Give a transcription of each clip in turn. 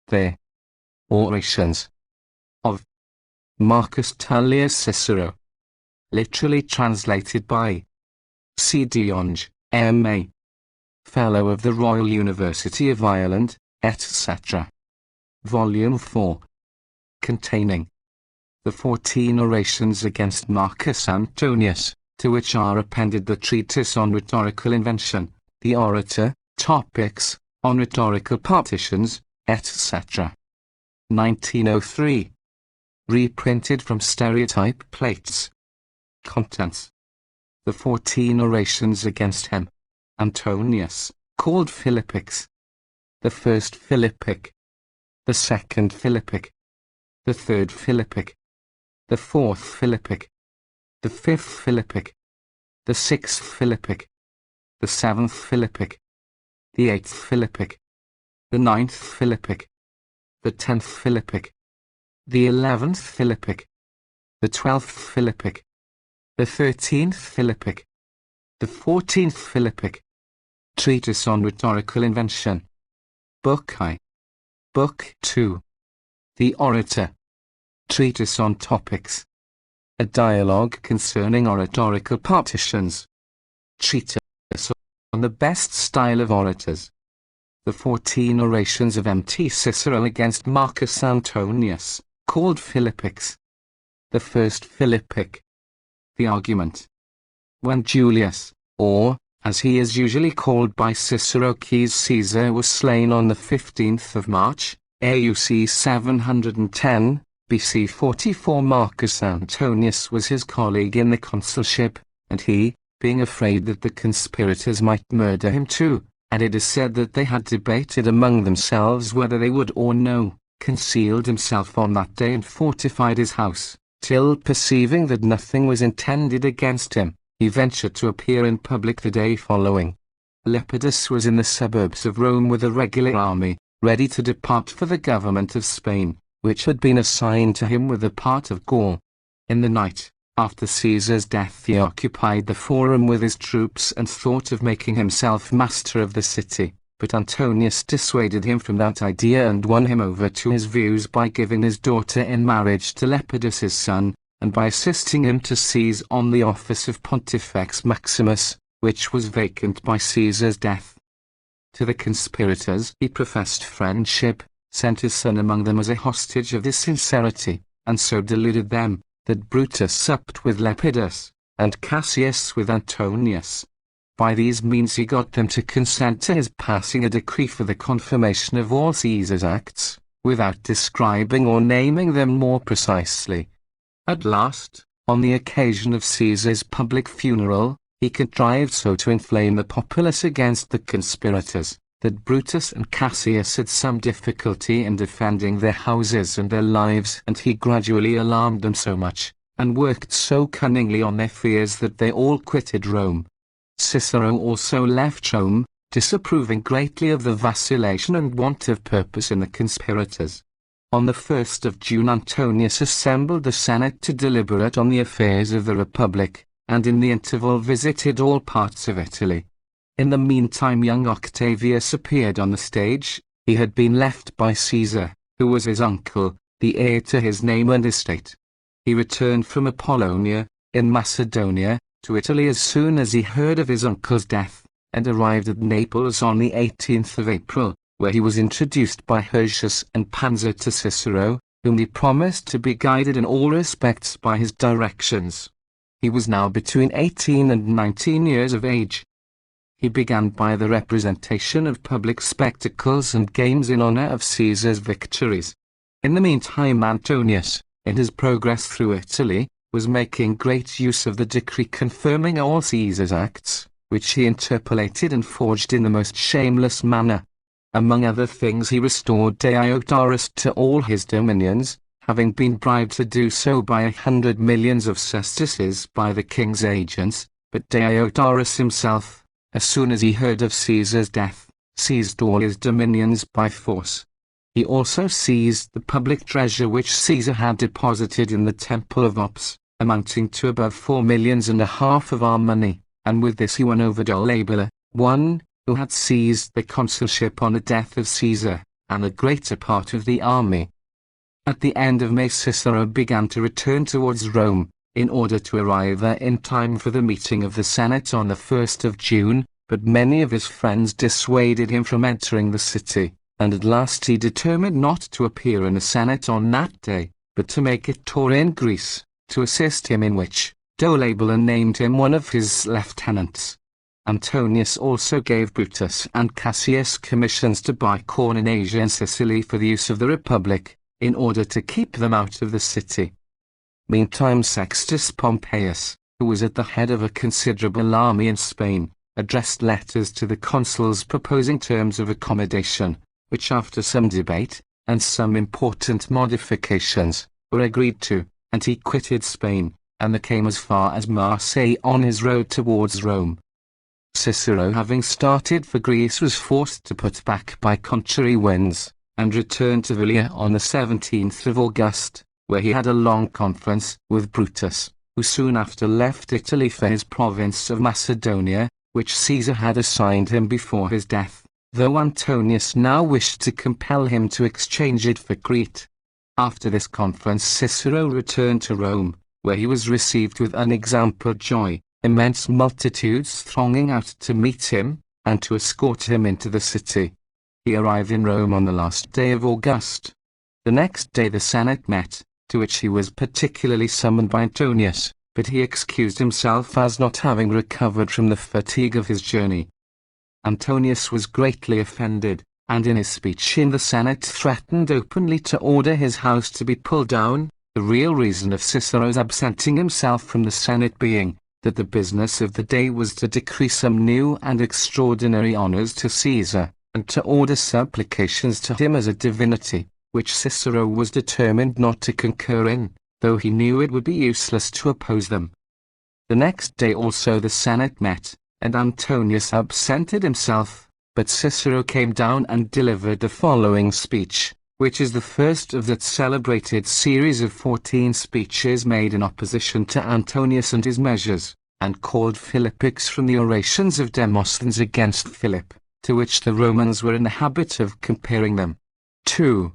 The Orations of Marcus Tullius Cicero. Literally translated by C. Dionge, M.A., Fellow of the Royal University of Ireland, etc. Volume 4. Containing the 14 orations against Marcus Antonius, to which are appended the treatise on rhetorical invention, the orator, topics, on rhetorical partitions, etc. 1903. Reprinted from stereotype plates. Contents: the 14 orations against him, Antonius, called Philippics. The first Philippic, the second Philippic, the third Philippic, the fourth Philippic, the fifth Philippic, the sixth Philippic, the seventh Philippic, the eighth Philippic, the ninth Philippic, the 10th Philippic, the 11th Philippic, the 12th Philippic, the 13th Philippic, the 14th Philippic. Treatise on Rhetorical Invention. Book I. Book 2. The Orator. Treatise on Topics. A Dialogue concerning Oratorical Partitions. Treatise on the Best Style of Orators. The 14 Orations of M.T. Cicero against Marcus Antonius, called Philippics. The first Philippic. The Argument. When Julius, or, as he is usually called by Cicero, Caesar, was slain on the 15th of March, AUC 710, BC 44, Marcus Antonius was his colleague in the consulship, and he, being afraid that the conspirators might murder him too, and it is said that they had debated among themselves whether they would or no, concealed himself on that day and fortified his house, till perceiving that nothing was intended against him, he ventured to appear in public the day following. Lepidus was in the suburbs of Rome with a regular army, ready to depart for the government of Spain, which had been assigned to him with a part of Gaul. In the night, after Caesar's death, he occupied the Forum with his troops and thought of making himself master of the city, but Antonius dissuaded him from that idea and won him over to his views by giving his daughter in marriage to Lepidus' son, and by assisting him to seize on the office of Pontifex Maximus, which was vacant by Caesar's death. To the conspirators he professed friendship, sent his son among them as a hostage of his sincerity, and so deluded them, that Brutus supped with Lepidus, and Cassius with Antonius. By these means he got them to consent to his passing a decree for the confirmation of all Caesar's acts, without describing or naming them more precisely. At last, on the occasion of Caesar's public funeral, he contrived so to inflame the populace against the conspirators, that Brutus and Cassius had some difficulty in defending their houses and their lives, and he gradually alarmed them so much, and worked so cunningly on their fears, that they all quitted Rome. Cicero also left Rome, disapproving greatly of the vacillation and want of purpose in the conspirators. On the 1st of June Antonius assembled the Senate to deliberate on the affairs of the Republic, and in the interval visited all parts of Italy. In the meantime young Octavius appeared on the stage. He had been left by Caesar, who was his uncle, the heir to his name and estate. He returned from Apollonia, in Macedonia, to Italy as soon as he heard of his uncle's death, and arrived at Naples on the 18th of April, where he was introduced by Hirtius and Pansa to Cicero, whom he promised to be guided in all respects by his directions. He was now between 18 and 19 years of age. He began by the representation of public spectacles and games in honor of Caesar's victories. In the meantime Antonius, in his progress through Italy, was making great use of the decree confirming all Caesar's acts, which he interpolated and forged in the most shameless manner. Among other things he restored Diodorus to all his dominions, having been bribed to do so by 100 millions of sesterces by the king's agents, but Diodorus himself, as soon as he heard of Caesar's death, seized all his dominions by force. He also seized the public treasure which Caesar had deposited in the temple of Ops, amounting to above 4 millions and a half of our money, and with this he won over Dolabella, one, who had seized the consulship on the death of Caesar, and the greater part of the army. At the end of May, Cicero began to return towards Rome, in order to arrive there in time for the meeting of the Senate on the 1st of June, but many of his friends dissuaded him from entering the city, and at last he determined not to appear in the Senate on that day, but to make a tour in Greece, to assist him in which Dolabulan named him one of his lieutenants. Antonius also gave Brutus and Cassius commissions to buy corn in Asia and Sicily for the use of the Republic, in order to keep them out of the city. Meantime Sextus Pompeius, who was at the head of a considerable army in Spain, addressed letters to the consuls proposing terms of accommodation, which after some debate, and some important modifications, were agreed to, and he quitted Spain, and came as far as Marseille on his road towards Rome. Cicero, having started for Greece, was forced to put back by contrary winds, and returned to Velia on the 17th of August, where he had a long conference with Brutus, who soon after left Italy for his province of Macedonia, which Caesar had assigned him before his death, though Antonius now wished to compel him to exchange it for Crete. After this conference Cicero returned to Rome, where he was received with unexampled joy, immense multitudes thronging out to meet him, and to escort him into the city. He arrived in Rome on the last day of August. The next day the Senate met, to which he was particularly summoned by Antonius, but he excused himself as not having recovered from the fatigue of his journey. Antonius was greatly offended, and in his speech in the Senate threatened openly to order his house to be pulled down, the real reason of Cicero's absenting himself from the Senate being that the business of the day was to decree some new and extraordinary honors to Caesar, and to order supplications to him as a divinity, which Cicero was determined not to concur in, though he knew it would be useless to oppose them. The next day also the Senate met, and Antonius absented himself, but Cicero came down and delivered the following speech, which is the first of that celebrated series of 14 speeches made in opposition to Antonius and his measures, and called Philippics from the orations of Demosthenes against Philip, to which the Romans were in the habit of comparing them. 2.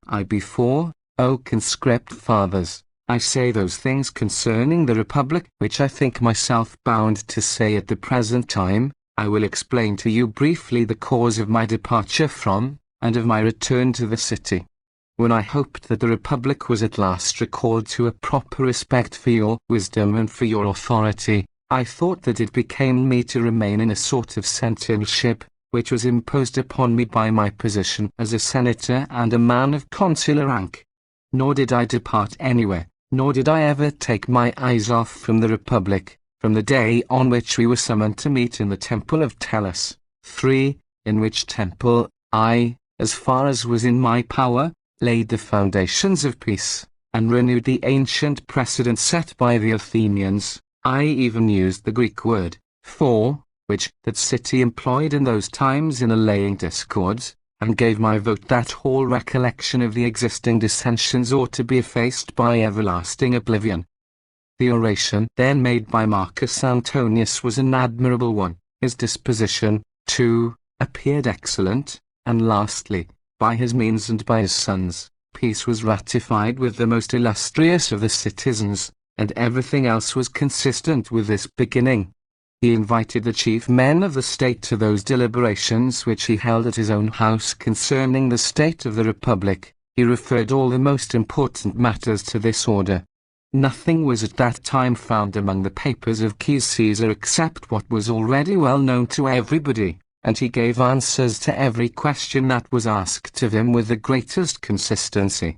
I before, O conscript fathers, I say those things concerning the Republic which I think myself bound to say at the present time. I will explain to you briefly the cause of my departure from, and of my return to the city. When I hoped that the Republic was at last recalled to a proper respect for your wisdom and for your authority, I thought that it became me to remain in a sort of sentinelship, which was imposed upon me by my position as a senator and a man of consular rank. Nor did I depart anywhere, nor did I ever take my eyes off from the Republic, from the day on which we were summoned to meet in the temple of Tellus. 3. In which temple I, as far as was in my power, laid the foundations of peace, and renewed the ancient precedent set by the Athenians. I even used the Greek word, for, which that city employed in those times in allaying discords, and gave my vote that all recollection of the existing dissensions ought to be effaced by everlasting oblivion. The oration then made by Marcus Antonius was an admirable one. His disposition, too, appeared excellent, and lastly, by his means and by his sons, peace was ratified with the most illustrious of the citizens, and everything else was consistent with this beginning. He invited the chief men of the state to those deliberations which he held at his own house concerning the state of the Republic. He referred all the most important matters to this order. Nothing was at that time found among the papers of Caesar except what was already well known to everybody, and he gave answers to every question that was asked of him with the greatest consistency.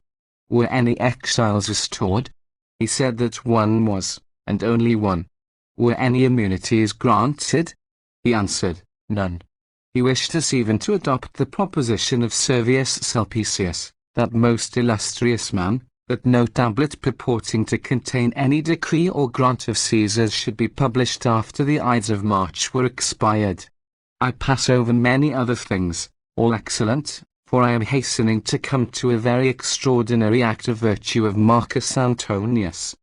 Were any exiles restored? He said that one was, and only one. Were any immunities granted? He answered, none. He wished us even to adopt the proposition of Servius Sulpicius, that most illustrious man, that no tablet purporting to contain any decree or grant of Caesar's should be published after the Ides of March were expired. I pass over many other things, all excellent, for I am hastening to come to a very extraordinary act of virtue of Marcus Antonius.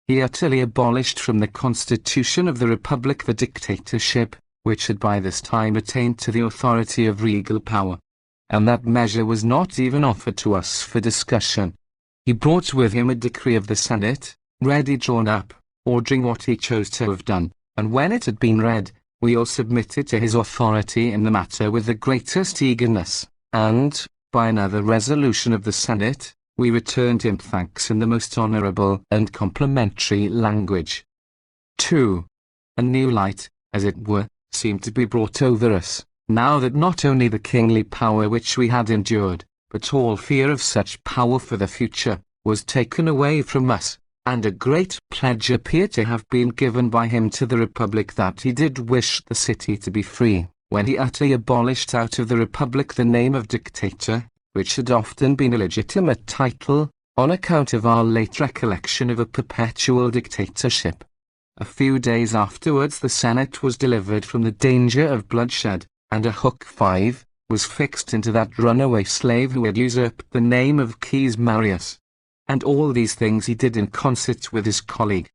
He utterly abolished from the constitution of the Republic the dictatorship, which had by this time attained to the authority of regal power. and that measure was not even offered to us for discussion. He brought with him a decree of the Senate, ready drawn up, ordering what he chose to have done, and when it had been read, we all submitted to his authority in the matter with the greatest eagerness, and, by another resolution of the Senate, we returned him thanks in the most honourable and complimentary language. 2. A new light, as it were, seemed to be brought over us, now that not only the kingly power which we had endured, but all fear of such power for the future, was taken away from us, and a great pledge appeared to have been given by him to the Republic that he did wish the city to be free, when he utterly abolished out of the Republic the name of dictator, which had often been a legitimate title, on account of our late recollection of a perpetual dictatorship. A few days afterwards the Senate was delivered from the danger of bloodshed, and a hook 5 was fixed into that runaway slave who had usurped the name of Caius Marius. And all these things he did in concert with his colleague.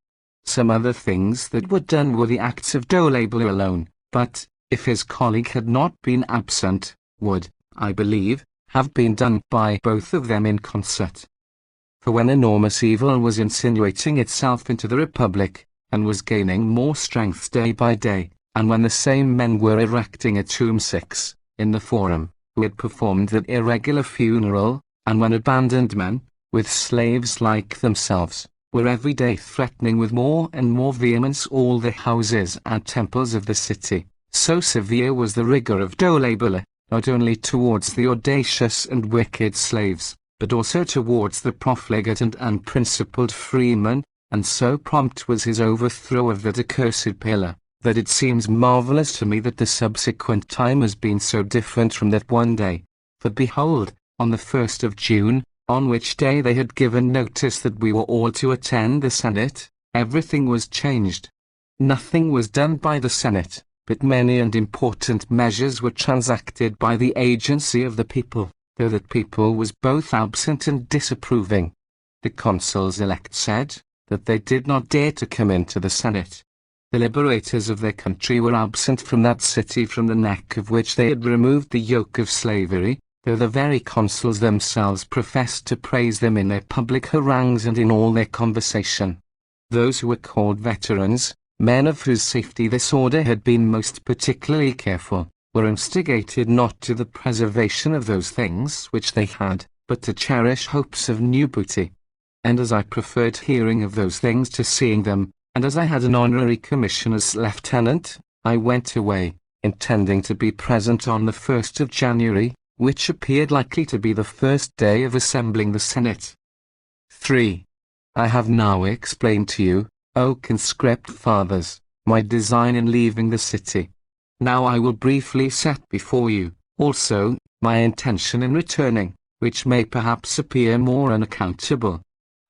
Some other things that were done were the acts of Dolabella alone, but, if his colleague had not been absent, would, I believe, have been done by both of them in concert. For when enormous evil was insinuating itself into the Republic, and was gaining more strength day by day, and when the same men were erecting a tomb 6, in the Forum, who had performed that irregular funeral, and when abandoned men, with slaves like themselves, were every day threatening with more and more vehemence all the houses and temples of the city, so severe was the rigour of Dolabella, not only towards the audacious and wicked slaves, but also towards the profligate and unprincipled freemen, and so prompt was his overthrow of that accursed pillar, that it seems marvellous to me that the subsequent time has been so different from that one day. For behold, on the 1st of June, on which day they had given notice that we were all to attend the Senate, everything was changed. Nothing was done by the Senate, but many and important measures were transacted by the agency of the people, though that people was both absent and disapproving. The consuls elect said that they did not dare to come into the Senate. The liberators of their country were absent from that city from the neck of which they had removed the yoke of slavery, though the very consuls themselves professed to praise them in their public harangues and in all their conversation. Those who were called veterans, men of whose safety this order had been most particularly careful, were instigated not to the preservation of those things which they had, but to cherish hopes of new booty. And as I preferred hearing of those things to seeing them, and as I had an honorary commission as lieutenant, I went away, intending to be present on the 1st of January, which appeared likely to be the first day of assembling the Senate. 3. I have now explained to you, O conscript fathers, my design in leaving the city. Now I will briefly set before you, also, my intention in returning, which may perhaps appear more unaccountable.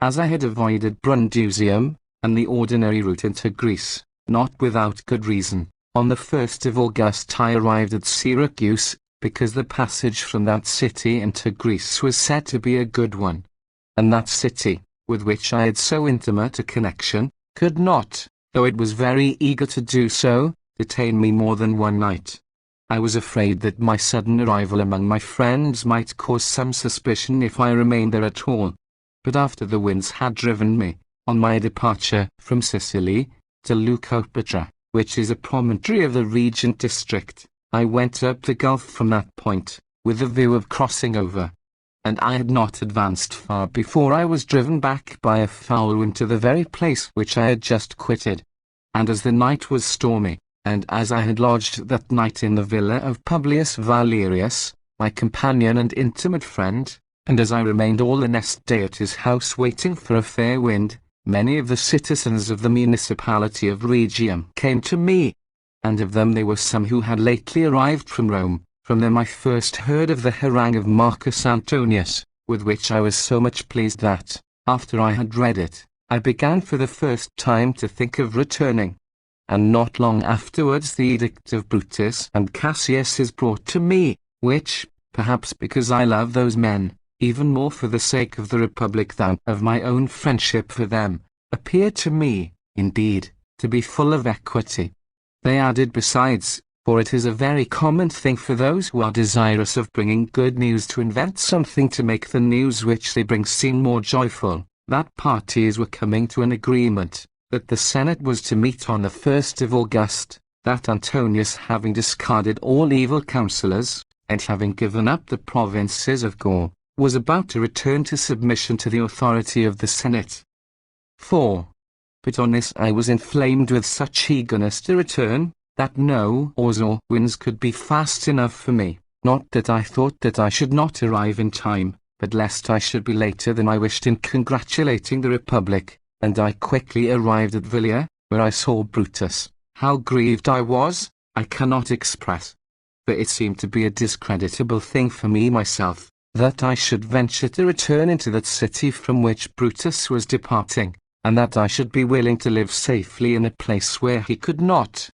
As I had avoided Brundusium, and the ordinary route into Greece, not without good reason, on the 1st of August I arrived at Syracuse, because the passage from that city into Greece was said to be a good one. And that city, with which I had so intimate a connection, could not, though it was very eager to do so, detain me more than one night. I was afraid that my sudden arrival among my friends might cause some suspicion if I remained there at all. But after the winds had driven me, on my departure from Sicily, to Leucopetra, which is a promontory of the Regent district, I went up the gulf from that point, with the view of crossing over. And I had not advanced far before I was driven back by a foul wind to the very place which I had just quitted. And as the night was stormy, and as I had lodged that night in the villa of Publius Valerius, my companion and intimate friend, and as I remained all the next day at his house waiting for a fair wind, many of the citizens of the municipality of Rhegium came to me, and of them there were some who had lately arrived from Rome. From them I first heard of the harangue of Marcus Antonius, with which I was so much pleased that, after I had read it, I began for the first time to think of returning. And not long afterwards the edict of Brutus and Cassius is brought to me, which, perhaps because I love those men, even more for the sake of the Republic than of my own friendship for them, appeared to me, indeed, to be full of equity. They added besides, For it is a very common thing for those who are desirous of bringing good news to invent something to make the news which they bring seem more joyful. That parties were coming to an agreement, that the Senate was to meet on the 1st of August, that Antonius, having discarded all evil counsellors, and having given up the provinces of Gaul, was about to return to submission to the authority of the Senate. 4. But on this I was inflamed with such eagerness to return, that no oars or winds could be fast enough for me, not that I thought that I should not arrive in time, but lest I should be later than I wished in congratulating the Republic, and I quickly arrived at Velia, where I saw Brutus. How grieved I was, I cannot express. For it seemed to be a discreditable thing for me myself, that I should venture to return into that city from which Brutus was departing, and that I should be willing to live safely in a place where he could not.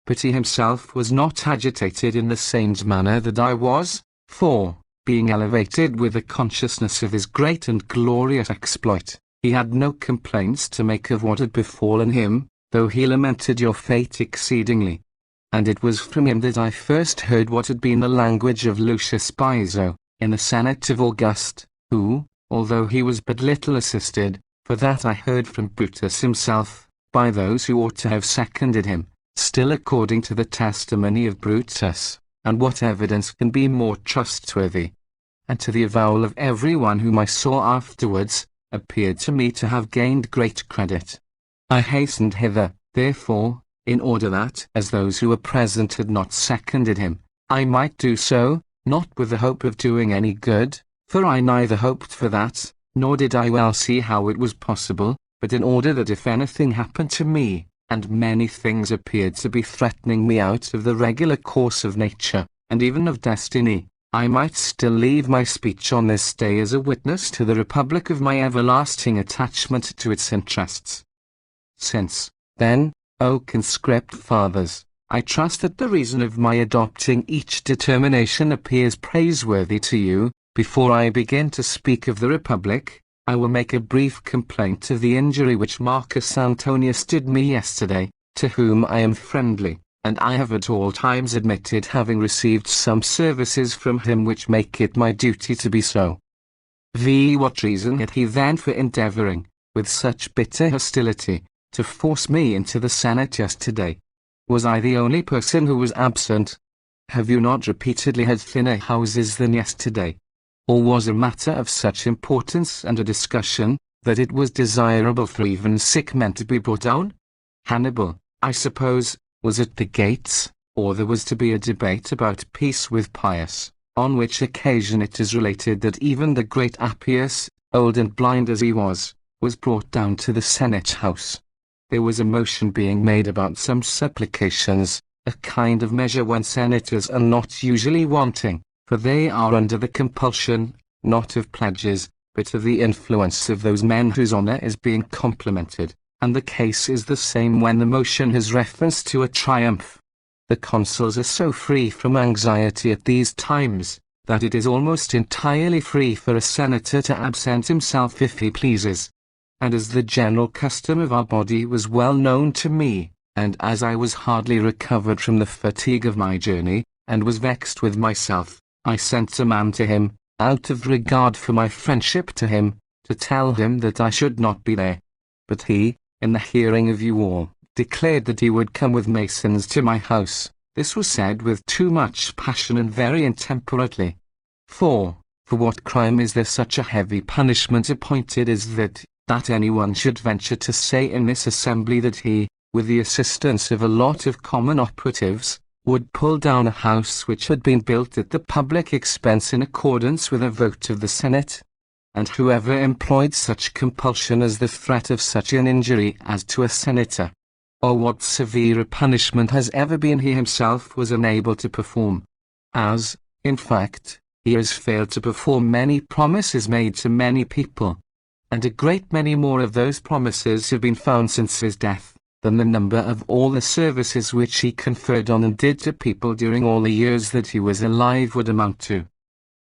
But he himself was not agitated in the same manner that I was, for, being elevated with the consciousness of his great and glorious exploit, he had no complaints to make of what had befallen him, though he lamented your fate exceedingly. And it was from him that I first heard what had been the language of Lucius Piso, in the Senate of August, who, although he was but little assisted, for that I heard from Brutus himself, by those who ought to have seconded him, still according to the testimony of Brutus, and what evidence can be more trustworthy? And to the avowal of every one whom I saw afterwards, appeared to me to have gained great credit. I hastened hither, therefore, in order that, as those who were present had not seconded him, I might do so, not with the hope of doing any good, for I neither hoped for that, nor did I well see how it was possible, but in order that if anything happened to me, and many things appeared to be threatening me out of the regular course of nature, and even of destiny, I might still leave my speech on this day as a witness to the Republic of my everlasting attachment to its interests. Since, then, O conscript fathers, I trust that the reason of my adopting each determination appears praiseworthy to you, before I begin to speak of the Republic, I will make a brief complaint of the injury which Marcus Antonius did me yesterday, to whom I am friendly, and I have at all times admitted having received some services from him which make it my duty to be so. What reason had he then for endeavouring, with such bitter hostility, to force me into the Senate yesterday? Was I the only person who was absent? Have you not repeatedly had thinner houses than yesterday? Or was a matter of such importance and a discussion, that it was desirable for even sick men to be brought down? Hannibal, I suppose, was at the gates, or there was to be a debate about peace with Pius, on which occasion it is related that even the great Appius, old and blind as he was brought down to the Senate house. There was a motion being made about some supplications, a kind of measure when senators are not usually wanting, for they are under the compulsion, not of pledges, but of the influence of those men whose honour is being complimented, and the case is the same when the motion has reference to a triumph. The consuls are so free from anxiety at these times, that it is almost entirely free for a senator to absent himself if he pleases. And as the general custom of our body was well known to me, and as I was hardly recovered from the fatigue of my journey, and was vexed with myself, I sent a man to him, out of regard for my friendship to him, to tell him that I should not be there. But he, in the hearing of you all, declared that he would come with masons to my house. This was said with too much passion and very intemperately. For what crime is there such a heavy punishment appointed as that anyone should venture to say in this assembly that he, with the assistance of a lot of common operatives, would pull down a house which had been built at the public expense in accordance with a vote of the Senate? And whoever employed such compulsion as the threat of such an injury as to a senator, or what severer punishment has ever been he himself was unable to perform, as, in fact, he has failed to perform many promises made to many people, and a great many more of those promises have been found since his death, than the number of all the services which he conferred on and did to people during all the years that he was alive would amount to.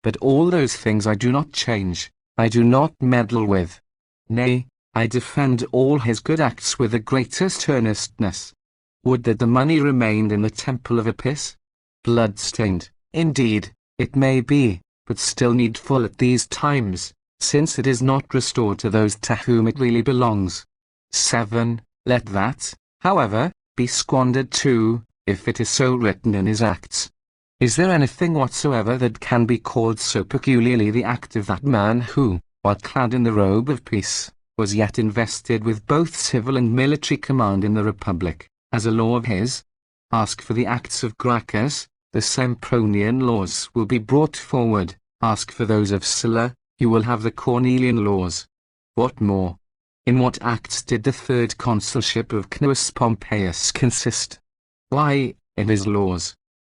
But all those things I do not change, I do not meddle with. Nay, I defend all his good acts with the greatest earnestness. Would that the money remained in the temple of Apis? Blood-stained, indeed, it may be, but still needful at these times, since it is not restored to those to whom it really belongs. 7. Let that, however, be squandered too, if it is so written in his acts. Is there anything whatsoever that can be called so peculiarly the act of that man who, while clad in the robe of peace, was yet invested with both civil and military command in the Republic, as a law of his? Ask for the acts of Gracchus, the Sempronian laws will be brought forward. Ask for those of Sylla, you will have the Cornelian laws. What more? In what acts did the third consulship of Cnaeus Pompeius consist? Why, in his laws.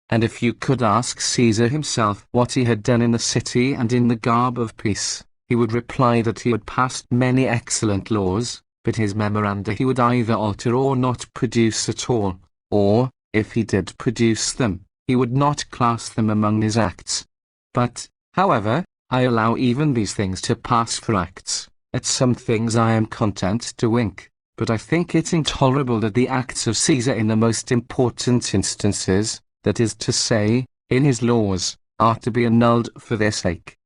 And if you could ask Caesar himself what he had done in the city and in the garb of peace, he would reply that he had passed many excellent laws, but his memoranda he would either alter or not produce at all, or, if he did produce them, he would not class them among his acts. But, however, I allow even these things to pass for acts. At some things I am content to wink, but I think it intolerable that the acts of Caesar in the most important instances, that is to say, in his laws, are to be annulled for their sake.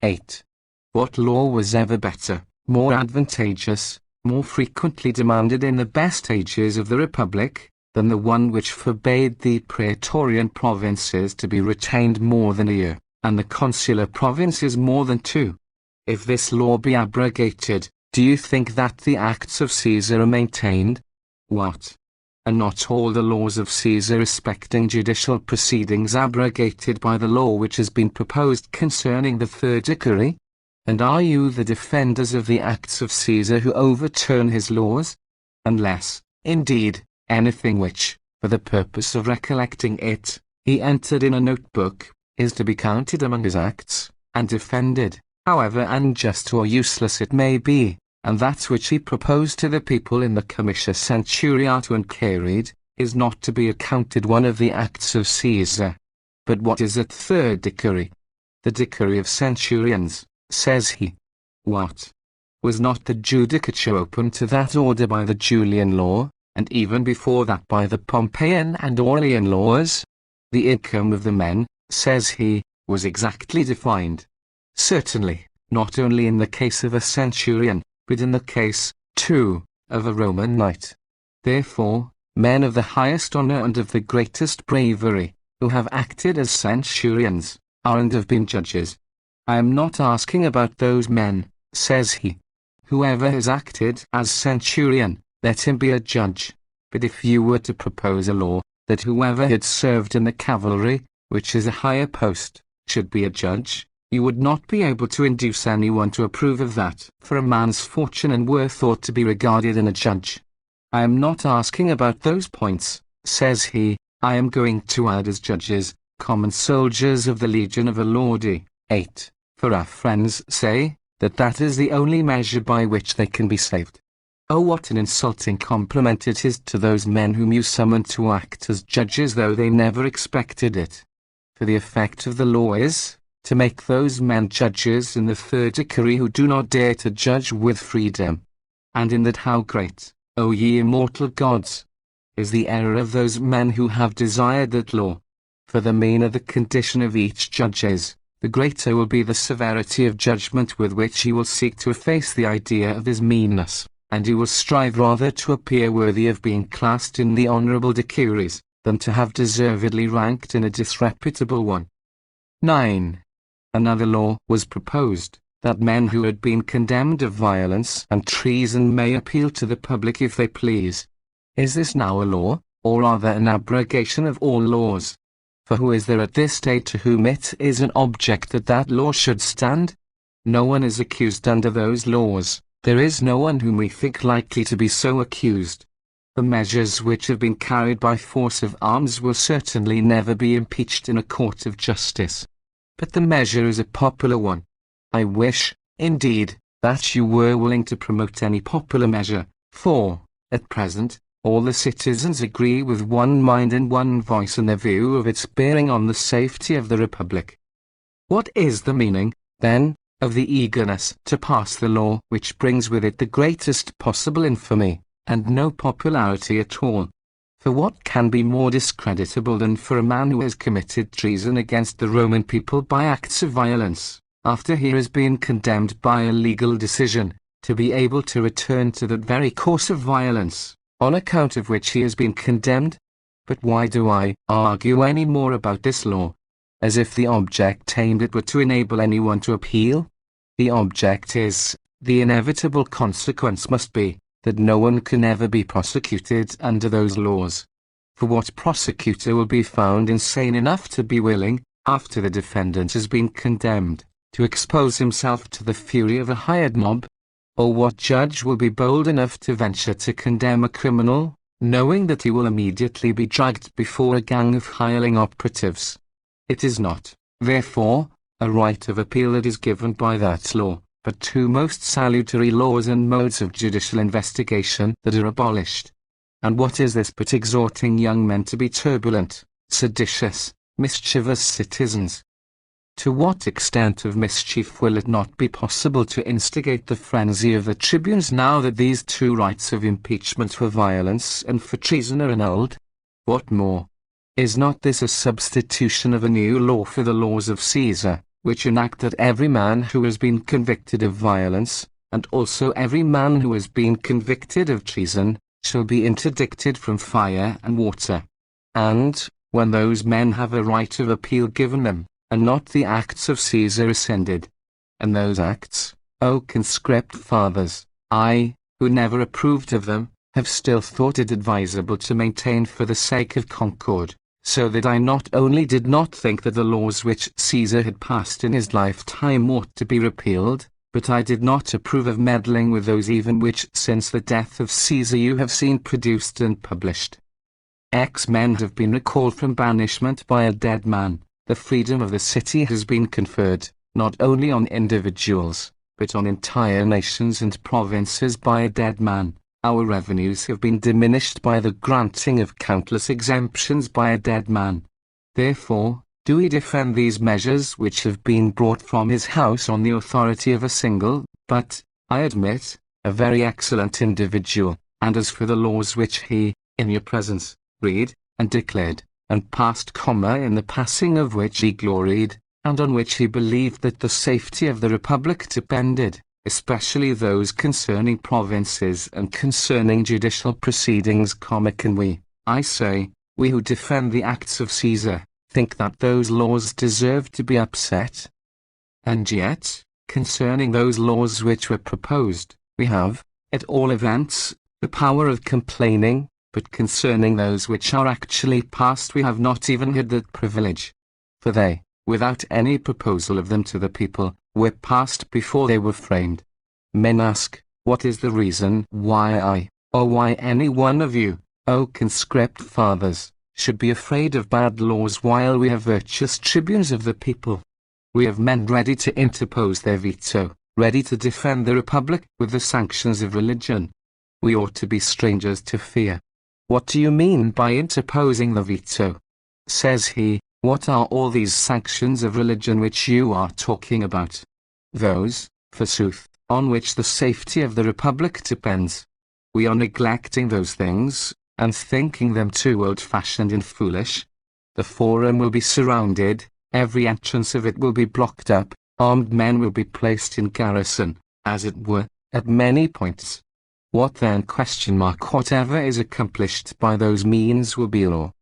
8. What law was ever better, more advantageous, more frequently demanded in the best ages of the Republic, than the one which forbade the praetorian provinces to be retained more than a year, and the consular provinces more than 2? If this law be abrogated, do you think that the acts of Caesar are maintained? What? Are not all the laws of Caesar respecting judicial proceedings abrogated by the law which has been proposed concerning the third decree? And are you the defenders of the acts of Caesar who overturn his laws? Unless, indeed, anything which, for the purpose of recollecting it, he entered in a notebook, is to be counted among his acts, and defended, however unjust or useless it may be, and that which he proposed to the people in the comitia centuriatum and carried, is not to be accounted one of the acts of Caesar. But what is that third decree? The decree of centurions, says he. What? Was not the judicature open to that order by the Julian law, and even before that by the Pompeian and Aurelian laws? The income of the men, says he, was exactly defined. Certainly, not only in the case of a centurion, but in the case, too, of a Roman knight. Therefore, men of the highest honor and of the greatest bravery, who have acted as centurions, are and have been judges. I am not asking about those men, says he. Whoever has acted as centurion, let him be a judge. But if you were to propose a law, that whoever had served in the cavalry, which is a higher post, should be a judge, you would not be able to induce anyone to approve of that, for a man's fortune and worth ought to be regarded in a judge. I am not asking about those points, says he. I am going to add as judges, common soldiers of the legion of Lordi. 8. For our friends say, that is the only measure by which they can be saved. Oh, what an insulting compliment it is to those men whom you summon to act as judges, though they never expected it. For the effect of the law is, to make those men judges in the third decree who do not dare to judge with freedom. And in that how great, O ye immortal gods, is the error of those men who have desired that law. For the meaner the condition of each judge is, the greater will be the severity of judgment with which he will seek to efface the idea of his meanness, and he will strive rather to appear worthy of being classed in the honorable decrees, than to have deservedly ranked in a disreputable one. 9. Another law was proposed, that men who had been condemned of violence and treason may appeal to the public if they please. Is this now a law, or rather an abrogation of all laws? For who is there at this day to whom it is an object that that law should stand? No one is accused under those laws. There is no one whom we think likely to be so accused. The measures which have been carried by force of arms will certainly never be impeached in a court of justice. But the measure is a popular one. I wish, indeed, that you were willing to promote any popular measure, for, at present, all the citizens agree with one mind and one voice in their view of its bearing on the safety of the Republic. What is the meaning, then, of the eagerness to pass the law which brings with it the greatest possible infamy, and no popularity at all? For what can be more discreditable than for a man who has committed treason against the Roman people by acts of violence, after he has been condemned by a legal decision, to be able to return to that very course of violence, on account of which he has been condemned? But why do I argue any more about this law? As if the object aimed at were to enable anyone to appeal? The object is, the inevitable consequence must be, that no one can ever be prosecuted under those laws. For what prosecutor will be found insane enough to be willing, after the defendant has been condemned, to expose himself to the fury of a hired mob? Or what judge will be bold enough to venture to condemn a criminal, knowing that he will immediately be dragged before a gang of hireling operatives? It is not, therefore, a right of appeal that is given by that law, but two most salutary laws and modes of judicial investigation that are abolished. And what is this but exhorting young men to be turbulent, seditious, mischievous citizens? To what extent of mischief will it not be possible to instigate the frenzy of the tribunes now that these two rights of impeachment for violence and for treason are annulled? What more? Is not this a substitution of a new law for the laws of Caesar, which enact that every man who has been convicted of violence, and also every man who has been convicted of treason, shall be interdicted from fire and water? And, when those men have a right of appeal given them, and not the acts of Caesar ascended, and those acts, O conscript fathers, I, who never approved of them, have still thought it advisable to maintain for the sake of concord, so that I not only did not think that the laws which Caesar had passed in his lifetime ought to be repealed, but I did not approve of meddling with those even which since the death of Caesar you have seen produced and published. Men have been recalled from banishment by a dead man. The freedom of the city has been conferred, not only on individuals, but on entire nations and provinces by a dead man. Our revenues have been diminished by the granting of countless exemptions by a dead man. Therefore, do we defend these measures which have been brought from his house on the authority of a single, but, I admit, a very excellent individual, and as for the laws which he, in your presence, read, and declared, and passed comma in the passing of which he gloried, and on which he believed that the safety of the Republic depended, especially those concerning provinces and concerning judicial proceedings, can we, I say, we who defend the acts of Caesar, think that those laws deserve to be upset? And yet, concerning those laws which were proposed, we have, at all events, the power of complaining, but concerning those which are actually passed we have not even had that privilege. For they, without any proposal of them to the people, were passed before they were framed. Men ask, what is the reason why I, or why any one of you, O conscript fathers, should be afraid of bad laws while we have virtuous tribunes of the people? We have men ready to interpose their veto, ready to defend the Republic with the sanctions of religion. We ought to be strangers to fear. What do you mean by interposing the veto? Says he, what are all these sanctions of religion which you are talking about? Those, forsooth, on which the safety of the Republic depends. We are neglecting those things, and thinking them too old-fashioned and foolish. The forum will be surrounded, every entrance of it will be blocked up, armed men will be placed in garrison, as it were, at many points. What then? Whatever is accomplished by those means will be law.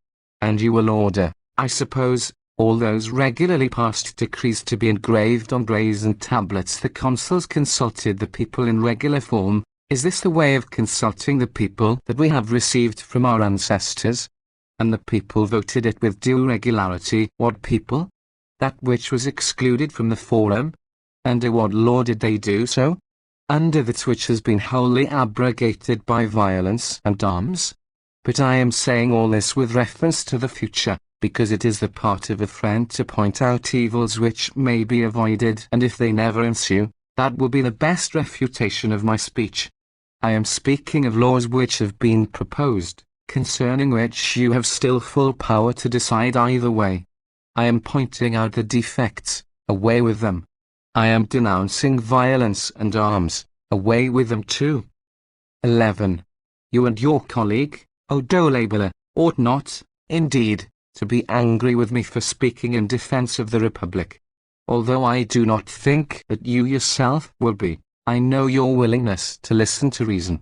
And you will order, I suppose, all those regularly passed decrees to be engraved on brazen tablets. The consuls consulted the people in regular form. Is this the way of consulting the people that we have received from our ancestors? And the people voted it with due regularity. What people? That which was excluded from the forum? Under what law did they do so? Under that which has been wholly abrogated by violence and arms? But I am saying all this with reference to the future, because it is the part of a friend to point out evils which may be avoided, and if they never ensue, that will be the best refutation of my speech. I am speaking of laws which have been proposed, concerning which you have still full power to decide either way. I am pointing out the defects, away with them. I am denouncing violence and arms, away with them too. 11. You and your colleague, O Dolabella, ought not, indeed, to be angry with me for speaking in defense of the Republic. Although I do not think that you yourself will be, I know your willingness to listen to reason.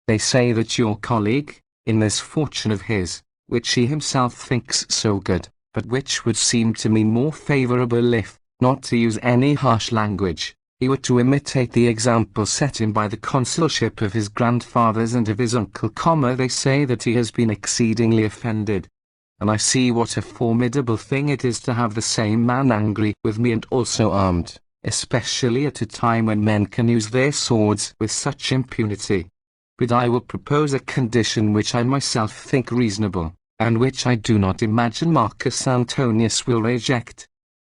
They say that your colleague, in this fortune of his, which he himself thinks so good, but which would seem to me more favorable if, not to use any harsh language, he were to imitate the example set him by the consulship of his grandfathers and of his uncle, they say that he has been exceedingly offended. And I see what a formidable thing it is to have the same man angry with me and also armed, especially at a time when men can use their swords with such impunity. But I will propose a condition which I myself think reasonable, and which I do not imagine Marcus Antonius will reject.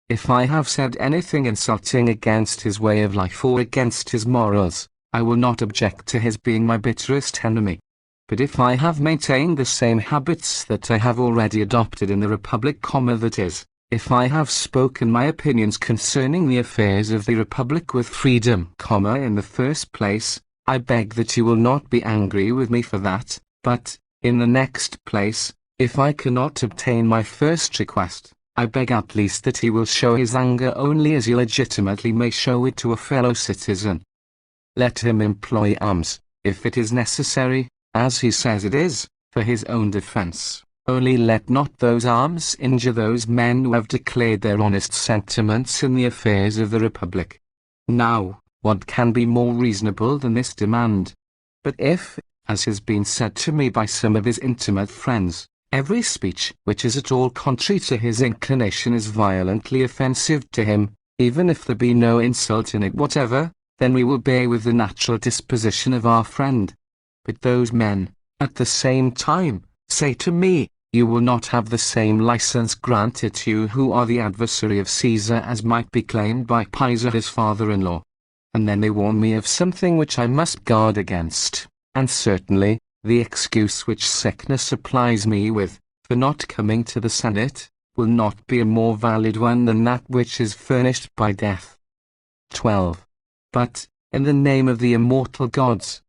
If I have said anything insulting against his way of life or against his morals, I will not object to his being my bitterest enemy. But if I have maintained the same habits that I have already adopted in the Republic, that is, if I have spoken my opinions concerning the affairs of the Republic with freedom, in the first place, I beg that you will not be angry with me for that, but, in the next place, if I cannot obtain my first request, I beg at least that he will show his anger only as he legitimately may show it to a fellow citizen. Let him employ arms, if it is necessary, as he says it is, for his own defense. Only let not those arms injure those men who have declared their honest sentiments in the affairs of the Republic. Now, what can be more reasonable than this demand? But if, as has been said to me by some of his intimate friends, every speech which is at all contrary to his inclination is violently offensive to him, even if there be no insult in it whatever, then we will bear with the natural disposition of our friend. But those men, at the same time, say to me, you will not have the same license granted to you who are the adversary of Caesar as might be claimed by Piso his father-in-law. And then they warn me of something which I must guard against, and certainly, the excuse which sickness supplies me with, for not coming to the Senate, will not be a more valid one than that which is furnished by death. 12. But, in the name of the immortal gods,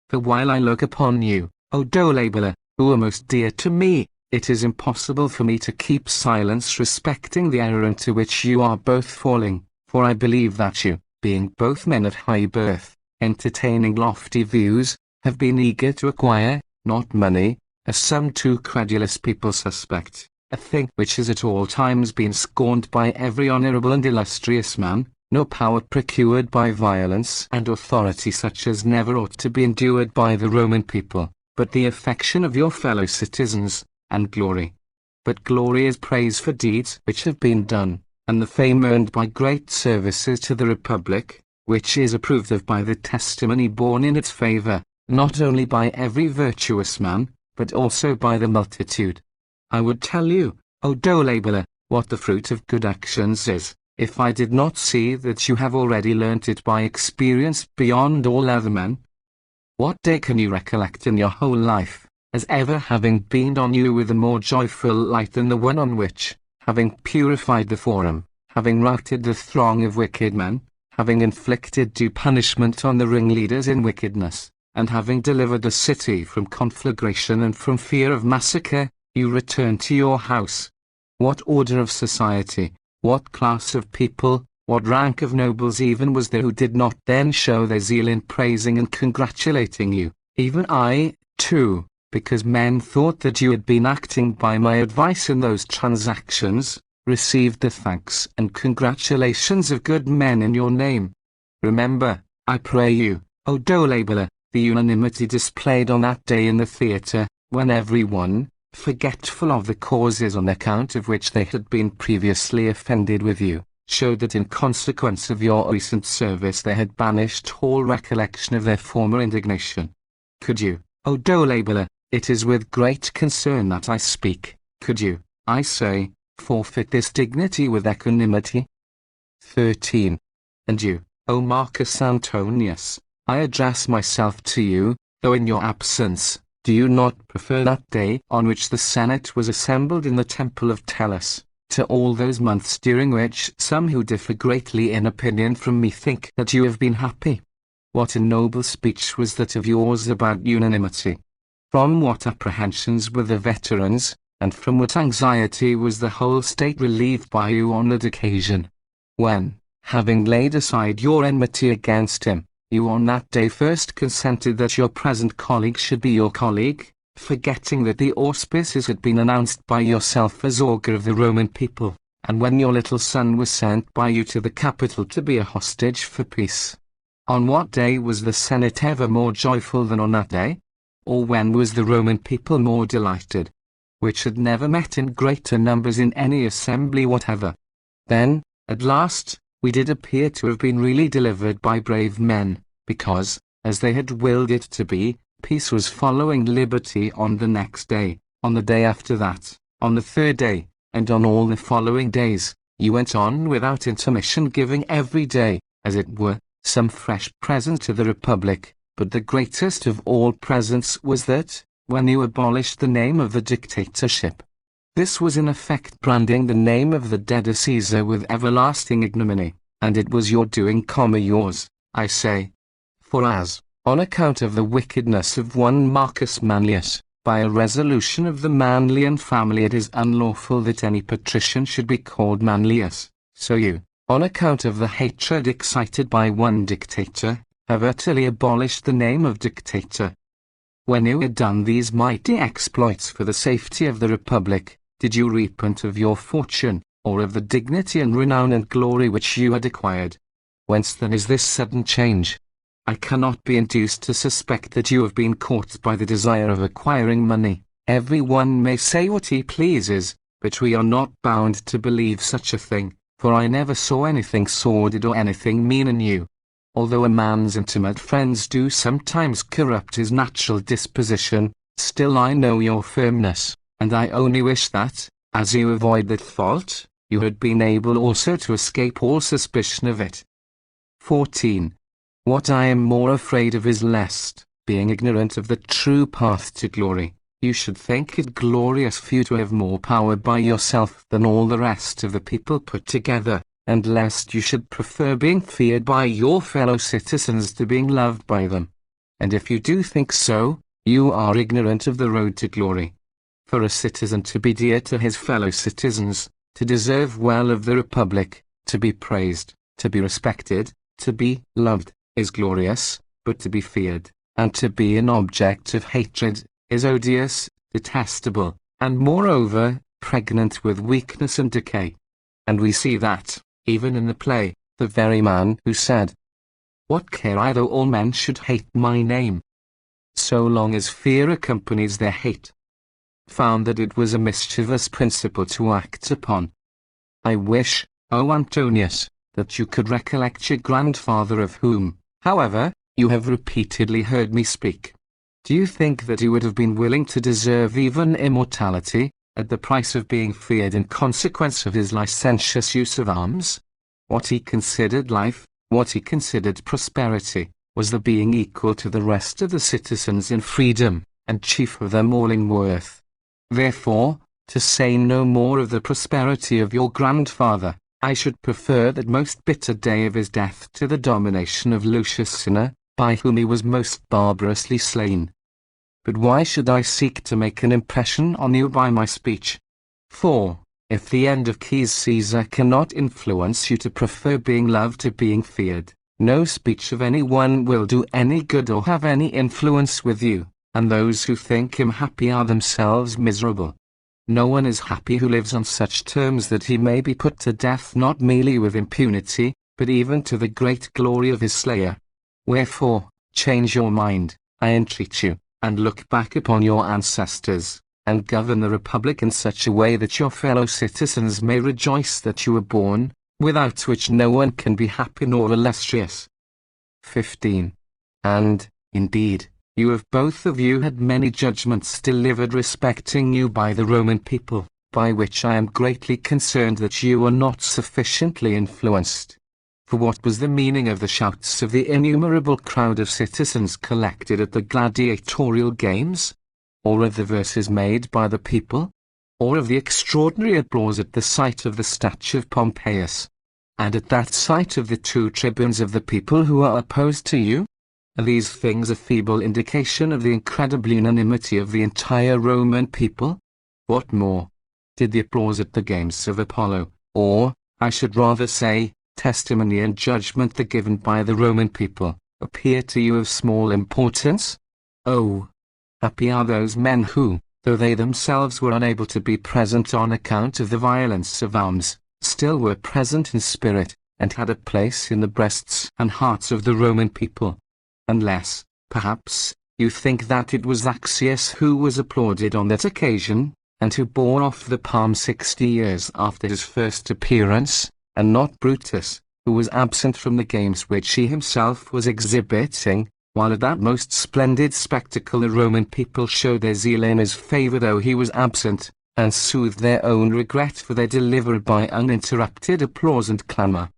for while I look upon you, O Dolabella, who are most dear to me, it is impossible for me to keep silence respecting the error into which you are both falling, for I believe that you, being both men of high birth, entertaining lofty views, have been eager to acquire, not money, as some too credulous people suspect, a thing which has at all times been scorned by every honorable and illustrious man, no power procured by violence and authority such as never ought to be endured by the Roman people, but the affection of your fellow citizens, and glory. But glory is praise for deeds which have been done, and the fame earned by great services to the Republic, which is approved of by the testimony borne in its favor, not only by every virtuous man, but also by the multitude. I would tell you, O Dolabella, what the fruit of good actions is, if I did not see that you have already learnt it by experience beyond all other men. What day can you recollect in your whole life, as ever having beamed on you with a more joyful light than the one on which, having purified the forum, having routed the throng of wicked men, having inflicted due punishment on the ringleaders in wickedness, and having delivered the city from conflagration and from fear of massacre, you return to your house? What order of society, what class of people, what rank of nobles even was there who did not then show their zeal in praising and congratulating you, even I, too, because men thought that you had been acting by my advice in those transactions, received the thanks and congratulations of good men in your name? Remember, I pray you, O Dolabella, the unanimity displayed on that day in the theatre, when every one, forgetful of the causes on account of which they had been previously offended with you, showed that in consequence of your recent service they had banished all recollection of their former indignation. Could you, O Dolabella, it is with great concern that I speak, could you, I say, forfeit this dignity with equanimity? 13. And you, O Marcus Antonius, I address myself to you, though in your absence, do you not prefer that day on which the Senate was assembled in the temple of Tellus, to all those months during which some who differ greatly in opinion from me think that you have been happy? What a noble speech was that of yours about unanimity! From what apprehensions were the veterans, and from what anxiety was the whole state relieved by you on that occasion? When, having laid aside your enmity against him, you on that day first consented that your present colleague should be your colleague, forgetting that the auspices had been announced by yourself as augur of the Roman people, and when your little son was sent by you to the capital to be a hostage for peace. On what day was the Senate ever more joyful than on that day? Or when was the Roman people more delighted? Which had never met in greater numbers in any assembly whatever. Then, at last, we did appear to have been really delivered by brave men, because, as they had willed it to be, peace was following liberty on the next day, on the day after that, on the third day, and on all the following days. You went on without intermission, giving every day, as it were, some fresh present to the Republic, but the greatest of all presents was that, when you abolished the name of the dictatorship. This was in effect branding the name of the dead Caesar with everlasting ignominy, and it was your doing, yours, I say. For as, on account of the wickedness of one Marcus Manlius, by a resolution of the Manlian family it is unlawful that any patrician should be called Manlius, so you, on account of the hatred excited by one dictator, have utterly abolished the name of dictator. When you had done these mighty exploits for the safety of the Republic, did you repent of your fortune, or of the dignity and renown and glory which you had acquired? Whence then is this sudden change? I cannot be induced to suspect that you have been caught by the desire of acquiring money. Every one may say what he pleases, but we are not bound to believe such a thing, for I never saw anything sordid or anything mean in you. Although a man's intimate friends do sometimes corrupt his natural disposition, still I know your firmness, and I only wish that, as you avoid that fault, you had been able also to escape all suspicion of it. 14. What I am more afraid of is lest, being ignorant of the true path to glory, you should think it glorious for you to have more power by yourself than all the rest of the people put together, and lest you should prefer being feared by your fellow citizens to being loved by them. And if you do think so, you are ignorant of the road to glory. For a citizen to be dear to his fellow citizens, to deserve well of the Republic, to be praised, to be respected, to be loved, is glorious, but to be feared, and to be an object of hatred, is odious, detestable, and moreover, pregnant with weakness and decay. And we see that, even in the play, the very man who said, "What care I though all men should hate my name?" so long as fear accompanies their hate, found that it was a mischievous principle to act upon. I wish, O Antonius, that you could recollect your grandfather, of whom, however, you have repeatedly heard me speak. Do you think that he would have been willing to deserve even immortality, at the price of being feared in consequence of his licentious use of arms? What he considered life, what he considered prosperity, was the being equal to the rest of the citizens in freedom, and chief of them all in worth. Therefore, to say no more of the prosperity of your grandfather, I should prefer that most bitter day of his death to the domination of Lucius Cinna, by whom he was most barbarously slain. But why should I seek to make an impression on you by my speech? For, if the end of Caesar cannot influence you to prefer being loved to being feared, no speech of any one will do any good or have any influence with you, and those who think him happy are themselves miserable. No one is happy who lives on such terms that he may be put to death not merely with impunity, but even to the great glory of his slayer. Wherefore, change your mind, I entreat you, and look back upon your ancestors, and govern the Republic in such a way that your fellow citizens may rejoice that you were born, without which no one can be happy nor illustrious. 15. And, indeed, you have both of you had many judgments delivered respecting you by the Roman people, by which I am greatly concerned that you are not sufficiently influenced. For what was the meaning of the shouts of the innumerable crowd of citizens collected at the gladiatorial games? Or of the verses made by the people? Or of the extraordinary applause at the sight of the statue of Pompeius? And at that sight of the two tribunes of the people who are opposed to you? Are these things a feeble indication of the incredible unanimity of the entire Roman people? What more? Did the applause at the games of Apollo, or, I should rather say, testimony and judgment given by the Roman people, appear to you of small importance? Oh, happy are those men who, though they themselves were unable to be present on account of the violence of arms, still were present in spirit, and had a place in the breasts and hearts of the Roman people. Unless, perhaps, you think that it was Axius who was applauded on that occasion, and who bore off the palm 60 years after his first appearance, and not Brutus, who was absent from the games which he himself was exhibiting, while at that most splendid spectacle the Roman people showed their zeal in his favour though he was absent, and soothed their own regret for their deliverer by uninterrupted applause and clamour.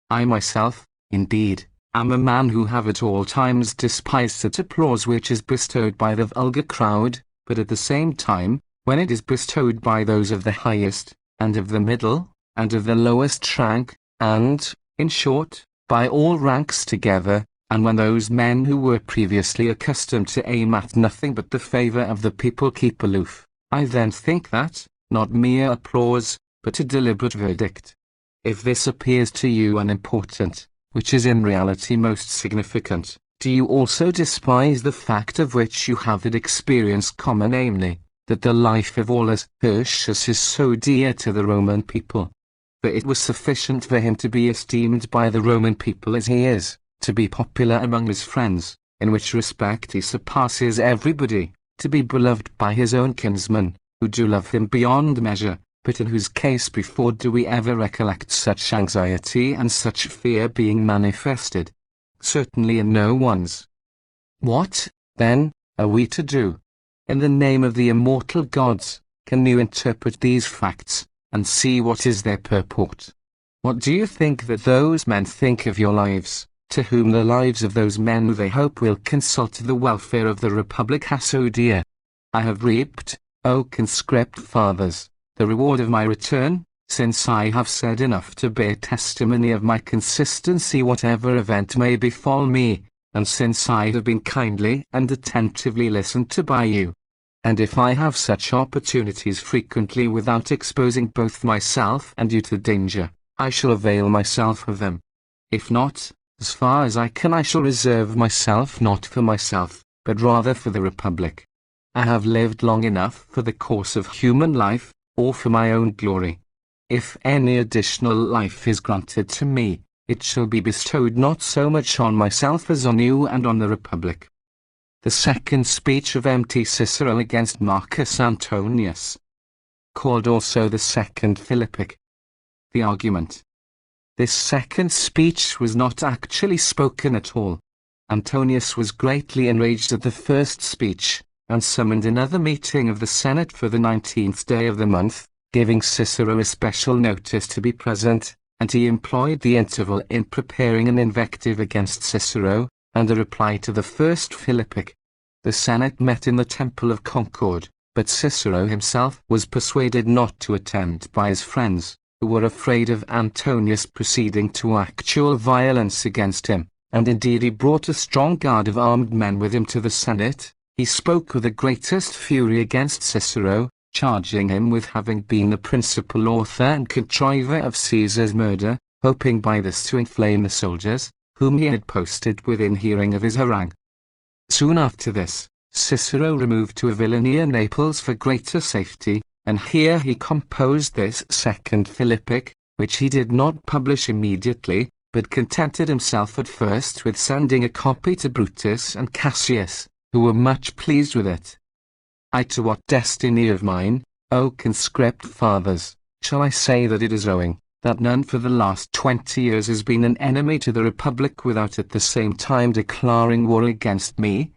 I myself, indeed, am a man who have at all times despised that applause which is bestowed by the vulgar crowd, but at the same time, when it is bestowed by those of the highest, and of the middle, and of the lowest rank, and, in short, by all ranks together, and when those men who were previously accustomed to aim at nothing but the favour of the people keep aloof, I then think that, not mere applause, but a deliberate verdict. If this appears to you unimportant, which is in reality most significant, do you also despise the fact of which you have had experience common, namely, that the life of Aulus Hirtius is so dear to the Roman people? For it was sufficient for him to be esteemed by the Roman people as he is, to be popular among his friends, in which respect he surpasses everybody, to be beloved by his own kinsmen, who do love him beyond measure, but in whose case before do we ever recollect such anxiety and such fear being manifested? Certainly in no one's. What, then, are we to do? In the name of the immortal gods, can you interpret these facts, and see what is their purport? What do you think that those men think of your lives, to whom the lives of those men who they hope will consult the welfare of the Republic are so dear? I have reaped, O conscript fathers, the reward of my return, since I have said enough to bear testimony of my consistency whatever event may befall me, and since I have been kindly and attentively listened to by you. And if I have such opportunities frequently without exposing both myself and you to danger, I shall avail myself of them. If not, as far as I can I shall reserve myself not for myself, but rather for the Republic. I have lived long enough for the course of human life, or for my own glory. If any additional life is granted to me, it shall be bestowed not so much on myself as on you and on the Republic. The second speech of Mt. Cicero against Marcus Antonius, called also the second Philippic. The argument. This second speech was not actually spoken at all. Antonius was greatly enraged at the first speech, and summoned another meeting of the Senate for the 19th day of the month, giving Cicero a special notice to be present, and he employed the interval in preparing an invective against Cicero, and a reply to the first Philippic. The Senate met in the Temple of Concord, but Cicero himself was persuaded not to attend by his friends, who were afraid of Antonius proceeding to actual violence against him, and indeed he brought a strong guard of armed men with him to the Senate. He spoke with the greatest fury against Cicero, charging him with having been the principal author and contriver of Caesar's murder, hoping by this to inflame the soldiers, whom he had posted within hearing of his harangue. Soon after this, Cicero removed to a villa near Naples for greater safety, and here he composed this second Philippic, which he did not publish immediately, but contented himself at first with sending a copy to Brutus and Cassius, who were much pleased with it. I to what destiny of mine, O conscript fathers, shall I say that it is owing, that none for the last 20 years has been an enemy to the Republic without at the same time declaring war against me?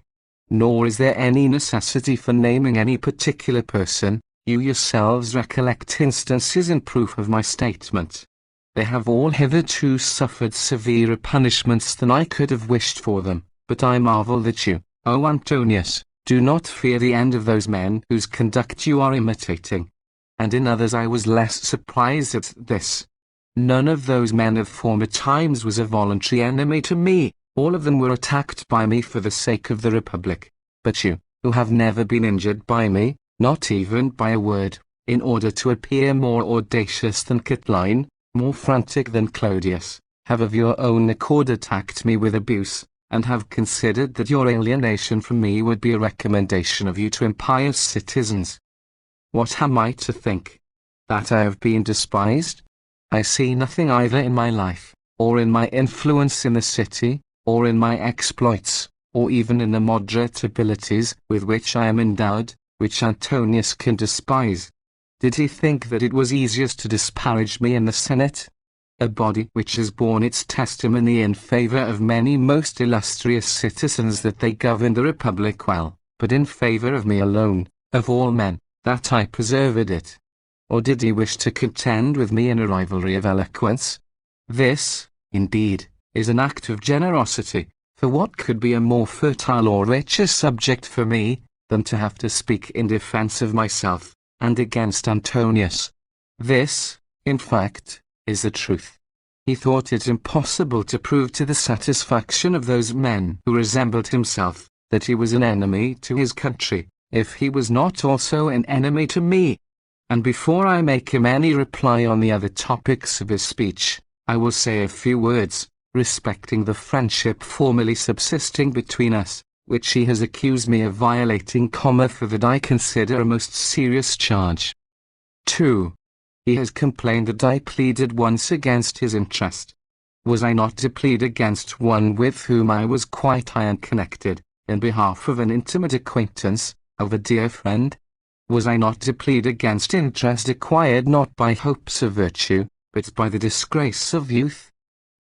Nor is there any necessity for naming any particular person. You yourselves recollect instances in proof of my statement. They have all hitherto suffered severer punishments than I could have wished for them, but I marvel that you, O Antonius, do not fear the end of those men whose conduct you are imitating. And in others I was less surprised at this. None of those men of former times was a voluntary enemy to me, All of them were attacked by me for the sake of the Republic. But you, who have never been injured by me, not even by a word, in order to appear more audacious than Catiline, more frantic than Clodius, have of your own accord attacked me with abuse, and have considered that your alienation from me would be a recommendation of you to impious citizens. What am I to think? That I have been despised? I see nothing either in my life, or in my influence in the city, or in my exploits, or even in the moderate abilities with which I am endowed, which Antonius can despise. Did he think that it was easiest to disparage me in the Senate? A body which has borne its testimony in favor of many most illustrious citizens that they governed the Republic well, but in favor of me alone, of all men, that I preserved it. Or did he wish to contend with me in a rivalry of eloquence? This, indeed, is an act of generosity, for what could be a more fertile or richer subject for me, than to have to speak in defense of myself, and against Antonius? This, in fact, is the truth. He thought it impossible to prove to the satisfaction of those men who resembled himself, that he was an enemy to his country, if he was not also an enemy to me. And before I make him any reply on the other topics of his speech, I will say a few words respecting the friendship formerly subsisting between us, which he has accused me of violating, for that I consider a most serious charge. 2. He has complained that I pleaded once against his interest. Was I not to plead against one with whom I was quite unconnected, in behalf of an intimate acquaintance, of a dear friend? Was I not to plead against interest acquired not by hopes of virtue, but by the disgrace of youth?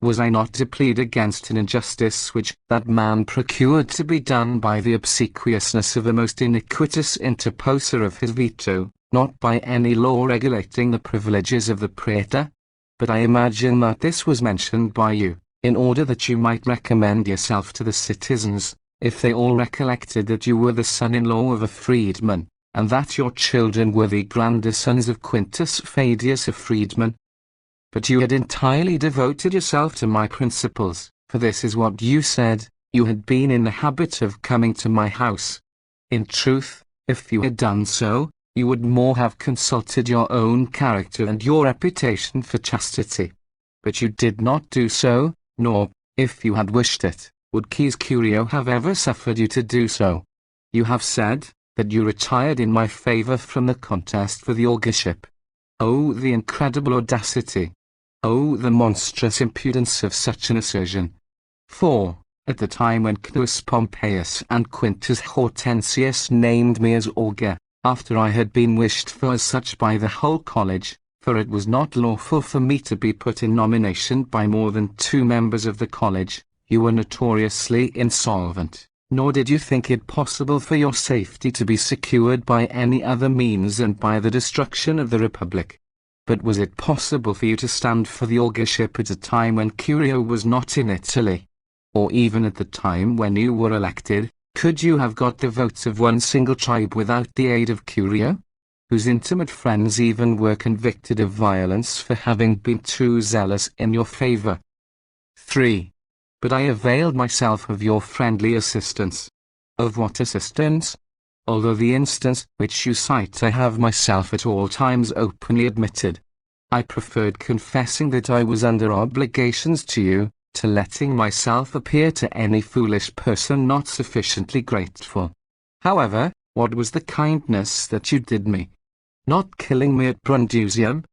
Was I not to plead against an injustice which that man procured to be done by the obsequiousness of a most iniquitous interposer of his veto, not by any law regulating the privileges of the praetor? But I imagine that this was mentioned by you, in order that you might recommend yourself to the citizens, if they all recollected that you were the son-in-law of a freedman, and that your children were the grandsons of Quintus Fadius, a freedman. But you had entirely devoted yourself to my principles, for this is what you said, you had been in the habit of coming to my house. In truth, if you had done so, you would more have consulted your own character and your reputation for chastity. But you did not do so, nor, if you had wished it, would CICERO have ever suffered you to do so. You have said that you retired in my favor from the contest for the augurship. Oh, the incredible audacity! Oh, the monstrous impudence of such an assertion! For, at the time when Cnaeus Pompeius and Quintus Hortensius named me as augur, after I had been wished for as such by the whole college, for it was not lawful for me to be put in nomination by more than 2 members of the college, you were notoriously insolvent, nor did you think it possible for your safety to be secured by any other means than by the destruction of the Republic. But was it possible for you to stand for the augurship at a time when Curio was not in Italy? Or even at the time when you were elected, could you have got the votes of one single tribe without the aid of Curio, whose intimate friends even were convicted of violence for having been too zealous in your favor? 3. But I availed myself of your friendly assistance. Of what assistance? Although the instance which you cite I have myself at all times openly admitted. I preferred confessing that I was under obligations to you, to letting myself appear to any foolish person not sufficiently grateful. However, what was the kindness that you did me? Not killing me at Brundusium?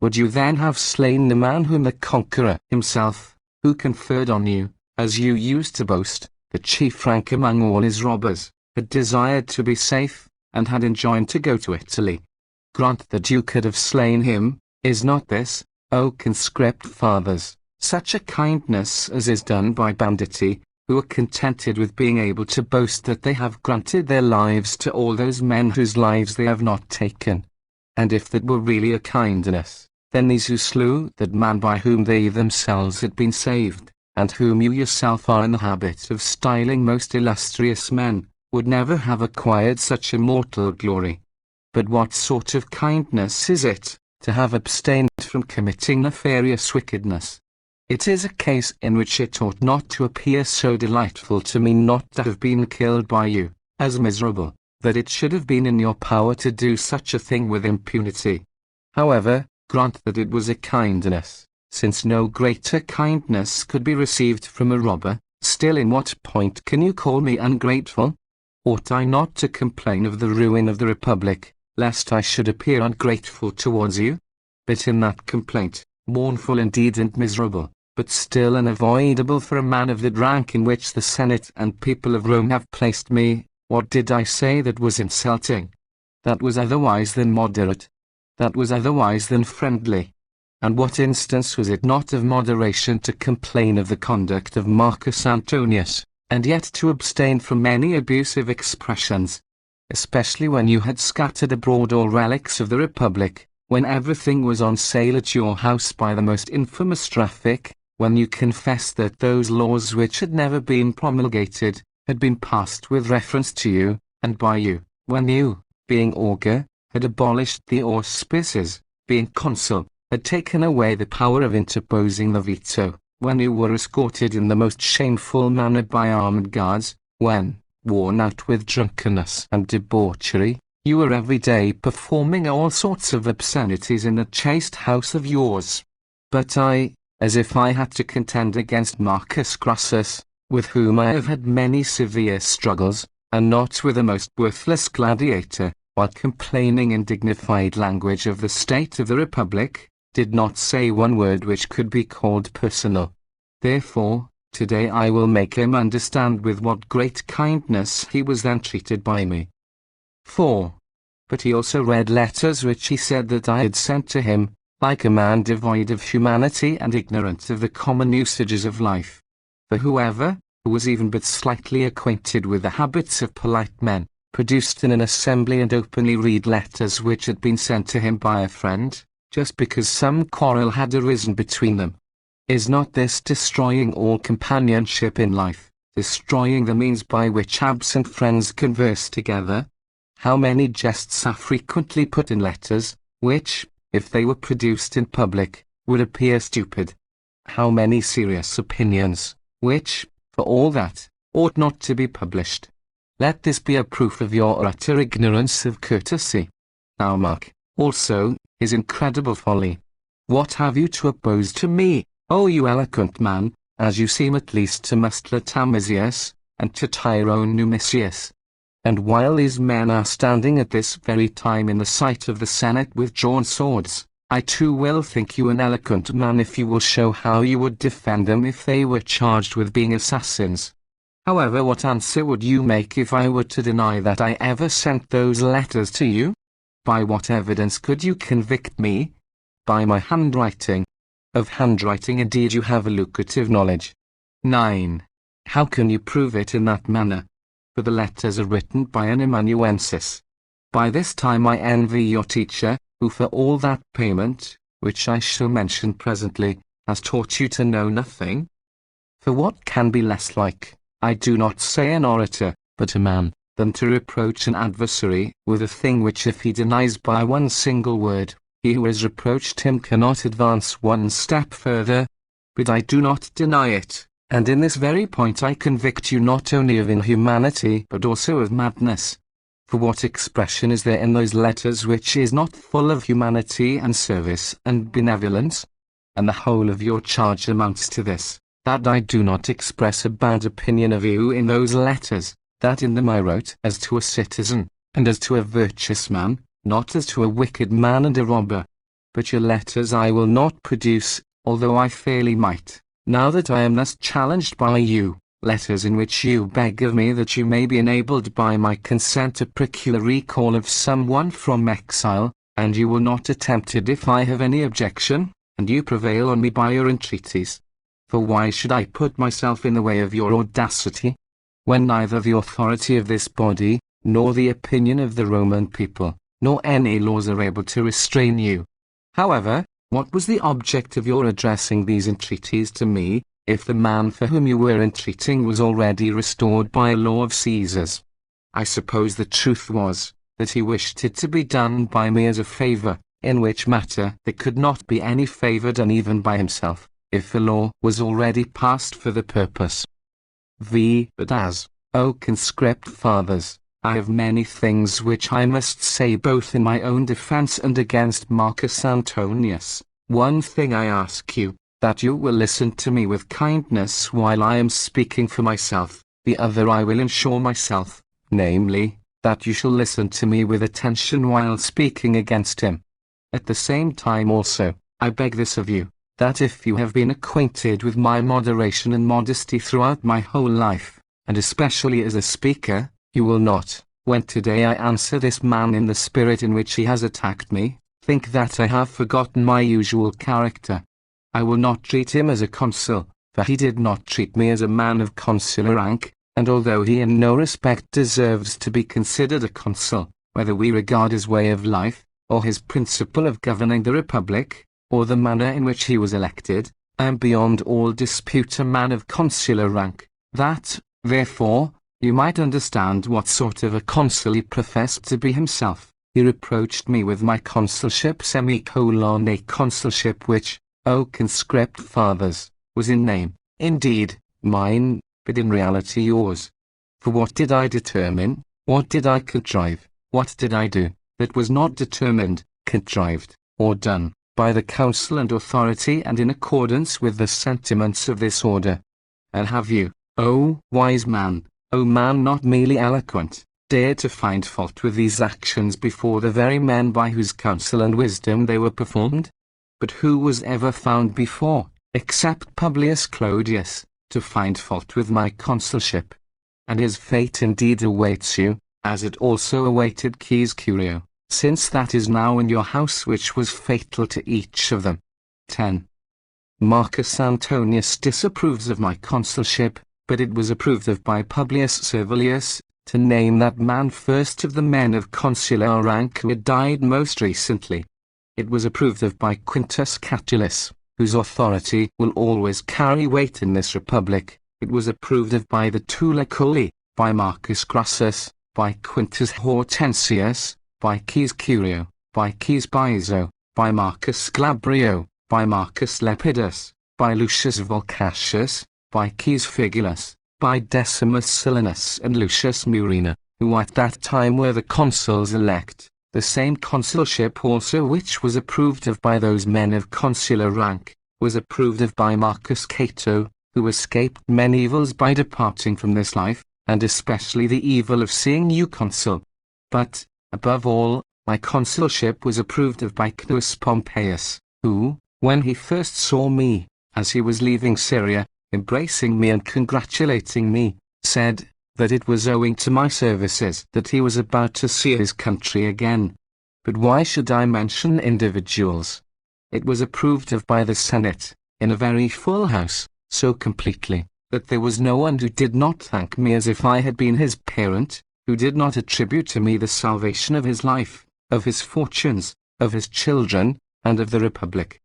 Would you then have slain the man whom the conqueror himself, who conferred on you, as you used to boast, the chief rank among all his robbers, had desired to be safe, and had enjoined to go to Italy? Grant that you could have slain him. Is not this, O conscript fathers, such a kindness as is done by banditti, who are contented with being able to boast that they have granted their lives to all those men whose lives they have not taken? And if that were really a kindness, then these who slew that man by whom they themselves had been saved, and whom you yourself are in the habit of styling most illustrious men, would never have acquired such immortal glory. But what sort of kindness is it, to have abstained from committing nefarious wickedness? It is a case in which it ought not to appear so delightful to me not to have been killed by you, as miserable, that it should have been in your power to do such a thing with impunity. However, grant that it was a kindness, since no greater kindness could be received from a robber. Still, in what point can you call me ungrateful? Ought I not to complain of the ruin of the Republic, lest I should appear ungrateful towards you? But in that complaint, mournful indeed and miserable, but still unavoidable for a man of the rank in which the Senate and people of Rome have placed me, what did I say that was insulting? That was otherwise than moderate. That was otherwise than friendly. And what instance was it not of moderation to complain of the conduct of Marcus Antonius, and yet to abstain from any abusive expressions, especially when you had scattered abroad all relics of the Republic, when everything was on sale at your house by the most infamous traffic, when you confessed that those laws which had never been promulgated, had been passed with reference to you, and by you, when you, being augur, had abolished the auspices, being consul, had taken away the power of interposing the veto, when you were escorted in the most shameful manner by armed guards, when, worn out with drunkenness and debauchery, you were every day performing all sorts of obscenities in a chaste house of yours. But I, as if I had to contend against Marcus Crassus, with whom I have had many severe struggles, and not with a most worthless gladiator, while complaining in dignified language of the state of the Republic, did not say one word which could be called personal. Therefore, today I will make him understand with what great kindness he was then treated by me. 4. But he also read letters which he said that I had sent to him, like a man devoid of humanity and ignorant of the common usages of life. For whoever, who was even but slightly acquainted with the habits of polite men, produced in an assembly and openly read letters which had been sent to him by a friend, just because some quarrel had arisen between them. Is not this destroying all companionship in life, destroying the means by which absent friends converse together? How many jests are frequently put in letters, which, if they were produced in public, would appear stupid? How many serious opinions, which, for all that, ought not to be published? Let this be a proof of your utter ignorance of courtesy. Now mark, also, his incredible folly. What have you to oppose to me, O you eloquent man, as you seem at least to Mustler Tamisius, and to Tyrone Numisius? And while these men are standing at this very time in the sight of the Senate with drawn swords, I too will think you an eloquent man if you will show how you would defend them if they were charged with being assassins. However, what answer would you make if I were to deny that I ever sent those letters to you? By what evidence could you convict me? By my handwriting. Of handwriting indeed you have a lucrative knowledge. 9. How can you prove it in that manner? For the letters are written by an amanuensis. By this time I envy your teacher, who for all that payment, which I shall mention presently, has taught you to know nothing. For what can be less like, I do not say an orator, but a man, than to reproach an adversary with a thing which if he denies by one single word, he who has reproached him cannot advance one step further? But I do not deny it, and in this very point I convict you not only of inhumanity but also of madness. For what expression is there in those letters which is not full of humanity and service and benevolence? And the whole of your charge amounts to this, that I do not express a bad opinion of you in those letters, that in them I wrote as to a citizen, and as to a virtuous man, not as to a wicked man and a robber. But your letters I will not produce, although I fairly might, now that I am thus challenged by you, letters in which you beg of me that you may be enabled by my consent to procure the recall of someone from exile, and you will not attempt it if I have any objection, and you prevail on me by your entreaties. For why should I put myself in the way of your audacity, when neither the authority of this body, nor the opinion of the Roman people, nor any laws are able to restrain you? However, what was the object of your addressing these entreaties to me, if the man for whom you were entreating was already restored by a law of Caesar's? I suppose the truth was, that he wished it to be done by me as a favour, in which matter there could not be any favour done even by himself. if a law was already passed for the purpose. But as, O conscript fathers, I have many things which I must say both in my own defense and against Marcus Antonius. One thing I ask you, that you will listen to me with kindness while I am speaking for myself, the other I will ensure myself, namely, that you shall listen to me with attention while speaking against him. At the same time also, I beg this of you, that if you have been acquainted with my moderation and modesty throughout my whole life, and especially as a speaker, you will not, when today I answer this man in the spirit in which he has attacked me, think that I have forgotten my usual character. I will not treat him as a consul, for he did not treat me as a man of consular rank, and although he in no respect deserves to be considered a consul, whether we regard his way of life, or his principle of governing the republic, or the manner in which he was elected, I am beyond all dispute a man of consular rank, that, therefore, you might understand what sort of a consul he professed to be himself. He reproached me with my consulship a consulship which, O conscript fathers, was in name, indeed, mine, but in reality yours. For what did I determine, what did I contrive, what did I do, that was not determined, contrived, or done, by the counsel and authority and in accordance with the sentiments of this order? And have you, O wise man, O man not merely eloquent, dared to find fault with these actions before the very men by whose counsel and wisdom they were performed? But who was ever found before, except Publius Clodius, to find fault with my consulship? And his fate indeed awaits you, as it also awaited CICERO, since that is now in your house which was fatal to each of them. 10. Marcus Antonius disapproves of my consulship, but it was approved of by Publius Servilius, to name that man first of the men of consular rank who had died most recently. It was approved of by Quintus Catulus, whose authority will always carry weight in this republic. It was approved of by the Tuliculi, by Marcus Crassus, by Quintus Hortensius, by CICERO, by Piso, by Marcus Glabrio, by Marcus Lepidus, by Lucius Volcatius, by Caius Figulus, by Decimus Silanus and Lucius Murena, who at that time were the consuls elect, the same consulship also which was approved of by those men of consular rank, was approved of by Marcus Cato, who escaped many evils by departing from this life, and especially the evil of seeing you consul. But, above all, my consulship was approved of by Cneius Pompeius, who, when he first saw me, as he was leaving Syria, embracing me and congratulating me, said, that it was owing to my services that he was about to see his country again. But why should I mention individuals? It was approved of by the Senate, in a very full house, so completely, that there was no one who did not thank me as if I had been his parent, who did not attribute to me the salvation of his life, of his fortunes, of his children, and of the Republic.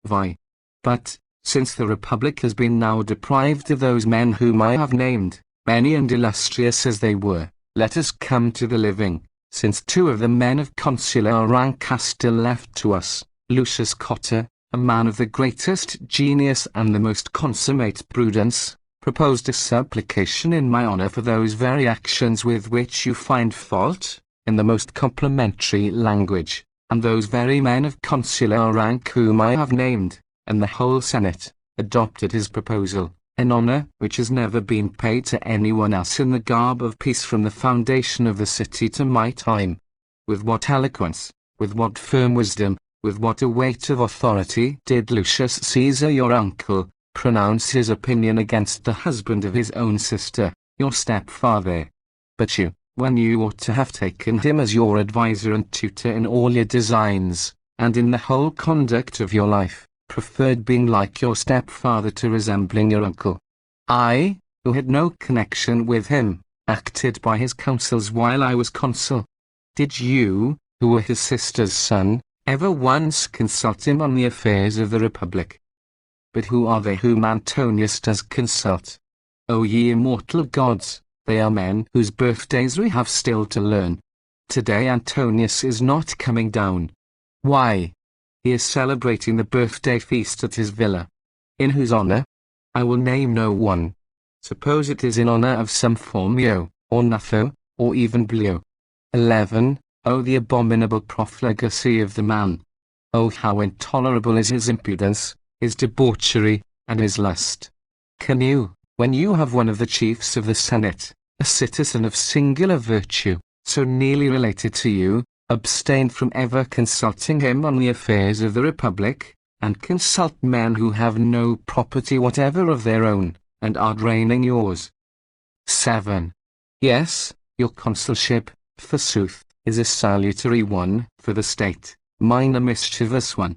But, since the Republic has been now deprived of those men whom I have named, many and illustrious as they were, let us come to the living, since two of the men of consular rank are still left to us. Lucius Cotta, a man of the greatest genius and the most consummate prudence, proposed a supplication in my honor for those very actions with which you find fault, in the most complimentary language, and those very men of consular rank whom I have named, and the whole Senate, adopted his proposal, an honor which has never been paid to anyone else in the garb of peace from the foundation of the city to my time. With what eloquence, with what firm wisdom, with what a weight of authority did Lucius Caesar your uncle, pronounce his opinion against the husband of his own sister, your stepfather. But you, when you ought to have taken him as your adviser and tutor in all your designs, and in the whole conduct of your life, preferred being like your stepfather to resembling your uncle. I, who had no connection with him, acted by his counsels while I was consul. Did you, who were his sister's son, ever once consult him on the affairs of the Republic? But who are they whom Antonius does consult? O ye immortal gods, they are men whose birthdays we have still to learn. Today Antonius is not coming down. Why? He is celebrating the birthday feast at his villa. In whose honor? I will name no one. Suppose it is in honor of some Phormio, or Gnatho, or even Blio. 11. Oh, the abominable profligacy of the man! Oh, how intolerable is his impudence, his debauchery, and his lust! Can you, when you have one of the chiefs of the Senate, a citizen of singular virtue, so nearly related to you, abstain from ever consulting him on the affairs of the Republic, and consult men who have no property whatever of their own, and are draining yours? 7. Yes, your consulship, forsooth, is a salutary one for the state, mine a mischievous one.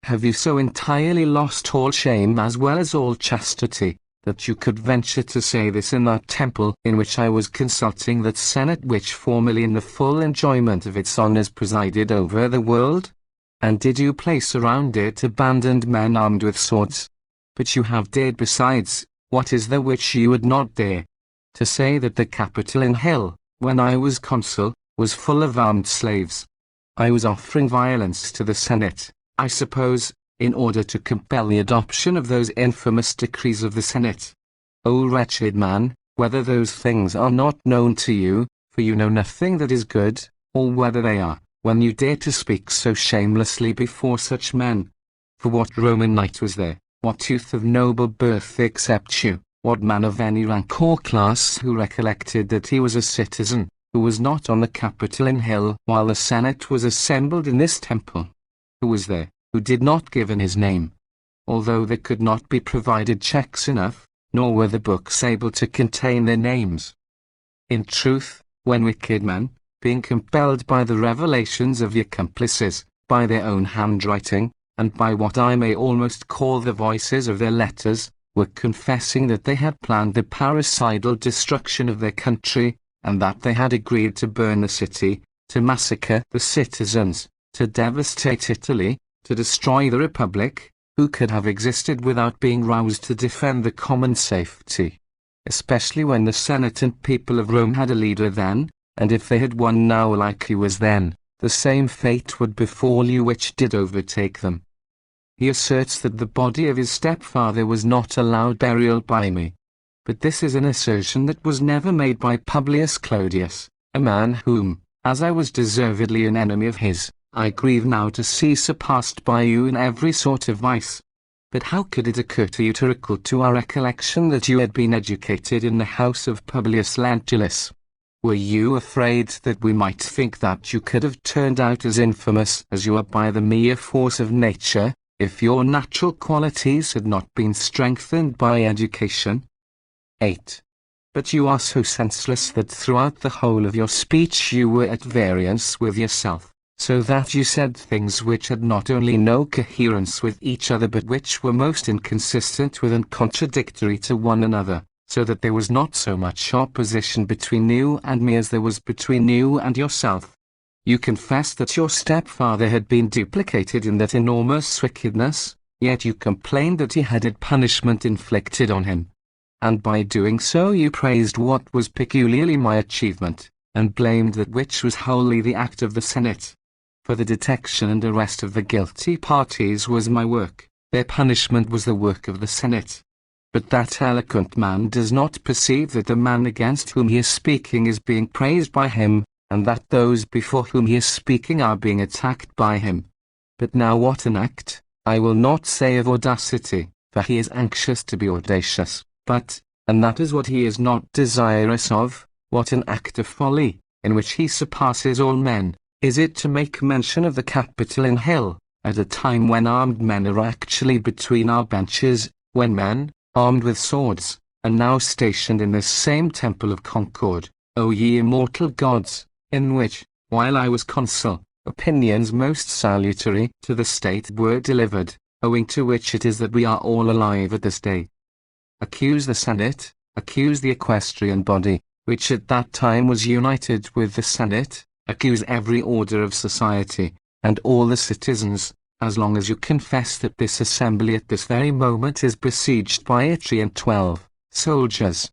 Have you so entirely lost all shame as well as all chastity, that you could venture to say this in that temple in which I was consulting that Senate which formerly in the full enjoyment of its honours presided over the world? And did you place around it abandoned men armed with swords? But you have dared besides, what is there which you would not dare? To say that the Capitol in hell, when I was consul, was full of armed slaves. I was offering violence to the Senate, I suppose, in order to compel the adoption of those infamous decrees of the Senate. O wretched man, whether those things are not known to you, for you know nothing that is good, or whether they are, when you dare to speak so shamelessly before such men. For what Roman knight was there, what youth of noble birth except you, what man of any rank or class who recollected that he was a citizen, who was not on the Capitol in hell while the Senate was assembled in this temple? Who was there, who did not give in his name? Although there could not be provided checks enough, nor were the books able to contain their names. In truth, when wicked men, being compelled by the revelations of the accomplices, by their own handwriting, and by what I may almost call the voices of their letters, were confessing that they had planned the parricidal destruction of their country, and that they had agreed to burn the city, to massacre the citizens, to devastate Italy, to destroy the Republic, who could have existed without being roused to defend the common safety? Especially when the Senate and people of Rome had a leader then, and if they had won now like he was then, the same fate would befall you which did overtake them. He asserts that the body of his stepfather was not allowed burial by me. But this is an assertion that was never made by Publius Clodius, a man whom, as I was deservedly an enemy of his, I grieve now to see surpassed by you in every sort of vice. But how could it occur to you to recall to our recollection that you had been educated in the house of Publius Lentulus? Were you afraid that we might think that you could have turned out as infamous as you are by the mere force of nature, if your natural qualities had not been strengthened by education? 8. But you are so senseless that throughout the whole of your speech you were at variance with yourself, so that you said things which had not only no coherence with each other but which were most inconsistent with and contradictory to one another, so that there was not so much opposition between you and me as there was between you and yourself. You confessed that your stepfather had been duplicated in that enormous wickedness, yet you complained that he had had punishment inflicted on him. And by doing so you praised what was peculiarly my achievement, and blamed that which was wholly the act of the Senate. For the detection and arrest of the guilty parties was my work, their punishment was the work of the Senate. But that eloquent man does not perceive that the man against whom he is speaking is being praised by him, and that those before whom he is speaking are being attacked by him. But now what an act, I will not say of audacity, for he is anxious to be audacious, but, and that is what he is not desirous of, what an act of folly, in which he surpasses all men, is it to make mention of the Capitol in hell, at a time when armed men are actually between our benches, when men, armed with swords, are now stationed in this same temple of Concord, O ye immortal gods, in which, while I was consul, opinions most salutary to the state were delivered, owing to which it is that we are all alive at this day. Accuse the Senate, accuse the equestrian body, which at that time was united with the Senate, accuse every order of society, and all the citizens, as long as you confess that this assembly at this very moment is besieged by 812 soldiers.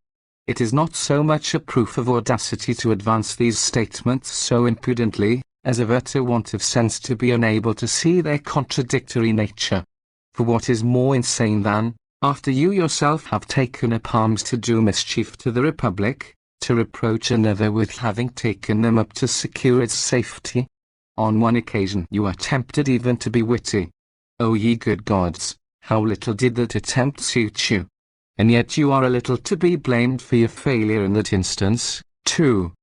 It is not so much a proof of audacity to advance these statements so impudently, as of utter want of sense to be unable to see their contradictory nature. For what is more insane than, after you yourself have taken up arms to do mischief to the Republic, to reproach another with having taken them up to secure its safety? On one occasion you are tempted even to be witty. O ye good gods, how little did that attempt suit you! And yet you are a little to be blamed for your failure in that instance, too.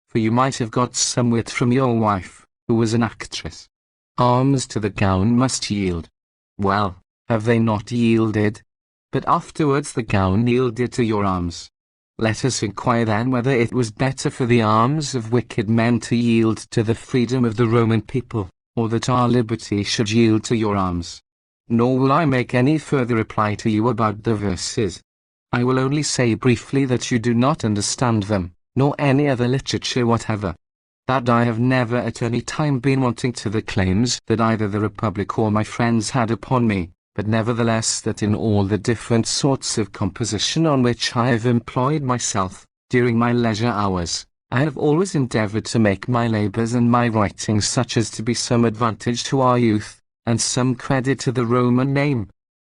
For you might have got some wit from your wife, who was an actress. Arms to the gown must yield. Well, have they not yielded? But afterwards the gown yielded to your arms. Let us inquire then whether it was better for the arms of wicked men to yield to the freedom of the Roman people, or that our liberty should yield to your arms. Nor will I make any further reply to you about the verses. I will only say briefly that you do not understand them, nor any other literature whatever. That I have never at any time been wanting to the claims that either the Republic or my friends had upon me, but nevertheless that in all the different sorts of composition on which I have employed myself, during my leisure hours, I have always endeavoured to make my labours and my writings such as to be some advantage to our youth, and some credit to the Roman name.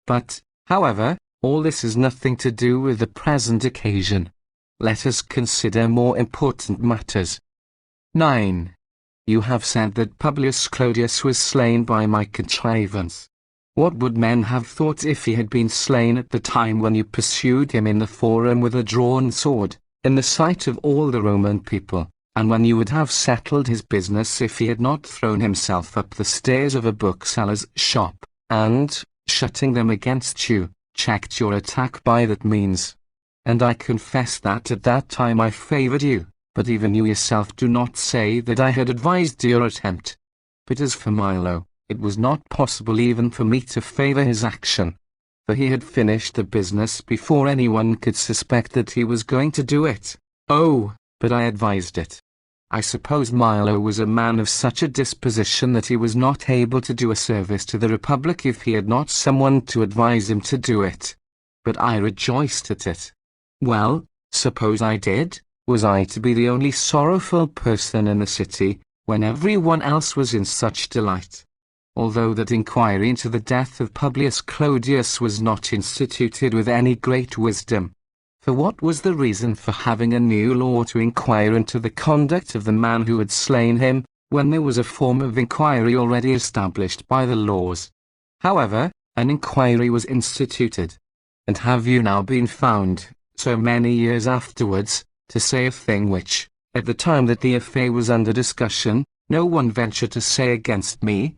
But, however, all this has nothing to do with the present occasion. Let us consider more important matters. 9. You have said that Publius Clodius was slain by my contrivance. What would men have thought if he had been slain at the time when you pursued him in the forum with a drawn sword, in the sight of all the Roman people, and when you would have settled his business if he had not thrown himself up the stairs of a bookseller's shop, and, shutting them against you, checked your attack by that means? And I confess that at that time I favoured you, but even you yourself do not say that I had advised your attempt. But as for Milo, it was not possible even for me to favour his action, for he had finished the business before anyone could suspect that he was going to do it. Oh, but I advised it. I suppose Milo was a man of such a disposition that he was not able to do a service to the Republic if he had not someone to advise him to do it. But I rejoiced at it. Well, suppose I did? Was I to be the only sorrowful person in the city, when everyone else was in such delight? Although that inquiry into the death of Publius Clodius was not instituted with any great wisdom. For what was the reason for having a new law to inquire into the conduct of the man who had slain him, when there was a form of inquiry already established by the laws? However, an inquiry was instituted. And have you now been found, so many years afterwards, to say a thing which, at the time that the affair was under discussion, no one ventured to say against me?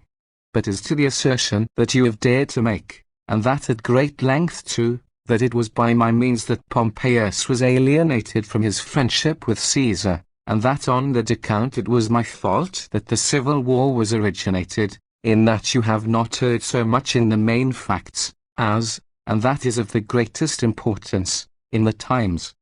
But as to the assertion that you have dared to make, and that at great length too, that it was by my means that Pompeius was alienated from his friendship with Caesar, and that on that account it was my fault that the civil war was originated, in that you have not heard so much in the main facts, as, and that is of the greatest importance, in the times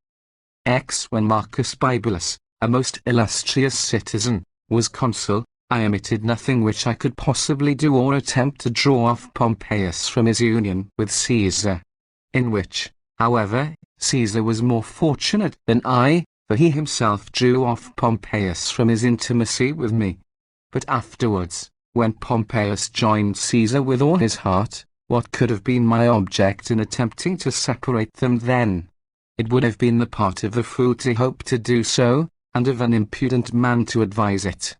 when Marcus Bibulus, a most illustrious citizen, was consul, I omitted nothing which I could possibly do or attempt to draw off Pompeius from his union with Caesar. In which, however, Caesar was more fortunate than I, for he himself drew off Pompeius from his intimacy with me. But afterwards, when Pompeius joined Caesar with all his heart, what could have been my object in attempting to separate them then? It would have been the part of the fool to hope to do so, and of an impudent man to advise it.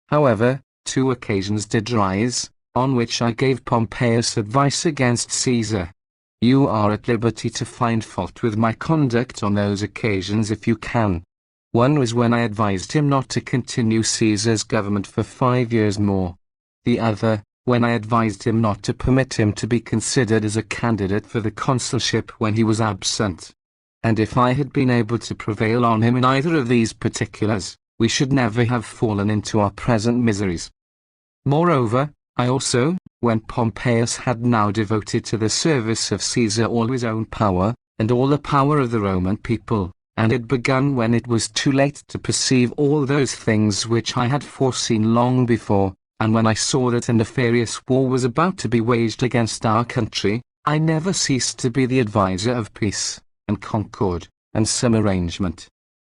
However, 2 occasions did rise, on which I gave Pompeius advice against Caesar. You are at liberty to find fault with my conduct on those occasions if you can. One was when I advised him not to continue Caesar's government for 5 years more. The other, when I advised him not to permit him to be considered as a candidate for the consulship when he was absent. And if I had been able to prevail on him in either of these particulars, we should never have fallen into our present miseries. Moreover, I also, when Pompeius had now devoted to the service of Caesar all his own power, and all the power of the Roman people, and had begun when it was too late to perceive all those things which I had foreseen long before, and when I saw that a nefarious war was about to be waged against our country, I never ceased to be the adviser of peace, and concord, and some arrangement.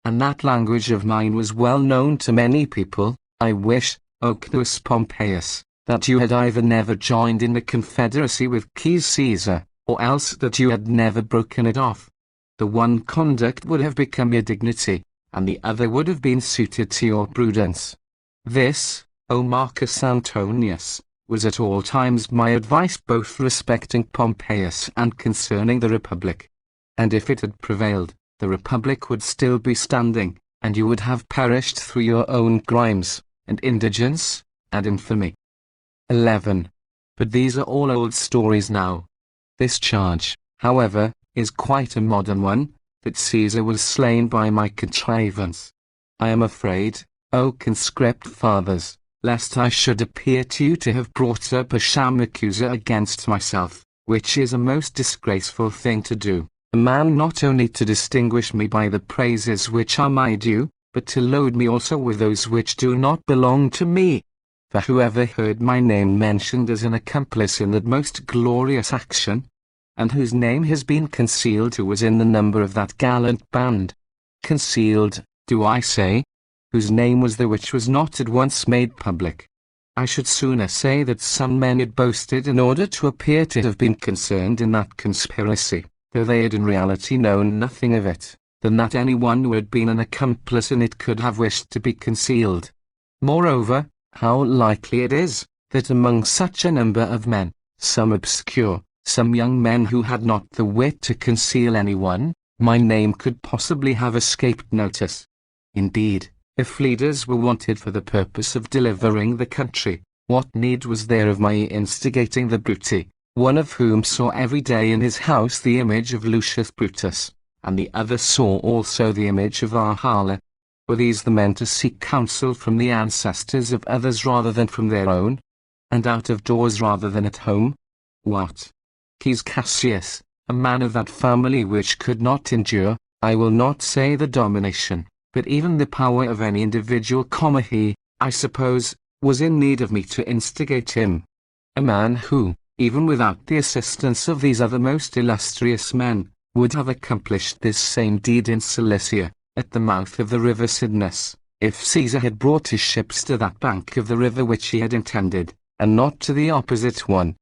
And that language of mine was well known to many people. I wish, O Cneius Pompeius, that you had either never joined in the confederacy with Caesar, or else that you had never broken it off. The one conduct would have become your dignity, and the other would have been suited to your prudence. This, O Marcus Antonius, was at all times my advice both respecting Pompeius and concerning the Republic. And if it had prevailed, the Republic would still be standing, and you would have perished through your own crimes, and indigence, and infamy. 11. But these are all old stories now. This charge, however, is quite a modern one, that Caesar was slain by my contrivance. I am afraid, O conscript fathers, lest I should appear to you to have brought up a sham accuser against myself, which is a most disgraceful thing to do, a man not only to distinguish me by the praises which are my due, but to load me also with those which do not belong to me. For whoever heard my name mentioned as an accomplice in that most glorious action, and whose name has been concealed, who was in the number of that gallant band? Concealed, do I say? Whose name was the which was not at once made public. I should sooner say that some men had boasted in order to appear to have been concerned in that conspiracy, though they had in reality known nothing of it, than that anyone who had been an accomplice in it could have wished to be concealed. Moreover, how likely it is, that among such a number of men, some obscure, some young men who had not the wit to conceal anyone, my name could possibly have escaped notice. Indeed, if leaders were wanted for the purpose of delivering the country, what need was there of my instigating the Bruti, one of whom saw every day in his house the image of Lucius Brutus, and the other saw also the image of Arhala? Were these the men to seek counsel from the ancestors of others rather than from their own, and out of doors rather than at home? What? Caius Cassius, a man of that family which could not endure, I will not say the domination, but even the power of any individual, he, I suppose, was in need of me to instigate him. A man who, even without the assistance of these other most illustrious men, would have accomplished this same deed in Cilicia, at the mouth of the river Cydnus, if Caesar had brought his ships to that bank of the river which he had intended, and not to the opposite one.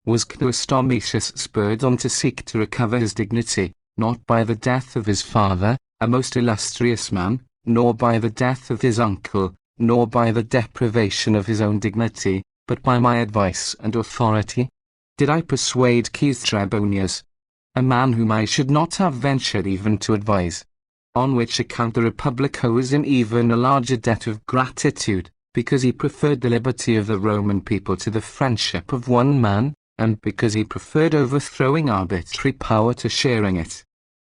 Was Caius Domitius spurred on to seek to recover his dignity, not by the death of his father, a most illustrious man, nor by the death of his uncle, nor by the deprivation of his own dignity, but by my advice and authority? Did I persuade Caius Trebonius, a man whom I should not have ventured even to advise? On which account the Republic owes him even a larger debt of gratitude, because he preferred the liberty of the Roman people to the friendship of one man, and because he preferred overthrowing arbitrary power to sharing it.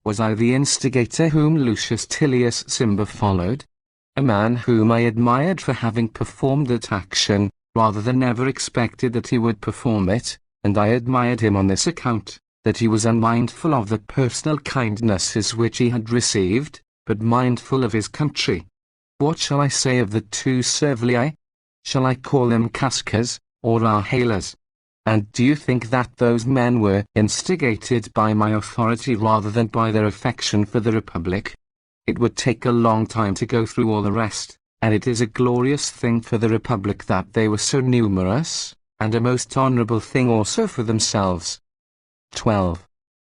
Was I the instigator whom Lucius Tillius Cimber followed? A man whom I admired for having performed that action, rather than ever expected that he would perform it, and I admired him on this account, that he was unmindful of the personal kindnesses which he had received, but mindful of his country. What shall I say of the two Servili? Shall I call them Cascas, or Arhalas? And do you think that those men were instigated by my authority rather than by their affection for the Republic? It would take a long time to go through all the rest, and it is a glorious thing for the Republic that they were so numerous, and a most honourable thing also for themselves. 12.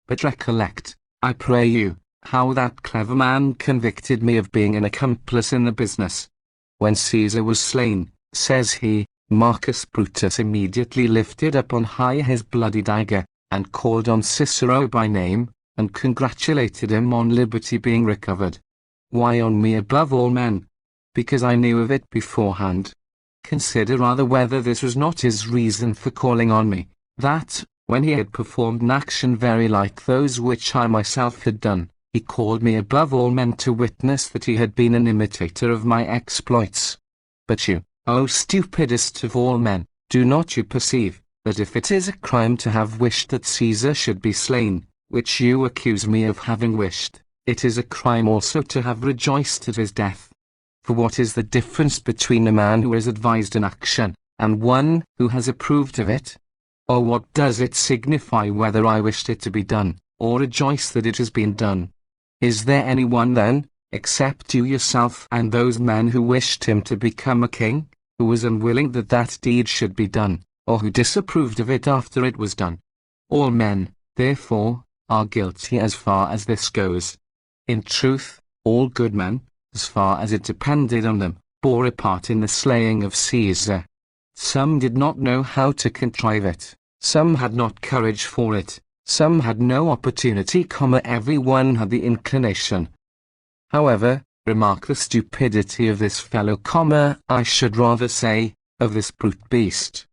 But recollect, I pray you, how that clever man convicted me of being an accomplice in the business. When Caesar was slain, says he, Marcus Brutus immediately lifted up on high his bloody dagger, and called on Cicero by name, and congratulated him on liberty being recovered. Why on me above all men? Because I knew of it beforehand. Consider rather whether this was not his reason for calling on me, that, when he had performed an action very like those which I myself had done, he called me above all men to witness that he had been an imitator of my exploits. But you, O stupidest of all men, do not you perceive, that if it is a crime to have wished that Caesar should be slain, which you accuse me of having wished, it is a crime also to have rejoiced at his death? For what is the difference between a man who has advised an action, and one who has approved of it? Or what does it signify whether I wished it to be done, or rejoice that it has been done? Is there any one then, except you yourself and those men who wished him to become a king, who was unwilling that that deed should be done, or who disapproved of it after it was done? All men, therefore, are guilty as far as this goes. In truth, all good men, as far as it depended on them, bore a part in the slaying of Caesar. Some did not know how to contrive it, some had not courage for it, some had no opportunity, every one had the inclination. However, remark the stupidity of this fellow, I should rather say, of this brute beast.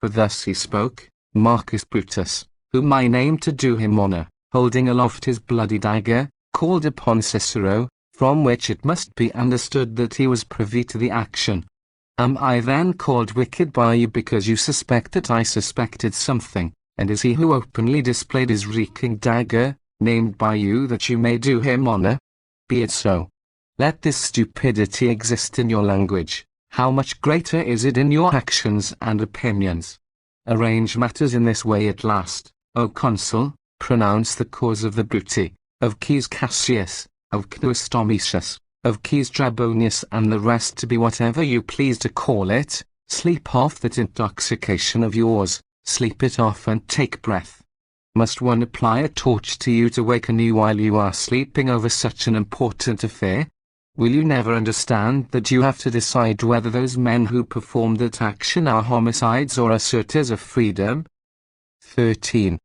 For thus he spoke, Marcus Brutus, whom I name to do him honor, holding aloft his bloody dagger, called upon Cicero, from which it must be understood that he was privy to the action. Am I then called wicked by you because you suspect that I suspected something, and is he who openly displayed his reeking dagger, named by you that you may do him honor? Be it so. Let this stupidity exist in your language, how much greater is it in your actions and opinions? Arrange matters in this way at last, O Consul, pronounce the cause of the Bruti, of Caius Cassius, of Cneius Domitius, of Caius Trebonius and the rest to be whatever you please to call it. Sleep off that intoxication of yours, sleep it off and take breath. Must one apply a torch to you to waken you while you are sleeping over such an important affair? Will you never understand that you have to decide whether those men who performed that action are homicides or assertors of freedom? 13.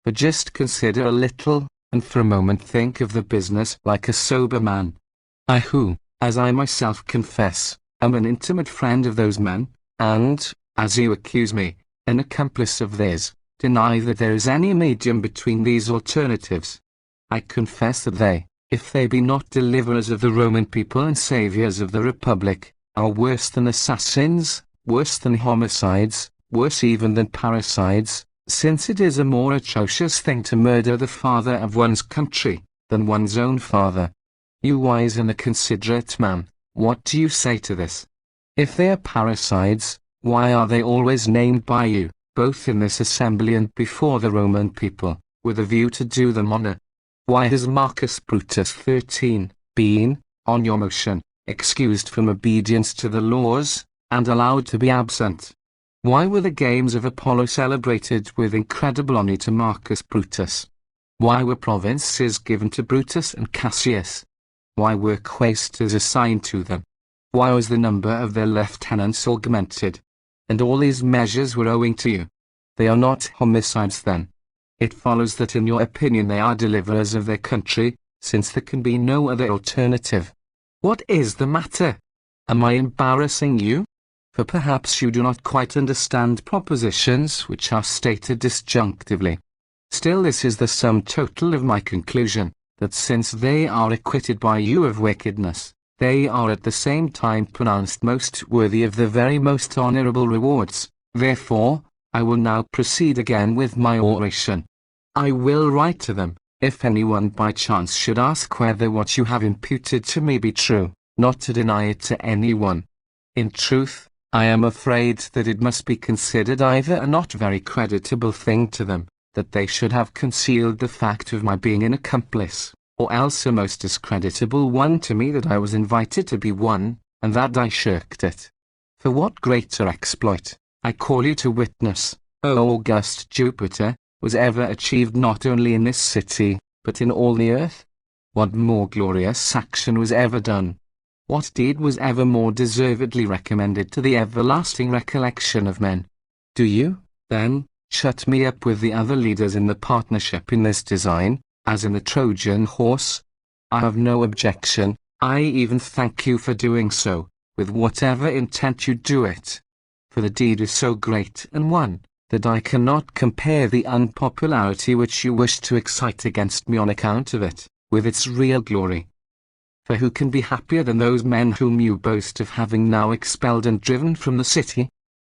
But just consider a little, and for a moment think of the business like a sober man. I who, as I myself confess, am an intimate friend of those men, and, as you accuse me, an accomplice of theirs, deny that there is any medium between these alternatives. I confess that they, if they be not deliverers of the Roman people and saviours of the Republic, are worse than assassins, worse than homicides, worse even than parricides, since it is a more atrocious thing to murder the father of one's country, than one's own father. You wise and a considerate man, what do you say to this? If they are parricides, why are they always named by you, both in this assembly and before the Roman people, with a view to do them honor? Why has Marcus Brutus 13 been, on your motion, excused from obedience to the laws, and allowed to be absent? Why were the games of Apollo celebrated with incredible honor to Marcus Brutus? Why were provinces given to Brutus and Cassius? Why were quaestors assigned to them? Why was the number of their lieutenants augmented? And all these measures were owing to you. They are not homicides then. It follows that in your opinion they are deliverers of their country, since there can be no other alternative. What is the matter? Am I embarrassing you? For perhaps you do not quite understand propositions which are stated disjunctively. Still, this is the sum total of my conclusion, that since they are acquitted by you of wickedness, they are at the same time pronounced most worthy of the very most honourable rewards. Therefore, I will now proceed again with my oration. I will write to them, if anyone by chance should ask whether what you have imputed to me be true, not to deny it to anyone. In truth, I am afraid that it must be considered either a not very creditable thing to them, that they should have concealed the fact of my being an accomplice, or else a most discreditable one to me that I was invited to be one, and that I shirked it. For what greater exploit, I call you to witness, O august Jupiter, was ever achieved not only in this city, but in all the earth? What more glorious action was ever done? What deed was ever more deservedly recommended to the everlasting recollection of men? Do you, then, shut me up with the other leaders in the partnership in this design, as in the Trojan horse? I have no objection, I even thank you for doing so, with whatever intent you do it. For the deed is so great and one, that I cannot compare the unpopularity which you wish to excite against me on account of it, with its real glory. For who can be happier than those men whom you boast of having now expelled and driven from the city?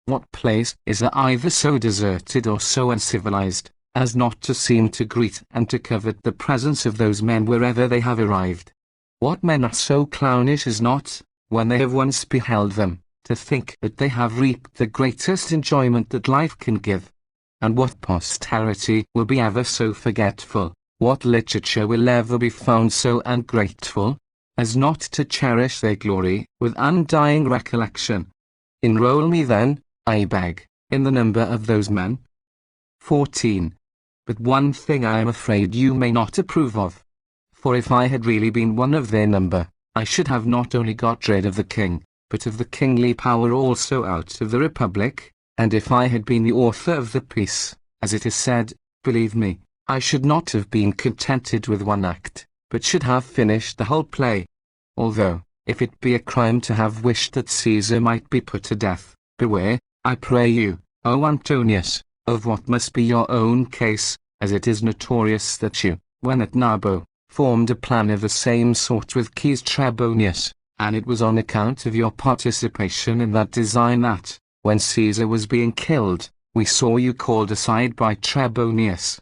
What place is there either so deserted or so uncivilized, as not to seem to greet and to covet the presence of those men wherever they have arrived? What men are so clownish as not, when they have once beheld them, to think that they have reaped the greatest enjoyment that life can give? And what posterity will be ever so forgetful, what literature will ever be found so ungrateful, as not to cherish their glory with undying recollection? Enroll me then, I beg, in the number of those men. 14. But one thing I am afraid you may not approve of. For if I had really been one of their number, I should have not only got rid of the king, but of the kingly power also out of the republic, and if I had been the author of the piece, as it is said, believe me, I should not have been contented with one act, but should have finished the whole play. Although, if it be a crime to have wished that Caesar might be put to death, beware, I pray you, O Antonius, of what must be your own case, as it is notorious that you, when at Narbo, formed a plan of the same sort with Caius Trebonius, and it was on account of your participation in that design that, when Caesar was being killed, we saw you called aside by Trebonius.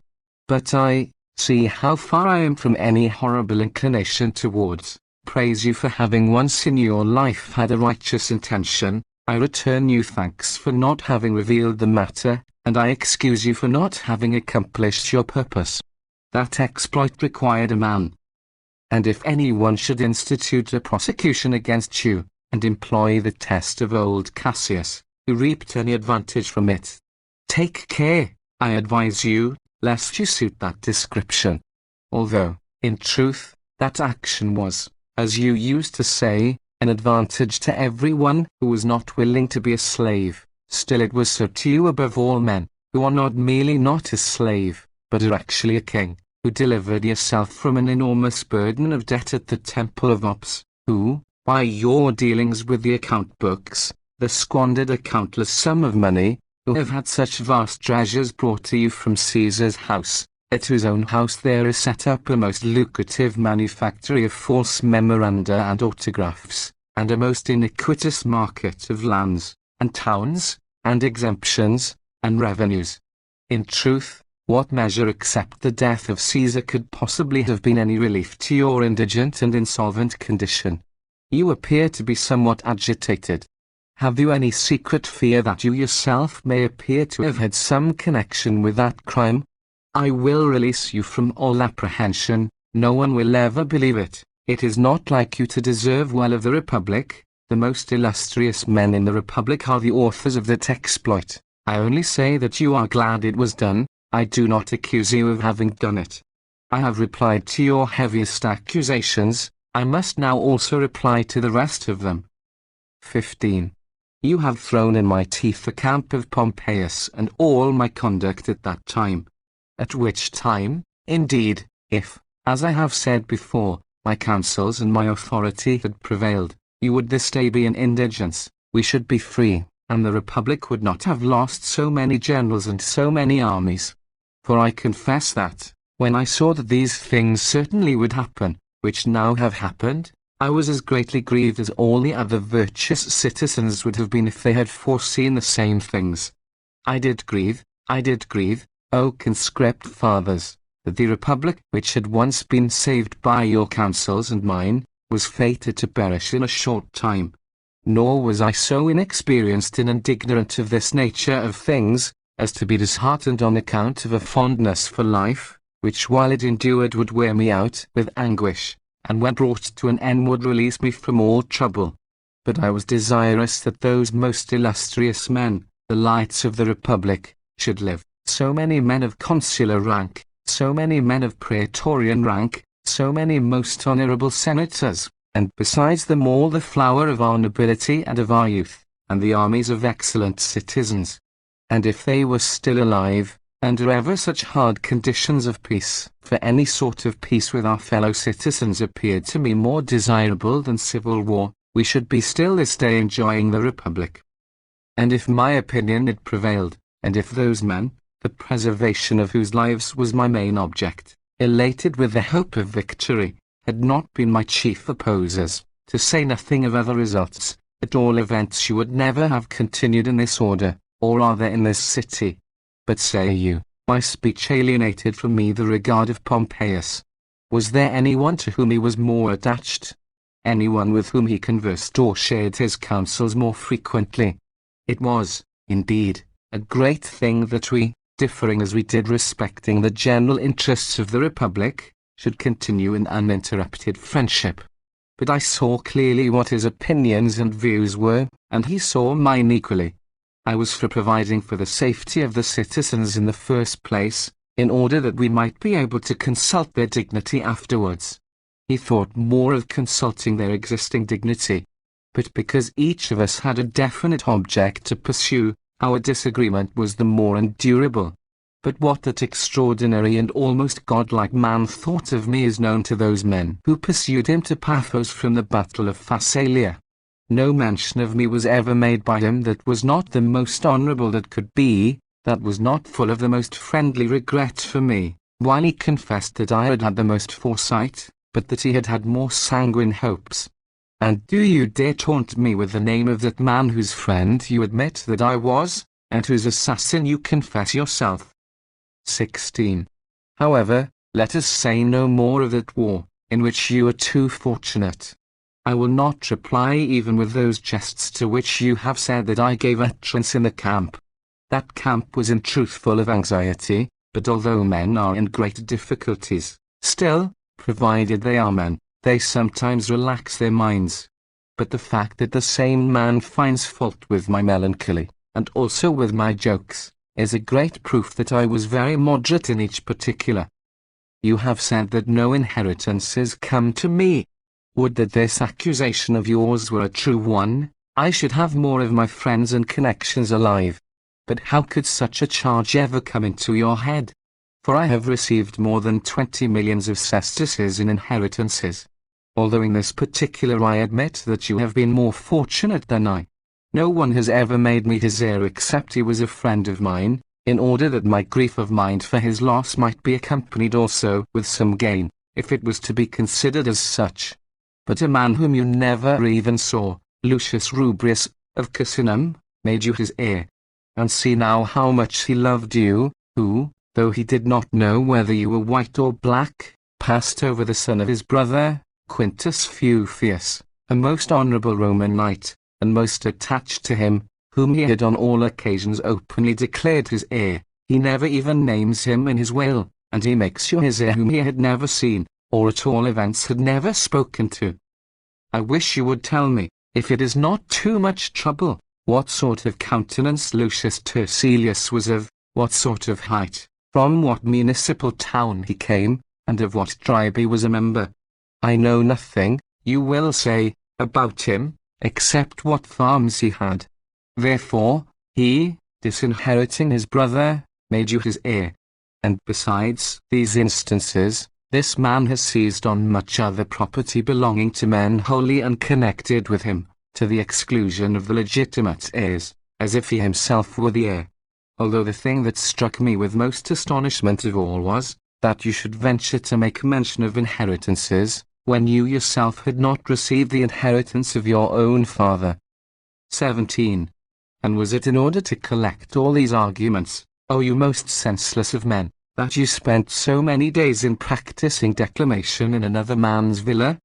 But I see how far I am from any horrible inclination towards praise you for having once in your life had a righteous intention. I return you thanks for not having revealed the matter, and I excuse you for not having accomplished your purpose. That exploit required a man. And if anyone should institute a prosecution against you, and employ the test of old Cassius, who reaped any advantage from it, take care, I advise you, lest you suit that description. Although, in truth, that action was, as you used to say, an advantage to everyone who was not willing to be a slave, still it was so to you above all men, who are not merely not a slave, but are actually a king, who delivered yourself from an enormous burden of debt at the temple of Ops, who, by your dealings with the account books, thus squandered a countless sum of money, who have had such vast treasures brought to you from Caesar's house, at whose own house there is set up a most lucrative manufactory of false memoranda and autographs, and a most iniquitous market of lands, and towns, and exemptions, and revenues. In truth, what measure except the death of Caesar could possibly have been any relief to your indigent and insolvent condition? You appear to be somewhat agitated. Have you any secret fear that you yourself may appear to have had some connection with that crime? I will release you from all apprehension. No one will ever believe it. It is not like you to deserve well of the Republic. The most illustrious men in the Republic are the authors of that exploit. I only say that you are glad it was done. I do not accuse you of having done it. I have replied to your heaviest accusations. I must now also reply to the rest of them. 15. You have thrown in my teeth the camp of Pompeius and all my conduct at that time. At which time, indeed, if, as I have said before, my counsels and my authority had prevailed, you would this day be in indigence, we should be free, and the Republic would not have lost so many generals and so many armies. For I confess that, when I saw that these things certainly would happen, which now have happened, I was as greatly grieved as all the other virtuous citizens would have been if they had foreseen the same things. I did grieve, O conscript fathers, that the Republic, which had once been saved by your counsels and mine, was fated to perish in a short time. Nor was I so inexperienced and ignorant of this nature of things, as to be disheartened on account of a fondness for life, which while it endured would wear me out with anguish, and when brought to an end would release me from all trouble. But I was desirous that those most illustrious men, the lights of the Republic, should live. So many men of consular rank, so many men of praetorian rank, so many most honorable senators, and besides them all the flower of our nobility and of our youth, and the armies of excellent citizens. And if they were still alive, under ever such hard conditions of peace, for any sort of peace with our fellow citizens appeared to me more desirable than civil war, we should be still this day enjoying the Republic. And if my opinion had prevailed, and if those men, the preservation of whose lives was my main object, elated with the hope of victory, had not been my chief opposers, to say nothing of other results, at all events you would never have continued in this order, or rather in this city. But say you, my speech alienated from me the regard of Pompeius. Was there anyone to whom he was more attached? Anyone with whom he conversed or shared his counsels more frequently? It was, indeed, a great thing that we, differing as we did respecting the general interests of the Republic, should continue in uninterrupted friendship. But I saw clearly what his opinions and views were, and he saw mine equally. I was for providing for the safety of the citizens in the first place, in order that we might be able to consult their dignity afterwards. He thought more of consulting their existing dignity. But because each of us had a definite object to pursue, our disagreement was the more endurable. But what that extraordinary and almost godlike man thought of me is known to those men who pursued him to Paphos from the battle of Pharsalia. No mention of me was ever made by him that was not the most honourable that could be, that was not full of the most friendly regret for me, while he confessed that I had had the most foresight, but that he had had more sanguine hopes. And do you dare taunt me with the name of that man whose friend you admit that I was, and whose assassin you confess yourself? 16. However, let us say no more of that war, in which you are too fortunate. I will not reply even with those jests to which you have said that I gave utterance in the camp. That camp was in truth full of anxiety, but although men are in great difficulties, still, provided they are men, they sometimes relax their minds. But the fact that the same man finds fault with my melancholy, and also with my jokes, is a great proof that I was very moderate in each particular. You have said that no inheritances come to me. Would that this accusation of yours were a true one, I should have more of my friends and connections alive. But how could such a charge ever come into your head? For I have received more than 20 millions of sesterces in inheritances. Although in this particular I admit that you have been more fortunate than I. No one has ever made me his heir except he was a friend of mine, in order that my grief of mind for his loss might be accompanied also with some gain, if it was to be considered as such. But a man whom you never even saw, Lucius Rubrius, of Casinum, made you his heir. And see now how much he loved you, who, though he did not know whether you were white or black, passed over the son of his brother, Quintus Fufius, a most honourable Roman knight, and most attached to him, whom he had on all occasions openly declared his heir. He never even names him in his will, and he makes you his heir whom he had never seen, or at all events had never spoken to. I wish you would tell me, if it is not too much trouble, what sort of countenance Lucius Turselius was of, what sort of height, from what municipal town he came, and of what tribe he was a member. I know nothing, you will say, about him, except what farms he had. Therefore, he, disinheriting his brother, made you his heir. And besides these instances, this man has seized on much other property belonging to men wholly unconnected with him, to the exclusion of the legitimate heirs, as if he himself were the heir. Although the thing that struck me with most astonishment of all was, that you should venture to make mention of inheritances, when you yourself had not received the inheritance of your own father. 17. And was it in order to collect all these arguments, O you most senseless of men, that you spent so many days in practicing declamation in another man's villa?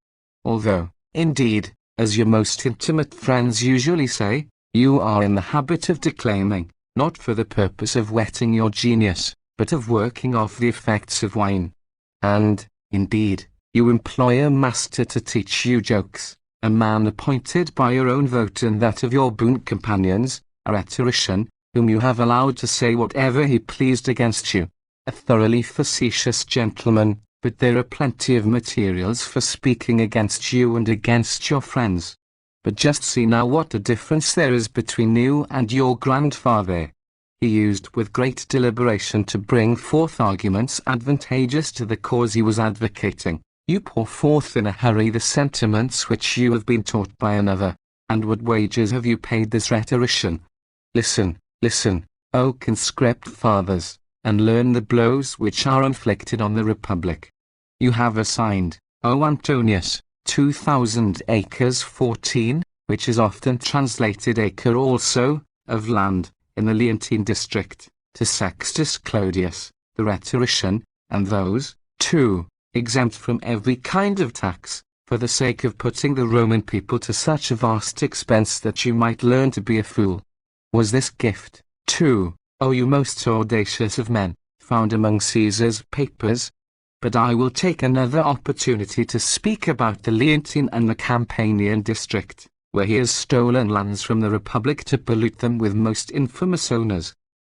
Although, indeed, as your most intimate friends usually say, you are in the habit of declaiming, not for the purpose of whetting your genius, but of working off the effects of wine. And, indeed, you employ a master to teach you jokes, a man appointed by your own vote and that of your boon companions, a rhetorician, whom you have allowed to say whatever he pleased against you, a thoroughly facetious gentleman, but there are plenty of materials for speaking against you and against your friends. But just see now what a difference there is between you and your grandfather. He used with great deliberation to bring forth arguments advantageous to the cause he was advocating. You pour forth in a hurry the sentiments which you have been taught by another. And what wages have you paid this rhetorician? Listen, listen, O conscript fathers, and learn the blows which are inflicted on the Republic. You have assigned, O Antonius, 2,000 acres 14, which is often translated acre also, of land, in the Leontine district, to Sextus Clodius, the rhetorician, and those, too, exempt from every kind of tax, for the sake of putting the Roman people to such a vast expense that you might learn to be a fool. Was this gift, too, O you most audacious of men, found among Caesar's papers? But I will take another opportunity to speak about the Leontine and the Campanian district, where he has stolen lands from the Republic to pollute them with most infamous owners.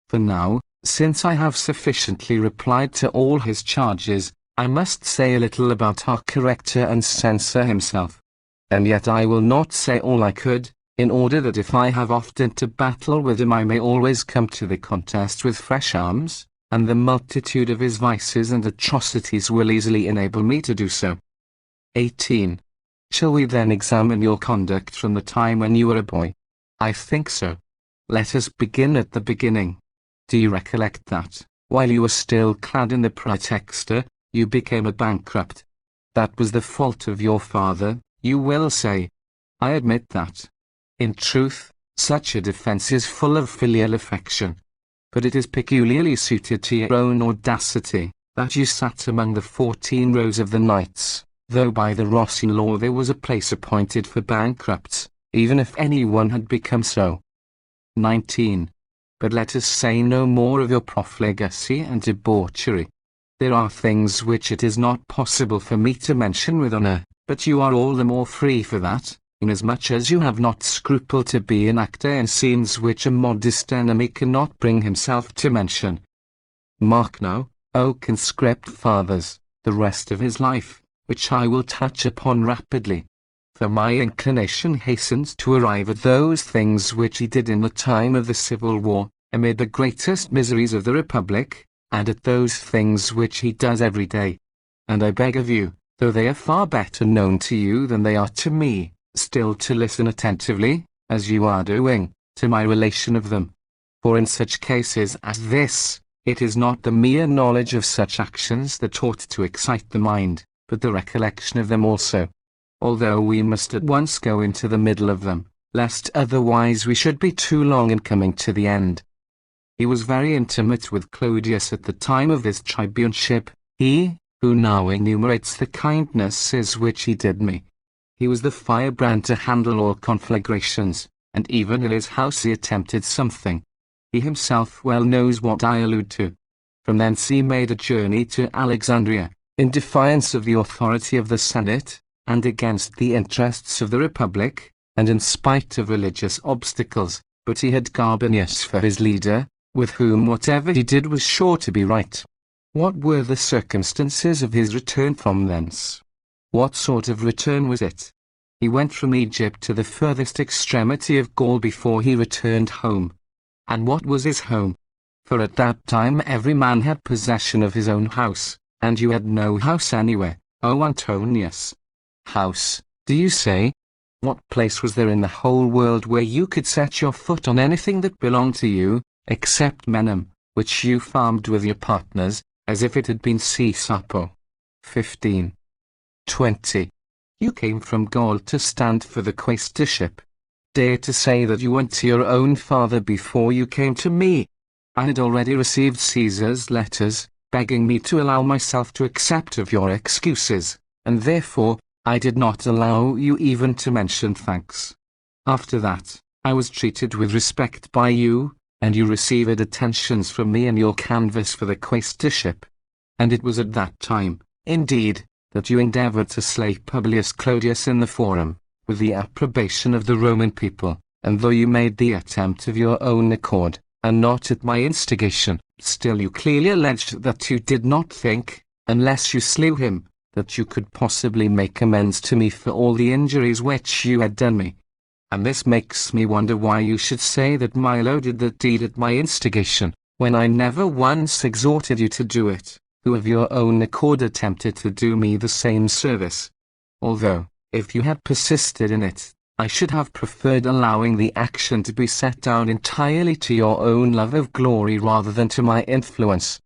For now, Since I have sufficiently replied to all his charges, I must say a little about our corrector and censor himself. And yet I will not say all I could, in order that if I have often to battle with him I may always come to the contest with fresh arms, and the multitude of his vices and atrocities will easily enable me to do so. 18. Shall we then examine your conduct from the time when you were a boy? I think so. Let us begin at the beginning. Do you recollect that, while you were still clad in the praetexta, you became a bankrupt? That was the fault of your father, you will say. I admit that. In truth, such a defense is full of filial affection. But it is peculiarly suited to your own audacity, that you sat among the 14 rows of the knights, though by the Rossine law there was a place appointed for bankrupts, even if anyone had become so. 19. But let us say no more of your profligacy and debauchery. There are things which it is not possible for me to mention with honour, but you are all the more free for that, inasmuch as you have not scrupled to be an actor in scenes which a modest enemy cannot bring himself to mention. Mark now, O conscript fathers, the rest of his life, which I will touch upon rapidly. For my inclination hastens to arrive at those things which he did in the time of the Civil War, amid the greatest miseries of the Republic, and at those things which he does every day. And I beg of you, though they are far better known to you than they are to me, still to listen attentively, as you are doing, to my relation of them. For in such cases as this, it is not the mere knowledge of such actions that ought to excite the mind, but the recollection of them also. Although we must at once go into the middle of them, lest otherwise we should be too long in coming to the end. He was very intimate with Clodius at the time of his tribuneship, he, who now enumerates the kindnesses which he did me. He was the firebrand to handle all conflagrations, and even in his house he attempted something. He himself well knows what I allude to. From thence he made a journey to Alexandria, in defiance of the authority of the Senate, and against the interests of the Republic, and in spite of religious obstacles, but he had Gabinius for his leader, with whom whatever he did was sure to be right. What were the circumstances of his return from thence? What sort of return was it? He went from Egypt to the furthest extremity of Gaul before he returned home. And what was his home? For at that time every man had possession of his own house, and you had no house anywhere, O Antonius. House, do you say? What place was there in the whole world where you could set your foot on anything that belonged to you, except Menem, which you farmed with your partners, as if it had been CICERO? 15. 20. You came from Gaul to stand for the quaestorship. Dare to say that you went to your own father before you came to me. I had already received Caesar's letters, begging me to allow myself to accept of your excuses, and therefore, I did not allow you even to mention thanks. After that, I was treated with respect by you, and you received attentions from me in your canvass for the quaestorship. And it was at that time, indeed, that you endeavored to slay Publius Clodius in the Forum, with the approbation of the Roman people, and though you made the attempt of your own accord, and not at my instigation, still you clearly alleged that you did not think, unless you slew him, that you could possibly make amends to me for all the injuries which you had done me. And this makes me wonder why you should say that Milo did that deed at my instigation, when I never once exhorted you to do it, who of your own accord attempted to do me the same service. Although, if you had persisted in it, I should have preferred allowing the action to be set down entirely to your own love of glory rather than to my influence.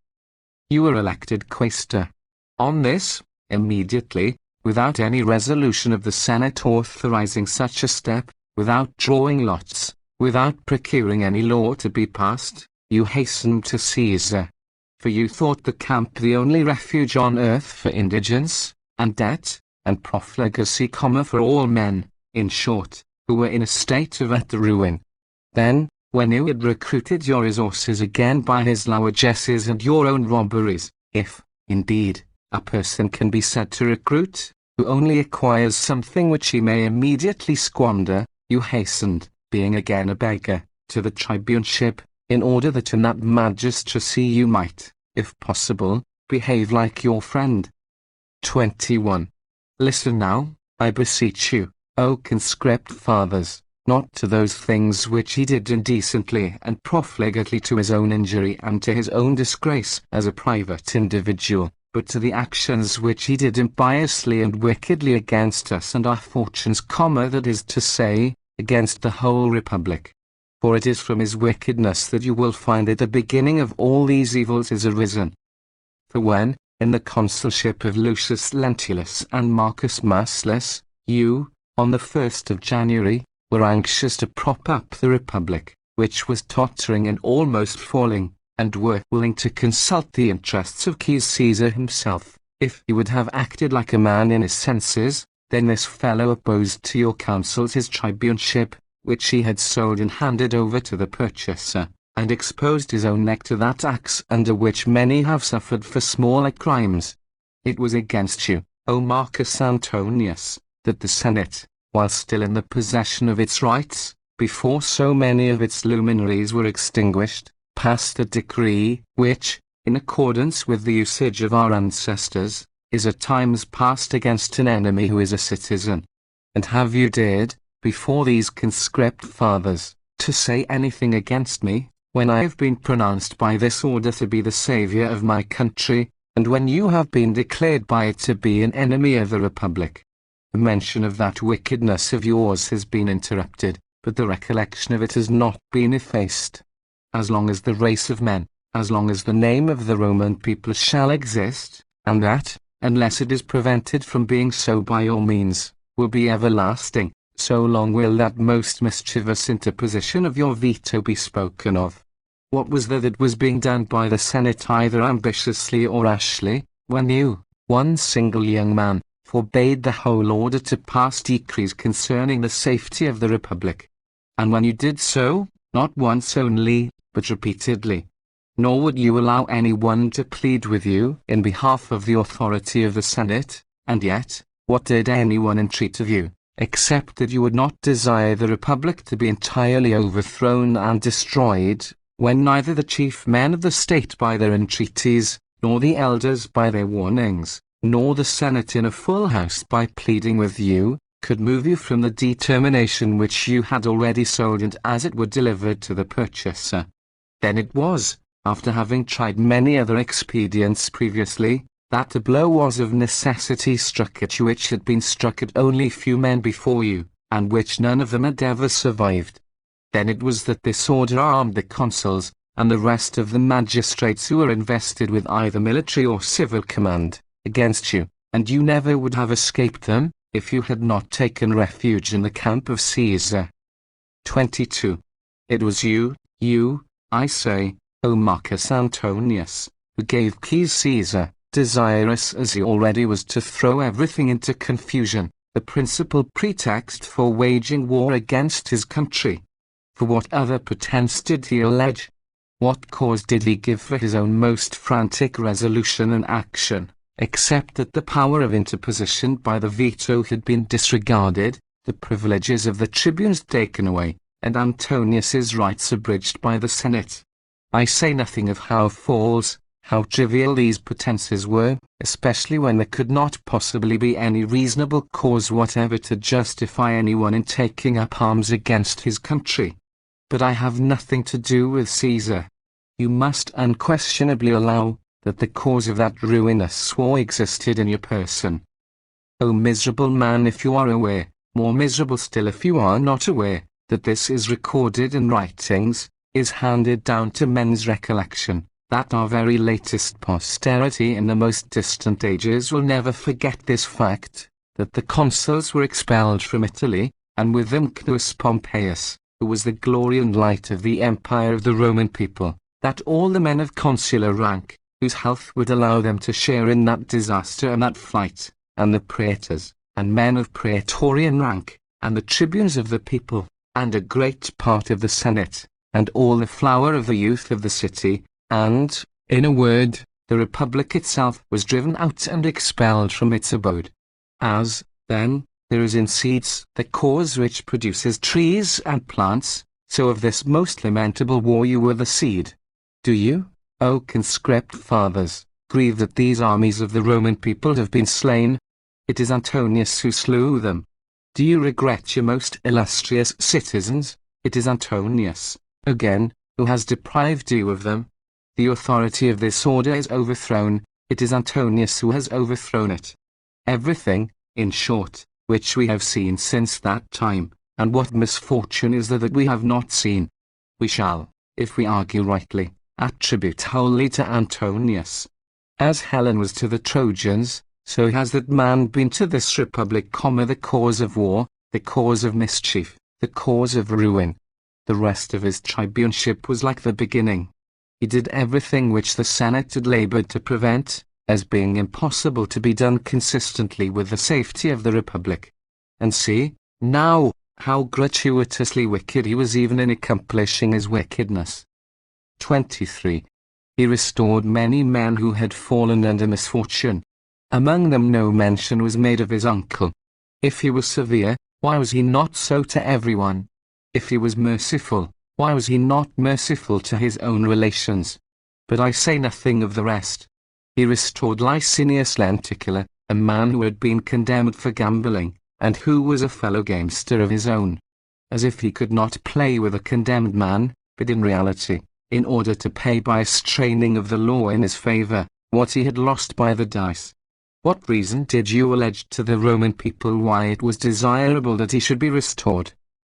You were elected quaestor. On this, immediately, without any resolution of the Senate authorizing such a step, without drawing lots, without procuring any law to be passed, you hastened to Caesar. For you thought the camp the only refuge on earth for indigence, and debt, and profligacy common for all men, in short, who were in a state of utter ruin. Then, when you had recruited your resources again by his largesses and your own robberies, if, indeed, a person can be said to recruit, who only acquires something which he may immediately squander, you hastened, being again a beggar, to the tribuneship, in order that in that magistracy you might, if possible, behave like your friend. 21. Listen now, I beseech you, O conscript fathers, not to those things which he did indecently and profligately to his own injury and to his own disgrace as a private individual, but to the actions which he did impiously and wickedly against us and our fortunes, that is to say, against the whole republic. For it is from his wickedness that you will find that the beginning of all these evils is arisen. For when, in the consulship of Lucius Lentulus and Marcus Marcellus, you, on the 1st of January, were anxious to prop up the republic, which was tottering and almost falling, and were willing to consult the interests of Caesar himself, if he would have acted like a man in his senses, then this fellow opposed to your counsels his tribuneship, which he had sold and handed over to the purchaser, and exposed his own neck to that axe under which many have suffered for smaller crimes. It was against you, O Marcus Antonius, that the Senate, while still in the possession of its rights, before so many of its luminaries were extinguished, passed a decree, which, in accordance with the usage of our ancestors, is at times passed against an enemy who is a citizen. And have you dared, before these conscript fathers, to say anything against me, when I have been pronounced by this order to be the saviour of my country, and when you have been declared by it to be an enemy of the Republic? The mention of that wickedness of yours has been interrupted, but the recollection of it has not been effaced. As long as the race of men, as long as the name of the Roman people shall exist, and that, unless it is prevented from being so by your means, will be everlasting, so long will that most mischievous interposition of your veto be spoken of. What was there that was being done by the Senate either ambitiously or rashly, when you, one single young man, forbade the whole order to pass decrees concerning the safety of the Republic? And when you did so, not once only, but repeatedly. Nor would you allow anyone to plead with you in behalf of the authority of the Senate, and yet, what did anyone entreat of you, except that you would not desire the Republic to be entirely overthrown and destroyed, when neither the chief men of the state by their entreaties, nor the elders by their warnings, nor the Senate in a full house by pleading with you, could move you from the determination which you had already sold and as it were delivered to the purchaser? Then it was, after having tried many other expedients previously, that the blow was of necessity struck at you which had been struck at only few men before you, and which none of them had ever survived. Then it was that this order armed the consuls, and the rest of the magistrates who were invested with either military or civil command, against you, and you never would have escaped them, if you had not taken refuge in the camp of Caesar. 22. It was you, I say, O Marcus Antonius, who gave Caesar, desirous as he already was to throw everything into confusion, the principal pretext for waging war against his country. For what other pretense did he allege? What cause did he give for his own most frantic resolution and action, except that the power of interposition by the veto had been disregarded, the privileges of the tribunes taken away, and Antonius's rights abridged by the Senate? I say nothing of how false, how trivial these pretenses were, especially when there could not possibly be any reasonable cause whatever to justify anyone in taking up arms against his country. But I have nothing to do with Caesar. You must unquestionably allow that the cause of that ruinous war existed in your person. O miserable man, if you are aware, more miserable still if you are not aware, that this is recorded in writings, is handed down to men's recollection, that our very latest posterity in the most distant ages will never forget this fact, that the consuls were expelled from Italy, and with them Cneius Pompeius, who was the glory and light of the empire of the Roman people, that all the men of consular rank, whose health would allow them to share in that disaster and that flight, and the praetors, and men of praetorian rank, and the tribunes of the people, and a great part of the Senate, and all the flower of the youth of the city, and, in a word, the Republic itself was driven out and expelled from its abode. As, then, there is in seeds the cause which produces trees and plants, So of this most lamentable war you were the seed. Do you, O conscript fathers, grieve that these armies of the Roman people have been slain? It is Antonius who slew them. Do you regret your most illustrious citizens? It is Antonius, again, who has deprived you of them. The authority of this order is overthrown. It is Antonius who has overthrown it. Everything, in short, which we have seen since that time, and what misfortune is there that we have not seen, we shall, if we argue rightly, attribute wholly to Antonius. As Helen was to the Trojans, so has that man been to this republic, the cause of war, the cause of mischief, the cause of ruin. The rest of his tribuneship was like the beginning. He did everything which the Senate had labored to prevent, as being impossible to be done consistently with the safety of the republic. And see, now, how gratuitously wicked he was even in accomplishing his wickedness. 23. He restored many men who had fallen under misfortune. Among them no mention was made of his uncle. If he was severe, why was he not so to everyone? If he was merciful, why was he not merciful to his own relations? But I say nothing of the rest. He restored Licinius Lenticular, a man who had been condemned for gambling, and who was a fellow gamester of his own. As if he could not play with a condemned man, but in reality, in order to pay by a straining of the law in his favor, what he had lost by the dice. What reason did you allege to the Roman people why it was desirable that he should be restored?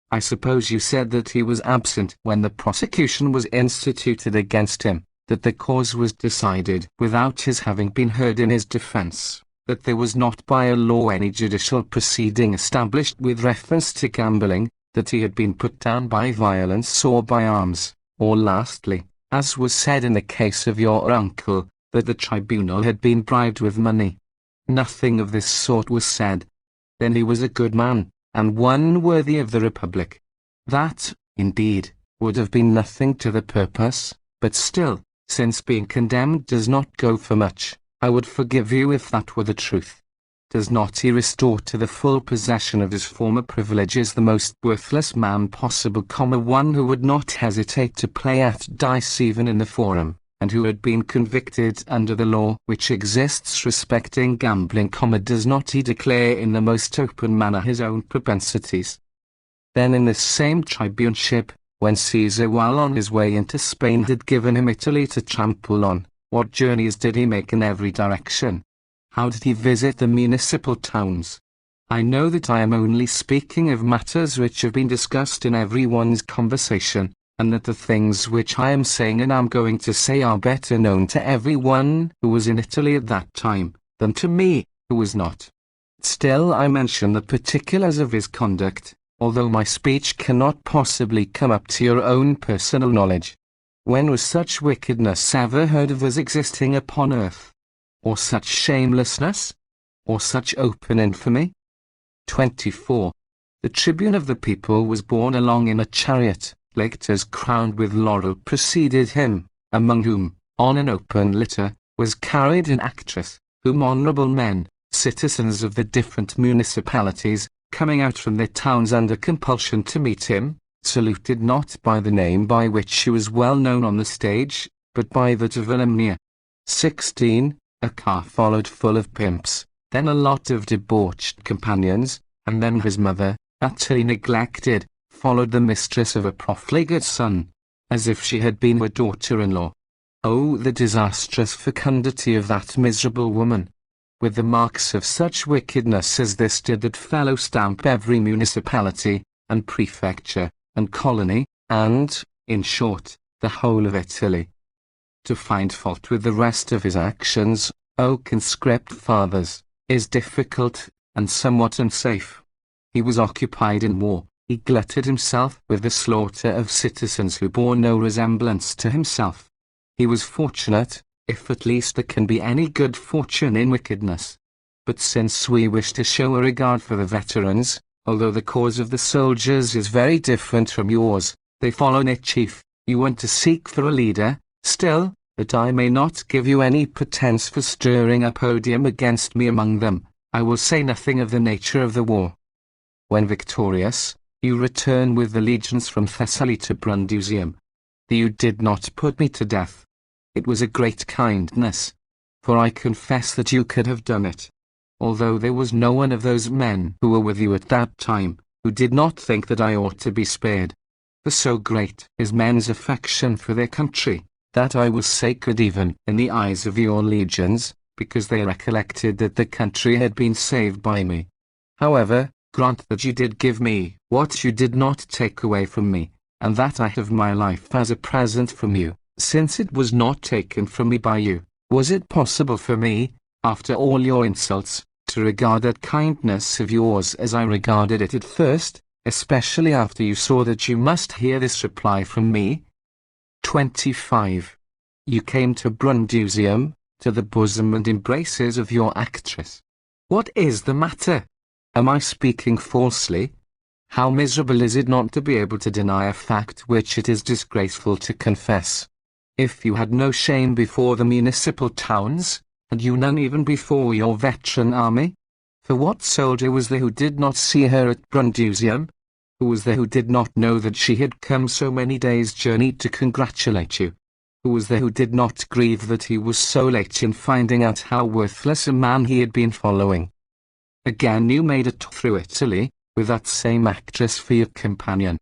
I suppose you said that he was absent when the prosecution was instituted against him, that the cause was decided without his having been heard in his defense, that there was not by a law any judicial proceeding established with reference to gambling, that he had been put down by violence or by arms, or lastly, as was said in the case of your uncle, that the tribunal had been bribed with money. Nothing of this sort was said. Then he was a good man, and one worthy of the republic. That, indeed, would have been nothing to the purpose, but still, since being condemned does not go for much, I would forgive you if that were the truth. Does not he restore to the full possession of his former privileges the most worthless man possible, one who would not hesitate to play at dice even in the forum, and who had been convicted under the law which exists respecting gambling, does not he declare in the most open manner his own propensities? Then in this same tribuneship, when Caesar while on his way into Spain had given him Italy to trample on, what journeys did he make in every direction? How did he visit the municipal towns? I know that I am only speaking of matters which have been discussed in everyone's conversation, and that the things which I am saying and am going to say are better known to everyone who was in Italy at that time, than to me, who was not. Still I mention the particulars of his conduct, although my speech cannot possibly come up to your own personal knowledge. When was such wickedness ever heard of as existing upon earth? Or such shamelessness? Or such open infamy? 24. The tribune of the people was borne along in a chariot. Lictors crowned with laurel preceded him, among whom, on an open litter, was carried an actress, whom honorable men, citizens of the different municipalities, coming out from their towns under compulsion to meet him, saluted not by the name by which she was well known on the stage, but by that of Volumnia. 16. A car followed full of pimps, then a lot of debauched companions, and then his mother, utterly neglected, followed the mistress of a profligate son, as if she had been a daughter-in-law. Oh, the disastrous fecundity of that miserable woman! With the marks of such wickedness as this did that fellow stamp every municipality, and prefecture, and colony, and, in short, the whole of Italy. To find fault with the rest of his actions, O conscript fathers, is difficult, and somewhat unsafe. He was occupied in war. He glutted himself with the slaughter of citizens who bore no resemblance to himself. He was fortunate, if at least there can be any good fortune in wickedness. But since we wish to show a regard for the veterans, although the cause of the soldiers is very different from yours, they follow their chief, you want to seek for a leader, still, that I may not give you any pretence for stirring up odium against me among them, I will say nothing of the nature of the war. When victorious, you return with the legions from Thessaly to Brundusium. You did not put me to death. It was a great kindness, for I confess that you could have done it. Although there was no one of those men who were with you at that time, who did not think that I ought to be spared. For so great is men's affection for their country, that I was sacred even in the eyes of your legions, because they recollected that the country had been saved by me. However, grant that you did give me what you did not take away from me, and that I have my life as a present from you, since it was not taken from me by you. Was it possible for me, after all your insults, to regard that kindness of yours as I regarded it at first, especially after you saw that you must hear this reply from me? 25. You came to Brundusium, to the bosom and embraces of your actress. What is the matter? Am I speaking falsely? How miserable is it not to be able to deny a fact which it is disgraceful to confess? If you had no shame before the municipal towns, had you none even before your veteran army? For what soldier was there who did not see her at Brundusium? Who was there who did not know that she had come so many days' journey to congratulate you? Who was there who did not grieve that he was so late in finding out how worthless a man he had been following? Again you made it through Italy, with that same actress for your companion.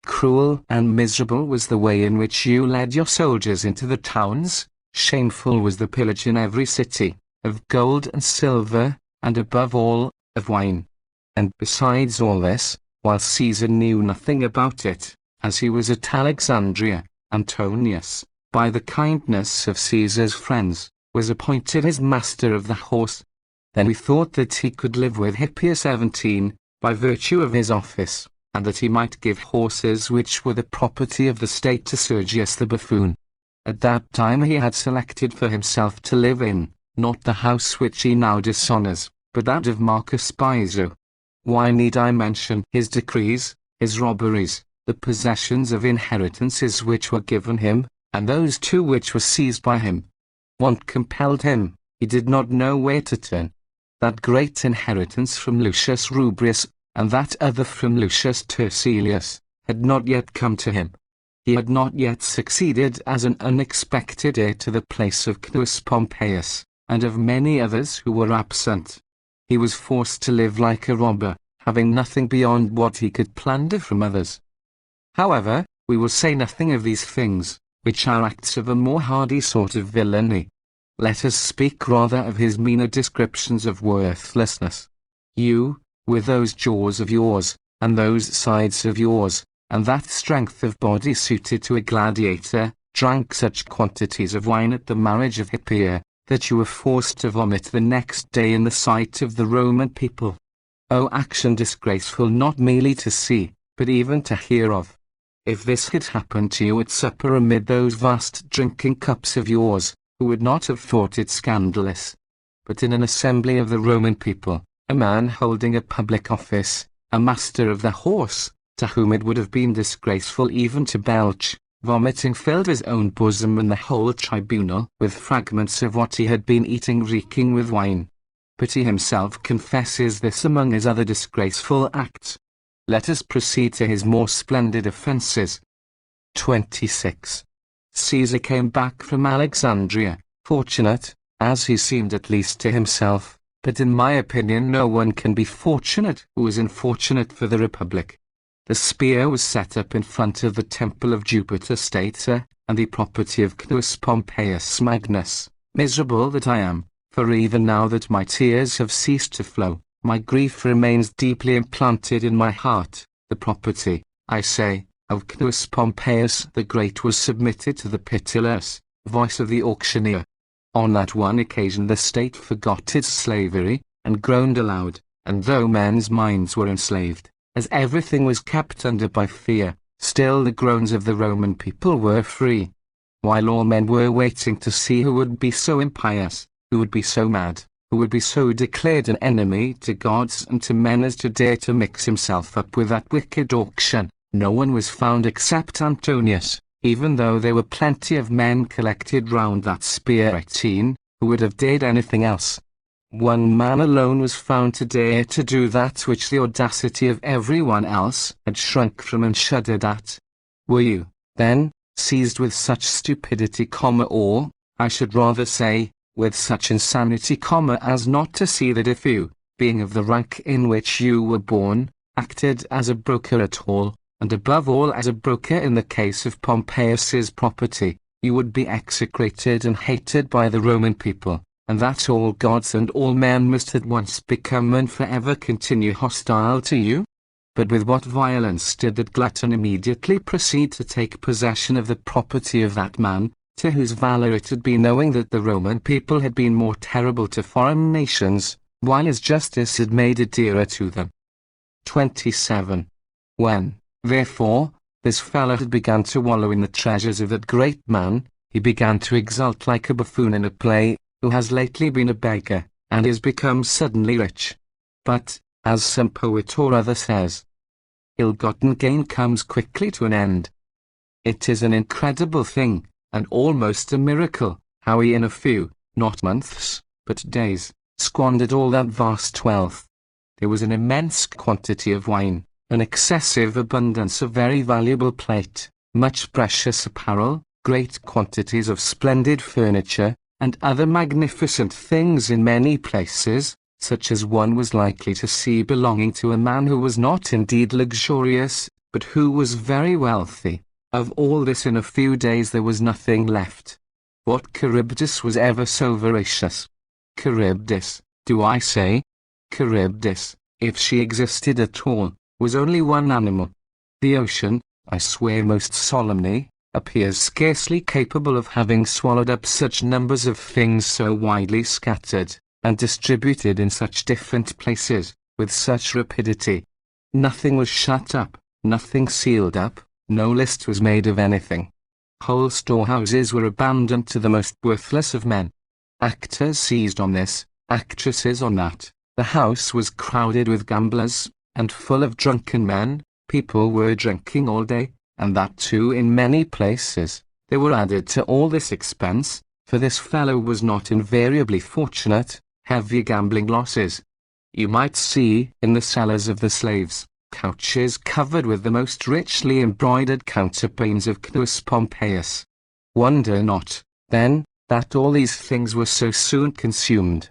Cruel and miserable was the way in which you led your soldiers into the towns, shameful was the pillage in every city, of gold and silver, and above all, of wine. And besides all this, while Caesar knew nothing about it, as he was at Alexandria, Antonius, by the kindness of Caesar's friends, was appointed his master of the horse. Then we thought that he could live with Hippias 17, by virtue of his office, and that he might give horses which were the property of the state to Sergius the buffoon. At that time he had selected for himself to live in, not the house which he now dishonors, but that of Marcus Piso. Why need I mention his decrees, his robberies, the possessions of inheritances which were given him, and those too which were seized by him? Want compelled him, he did not know where to turn. That great inheritance from Lucius Rubrius, and that other from Lucius Turselius, had not yet come to him. He had not yet succeeded as an unexpected heir to the place of Cneius Pompeius, and of many others who were absent. He was forced to live like a robber, having nothing beyond what he could plunder from others. However, we will say nothing of these things, which are acts of a more hardy sort of villainy. Let us speak rather of his meaner descriptions of worthlessness. You, with those jaws of yours, and those sides of yours, and that strength of body suited to a gladiator, drank such quantities of wine at the marriage of Hippia, that you were forced to vomit the next day in the sight of the Roman people. O action disgraceful not merely to see, but even to hear of! If this had happened to you at supper amid those vast drinking cups of yours, who would not have thought it scandalous? But in an assembly of the Roman people, a man holding a public office, a master of the horse, to whom it would have been disgraceful even to belch, vomiting filled his own bosom and the whole tribunal with fragments of what he had been eating reeking with wine. But he himself confesses this among his other disgraceful acts. Let us proceed to his more splendid offences. 26. Caesar came back from Alexandria, fortunate, as he seemed at least to himself, but in my opinion no one can be fortunate who is unfortunate for the Republic. The spear was set up in front of the temple of Jupiter Stator, and the property of Cneius Pompeius Magnus. Miserable that I am, for even now that my tears have ceased to flow, my grief remains deeply implanted in my heart. The property, I say, of Cneius Pompeius the Great was submitted to the pitiless voice of the auctioneer. On that one occasion the state forgot its slavery, and groaned aloud, and though men's minds were enslaved, as everything was kept under by fear, still the groans of the Roman people were free. While all men were waiting to see who would be so impious, who would be so mad, who would be so declared an enemy to gods and to men as to dare to mix himself up with that wicked auction, no one was found except Antonius, even though there were plenty of men collected round that spear 18, who would have dared anything else. One man alone was found to dare to do that which the audacity of everyone else had shrunk from and shuddered at. Were you, then, seized with such stupidity, or, I should rather say, with such insanity, as not to see that if you, being of the rank in which you were born, acted as a broker at all, and above all as a broker in the case of Pompeius's property, you would be execrated and hated by the Roman people, and that all gods and all men must at once become and forever continue hostile to you? But with what violence did that glutton immediately proceed to take possession of the property of that man, to whose valor it had been knowing that the Roman people had been more terrible to foreign nations, while his justice had made it dearer to them. 27. When, therefore, this fellow had begun to wallow in the treasures of that great man, he began to exult like a buffoon in a play, who has lately been a beggar, and is become suddenly rich. But, as some poet or other says, ill-gotten gain comes quickly to an end. It is an incredible thing, and almost a miracle, how he in a few, not months, but days, squandered all that vast wealth. There was an immense quantity of wine, an excessive abundance of very valuable plate, much precious apparel, great quantities of splendid furniture, and other magnificent things in many places, such as one was likely to see belonging to a man who was not indeed luxurious, but who was very wealthy. Of all this in a few days there was nothing left. What Charybdis was ever so voracious? Charybdis, do I say? Charybdis, if she existed at all, was only one animal. The ocean, I swear most solemnly, appears scarcely capable of having swallowed up such numbers of things so widely scattered, and distributed in such different places, with such rapidity. Nothing was shut up, nothing sealed up, no list was made of anything. Whole storehouses were abandoned to the most worthless of men. Actors seized on this, actresses on that. The house was crowded with gamblers, and full of drunken men. People were drinking all day, and that too in many places. They were added to all this expense, for this fellow was not invariably fortunate, heavy gambling losses. You might see, in the cellars of the slaves, couches covered with the most richly embroidered counterpanes of Cnus Pompeius. Wonder not, then, that all these things were so soon consumed.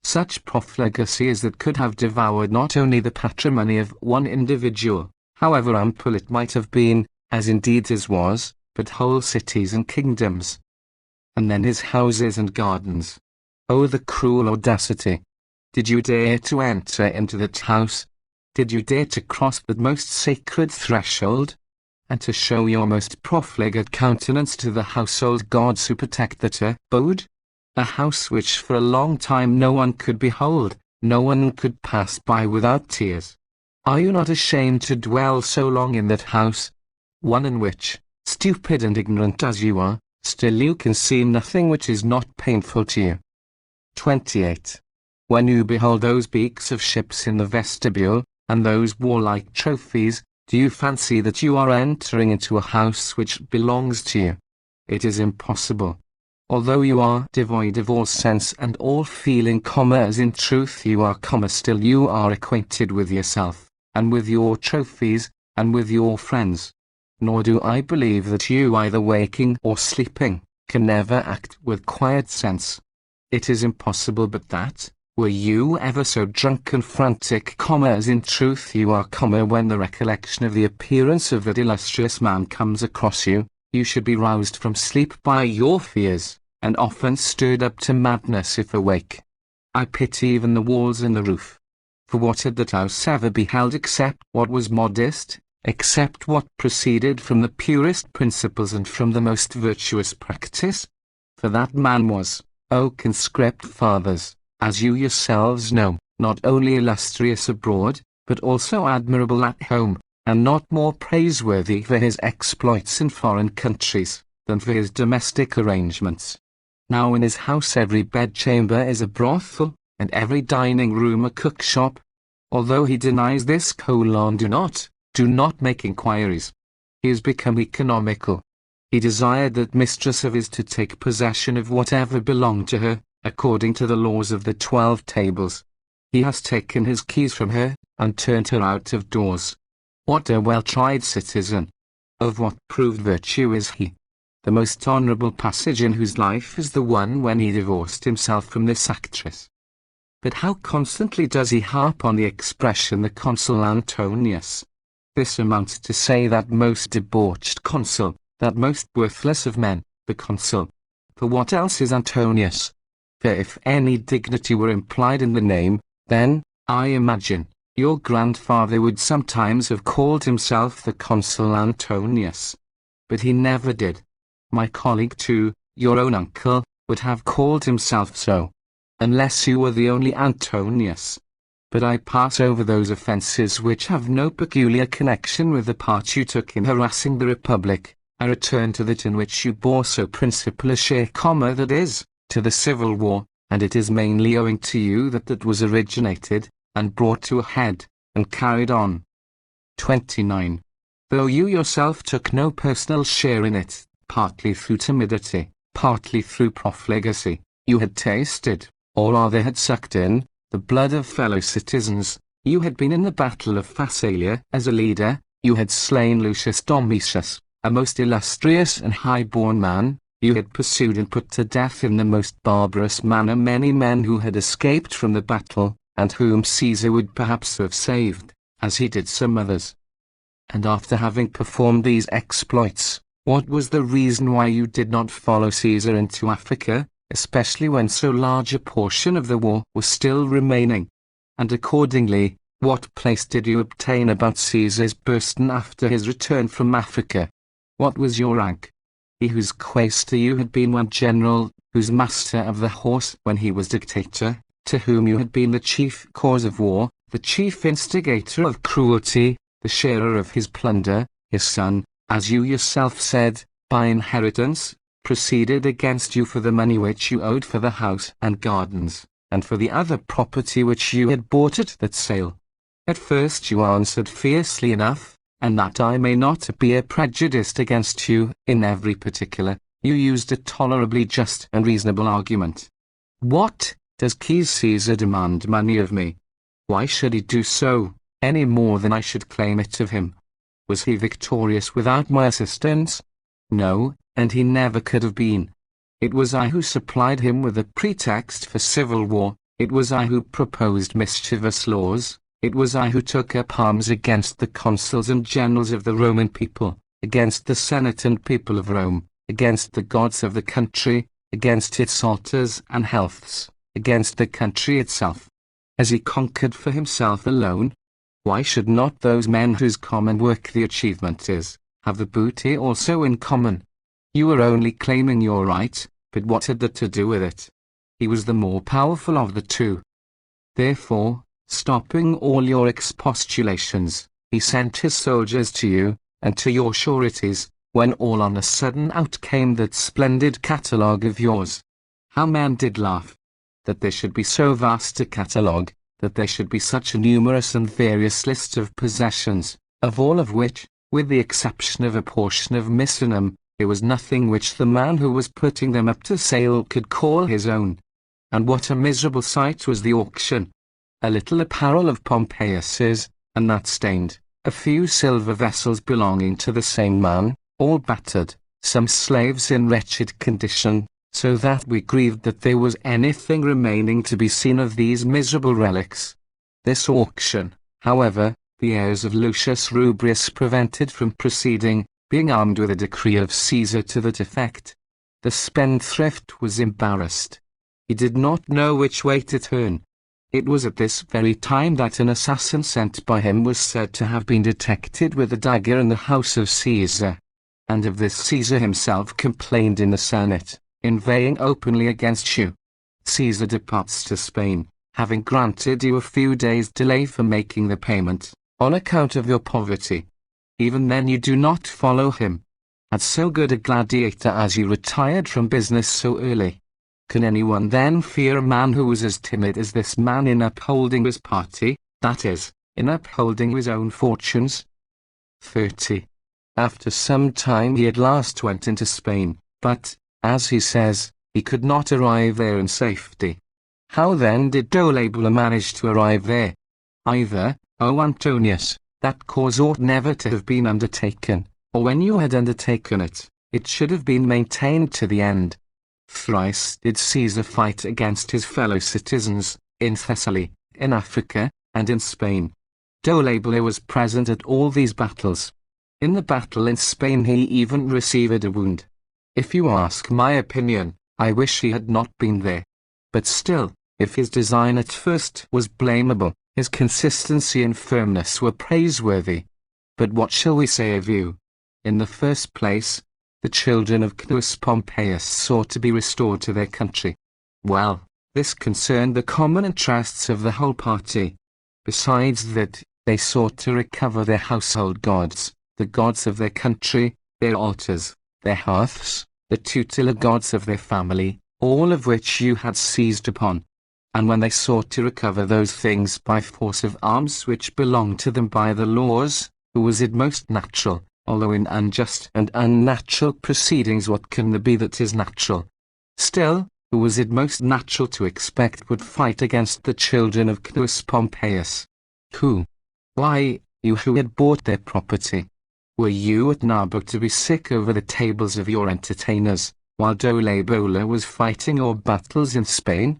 Such profligacy as that could have devoured not only the patrimony of one individual, however ample it might have been, as indeed his was, but whole cities and kingdoms. And then his houses and gardens. Oh, the cruel audacity! Did you dare to enter into that house? Did you dare to cross that most sacred threshold, and to show your most profligate countenance to the household gods who protect that abode? A house which for a long time no one could behold, no one could pass by without tears. Are you not ashamed to dwell so long in that house? One in which, stupid and ignorant as you are, still you can see nothing which is not painful to you. 28. When you behold those beaks of ships in the vestibule, and those warlike trophies, do you fancy that you are entering into a house which belongs to you? It is impossible. Although you are devoid of all sense and all feeling, as in truth you are, still you are acquainted with yourself, and with your trophies, and with your friends. Nor do I believe that you, either waking or sleeping, can never act with quiet sense. It is impossible but that, were you ever so drunk and frantic, as in truth you are, when the recollection of the appearance of that illustrious man comes across you, you should be roused from sleep by your fears, and often stirred up to madness if awake. I pity even the walls and the roof. For what had that house ever beheld except what was modest, except what proceeded from the purest principles and from the most virtuous practice? For that man was, O conscript fathers, as you yourselves know, not only illustrious abroad, but also admirable at home, and not more praiseworthy for his exploits in foreign countries, than for his domestic arrangements. Now in his house every bedchamber is a brothel, and every dining room a cook-shop. Although he denies this, do not make inquiries. He has become economical. He desired that mistress of his to take possession of whatever belonged to her, according to the laws of the 12 tables. He has taken his keys from her, and turned her out of doors. What a well-tried citizen! Of what proved virtue is he! The most honourable passage in whose life is the one when he divorced himself from this actress. But how constantly does he harp on the expression the consul Antonius! This amounts to say that most debauched consul, that most worthless of men, the consul. For what else is Antonius? For if any dignity were implied in the name, then, I imagine, your grandfather would sometimes have called himself the consul Antonius. But he never did. My colleague too, your own uncle, would have called himself so, unless you were the only Antonius. But I pass over those offences which have no peculiar connection with the part you took in harassing the Republic. I return to that in which you bore so principal a share, that is, to the Civil War, and it is mainly owing to you that was originated, and brought to a head, and carried on. 29. Though you yourself took no personal share in it, partly through timidity, partly through profligacy, you had tasted, or rather had sucked in, the blood of fellow citizens. You had been in the battle of Pharsalia as a leader, you had slain Lucius Domitius, a most illustrious and high-born man, you had pursued and put to death in the most barbarous manner many men who had escaped from the battle, and whom Caesar would perhaps have saved, as he did some others. And after having performed these exploits, what was the reason why you did not follow Caesar into Africa, especially when so large a portion of the war was still remaining? And accordingly, what place did you obtain about Caesar's person after his return from Africa? What was your rank? He whose quaestor you had been when general, whose master of the horse when he was dictator, to whom you had been the chief cause of war, the chief instigator of cruelty, the sharer of his plunder, his son, as you yourself said, by inheritance, proceeded against you for the money which you owed for the house and gardens, and for the other property which you had bought at that sale. At first you answered fiercely enough, and that I may not appear prejudiced against you in every particular, you used a tolerably just and reasonable argument. What, does Caesar demand money of me? Why should he do so, any more than I should claim it of him? Was he victorious without my assistance? No, and he never could have been. It was I who supplied him with a pretext for civil war, it was I who proposed mischievous laws, it was I who took up arms against the consuls and generals of the Roman people, against the Senate and people of Rome, against the gods of the country, against its altars and healths, against the country itself. Has he conquered for himself alone? Why should not those men whose common work the achievement is, have the booty also in common? You were only claiming your right, but what had that to do with it? He was the more powerful of the two. Therefore, stopping all your expostulations, he sent his soldiers to you, and to your sureties, when all on a sudden out came that splendid catalogue of yours. How men did laugh! That there should be so vast a catalogue, that there should be such a numerous and various list of possessions, of all of which, with the exception of a portion of Misenum, there was nothing which the man who was putting them up to sale could call his own. And what a miserable sight was the auction! A little apparel of Pompeius's, and that stained, a few silver vessels belonging to the same man, all battered, some slaves in wretched condition, so that we grieved that there was anything remaining to be seen of these miserable relics. This auction, however, the heirs of Lucius Rubrius prevented from proceeding, being armed with a decree of Caesar to that effect. The spendthrift was embarrassed. He did not know which way to turn. It was at this very time that an assassin sent by him was said to have been detected with a dagger in the house of Caesar. And of this Caesar himself complained in the Senate, inveighing openly against you. Caesar departs to Spain, having granted you a few days' delay for making the payment, on account of your poverty. Even then you do not follow him. As so good a gladiator as you retired from business so early. Can anyone then fear a man who was as timid as this man in upholding his party, that is, in upholding his own fortunes? 30. After some time he at last went into Spain, but, as he says, he could not arrive there in safety. How then did Dolabella manage to arrive there? Either, O Antonius, that cause ought never to have been undertaken, or when you had undertaken it, it should have been maintained to the end. Thrice did Caesar fight against his fellow citizens, in Thessaly, in Africa, and in Spain. Dolabella was present at all these battles. In the battle in Spain he even received a wound. If you ask my opinion, I wish he had not been there. But still, if his design at first was blamable, his consistency and firmness were praiseworthy. But what shall we say of you? In the first place, the children of Cneius Pompeius sought to be restored to their country. Well, this concerned the common interests of the whole party. Besides that, they sought to recover their household gods, the gods of their country, their altars, their hearths, the tutelar gods of their family, all of which you had seized upon. And when they sought to recover those things by force of arms which belonged to them by the laws, who was it most natural, although in unjust and unnatural proceedings what can there be that is natural? Still, who was it most natural to expect would fight against the children of Cneius Pompeius? Who? Why, you who had bought their property. Were you at Narbo to be sick over the tables of your entertainers, while Dolabella was fighting your battles in Spain?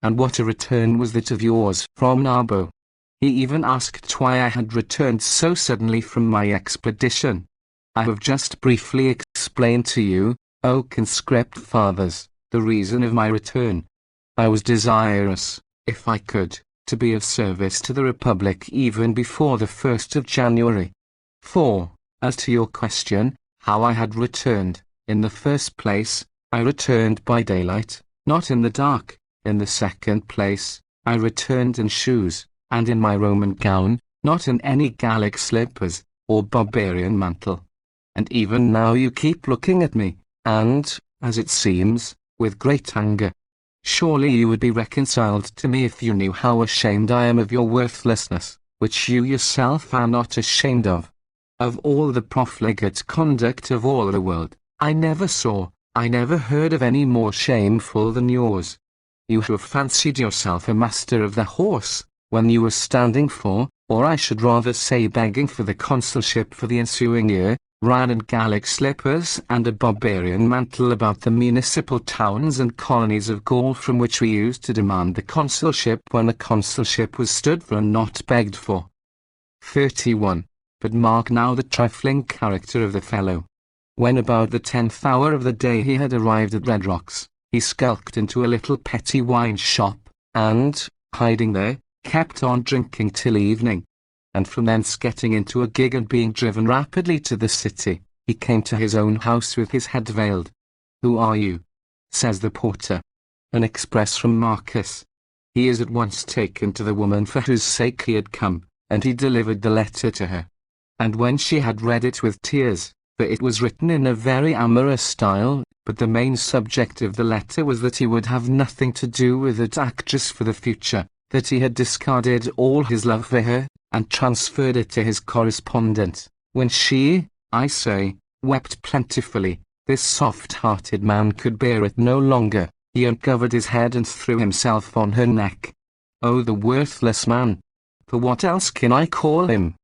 And what a return was that of yours from Narbo! He even asked why I had returned so suddenly from my expedition. I have just briefly explained to you, O conscript fathers, the reason of my return. I was desirous, if I could, to be of service to the Republic even before the 1st of January. For, as to your question, how I had returned, in the first place, I returned by daylight, not in the dark. In the second place, I returned in shoes, and in my Roman gown, not in any Gallic slippers, or barbarian mantle. And even now you keep looking at me, and, as it seems, with great anger. Surely you would be reconciled to me if you knew how ashamed I am of your worthlessness, which you yourself are not ashamed of. Of all the profligate conduct of all the world, I never saw, I never heard of any more shameful than yours. You who fancied yourself a master of the horse, when you were standing for, or I should rather say begging for the consulship for the ensuing year, ran in Gallic slippers and a barbarian mantle about the municipal towns and colonies of Gaul from which we used to demand the consulship when the consulship was stood for and not begged for. 31. But mark now the trifling character of the fellow. When about the 10th hour of the day he had arrived at Red Rocks, he skulked into a little petty wine shop, and, hiding there, kept on drinking till evening. And from thence getting into a gig and being driven rapidly to the city, he came to his own house with his head veiled. Who are you? Says the porter. An express from Marcus. He is at once taken to the woman for whose sake he had come, and he delivered the letter to her. And when she had read it with tears, for it was written in a very amorous style, but the main subject of the letter was that he would have nothing to do with that actress for the future, that he had discarded all his love for her, and transferred it to his correspondent. When she, I say, wept plentifully, this soft-hearted man could bear it no longer. He uncovered his head and threw himself on her neck. Oh, the worthless man! For what else can I call him?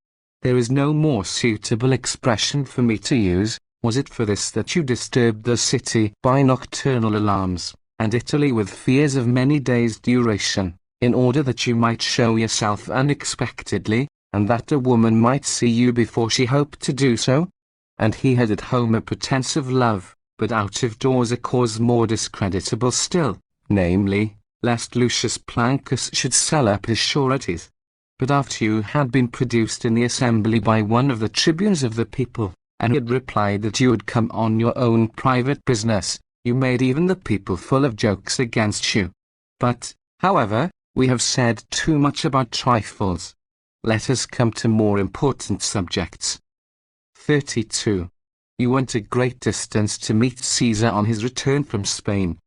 There is no more suitable expression for me to use. Was it for this that you disturbed the city by nocturnal alarms, and Italy with fears of many days' duration, in order that you might show yourself unexpectedly, and that a woman might see you before she hoped to do so? And he had at home a pretence of love, but out of doors a cause more discreditable still, namely, lest Lucius Plancus should sell up his sureties. But after you had been produced in the assembly by one of the tribunes of the people, and had replied that you had come on your own private business, you made even the people full of jokes against you. But, however, we have said too much about trifles. Let us come to more important subjects. 32. You went a great distance to meet Caesar on his return from Spain.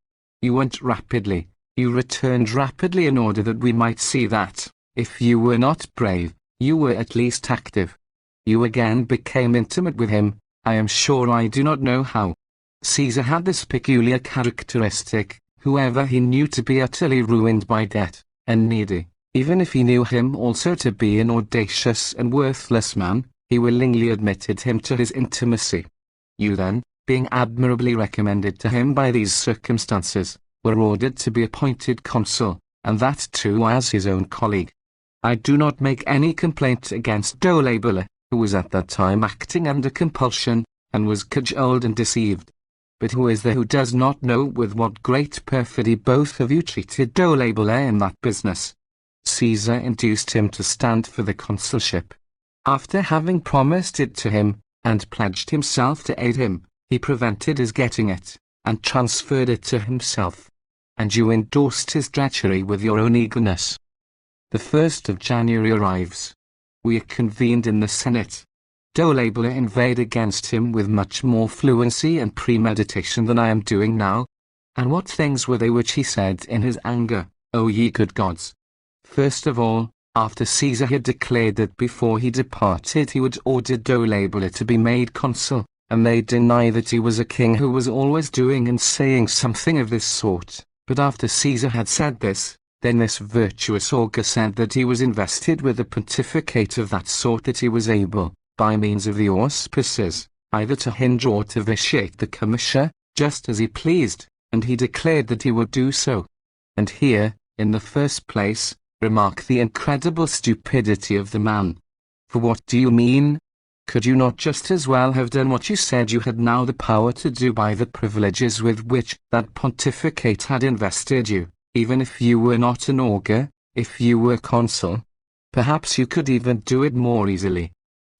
You went rapidly. You returned rapidly in order that we might see that, if you were not brave, you were at least active. You again became intimate with him, I am sure I do not know how. Caesar had this peculiar characteristic: whoever he knew to be utterly ruined by debt, and needy, even if he knew him also to be an audacious and worthless man, he willingly admitted him to his intimacy. You then, being admirably recommended to him by these circumstances, were ordered to be appointed consul, and that too as his own colleague. I do not make any complaint against Dolabella, who was at that time acting under compulsion, and was cajoled and deceived. But who is there who does not know with what great perfidy both of you treated Dolabella in that business? Caesar induced him to stand for the consulship. After having promised it to him, and pledged himself to aid him, he prevented his getting it, and transferred it to himself. And you endorsed his treachery with your own eagerness. The 1st of January arrives. We are convened in the Senate. Dolabella inveighed against him with much more fluency and premeditation than I am doing now. And what things were they which he said in his anger, O ye good gods? First of all, after Caesar had declared that before he departed he would order Dolabella to be made consul, and they deny that he was a king who was always doing and saying something of this sort. But after Caesar had said this, then this virtuous augur said that he was invested with a pontificate of that sort that he was able, by means of the auspices, either to hinder or to vitiate the commissure, just as he pleased, and he declared that he would do so. And here, in the first place, remark the incredible stupidity of the man. For what do you mean? Could you not just as well have done what you said you had now the power to do by the privileges with which that pontificate had invested you, even if you were not an augur, if you were consul? Perhaps you could even do it more easily.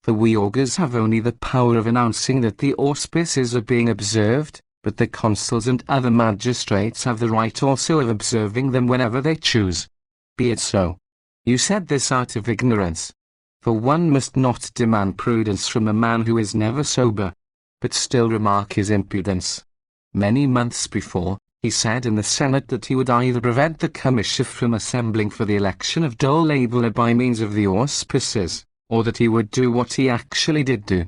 For we augurs have only the power of announcing that the auspices are being observed, but the consuls and other magistrates have the right also of observing them whenever they choose. Be it so. You said this out of ignorance. For one must not demand prudence from a man who is never sober. But still remark his impudence. Many months before, he said in the Senate that he would either prevent the commissure from assembling for the election of Dolabella by means of the auspices, or that he would do what he actually did do.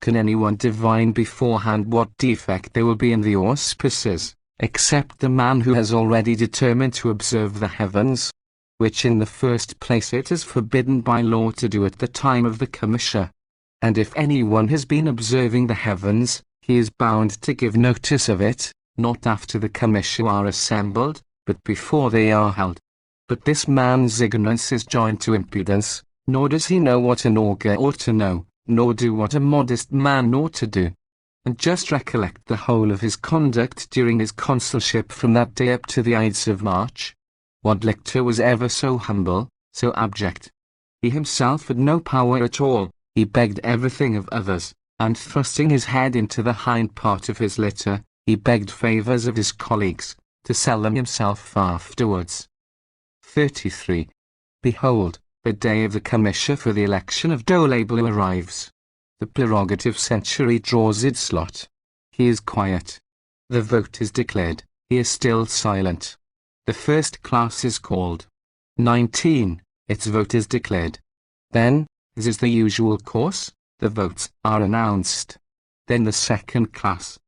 Can anyone divine beforehand what defect there will be in the auspices, except the man who has already determined to observe the heavens, which in the first place it is forbidden by law to do at the time of the commissure? And if anyone has been observing the heavens, he is bound to give notice of it, not after the commissure are assembled, but before they are held. But this man's ignorance is joined to impudence, nor does he know what an augur ought to know, nor do what a modest man ought to do. And just recollect the whole of his conduct during his consulship from that day up to the Ides of March. What lictor was ever so humble, so abject? He himself had no power at all, he begged everything of others, and thrusting his head into the hind part of his litter, he begged favours of his colleagues, to sell them himself afterwards. 33. Behold, the day of the commissure for the election of Dolabella arrives. The prerogative century draws its lot. He is quiet. The vote is declared, he is still silent. The first class is called. 19. Its vote is declared. Then, as is the usual course, the votes are announced. Then the second class.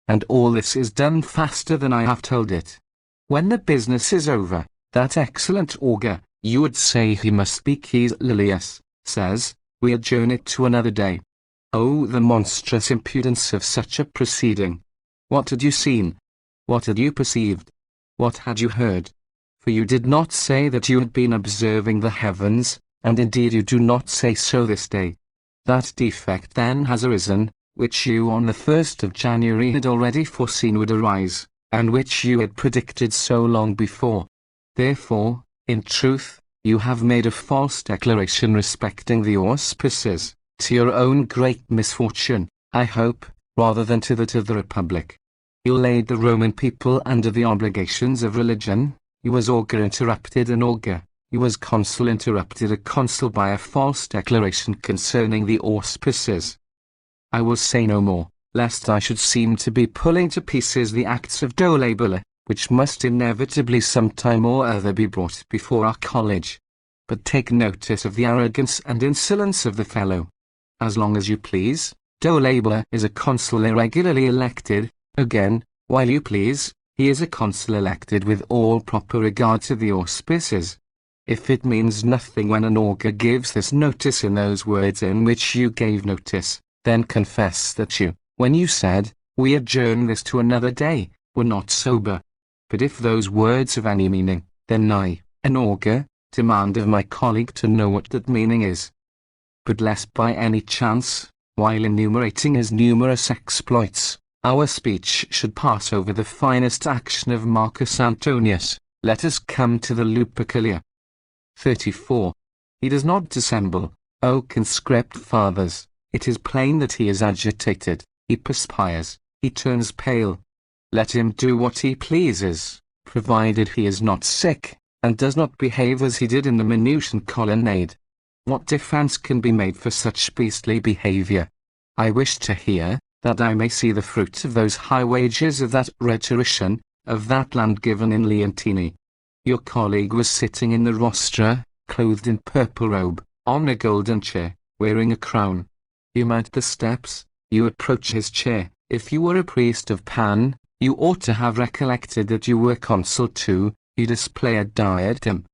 And all this is done faster than I have told it. When the business is over, that excellent augur, you would say he must speak Lilius, says, we adjourn it to another day. Oh, the monstrous impudence of such a proceeding! What had you seen? What had you perceived? What had you heard? For you did not say that you had been observing the heavens, and indeed you do not say so this day. That defect then has arisen, which you on the 1st of January had already foreseen would arise, and which you had predicted so long before. Therefore, in truth, you have made a false declaration respecting the auspices, to your own great misfortune, I hope, rather than to that of the Republic. You laid the Roman people under the obligations of religion. You as augur interrupted an augur. You as consul interrupted a consul by a false declaration concerning the auspices. I will say no more, lest I should seem to be pulling to pieces the acts of Dolabella, which must inevitably some time or other be brought before our college. But take notice of the arrogance and insolence of the fellow. As long as you please, Dolabella is a consul irregularly elected, Again, while you please, he is a consul elected with all proper regard to the auspices. If it means nothing when an augur gives this notice in those words in which you gave notice, then confess that you, when you said, "We adjourn this to another day," were not sober. But if those words have any meaning, then I, an augur, demand of my colleague to know what that meaning is. But lest by any chance, while enumerating his numerous exploits, our speech should pass over the finest action of Marcus Antonius, let us come to the Lupercalia. 34. He does not dissemble, O conscript fathers. It is plain that he is agitated, he perspires, he turns pale. Let him do what he pleases, provided he is not sick, and does not behave as he did in the Minucian colonnade. What defense can be made for such beastly behavior? I wish to hear, that I may see the fruit of those high wages of that rhetorician, of that land given in Leontini. Your colleague was sitting in the rostra, clothed in purple robe, on a golden chair, wearing a crown. You mount the steps, you approach his chair. If you were a priest of Pan, you ought to have recollected that you were consul too. You display a diadem.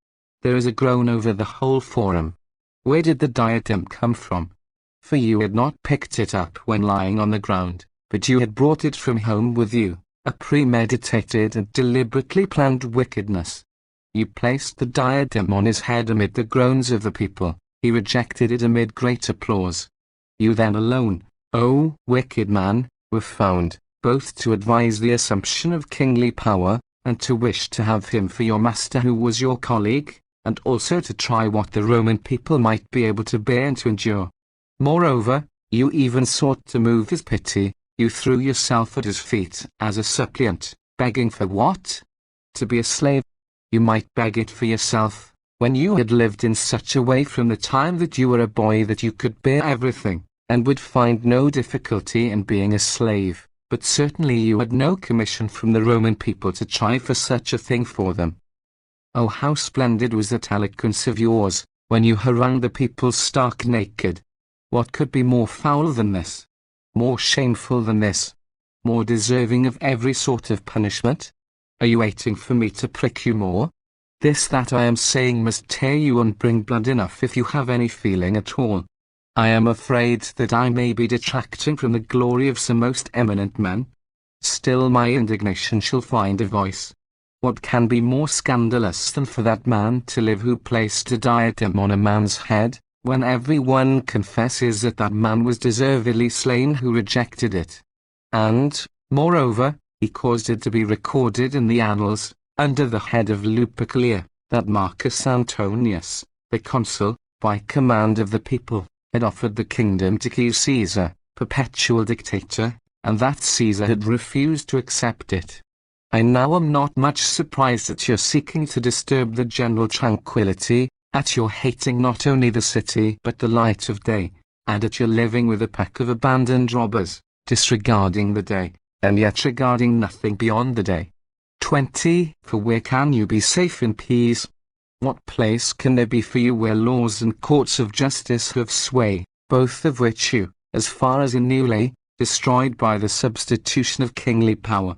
There is a groan over the whole forum. Where did the diadem come from? For you had not picked it up when lying on the ground, but you had brought it from home with you, a premeditated and deliberately planned wickedness. You placed the diadem on his head amid the groans of the people. He rejected it amid great applause. You then alone, O wicked man, were found, both to advise the assumption of kingly power, and to wish to have him for your master who was your colleague, and also to try what the Roman people might be able to bear and to endure. Moreover, you even sought to move his pity. You threw yourself at his feet as a suppliant, begging for what? To be a slave. You might beg it for yourself, when you had lived in such a way from the time that you were a boy that you could bear everything, and would find no difficulty in being a slave, but certainly you had no commission from the Roman people to try for such a thing for them. Oh, how splendid was that eloquence of yours, when you harangued the people stark naked! What could be more foul than this? More shameful than this? More deserving of every sort of punishment? Are you waiting for me to prick you more? This that I am saying must tear you and bring blood enough if you have any feeling at all. I am afraid that I may be detracting from the glory of some most eminent men. Still my indignation shall find a voice. What can be more scandalous than for that man to live who placed a diadem on a man's head, when every one confesses that that man was deservedly slain who rejected it? And, moreover, he caused it to be recorded in the annals, under the head of Lupercalia, that Marcus Antonius, the consul, by command of the people, had offered the kingdom to King Caesar, perpetual dictator, and that Caesar had refused to accept it. I now am not much surprised at your seeking to disturb the general tranquillity, at your hating not only the city but the light of day, and at your living with a pack of abandoned robbers, disregarding the day, and yet regarding nothing beyond the day. 20. For where can you be safe in peace? What place can there be for you where laws and courts of justice have sway, both of which you, as far as in you lay, destroyed by the substitution of kingly power?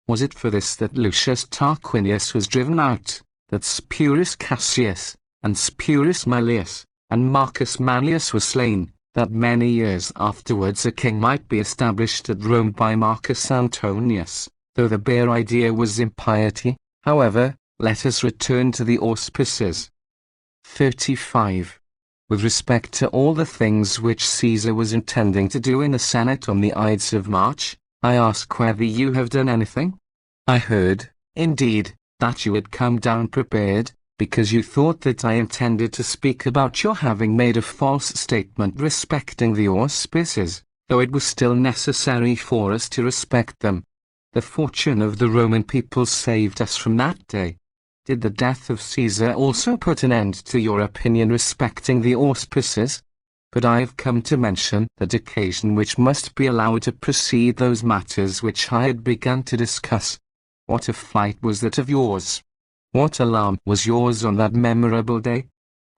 Was it for this that Lucius Tarquinius was driven out, that Spurius Cassius, and Spurius Malleus, and Marcus Manlius were slain, that many years afterwards a king might be established at Rome by Marcus Antonius, though the bare idea was impiety? However, let us return to the auspices. 35. With respect to all the things which Caesar was intending to do in the Senate on the Ides of March, I ask whether you have done anything? I heard, indeed, that you had come down prepared, because you thought that I intended to speak about your having made a false statement respecting the auspices, though it was still necessary for us to respect them. The fortune of the Roman people saved us from that day. Did the death of Caesar also put an end to your opinion respecting the auspices? But I have come to mention that occasion which must be allowed to precede those matters which I had begun to discuss. What a flight was that of yours! What alarm was yours on that memorable day?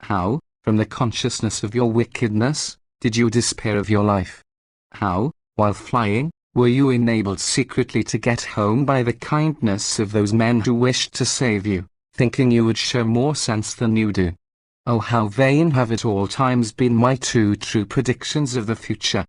How, from the consciousness of your wickedness, did you despair of your life? How, while flying, Were you enabled secretly to get home by the kindness of those men who wished to save you, thinking you would show more sense than you do? Oh, how vain have at all times been my too true predictions of the future.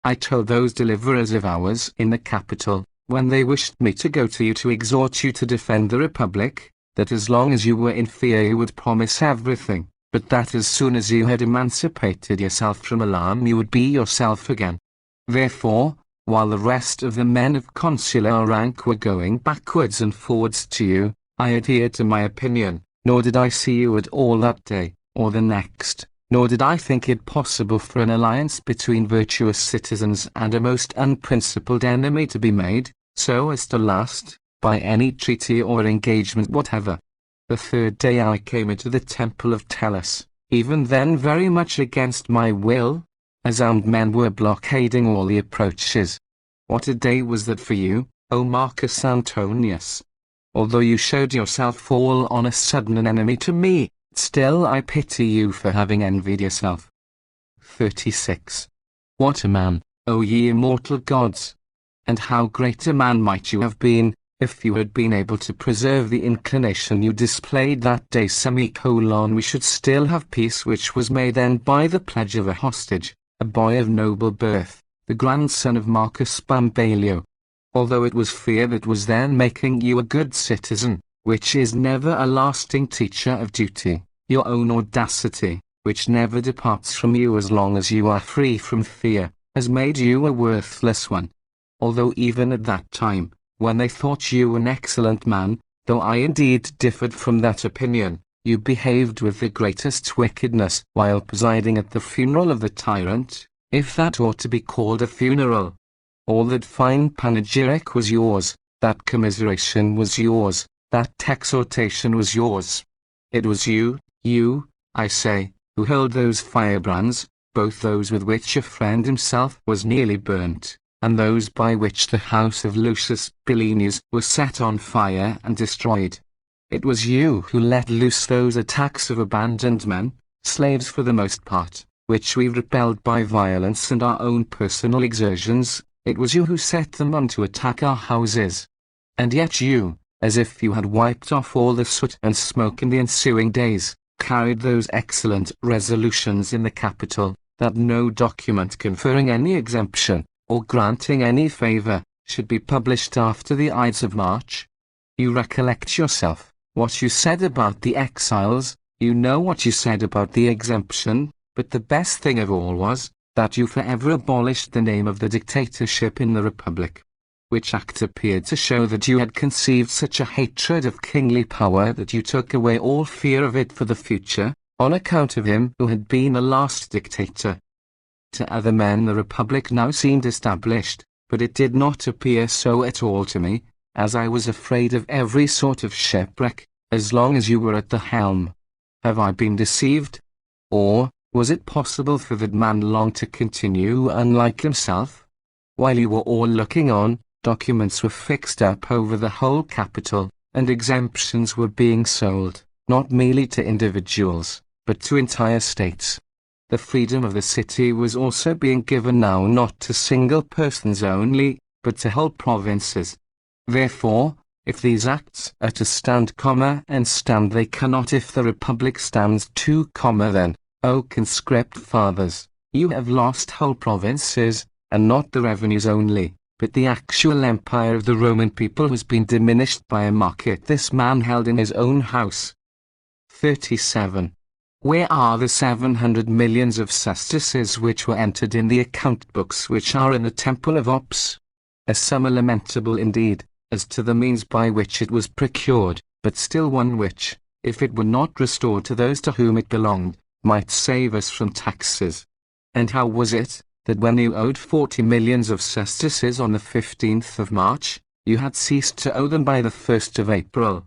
I told those deliverers of ours in the capital, when they wished me to go to you to exhort you to defend the Republic, that as long as you were in fear you would promise everything, but that as soon as you had emancipated yourself from alarm you would be yourself again. Therefore, while the rest of the men of consular rank were going backwards and forwards to you, I adhered to my opinion, nor did I see you at all that day, or the next, nor did I think it possible for an alliance between virtuous citizens and a most unprincipled enemy to be made, so as to last, by any treaty or engagement whatever. The third day I came into the temple of Tellus, even then very much against my will, as armed men were blockading all the approaches. What a day was that for you, O Marcus Antonius! Although you showed yourself all on a sudden an enemy to me, still I pity you for having envied yourself. 36. What a man, O ye immortal gods! And how great a man might you have been, if you had been able to preserve the inclination you displayed that day. We should still have peace, which was made then by the pledge of a hostage, a boy of noble birth, the grandson of Marcus Bambalio. Although it was fear that was then making you a good citizen, which is never a lasting teacher of duty, your own audacity, which never departs from you as long as you are free from fear, has made you a worthless one. Although even at that time, when they thought you an excellent man, though I indeed differed from that opinion, you behaved with the greatest wickedness while presiding at the funeral of the tyrant, if that ought to be called a funeral. All that fine panegyric was yours, that commiseration was yours, that exhortation was yours. It was you, I say, who held those firebrands, both those with which your friend himself was nearly burnt, and those by which the house of Lucius Billenius was set on fire and destroyed. It was you who let loose those attacks of abandoned men, slaves for the most part, which we repelled by violence and our own personal exertions. It was you who set them on to attack our houses. And yet you, as if you had wiped off all the soot and smoke in the ensuing days, carried those excellent resolutions in the capital, that no document conferring any exemption, or granting any favor, should be published after the Ides of March. You recollect yourself what you said about the exiles, you know what you said about the exemption, but the best thing of all was, that you forever abolished the name of the dictatorship in the Republic. Which act appeared to show that you had conceived such a hatred of kingly power that you took away all fear of it for the future, on account of him who had been the last dictator. To other men the Republic now seemed established, but it did not appear so at all to me, as I was afraid of every sort of shipwreck, as long as you were at the helm. Have I been deceived? Or, was it possible for that man long to continue unlike himself? While you were all looking on, documents were fixed up over the whole capital, and exemptions were being sold, not merely to individuals, but to entire states. The freedom of the city was also being given now not to single persons only, but to whole provinces. Therefore, if these acts are to stand, and stand they cannot if the Republic stands too, then, O conscript fathers, you have lost whole provinces, and not the revenues only, but the actual empire of the Roman people has been diminished by a market this man held in his own house. 37. Where are the 700 millions of sesterces which were entered in the account books which are in the temple of Ops? A sum lamentable indeed, as to the means by which it was procured, but still one which, if it were not restored to those to whom it belonged, might save us from taxes. And how was it, that when you owed 40 millions of sesterces on the 15th of March, you had ceased to owe them by the 1st of April?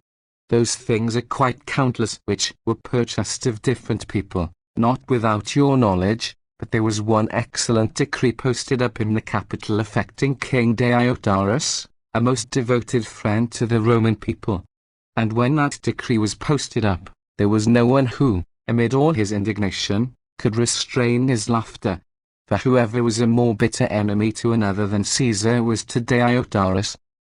Those things are quite countless which were purchased of different people, not without your knowledge, but there was one excellent decree posted up in the capital affecting King Diodorus, a most devoted friend to the Roman people. And when that decree was posted up, there was no one who, amid all his indignation, could restrain his laughter. For whoever was a more bitter enemy to another than Caesar was to Diodorus.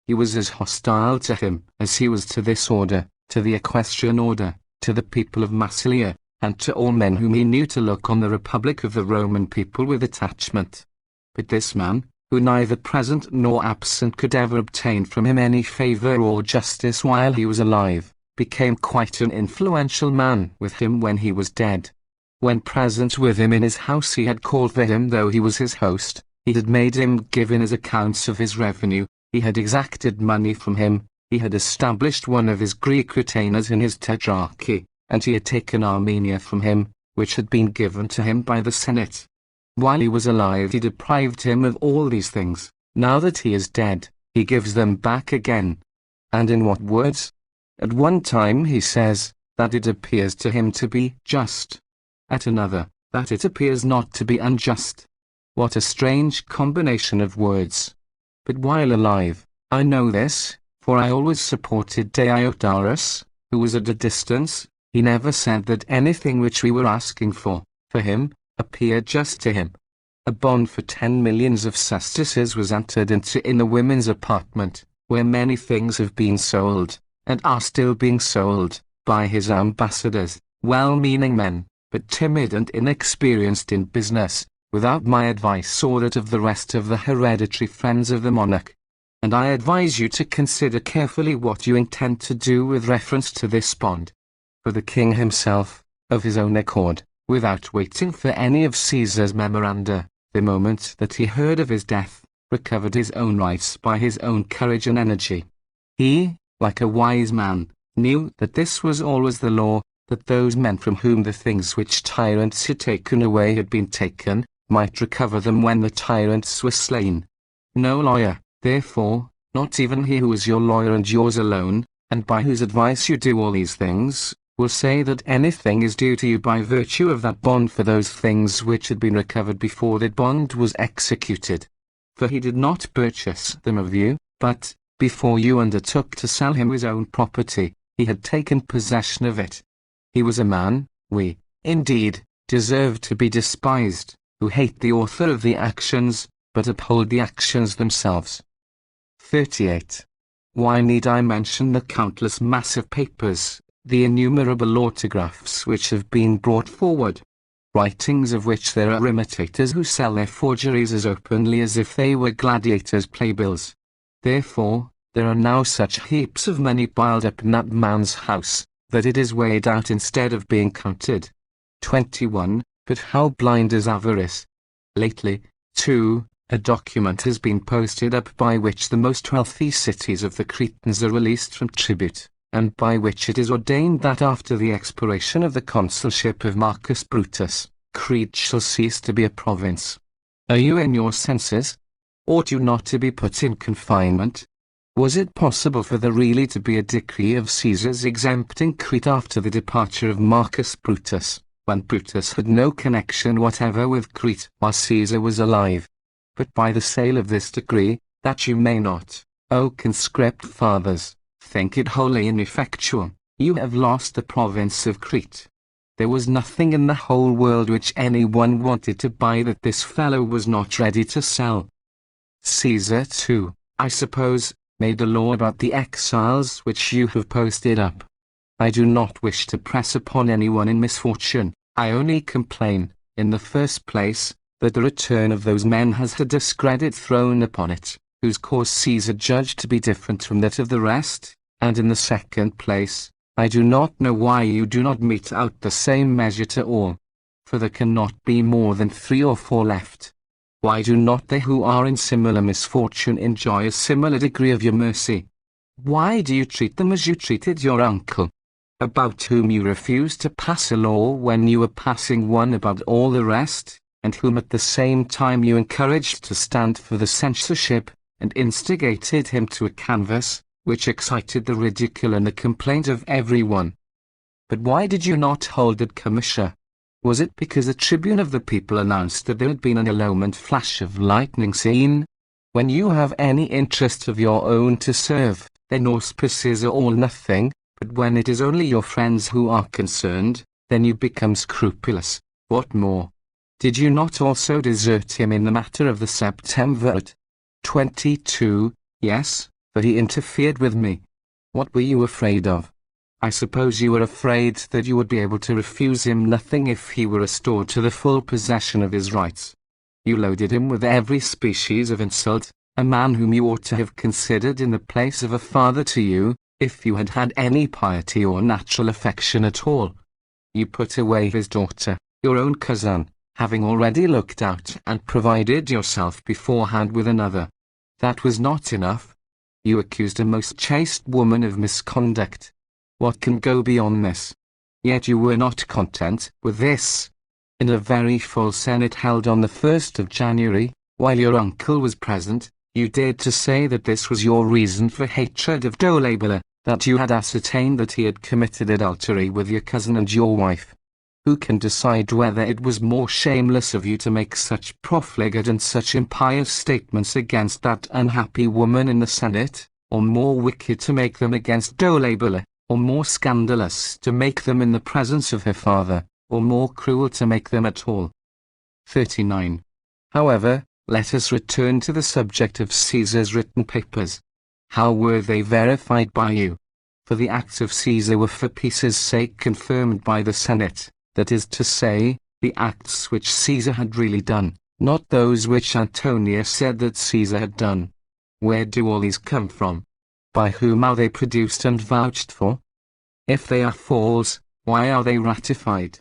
He was as hostile to him as he was to this order, to the equestrian order, to the people of Massilia, and to all men whom he knew to look on the republic of the Roman people with attachment. But this man, who neither present nor absent could ever obtain from him any favour or justice while he was alive, became quite an influential man with him when he was dead. When present with him in his house he had called for him though he was his host, he had made him give in his accounts of his revenue, he had exacted money from him, he had established one of his Greek retainers in his tetrarchy, and he had taken Armenia from him, which had been given to him by the Senate. While he was alive he deprived him of all these things. Now that he is dead, he gives them back again. And in what words? At one time he says, that it appears to him to be just. At another, that it appears not to be unjust. What a strange combination of words. But while alive, I know this, for I always supported Diodorus, who was at a distance. He never said that anything which we were asking for him, appeared just to him. A bond for 10 millions of sesterces was entered into in the women's apartment, where many things have been sold, and are still being sold, by his ambassadors, well-meaning men, but timid and inexperienced in business, without my advice or that of the rest of the hereditary friends of the monarch. And I advise you to consider carefully what you intend to do with reference to this bond. For the king himself, of his own accord, without waiting for any of Caesar's memoranda, the moment that he heard of his death, recovered his own rights by his own courage and energy. He, like a wise man, knew that this was always the law, that those men from whom the things which tyrants had taken away had been taken, might recover them when the tyrants were slain. No lawyer, therefore, not even he who is your lawyer and yours alone, and by whose advice you do all these things, will say that anything is due to you by virtue of that bond for those things which had been recovered before that bond was executed. For he did not purchase them of you, but, before you undertook to sell him his own property, he had taken possession of it. He was a man, we, indeed, deserve to be despised, who hate the author of the actions, but uphold the actions themselves. 38. Why need I mention the countless massive papers, the innumerable autographs which have been brought forward, writings of which there are imitators who sell their forgeries as openly as if they were gladiators' playbills. Therefore, there are now such heaps of money piled up in that man's house, that it is weighed out instead of being counted. 21. But how blind is avarice! Lately, too, a document has been posted up by which the most wealthy cities of the Cretans are released from tribute, and by which it is ordained that after the expiration of the consulship of Marcus Brutus, Crete shall cease to be a province. Are you in your senses? Ought you not to be put in confinement? Was it possible for there really to be a decree of Caesar's exempting Crete after the departure of Marcus Brutus, when Brutus had no connection whatever with Crete while Caesar was alive? But by the sale of this decree, that you may not, O conscript fathers, think it wholly ineffectual, you have lost the province of Crete. There was nothing in the whole world which anyone wanted to buy that this fellow was not ready to sell. Caesar, too, I suppose, made a law about the exiles which you have posted up. I do not wish to press upon anyone in misfortune. I only complain, in the first place, that the return of those men has a discredit thrown upon it, whose cause Caesar judged to be different from that of the rest, and in the second place, I do not know why you do not mete out the same measure to all, for there cannot be more than 3 or 4 left. Why do not they who are in similar misfortune enjoy a similar degree of your mercy? Why do you treat them as you treated your uncle, about whom you refused to pass a law when you were passing one about all the rest, and whom at the same time you encouraged to stand for the censorship, and instigated him to a canvass, which excited the ridicule and the complaint of everyone? But why did you not hold it comitia? Was it because the tribune of the people announced that there had been an eloquent flash of lightning seen? When you have any interest of your own to serve, then auspices are all nothing, but when it is only your friends who are concerned, then you become scrupulous. What more? Did you not also desert him in the matter of the Septemvirate? 22. Yes, for he interfered with me. What were you afraid of? I suppose you were afraid that you would be able to refuse him nothing if he were restored to the full possession of his rights. You loaded him with every species of insult, a man whom you ought to have considered in the place of a father to you, if you had had any piety or natural affection at all. You put away his daughter, your own cousin, having already looked out and provided yourself beforehand with another. That was not enough. You accused a most chaste woman of misconduct. What can go beyond this? Yet you were not content with this. In a very full Senate held on the 1st of January, while your uncle was present, you dared to say that this was your reason for hatred of Dolabella, that you had ascertained that he had committed adultery with your cousin and your wife. Who can decide whether it was more shameless of you to make such profligate and such impious statements against that unhappy woman in the Senate, or more wicked to make them against Dolabella, or more scandalous to make them in the presence of her father, or more cruel to make them at all? 39. However, let us return to the subject of Caesar's written papers. How were they verified by you? For the acts of Caesar were for peace's sake confirmed by the Senate, that is to say, the acts which Caesar had really done, not those which Antonius said that Caesar had done. Where do all these come from? By whom are they produced and vouched for? If they are false, why are they ratified?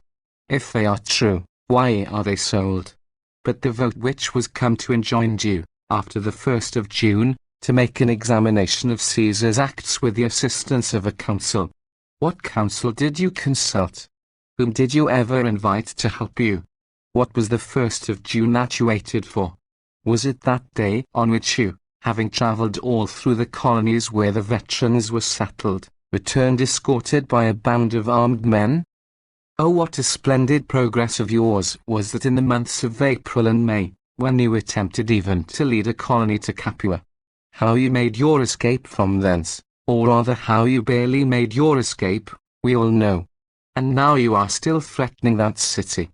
If they are true, why are they sold? But the vote which was come to enjoin you, after the 1st of June, to make an examination of Caesar's acts with the assistance of a council. What council did you consult? Whom did you ever invite to help you? What was the 1st of June that you waited for? Was it that day on which you, having travelled all through the colonies where the veterans were settled, returned escorted by a band of armed men? Oh, what a splendid progress of yours was that in the months of April and May, when you attempted even to lead a colony to Capua. How you made your escape from thence, or rather how you barely made your escape, we all know. And now you are still threatening that city.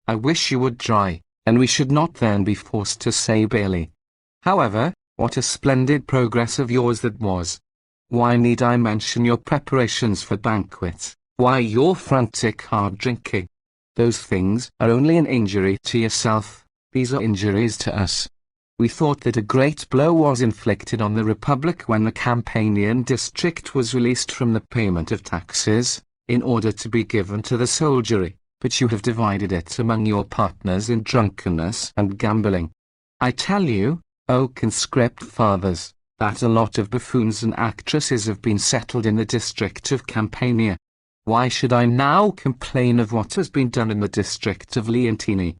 I wish you would try, and we should not then be forced to say barely. However, what a splendid progress of yours that was. Why need I mention your preparations for banquets? Why your frantic hard drinking? Those things are only an injury to yourself, these are injuries to us. We thought that a great blow was inflicted on the Republic when the Campanian district was released from the payment of taxes, in order to be given to the soldiery, but you have divided it among your partners in drunkenness and gambling. I tell you, O conscript fathers, that a lot of buffoons and actresses have been settled in the district of Campania. Why should I now complain of what has been done in the district of Leontini?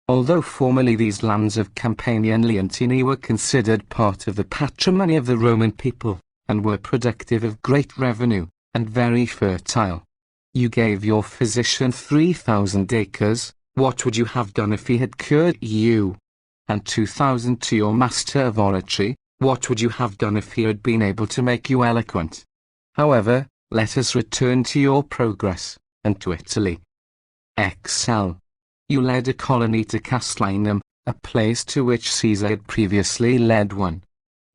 Although formerly these lands of Campania and Leontini were considered part of the patrimony of the Roman people, and were productive of great revenue, and very fertile. You gave your physician 3,000 acres, what would you have done if he had cured you? And 2,000 to your master of oratory, what would you have done if he had been able to make you eloquent? However, let us return to your progress, and to Italy. Excel. You led a colony to Castlinum, a place to which Caesar had previously led one.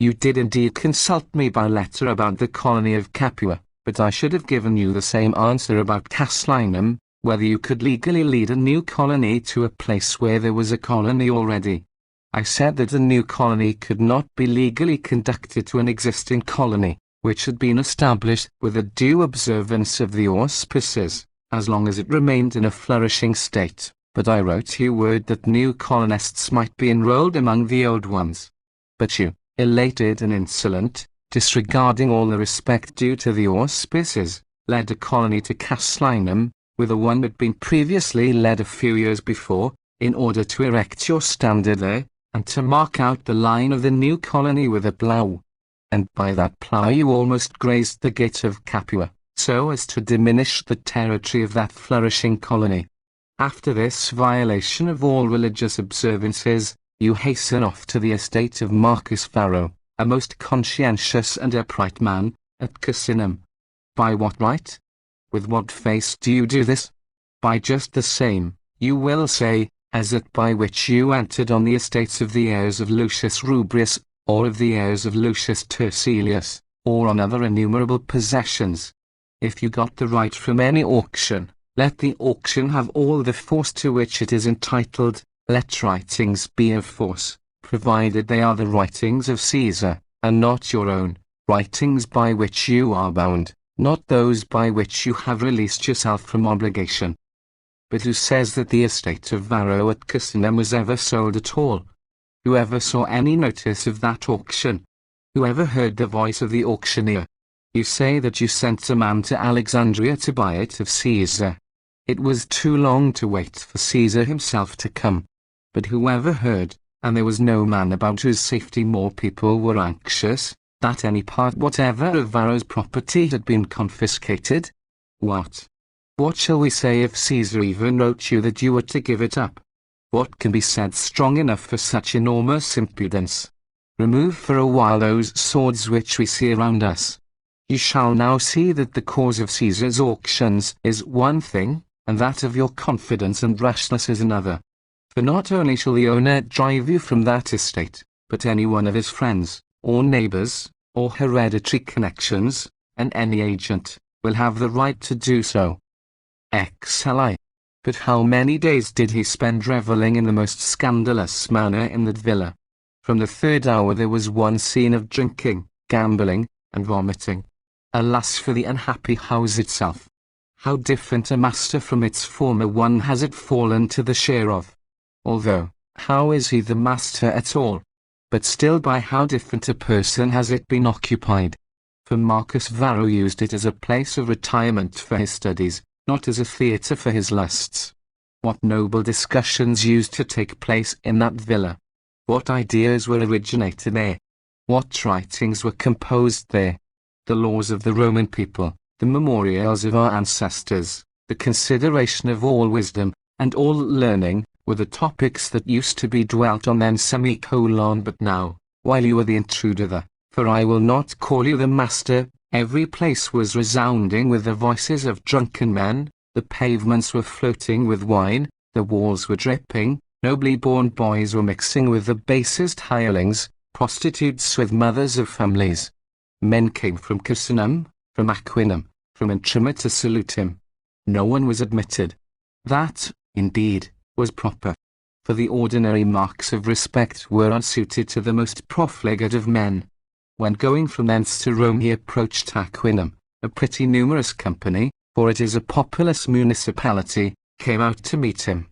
You did indeed consult me by letter about the colony of Capua, but I should have given you the same answer about Castlinum, whether you could legally lead a new colony to a place where there was a colony already. I said that a new colony could not be legally conducted to an existing colony, which had been established with a due observance of the auspices, as long as it remained in a flourishing state. But I wrote you word that new colonists might be enrolled among the old ones. But you, elated and insolent, disregarding all the respect due to the auspices, led a colony to Castlinum, whither one had been previously led a few years before, in order to erect your standard there, and to mark out the line of the new colony with a plough. And by that plough you almost grazed the gate of Capua, so as to diminish the territory of that flourishing colony. After this violation of all religious observances, you hasten off to the estate of Marcus Varro, a most conscientious and upright man, at Casinum. By what right? With what face do you do this? By just the same, you will say, as that by which you entered on the estates of the heirs of Lucius Rubrius, or of the heirs of Lucius Turselius, or on other innumerable possessions. If you got the right from any auction, let the auction have all the force to which it is entitled. Let writings be of force, provided they are the writings of Caesar, and not your own, writings by which you are bound, not those by which you have released yourself from obligation. But who says that the estate of Varro at Cusinum was ever sold at all? Who ever saw any notice of that auction? Who ever heard the voice of the auctioneer? You say that you sent a man to Alexandria to buy it of Caesar. It was too long to wait for Caesar himself to come. But who ever heard, and there was no man about whose safety more people were anxious, that any part whatever of Varro's property had been confiscated? What? What shall we say if Caesar even wrote you that you were to give it up? What can be said strong enough for such enormous impudence? Remove for a while those swords which we see around us. You shall now see that the cause of Caesar's auctions is one thing, and that of your confidence and rashness is another. For not only shall the owner drive you from that estate, but any one of his friends, or neighbors, or hereditary connections, and any agent, will have the right to do so. XLI. But how many days did he spend revelling in the most scandalous manner in that villa? From the 3rd hour there was one scene of drinking, gambling, and vomiting. Alas for the unhappy house itself! How different a master from its former one has it fallen to the share of! Although, how is he the master at all? But still by how different a person has it been occupied! For Marcus Varro used it as a place of retirement for his studies, not as a theatre for his lusts. What noble discussions used to take place in that villa! What ideas were originated there! What writings were composed there! The laws of the Roman people, the memorials of our ancestors, the consideration of all wisdom, and all learning, were the topics that used to be dwelt on then. But now, while you are the intruder there, for I will not call you the master, every place was resounding with the voices of drunken men, the pavements were floating with wine, the walls were dripping, nobly born boys were mixing with the basest hirelings, prostitutes with mothers of families. Men came from Cusinum, from Aquinum, from Intrima to salute him. No one was admitted. That, indeed, was proper. For the ordinary marks of respect were unsuited to the most profligate of men. When going from thence to Rome he approached Aquinum, a pretty numerous company, for it is a populous municipality, came out to meet him.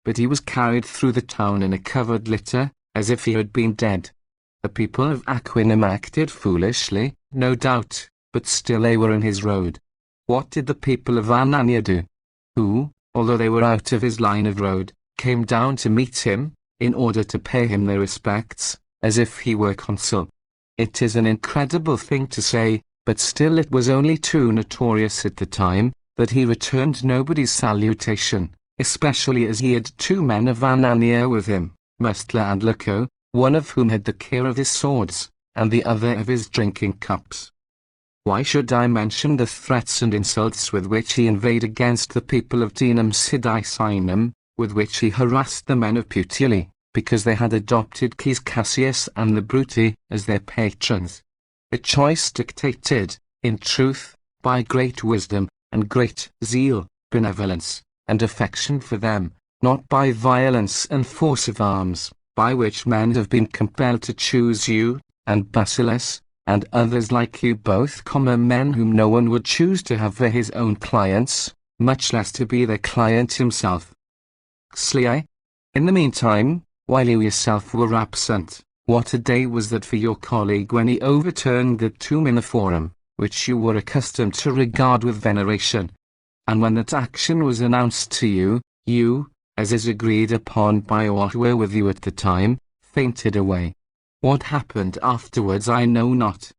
But he was carried through the town in a covered litter, as if he had been dead. The people of Aquinum acted foolishly, no doubt, but still they were in his road. What did the people of Anania do? Who, although they were out of his line of road, came down to meet him, in order to pay him their respects, as if he were consul. It is an incredible thing to say, but still it was only too notorious at the time, that he returned nobody's salutation, especially as he had 2 men of Anania with him, Mustla and Luco, one of whom had the care of his swords, and the other of his drinking cups. Why should I mention the threats and insults with which he inveighed against the people of Dinum Sidicinum, with which he harassed the men of Puteoli, because they had adopted Caius Cassius and the Bruti as their patrons? The choice dictated, in truth, by great wisdom, and great zeal, benevolence, and affection for them, not by violence and force of arms, by which men have been compelled to choose you, and Basileus, and others like you, both common men whom no one would choose to have for his own clients, much less to be their client himself. Xlii. In the meantime, while you yourself were absent, what a day was that for your colleague when he overturned the tomb in the Forum, which you were accustomed to regard with veneration. And when that action was announced to you, you, as is agreed upon by all who were with you at the time, fainted away. What happened afterwards I know not.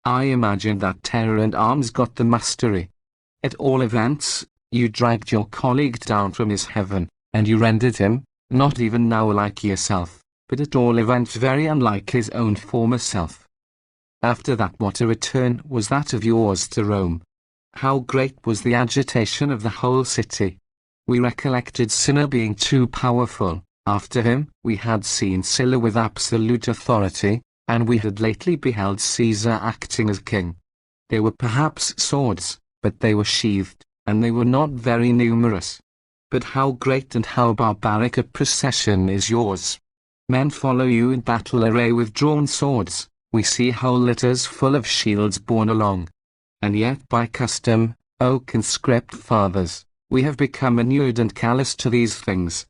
I imagine that terror and arms got the mastery. At all events, you dragged your colleague down from his heaven, and you rendered him, not even now like yourself, but at all events very unlike his own former self. After that, what a return was that of yours to Rome! How great was the agitation of the whole city! We recollected Cinna being too powerful, After him, we had seen Sylla with absolute authority, and we had lately beheld Caesar acting as king. There were perhaps swords, but they were sheathed, and they were not very numerous. But how great and how barbaric a procession is yours! Men follow you in battle array with drawn swords. We see how litters full of shields borne along. And yet by custom, O conscript fathers, we have become inured and callous to these things.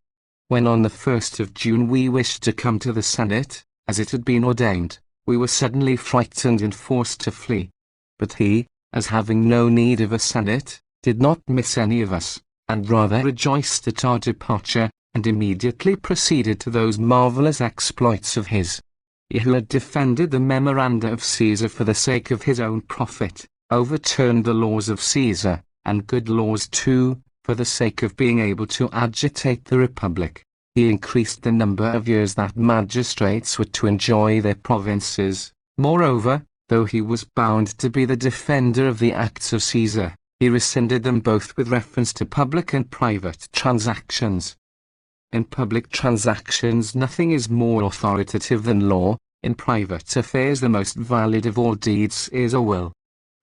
When on the 1st of June we wished to come to the Senate, as it had been ordained, we were suddenly frightened and forced to flee. But he, as having no need of a Senate, did not miss any of us, and rather rejoiced at our departure, and immediately proceeded to those marvelous exploits of his. He who had defended the memoranda of Caesar for the sake of his own profit, overturned the laws of Caesar, and good laws too, for the sake of being able to agitate the Republic. He increased the number of years that magistrates were to enjoy their provinces. Moreover, though he was bound to be the defender of the acts of Caesar, he rescinded them both with reference to public and private transactions. In public transactions nothing is more authoritative than law. In private affairs the most valid of all deeds is a will.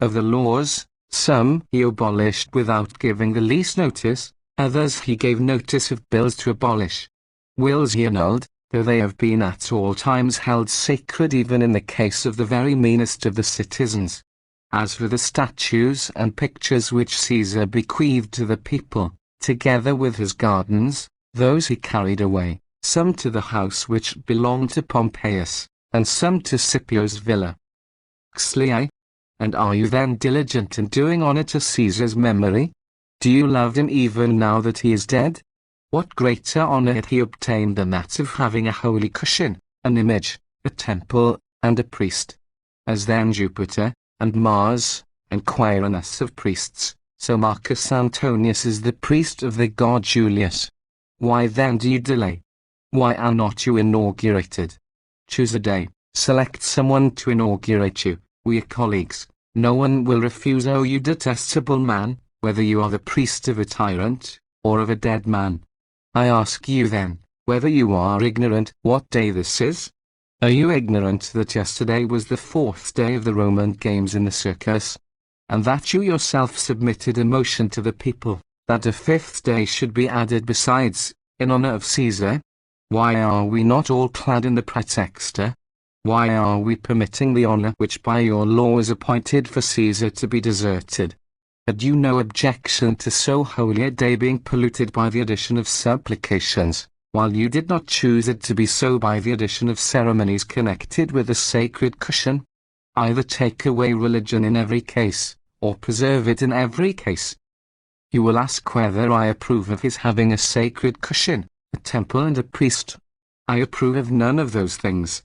Of the laws, some he abolished without giving the least notice, others he gave notice of bills to abolish. Wills he annulled, though they have been at all times held sacred even in the case of the very meanest of the citizens. As for the statues and pictures which Caesar bequeathed to the people, together with his gardens, those he carried away, some to the house which belonged to Pompeius, and some to Scipio's villa. Xlii. And are you then diligent in doing honor to Caesar's memory? Do you love him even now that he is dead? What greater honor had he obtained than that of having a holy cushion, an image, a temple, and a priest? As then Jupiter, and Mars, and Quirinus of priests, so Marcus Antonius is the priest of the god Julius. Why then do you delay? Why are not you inaugurated? Choose a day, select someone to inaugurate you. We are colleagues. No one will refuse. Oh, you detestable man, whether you are the priest of a tyrant, or of a dead man. I ask you then, whether you are ignorant what day this is? Are you ignorant that yesterday was the 4th day of the Roman games in the circus, and that you yourself submitted a motion to the people, that a 5th day should be added besides, in honor of Caesar? Why are we not all clad in the praetexta? Why are we permitting the honor which by your law is appointed for Caesar to be deserted? Had you no objection to so holy a day being polluted by the addition of supplications, while you did not choose it to be so by the addition of ceremonies connected with the sacred cushion? Either take away religion in every case, or preserve it in every case. You will ask whether I approve of his having a sacred cushion, a temple and a priest. I approve of none of those things.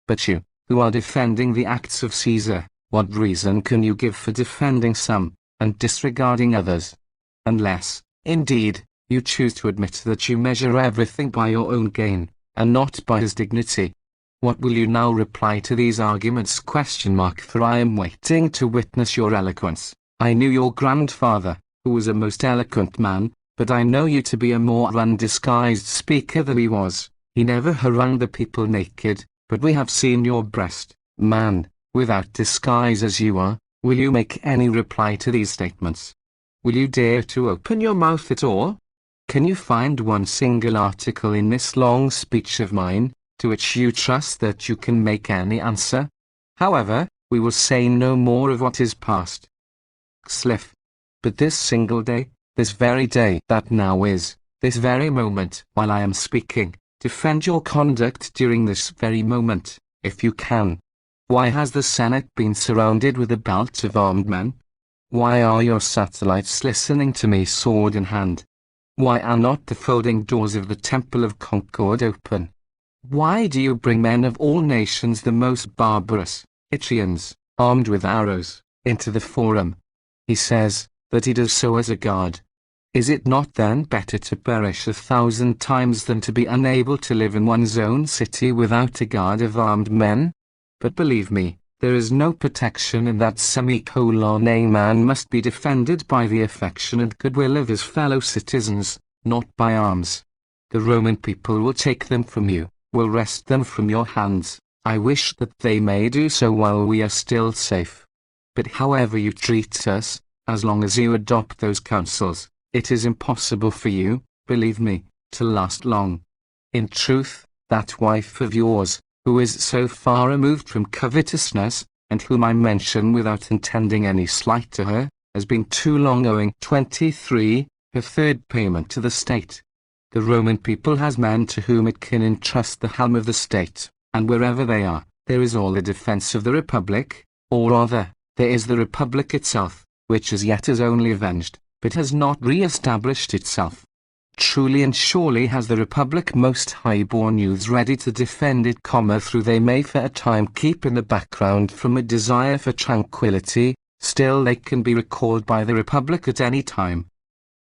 But you, who are defending the acts of Caesar, what reason can you give for defending some, and disregarding others? Unless, indeed, you choose to admit that you measure everything by your own gain, and not by his dignity. What will you now reply to these arguments? For I am waiting to witness your eloquence. I knew your grandfather, who was a most eloquent man, but I know you to be a more undisguised speaker than he was. He never harangued the people naked, but we have seen your breast, man, without disguise as you are. Will you make any reply to these statements? Will you dare to open your mouth at all? Can you find one single article in this long speech of mine, to which you trust that you can make any answer? However, we will say no more of what is past. Xlif. But this single day, this very day that now is, this very moment, while I am speaking, defend your conduct during this very moment, if you can. Why has the Senate been surrounded with a belt of armed men? Why are your satellites listening to me sword in hand? Why are not the folding doors of the Temple of Concord open? Why do you bring men of all nations, the most barbarous, Italians, armed with arrows, into the forum? He says that he does so as a guard. Is it not then better to perish 1,000 times than to be unable to live in one's own city without a guard of armed men? But believe me, there is no protection in that. A man must be defended by the affection and goodwill of his fellow citizens, not by arms. The Roman people will take them from you, will wrest them from your hands. I wish that they may do so while we are still safe. But however you treat us, as long as you adopt those counsels, it is impossible for you, believe me, to last long. In truth, that wife of yours, who is so far removed from covetousness, and whom I mention without intending any slight to her, has been too long owing 23, her third payment to the state. The Roman people has men to whom it can entrust the helm of the state, and wherever they are, there is all the defense of the Republic, or rather, there is the Republic itself, which as yet is only avenged, but has not re-established itself. Truly and surely has the Republic most high-born youths ready to defend it, though they may for a time keep in the background from a desire for tranquility, still they can be recalled by the Republic at any time.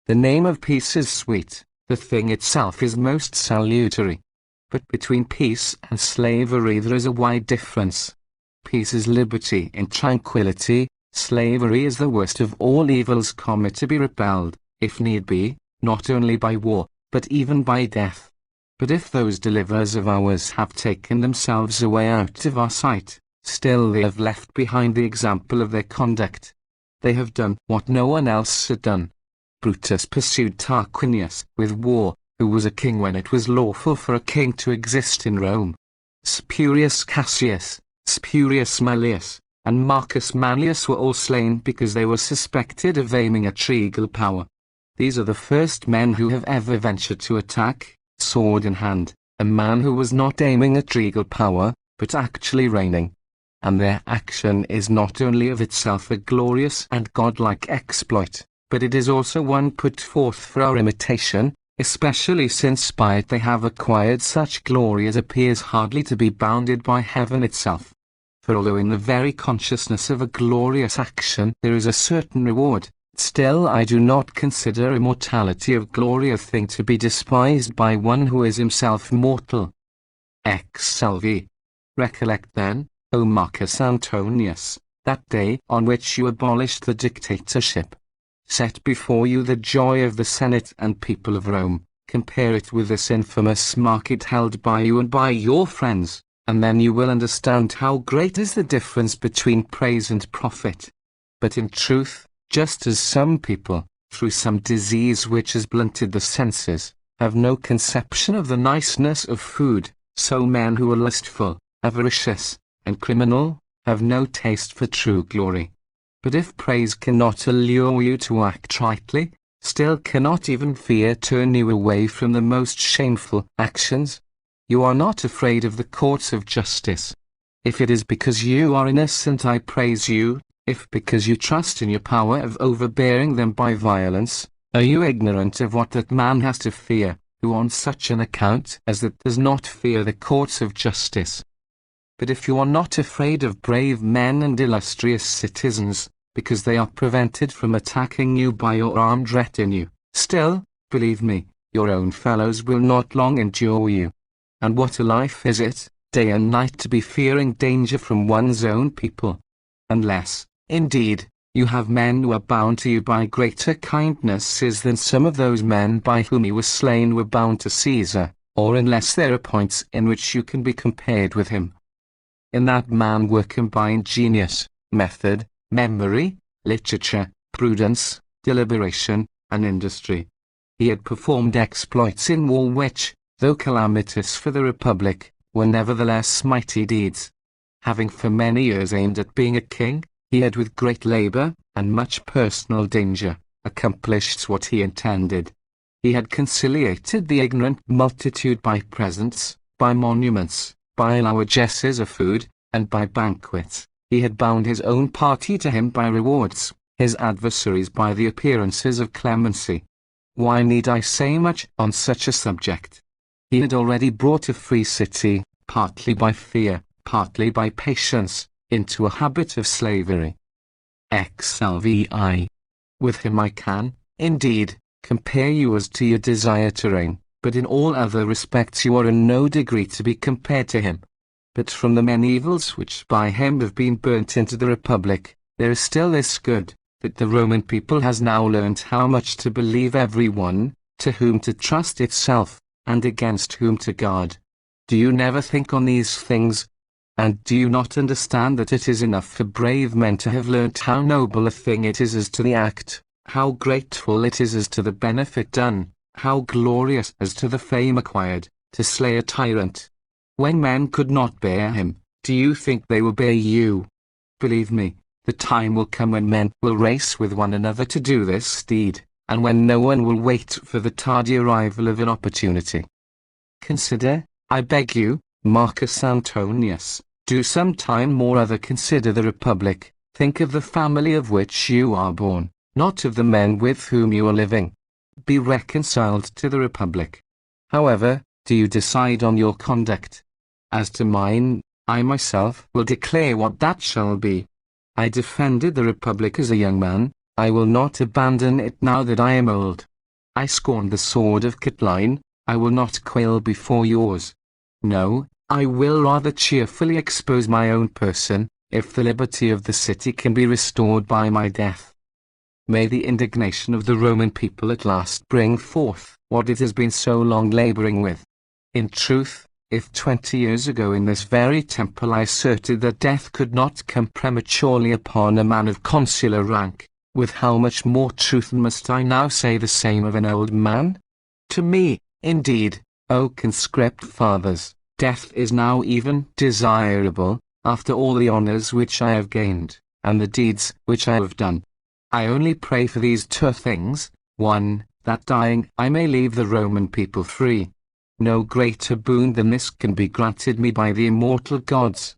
The name of peace is sweet, the thing itself is most salutary. But between peace and slavery there is a wide difference. Peace is liberty in tranquility, slavery is the worst of all evils, to be repelled, if need be, not only by war, but even by death. But if those deliverers of ours have taken themselves away out of our sight, still they have left behind the example of their conduct. They have done what no one else had done. Brutus pursued Tarquinius with war, who was a king when it was lawful for a king to exist in Rome. Spurius Cassius, Spurius Malleus, and Marcus Manlius were all slain because they were suspected of aiming at regal power. These are the first men who have ever ventured to attack, sword in hand, a man who was not aiming at regal power, but actually reigning. And their action is not only of itself a glorious and godlike exploit, but it is also one put forth for our imitation, especially since by it they have acquired such glory as appears hardly to be bounded by heaven itself. For although in the very consciousness of a glorious action there is a certain reward, still I do not consider immortality of glory a thing to be despised by one who is himself mortal. XLV. Recollect then, O Marcus Antonius, that day on which you abolished the dictatorship. Set before you the joy of the Senate and people of Rome, compare it with this infamous market held by you and by your friends, and then you will understand how great is the difference between praise and profit. But in truth, just as some people, through some disease which has blunted the senses, have no conception of the niceness of food, so men who are lustful, avaricious, and criminal, have no taste for true glory. But if praise cannot allure you to act tritely, still cannot even fear turn you away from the most shameful actions. You are not afraid of the courts of justice. If it is because you are innocent I praise you, if because you trust in your power of overbearing them by violence, are you ignorant of what that man has to fear, who on such an account as that does not fear the courts of justice? But if you are not afraid of brave men and illustrious citizens, because they are prevented from attacking you by your armed retinue, still, believe me, your own fellows will not long endure you. And what a life is it, day and night to be fearing danger from one's own people! Unless, indeed, you have men who are bound to you by greater kindnesses than some of those men by whom he was slain were bound to Caesar, or unless there are points in which you can be compared with him. In that man were combined genius, method, memory, literature, prudence, deliberation, and industry. He had performed exploits in war which, though calamitous for the Republic, were nevertheless mighty deeds. Having for many years aimed at being a king, he had with great labor, and much personal danger, accomplished what he intended. He had conciliated the ignorant multitude by presents, by monuments, by largesses of food, and by banquets. He had bound his own party to him by rewards, his adversaries by the appearances of clemency. Why need I say much on such a subject? He had already brought a free city, partly by fear, partly by patience, into a habit of slavery. XLVI. With him I can, indeed, compare you as to your desire to reign, but in all other respects you are in no degree to be compared to him. But from the many evils which by him have been burnt into the Republic, there is still this good, that the Roman people has now learnt how much to believe every one, to whom to trust itself, and against whom to guard? Do you never think on these things? And do you not understand that it is enough for brave men to have learnt how noble a thing it is as to the act, how grateful it is as to the benefit done, how glorious as to the fame acquired, to slay a tyrant? When men could not bear him, do you think they will bear you? Believe me, the time will come when men will race with one another to do this deed, and when no one will wait for the tardy arrival of an opportunity. Consider, I beg you, Marcus Antonius, do some time more other consider the Republic, think of the family of which you are born, not of the men with whom you are living. Be reconciled to the Republic. However, do you decide on your conduct? As to mine, I myself will declare what that shall be. I defended the Republic as a young man, I will not abandon it now that I am old. I scorned the sword of Catiline, I will not quail before yours. No, I will rather cheerfully expose my own person, if the liberty of the city can be restored by my death. May the indignation of the Roman people at last bring forth what it has been so long laboring with. In truth, if 20 years ago in this very temple I asserted that death could not come prematurely upon a man of consular rank, with how much more truth must I now say the same of an old man? To me, indeed, O conscript fathers, death is now even desirable, after all the honors which I have gained, and the deeds which I have done. I only pray for these two things: 1, that dying I may leave the Roman people free. No greater boon than this can be granted me by the immortal gods.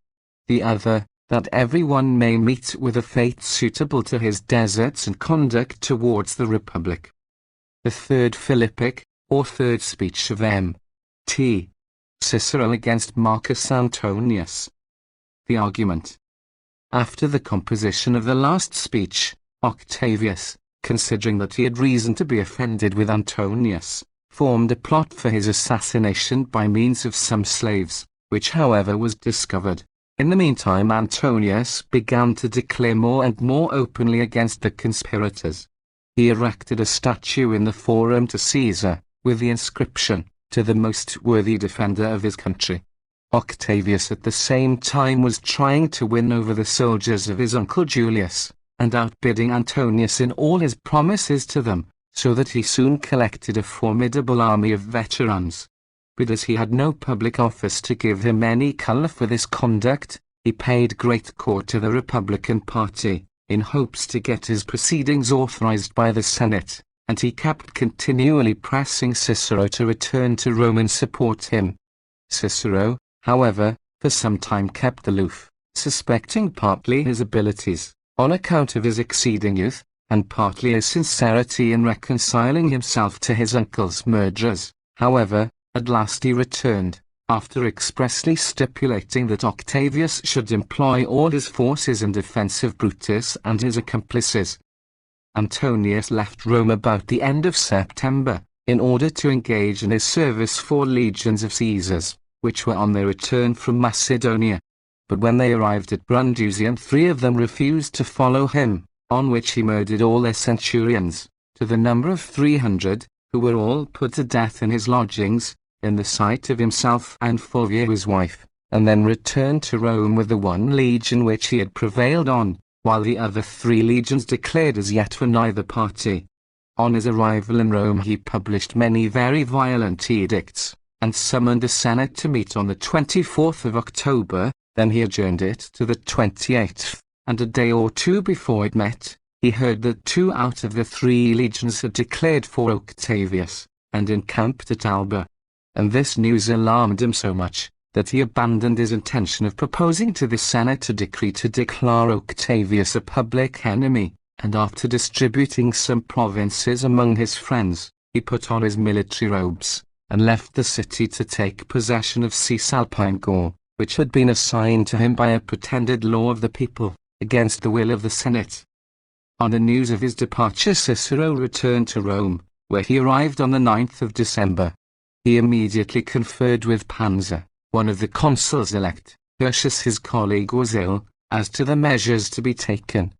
The other, that everyone may meet with a fate suitable to his deserts and conduct towards the Republic. The third Philippic, or third speech of M.T. Cicero against Marcus Antonius. The argument. After the composition of the last speech, Octavius, considering that he had reason to be offended with Antonius, formed a plot for his assassination by means of some slaves, which however was discovered. In the meantime Antonius began to declare more and more openly against the conspirators. He erected a statue in the Forum to Caesar, with the inscription, "To the most worthy defender of his country." Octavius at the same time was trying to win over the soldiers of his uncle Julius, and outbidding Antonius in all his promises to them, so that he soon collected a formidable army of veterans. But as he had no public office to give him any colour for this conduct, he paid great court to the Republican party, in hopes to get his proceedings authorized by the Senate, and he kept continually pressing Cicero to return to Rome and support him. Cicero, however, for some time kept aloof, suspecting partly his abilities, on account of his exceeding youth, and partly his sincerity in reconciling himself to his uncle's murderers. However, at last he returned, after expressly stipulating that Octavius should employ all his forces in defense of Brutus and his accomplices. Antonius left Rome about the end of September, in order to engage in his service 4 legions of Caesar's, which were on their return from Macedonia. But when they arrived at Brundusium 3 of them refused to follow him, on which he murdered all their centurions, to the number of 300, who were all put to death in his lodgings, in the sight of himself and Fulvia his wife, and then returned to Rome with the 1 legion which he had prevailed on, while the other 3 legions declared as yet for neither party. On his arrival in Rome he published many very violent edicts, and summoned a senate to meet on the 24th of October, then he adjourned it to the 28th. And a day or 2 before it met, he heard that 2 out of the 3 legions had declared for Octavius, and encamped at Alba. And this news alarmed him so much, that he abandoned his intention of proposing to the Senate a decree to declare Octavius a public enemy, and after distributing some provinces among his friends, he put on his military robes, and left the city to take possession of Cisalpine Gaul, which had been assigned to him by a pretended law of the people, against the will of the Senate. On the news of his departure Cicero returned to Rome, where he arrived on the 9th of December. He immediately conferred with Pansa, one of the consuls elect. Tertius his colleague was ill, as to the measures to be taken.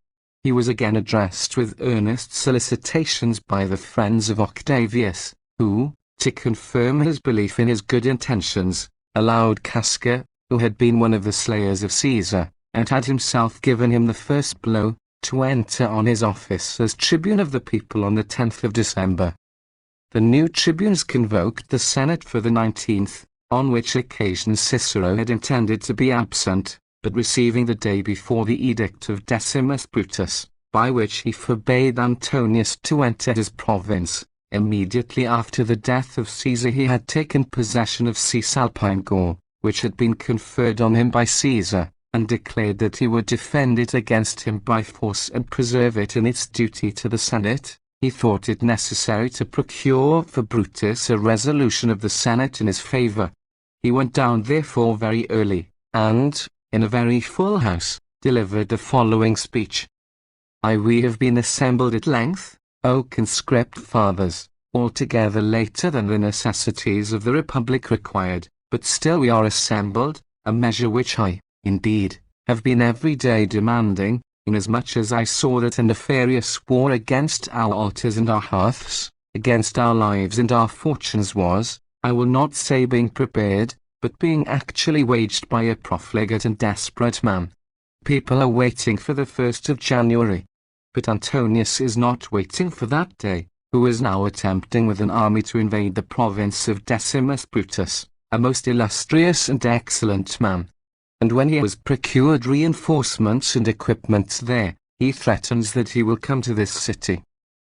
He was again addressed with earnest solicitations by the friends of Octavius, who, To confirm his belief in his good intentions, allowed Casca, who had been one of the slayers of Caesar, and had himself given him the first blow, to enter on his office as tribune of the people on the 10th of December. The new tribunes convoked the Senate for the 19th, on which occasion Cicero had intended to be absent, but receiving the day before the edict of Decimus Brutus, by which he forbade Antonius to enter his province. Immediately after the death of Caesar he had taken possession of Cisalpine Gaul, which had been conferred on him by Caesar, and declared that he would defend it against him by force and preserve it in its duty to the Senate. He thought it necessary to procure for Brutus a resolution of the Senate in his favor. He went down therefore very early, and, in a very full house, delivered the following speech. We have been assembled at length, O conscript fathers, altogether later than the necessities of the Republic required, but still we are assembled, a measure which I, indeed, have been every day demanding, inasmuch as I saw that a nefarious war against our altars and our hearths, against our lives and our fortunes was, I will not say being prepared, but being actually waged by a profligate and desperate man. People are waiting for the 1st of January. But Antonius is not waiting for that day, who is now attempting with an army to invade the province of Decimus Brutus, a most illustrious and excellent man. And when he has procured reinforcements and equipments there, he threatens that he will come to this city.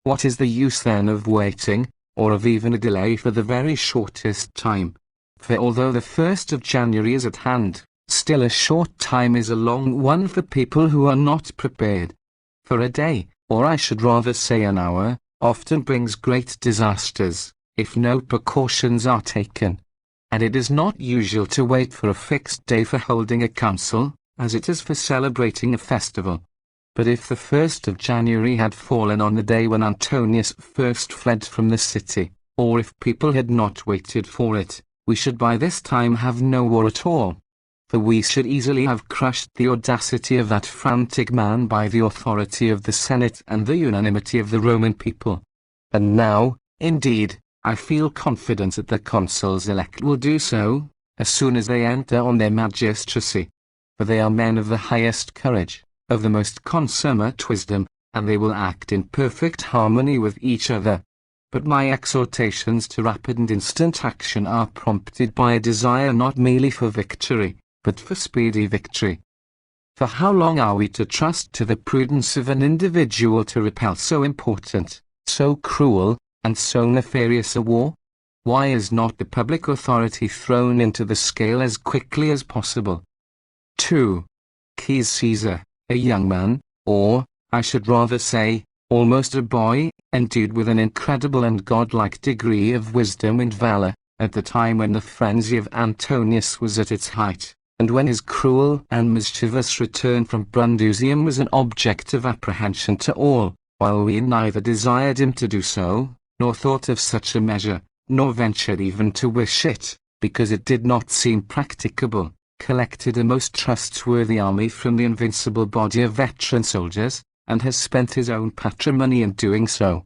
What is the use then of waiting, or of even a delay for the very shortest time? For although the 1st of January is at hand, still a short time is a long one for people who are not prepared. For a day, or I should rather say an hour, often brings great disasters, if no precautions are taken. And it is not usual to wait for a fixed day for holding a council, as it is for celebrating a festival. But if the 1st of January had fallen on the day when Antonius first fled from the city, or if people had not waited for it, we should by this time have no war at all. For we should easily have crushed the audacity of that frantic man by the authority of the Senate and the unanimity of the Roman people. And now, indeed, I feel confident that the consuls elect will do so, as soon as they enter on their magistracy. For they are men of the highest courage, of the most consummate wisdom, and they will act in perfect harmony with each other. But my exhortations to rapid and instant action are prompted by a desire not merely for victory, but for speedy victory. For how long are we to trust to the prudence of an individual to repel so important, so cruel, and so nefarious a war? Why is not the public authority thrown into the scale as quickly as possible? 2. Caius Caesar, a young man, or, I should rather say, almost a boy, endued with an incredible and godlike degree of wisdom and valor, at the time when the frenzy of Antonius was at its height, and when his cruel and mischievous return from Brundusium was an object of apprehension to all, while we neither desired him to do so, nor thought of such a measure, nor ventured even to wish it, because it did not seem practicable, collected a most trustworthy army from the invincible body of veteran soldiers, and has spent his own patrimony in doing so.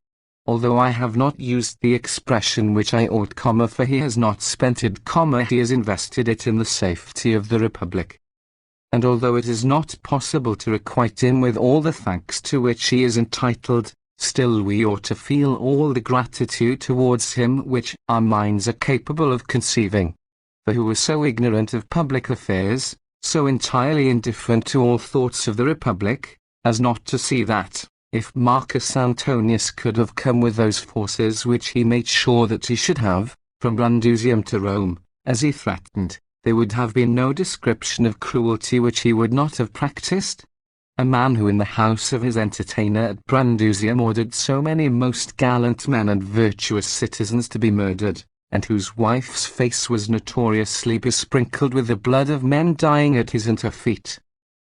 Although I have not used the expression which I ought, for he has not spent it, he has invested it in the safety of the Republic. And although it is not possible to requite him with all the thanks to which he is entitled, still we ought to feel all the gratitude towards him which our minds are capable of conceiving. For who was so ignorant of public affairs, so entirely indifferent to all thoughts of the Republic, as not to see that, if Marcus Antonius could have come with those forces which he made sure that he should have, from Brundusium to Rome, as he threatened, there would have been no description of cruelty which he would not have practiced? A man who in the house of his entertainer at Brundusium ordered so many most gallant men and virtuous citizens to be murdered, and whose wife's face was notoriously besprinkled with the blood of men dying at his and her feet.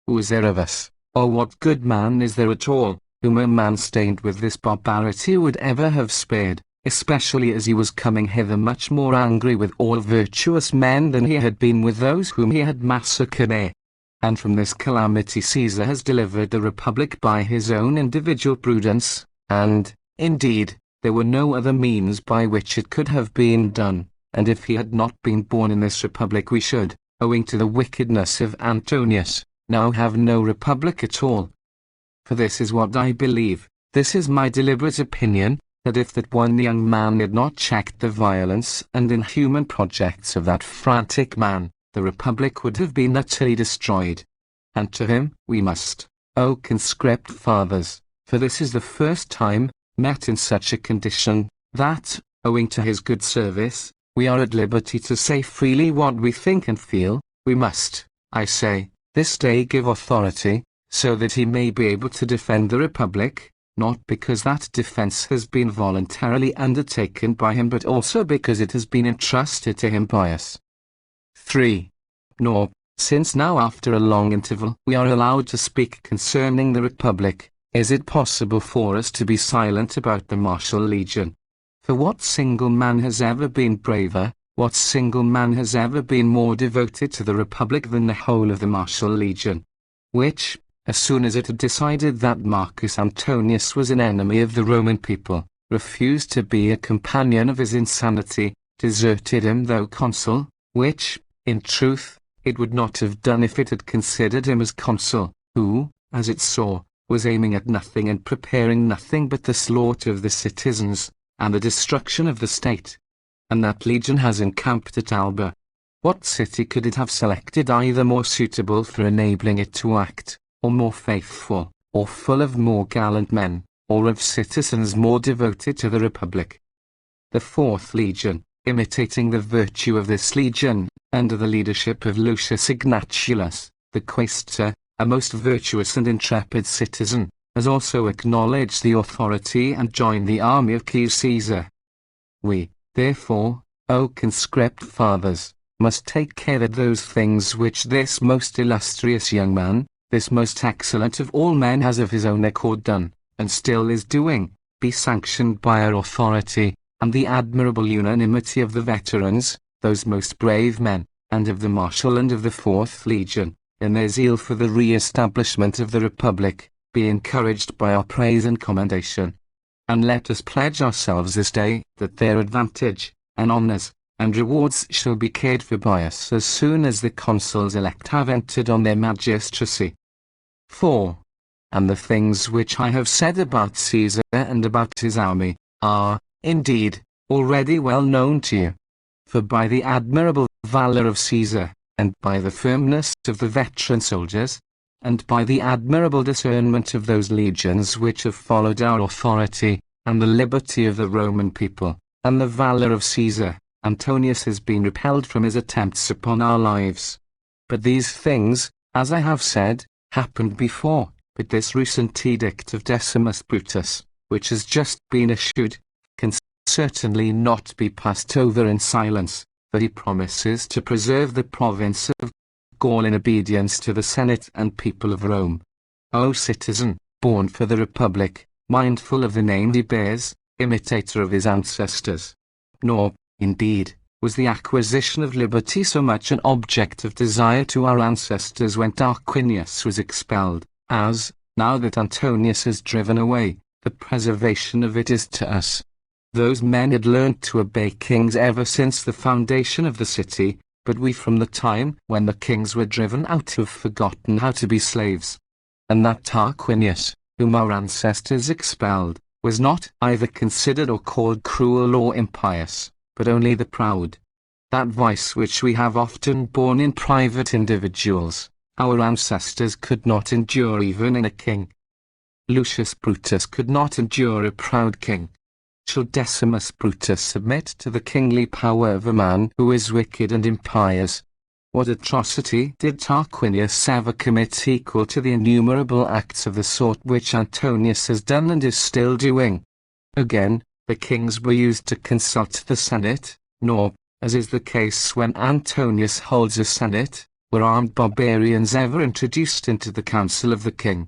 Who is there of us, or what good man is there at all, whom a man stained with this barbarity would ever have spared, especially as he was coming hither much more angry with all virtuous men than he had been with those whom he had massacred? And from this calamity Caesar has delivered the Republic by his own individual prudence, and, indeed, there were no other means by which it could have been done, and if he had not been born in this republic we should, owing to the wickedness of Antonius, now have no republic at all. For this is what I believe, this is my deliberate opinion, that if that one young man had not checked the violence and inhuman projects of that frantic man, the republic would have been utterly destroyed. And to him we must, O conscript fathers, for this is the first time, met in such a condition, that, owing to his good service, we are at liberty to say freely what we think and feel, we must, I say, this day give authority, so that he may be able to defend the republic, not because that defense has been voluntarily undertaken by him but also because it has been entrusted to him by us. 3. Nor, since now after a long interval we are allowed to speak concerning the republic, is it possible for us to be silent about the martial legion. For what single man has ever been braver, what single man has ever been more devoted to the republic than the whole of the martial legion, which, as soon as it had decided that Marcus Antonius was an enemy of the Roman people, refused to be a companion of his insanity, deserted him though consul, which, in truth, it would not have done if it had considered him as consul, who, as it saw, was aiming at nothing and preparing nothing but the slaughter of the citizens, and the destruction of the state. And that legion has encamped at Alba. What city could it have selected either more suitable for enabling it to act, or more faithful, or full of more gallant men, or of citizens more devoted to the republic? The 4th legion, imitating the virtue of this legion, under the leadership of Lucius Ignatius, the quaestor, a most virtuous and intrepid citizen, has also acknowledged the authority and joined the army of King Caesar. We, therefore, O conscript fathers, must take care that those things which this most illustrious young man, this most excellent of all men has of his own accord done, and still is doing, be sanctioned by our authority, and the admirable unanimity of the veterans, those most brave men, and of the marshal and of the 4th legion, in their zeal for the re-establishment of the republic, be encouraged by our praise and commendation. And let us pledge ourselves this day, that their advantage, and honours, and rewards shall be cared for by us as soon as the consuls elect have entered on their magistracy. 4. And the things which I have said about Caesar and about his army, are, indeed, already well known to you. For by the admirable valour of Caesar, and by the firmness of the veteran soldiers, and by the admirable discernment of those legions which have followed our authority, and the liberty of the Roman people, and the valour of Caesar, Antonius has been repelled from his attempts upon our lives. But these things, as I have said, happened before, but this recent edict of Decimus Brutus, which has just been issued, can certainly not be passed over in silence, for he promises to preserve the province of Gaul in obedience to the Senate and people of Rome. O citizen, born for the Republic, mindful of the name he bears, imitator of his ancestors. Nor, indeed, was the acquisition of liberty so much an object of desire to our ancestors when Tarquinius was expelled, as, now that Antonius is driven away, the preservation of it is to us. Those men had learnt to obey kings ever since the foundation of the city, but we from the time when the kings were driven out have forgotten how to be slaves. And that Tarquinius, whom our ancestors expelled, was not either considered or called cruel or impious, but only the proud. That vice which we have often borne in private individuals, our ancestors could not endure even in a king. Lucius Brutus could not endure a proud king. Shall Decimus Brutus submit to the kingly power of a man who is wicked and impious? What atrocity did Tarquinius ever commit equal to the innumerable acts of the sort which Antonius has done and is still doing? Again, the kings were used to consult the Senate, nor, as is the case when Antonius holds a Senate, were armed barbarians ever introduced into the council of the king.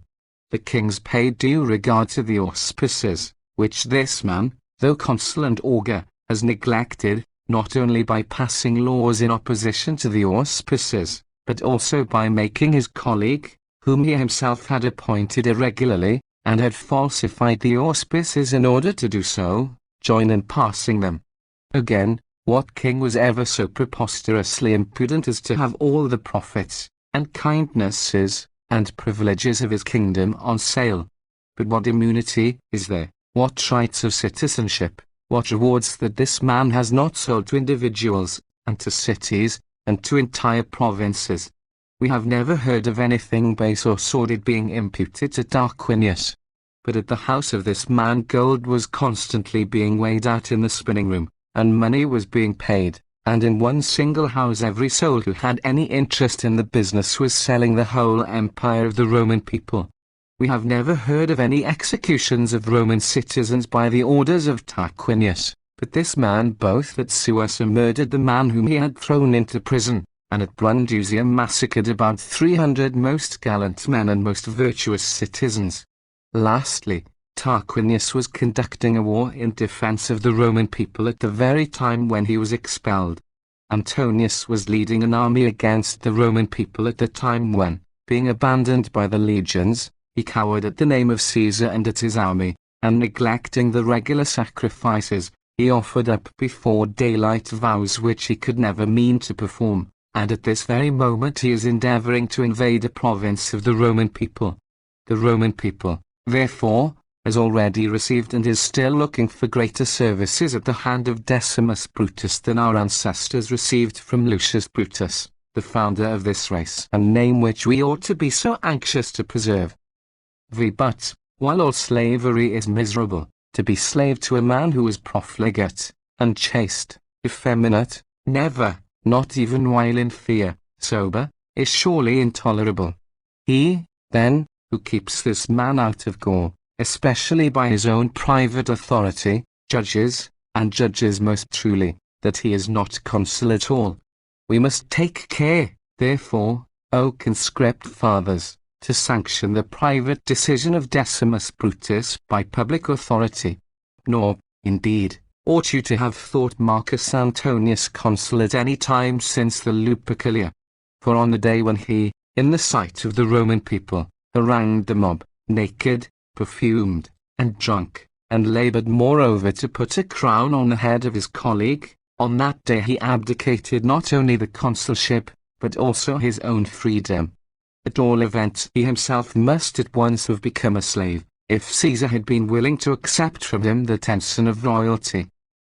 The kings paid due regard to the auspices, which this man, though consul and augur, has neglected, not only by passing laws in opposition to the auspices, but also by making his colleague, whom he himself had appointed irregularly, and had falsified the auspices in order to do so, join in passing them. Again, what king was ever so preposterously impudent as to have all the profits, and kindnesses, and privileges of his kingdom on sale? But what immunity is there, what rights of citizenship, what rewards that this man has not sold to individuals, and to cities, and to entire provinces? We have never heard of anything base or sordid being imputed to Tarquinius. But at the house of this man gold was constantly being weighed out in the spinning room, and money was being paid, and in one single house every soul who had any interest in the business was selling the whole empire of the Roman people. We have never heard of any executions of Roman citizens by the orders of Tarquinius, but this man both at Suessa murdered the man whom he had thrown into prison, and at Brundusium massacred about 300 most gallant men and most virtuous citizens. Lastly, Tarquinius was conducting a war in defense of the Roman people at the very time when he was expelled. Antonius was leading an army against the Roman people at the time when, being abandoned by the legions, he cowered at the name of Caesar and at his army, and neglecting the regular sacrifices, he offered up before daylight vows which he could never mean to perform, and at this very moment he is endeavoring to invade a province of the Roman people. The Roman people, therefore, has already received and is still looking for greater services at the hand of Decimus Brutus than our ancestors received from Lucius Brutus, the founder of this race, and name which we ought to be so anxious to preserve. But, while all slavery is miserable, to be slave to a man who is profligate, unchaste, effeminate, never, not even while in fear, sober, is surely intolerable. He, then, who keeps this man out of Gaul, especially by his own private authority, judges most truly, that he is not consul at all. We must take care, therefore, O conscript fathers, to sanction the private decision of Decimus Brutus by public authority. Nor, indeed, ought you to have thought Marcus Antonius consul at any time since the Lupercalia. For on the day when he, in the sight of the Roman people, harangued the mob, naked, perfumed, and drunk, and labored moreover to put a crown on the head of his colleague, on that day he abdicated not only the consulship, but also his own freedom. At all events he himself must at once have become a slave, if Caesar had been willing to accept from him the tension of royalty.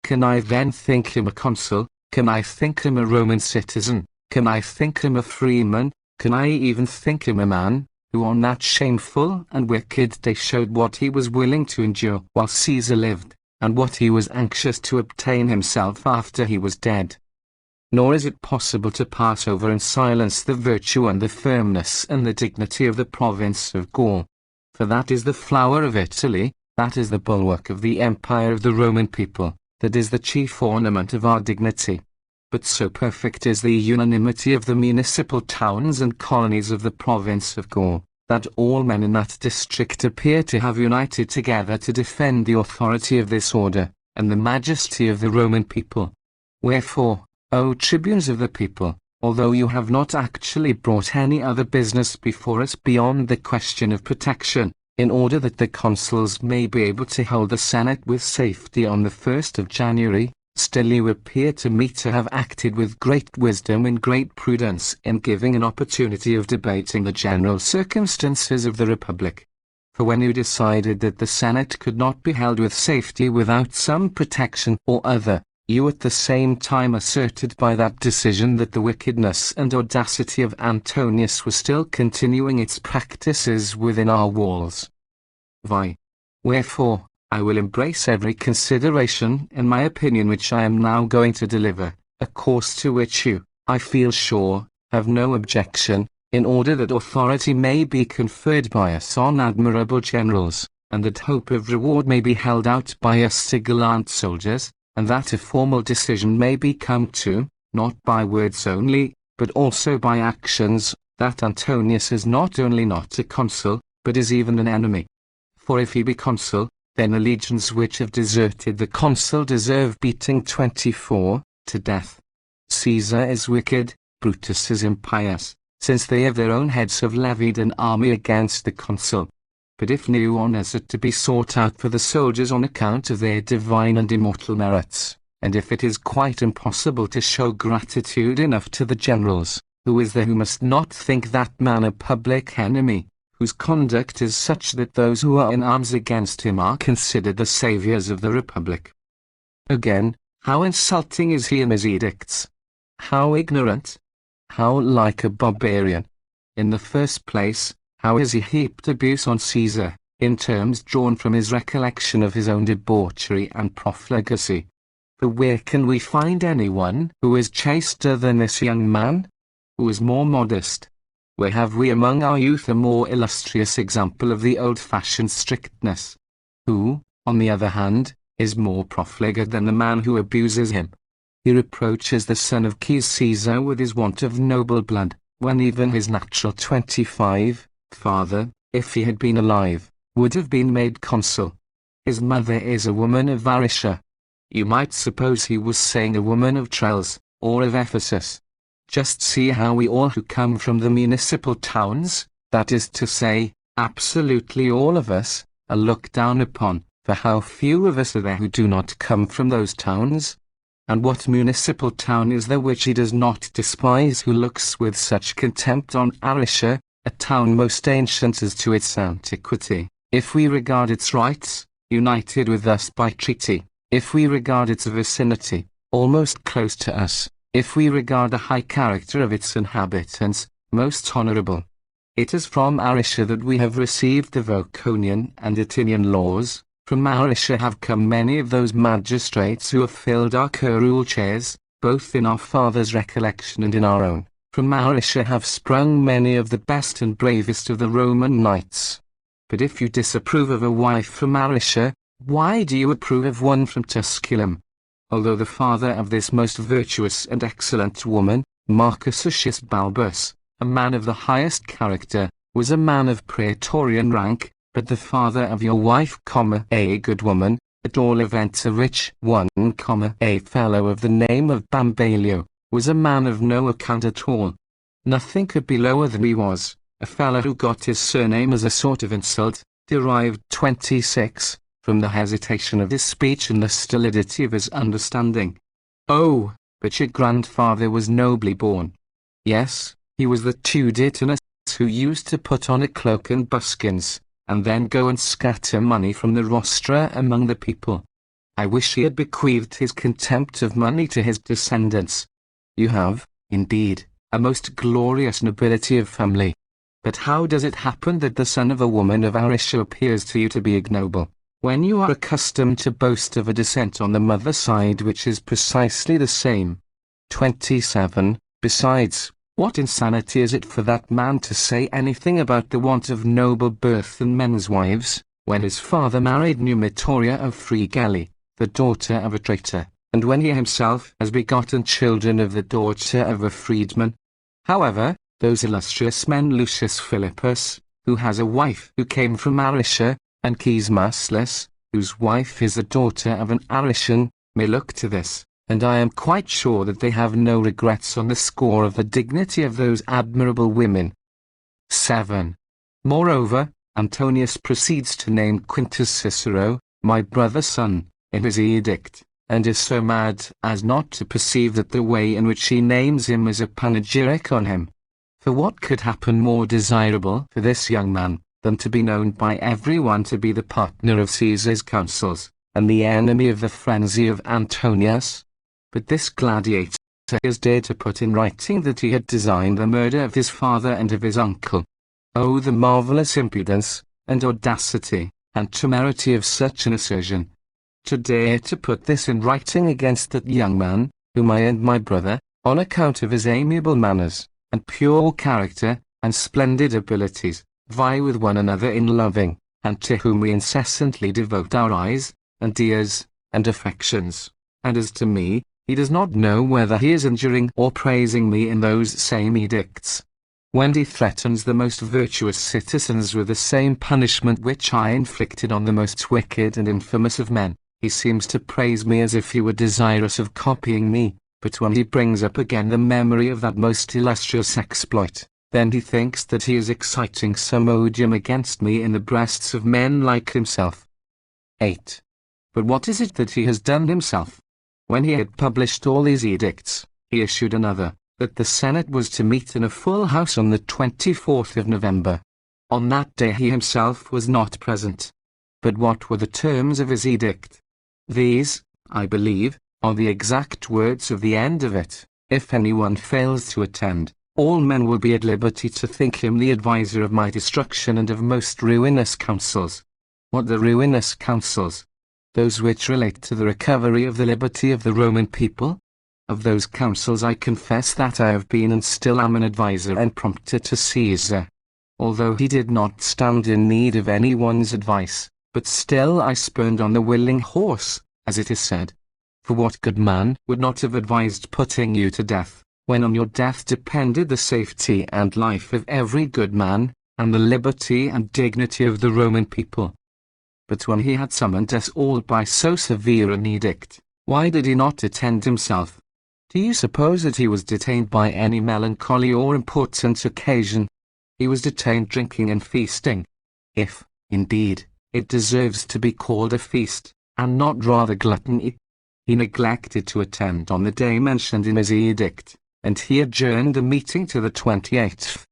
Can I then think him a consul? Can I think him a Roman citizen? Can I think him a freeman? Can I even think him a man, who on that shameful and wicked day showed what he was willing to endure while Caesar lived, and what he was anxious to obtain himself after he was dead? Nor is it possible to pass over in silence the virtue and the firmness and the dignity of the province of Gaul. For that is the flower of Italy, that is the bulwark of the empire of the Roman people, that is the chief ornament of our dignity. But so perfect is the unanimity of the municipal towns and colonies of the province of Gaul, that all men in that district appear to have united together to defend the authority of this order, and the majesty of the Roman people. Wherefore, O tribunes of the people, although you have not actually brought any other business before us beyond the question of protection, in order that the consuls may be able to hold the Senate with safety on the 1st of January, still you appear to me to have acted with great wisdom and great prudence in giving an opportunity of debating the general circumstances of the Republic. For when you decided that the Senate could not be held with safety without some protection or other, you at the same time asserted by that decision that the wickedness and audacity of Antonius was still continuing its practices within our walls. Wherefore, I will embrace every consideration in my opinion which I am now going to deliver, a course to which you, I feel sure, have no objection, in order that authority may be conferred by us on admirable generals, and that hope of reward may be held out by us to gallant soldiers, and that a formal decision may be come to, not by words only, but also by actions, that Antonius is not only not a consul, but is even an enemy. For if he be consul, then the legions which have deserted the consul deserve beating 24 to death. Caesar is wicked, Brutus is impious, since they of their own heads have levied an army against the consul. But if new honors are to be sought out for the soldiers on account of their divine and immortal merits, and if it is quite impossible to show gratitude enough to the generals, who is there who must not think that man a public enemy, whose conduct is such that those who are in arms against him are considered the saviors of the Republic? Again, how insulting is he in his edicts! How ignorant! How like a barbarian! In the first place, how has he heaped abuse on Caesar, in terms drawn from his recollection of his own debauchery and profligacy? For where can we find anyone who is chaster than this young man? Who is more modest? Where have we among our youth a more illustrious example of the old-fashioned strictness? Who, on the other hand, is more profligate than the man who abuses him? He reproaches the son of Caesar with his want of noble blood, when even his natural 25 father, if he had been alive, would have been made consul. His mother is a woman of Aricia. You might suppose he was saying a woman of Trells, or of Ephesus. Just see how we all who come from the municipal towns, that is to say, absolutely all of us, are looked down upon, for how few of us are there who do not come from those towns? And what municipal town is there which he does not despise, who looks with such contempt on Aricia, a town most ancient as to its antiquity, if we regard its rights, united with us by treaty, if we regard its vicinity, almost close to us, if we regard the high character of its inhabitants, most honourable. It is from Aricia that we have received the Voconian and Atinian laws. From Aricia have come many of those magistrates who have filled our curule chairs, both in our fathers' recollection and in our own. From Aricia have sprung many of the best and bravest of the Roman knights. But if you disapprove of a wife from Aricia, why do you approve of one from Tusculum? Although the father of this most virtuous and excellent woman, Marcus Aetius Balbus, a man of the highest character, was a man of praetorian rank, but the father of your wife, a good woman, at all events a rich one, a fellow of the name of Bambalio, was a man of no account at all. Nothing could be lower than he was, a fellow who got his surname as a sort of insult, derived 26, from the hesitation of his speech and the stolidity of his understanding. Oh, but your grandfather was nobly born. Yes, he was the Tuditanus who used to put on a cloak and buskins, and then go and scatter money from the rostra among the people. I wish he had bequeathed his contempt of money to his descendants. You have, indeed, a most glorious nobility of family. But how does it happen that the son of a woman of Aricia appears to you to be ignoble, when you are accustomed to boast of a descent on the mother side which is precisely the same? 27. Besides, what insanity is it for that man to say anything about the want of noble birth in men's wives, when his father married Numitoria of Fregali, the daughter of a traitor, and when he himself has begotten children of the daughter of a freedman? However, those illustrious men, Lucius Philippus, who has a wife who came from Aricia, and Cismaslis, whose wife is the daughter of an Arician, may look to this, and I am quite sure that they have no regrets on the score of the dignity of those admirable women. 7. Moreover, Antonius proceeds to name Quintus Cicero, my brother's son, in his edict, and is so mad as not to perceive that the way in which he names him is a panegyric on him. For what could happen more desirable for this young man, than to be known by everyone to be the partner of Caesar's counsels, and the enemy of the frenzy of Antonius? But this gladiator has dared to put in writing that he had designed the murder of his father and of his uncle. Oh, the marvellous impudence, and audacity, and temerity of such an assertion! To dare to put this in writing against that young man, whom I and my brother, on account of his amiable manners, and pure character, and splendid abilities, vie with one another in loving, and to whom we incessantly devote our eyes, and ears, and affections. And as to me, he does not know whether he is injuring or praising me in those same edicts. When he threatens the most virtuous citizens with the same punishment which I inflicted on the most wicked and infamous of men, he seems to praise me as if he were desirous of copying me, but when he brings up again the memory of that most illustrious exploit, Then he thinks that he is exciting some odium against me in the breasts of men like himself. 8. But what is it that he has done himself? When he had published all these edicts, he issued another, that the Senate was to meet in a full house on the 24th of November. On that day he himself was not present. But what were the terms of his edict? These, I believe, are the exact words of the end of it. If anyone fails to attend, all men will be at liberty to think him the adviser of my destruction and of most ruinous counsels. What the ruinous counsels? Those which relate to the recovery of the liberty of the Roman people? Of those counsels I confess that I have been and still am an adviser and prompter to Caesar. Although he did not stand in need of anyone's advice, but still I spurned on the willing horse, as it is said. For what good man would not have advised putting you to death, when on your death depended the safety and life of every good man, and the liberty and dignity of the Roman people? But when he had summoned us all by so severe an edict, why did he not attend himself? Do you suppose that he was detained by any melancholy or important occasion? He was detained drinking and feasting. If, indeed, it deserves to be called a feast, and not rather gluttony. He neglected to attend on the day mentioned in his edict, and he adjourned the meeting to the 28th.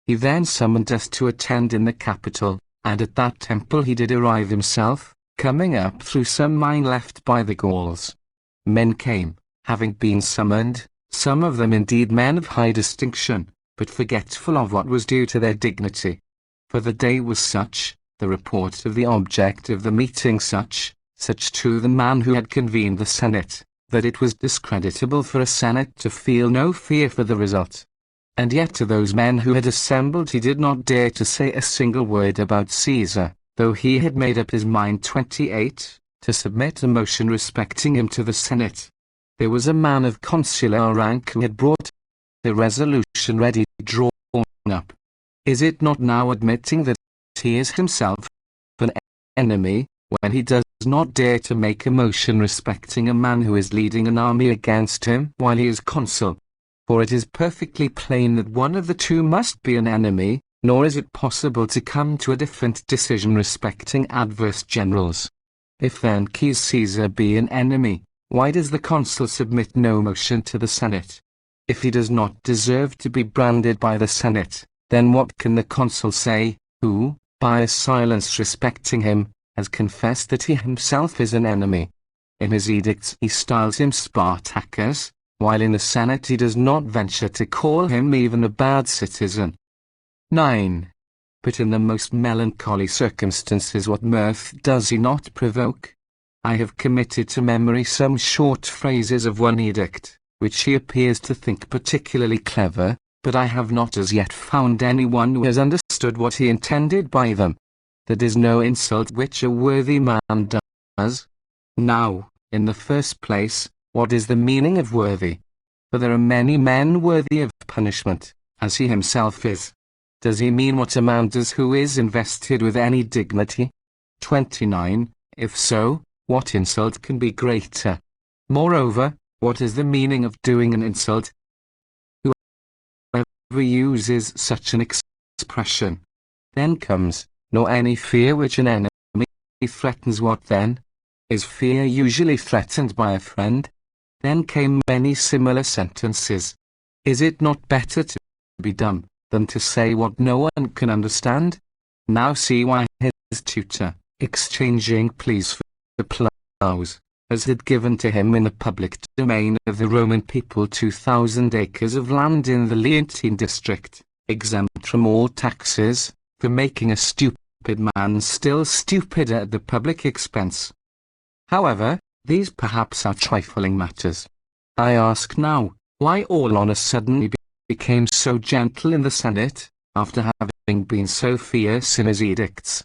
He then summoned us to attend in the Capitol, and at that temple he did arrive himself, coming up through some mine left by the Gauls. Men came, having been summoned, some of them indeed men of high distinction, but forgetful of what was due to their dignity. For the day was such, the report of the object of the meeting such to the man who had convened the Senate, that it was discreditable for a Senate to feel no fear for the result. And yet to those men who had assembled he did not dare to say a single word about Caesar, though he had made up his mind 28, to submit a motion respecting him to the Senate. There was a man of consular rank who had brought the resolution ready drawn up. Is it not now admitting that he is himself an enemy, when he does not dare to make a motion respecting a man who is leading an army against him while he is consul? For it is perfectly plain that one of the two must be an enemy, nor is it possible to come to a different decision respecting adverse generals. If then Caesar be an enemy, why does the consul submit no motion to the Senate? If he does not deserve to be branded by the Senate, then what can the consul say, who, by a silence respecting him, has confessed that he himself is an enemy? In his edicts he styles him Spartacus, while in the Senate he does not venture to call him even a bad citizen. 9. But in the most melancholy circumstances what mirth does he not provoke? I have committed to memory some short phrases of one edict, which he appears to think particularly clever, but I have not as yet found anyone who has understood what he intended by them. That is no insult which a worthy man does. Now, in the first place, what is the meaning of worthy? For there are many men worthy of punishment, as he himself is. Does he mean what a man does who is invested with any dignity? 29. If so, what insult can be greater? Moreover, what is the meaning of doing an insult? Whoever uses such an expression, then comes, nor any fear which an enemy threatens. What then? Is fear usually threatened by a friend? Then came many similar sentences. Is it not better to be dumb than to say what no one can understand? Now see why his tutor, exchanging pleas for ploughs, as had given to him in the public domain of the Roman people 2,000 acres of land in the Leontine district, exempt from all taxes, for making a stupid man still stupider at the public expense. However, these perhaps are trifling matters. I ask now, why all on a sudden he became so gentle in the Senate, after having been so fierce in his edicts?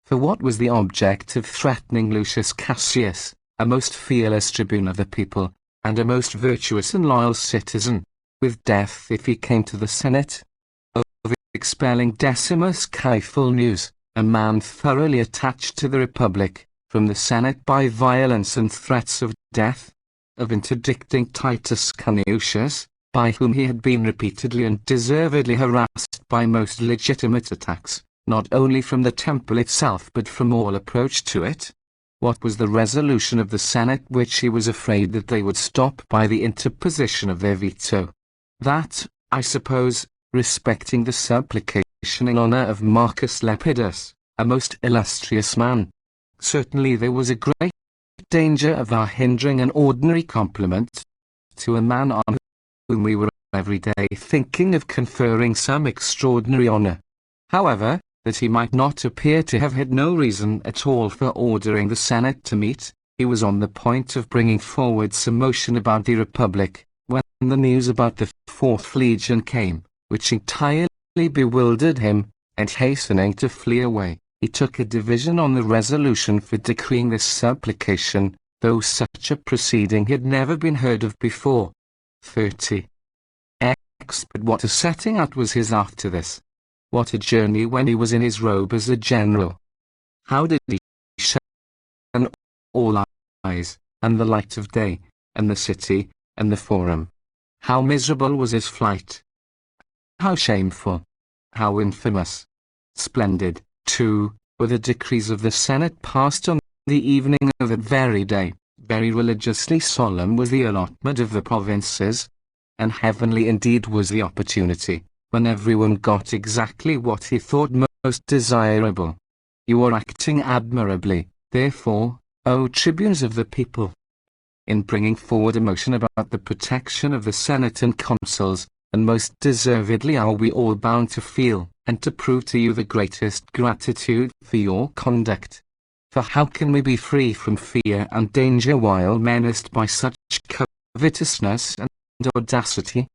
For what was the object of threatening Lucius Cassius, a most fearless tribune of the people, and a most virtuous and loyal citizen, with death if he came to the Senate? Of expelling Decimus Caephalnius, a man thoroughly attached to the Republic, from the Senate by violence and threats of death? Of interdicting Titus Canisius, by whom he had been repeatedly and deservedly harassed by most legitimate attacks, not only from the temple itself but from all approach to it? What was the resolution of the Senate which he was afraid that they would stop by the interposition of their veto? That, I suppose, respecting the supplication in honor of Marcus Lepidus, a most illustrious man. Certainly there was a great danger of our hindering an ordinary compliment to a man on whom we were every day thinking of conferring some extraordinary honor. However, that he might not appear to have had no reason at all for ordering the Senate to meet, he was on the point of bringing forward some motion about the Republic, when the news about the 4th Legion came, which entirely bewildered him, and hastening to flee away, he took a division on the resolution for decreeing this supplication, though such a proceeding had never been heard of before. 30. But what a setting out was his after this! What a journey when he was in his robe as a general! How did he shine all eyes, and the light of day, and the city, and the forum! How miserable was his flight! How shameful! How infamous! Splendid, too, were the decrees of the Senate passed on the evening of that very day. Very religiously solemn was the allotment of the provinces, and heavenly indeed was the opportunity, when everyone got exactly what he thought most desirable. You are acting admirably, therefore, O tribunes of the people, in bringing forward a motion about the protection of the Senate and consuls, and most deservedly are we all bound to feel, and to prove to you the greatest gratitude for your conduct. For how can we be free from fear and danger while menaced by such covetousness and audacity?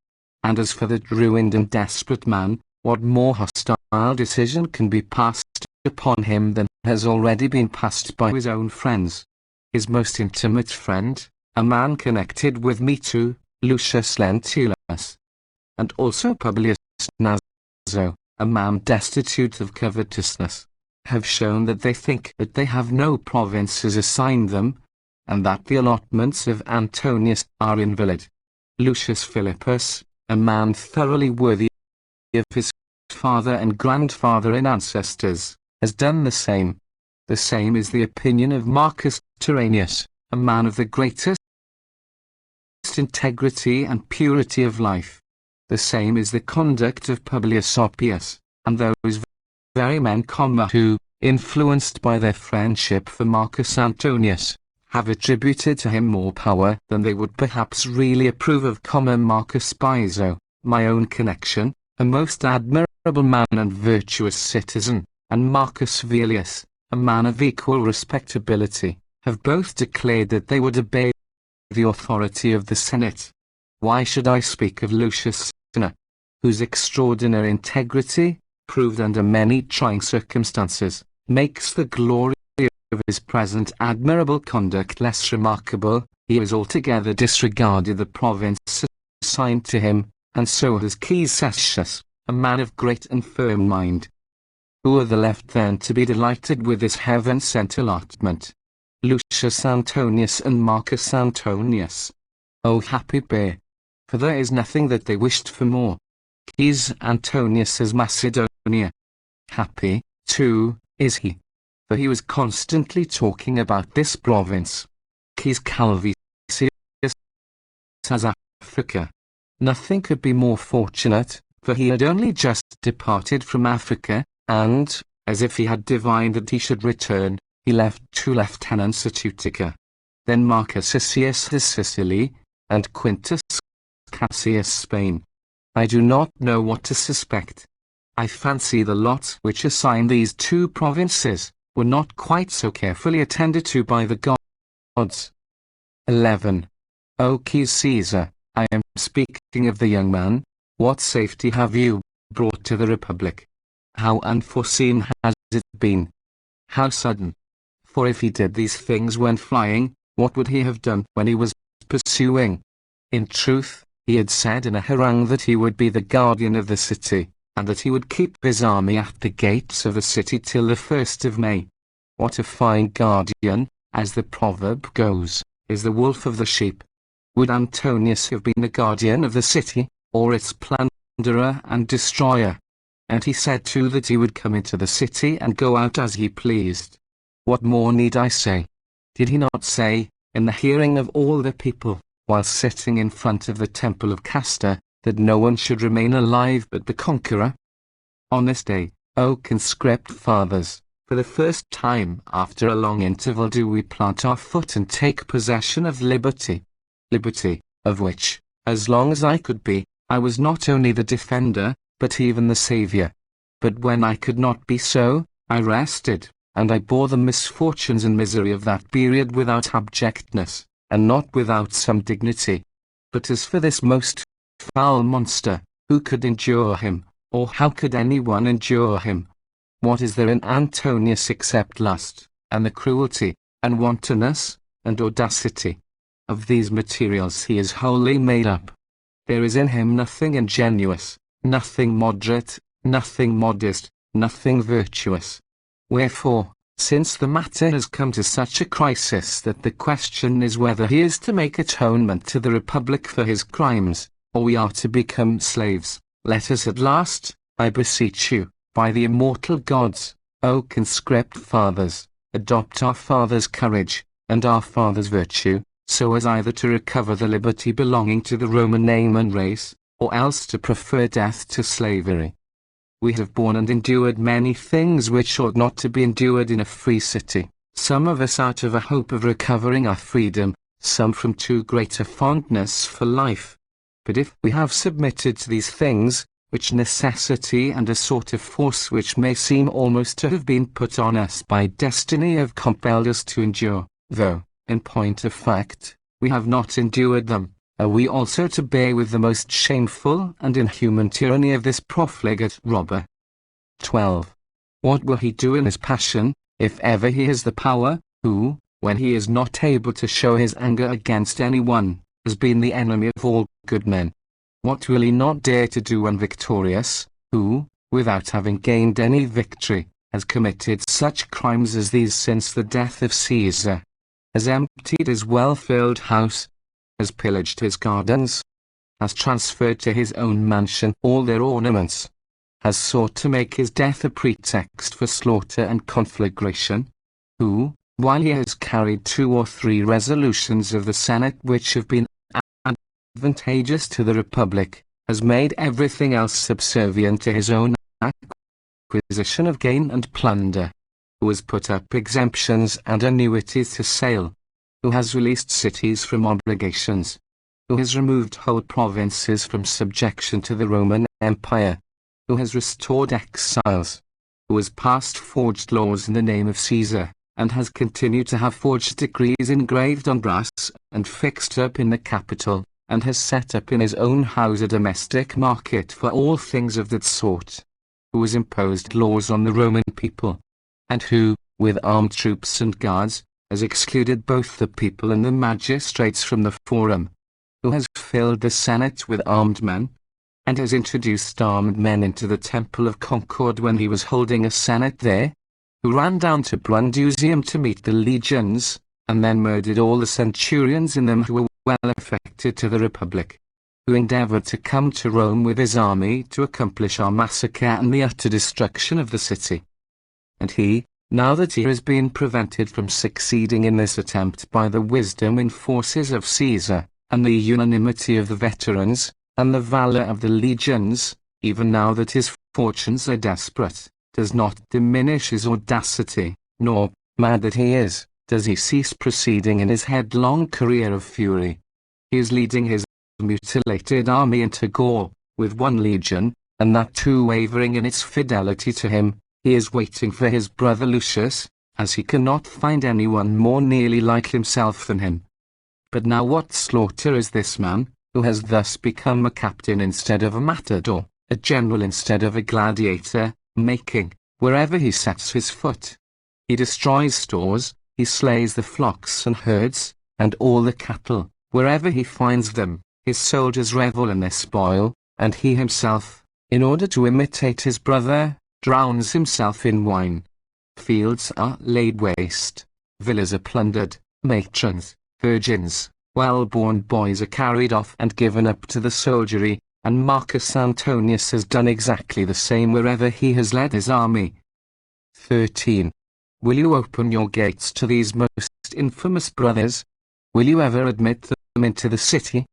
And as for that ruined and desperate man, what more hostile decision can be passed upon him than has already been passed by his own friends? His most intimate friend, a man connected with me too, Lucius Lentulus, and also Publius Naso, a man destitute of covetousness, have shown that they think that they have no provinces assigned them, and that the allotments of Antonius are invalid. Lucius Philippus, a man thoroughly worthy of his father and grandfather and ancestors, has done the same. The same is the opinion of Marcus Tyrannus, a man of the greatest integrity and purity of life. The same is the conduct of Publius Oppius, and those very men, who, influenced by their friendship for Marcus Antonius, have attributed to him more power than they would perhaps really approve of. Marcus Piso, my own connection, a most admirable man and virtuous citizen, and Marcus Velius, a man of equal respectability, have both declared that they would obey the authority of the Senate. Why should I speak of Lucius Cinna, whose extraordinary integrity, proved under many trying circumstances, makes the glory of his present admirable conduct less remarkable? He has altogether disregarded the province assigned to him, and so has Caecus, a man of great and firm mind. Who are the left then to be delighted with this heaven-sent allotment? Lucius Antonius and Marcus Antonius. O happy pair! For there is nothing that they wished for more. Caius Antonius as Macedonia. Happy, too, is he, for he was constantly talking about this province. Caius Calvisius as Africa. Nothing could be more fortunate, for he had only just departed from Africa, and, as if he had divined that he should return, he left 2 lieutenants at Utica. Then Marcus Cassius as Sicily, and Quintus Cassius Spain. I do not know what to suspect. I fancy the lot which assigned these 2 provinces were not quite so carefully attended to by the gods. 11. O Caius Caesar, I am speaking of the young man. What safety have you brought to the Republic? How unforeseen has it been? How sudden! For if he did these things when flying, what would he have done when he was pursuing? In truth, he had said in a harangue that he would be the guardian of the city, and that he would keep his army at the gates of the city till the 1st of May. What a fine guardian, as the proverb goes, is the wolf of the sheep. would Antonius have been the guardian of the city, or its plunderer and destroyer? And he said too that he would come into the city and go out as he pleased. What more need I say? Did he not say, in the hearing of all the people, while sitting in front of the temple of Castor, that no one should remain alive but the conqueror? On this day, O conscript fathers, for the first time after a long interval do we plant our foot and take possession of liberty. Liberty, of which, as long as I could be, I was not only the defender, but even the saviour. But when I could not be so, I rested, and I bore the misfortunes and misery of that period without abjectness, and not without some dignity. But as for this most foul monster, who could endure him, or how could anyone endure him? What is there in Antonius except lust, and the cruelty, and wantonness, and audacity? Of these materials he is wholly made up. There is in him nothing ingenuous, nothing moderate, nothing modest, nothing virtuous. Wherefore, since the matter has come to such a crisis that the question is whether he is to make atonement to the Republic for his crimes, or we are to become slaves, let us at last, I beseech you, by the immortal gods, O conscript fathers, adopt our fathers' courage, and our fathers' virtue, so as either to recover the liberty belonging to the Roman name and race, or else to prefer death to slavery. We have borne and endured many things which ought not to be endured in a free city, some of us out of a hope of recovering our freedom, some from too great a fondness for life. But if we have submitted to these things, which necessity and a sort of force which may seem almost to have been put on us by destiny have compelled us to endure, though, in point of fact, we have not endured them, are we also to bear with the most shameful and inhuman tyranny of this profligate robber? 12. What will he do in his passion, if ever he has the power, who, when he is not able to show his anger against anyone, has been the enemy of all good men? What will he not dare to do when victorious, who, without having gained any victory, has committed such crimes as these since the death of Caesar? Has emptied his well-filled house, has pillaged his gardens, has transferred to his own mansion all their ornaments, has sought to make his death a pretext for slaughter and conflagration, who, while he has carried 2 or 3 resolutions of the Senate which have been advantageous to the Republic, has made everything else subservient to his own acquisition of gain and plunder, who has put up exemptions and annuities to sale, who has released cities from obligations, who has removed whole provinces from subjection to the Roman Empire, who has restored exiles, who has passed forged laws in the name of Caesar, and has continued to have forged decrees engraved on brass and fixed up in the Capitol, and has set up in his own house a domestic market for all things of that sort, who has imposed laws on the Roman people, and who, with armed troops and guards, has excluded both the people and the magistrates from the forum, who has filled the Senate with armed men, and has introduced armed men into the Temple of Concord when he was holding a Senate there, who ran down to Brundusium to meet the legions, and then murdered all the centurions in them who were well affected to the Republic, who endeavoured to come to Rome with his army to accomplish our massacre and the utter destruction of the city. And he, now that he has been prevented from succeeding in this attempt by the wisdom and forces of Caesar, and the unanimity of the veterans, and the valour of the legions, even now that his fortunes are desperate, does not diminish his audacity, nor, mad that he is, does he cease proceeding in his headlong career of fury. He is leading his mutilated army into Gaul, with 1 legion, and that too wavering in its fidelity to him. He is waiting for his brother Lucius, as he cannot find anyone more nearly like himself than him. But now what slaughter is this man, who has thus become a captain instead of a matador, a general instead of a gladiator, making, wherever he sets his foot? He destroys stores, he slays the flocks and herds, and all the cattle, wherever he finds them. His soldiers revel in their spoil, and he himself, in order to imitate his brother, drowns himself in wine. Fields are laid waste, villas are plundered, matrons, virgins, well-born boys are carried off and given up to the soldiery, and Marcus Antonius has done exactly the same wherever he has led his army. 13. Will you open your gates to these most infamous brothers? Will you ever admit them into the city?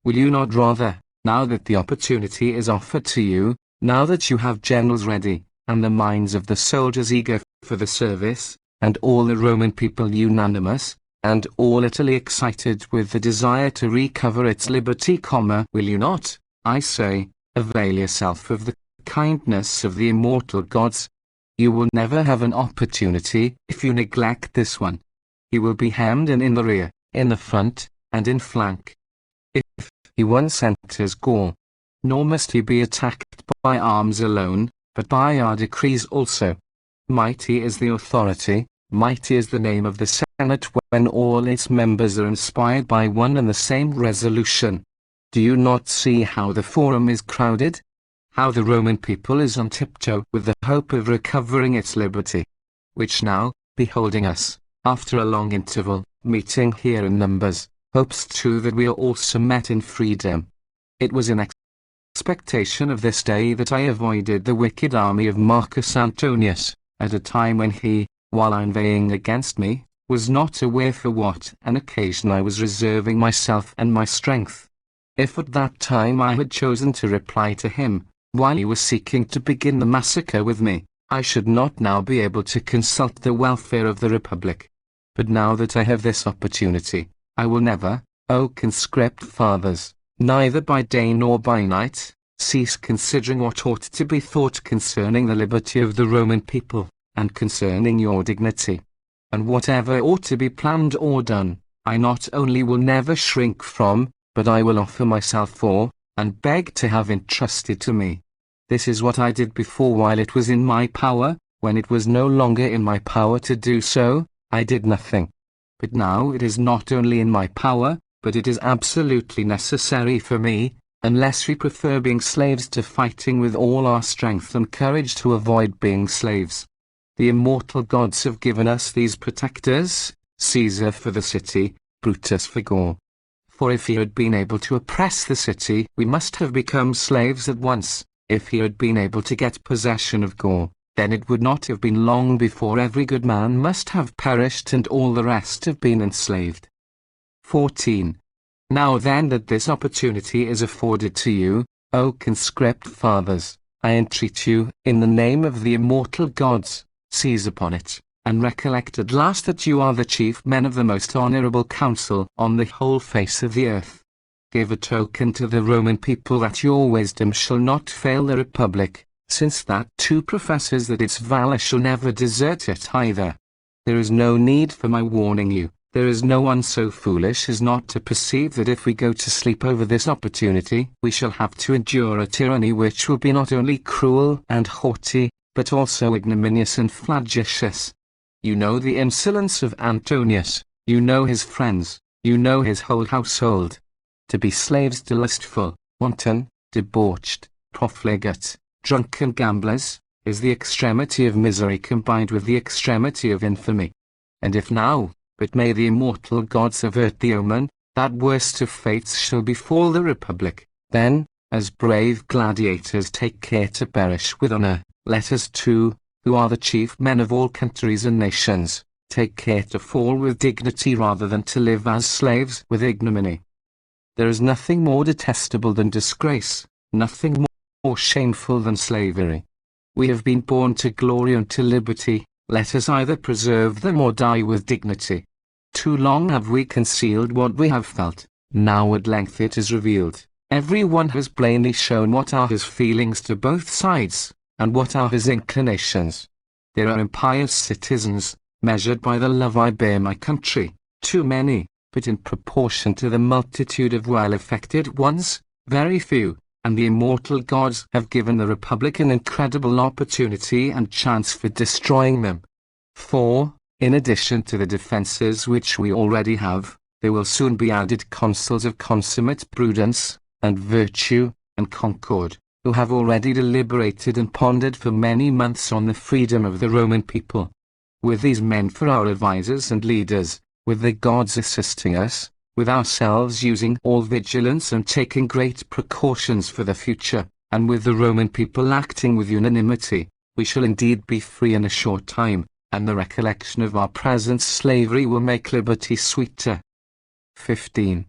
Will you not rather, now that the opportunity is offered to you, now that you have generals ready, and the minds of the soldiers eager for the service, and all the Roman people unanimous, and all Italy excited with the desire to recover its liberty, will you not, I say, avail yourself of the kindness of the immortal gods? You will never have an opportunity if you neglect this one. He will be hemmed in the rear, in the front, and in flank. If he once enters Gaul, nor must he be attacked by arms alone, but by our decrees also. Mighty is the authority, mighty is the name of the Senate when all its members are inspired by one and the same resolution. Do you not see how the forum is crowded? How the Roman people is on tiptoe with the hope of recovering its liberty, which now, beholding us, after a long interval, meeting here in numbers, hopes too that we are also met in freedom. It was in expectation of this day that I avoided the wicked army of Marcus Antonius, at a time when he, while inveighing against me, was not aware for what an occasion I was reserving myself and my strength. If at that time I had chosen to reply to him, while he was seeking to begin the massacre with me, I should not now be able to consult the welfare of the Republic. But now that I have this opportunity, I will never, O conscript fathers, neither by day nor by night, cease considering what ought to be thought concerning the liberty of the Roman people, and concerning your dignity. And whatever ought to be planned or done, I not only will never shrink from, but I will offer myself for, and beg to have entrusted to me. This is what I did before while it was in my power. When it was no longer in my power to do so, I did nothing. But now it is not only in my power, but it is absolutely necessary for me, unless we prefer being slaves to fighting with all our strength and courage to avoid being slaves. The immortal gods have given us these protectors, Caesar for the city, Brutus for Gaul. For if he had been able to oppress the city, we must have become slaves at once. If he had been able to get possession of Gaul, then it would not have been long before every good man must have perished and all the rest have been enslaved. 14. Now then that this opportunity is afforded to you, O conscript fathers, I entreat you, in the name of the immortal gods, seize upon it, and recollect at last that you are the chief men of the most honorable council on the whole face of the earth. Give a token to the Roman people that your wisdom shall not fail the Republic, since that too professes that its valor shall never desert it either. There is no need for my warning you. There is no one so foolish as not to perceive that if we go to sleep over this opportunity, we shall have to endure a tyranny which will be not only cruel and haughty, but also ignominious and flagitious. You know the insolence of Antonius, you know his friends, you know his whole household. To be slaves to lustful, wanton, debauched, profligate, drunken gamblers, is the extremity of misery combined with the extremity of infamy. And if now, but may the immortal gods avert the omen, that worst of fates shall befall the Republic, then, as brave gladiators take care to perish with honor, let us too, who are the chief men of all countries and nations, take care to fall with dignity rather than to live as slaves with ignominy. There is nothing more detestable than disgrace, nothing more shameful than slavery. We have been born to glory and to liberty, let us either preserve them or die with dignity. Too long have we concealed what we have felt, now at length it is revealed. Every one has plainly shown what are his feelings to both sides, and what are his inclinations. There are impious citizens, measured by the love I bear my country, too many, but in proportion to the multitude of well-affected ones, very few, and the immortal gods have given the Republic an incredible opportunity and chance for destroying them. For, in addition to the defences which we already have, there will soon be added consuls of consummate prudence, and virtue, and concord, who have already deliberated and pondered for many months on the freedom of the Roman people. With these men for our advisers and leaders, with the gods assisting us, with ourselves using all vigilance and taking great precautions for the future, and with the Roman people acting with unanimity, we shall indeed be free in a short time, and the recollection of our present slavery will make liberty sweeter. 15.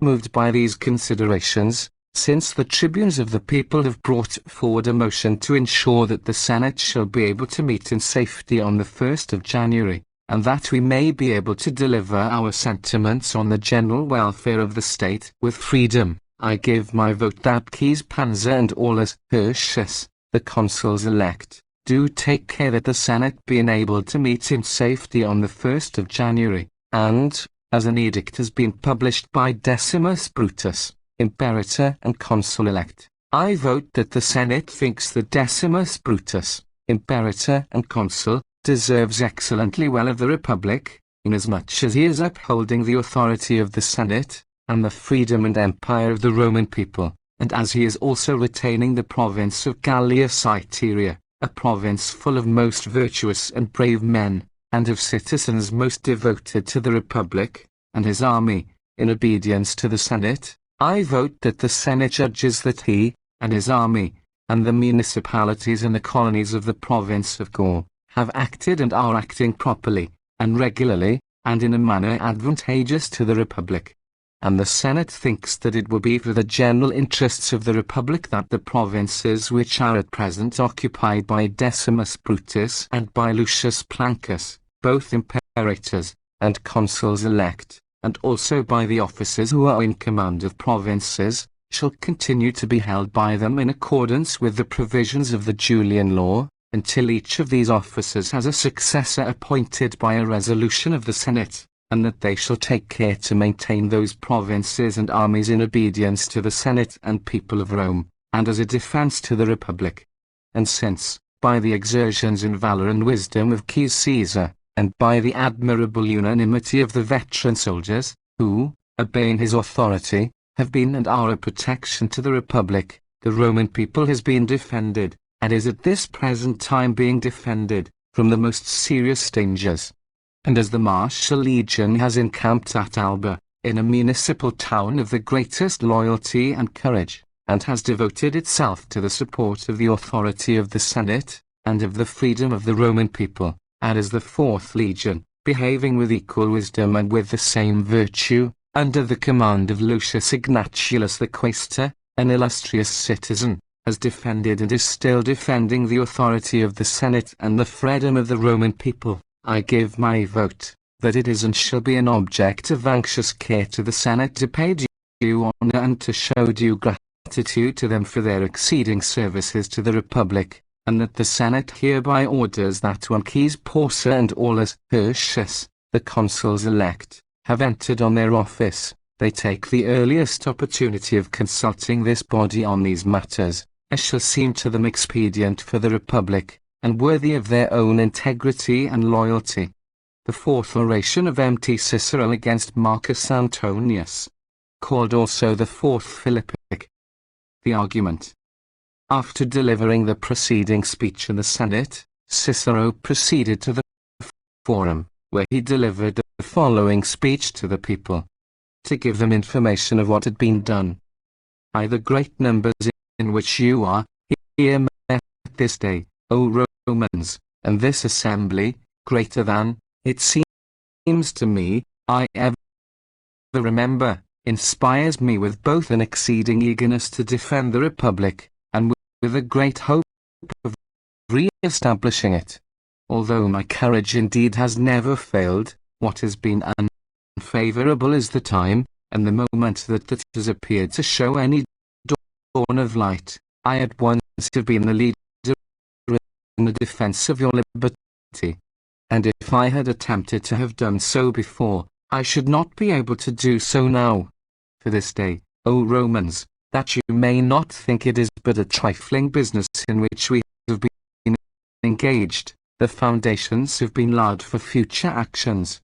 Moved by these considerations, since the tribunes of the people have brought forward a motion to ensure that the Senate shall be able to meet in safety on the 1st of January, and that we may be able to deliver our sentiments on the general welfare of the state with freedom, I give my vote that Caius Pansa and Aulus Hirtius, the consuls elect, do take care that the Senate be enabled to meet in safety on the 1st of January, and, as an edict has been published by Decimus Brutus, Imperator and Consul-elect, I vote that the Senate thinks that Decimus Brutus, Imperator and Consul, deserves excellently well of the Republic, inasmuch as he is upholding the authority of the Senate, and the freedom and empire of the Roman people, and as he is also retaining the province of Gallia Citeria, a province full of most virtuous and brave men, and of citizens most devoted to the Republic, and his army, in obedience to the Senate, I vote that the Senate judges that he, and his army, and the municipalities and the colonies of the province of Gaul, have acted and are acting properly, and regularly, and in a manner advantageous to the Republic. And the Senate thinks that it will be for the general interests of the Republic that the provinces which are at present occupied by Decimus Brutus and by Lucius Plancus, both imperators, and consuls elect, and also by the officers who are in command of provinces, shall continue to be held by them in accordance with the provisions of the Julian law, until each of these officers has a successor appointed by a resolution of the Senate, and that they shall take care to maintain those provinces and armies in obedience to the Senate and people of Rome, and as a defense to the Republic. And since, by the exertions in valor and wisdom of Caius Caesar, and by the admirable unanimity of the veteran soldiers, who, obeying his authority, have been and are a protection to the Republic, the Roman people has been defended, and is at this present time being defended, from the most serious dangers. And as the Martial Legion has encamped at Alba, in a municipal town of the greatest loyalty and courage, and has devoted itself to the support of the authority of the Senate, and of the freedom of the Roman people, and as the 4th Legion, behaving with equal wisdom and with the same virtue, under the command of Lucius Ignatius the Quaestor, an illustrious citizen, has defended and is still defending the authority of the Senate and the freedom of the Roman people, I give my vote, that it is and shall be an object of anxious care to the Senate to pay due honor and to show due gratitude to them for their exceeding services to the Republic, and that the Senate hereby orders that when Caius Pansa and Aulus Hirtius, the consuls elect, have entered on their office, they take the earliest opportunity of consulting this body on these matters, as shall seem to them expedient for the Republic, and worthy of their own integrity and loyalty. The 4th oration of Mt. Cicero against Marcus Antonius, called also the 4th Philippic. The argument. After delivering the preceding speech in the Senate, Cicero proceeded to the Forum, where he delivered the following speech to the people, to give them information of what had been done. By the great numbers in which you are here met this day, O Romans, and this assembly, greater than, it seems to me, I ever remember, inspires me with both an exceeding eagerness to defend the Republic, and with a great hope of re-establishing it. Although my courage indeed has never failed, what has been unfavorable is the time, and the moment that has appeared to show any dawn of light. I at once have been the leader in the defense of your liberty, and if I had attempted to have done so before, I should not be able to do so now. For this day, O Romans, that you may not think it is but a trifling business in which we have been engaged, the foundations have been laid for future actions.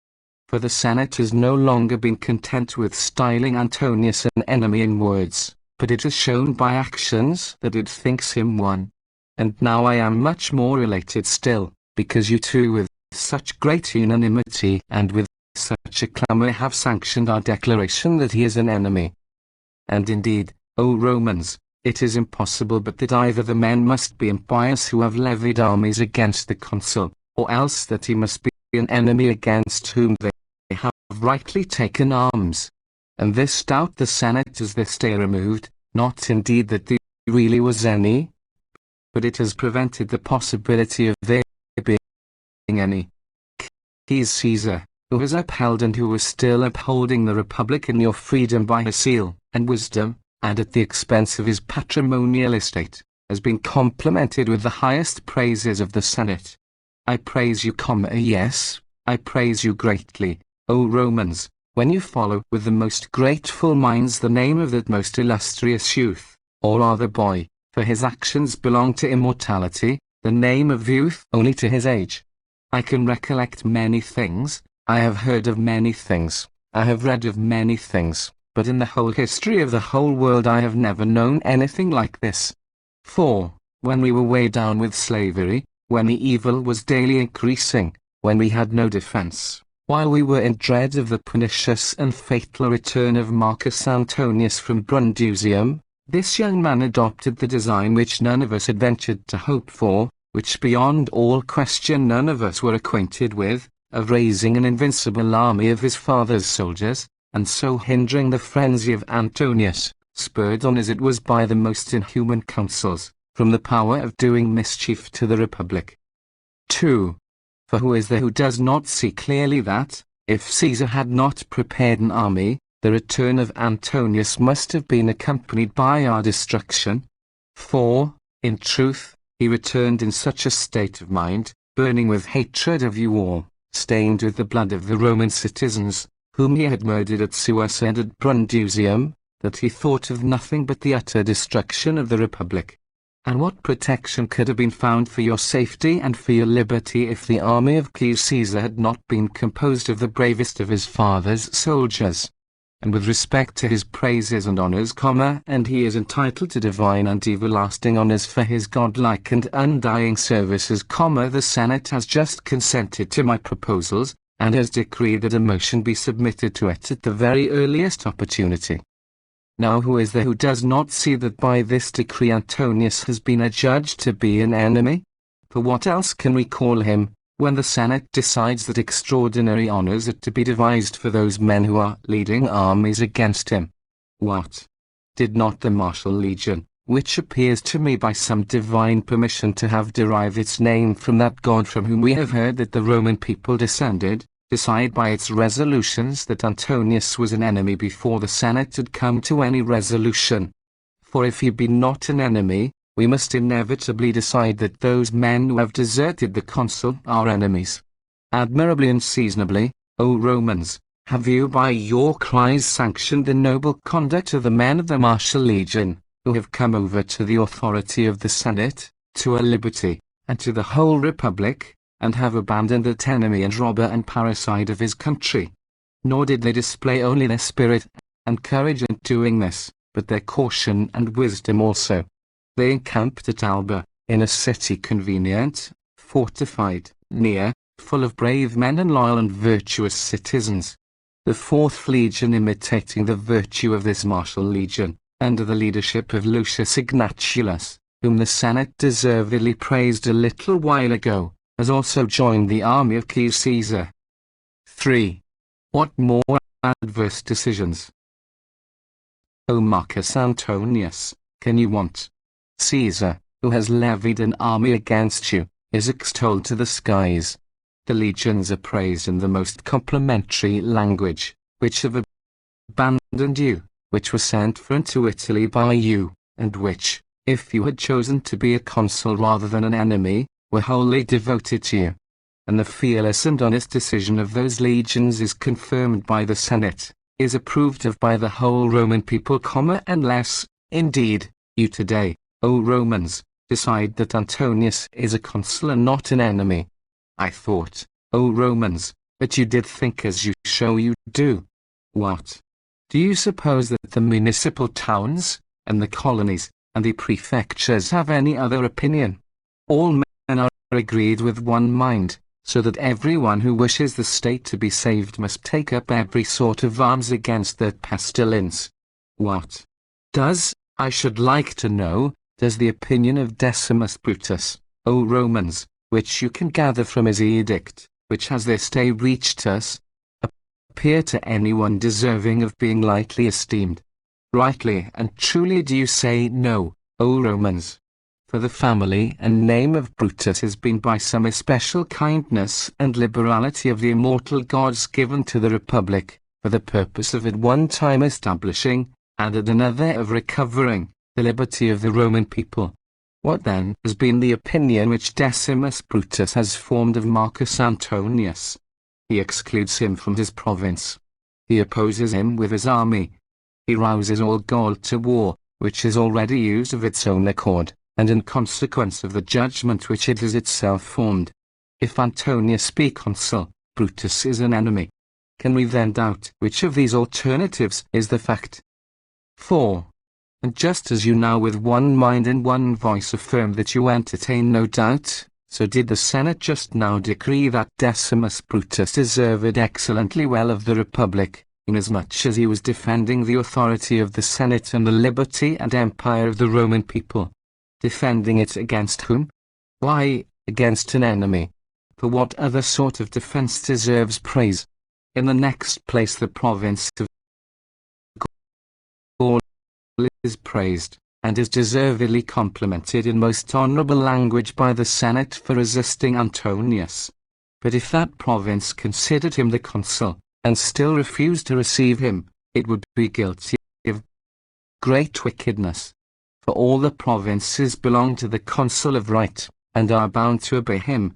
For the Senate has no longer been content with styling Antonius an enemy in words, but it has shown by actions that it thinks him one. And now I am much more elated still, because you two with such great unanimity and with such a clamour have sanctioned our declaration that he is an enemy. And indeed, O Romans, it is impossible but that either the men must be impious who have levied armies against the consul, or else that he must be an enemy against whom they have rightly taken arms. And this doubt the Senate has this day removed, not indeed that there really was any, but it has prevented the possibility of there being any. He is Caesar, who has upheld and who is still upholding the Republic in your freedom by his seal and wisdom, and at the expense of his patrimonial estate, has been complimented with the highest praises of the Senate. I praise you, yes, I praise you greatly, O Romans, when you follow with the most grateful minds the name of that most illustrious youth, or rather boy, for his actions belong to immortality, the name of youth only to his age. I can recollect many things, I have heard of many things, I have read of many things, but in the whole history of the whole world I have never known anything like this. For, when we were weighed down with slavery, when the evil was daily increasing, when we had no defense, while we were in dread of the pernicious and fatal return of Marcus Antonius from Brundusium, this young man adopted the design which none of us had ventured to hope for, which beyond all question none of us were acquainted with, of raising an invincible army of his father's soldiers, and so hindering the frenzy of Antonius, spurred on as it was by the most inhuman counsels, from the power of doing mischief to the Republic. 2. For who is there who does not see clearly that, if Caesar had not prepared an army, the return of Antonius must have been accompanied by our destruction? For, in truth, he returned in such a state of mind, burning with hatred of you all, stained with the blood of the Roman citizens, whom he had murdered at Suessa and at Brundusium, that he thought of nothing but the utter destruction of the Republic. And what protection could have been found for your safety and for your liberty if the army of Caesar had not been composed of the bravest of his father's soldiers? And with respect to his praises and honours, and he is entitled to divine and everlasting honours for his godlike and undying services, the Senate has just consented to my proposals, and has decreed that a motion be submitted to it at the very earliest opportunity. Now who is there who does not see that by this decree Antonius has been adjudged to be an enemy? For what else can we call him, when the Senate decides that extraordinary honours are to be devised for those men who are leading armies against him? What? Did not the martial legion, which appears to me by some divine permission to have derived its name from that god from whom we have heard that the Roman people descended, decide by its resolutions that Antonius was an enemy before the Senate had come to any resolution? For if he be not an enemy, we must inevitably decide that those men who have deserted the consul are enemies. Admirably and seasonably, O Romans, have you by your cries sanctioned the noble conduct of the men of the martial legion, who have come over to the authority of the Senate, to a liberty, and to the whole Republic, and have abandoned that enemy and robber and parricide of his country. Nor did they display only their spirit and courage in doing this, but their caution and wisdom also. They encamped at Alba, in a city convenient, fortified, near, full of brave men and loyal and virtuous citizens. The 4th Legion, imitating the virtue of this martial legion, under the leadership of Lucius Ignatulus, whom the Senate deservedly praised a little while ago, has also joined the army of Caesar. 3. What more adverse decisions, O Marcus Antonius, can you want? Caesar, who has levied an army against you, is extolled to the skies. The legions are praised in the most complimentary language, which have abandoned you, which were sent for into Italy by you, and which, if you had chosen to be a consul rather than an enemy, were wholly devoted to you. And the fearless and honest decision of those legions is confirmed by the Senate, is approved of by the whole Roman people, unless, indeed, you today, O Romans, decide that Antonius is a consul and not an enemy. I thought, O Romans, that you did think as you show you do. What? Do you suppose that the municipal towns, and the colonies, and the prefectures have any other opinion? All men are agreed with one mind, so that everyone who wishes the state to be saved must take up every sort of arms against that pestilence. What does, I should like to know, does the opinion of Decimus Brutus, O Romans, which you can gather from his edict, which has this day reached us, appear to anyone deserving of being lightly esteemed? Rightly and truly do you say no, O Romans? For the family and name of Brutus has been by some especial kindness and liberality of the immortal gods given to the Republic, for the purpose of at one time establishing, and at another of recovering, the liberty of the Roman people. What then has been the opinion which Decimus Brutus has formed of Marcus Antonius? He excludes him from his province. He opposes him with his army. He rouses all Gaul to war, which is already used of its own accord, and in consequence of the judgment which it has itself formed. If Antonius be consul, Brutus is an enemy. Can we then doubt which of these alternatives is the fact? 4. And just as you now with one mind and one voice affirm that you entertain no doubt, so did the Senate just now decree that Decimus Brutus deserved excellently well of the Republic, inasmuch as he was defending the authority of the Senate and the liberty and empire of the Roman people. Defending it against whom? Why, against an enemy. For what other sort of defense deserves praise? In the next place, the province of Gaul is praised, and is deservedly complimented in most honourable language by the Senate for resisting Antonius. But if that province considered him the consul, and still refused to receive him, it would be guilty of great wickedness. For all the provinces belong to the consul of right, and are bound to obey him.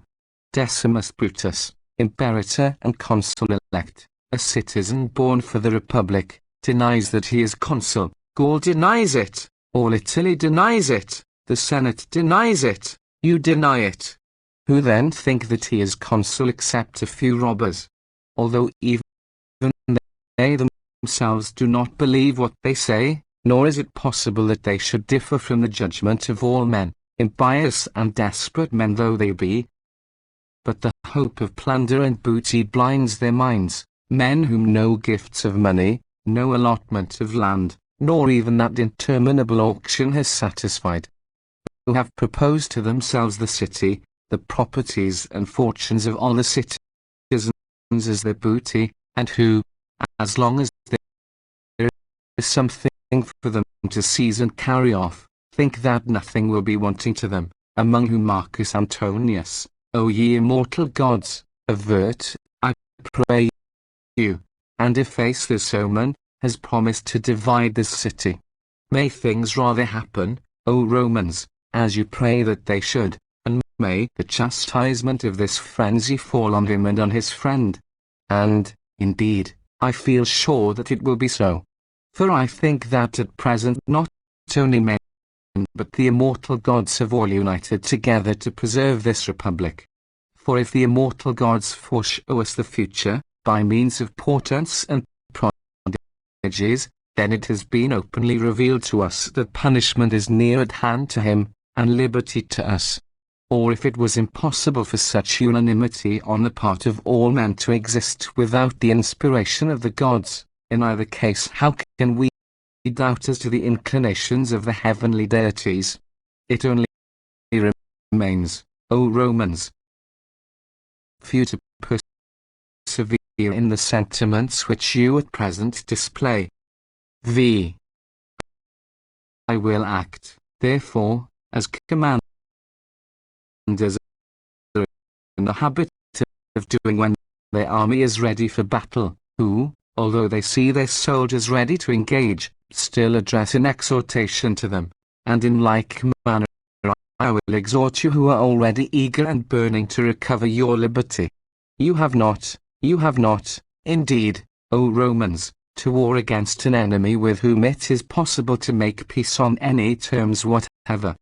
Decimus Brutus, imperator and consul elect, a citizen born for the Republic, denies that he is consul. Gaul denies it. All Italy denies it. The Senate denies it. You deny it. Who then think that he is consul except a few robbers? Although even they themselves do not believe what they say, nor is it possible that they should differ from the judgment of all men, impious and desperate men though they be. But the hope of plunder and booty blinds their minds, men whom no gifts of money, no allotment of land, nor even that interminable auction has satisfied, who have proposed to themselves the city, the properties and fortunes of all the citizens as their booty, and who, as long as there is something for them to seize and carry off, think that nothing will be wanting to them, among whom Marcus Antonius, O ye immortal gods, avert, I pray you, and efface this omen, has promised to divide this city. May things rather happen, O Romans, as you pray that they should, and may the chastisement of this frenzy fall on him and on his friend. And, indeed, I feel sure that it will be so. For I think that at present not only men, but the immortal gods have all united together to preserve this Republic. For if the immortal gods foreshow us the future, by means of portents and prodigies, then it has been openly revealed to us that punishment is near at hand to him, and liberty to us. Or if it was impossible for such unanimity on the part of all men to exist without the inspiration of the gods, in either case how can we doubt as to the inclinations of the heavenly deities? It only remains, O Romans, for you to persevere in the sentiments which you at present display. V. I will act, therefore, as commanders are in the habit of doing when their army is ready for battle, who, although they see their soldiers ready to engage, still address an exhortation to them, and in like manner I will exhort you who are already eager and burning to recover your liberty. You have not, indeed, O Romans, to war against an enemy with whom it is possible to make peace on any terms whatever.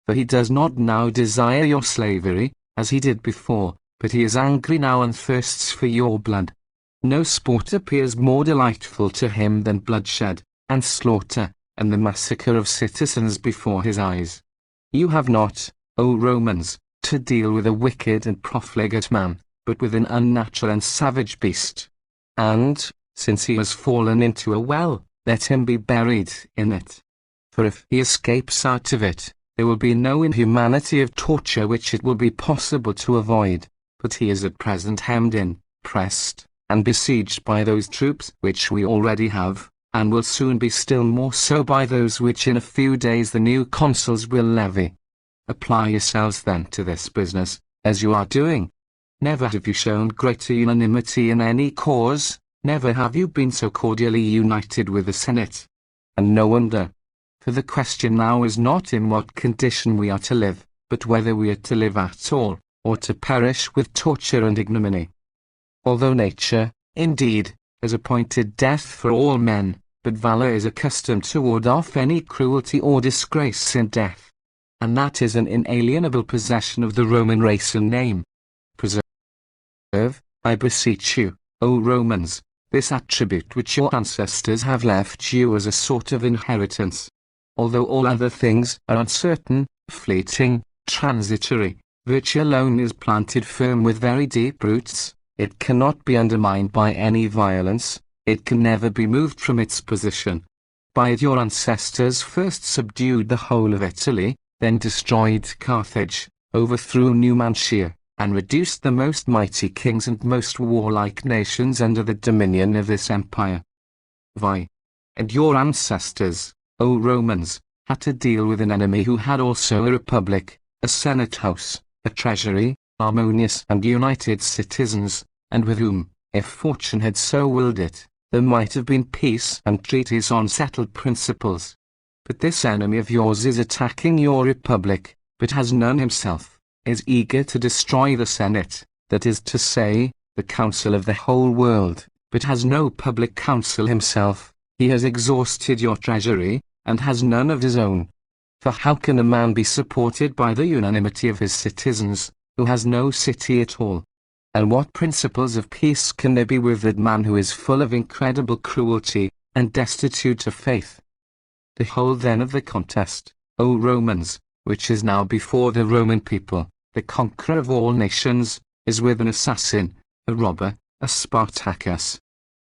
For he does not now desire your slavery, as he did before, but he is angry now and thirsts for your blood. No sport appears more delightful to him than bloodshed, and slaughter, and the massacre of citizens before his eyes. You have not, O Romans, to deal with a wicked and profligate man, but with an unnatural and savage beast. And, since he has fallen into a well, let him be buried in it. For if he escapes out of it, there will be no inhumanity of torture which it will be possible to avoid, but he is at present hemmed in, pressed, and besieged by those troops which we already have, and will soon be still more so by those which in a few days the new consuls will levy. Apply yourselves then to this business, as you are doing. Never have you shown greater unanimity in any cause, never have you been so cordially united with the Senate. And no wonder. For the question now is not in what condition we are to live, but whether we are to live at all, or to perish with torture and ignominy. Although nature, indeed, has appointed death for all men, but valor is accustomed to ward off any cruelty or disgrace in death. And that is an inalienable possession of the Roman race and name. Preserve, I beseech you, O Romans, this attribute which your ancestors have left you as a sort of inheritance. Although all other things are uncertain, fleeting, transitory, virtue alone is planted firm with very deep roots. It cannot be undermined by any violence, it can never be moved from its position. By it your ancestors first subdued the whole of Italy, then destroyed Carthage, overthrew Numantia, and reduced the most mighty kings and most warlike nations under the dominion of this empire. And your ancestors, O Romans, had to deal with an enemy who had also a republic, a senate house, a treasury, harmonious and united citizens, and with whom, if fortune had so willed it, there might have been peace and treaties on settled principles. But this enemy of yours is attacking your republic, but has none himself, is eager to destroy the Senate, that is to say, the council of the whole world, but has no public council himself. He has exhausted your treasury, and has none of his own. For how can a man be supported by the unanimity of his citizens, who has no city at all? And what principles of peace can there be with that man who is full of incredible cruelty, and destitute of faith? The whole then of the contest, O Romans, which is now before the Roman people, the conqueror of all nations, is with an assassin, a robber, a Spartacus.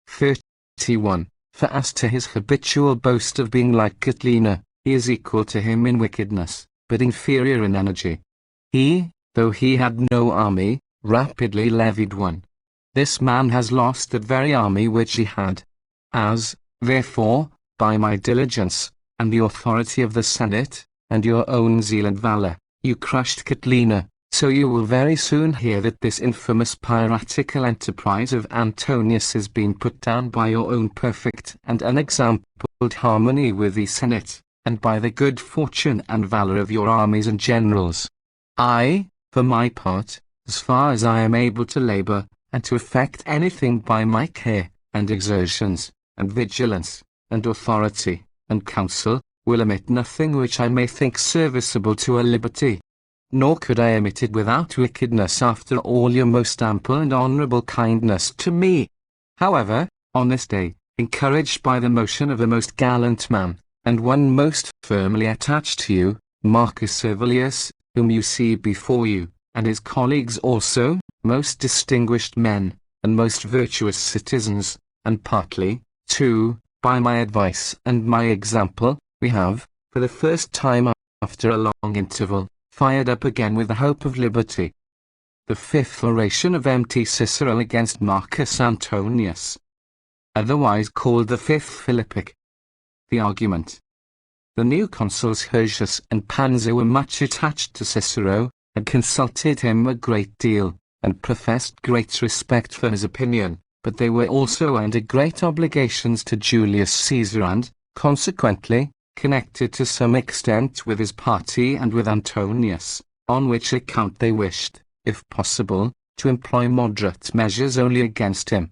31. For as to his habitual boast of being like Catilina, he is equal to him in wickedness, but inferior in energy. He, though he had no army, rapidly levied one. This man has lost that very army which he had. As, therefore, by my diligence, and the authority of the Senate, and your own zeal and valor, you crushed Catilina, so you will very soon hear that this infamous piratical enterprise of Antonius has been put down by your own perfect and unexampled harmony with the Senate, and by the good fortune and valor of your armies and generals. I, for my part, as far as I am able to labor, and to effect anything by my care, and exertions, and vigilance, and authority, and counsel, will omit nothing which I may think serviceable to a liberty. Nor could I omit it without wickedness after all your most ample and honorable kindness to me. However, on this day, encouraged by the motion of a most gallant man, and one most firmly attached to you, Marcus Servilius, whom you see before you, and his colleagues also, most distinguished men, and most virtuous citizens, and partly, too, by my advice and my example, we have, for the first time after a long interval, fired up again with the hope of liberty. The fifth oration of Mt. Cicero against Marcus Antonius, otherwise called the Fifth Philippic. The argument. The new consuls Hirtius and Pansa were much attached to Cicero, had consulted him a great deal, and professed great respect for his opinion, but they were also under great obligations to Julius Caesar and, consequently, connected to some extent with his party and with Antonius, on which account they wished, if possible, to employ moderate measures only against him.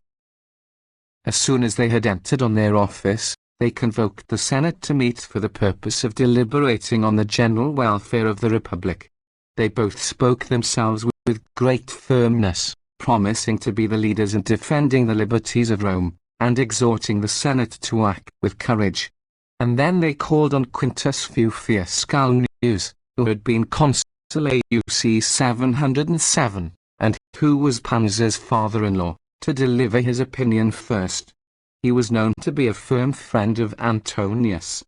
As soon as they had entered on their office, they convoked the Senate to meet for the purpose of deliberating on the general welfare of the Republic. They both spoke themselves with great firmness, promising to be the leaders in defending the liberties of Rome, and exhorting the Senate to act with courage. And then they called on Quintus Fufius Scalnius, who had been consul AUC 707, and who was Pansa's father-in-law, to deliver his opinion first. He was known to be a firm friend of Antonius.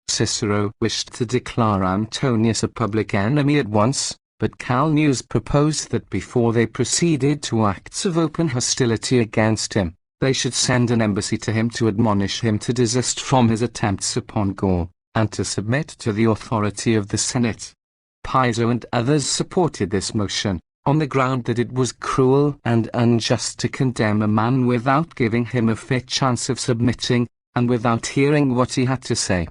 Cicero wished to declare Antonius a public enemy at once, but Calneus proposed that before they proceeded to acts of open hostility against him, they should send an embassy to him to admonish him to desist from his attempts upon Gaul, and to submit to the authority of the Senate. Piso and others supported this motion, on the ground that it was cruel and unjust to condemn a man without giving him a fair chance of submitting, and without hearing what he had to say.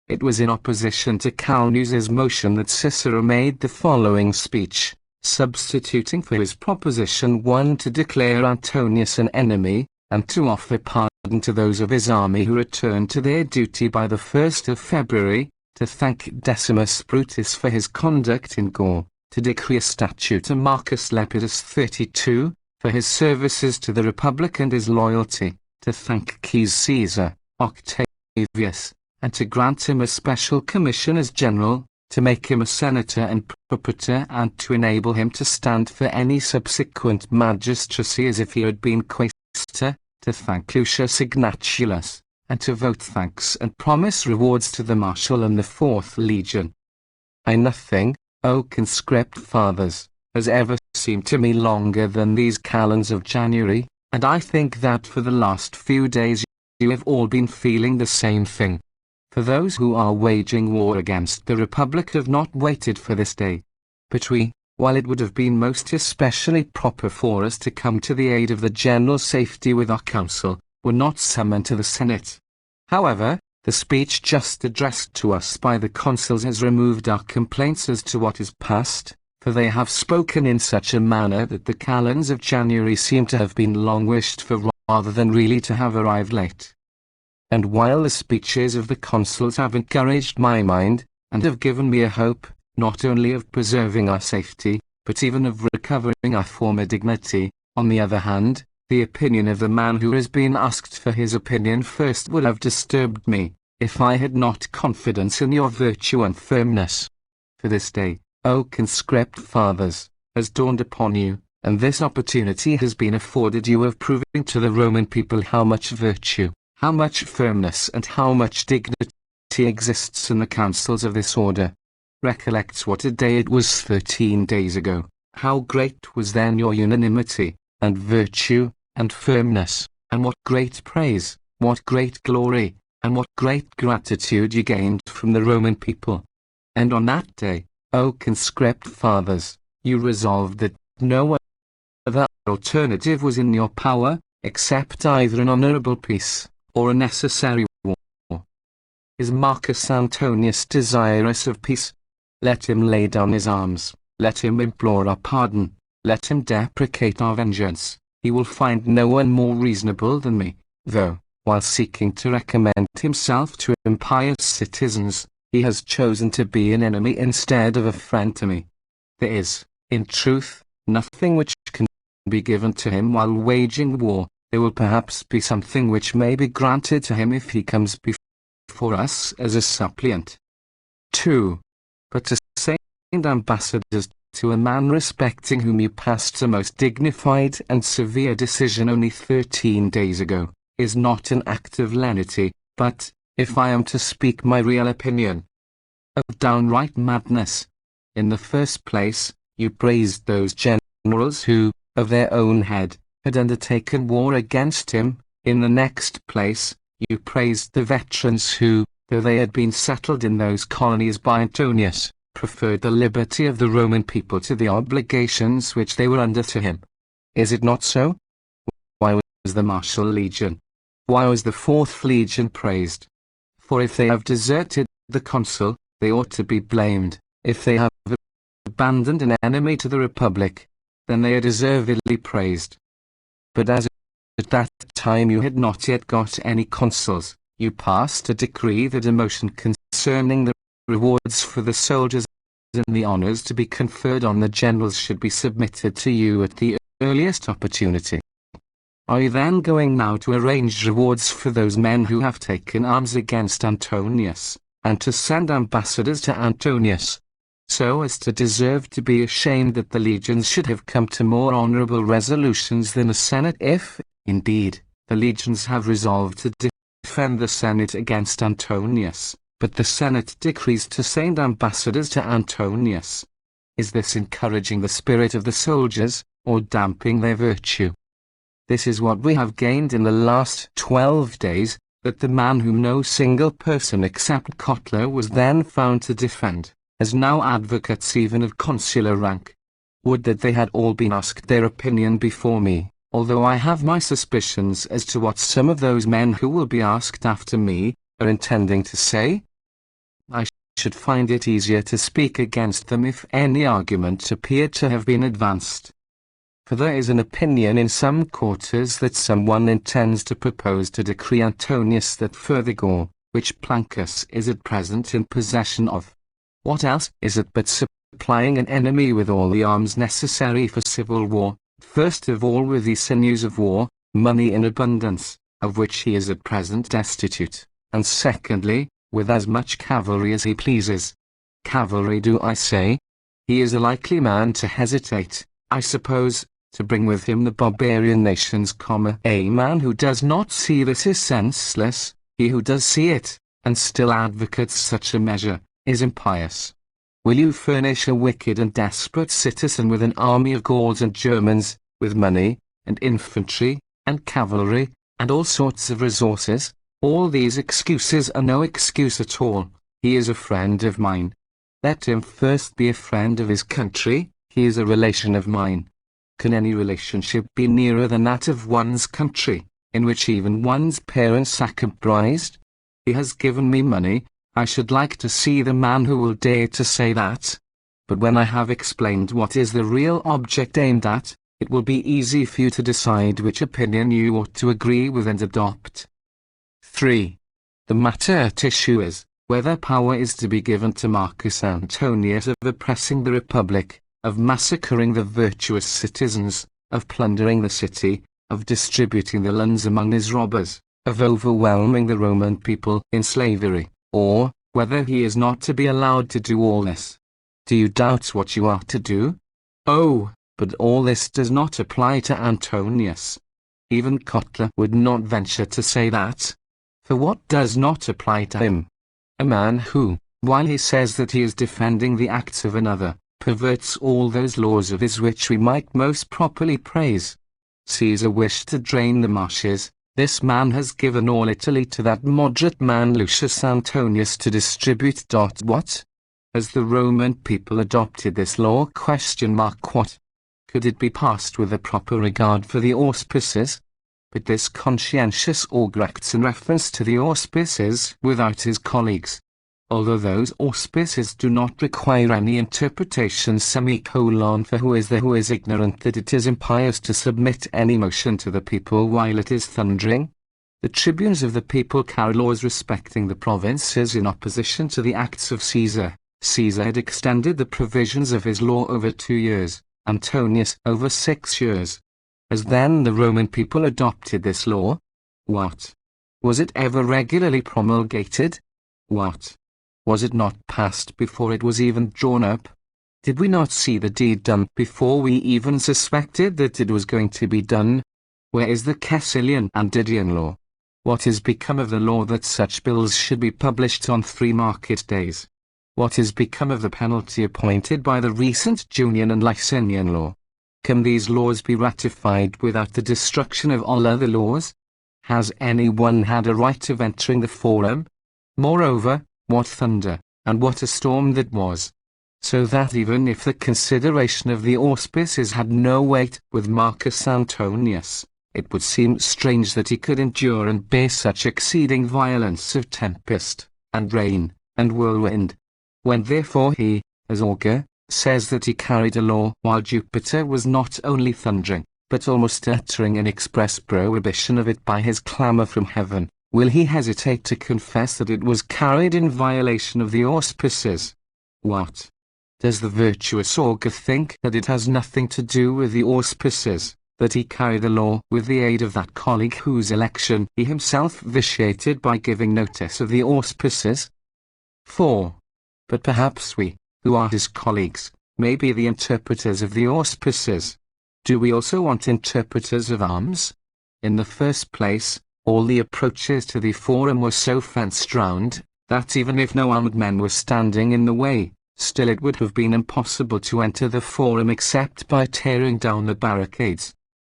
It was in opposition to Calneus's motion that Cicero made the following speech, substituting for his proposition 1 to declare Antonius an enemy, and to offer pardon to those of his army who returned to their duty by the 1st of February, to thank Decimus Brutus for his conduct in Gaul, to decree a statue to Marcus Lepidus 32, for his services to the Republic and his loyalty, to thank Caius Caesar, Octavius, and to grant him a special commission as general, to make him a senator and propraetor, and to enable him to stand for any subsequent magistracy as if he had been quaestor, to thank Lucius Ignatulus, and to vote thanks and promise rewards to the Marshal and the 4th Legion. Nothing, O conscript fathers, has ever seemed to me longer than these calends of January, and I think that for the last few days you have all been feeling the same thing. For those who are waging war against the Republic have not waited for this day. But we, while it would have been most especially proper for us to come to the aid of the general safety with our counsel, were not summoned to the Senate. However, the speech just addressed to us by the consuls has removed our complaints as to what is past, for they have spoken in such a manner that the calends of January seem to have been long wished for rather than really to have arrived late. And while the speeches of the consuls have encouraged my mind, and have given me a hope, not only of preserving our safety, but even of recovering our former dignity, on the other hand, the opinion of the man who has been asked for his opinion first would have disturbed me, if I had not confidence in your virtue and firmness. For this day, O conscript fathers, has dawned upon you, and this opportunity has been afforded you of proving to the Roman people how much virtue, how much firmness and how much dignity exists in the councils of this order. Recollect what a day it was 13 days ago, how great was then your unanimity, and virtue, and firmness, and what great praise, what great glory, and what great gratitude you gained from the Roman people. And on that day, O conscript fathers, you resolved that no other alternative was in your power, except either an honorable peace, or a necessary war. Is Marcus Antonius desirous of peace? Let him lay down his arms, let him implore our pardon, let him deprecate our vengeance. He will find no one more reasonable than me, though, while seeking to recommend himself to impious citizens, he has chosen to be an enemy instead of a friend to me. There is, in truth, nothing which can be given to him while waging war. There will perhaps be something which may be granted to him if he comes before us as a suppliant. 2. But to send ambassadors to a man respecting whom you passed a most dignified and severe decision only 13 days ago, is not an act of lenity, but, if I am to speak my real opinion, of downright madness. In the first place, you praised those generals who, of their own head, had undertaken war against him. In the next place, you praised the veterans who, though they had been settled in those colonies by Antonius, preferred the liberty of the Roman people to the obligations which they were under to him. Is it not so? Why was the Martial Legion? Why was the 4th Legion praised? For if they have deserted the consul, they ought to be blamed. If they have abandoned an enemy to the Republic, then they are deservedly praised. But as at that time you had not yet got any consuls, you passed a decree that a motion concerning the rewards for the soldiers and the honours to be conferred on the generals should be submitted to you at the earliest opportunity. Are you then going now to arrange rewards for those men who have taken arms against Antonius, and to send ambassadors to Antonius, so as to deserve to be ashamed that the legions should have come to more honourable resolutions than the Senate, if, indeed, the legions have resolved to defend the Senate against Antonius, but the Senate decrees to send ambassadors to Antonius. Is this encouraging the spirit of the soldiers, or damping their virtue? This is what we have gained in the last 12 days, that the man whom no single person except Kotler was then found to defend, has now advocates even of consular rank. Would that they had all been asked their opinion before me, although I have my suspicions as to what some of those men who will be asked after me, are intending to say. I should find it easier to speak against them if any argument appeared to have been advanced. For there is an opinion in some quarters that someone intends to propose to decree Antonius that further Gaul, which Plancus is at present in possession of. What else is it but supplying an enemy with all the arms necessary for civil war, first of all with the sinews of war, money in abundance, of which he is at present destitute, and secondly, with as much cavalry as he pleases. Cavalry, do I say? He is a likely man to hesitate, I suppose, to bring with him the barbarian nations, a man who does not see this is senseless. He who does see it, and still advocates such a measure, is impious. Will you furnish a wicked and desperate citizen with an army of Gauls and Germans, with money, and infantry, and cavalry, and all sorts of resources? All these excuses are no excuse at all. He is a friend of mine. Let him first be a friend of his country. He is a relation of mine. Can any relationship be nearer than that of one's country, in which even one's parents are comprised? He has given me money. I should like to see the man who will dare to say that. But when I have explained what is the real object aimed at, it will be easy for you to decide which opinion you ought to agree with and adopt. 3. The matter at issue is, whether power is to be given to Marcus Antonius of oppressing the Republic, of massacring the virtuous citizens, of plundering the city, of distributing the lands among his robbers, of overwhelming the Roman people in slavery, or whether he is not to be allowed to do all this. Do you doubt what you are to do? Oh, but all this does not apply to Antonius. Even Kotler would not venture to say that. For what does not apply to him? A man who, while he says that he is defending the acts of another, perverts all those laws of his which we might most properly praise. Caesar wished to drain the marshes. This man has given all Italy to that moderate man Lucius Antonius to distribute. What? Has the Roman people adopted this law? What? Could it be passed with a proper regard for the auspices? But this conscientious augur acts in reference to the auspices without his colleagues. Although those auspices do not require any interpretation, for who is ignorant that it is impious to submit any motion to the people while it is thundering? The tribunes of the people carry laws respecting the provinces in opposition to the acts of Caesar. Caesar had extended the provisions of his law over 2 years, Antonius over 6 years. Has then the Roman people adopted this law? What? Was it ever regularly promulgated? What? Was it not passed before it was even drawn up? Did we not see the deed done before we even suspected that it was going to be done? Where is the Caecilian and Didian law? What is become of the law that such bills should be published on 3 market days? What is become of the penalty appointed by the recent Junian and Licinian law? Can these laws be ratified without the destruction of all other laws? Has anyone had a right of entering the forum? Moreover, what thunder, and what a storm that was! So that even if the consideration of the auspices had no weight with Marcus Antonius, it would seem strange that he could endure and bear such exceeding violence of tempest, and rain, and whirlwind. When therefore he, as augur, says that he carried a law while Jupiter was not only thundering, but almost uttering an express prohibition of it by his clamour from heaven, will he hesitate to confess that it was carried in violation of the auspices? What? Does the virtuous augur think that it has nothing to do with the auspices, that he carried a law with the aid of that colleague whose election he himself vitiated by giving notice of the auspices? 4. But perhaps we, who are his colleagues, may be the interpreters of the auspices. Do we also want interpreters of arms? In the first place, all the approaches to the forum were so fenced round, that even if no armed men were standing in the way, still it would have been impossible to enter the forum except by tearing down the barricades.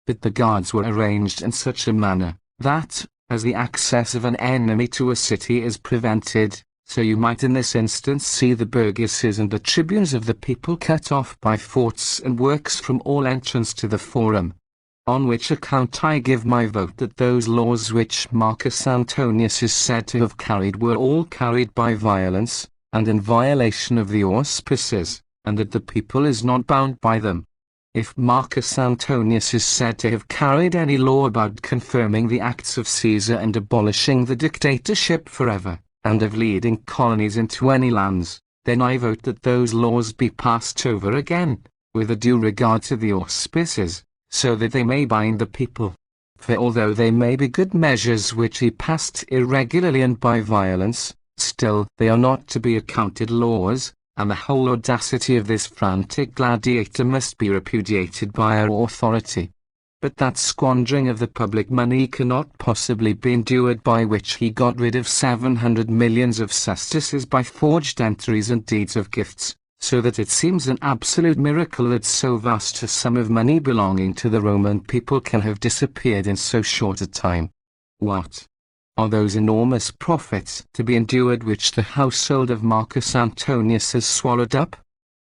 But the guards were arranged in such a manner, that, as the access of an enemy to a city is prevented, so you might in this instance see the burgesses and the tribunes of the people cut off by forts and works from all entrance to the forum. On which account I give my vote that those laws which Marcus Antonius is said to have carried were all carried by violence, and in violation of the auspices, and that the people is not bound by them. If Marcus Antonius is said to have carried any law about confirming the acts of Caesar and abolishing the dictatorship forever, and of leading colonies into any lands, then I vote that those laws be passed over again, with a due regard to the auspices, so that they may bind the people. For although they may be good measures which he passed irregularly and by violence, still they are not to be accounted laws, and the whole audacity of this frantic gladiator must be repudiated by our authority. But that squandering of the public money cannot possibly be endured by which he got rid of 700 millions of sesterces by forged entries and deeds of gifts, so that it seems an absolute miracle that so vast a sum of money belonging to the Roman people can have disappeared in so short a time. What are those enormous profits to be endured which the household of Marcus Antonius has swallowed up?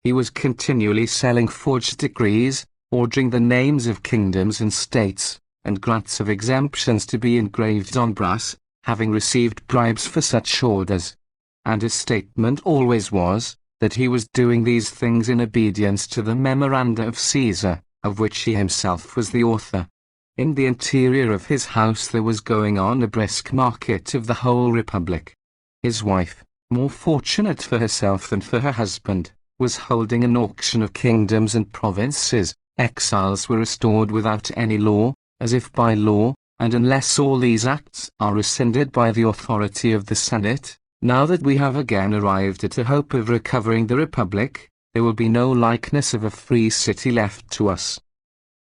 He was continually selling forged decrees, ordering the names of kingdoms and states, and grants of exemptions to be engraved on brass, having received bribes for such orders. And his statement always was, that he was doing these things in obedience to the memoranda of Caesar, of which he himself was the author. In the interior of his house there was going on a brisk market of the whole republic. His wife, more fortunate for herself than for her husband, was holding an auction of kingdoms and provinces. Exiles were restored without any law, as if by law, and unless all these acts are rescinded by the authority of the Senate, now that we have again arrived at a hope of recovering the Republic, there will be no likeness of a free city left to us.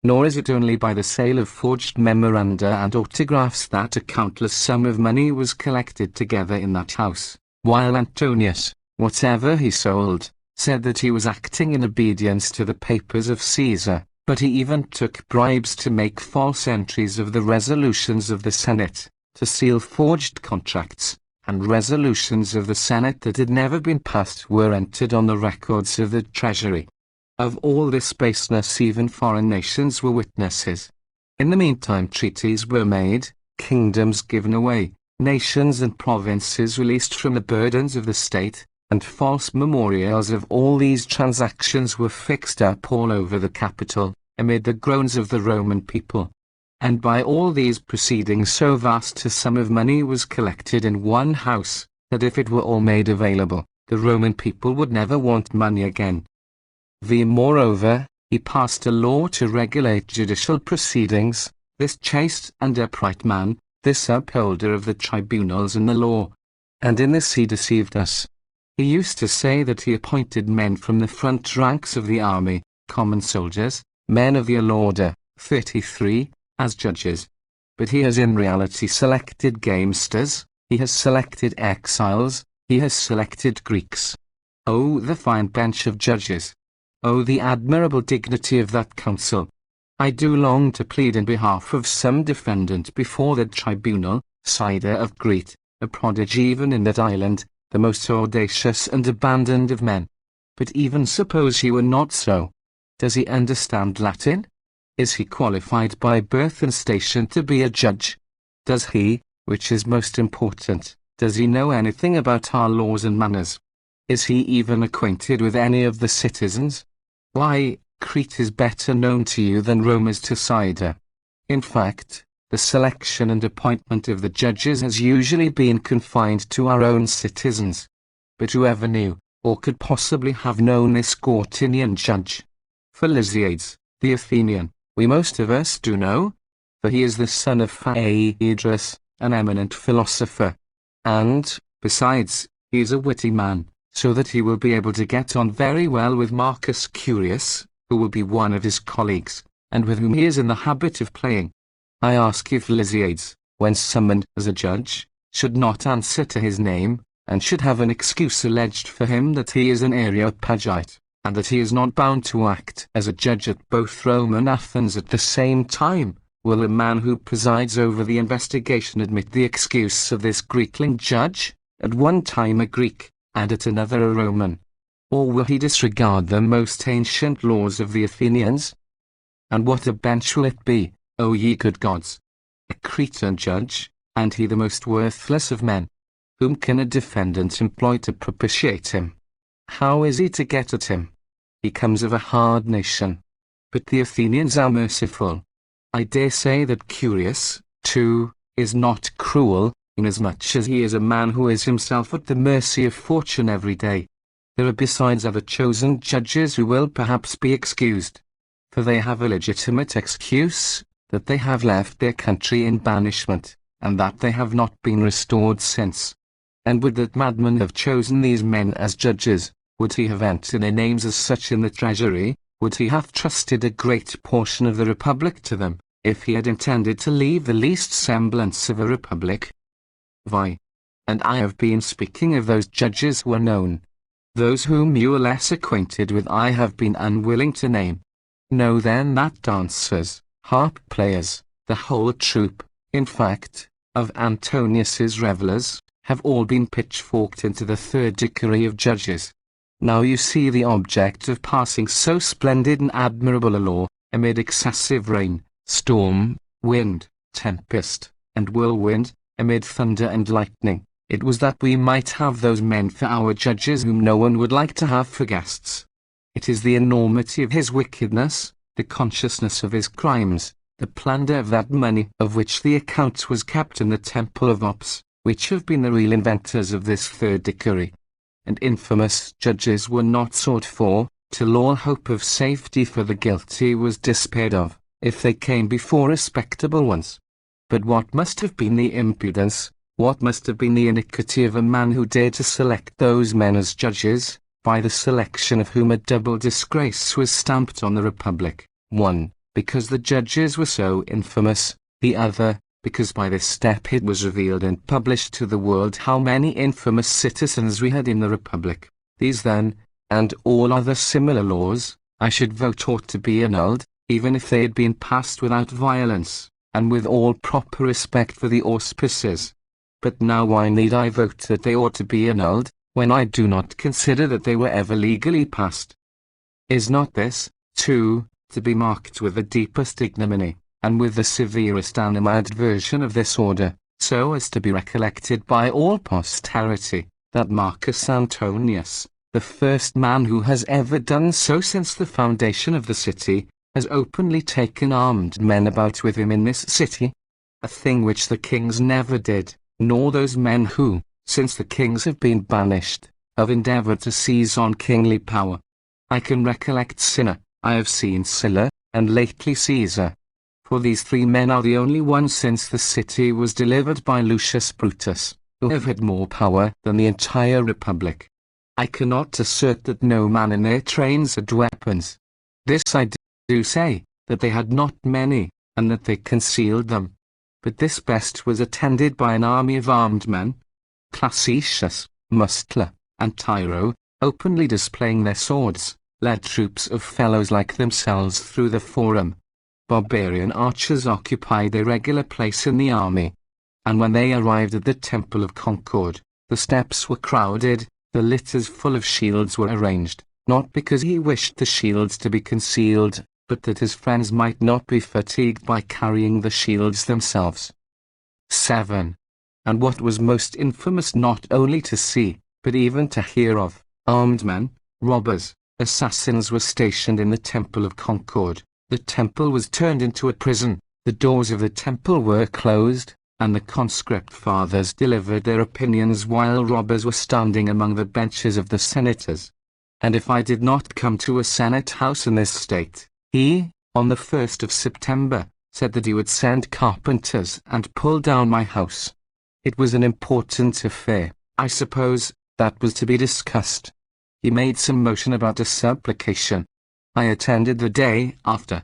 Nor is it only by the sale of forged memoranda and autographs that a countless sum of money was collected together in that house, while Antonius, whatever he sold, said that he was acting in obedience to the papers of Caesar, but he even took bribes to make false entries of the resolutions of the Senate, to seal forged contracts, and resolutions of the Senate that had never been passed were entered on the records of the Treasury. Of all this baseness even foreign nations were witnesses. In the meantime treaties were made, kingdoms given away, nations and provinces released from the burdens of the state, and false memorials of all these transactions were fixed up all over the capital, amid the groans of the Roman people. And by all these proceedings so vast a sum of money was collected in one house, that if it were all made available, the Roman people would never want money again. Moreover, he passed a law to regulate judicial proceedings, this chaste and upright man, this upholder of the tribunals and the law. And in this he deceived us. He used to say that he appointed men from the front ranks of the army, common soldiers, men of the order, 33, as judges. But he has in reality selected gamesters, he has selected exiles, he has selected Greeks. Oh, the fine bench of judges! Oh, the admirable dignity of that council! I do long to plead in behalf of some defendant before the tribunal, Cider of Crete, a prodigy even in that island, the most audacious and abandoned of men. But even suppose he were not so. Does he understand Latin? Is he qualified by birth and station to be a judge? Does he, which is most important, does he know anything about our laws and manners? Is he even acquainted with any of the citizens? Why, Crete is better known to you than Rome is to Cider. In fact, the selection and appointment of the judges has usually been confined to our own citizens. But whoever knew, or could possibly have known this Gortinian judge? For Lysiades, the Athenian, we most of us do know, for he is the son of Phaedrus, an eminent philosopher. And, besides, he is a witty man, so that he will be able to get on very well with Marcus Curius, who will be one of his colleagues, and with whom he is in the habit of playing. I ask if Lysiades, when summoned as a judge, should not answer to his name, and should have an excuse alleged for him that he is an Areopagite, and that he is not bound to act as a judge at both Rome and Athens at the same time. Will a man who presides over the investigation admit the excuse of this Greekling judge, at one time a Greek, and at another a Roman? Or will he disregard the most ancient laws of the Athenians? And what a bench will it be, O ye good gods! A Cretan judge, and he the most worthless of men. Whom can a defendant employ to propitiate him? How is he to get at him? He comes of a hard nation. But the Athenians are merciful. I dare say that Curius, too, is not cruel, inasmuch as he is a man who is himself at the mercy of fortune every day. There are besides other chosen judges who will perhaps be excused, for they have a legitimate excuse, that they have left their country in banishment, and that they have not been restored since. And would that madman have chosen these men as judges? Would he have entered their names as such in the treasury? Would he have trusted a great portion of the republic to them, if he had intended to leave the least semblance of a republic? Why? And I have been speaking of those judges who are known. Those whom you are less acquainted with I have been unwilling to name. Know then that dancers, harp players, the whole troop, in fact, of Antonius's revellers, have all been pitchforked into the third degree of judges. Now you see the object of passing so splendid and admirable a law, amid excessive rain, storm, wind, tempest, and whirlwind, amid thunder and lightning. It was that we might have those men for our judges whom no one would like to have for guests. It is the enormity of his wickedness, the consciousness of his crimes, the plunder of that money of which the account was kept in the temple of Ops, which have been the real inventors of this third degree. And infamous judges were not sought for, till all hope of safety for the guilty was despaired of, if they came before respectable ones. But what must have been the impudence, what must have been the iniquity of a man who dared to select those men as judges, by the selection of whom a double disgrace was stamped on the Republic, one, because the judges were so infamous, the other, because by this step it was revealed and published to the world how many infamous citizens we had in the Republic. These then, and all other similar laws, I should vote ought to be annulled, even if they had been passed without violence, and with all proper respect for the auspices. But now why need I vote that they ought to be annulled, when I do not consider that they were ever legally passed? Is not this, too, to be marked with the deepest ignominy, and with the severest animadversion of this order, so as to be recollected by all posterity, that Marcus Antonius, the first man who has ever done so since the foundation of the city, has openly taken armed men about with him in this city? A thing which the kings never did, nor those men who, since the kings have been banished, have endeavoured to seize on kingly power. I can recollect Cinna, I have seen Sylla, and lately Caesar. For these three men are the only ones since the city was delivered by Lucius Brutus, who have had more power than the entire Republic. I cannot assert that no man in their trains had weapons. This I do say, that they had not many, and that they concealed them. But this best was attended by an army of armed men. Classicius, Mustla, and Tyro, openly displaying their swords, led troops of fellows like themselves through the forum. Barbarian archers occupied their regular place in the army. And when they arrived at the Temple of Concord, the steps were crowded, the litters full of shields were arranged, not because he wished the shields to be concealed, but that his friends might not be fatigued by carrying the shields themselves. 7. And what was most infamous not only to see, but even to hear of, armed men, robbers, assassins were stationed in the Temple of Concord. The temple was turned into a prison, the doors of the temple were closed, and the conscript fathers delivered their opinions while robbers were standing among the benches of the senators. And if I did not come to a senate house in this state, he, on the 1st of September, said that he would send carpenters and pull down my house. It was an important affair, I suppose, that was to be discussed. He made some motion about a supplication. I attended the day after.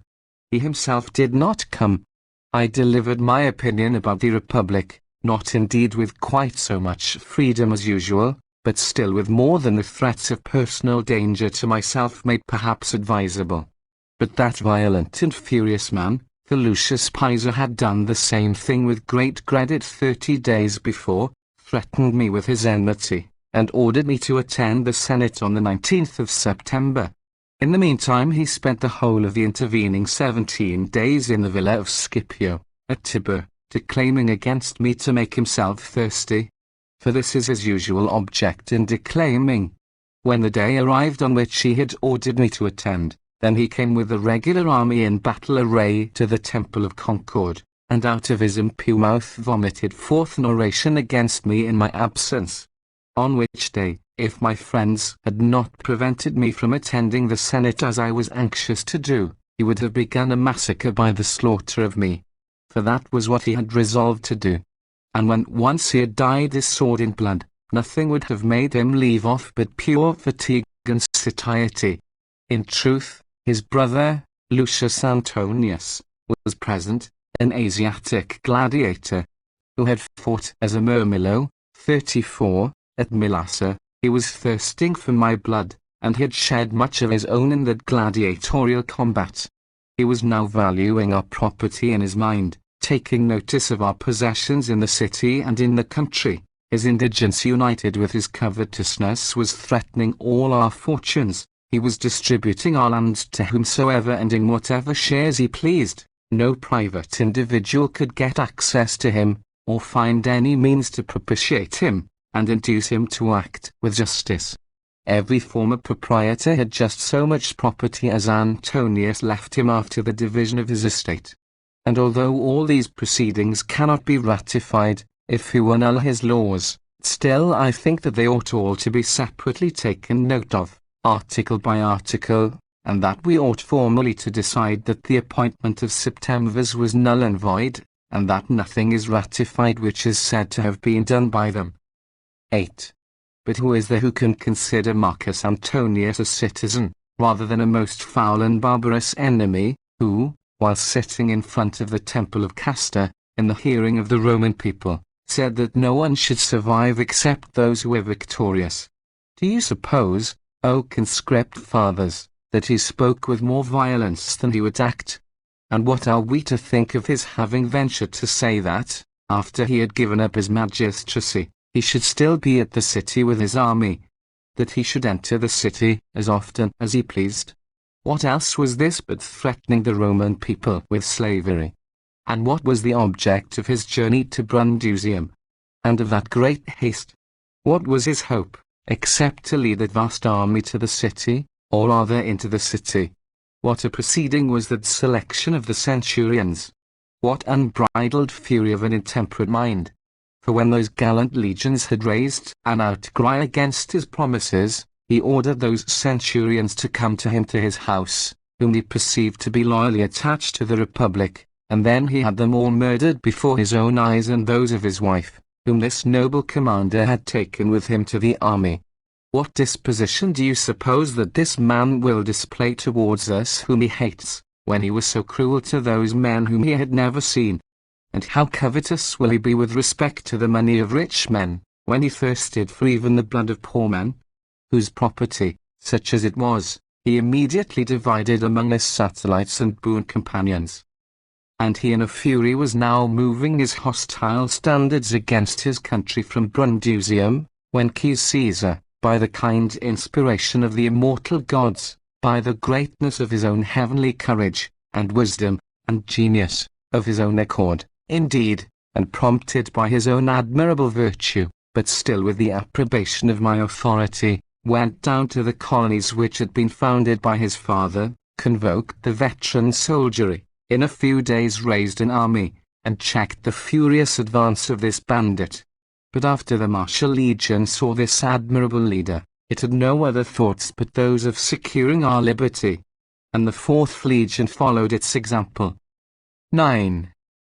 He himself did not come. I delivered my opinion about the Republic, not indeed with quite so much freedom as usual, but still with more than the threats of personal danger to myself made perhaps advisable. But that violent and furious man, Lucius Caesar, had done the same thing with great credit 30 days before, threatened me with his enmity, and ordered me to attend the Senate on the 19th of September. In the meantime he spent the whole of the intervening 17 days in the villa of Scipio, at Tibur, declaiming against me to make himself thirsty. For this is his usual object in declaiming. When the day arrived on which he had ordered me to attend, then he came with the regular army in battle array to the Temple of Concord, and out of his impure mouth vomited forth an oration against me in my absence. On which day, if my friends had not prevented me from attending the Senate as I was anxious to do, he would have begun a massacre by the slaughter of me. For that was what he had resolved to do. And when once he had dyed his sword in blood, nothing would have made him leave off but pure fatigue and satiety. In truth, his brother, Lucius Antonius, was present, an Asiatic gladiator, who had fought as a Murmillo, 34, at Mylasa. He was thirsting for my blood, and he had shed much of his own in that gladiatorial combat. He was now valuing our property in his mind, taking notice of our possessions in the city and in the country. His indigence united with his covetousness was threatening all our fortunes. He was distributing our land to whomsoever and in whatever shares he pleased. No private individual could get access to him, or find any means to propitiate him, and induce him to act with justice. Every former proprietor had just so much property as Antonius left him after the division of his estate. And although all these proceedings cannot be ratified, if you annul his laws, still I think that they ought all to be separately taken note of, article by article, and that we ought formally to decide that the appointment of Septemvirs was null and void, and that nothing is ratified which is said to have been done by them. 8. But who is there who can consider Marcus Antonius a citizen, rather than a most foul and barbarous enemy, who, while sitting in front of the temple of Castor, in the hearing of the Roman people, said that no one should survive except those who were victorious? Do you suppose, O conscript fathers, that he spoke with more violence than he would act? And what are we to think of his having ventured to say that, after he had given up his magistracy, he should still be at the city with his army, that he should enter the city as often as he pleased? What else was this but threatening the Roman people with slavery? And what was the object of his journey to Brundusium, and of that great haste? What was his hope, except to lead that vast army to the city, or rather into the city? What a proceeding was that selection of the centurions! What unbridled fury of an intemperate mind! For when those gallant legions had raised an outcry against his promises, he ordered those centurions to come to him to his house, whom he perceived to be loyally attached to the Republic, and then he had them all murdered before his own eyes and those of his wife, whom this noble commander had taken with him to the army. What disposition do you suppose that this man will display towards us whom he hates, when he was so cruel to those men whom he had never seen? And how covetous will he be with respect to the money of rich men, when he thirsted for even the blood of poor men, whose property, such as it was, he immediately divided among his satellites and boon companions? And he in a fury was now moving his hostile standards against his country from Brundusium, when Caesar, by the kind inspiration of the immortal gods, by the greatness of his own heavenly courage, and wisdom, and genius, of his own accord, indeed, and prompted by his own admirable virtue, but still with the approbation of my authority, went down to the colonies which had been founded by his father, convoked the veteran soldiery, in a few days raised an army, and checked the furious advance of this bandit. But after the martial legion saw this admirable leader, it had no other thoughts but those of securing our liberty, and the 4th legion followed its example. 9.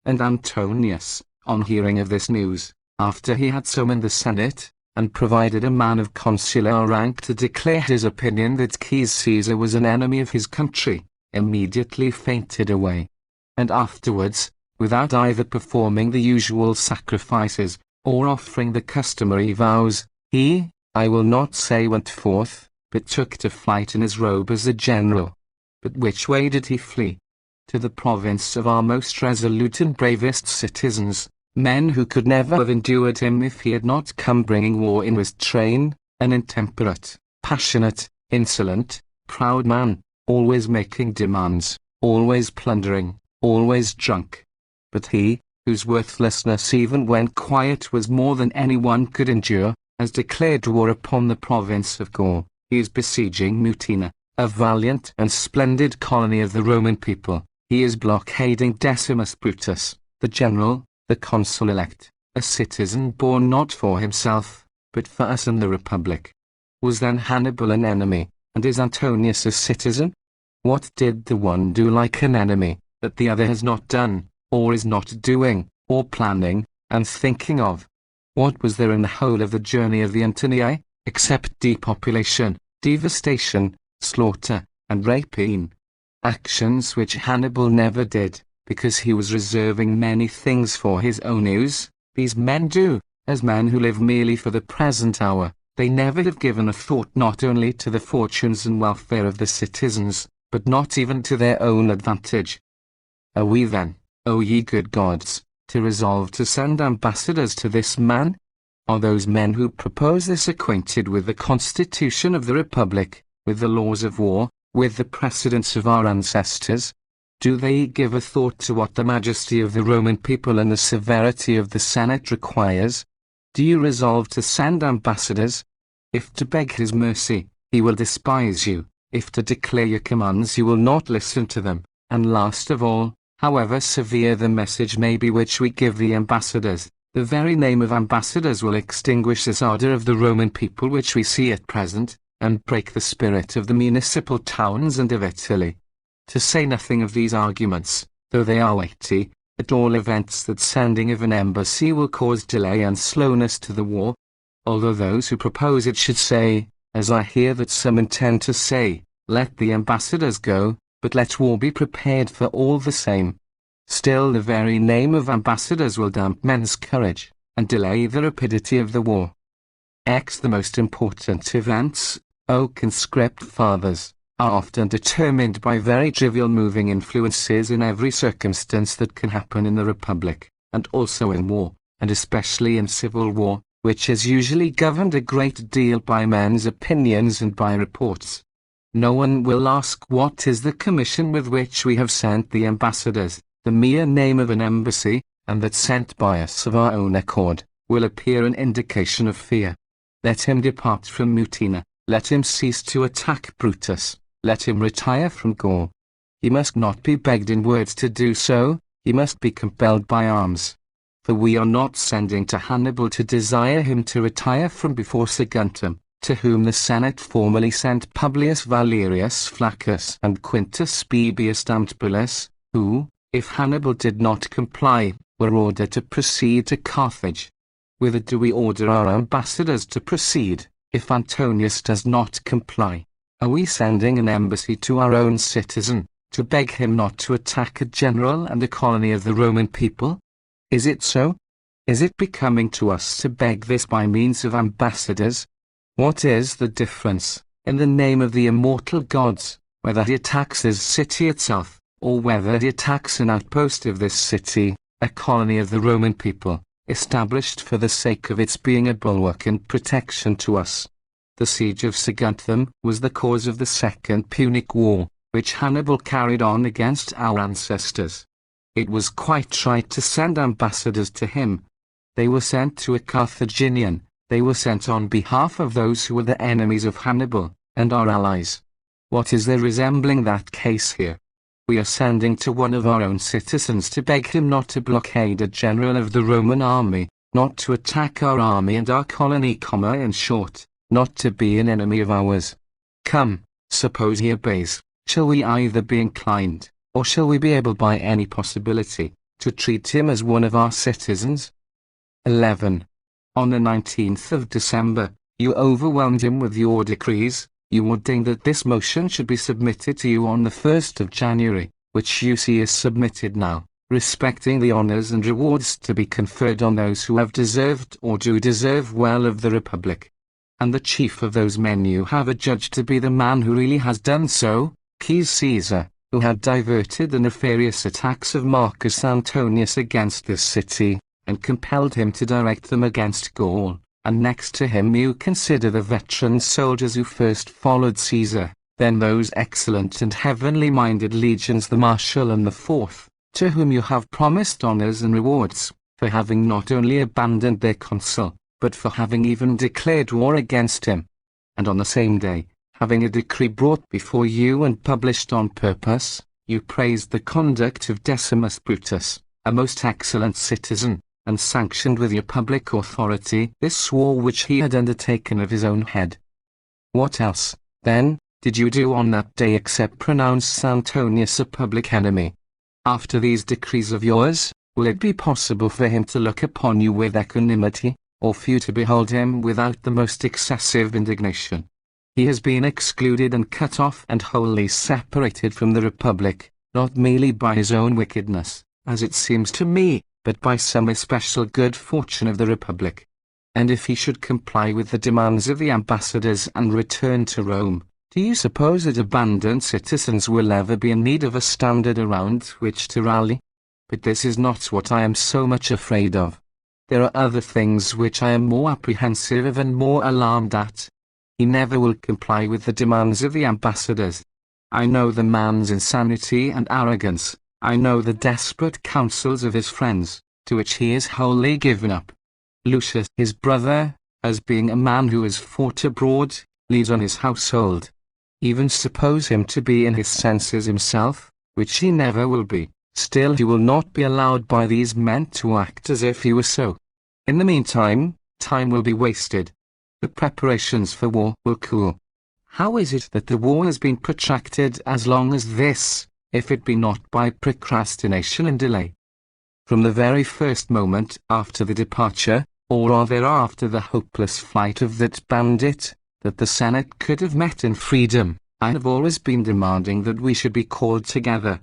And Antonius, on hearing of this news, after he had summoned the Senate, and provided a man of consular rank to declare his opinion that Caesar was an enemy of his country, immediately fainted away. And afterwards, without either performing the usual sacrifices, or offering the customary vows, he, I will not say went forth, but took to flight in his robe as a general. But which way did he flee? To the province of our most resolute and bravest citizens, men who could never have endured him if he had not come bringing war in his train, an intemperate, passionate, insolent, proud man, always making demands, always plundering, always drunk. But he, whose worthlessness even when quiet was more than anyone could endure, has declared war upon the province of Gaul. He is besieging Mutina, a valiant and splendid colony of the Roman people. He is blockading Decimus Brutus, the general, the consul-elect, a citizen born not for himself, but for us and the Republic. Was then Hannibal an enemy, and is Antonius a citizen? What did the one do like an enemy, that the other has not done, or is not doing, or planning, and thinking of? What was there in the whole of the journey of the Antonii, except depopulation, devastation, slaughter, and rapine? Actions which Hannibal never did, because he was reserving many things for his own use. These men do, as men who live merely for the present hour. They never have given a thought not only to the fortunes and welfare of the citizens, but not even to their own advantage. Are we then, O ye good gods, to resolve to send ambassadors to this man? Are those men who propose this acquainted with the constitution of the Republic, with the laws of war, with the precedents of our ancestors? Do they give a thought to what the majesty of the Roman people and the severity of the Senate requires? Do you resolve to send ambassadors? If to beg his mercy, he will despise you. If to declare your commands, you will not listen to them. And last of all, however severe the message may be which we give the ambassadors, the very name of ambassadors will extinguish this ardor of the Roman people which we see at present, and break the spirit of the municipal towns and of Italy. To say nothing of these arguments, though they are weighty, at all events that sending of an embassy will cause delay and slowness to the war. Although those who propose it should say, as I hear that some intend to say, let the ambassadors go, but let war be prepared for all the same. Still the very name of ambassadors will damp men's courage, and delay the rapidity of the war. The most important events, O conscript fathers, are often determined by very trivial moving influences in every circumstance that can happen in the Republic, and also in war, and especially in civil war, which is usually governed a great deal by men's opinions and by reports. No one will ask what is the commission with which we have sent the ambassadors. The mere name of an embassy, and that sent by us of our own accord, will appear an indication of fear. Let him depart from Mutina, let him cease to attack Brutus, let him retire from Gaul. He must not be begged in words to do so, he must be compelled by arms. For we are not sending to Hannibal to desire him to retire from before Saguntum, to whom the Senate formerly sent Publius Valerius Flaccus and Quintus Speibius Damtbulus, who, if Hannibal did not comply, were ordered to proceed to Carthage. Whither do we order our ambassadors to proceed, if Antonius does not comply? Are we sending an embassy to our own citizen, to beg him not to attack a general and a colony of the Roman people? Is it so? Is it becoming to us to beg this by means of ambassadors? What is the difference, in the name of the immortal gods, whether he attacks his city itself, or whether he attacks an outpost of this city, a colony of the Roman people, established for the sake of its being a bulwark and protection to us? The siege of Saguntum was the cause of the Second Punic War, which Hannibal carried on against our ancestors. It was quite right to send ambassadors to him. They were sent to a Carthaginian, they were sent on behalf of those who were the enemies of Hannibal, and our allies. What is there resembling that case here? We are sending to one of our own citizens to beg him not to blockade a general of the Roman army, not to attack our army and our colony, in short, not to be an enemy of ours. Come, suppose he obeys, shall we either be inclined, or shall we be able by any possibility, to treat him as one of our citizens? 11. On the 19th of December, you overwhelmed him with your decrees. You ordained that this motion should be submitted to you on the 1st of January, which you see is submitted now, respecting the honors and rewards to be conferred on those who have deserved or do deserve well of the Republic. And the chief of those men you have adjudged to be the man who really has done so, Caesar, who had diverted the nefarious attacks of Marcus Antonius against this city, and compelled him to direct them against Gaul. And next to him you consider the veteran soldiers who first followed Caesar, then those excellent and heavenly-minded legions the Marshal and the Fourth, to whom you have promised honors and rewards, for having not only abandoned their consul, but for having even declared war against him. And on the same day, having a decree brought before you and published on purpose, you praised the conduct of Decimus Brutus, a most excellent citizen, and sanctioned with your public authority this war which he had undertaken of his own head. What else, then, did you do on that day except pronounce Antonius a public enemy? After these decrees of yours, will it be possible for him to look upon you with equanimity, or for you to behold him without the most excessive indignation? He has been excluded and cut off and wholly separated from the Republic, not merely by his own wickedness, as it seems to me, but by some especial good fortune of the Republic. And if he should comply with the demands of the ambassadors and return to Rome, do you suppose that abandoned citizens will ever be in need of a standard around which to rally? But this is not what I am so much afraid of. There are other things which I am more apprehensive of and more alarmed at. He never will comply with the demands of the ambassadors. I know the man's insanity and arrogance. I know the desperate counsels of his friends, to which he is wholly given up. Lucius, his brother, as being a man who has fought abroad, leads on his household. Even suppose him to be in his senses himself, which he never will be, still he will not be allowed by these men to act as if he were so. In the meantime, time will be wasted. The preparations for war will cool. How is it that the war has been protracted as long as this, if it be not by procrastination and delay? From the very first moment after the departure, or rather after the hopeless flight of that bandit, that the Senate could have met in freedom, I have always been demanding that we should be called together.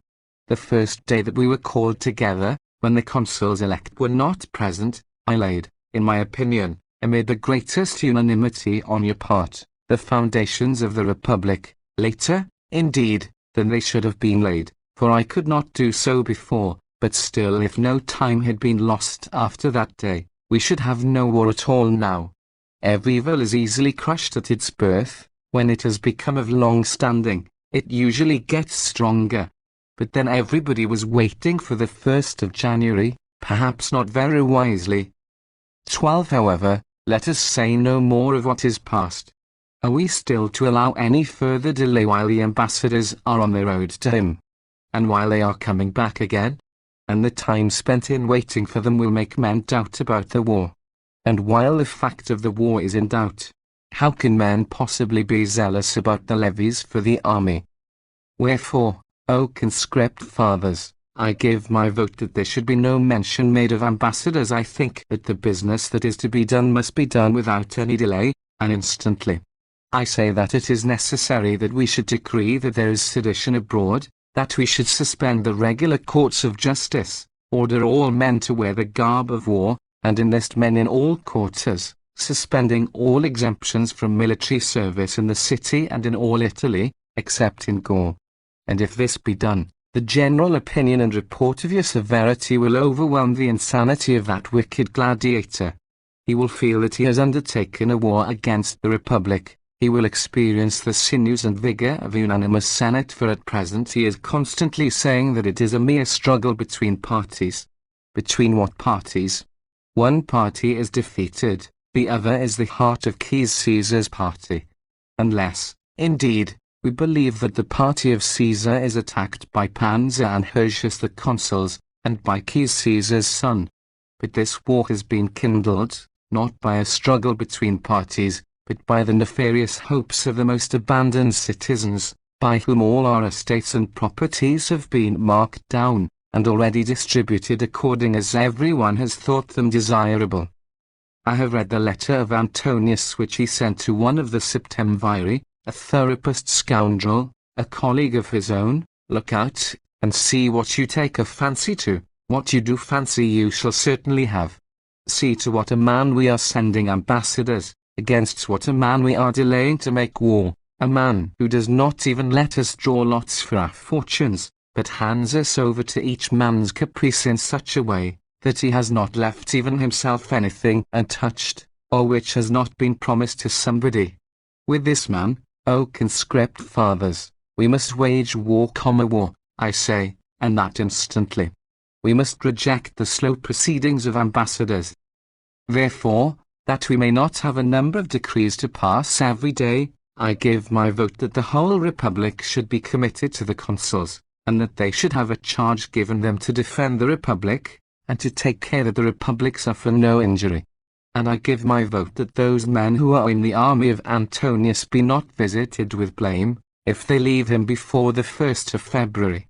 The first day that we were called together, when the consuls-elect were not present, I laid, in my opinion, amid the greatest unanimity on your part, the foundations of the Republic, later, indeed, than they should have been laid, for I could not do so before, but still if no time had been lost after that day, we should have no war at all now. Every evil is easily crushed at its birth. When it has become of long standing, it usually gets stronger. But then everybody was waiting for the 1st of January, perhaps not very wisely. 12. However, let us say no more of what is past. Are we still to allow any further delay while the ambassadors are on their road to him, and while they are coming back again? And the time spent in waiting for them will make men doubt about the war. And while the fact of the war is in doubt, how can men possibly be zealous about the levies for the army? Wherefore, O conscript fathers, I give my vote that there should be no mention made of ambassadors. I think that the business that is to be done must be done without any delay, and instantly. I say that it is necessary that we should decree that there is sedition abroad, that we should suspend the regular courts of justice, order all men to wear the garb of war, and enlist men in all quarters, suspending all exemptions from military service in the city and in all Italy, except in Gaul. And if this be done, the general opinion and report of your severity will overwhelm the insanity of that wicked gladiator. He will feel that he has undertaken a war against the Republic. He will experience the sinews and vigor of a unanimous Senate, for at present he is constantly saying that it is a mere struggle between parties. Between what parties? One party is defeated, the other is the heart of Caesar's party. Unless, indeed, we believe that the party of Caesar is attacked by Pansa and Hirtius the consuls, and by Caesar's son. But this war has been kindled, not by a struggle between parties, but by the nefarious hopes of the most abandoned citizens, by whom all our estates and properties have been marked down, and already distributed according as every one has thought them desirable. I have read the letter of Antonius which he sent to one of the Septemviri, a therapist scoundrel, a colleague of his own. Look out, and see what you take a fancy to. What you do fancy you shall certainly have. See to what a man we are sending ambassadors, against what a man we are delaying to make war, a man who does not even let us draw lots for our fortunes, but hands us over to each man's caprice in such a way, that he has not left even himself anything untouched, or which has not been promised to somebody. With this man, O conscript fathers, we must wage war, I say, and that instantly. We must reject the slow proceedings of ambassadors. Therefore, that we may not have a number of decrees to pass every day, I give my vote that the whole republic should be committed to the consuls, and that they should have a charge given them to defend the republic, and to take care that the republic suffer no injury. And I give my vote that those men who are in the army of Antonius be not visited with blame, if they leave him before the 1st of February.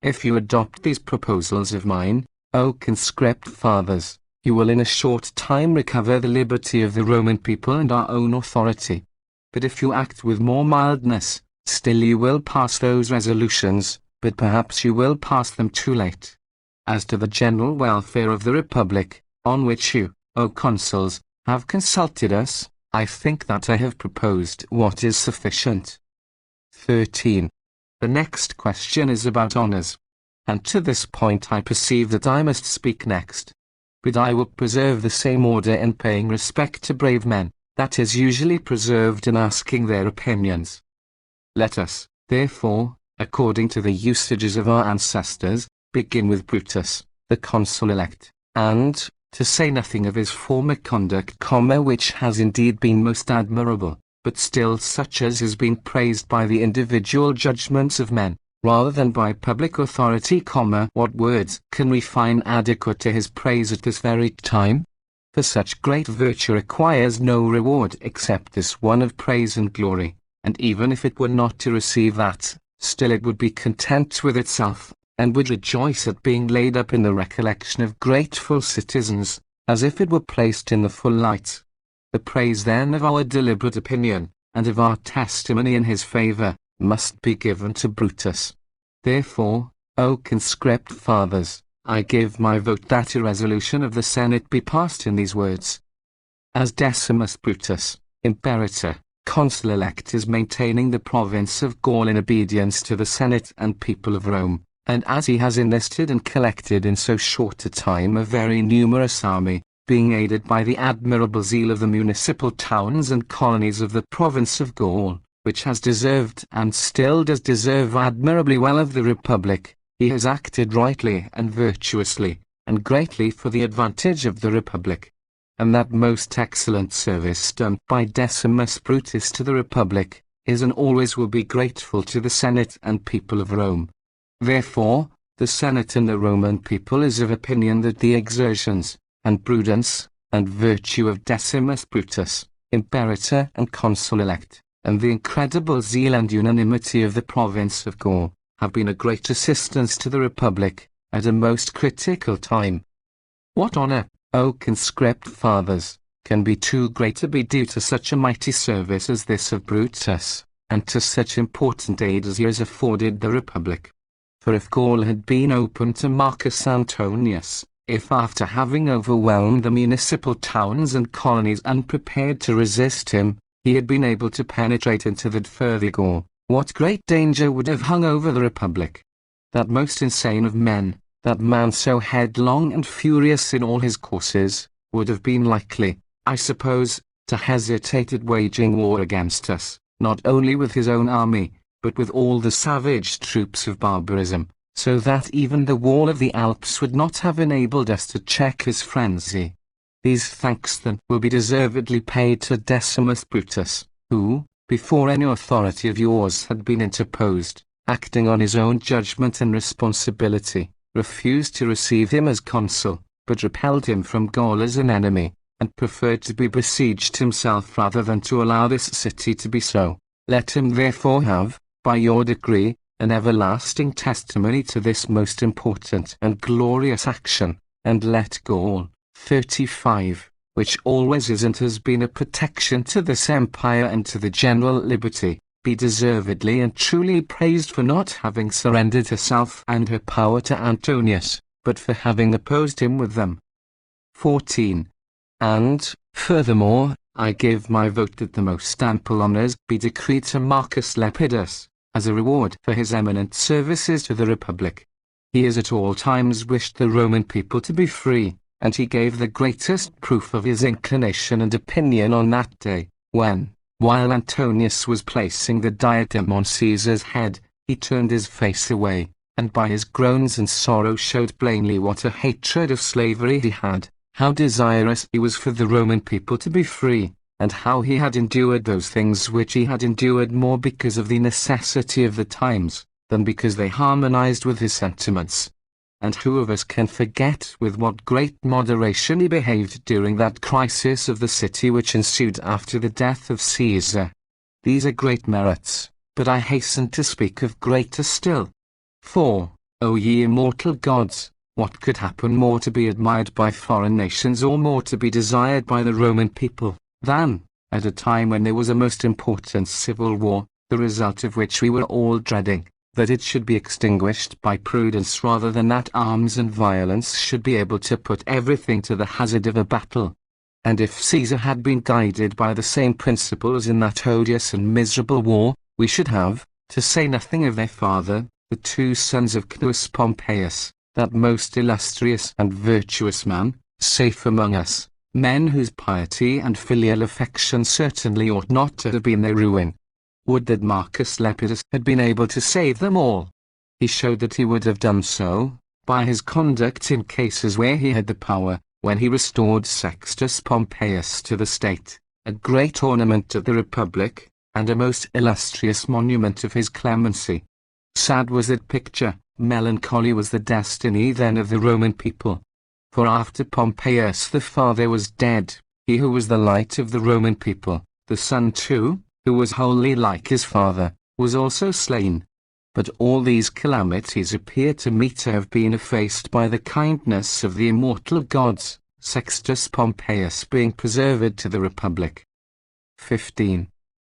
If you adopt these proposals of mine, O conscript fathers, you will in a short time recover the liberty of the Roman people and our own authority. But if you act with more mildness, still you will pass those resolutions, but perhaps you will pass them too late. As to the general welfare of the Republic, on which you, O consuls, have consulted us, I think that I have proposed what is sufficient. 13. The next question is about honors. And to this point I perceive that I must speak next. But I will preserve the same order in paying respect to brave men, that is usually preserved in asking their opinions. Let us, therefore, according to the usages of our ancestors, begin with Brutus, the consul-elect, and, to say nothing of his former conduct, which has indeed been most admirable, but still such as has been praised by the individual judgments of men, rather than by public authority, what words can we find adequate to his praise at this very time? For such great virtue requires no reward except this one of praise and glory, and even if it were not to receive that, still it would be content with itself, and would rejoice at being laid up in the recollection of grateful citizens, as if it were placed in the full light. The praise then of our deliberate opinion, and of our testimony in his favour, must be given to Brutus. Therefore, O conscript fathers, I give my vote that a resolution of the Senate be passed in these words. As Decimus Brutus, Imperator, consul-elect, is maintaining the province of Gaul in obedience to the Senate and people of Rome, and as he has enlisted and collected in so short a time a very numerous army, being aided by the admirable zeal of the municipal towns and colonies of the province of Gaul, which has deserved and still does deserve admirably well of the Republic, he has acted rightly and virtuously, and greatly for the advantage of the Republic. And that most excellent service done by Decimus Brutus to the Republic, is and always will be grateful to the Senate and people of Rome. Therefore, the Senate and the Roman people is of opinion that the exertions, and prudence, and virtue of Decimus Brutus, Imperator and consul-elect, and the incredible zeal and unanimity of the province of Gaul, have been a great assistance to the Republic, at a most critical time. What honor, O conscript fathers, can be too great to be due to such a mighty service as this of Brutus, and to such important aid as he has afforded the Republic? For if Gaul had been open to Marcus Antonius, if after having overwhelmed the municipal towns and colonies unprepared to resist him, he had been able to penetrate into that further Gaul, what great danger would have hung over the Republic? That most insane of men, that man so headlong and furious in all his courses, would have been likely, I suppose, to hesitate at waging war against us, not only with his own army, but with all the savage troops of barbarism, so that even the wall of the Alps would not have enabled us to check his frenzy. These thanks then will be deservedly paid to Decimus Brutus, who, before any authority of yours had been interposed, acting on his own judgment and responsibility, refused to receive him as consul, but repelled him from Gaul as an enemy, and preferred to be besieged himself rather than to allow this city to be so. Let him therefore have, by your decree, an everlasting testimony to this most important and glorious action, and let Gaul, 35, which always is and has been a protection to this empire and to the general liberty, be deservedly and truly praised for not having surrendered herself and her power to Antonius, but for having opposed him with them. 14. And, furthermore, I give my vote that the most ample honours be decreed to Marcus Lepidus, as a reward for his eminent services to the Republic. He has at all times wished the Roman people to be free, and he gave the greatest proof of his inclination and opinion on that day, when, while Antonius was placing the diadem on Caesar's head, he turned his face away, and by his groans and sorrow showed plainly what a hatred of slavery he had, how desirous he was for the Roman people to be free, and how he had endured those things which he had endured more because of the necessity of the times, than because they harmonized with his sentiments. And who of us can forget with what great moderation he behaved during that crisis of the city which ensued after the death of Caesar? These are great merits, but I hasten to speak of greater still. For, O ye immortal gods, what could happen more to be admired by foreign nations or more to be desired by the Roman people, than, at a time when there was a most important civil war, the result of which we were all dreading, that it should be extinguished by prudence rather than that arms and violence should be able to put everything to the hazard of a battle. And if Caesar had been guided by the same principles in that odious and miserable war, we should have, to say nothing of their father, the two sons of Cneius Pompeius, that most illustrious and virtuous man, safe among us, men whose piety and filial affection certainly ought not to have been their ruin. Would that Marcus Lepidus had been able to save them all! He showed that he would have done so, by his conduct in cases where he had the power, when he restored Sextus Pompeius to the state, a great ornament to the Republic, and a most illustrious monument of his clemency. Sad was that picture, melancholy was the destiny then of the Roman people. For after Pompeius the father was dead, he who was the light of the Roman people, the son too, who was wholly like his father, was also slain. But all these calamities appear to me to have been effaced by the kindness of the immortal gods, Sextus Pompeius being preserved to the Republic. 15.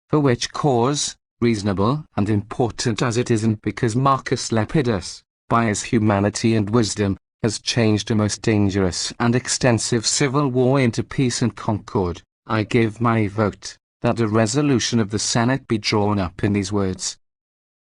For which cause, reasonable and important as it is, and because Marcus Lepidus, by his humanity and wisdom, has changed a most dangerous and extensive civil war into peace and concord, I give my vote, that a resolution of the Senate be drawn up in these words.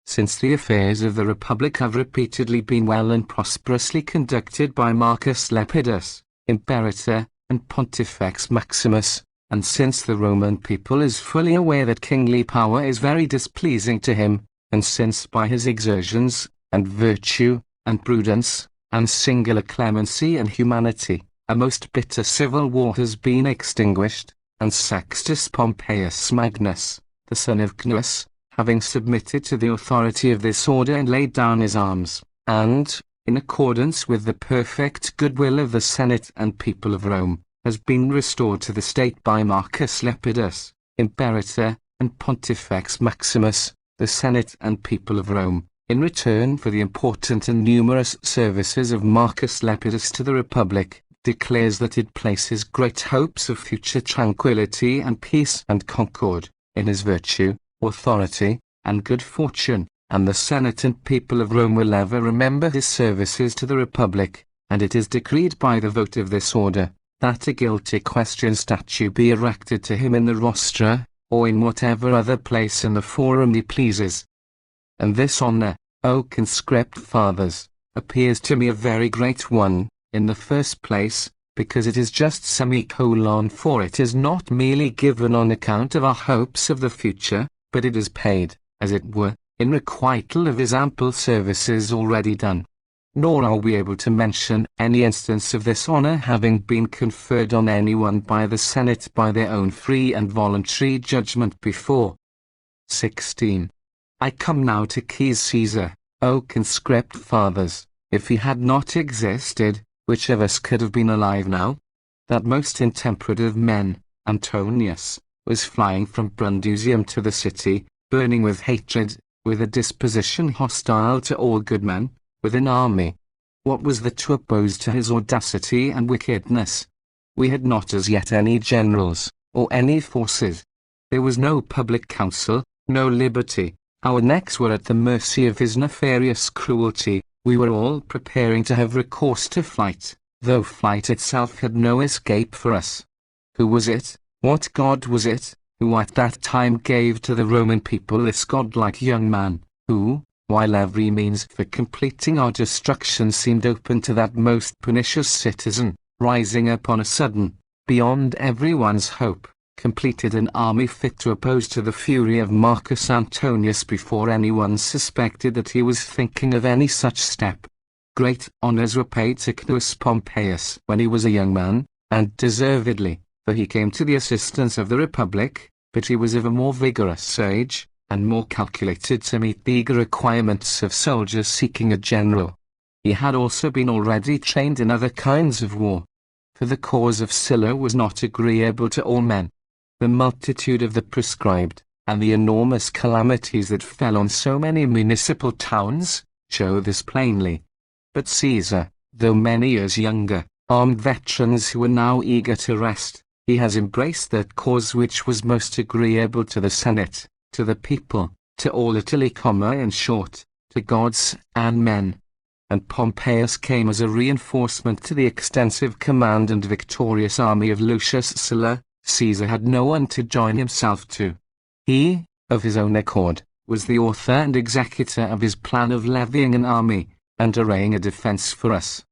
Since the affairs of the Republic have repeatedly been well and prosperously conducted by Marcus Lepidus, Imperator, and Pontifex Maximus, and since the Roman people is fully aware that kingly power is very displeasing to him, and since by his exertions, and virtue, and prudence, and singular clemency and humanity, a most bitter civil war has been extinguished, and Sextus Pompeius Magnus, the son of Cneius, having submitted to the authority of this order and laid down his arms, and, in accordance with the perfect goodwill of the Senate and people of Rome, has been restored to the state by Marcus Lepidus, Imperator, and Pontifex Maximus, the Senate and people of Rome, in return for the important and numerous services of Marcus Lepidus to the Republic, declares that it places great hopes of future tranquility and peace and concord, in his virtue, authority, and good fortune, and the Senate and people of Rome will ever remember his services to the Republic, and it is decreed by the vote of this order, that a guilty question statue be erected to him in the rostra, or in whatever other place in the forum he pleases. And this honour, O conscript fathers, appears to me a very great one, in the first place, because it is just semicolon, for it is not merely given on account of our hopes of the future, but it is paid, as it were, in requital of his ample services already done. Nor are we able to mention any instance of this honour having been conferred on anyone by the Senate by their own free and voluntary judgment before. 16. I come now to Caesar, O conscript fathers. If he had not existed, which of us could have been alive now? That most intemperate of men, Antonius, was flying from Brundusium to the city, burning with hatred, with a disposition hostile to all good men, with an army. What was that to oppose to his audacity and wickedness? We had not as yet any generals, or any forces. There was no public council, no liberty. Our necks were at the mercy of his nefarious cruelty. We were all preparing to have recourse to flight, though flight itself had no escape for us. Who was it? What god was it, who at that time gave to the Roman people this godlike young man, who, while every means for completing our destruction seemed open to that most pernicious citizen, rising up on a sudden, beyond everyone's hope, completed an army fit to oppose to the fury of Marcus Antonius before anyone suspected that he was thinking of any such step. Great honors were paid to Cnaeus Pompeius when he was a young man, and deservedly, for he came to the assistance of the Republic, but he was of a more vigorous age, and more calculated to meet the eager requirements of soldiers seeking a general. He had also been already trained in other kinds of war, for the cause of Sylla was not agreeable to all men. The multitude of the proscribed, and the enormous calamities that fell on so many municipal towns, show this plainly. But Caesar, though many years younger, armed veterans who were now eager to rest, he has embraced that cause which was most agreeable to the Senate, to the people, to all Italy, in short, to gods and men. And Pompeius came as a reinforcement to the extensive command and victorious army of Lucius Sylla. Caesar had no one to join himself to. He, of his own accord, was the author and executor of his plan of levying an army, and arraying a defense for us.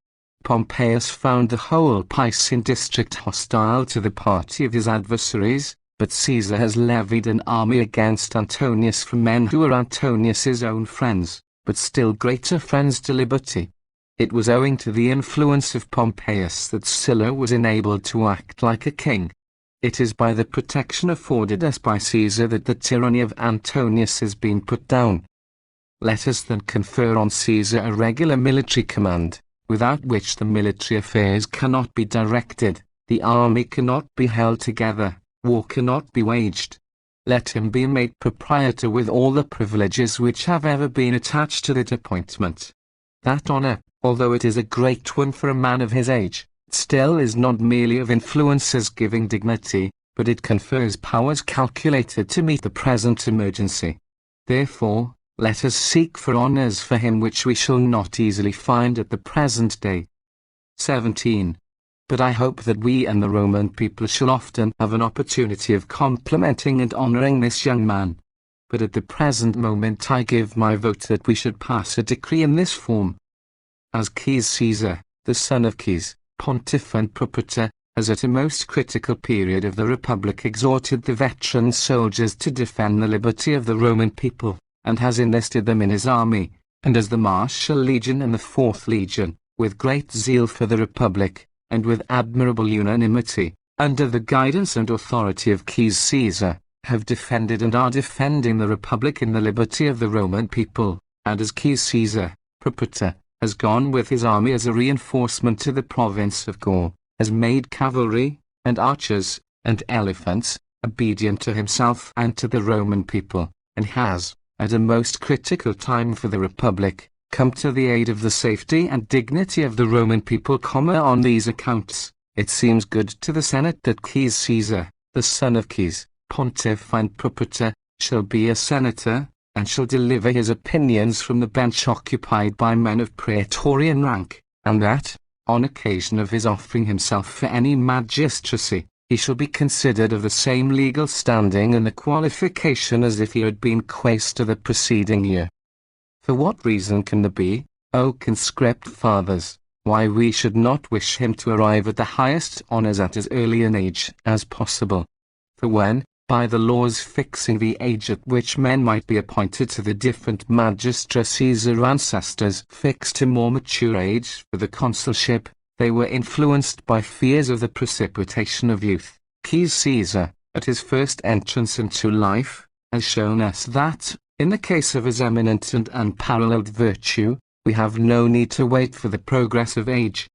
Pompeius found the whole Pisan district hostile to the party of his adversaries, but Caesar has levied an army against Antonius from men who were Antonius's own friends, but still greater friends to liberty. It was owing to the influence of Pompeius that Sylla was enabled to act like a king. It is by the protection afforded us by Caesar that the tyranny of Antonius has been put down. Let us then confer on Caesar a regular military command, without which the military affairs cannot be directed, the army cannot be held together, war cannot be waged. Let him be made proprietor with all the privileges which have ever been attached to that appointment. That honor, although it is a great one for a man of his age, still is not merely of influence as giving dignity, but it confers powers calculated to meet the present emergency. Therefore, let us seek for honors for him which we shall not easily find at the present day. 17. But I hope that we and the Roman people shall often have an opportunity of complimenting and honoring this young man. But at the present moment I give my vote that we should pass a decree in this form. As Caius Caesar, the son of Caius, Pontiff and Propraetor, has at a most critical period of the Republic exhorted the veteran soldiers to defend the liberty of the Roman people, and has enlisted them in his army, and as the Martial Legion and the 4th Legion, with great zeal for the Republic, and with admirable unanimity, under the guidance and authority of Caius Caesar, have defended and are defending the Republic in the liberty of the Roman people, and as Caius Caesar, Propraetor, has gone with his army as a reinforcement to the province of Gaul, has made cavalry, and archers, and elephants, obedient to himself and to the Roman people, and has, at a most critical time for the Republic, come to the aid of the safety and dignity of the Roman people. On these accounts, it seems good to the Senate that Caius Caesar, the son of Caius, Pontiff and Propraetor, shall be a senator, and shall deliver his opinions from the bench occupied by men of praetorian rank, and that, on occasion of his offering himself for any magistracy, he shall be considered of the same legal standing and the qualification as if he had been quaestor the preceding year. For what reason can there be, O conscript fathers, why we should not wish him to arrive at the highest honours at as early an age as possible? For when, by the laws fixing the age at which men might be appointed to the different magistracies, our ancestors fixed a more mature age for the consulship, they were influenced by fears of the precipitation of youth. Caius Caesar, at his first entrance into life, has shown us that, in the case of his eminent and unparalleled virtue, we have no need to wait for the progress of age.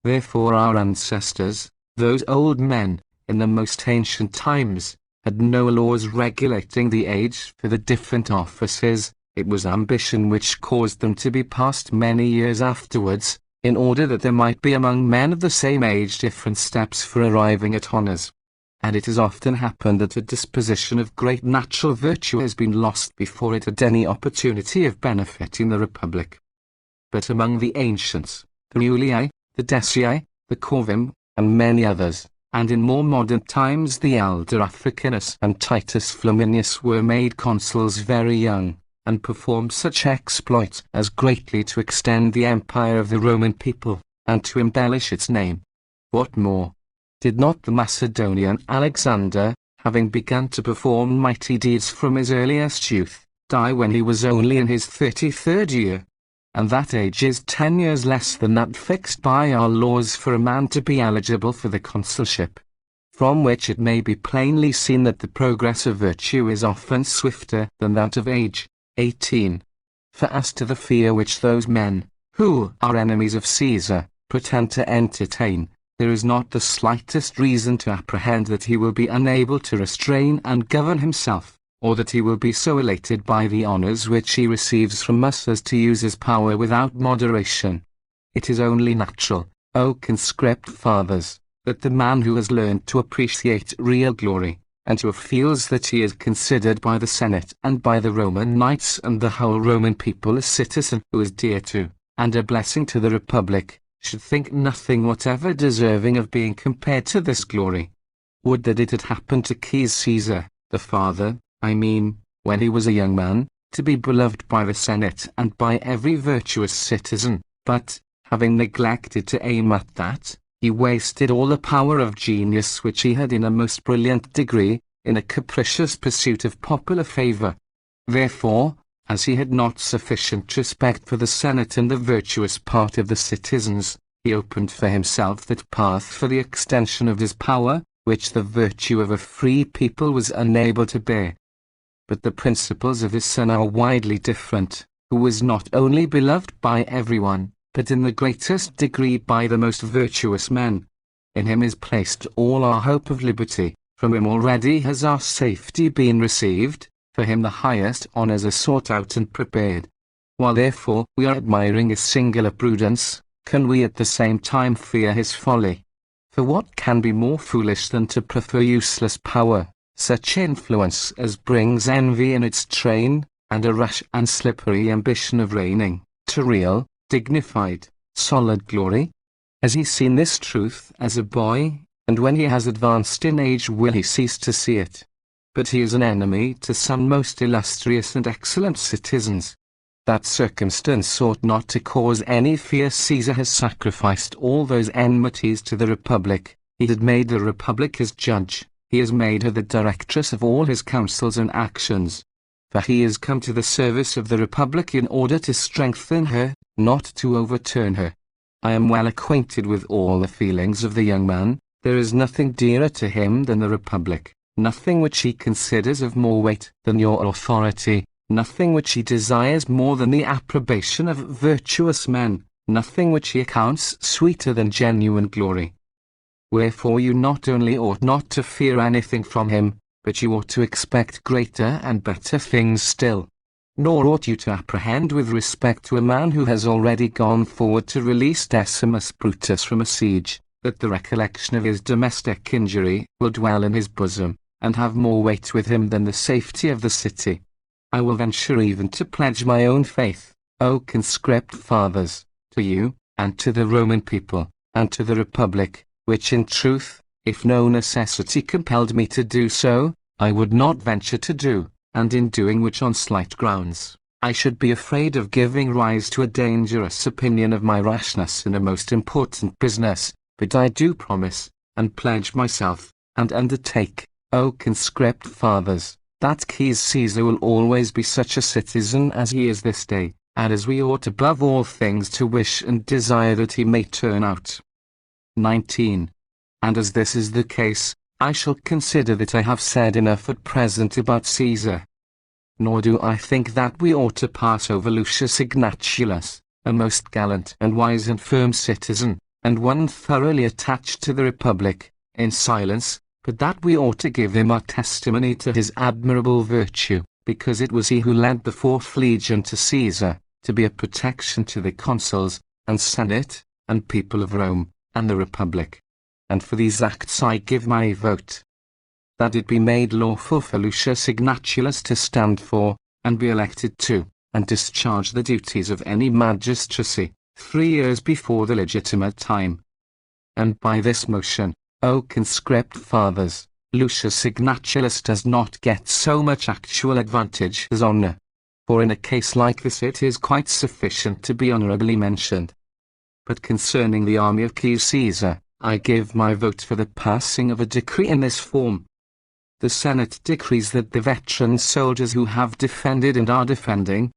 Therefore our ancestors, those old men, in the most ancient times, had no laws regulating the age for the different offices. It was ambition which caused them to be passed many years afterwards, in order that there might be among men of the same age different steps for arriving at honors. And it has often happened that a disposition of great natural virtue has been lost before it had any opportunity of benefiting the Republic. But among the ancients, the Julii, the Decii, the Corvim, and many others, and in more modern times the elder Africanus and Titus Flaminius were made consuls very young, and performed such exploits as greatly to extend the empire of the Roman people, and to embellish its name. What more? Did not the Macedonian Alexander, having begun to perform mighty deeds from his earliest youth, die when he was only in his 33rd year? And that age is 10 years less than that fixed by our laws for a man to be eligible for the consulship. From which it may be plainly seen that the progress of virtue is often swifter than that of age. 18. For as to the fear which those men, who are enemies of Caesar, pretend to entertain, there is not the slightest reason to apprehend that he will be unable to restrain and govern himself, or that he will be so elated by the honors which he receives from us as to use his power without moderation. It is only natural, O conscript fathers, that the man who has learned to appreciate real glory, and who feels that he is considered by the Senate and by the Roman knights and the whole Roman people a citizen who is dear to, and a blessing to the Republic, should think nothing whatever deserving of being compared to this glory. Would that it had happened to Caesar, the father, I mean, when he was a young man, to be beloved by the Senate and by every virtuous citizen, but, having neglected to aim at that, he wasted all the power of genius which he had in a most brilliant degree, in a capricious pursuit of popular favour. Therefore, as he had not sufficient respect for the Senate and the virtuous part of the citizens, he opened for himself that path for the extension of his power, which the virtue of a free people was unable to bear. But the principles of his son are widely different, who was not only beloved by everyone, but in the greatest degree by the most virtuous men. In him is placed all our hope of liberty, from him already has our safety been received, for him the highest honours are sought out and prepared. While therefore we are admiring his singular prudence, can we at the same time fear his folly? For what can be more foolish than to prefer useless power, such influence as brings envy in its train, and a rash and slippery ambition of reigning, to real, dignified, solid glory? Has he seen this truth as a boy, and when he has advanced in age will he cease to see it? But he is an enemy to some most illustrious and excellent citizens. That circumstance ought not to cause any fear. Caesar has sacrificed all those enmities to the Republic. He had made the Republic his judge. He has made her the directress of all his counsels and actions. For he has come to the service of the Republic in order to strengthen her, not to overturn her. I am well acquainted with all the feelings of the young man. There is nothing dearer to him than the Republic, nothing which he considers of more weight than your authority, nothing which he desires more than the approbation of virtuous men, nothing which he accounts sweeter than genuine glory. Wherefore you not only ought not to fear anything from him, but you ought to expect greater and better things still. Nor ought you to apprehend with respect to a man who has already gone forward to release Decimus Brutus from a siege, that the recollection of his domestic injury will dwell in his bosom, and have more weight with him than the safety of the city. I will venture even to pledge my own faith, O conscript fathers, to you, and to the Roman people, and to the Republic, which in truth, if no necessity compelled me to do so, I would not venture to do, and in doing which on slight grounds, I should be afraid of giving rise to a dangerous opinion of my rashness in a most important business, but I do promise, and pledge myself, and undertake, O conscript fathers, that Caesar will always be such a citizen as he is this day, and as we ought above all things to wish and desire that he may turn out. 19. And as this is the case, I shall consider that I have said enough at present about Caesar. Nor do I think that we ought to pass over Lucius Ignatius, a most gallant and wise and firm citizen, and one thoroughly attached to the Republic, in silence, but that we ought to give him our testimony to his admirable virtue, because it was he who led the 4th Legion to Caesar, to be a protection to the consuls and Senate, and people of Rome, and the Republic. And for these acts I give my vote. That it be made lawful for Lucius Ignatius to stand for, and be elected to, and discharge the duties of any magistracy, 3 years before the legitimate time. And by this motion, O conscript fathers, Lucius Ignatius does not get so much actual advantage as honor. For in a case like this it is quite sufficient to be honorably mentioned. But concerning the army of Caesar, I give my vote for the passing of a decree in this form. The Senate decrees that the veteran soldiers who have defended and are defending,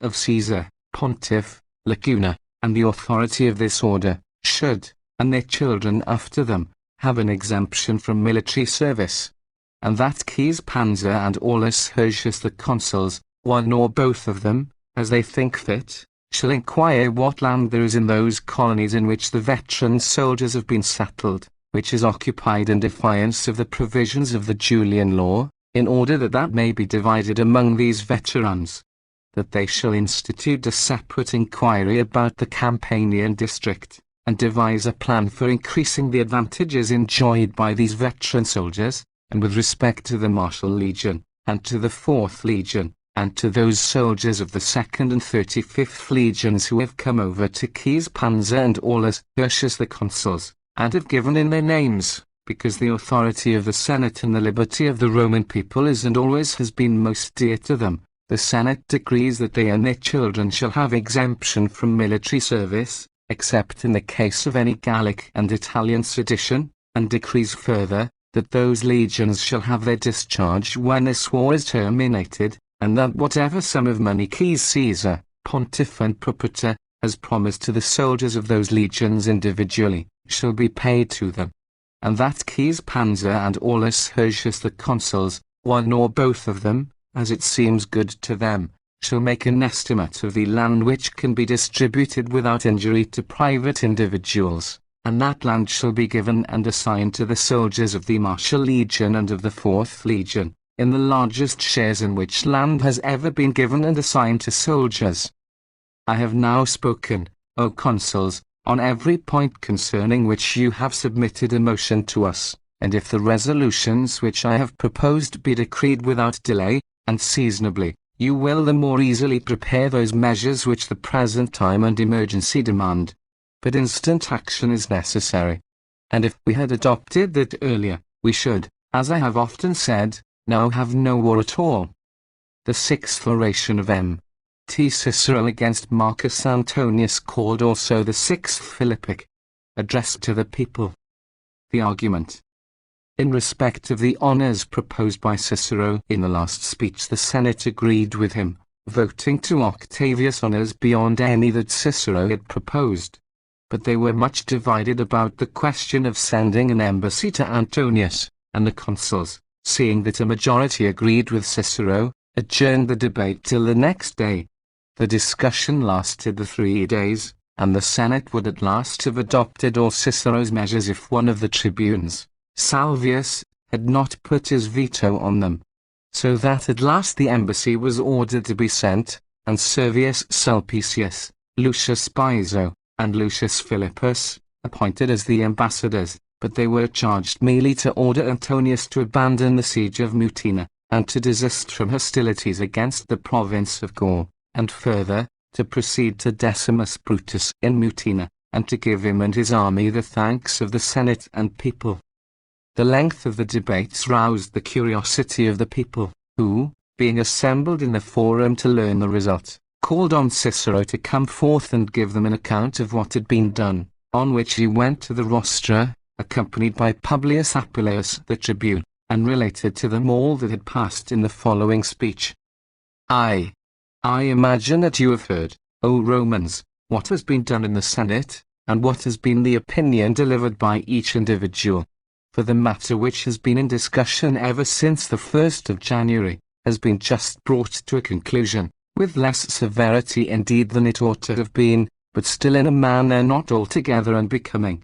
of Caesar, Pontiff, and the authority of this order, should, and their children after them, have an exemption from military service. And that Caius Pansa and Aulus Hirtius the consuls, one or both of them, as they think fit, shall inquire what land there is in those colonies in which the veteran soldiers have been settled, which is occupied in defiance of the provisions of the Julian law, in order that that may be divided among these veterans. That they shall institute a separate inquiry about the Campanian district, and devise a plan for increasing the advantages enjoyed by these veteran soldiers, and with respect to the Martial Legion, and to the 4th Legion, and to those soldiers of the 2nd and 35th Legions who have come over to Caius Pansa and Aulus Hirtius the consuls, and have given in their names, because the authority of the Senate and the liberty of the Roman people is and always has been most dear to them. The Senate decrees that they and their children shall have exemption from military service, except in the case of any Gallic and Italian sedition, and decrees further, that those legions shall have their discharge when this war is terminated, and that whatever sum of money Caius Caesar, Pontiff and Propraetor, has promised to the soldiers of those legions individually, shall be paid to them. And that Caius Pansa and Aulus Hirtius the consuls, one or both of them, as it seems good to them, shall make an estimate of the land which can be distributed without injury to private individuals, and that land shall be given and assigned to the soldiers of the Martial Legion and of the 4th Legion, in the largest shares in which land has ever been given and assigned to soldiers. I have now spoken, O consuls, on every point concerning which you have submitted a motion to us, and if the resolutions which I have proposed be decreed without delay, and seasonably, you will the more easily prepare those measures which the present time and emergency demand. But instant action is necessary. And if we had adopted that earlier, we should, as I have often said, now have no war at all. The 6th oration of M.T. Cicero against Marcus Antonius, called also the 6th Philippic, addressed to the people. The argument. In respect of the honours proposed by Cicero in the last speech, the Senate agreed with him, voting to Octavius honours beyond any that Cicero had proposed. But they were much divided about the question of sending an embassy to Antonius, and the consuls, seeing that a majority agreed with Cicero, adjourned the debate till the next day. The discussion lasted the 3 days, and the Senate would at last have adopted all Cicero's measures if one of the tribunes, Salvius, had not put his veto on them. So that at last the embassy was ordered to be sent, and Servius Sulpicius, Lucius Piso, and Lucius Philippus, appointed as the ambassadors, but they were charged merely to order Antonius to abandon the siege of Mutina, and to desist from hostilities against the province of Gaul, and further, to proceed to Decimus Brutus in Mutina, and to give him and his army the thanks of the Senate and people. The length of the debates roused the curiosity of the people, who, being assembled in the forum to learn the result, called on Cicero to come forth and give them an account of what had been done, on which he went to the rostra, accompanied by Publius Appius the tribune, and related to them all that had passed in the following speech. I imagine that you have heard, O Romans, what has been done in the Senate, and what has been the opinion delivered by each individual. For the matter which has been in discussion ever since the 1st of January, has been just brought to a conclusion, with less severity indeed than it ought to have been, but still in a manner not altogether unbecoming.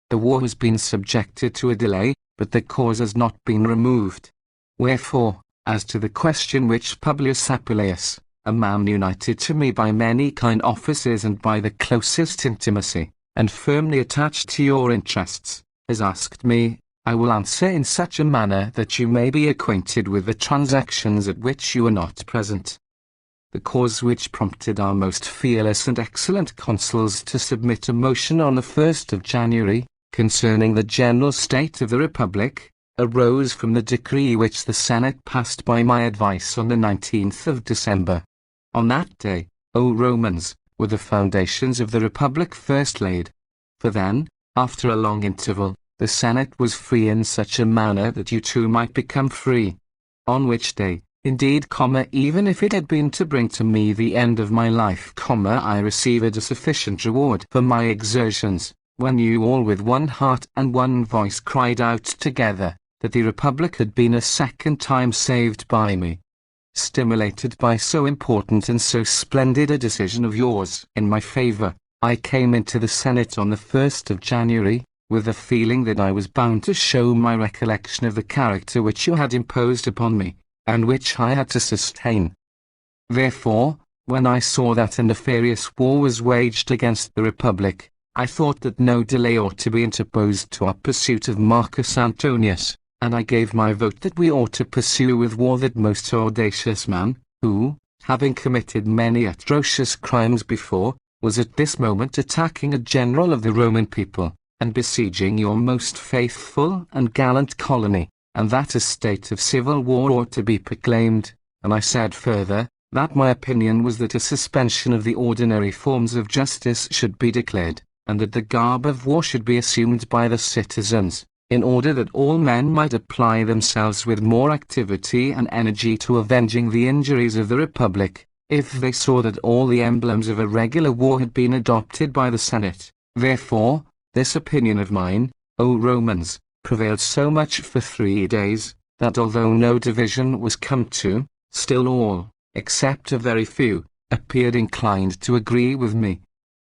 The war has been subjected to a delay, but the cause has not been removed. Wherefore, as to the question which Publius Appius, a man united to me by many kind offices and by the closest intimacy, and firmly attached to your interests, has asked me, I will answer in such a manner that you may be acquainted with the transactions at which you are not present. The cause which prompted our most fearless and excellent consuls to submit a motion on the 1st of January, concerning the general state of the Republic, arose from the decree which the Senate passed by my advice on the 19th of December. On that day, O Romans, were the foundations of the Republic first laid. For then, after a long interval, the Senate was free in such a manner that you too might become free. On which day, indeed, even if it had been to bring to me the end of my life, I received a sufficient reward for my exertions, when you all with one heart and one voice cried out together, that the Republic had been a second time saved by me. Stimulated by so important and so splendid a decision of yours in my favor, I came into the Senate on the 1st of January, with the feeling that I was bound to show my recollection of the character which you had imposed upon me, and which I had to sustain. Therefore, when I saw that a nefarious war was waged against the Republic, I thought that no delay ought to be interposed to our pursuit of Marcus Antonius, and I gave my vote that we ought to pursue with war that most audacious man, who, having committed many atrocious crimes before, was at this moment attacking a general of the Roman people, and besieging your most faithful and gallant colony, and that a state of civil war ought to be proclaimed. And I said further, that my opinion was that a suspension of the ordinary forms of justice should be declared, and that the garb of war should be assumed by the citizens, in order that all men might apply themselves with more activity and energy to avenging the injuries of the Republic, if they saw that all the emblems of a regular war had been adopted by the Senate. Therefore, this opinion of mine, O Romans, prevailed so much for 3 days, that although no division was come to, still all, except a very few, appeared inclined to agree with me.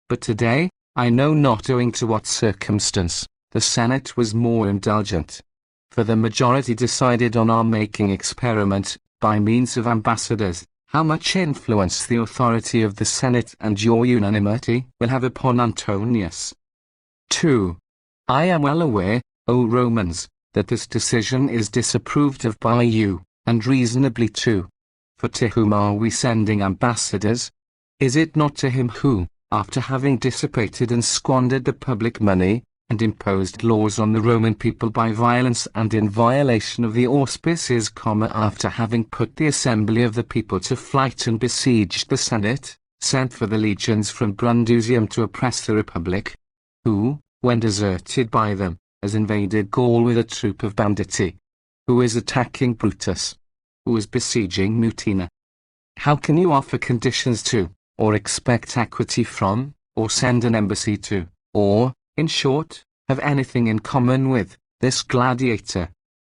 But today, I know not owing to what circumstance, the Senate was more indulgent. For the majority decided on our making experiment, by means of ambassadors, how much influence the authority of the Senate and your unanimity will have upon Antonius. 2. I am well aware, O Romans, that this decision is disapproved of by you, and reasonably too. For to whom are we sending ambassadors? Is it not to him who, after having dissipated and squandered the public money, and imposed laws on the Roman people by violence and in violation of the auspices, after having put the assembly of the people to flight and besieged the Senate, sent for the legions from Brundusium to oppress the Republic? Who, when deserted by them, has invaded Gaul with a troop of banditti? Who is attacking Brutus? Who is besieging Mutina? How can you offer conditions to, or expect equity from, or send an embassy to, or, in short, have anything in common with, this gladiator?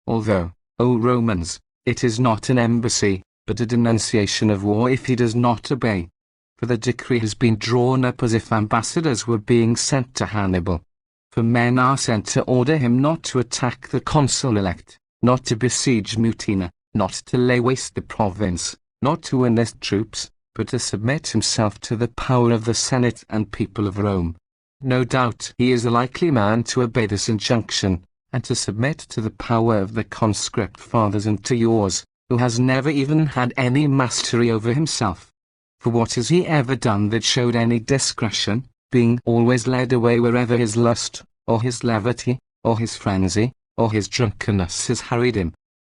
Although, O Romans, it is not an embassy, but a denunciation of war if he does not obey. For the decree has been drawn up as if ambassadors were being sent to Hannibal. For men are sent to order him not to attack the consul-elect, not to besiege Mutina, not to lay waste the province, not to enlist troops, but to submit himself to the power of the Senate and people of Rome. No doubt he is a likely man to obey this injunction, and to submit to the power of the conscript fathers and to yours, who has never even had any mastery over himself. For what has he ever done that showed any discretion, being always led away wherever his lust, or his levity, or his frenzy, or his drunkenness has hurried him?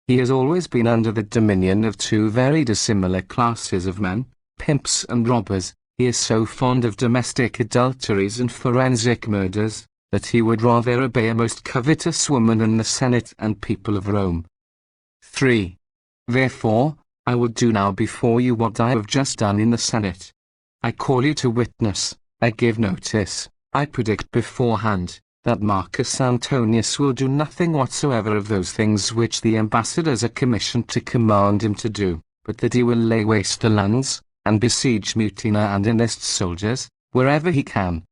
He has always been under the dominion of 2 very dissimilar classes of men, pimps and robbers. He is so fond of domestic adulteries and forensic murders, that he would rather obey a most covetous woman than the Senate and people of Rome. 3. Therefore, I will do now before you what I have just done in the Senate. I call you to witness, I give notice, I predict beforehand, that Marcus Antonius will do nothing whatsoever of those things which the ambassadors are commissioned to command him to do, but that he will lay waste the lands, and besiege Mutina and enlist soldiers, wherever he can.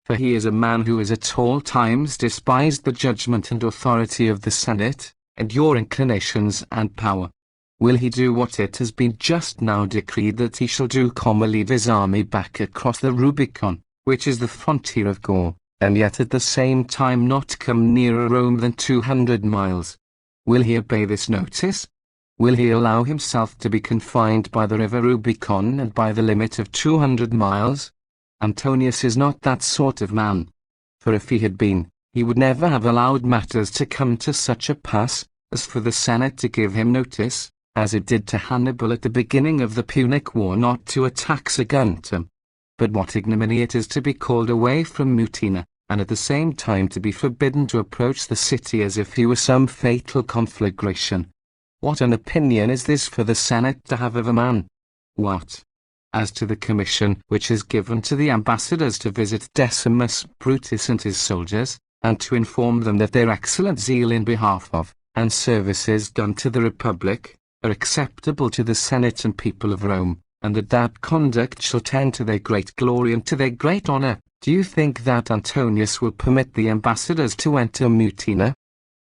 For he is a man who has at all times despised the judgment and authority of the Senate, and your inclinations and power. Will he do what it has been just now decreed that he shall do, lead his army back across the Rubicon, which is the frontier of Gaul, and yet at the same time not come nearer Rome than 200 miles. Will he obey this notice? Will he allow himself to be confined by the river Rubicon and by the limit of 200 miles? Antonius is not that sort of man. For if he had been, he would never have allowed matters to come to such a pass, as for the Senate to give him notice, as it did to Hannibal at the beginning of the Punic War, not to attack Saguntum. But what ignominy it is to be called away from Mutina, and at the same time to be forbidden to approach the city as if he were some fatal conflagration. What an opinion is this for the Senate to have of a man? What? As to the commission which is given to the ambassadors to visit Decimus Brutus and his soldiers, and to inform them that their excellent zeal in behalf of, and services done to the Republic, are acceptable to the Senate and people of Rome, and that conduct shall tend to their great glory and to their great honor, do you think that Antonius will permit the ambassadors to enter Mutina,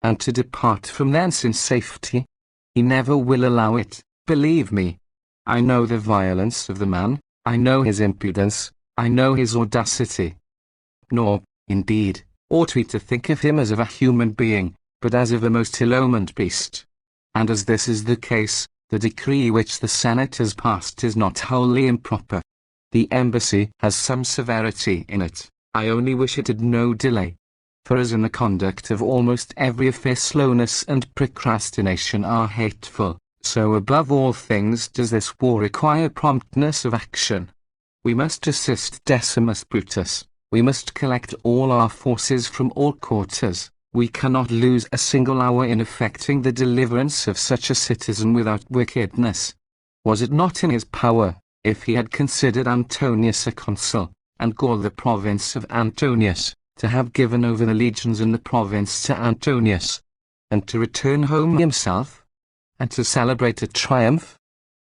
and to depart from thence in safety? He never will allow it, believe me. I know the violence of the man, I know his impudence, I know his audacity. Nor, indeed, ought we to think of him as of a human being, but as of a most ill-omened beast. And as this is the case, the decree which the Senate has passed is not wholly improper. The embassy has some severity in it, I only wish it had no delay. For as in the conduct of almost every affair slowness and procrastination are hateful, so above all things does this war require promptness of action. We must assist Decimus Brutus, we must collect all our forces from all quarters, we cannot lose a single hour in effecting the deliverance of such a citizen without wickedness. Was it not in his power, if he had considered Antonius a consul, and Gaul the province of Antonius, to have given over the legions in the province to Antonius, and to return home himself, and to celebrate a triumph,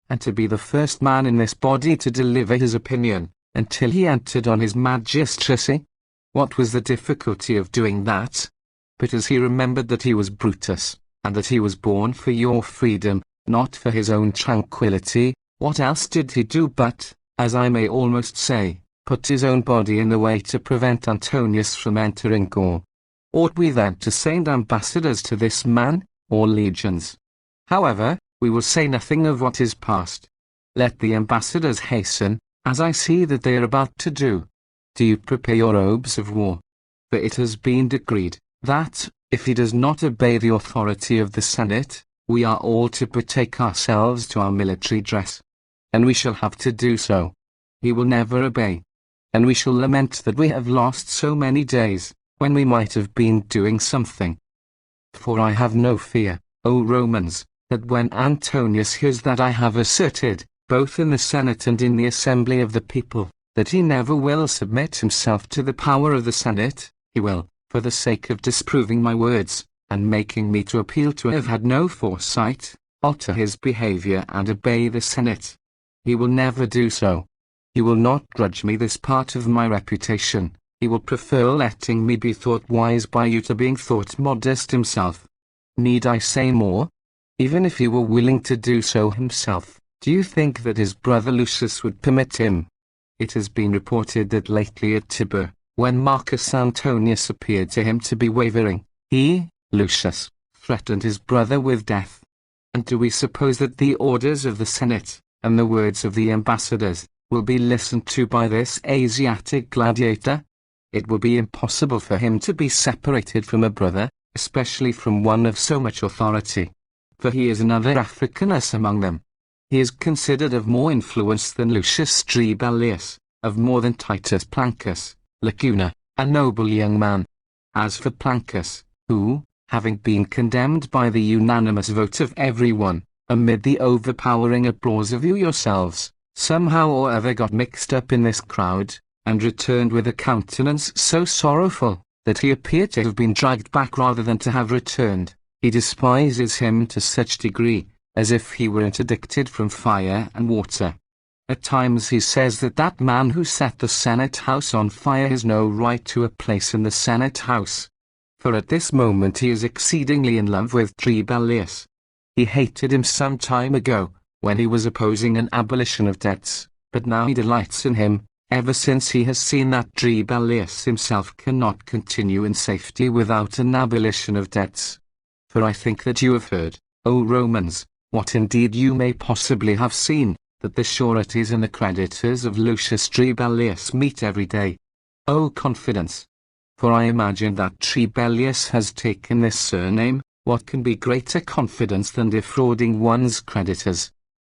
and to be the first man in this body to deliver his opinion, until he entered on his magistracy? What was the difficulty of doing that? But as he remembered that he was Brutus, and that he was born for your freedom, not for his own tranquillity, what else did he do but, as I may almost say, put his own body in the way to prevent Antonius from entering Gaul? Ought we then to send ambassadors to this man, or legions? However, we will say nothing of what is past. Let the ambassadors hasten, as I see that they are about to do. Do you prepare your robes of war? For it has been decreed, that, if he does not obey the authority of the Senate, we are all to betake ourselves to our military dress. And we shall have to do so. He will never obey. And we shall lament that we have lost so many days, when we might have been doing something. For I have no fear, O Romans, that when Antonius hears that I have asserted, both in the Senate and in the assembly of the people, that he never will submit himself to the power of the Senate, he will, for the sake of disproving my words, and making me to appeal to have had no foresight, alter his behavior and obey the Senate. He will never do so. He will not grudge me this part of my reputation. He will prefer letting me be thought wise by you to being thought modest himself. Need I say more? Even if he were willing to do so himself, do you think that his brother Lucius would permit him? It has been reported that lately at Tibur, when Marcus Antonius appeared to him to be wavering, he, Lucius, threatened his brother with death. And do we suppose that the orders of the Senate, and the words of the ambassadors, will be listened to by this Asiatic gladiator? It will be impossible for him to be separated from a brother, especially from one of so much authority. For he is another Africanus among them. He is considered of more influence than Lucius Trebellius, of more than Titus Plancus, Lacuna, a noble young man. As for Plancus, who, having been condemned by the unanimous vote of everyone, amid the overpowering applause of you yourselves, somehow or other got mixed up in this crowd, and returned with a countenance so sorrowful, that he appeared to have been dragged back rather than to have returned, he despises him to such degree, as if he were interdicted from fire and water. At times he says that that man who set the Senate House on fire has no right to a place in the Senate House. For at this moment he is exceedingly in love with Trebellius. He hated him some time ago, when he was opposing an abolition of debts, but now he delights in him, ever since he has seen that Trebellius himself cannot continue in safety without an abolition of debts. For I think that you have heard, O Romans, what indeed you may possibly have seen, that the sureties and the creditors of Lucius Trebellius meet every day. O confidence! For I imagine that Trebellius has taken this surname. What can be greater confidence than defrauding one's creditors,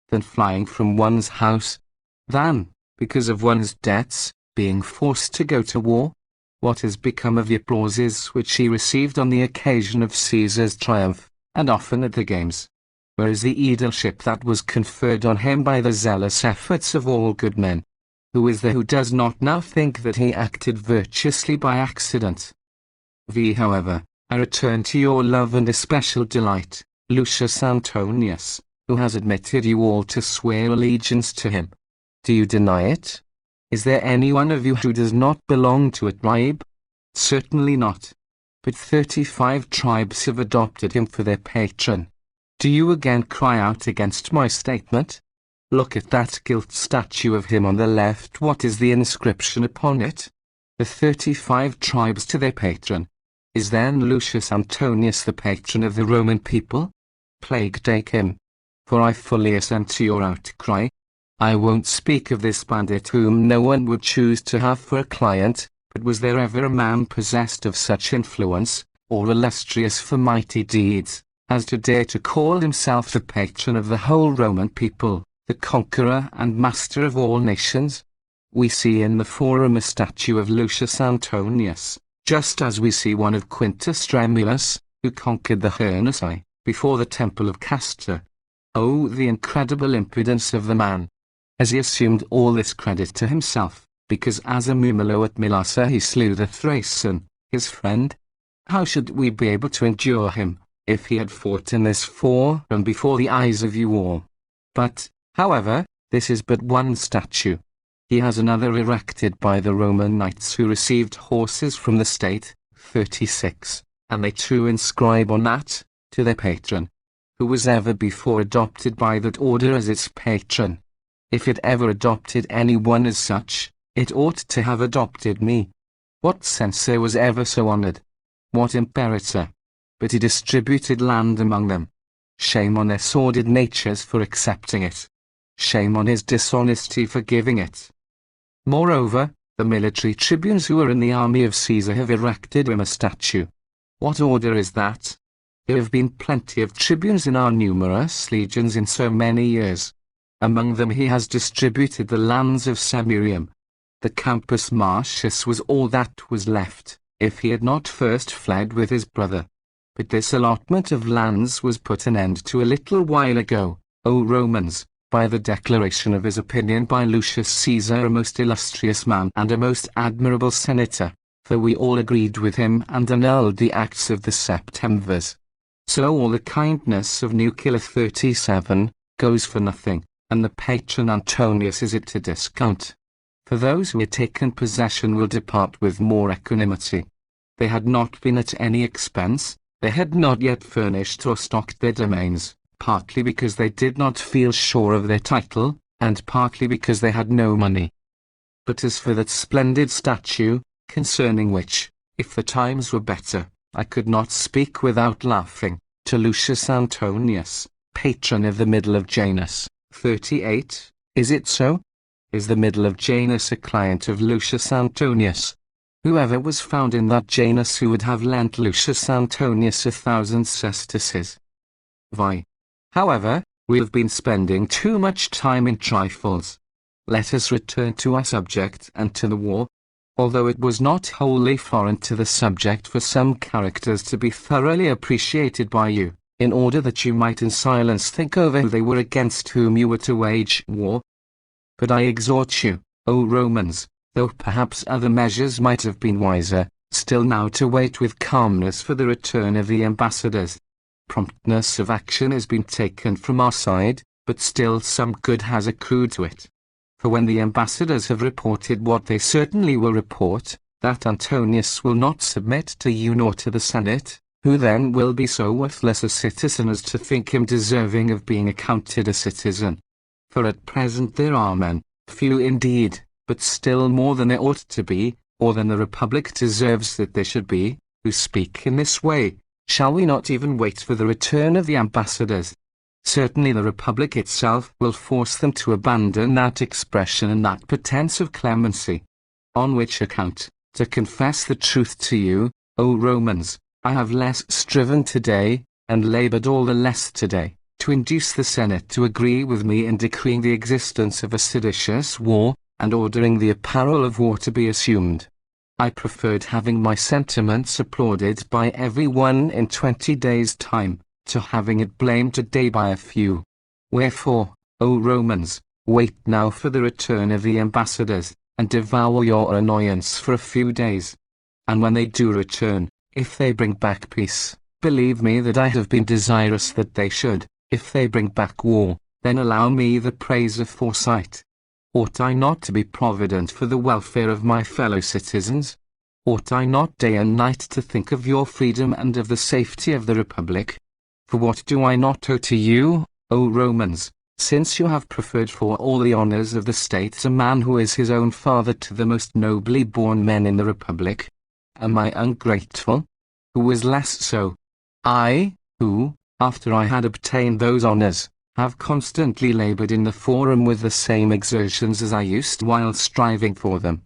than flying from one's house, than, because of one's debts, being forced to go to war? What has become of the applauses which he received on the occasion of Caesar's triumph, and often at the games? Where is the aedileship that was conferred on him by the zealous efforts of all good men? Who is there who does not now think that he acted virtuously by accident? However, I return to your love and especial delight, Lucius Antonius, who has admitted you all to swear allegiance to him. Do you deny it? Is there any one of you who does not belong to a tribe? Certainly not. But 35 tribes have adopted him for their patron. Do you again cry out against my statement? Look at that gilt statue of him on the left. What is the inscription upon it? The 35 tribes to their patron. Is then Lucius Antonius the patron of the Roman people? Plague take him! For I fully assent to your outcry. I won't speak of this bandit whom no one would choose to have for a client, but was there ever a man possessed of such influence, or illustrious for mighty deeds, as to dare to call himself the patron of the whole Roman people, the conqueror and master of all nations? We see in the Forum a statue of Lucius Antonius, just as we see one of Quintus Tremulus, who conquered the Hernici, before the temple of Castor. Oh, the incredible impudence of the man! Has he assumed all this credit to himself, because as a Mumilo at Mylasa he slew the Thracian, his friend? How should we be able to endure him, if he had fought in this forum before the eyes of you all? But, however, this is but one statue. He has another erected by the Roman knights who received horses from the state, 36, and they too inscribe on that, to their patron, who was ever before adopted by that order as its patron. If it ever adopted anyone as such, it ought to have adopted me. What censor was ever so honored? What imperator? But he distributed land among them. Shame on their sordid natures for accepting it. Shame on his dishonesty for giving it. Moreover, the military tribunes who are in the army of Caesar have erected him a statue. What order is that? There have been plenty of tribunes in our numerous legions in so many years. Among them he has distributed the lands of Semirium. The Campus Martius was all that was left, if he had not first fled with his brother. But this allotment of lands was put an end to a little while ago, O Romans, by the declaration of his opinion by Lucius Caesar, a most illustrious man and a most admirable senator, for we all agreed with him and annulled the acts of the Septemvirs. So all the kindness of Nucula 37 goes for nothing, and the patron Antonius is it to discount. For those who had taken possession will depart with more equanimity. They had not been at any expense, they had not yet furnished or stocked their domains, partly because they did not feel sure of their title, and partly because they had no money. But as for that splendid statue, concerning which, if the times were better, I could not speak without laughing, to Lucius Antonius, patron of the middle of Janus, 38, is it so? Is the middle of Janus a client of Lucius Antonius? Whoever was found in that Janus who would have lent Lucius Antonius 1,000 sesterces? However, we have been spending too much time in trifles. Let us return to our subject and to the war. Although it was not wholly foreign to the subject for some characters to be thoroughly appreciated by you, in order that you might in silence think over who they were against whom you were to wage war. But I exhort you, O Romans, though perhaps other measures might have been wiser, still now to wait with calmness for the return of the ambassadors. Promptness of action has been taken from our side, but still some good has accrued to it. For when the ambassadors have reported what they certainly will report, that Antonius will not submit to you nor to the Senate, who then will be so worthless a citizen as to think him deserving of being accounted a citizen. For at present there are men, few indeed, but still more than they ought to be, or than the Republic deserves that they should be, who speak in this way. Shall we not even wait for the return of the ambassadors? Certainly the Republic itself will force them to abandon that expression and that pretense of clemency. On which account, to confess the truth to you, O Romans, I have less striven today, and labored all the less today, to induce the Senate to agree with me in decreeing the existence of a seditious war, and ordering the apparel of war to be assumed. I preferred having my sentiments applauded by every one in 20 days' time, to having it blamed today by a few. Wherefore, O Romans, wait now for the return of the ambassadors, and devour your annoyance for a few days. And when they do return, if they bring back peace, believe me that I have been desirous that they should. If they bring back war, then allow me the praise of foresight. Ought I not to be provident for the welfare of my fellow citizens? Ought I not day and night to think of your freedom and of the safety of the Republic? For what do I not owe to you, O Romans, since you have preferred for all the honors of the state a man who is his own father to the most nobly born men in the Republic? Am I ungrateful? Who was less so? I, who, after I had obtained those honors, have constantly labored in the forum with the same exertions as I used while striving for them.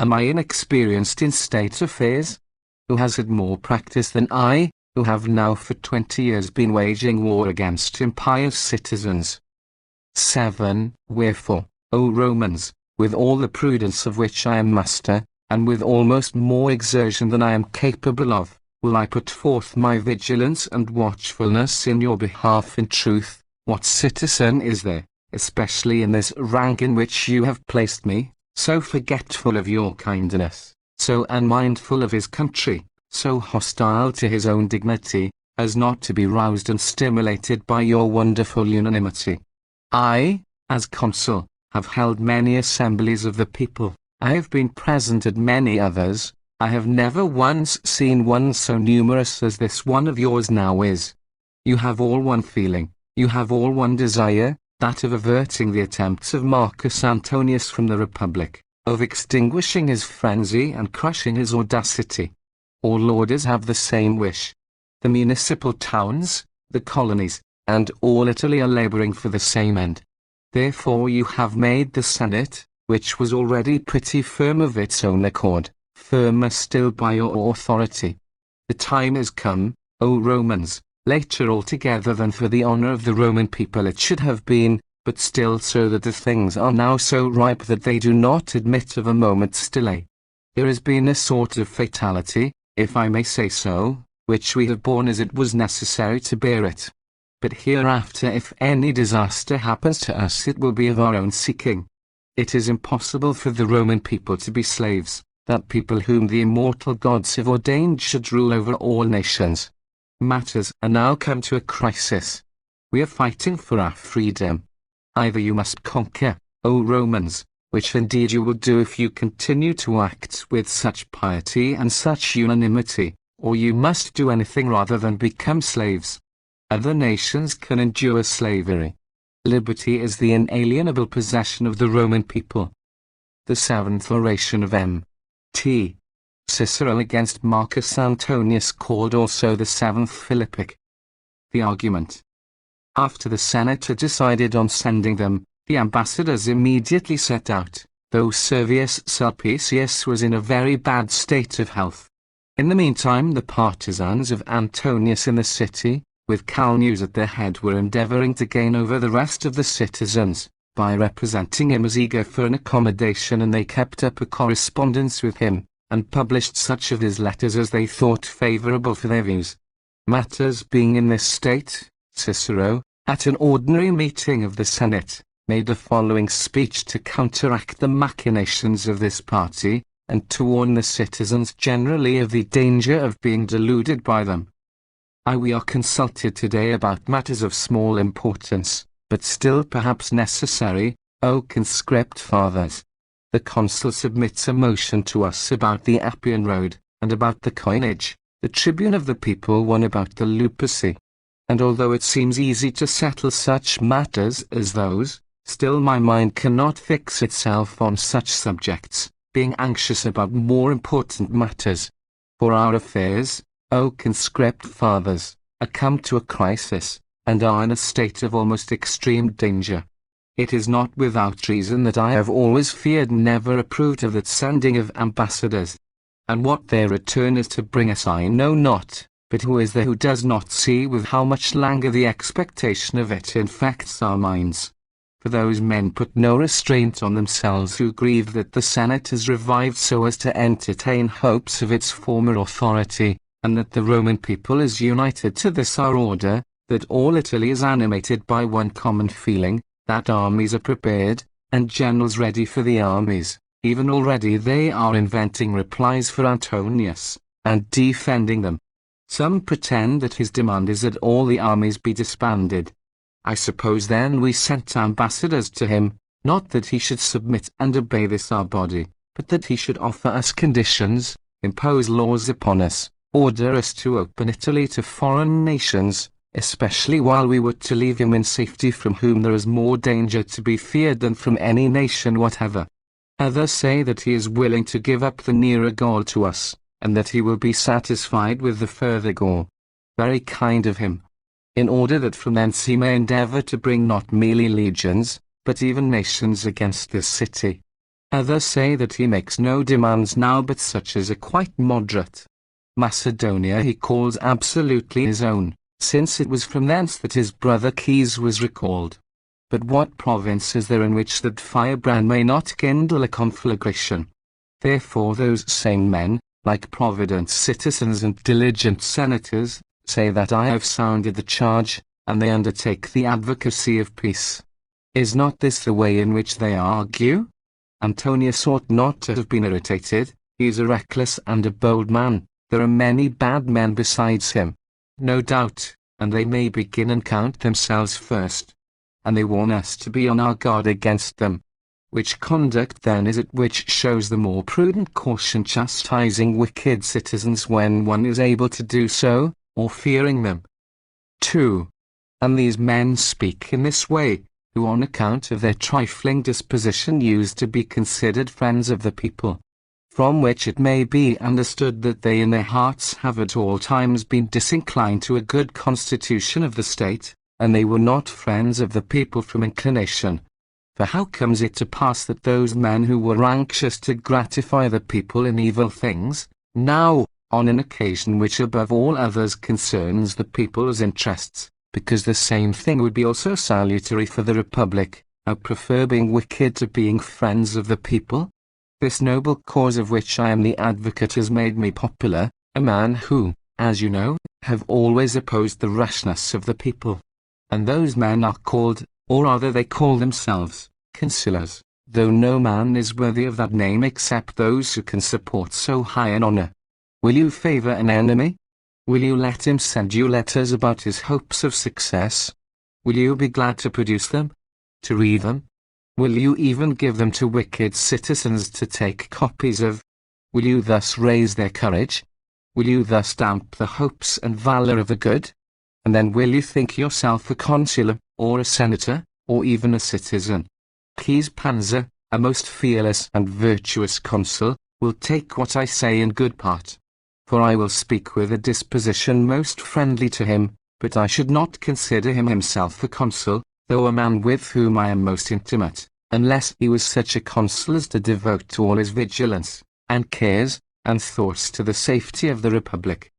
Am I inexperienced in state affairs? Who has had more practice than I, who have now for 20 years been waging war against impious citizens? 7. Wherefore, O Romans, with all the prudence of which I am master, and with almost more exertion than I am capable of, will I put forth my vigilance and watchfulness in your behalf. In truth, what citizen is there, especially in this rank in which you have placed me, so forgetful of your kindness, so unmindful of his country, so hostile to his own dignity, as not to be roused and stimulated by your wonderful unanimity? I, as consul, have held many assemblies of the people. I have been present at many others. I have never once seen one so numerous as this one of yours now is. You have all one feeling, you have all one desire, that of averting the attempts of Marcus Antonius from the Republic, of extinguishing his frenzy and crushing his audacity. All orders have the same wish. The municipal towns, the colonies, and all Italy are laboring for the same end. Therefore you have made the Senate, which was already pretty firm of its own accord, firmer still by your authority. The time is come, O Romans, later altogether than for the honor of the Roman people it should have been, but still so that the things are now so ripe that they do not admit of a moment's delay. There has been a sort of fatality, if I may say so, which we have borne as it was necessary to bear it. But hereafter if any disaster happens to us it will be of our own seeking. It is impossible for the Roman people to be slaves, that people whom the immortal gods have ordained should rule over all nations. Matters are now come to a crisis. We are fighting for our freedom. Either you must conquer, O Romans, which indeed you will do if you continue to act with such piety and such unanimity, or you must do anything rather than become slaves. Other nations can endure slavery. Liberty is the inalienable possession of the Roman people. The seventh oration of M.T. Cicero against Marcus Antonius, called also the seventh Philippic. The argument. After the Senate had decided on sending them, the ambassadors immediately set out, though Servius Sulpicius was in a very bad state of health. In the meantime the partisans of Antonius in the city, with Calneus at their head, were endeavouring to gain over the rest of the citizens, by representing him as eager for an accommodation, and they kept up a correspondence with him, and published such of his letters as they thought favourable for their views. Matters being in this state, Cicero, at an ordinary meeting of the Senate, made the following speech to counteract the machinations of this party, and to warn the citizens generally of the danger of being deluded by them. We are consulted today about matters of small importance, but still perhaps necessary, O conscript fathers. The consul submits a motion to us about the Appian Road, and about the coinage, the tribune of the people one about the lupacy. And although it seems easy to settle such matters as those, Still my mind cannot fix itself on such subjects, being anxious about more important matters. For our affairs, O conscript fathers, are come to a crisis, and are in a state of almost extreme danger. It is not without reason that I have always feared and never approved of that sending of ambassadors. And what their return is to bring us I know not, but who is there who does not see with how much languor the expectation of it infects our minds? For those men put no restraint on themselves who grieve that the Senate has revived so as to entertain hopes of its former authority, and that the Roman people is united to this our order, that all Italy is animated by one common feeling, that armies are prepared, and generals ready for the armies. Even already they are inventing replies for Antonius, and defending them. Some pretend that his demand is that all the armies be disbanded. I suppose then we sent ambassadors to him, not that he should submit and obey this our body, but that he should offer us conditions, impose laws upon us, order us to open Italy to foreign nations, especially while we were to leave him in safety, from whom there is more danger to be feared than from any nation whatever. Others say that he is willing to give up the nearer Gaul to us, and that he will be satisfied with the further Gaul. Very kind of him. In order that from thence he may endeavour to bring not merely legions, but even nations against this city. Others say that he makes no demands now but such as are quite moderate. Macedonia he calls absolutely his own, since it was from thence that his brother Caius was recalled. But what province is there in which that firebrand may not kindle a conflagration? Therefore those same men, like provident citizens and diligent senators, say that I have sounded the charge, and they undertake the advocacy of peace. Is not this the way in which they argue? Antonius ought not to have been irritated. He is a reckless and a bold man. There are many bad men besides him, no doubt, and they may begin and count themselves first. And they warn us to be on our guard against them. Which conduct then is it which shows the more prudent caution, chastising wicked citizens when one is able to do so, or fearing them? 2. And these men speak in this way, who on account of their trifling disposition used to be considered friends of the people. From which it may be understood that they in their hearts have at all times been disinclined to a good constitution of the state, and they were not friends of the people from inclination. For how comes it to pass that those men who were anxious to gratify the people in evil things, now, on an occasion which above all others concerns the people's interests, because the same thing would be also salutary for the Republic, now prefer being wicked to being friends of the people? This noble cause of which I am the advocate has made me popular, a man who, as you know, have always opposed the rashness of the people. And those men are called, or rather they call themselves, consulars, though no man is worthy of that name except those who can support so high an honour. Will you favour an enemy? Will you let him send you letters about his hopes of success? Will you be glad to produce them? To read them? Will you even give them to wicked citizens to take copies of? Will you thus raise their courage? Will you thus damp the hopes and valour of the good? And then will you think yourself a consular, or a senator, or even a citizen? Caius Pansa, a most fearless and virtuous consul, will take what I say in good part. For I will speak with a disposition most friendly to him, but I should not consider him himself a consul, though a man with whom I am most intimate, unless he was such a consul as to devote all his vigilance, and cares, and thoughts to the safety of the Republic.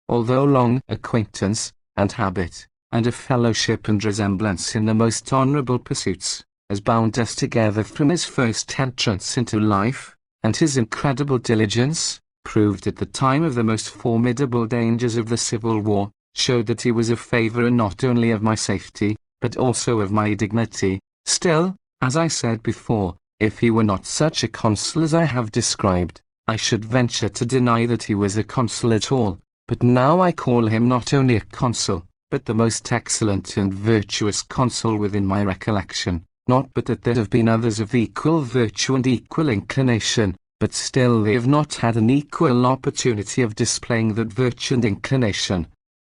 Although long acquaintance, and habit, and a fellowship and resemblance in the most honourable pursuits, has bound us together from his first entrance into life, and his incredible diligence, proved at the time of the most formidable dangers of the civil war, showed that he was a favourer not only of my safety, but also of my dignity. Still, as I said before, if he were not such a consul as I have described, I should venture to deny that he was a consul at all. But now I call him not only a consul, but the most excellent and virtuous consul within my recollection. Not but that there have been others of equal virtue and equal inclination, but still they have not had an equal opportunity of displaying that virtue and inclination.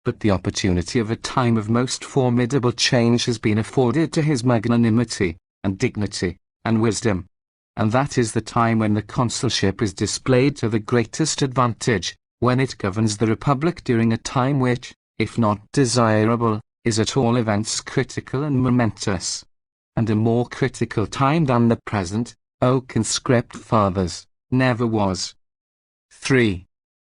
but the opportunity of a time of most formidable change has been afforded to his magnanimity, and dignity, and wisdom. And that is the time when the consulship is displayed to the greatest advantage, when it governs the Republic during a time which, if not desirable, is at all events critical and momentous. And a more critical time than the present, O conscript fathers, never was. 3.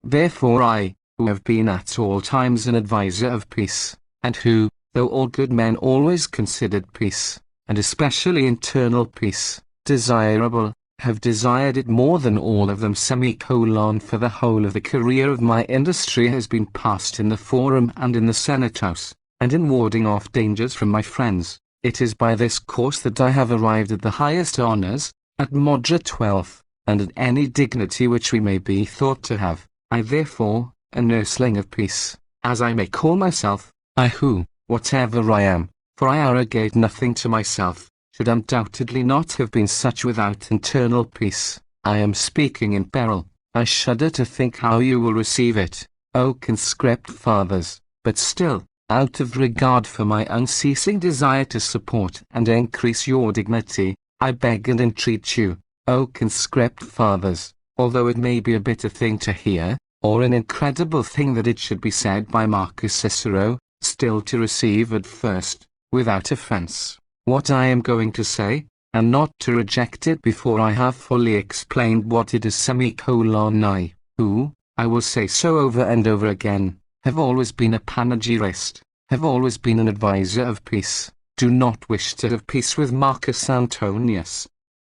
Therefore I, who have been at all times an adviser of peace, and who, though all good men always considered peace, and especially internal peace, desirable, have desired it more than all of them, for the whole of the career of my industry has been passed in the Forum and in the Senate House, and in warding off dangers from my friends. It is by this course that I have arrived at the highest honours, at moderate wealth, and at any dignity which we may be thought to have. I therefore, a nursling of peace, as I may call myself, I who, whatever I am, for I arrogate nothing to myself, should undoubtedly not have been such without internal peace. I am speaking in peril. I shudder to think how you will receive it, O conscript fathers, but still, out of regard for my unceasing desire to support and increase your dignity, I beg and entreat you, O conscript fathers, although it may be a bitter thing to hear, or an incredible thing that it should be said by Marcus Cicero, still to receive at first, without offense, what I am going to say, and not to reject it before I have fully explained what it is. I, who, I will say so over and over again, have always been a panegyrist, have always been an adviser of peace, do not wish to have peace with Marcus Antonius.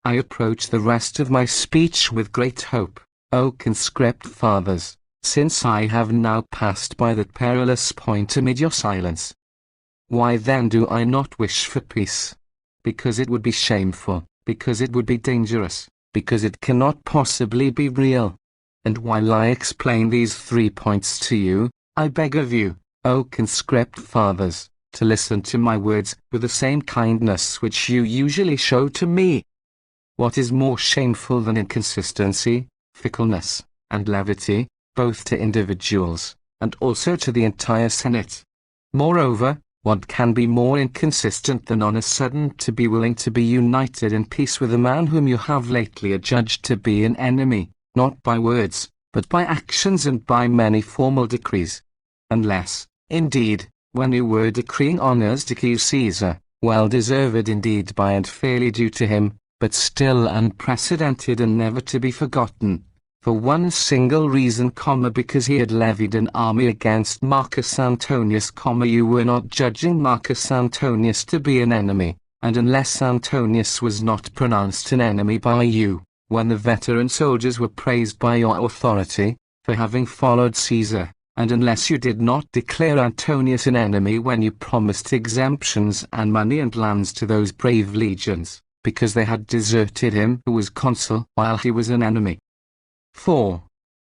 I approach the rest of my speech with great hope, O conscript fathers, since I have now passed by that perilous point amid your silence. Why then do I not wish for peace? Because it would be shameful, because it would be dangerous, because it cannot possibly be real. And while I explain these 3 points to you, I beg of you, O conscript fathers, to listen to my words with the same kindness which you usually show to me. What is more shameful than inconsistency, fickleness, and levity, both to individuals, and also to the entire Senate? Moreover, what can be more inconsistent than on a sudden to be willing to be united in peace with a man whom you have lately adjudged to be an enemy, not by words, but by actions and by many formal decrees? Unless, indeed, when you were decreeing honours to King Caesar, well deserved indeed by and fairly due to him, but still unprecedented and never to be forgotten, for one single reason, because he had levied an army against Marcus Antonius, you were not judging Marcus Antonius to be an enemy, and unless Antonius was not pronounced an enemy by you, when the veteran soldiers were praised by your authority, for having followed Caesar, and unless you did not declare Antonius an enemy when you promised exemptions and money and lands to those brave legions, because they had deserted him who was consul while he was an enemy. 4.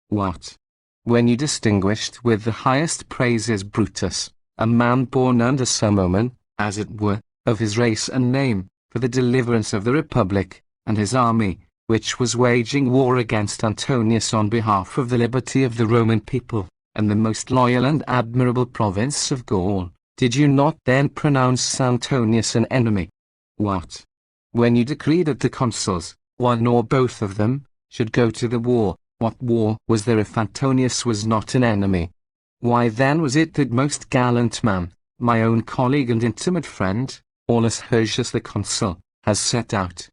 What? When you distinguished with the highest praises Brutus, a man born under some omen, as it were, of his race and name, for the deliverance of the Republic, and his army, which was waging war against Antonius on behalf of the liberty of the Roman people, and the most loyal and admirable province of Gaul, did you not then pronounce Antonius an enemy? What? When you decreed that the consuls, one or both of them, should go to the war, what war was there if Antonius was not an enemy? Why then was it that most gallant man, my own colleague and intimate friend, Aulus Hirtius the consul, has set out?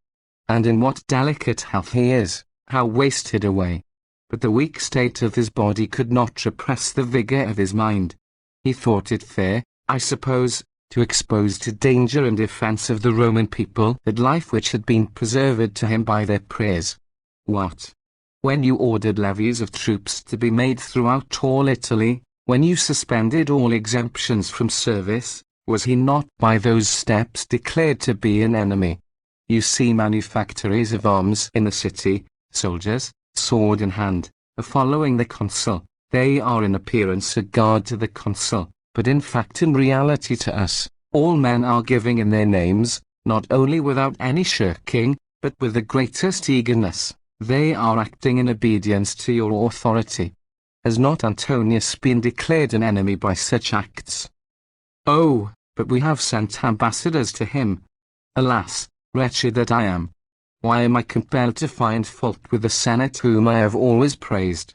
And in what delicate health he is, how wasted away! But the weak state of his body could not repress the vigour of his mind. He thought it fair, I suppose, to expose to danger and offence of the Roman people that life which had been preserved to him by their prayers. What? When you ordered levies of troops to be made throughout all Italy, when you suspended all exemptions from service, was he not by those steps declared to be an enemy? You see manufactories of arms in the city, soldiers, sword in hand, are following the consul. They are in appearance a guard to the consul, but in fact and reality to us, all men are giving in their names, not only without any shirking, but with the greatest eagerness. They are acting in obedience to your authority. Has not Antonius been declared an enemy by such acts? Oh, but we have sent ambassadors to him. Alas, wretched that I am! Why am I compelled to find fault with the Senate whom I have always praised?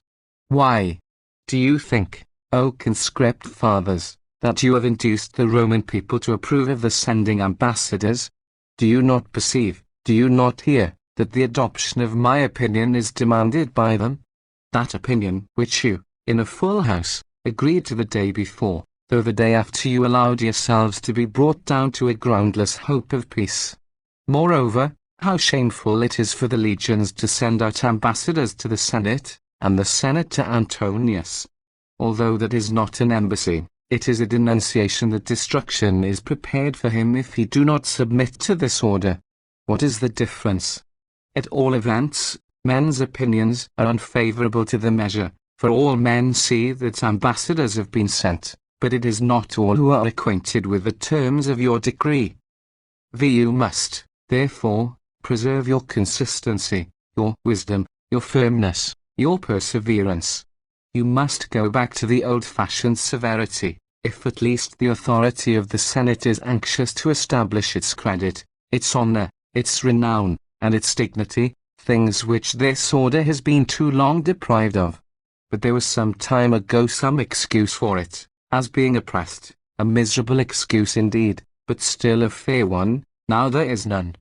Why? Do you think, O conscript fathers, that you have induced the Roman people to approve of the sending ambassadors? Do you not perceive, do you not hear, that the adoption of my opinion is demanded by them? That opinion which you, in a full house, agreed to the day before, though the day after you allowed yourselves to be brought down to a groundless hope of peace. Moreover, how shameful it is for the legions to send out ambassadors to the Senate, and the Senate to Antonius. Although that is not an embassy, it is a denunciation that destruction is prepared for him if he do not submit to this order. What is the difference? At all events, men's opinions are unfavorable to the measure, for all men see that ambassadors have been sent, but it is not all who are acquainted with the terms of your decree. You must, therefore, preserve your consistency, your wisdom, your firmness, your perseverance. You must go back to the old-fashioned severity, if at least the authority of the Senate is anxious to establish its credit, its honor, its renown, and its dignity, things which this order has been too long deprived of. But there was some time ago some excuse for it, as being oppressed, a miserable excuse indeed, but still a fair one. Now there is none.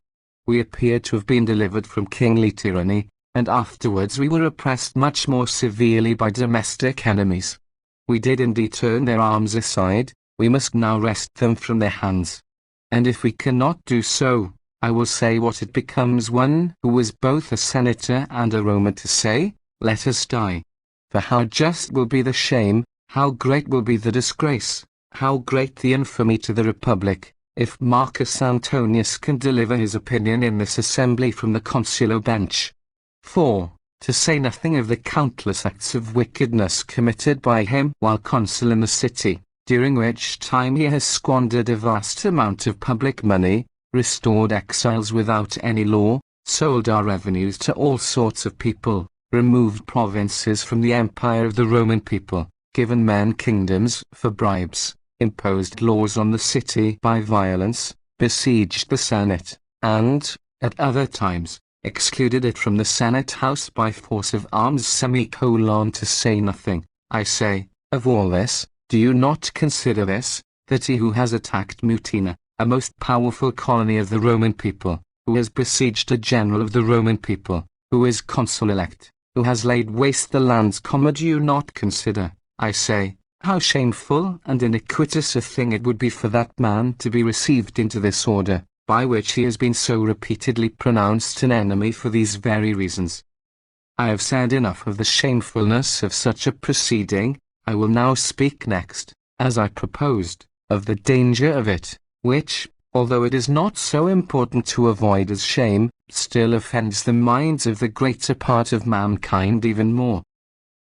We appear to have been delivered from kingly tyranny, and afterwards we were oppressed much more severely by domestic enemies. We did indeed turn their arms aside, we must now wrest them from their hands. And if we cannot do so, I will say what it becomes one who was both a senator and a Roman to say, let us die. For how just will be the shame, how great will be the disgrace, how great the infamy to the Republic, if Marcus Antonius can deliver his opinion in this assembly from the consular bench. For, to say nothing of the countless acts of wickedness committed by him while consul in the city, during which time he has squandered a vast amount of public money, restored exiles without any law, sold our revenues to all sorts of people, removed provinces from the empire of the Roman people, given men kingdoms for bribes, imposed laws on the city by violence, besieged the Senate, and, at other times, excluded it from the Senate house by force of arms. To say nothing, I say, of all this, do you not consider this, that he who has attacked Mutina, a most powerful colony of the Roman people, who has besieged a general of the Roman people, who is consul-elect, who has laid waste the lands, do you not consider, I say, how shameful and iniquitous a thing it would be for that man to be received into this order, by which he has been so repeatedly pronounced an enemy for these very reasons? I have said enough of the shamefulness of such a proceeding. I will now speak next, as I proposed, of the danger of it, which, although it is not so important to avoid as shame, still offends the minds of the greater part of mankind even more.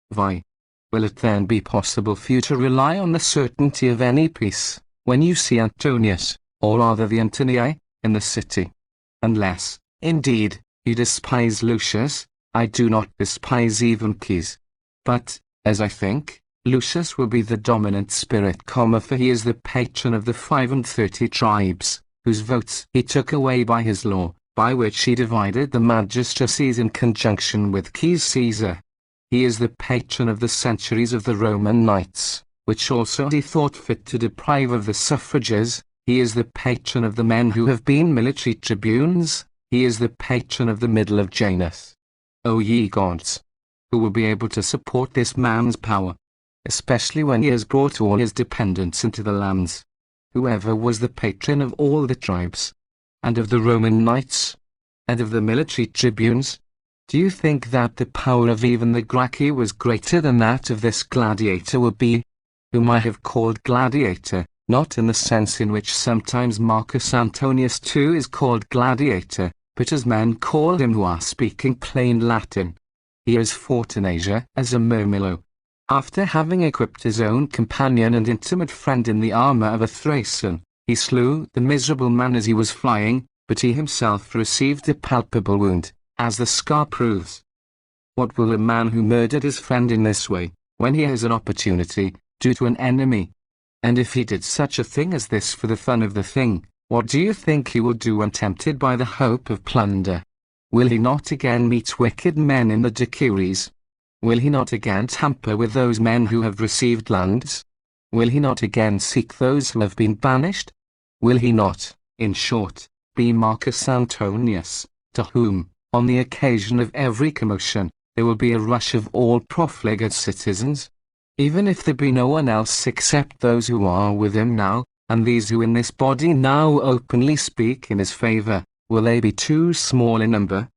Why? Will it then be possible for you to rely on the certainty of any peace, when you see Antonius, or rather the Antonii, in the city? Unless, indeed, you despise Lucius. I do not despise even Keys. But, as I think, Lucius will be the dominant spirit, for he is the patron of the 35 tribes, whose votes he took away by his law, by which he divided the magistracies in conjunction with Caesar. He is the patron of the centuries of the Roman knights, which also he thought fit to deprive of the suffrages. He is the patron of the men who have been military tribunes. He is the patron of the middle of Janus. O ye gods! Who will be able to support this man's power, especially when he has brought all his dependents into the lands? Whoever was the patron of all the tribes, and of the Roman knights, and of the military tribunes? Do you think that the power of even the Gracchi was greater than that of this gladiator would be, whom I have called gladiator, not in the sense in which sometimes Marcus Antonius too is called gladiator, but as men call him who are speaking plain Latin? He has fought in Asia as a Murmillo, after having equipped his own companion and intimate friend in the armor of a Thracian. He slew the miserable man as he was flying, but he himself received a palpable wound, as the scar proves. What will a man who murdered his friend in this way, when he has an opportunity, due to an enemy. And if he did such a thing as this for the fun of the thing, what do you think he will do when tempted by the hope of plunder? Will he not again meet wicked men in the decuries? Will he not again tamper with those men who have received lands? Will he not again seek those who have been banished? Will he not, in short, be Marcus Antonius, to whom, on the occasion of every commotion, there will be a rush of all profligate citizens? Even if there be no one else except those who are with him now, and these who in this body now openly speak in his favour, will they be too small in number?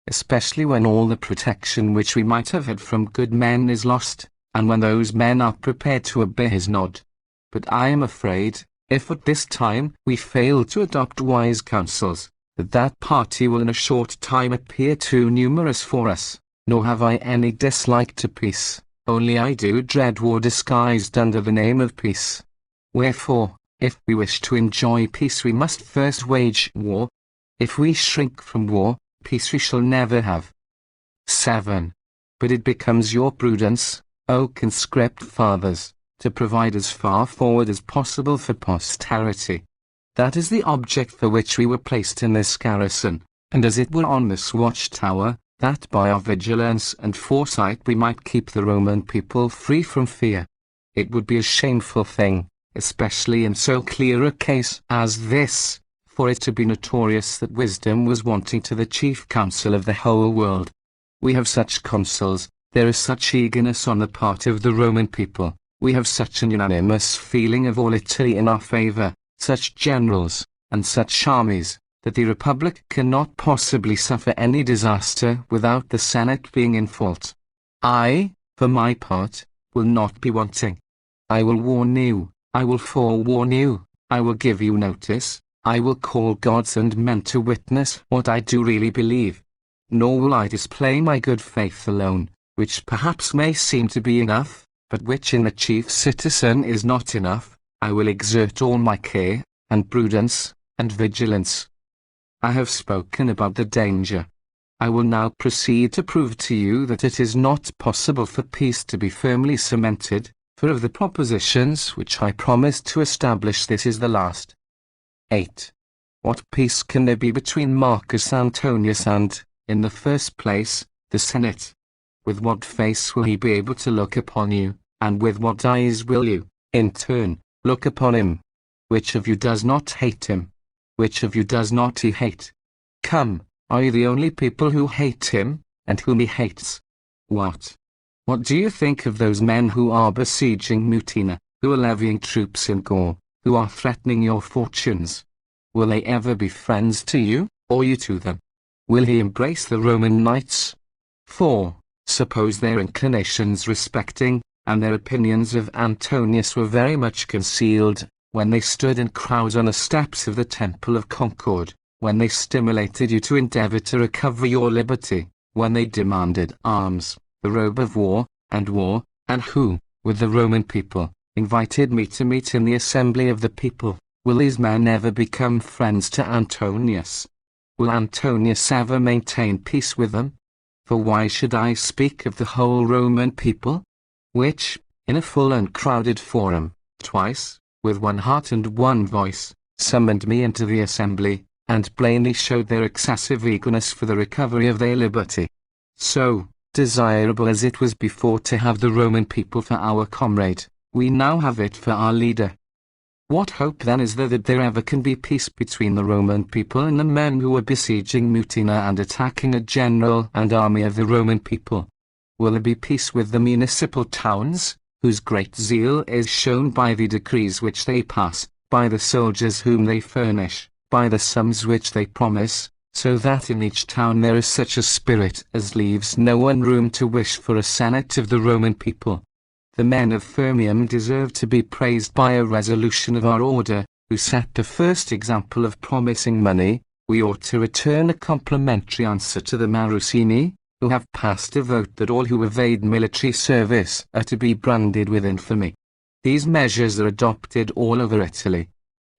Especially when all the protection which we might have had from good men is lost, and when those men are prepared to obey his nod. But I am afraid, if at this time we fail to adopt wise counsels, that party will in a short time appear too numerous for us. Nor have I any dislike to peace, only I do dread war disguised under the name of peace. Wherefore, if we wish to enjoy peace we must first wage war. If we shrink from war, peace we shall never have. 7. But it becomes your prudence, O conscript fathers, to provide as far forward as possible for posterity. That is the object for which we were placed in this garrison, and as it were on this watchtower, that by our vigilance and foresight we might keep the Roman people free from fear. It would be a shameful thing, especially in so clear a case as this, for it to be notorious that wisdom was wanting to the chief council of the whole world. We have such consuls, there is such eagerness on the part of the Roman people, we have such an unanimous feeling of all Italy in our favour, such generals, and such armies, that the Republic cannot possibly suffer any disaster without the Senate being in fault. I, for my part, will not be wanting. I will warn you, I will forewarn you, I will give you notice, I will call gods and men to witness what I do really believe. Nor will I display my good faith alone, which perhaps may seem to be enough, but which in the chief citizen is not enough. I will exert all my care, and prudence, and vigilance. I have spoken about the danger. I will now proceed to prove to you that it is not possible for peace to be firmly cemented, for of the propositions which I promised to establish this is the last. 8. What peace can there be between Marcus Antonius and, in the first place, the Senate? With what face will he be able to look upon you, and with what eyes will you, in turn, look upon him? Which of you does not hate him? Which of you does not he hate? Come, are you the only people who hate him, and whom he hates? What? What do you think of those men who are besieging Mutina, who are levying troops in Gaul, who are threatening your fortunes? Will they ever be friends to you, or you to them? Will he embrace the Roman knights? 4. Suppose their inclinations respecting, and their opinions of Antonius were very much concealed, when they stood in crowds on the steps of the Temple of Concord, when they stimulated you to endeavor to recover your liberty, when they demanded arms, the robe of war, and who, with the Roman people, invited me to meet in the assembly of the people. Will these men ever become friends to Antonius? Will Antonius ever maintain peace with them? For why should I speak of the whole Roman people, which, in a full and crowded forum, twice, with one heart and one voice, summoned me into the assembly, and plainly showed their excessive eagerness for the recovery of their liberty? So, desirable as it was before to have the Roman people for our comrade, we now have it for our leader. What hope then is there that there ever can be peace between the Roman people and the men who are besieging Mutina and attacking a general and army of the Roman people? Will there be peace with the municipal towns, whose great zeal is shown by the decrees which they pass, by the soldiers whom they furnish, by the sums which they promise, so that in each town there is such a spirit as leaves no one room to wish for a senate of the Roman people? The men of Firmium deserve to be praised by a resolution of our order, who set the first example of promising money. We ought to return a complimentary answer to the Marrucini, who have passed a vote that all who evade military service are to be branded with infamy. These measures are adopted all over Italy.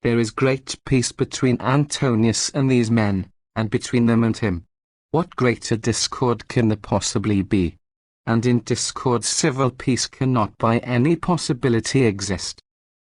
There is great peace between Antonius and these men, and between them and him. What greater discord can there possibly be? and in discord civil peace cannot by any possibility exist.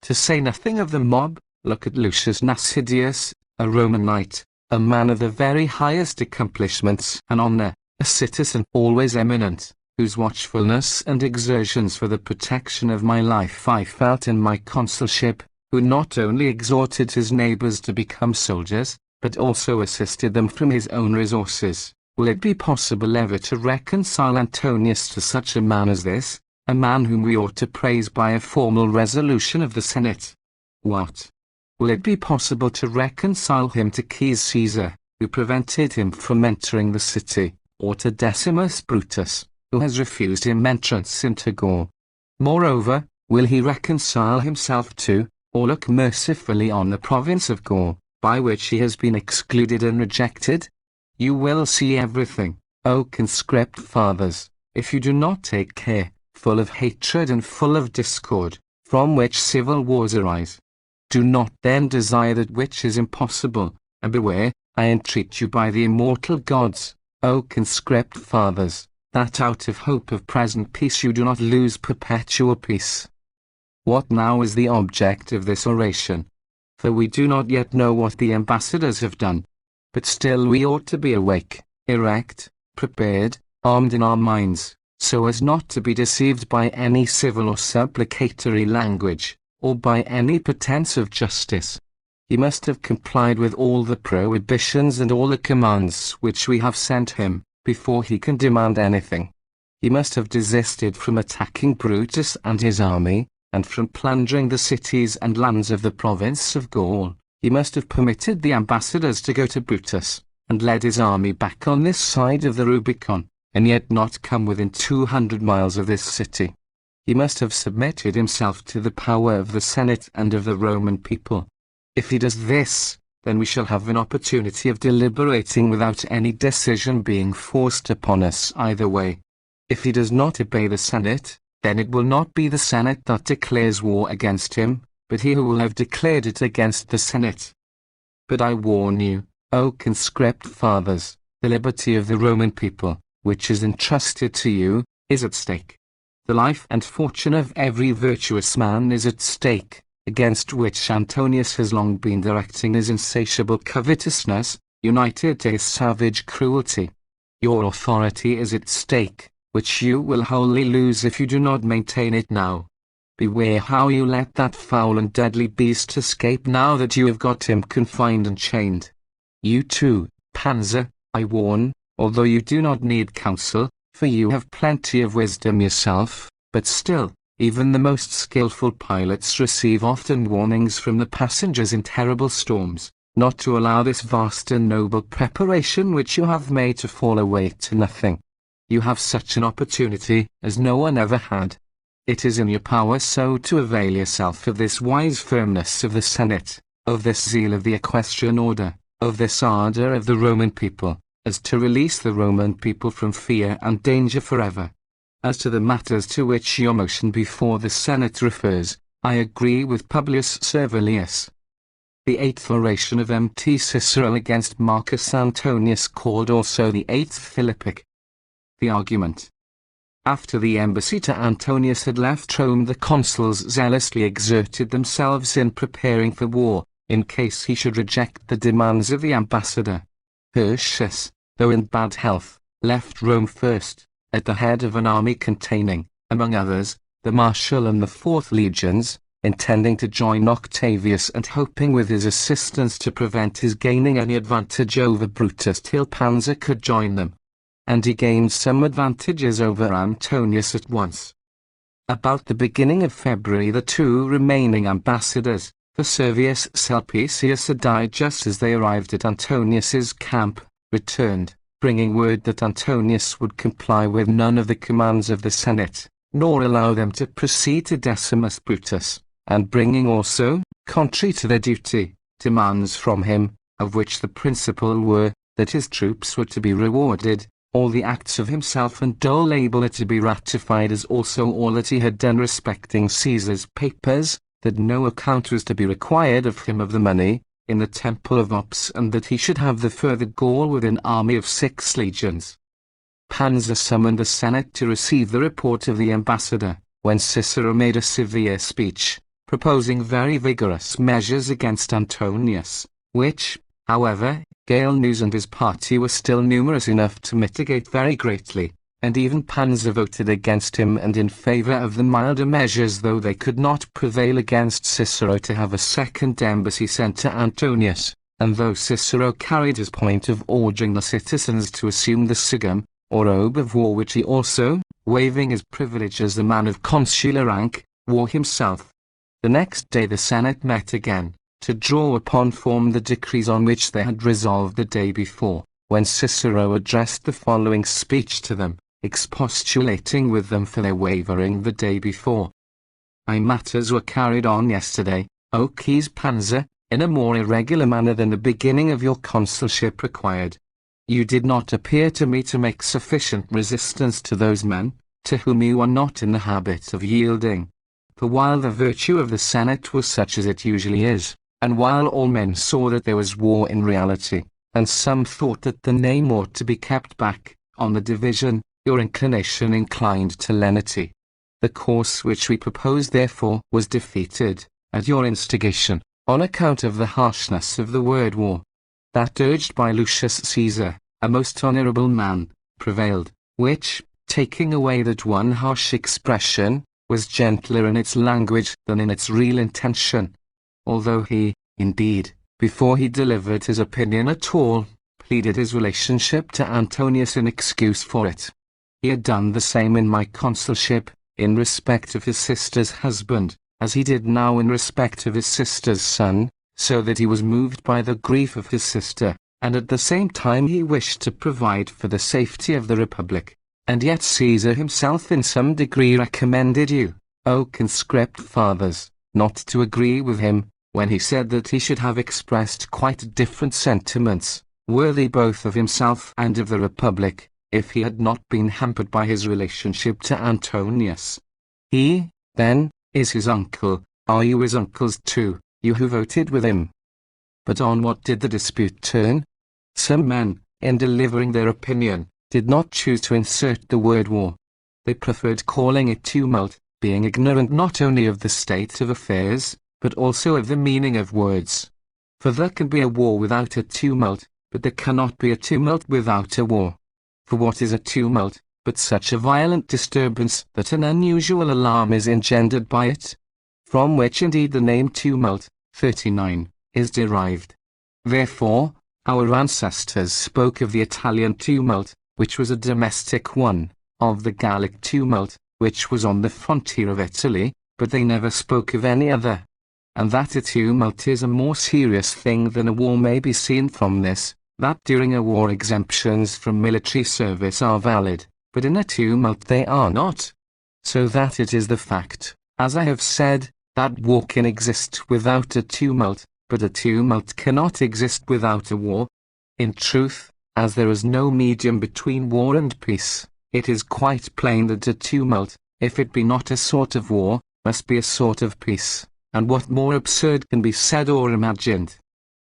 To say nothing of the mob, look at Lucius Nasidius, a Roman knight, a man of the very highest accomplishments and honor, a citizen always eminent, whose watchfulness and exertions for the protection of my life I felt in my consulship, who not only exhorted his neighbors to become soldiers, but also assisted them from his own resources. Will it be possible ever to reconcile Antonius to such a man as this, a man whom we ought to praise by a formal resolution of the Senate? What? Will it be possible to reconcile him to Caesar, who prevented him from entering the city, or to Decimus Brutus, who has refused him entrance into Gaul? Moreover, will he reconcile himself to, or look mercifully on the province of Gaul, by which he has been excluded and rejected? You will see everything, O conscript fathers, if you do not take care, full of hatred and full of discord, from which civil wars arise. Do not then desire that which is impossible, and beware, I entreat you by the immortal gods, O conscript fathers, that out of hope of present peace you do not lose perpetual peace. What now is the object of this oration? For we do not yet know what the ambassadors have done. But still we ought to be awake, erect, prepared, armed in our minds, so as not to be deceived by any civil or supplicatory language, or by any pretense of justice. He must have complied with all the prohibitions and all the commands which we have sent him, before he can demand anything. He must have desisted from attacking Brutus and his army, and from plundering the cities and lands of the province of Gaul. He must have permitted the ambassadors to go to Brutus, and led his army back on this side of the Rubicon, and yet not come within 200 miles of this city. He must have submitted himself to the power of the Senate and of the Roman people. If he does this, then we shall have an opportunity of deliberating without any decision being forced upon us either way. If he does not obey the Senate, then it will not be the Senate that declares war against him, but he who will have declared it against the Senate. But I warn you, O conscript fathers, the liberty of the Roman people, which is entrusted to you, is at stake. The life and fortune of every virtuous man is at stake, against which Antonius has long been directing his insatiable covetousness, united to his savage cruelty. Your authority is at stake, which you will wholly lose if you do not maintain it now. Beware how you let that foul and deadly beast escape now that you have got him confined and chained. You too, Panzer, I warn, although you do not need counsel, for you have plenty of wisdom yourself, but still, even the most skillful pilots receive often warnings from the passengers in terrible storms, not to allow this vast and noble preparation which you have made to fall away to nothing. You have such an opportunity as no one ever had. It is in your power so to avail yourself of this wise firmness of the Senate, of this zeal of the equestrian order, of this ardor of the Roman people, as to release the Roman people from fear and danger forever. As to the matters to which your motion before the Senate refers, I agree with Publius Servilius. The eighth oration of Mt. Cicero against Marcus Antonius, called also the eighth Philippic. The argument. After the embassy to Antonius had left Rome, the consuls zealously exerted themselves in preparing for war, in case he should reject the demands of the ambassador. Hirtius, though in bad health, left Rome first, at the head of an army containing, among others, the Martial and the 4th Legions, intending to join Octavius and hoping with his assistance to prevent his gaining any advantage over Brutus till Panzer could join them. And he gained some advantages over Antonius at once. About the beginning of February the two remaining ambassadors, for Servius Sulpicius had died just as they arrived at Antonius's camp, returned, bringing word that Antonius would comply with none of the commands of the Senate, nor allow them to proceed to Decimus Brutus, and bringing also, contrary to their duty, demands from him, of which the principal were, that his troops were to be rewarded, all the acts of himself and Dole labor to be ratified, as also all that he had done respecting Caesar's papers, that no account was to be required of him of the money, in the temple of Ops, and that he should have the further Gaul with an army of 6 legions. Pansa summoned the Senate to receive the report of the ambassador, when Cicero made a severe speech, proposing very vigorous measures against Antonius, which, however, Gallienus and his party were still numerous enough to mitigate very greatly, and even Pansa voted against him and in favor of the milder measures, though they could not prevail against Cicero to have a second embassy sent to Antonius, and though Cicero carried his point of ordering the citizens to assume the sigum, or robe of war, which he also, waiving his privilege as a man of consular rank, wore himself. The next day the Senate met again, to draw upon form the decrees on which they had resolved the day before, when Cicero addressed the following speech to them, expostulating with them for their wavering the day before. My matters were carried on yesterday, O King Pansa, in a more irregular manner than the beginning of your consulship required. You did not appear to me to make sufficient resistance to those men, to whom you are not in the habit of yielding. For while the virtue of the Senate was such as it usually is, and while all men saw that there was war in reality, and some thought that the name ought to be kept back, on the division, your inclination inclined to lenity. The course which we proposed therefore was defeated, at your instigation, on account of the harshness of the word war. That urged by Lucius Caesar, a most honorable man, prevailed, which, taking away that one harsh expression, was gentler in its language than in its real intention. Although he, indeed, before he delivered his opinion at all, pleaded his relationship to Antonius in excuse for it. He had done the same in my consulship, in respect of his sister's husband, as he did now in respect of his sister's son, so that he was moved by the grief of his sister, and at the same time he wished to provide for the safety of the Republic. And yet Caesar himself in some degree recommended you, O conscript fathers, not to agree with him, when he said that he should have expressed quite different sentiments, worthy both of himself and of the Republic, if he had not been hampered by his relationship to Antonius. He, then, is his uncle. Are you his uncles too, you who voted with him? But on what did the dispute turn? Some men, in delivering their opinion, did not choose to insert the word war. They preferred calling it tumult, being ignorant not only of the state of affairs, but also of the meaning of words. For there can be a war without a tumult, but there cannot be a tumult without a war. For what is a tumult, but such a violent disturbance that an unusual alarm is engendered by it? From which indeed the name tumult, 39, is derived. Therefore, our ancestors spoke of the Italian tumult, which was a domestic one, of the Gallic tumult, which was on the frontier of Italy, but they never spoke of any other. And that a tumult is a more serious thing than a war may be seen from this, that during a war exemptions from military service are valid, but in a tumult they are not. So that it is the fact, as I have said, that war can exist without a tumult, but a tumult cannot exist without a war. In truth, as there is no medium between war and peace, it is quite plain that a tumult, if it be not a sort of war, must be a sort of peace, and what more absurd can be said or imagined?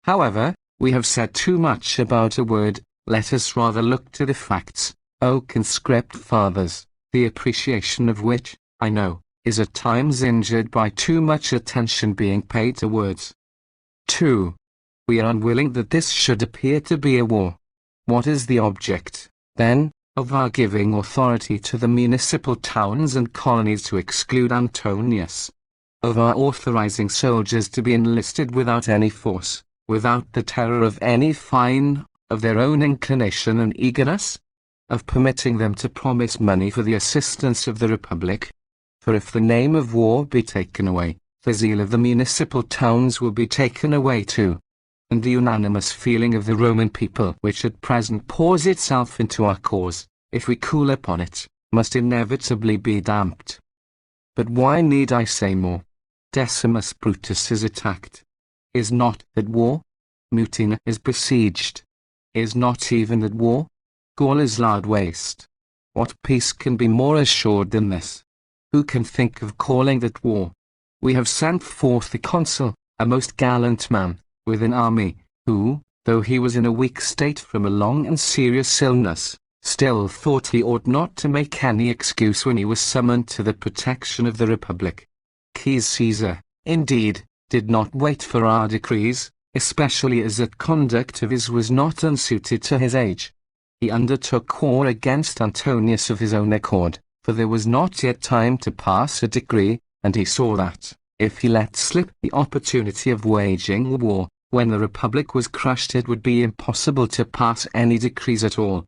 However, we have said too much about a word, let us rather look to the facts, O conscript fathers, the appreciation of which, I know, is at times injured by too much attention being paid to words. 2. We are unwilling that this should appear to be a war. What is the object, then, of our giving authority to the municipal towns and colonies to exclude Antonius? Of our authorizing soldiers to be enlisted without any force, without the terror of any fine, of their own inclination and eagerness? Of permitting them to promise money for the assistance of the Republic? For if the name of war be taken away, the zeal of the municipal towns will be taken away too. And the unanimous feeling of the Roman people, which at present pours itself into our cause, if we cool upon it, must inevitably be damped. But why need I say more? Decimus Brutus is attacked. Is not that war? Mutina is besieged. Is not even that war? Gaul is laid waste. What peace can be more assured than this? Who can think of calling that war? We have sent forth the consul, a most gallant man, with an army, who, though he was in a weak state from a long and serious illness, still thought he ought not to make any excuse when he was summoned to the protection of the Republic. Caesar, indeed, did not wait for our decrees, especially as that conduct of his was not unsuited to his age. He undertook war against Antonius of his own accord, for there was not yet time to pass a decree, and he saw that, if he let slip the opportunity of waging war, when the Republic was crushed, it would be impossible to pass any decrees at all.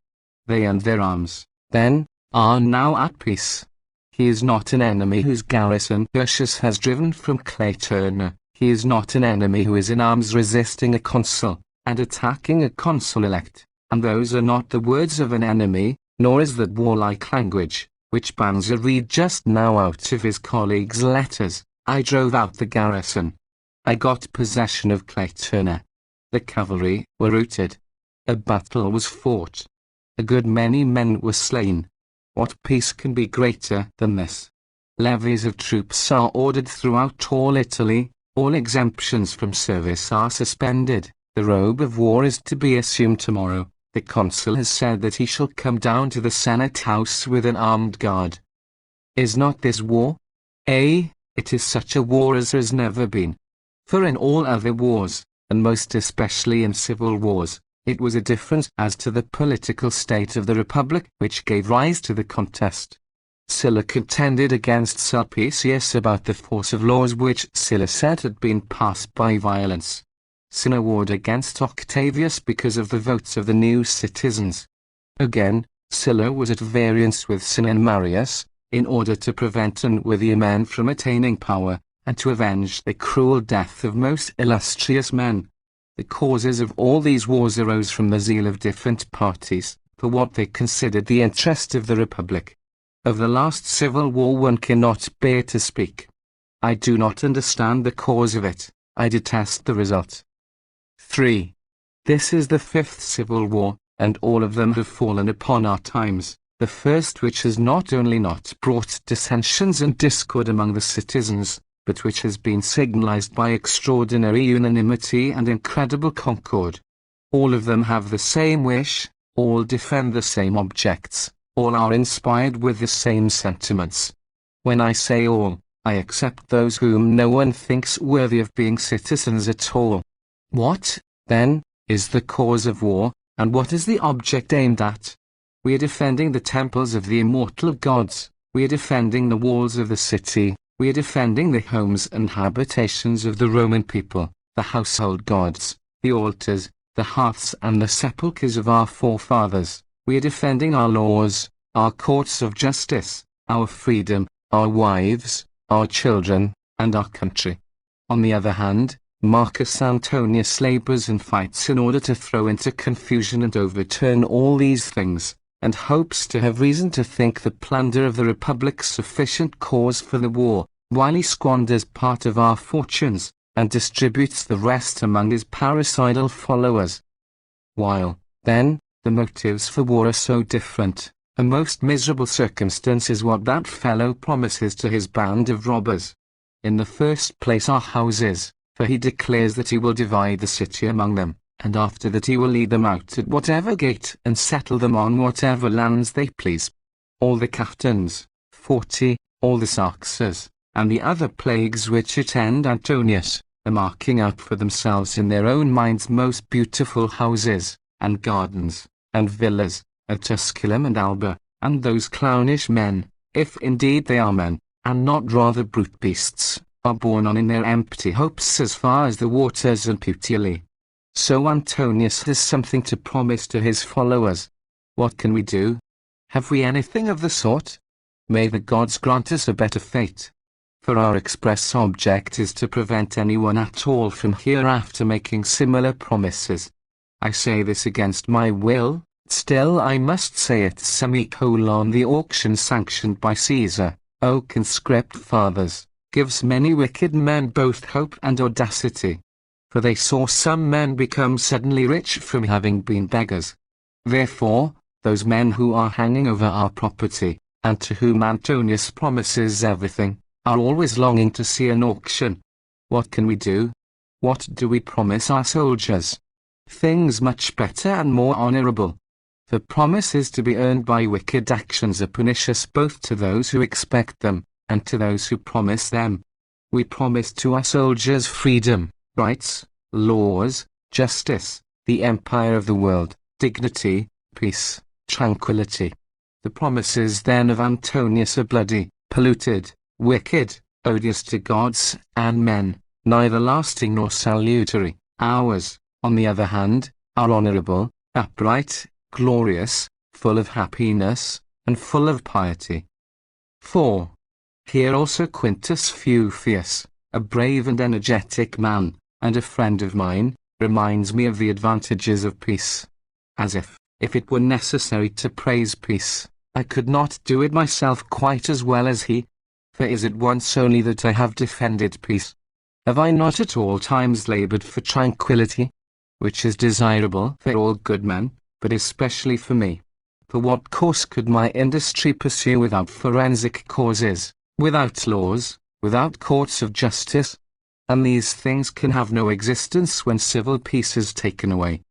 They and their arms, then, are now at peace. He is not an enemy whose garrison Tertius has driven from Claterna. He is not an enemy who is in arms resisting a consul, and attacking a consul-elect. And those are not the words of an enemy, nor is that warlike language, which Banzer read just now out of his colleague's letters. I drove out the garrison. I got possession of Claterna. The cavalry were routed. A battle was fought. A good many men were slain. What peace can be greater than this? Levies of troops are ordered throughout all Italy, all exemptions from service are suspended, the robe of war is to be assumed tomorrow, the consul has said that he shall come down to the Senate House with an armed guard. Is not this war? It is such a war as has never been. For in all other wars, and most especially in civil wars, it was a difference as to the political state of the Republic which gave rise to the contest. Sylla contended against Sulpicius about the force of laws which Sylla said had been passed by violence. Cinna warred against Octavius because of the votes of the new citizens. Again, Sylla was at variance with Cinna and Marius, in order to prevent unworthy men from attaining power, and to avenge the cruel death of most illustrious men. The causes of all these wars arose from the zeal of different parties, for what they considered the interest of the Republic. Of the last civil war one cannot bear to speak. I do not understand the cause of it, I detest the result. 3. This is the 5th civil war, and all of them have fallen upon our times, the first which has not only not brought dissensions and discord among the citizens, but which has been signalized by extraordinary unanimity and incredible concord. All of them have the same wish, all defend the same objects, all are inspired with the same sentiments. When I say all, I except those whom no one thinks worthy of being citizens at all. What, then, is the cause of war, and what is the object aimed at? We are defending the temples of the immortal gods, we are defending the walls of the city, we are defending the homes and habitations of the Roman people, the household gods, the altars, the hearths and the sepulchres of our forefathers. We are defending our laws, our courts of justice, our freedom, our wives, our children, and our country. On the other hand, Marcus Antonius labors and fights in order to throw into confusion and overturn all these things, and hopes to have reason to think the plunder of the Republic sufficient cause for the war, while he squanders part of our fortunes, and distributes the rest among his parricidal followers. While, then, the motives for war are so different, a most miserable circumstance is what that fellow promises to his band of robbers. In the first place our houses, for he declares that he will divide the city among them, and after that he will lead them out at whatever gate and settle them on whatever lands they please. All the caftans, 40, all the sarxes, and the other plagues which attend Antonius, are marking out for themselves in their own minds most beautiful houses, and gardens, and villas, at Tusculum and Alba, and those clownish men, if indeed they are men, and not rather brute beasts, are borne on in their empty hopes as far as the waters and Puteoli. So Antonius has something to promise to his followers. What can we do? Have we anything of the sort? May the gods grant us a better fate. For our express object is to prevent anyone at all from hereafter making similar promises. I say this against my will, still I must say it. The auction sanctioned by Caesar, O conscript fathers, gives many wicked men both hope and audacity. For they saw some men become suddenly rich from having been beggars. Therefore, those men who are hanging over our property, and to whom Antonius promises everything, are always longing to see an auction. What can we do? What do we promise our soldiers? Things much better and more honorable. For promises to be earned by wicked actions are pernicious both to those who expect them, and to those who promise them. We promise to our soldiers freedom, rights, laws, justice, the empire of the world, dignity, peace, tranquility. The promises then of Antonius are bloody, polluted, wicked, odious to gods and men, neither lasting nor salutary. Ours, on the other hand, are honorable, upright, glorious, full of happiness, and full of piety. 4. Here also Quintus Fufius, a brave and energetic man, and a friend of mine, reminds me of the advantages of peace. As if it were necessary to praise peace, I could not do it myself quite as well as he. For is it once only that I have defended peace? Have I not at all times labored for tranquility, which is desirable for all good men, but especially for me? For what course could my industry pursue without forensic causes, without laws, without courts of justice? And these things can have no existence when civil peace is taken away.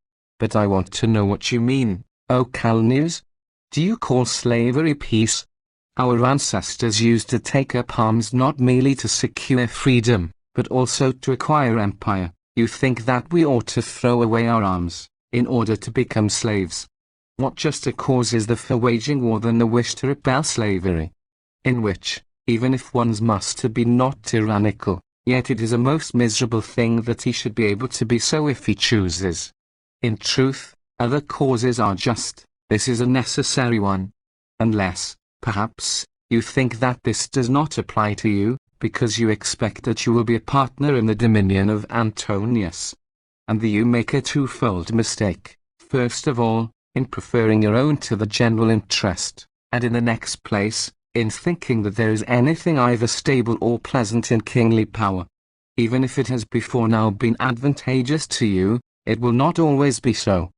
But I want to know what you mean, O Calneus. Do you call slavery peace? Our ancestors used to take up arms not merely to secure freedom, but also to acquire empire. You think that we ought to throw away our arms, in order to become slaves? What juster cause is there for waging war than the wish to repel slavery? In which, even if one's master be not tyrannical, yet it is a most miserable thing that he should be able to be so if he chooses. In truth, other causes are just, this is a necessary one. Unless, perhaps, you think that this does not apply to you, because you expect that you will be a partner in the dominion of Antonius. And you make a twofold mistake, first of all, in preferring your own to the general interest, and in the next place, in thinking that there is anything either stable or pleasant in kingly power. Even if it has before now been advantageous to you, it will not always be so.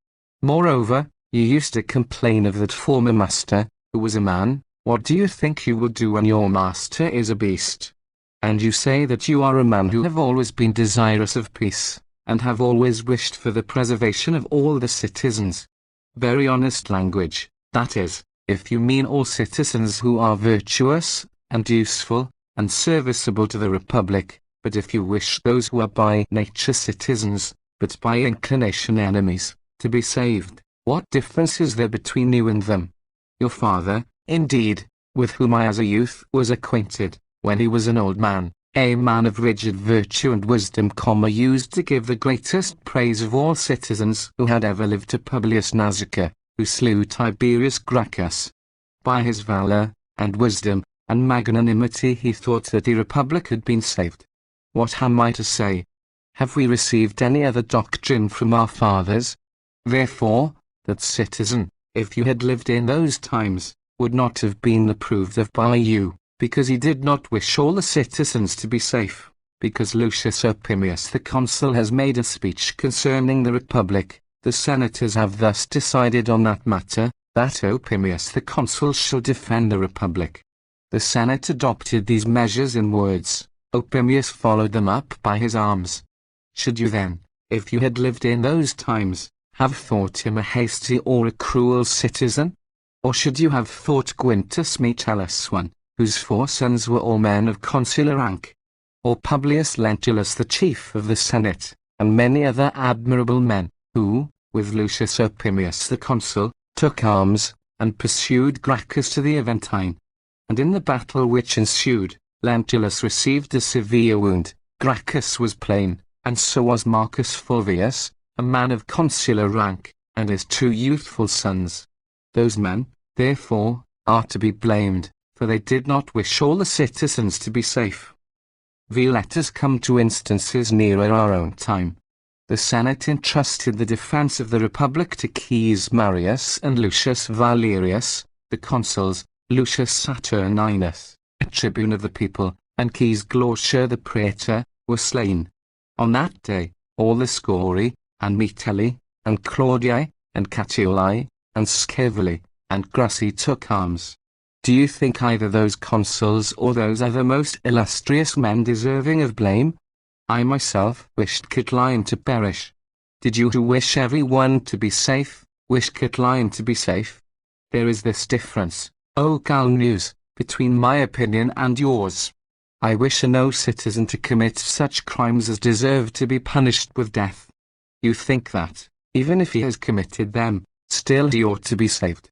Moreover, you used to complain of that former master, who was a man. What do you think you will do when your master is a beast? And you say that you are a man who have always been desirous of peace, and have always wished for the preservation of all the citizens. Very honest language, that is, if you mean all citizens who are virtuous, and useful, and serviceable to the Republic, but if you wish those who are by nature citizens, but by inclination enemies, to be saved, what difference is there between you and them? Your father, indeed, with whom I as a youth was acquainted, when he was an old man, a man of rigid virtue and wisdom, used to give the greatest praise of all citizens who had ever lived to Publius Nasica, who slew Tiberius Gracchus. By his valor, and wisdom, and magnanimity he thought that the Republic had been saved. What am I to say? Have we received any other doctrine from our fathers? Therefore, that citizen, if you had lived in those times, would not have been approved of by you, because he did not wish all the citizens to be safe, because Lucius Opimius the consul has made a speech concerning the Republic. The senators have thus decided on that matter, that Opimius the consul shall defend the Republic. The Senate adopted these measures in words, Opimius followed them up by his arms. Should you then, if you had lived in those times, have thought him a hasty or a cruel citizen? Or should you have thought Quintus Metellus one, whose 4 sons were all men of consular rank? Or Publius Lentulus the chief of the Senate, and many other admirable men, who, with Lucius Opimius the consul, took arms, and pursued Gracchus to the Aventine? And in the battle which ensued, Lentulus received a severe wound, Gracchus was plain, and so was Marcus Fulvius, a man of consular rank, and his 2 youthful sons. Those men, therefore, are to be blamed, for they did not wish all the citizens to be safe. Let us come to instances nearer our own time. The Senate entrusted the defense of the Republic to Caius Marius and Lucius Valerius, the consuls, Lucius Saturninus, a tribune of the people, and Caius Glaucia the praetor, were slain. On that day, all the Scori, and Metelli, and Claudii, and Catiuli, and Scevoli, and Grassi took arms. Do you think either those consuls or those other most illustrious men deserving of blame? I myself wished Catiline to perish. Did you wish every one to be safe? wish Catiline to be safe. There is this difference, O Calneus, between my opinion and yours. I wish no citizen to commit such crimes as deserve to be punished with death. You think that, even if he has committed them, still he ought to be saved.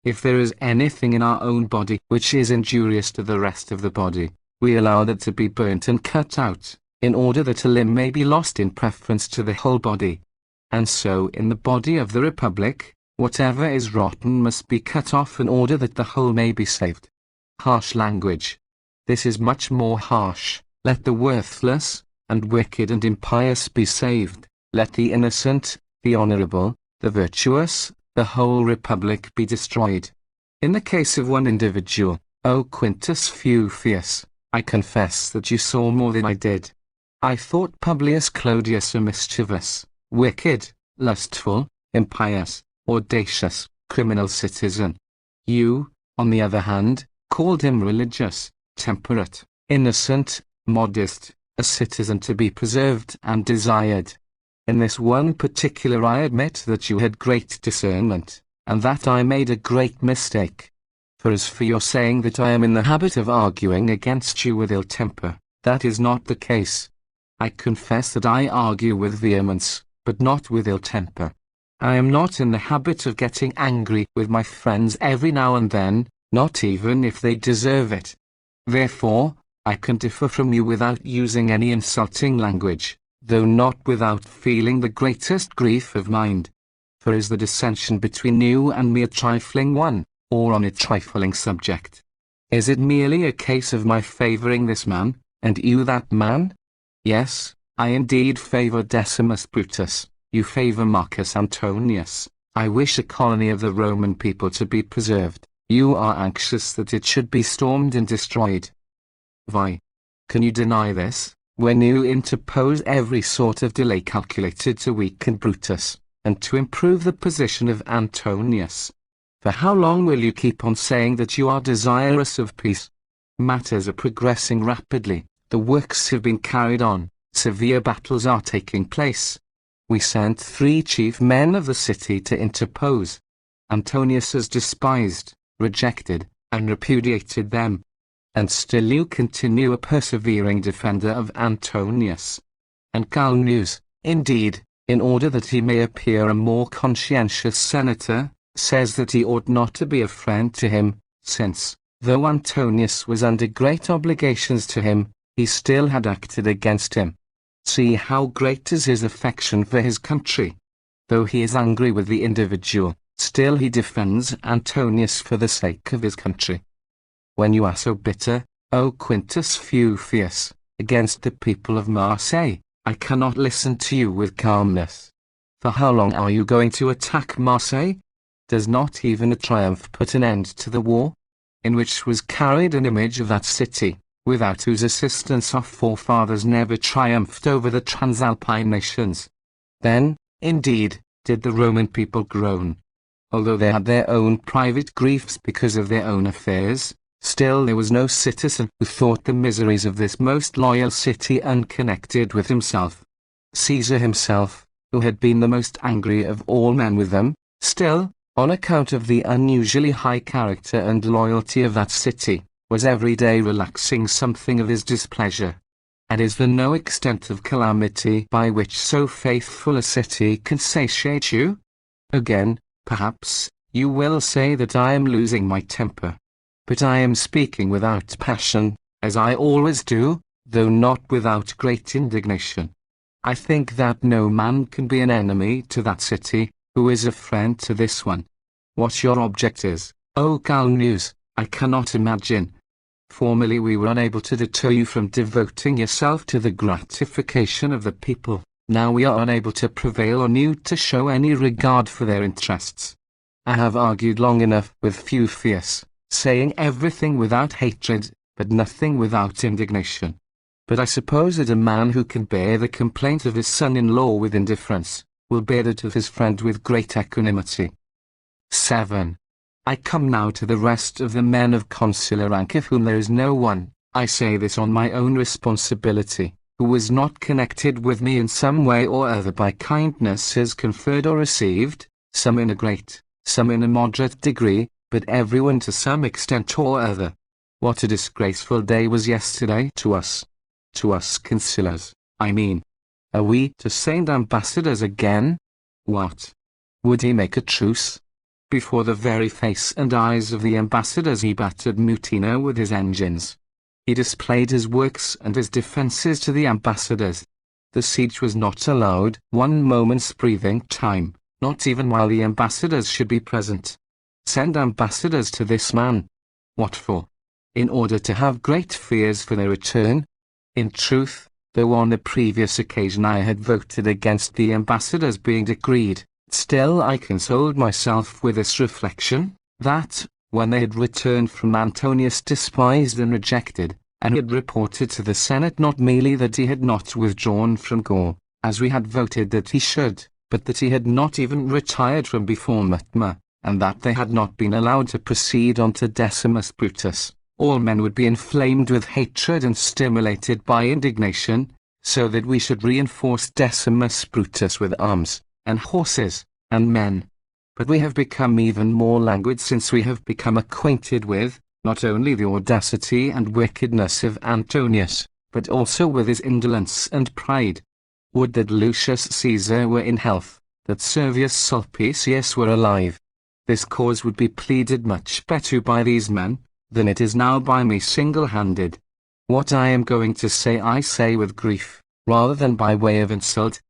If there is anything in our own body which is injurious to the rest of the body, we allow that to be burnt and cut out, in order that a limb may be lost in preference to the whole body. And so in the body of the Republic, whatever is rotten must be cut off in order that the whole may be saved. Harsh language. This is much more harsh. Let the worthless, and wicked and impious be saved. Let the innocent, the honorable, the virtuous, the whole Republic be destroyed. In the case of one individual, O Quintus Fufius, I confess that you saw more than I did. I thought Publius Clodius a mischievous, wicked, lustful, impious, audacious, criminal citizen. You, on the other hand, called him religious, temperate, innocent, modest, a citizen to be preserved and desired. In this one particular I admit that you had great discernment, and that I made a great mistake. For as for your saying that I am in the habit of arguing against you with ill temper, that is not the case. I confess that I argue with vehemence, but not with ill temper. I am not in the habit of getting angry with my friends every now and then, not even if they deserve it. Therefore, I can differ from you without using any insulting language, though not without feeling the greatest grief of mind. For is the dissension between you and me a trifling one, or on a trifling subject? Is it merely a case of my favouring this man, and you that man? Yes, I indeed favour Decimus Brutus, you favour Marcus Antonius. I wish a colony of the Roman people to be preserved. You are anxious that it should be stormed and destroyed. Why? Can you deny this, when you interpose every sort of delay calculated to weaken Brutus, and to improve the position of Antonius? For how long will you keep on saying that you are desirous of peace? Matters are progressing rapidly, the works have been carried on, severe battles are taking place. We sent 3 chief men of the city to interpose. Antonius has despised, rejected, and repudiated them. And still you continue a persevering defender of Antonius. And Calneus, indeed, in order that he may appear a more conscientious senator, says that he ought not to be a friend to him, since, though Antonius was under great obligations to him, he still had acted against him. See how great is his affection for his country. Though he is angry with the individual, still he defends Antonius for the sake of his country. When you are so bitter, O Quintus Fufius, against the people of Marseille, I cannot listen to you with calmness. For how long are you going to attack Marseille? Does not even a triumph put an end to the war, in which was carried an image of that city, without whose assistance our forefathers never triumphed over the Transalpine nations? Then, indeed, did the Roman people groan. Although they had their own private griefs because of their own affairs, still there was no citizen who thought the miseries of this most loyal city unconnected with himself. Caesar himself, who had been the most angry of all men with them, still, on account of the unusually high character and loyalty of that city, was every day relaxing something of his displeasure. And is there no extent of calamity by which so faithful a city can satiate you? Again, perhaps, you will say that I am losing my temper. But I am speaking without passion, as I always do, though not without great indignation. I think that no man can be an enemy to that city, who is a friend to this one. What your object is, O Calneus, I cannot imagine. Formerly we were unable to deter you from devoting yourself to the gratification of the people. Now we are unable to prevail on you to show any regard for their interests. I have argued long enough with Fufius, saying everything without hatred, but nothing without indignation. But I suppose that a man who can bear the complaint of his son-in-law with indifference, will bear that of his friend with great equanimity. 7. I come now to the rest of the men of consular rank of whom there is no one, I say this on my own responsibility, who was not connected with me in some way or other by kindnesses conferred or received, some in a great, some in a moderate degree, but everyone to some extent or other. What a disgraceful day was yesterday to us consulars, I mean. Are we to send ambassadors again? What? Would he make a truce? Before the very face and eyes of the ambassadors he battered Mutina with his engines. He displayed his works and his defences to the ambassadors. The siege was not allowed one moment's breathing time, not even while the ambassadors should be present. Send ambassadors to this man. What for? In order to have great fears for their return? In truth, though on the previous occasion I had voted against the ambassadors being decreed, still I consoled myself with this reflection, that, when they had returned from Antonius despised and rejected, and had reported to the Senate not merely that he had not withdrawn from Gaul, as we had voted that he should, but that he had not even retired from before Mutma, and that they had not been allowed to proceed on to Decimus Brutus, all men would be inflamed with hatred and stimulated by indignation, so that we should reinforce Decimus Brutus with arms, and horses, and men. But we have become even more languid since we have become acquainted with, not only the audacity and wickedness of Antonius, but also with his indolence and pride. Would that Lucius Caesar were in health, that Servius Sulpicius were alive. This cause would be pleaded much better by these men, than it is now by me single-handed. What I am going to say I say with grief, rather than by way of insult.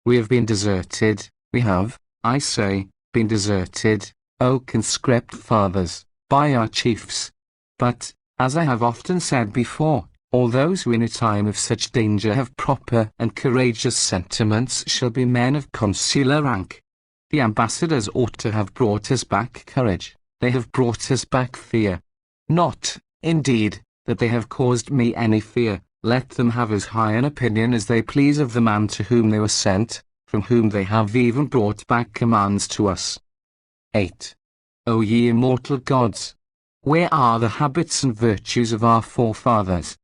We have been deserted, we have, I say, been deserted, O conscript fathers, by our chiefs. But, as I have often said before, all those who in a time of such danger have proper and courageous sentiments shall be men of consular rank. The ambassadors ought to have brought us back courage, they have brought us back fear. Not, indeed, that they have caused me any fear. Let them have as high an opinion as they please of the man to whom they were sent, from whom they have even brought back commands to us. 8. O ye immortal gods! Where are the habits and virtues of our forefathers?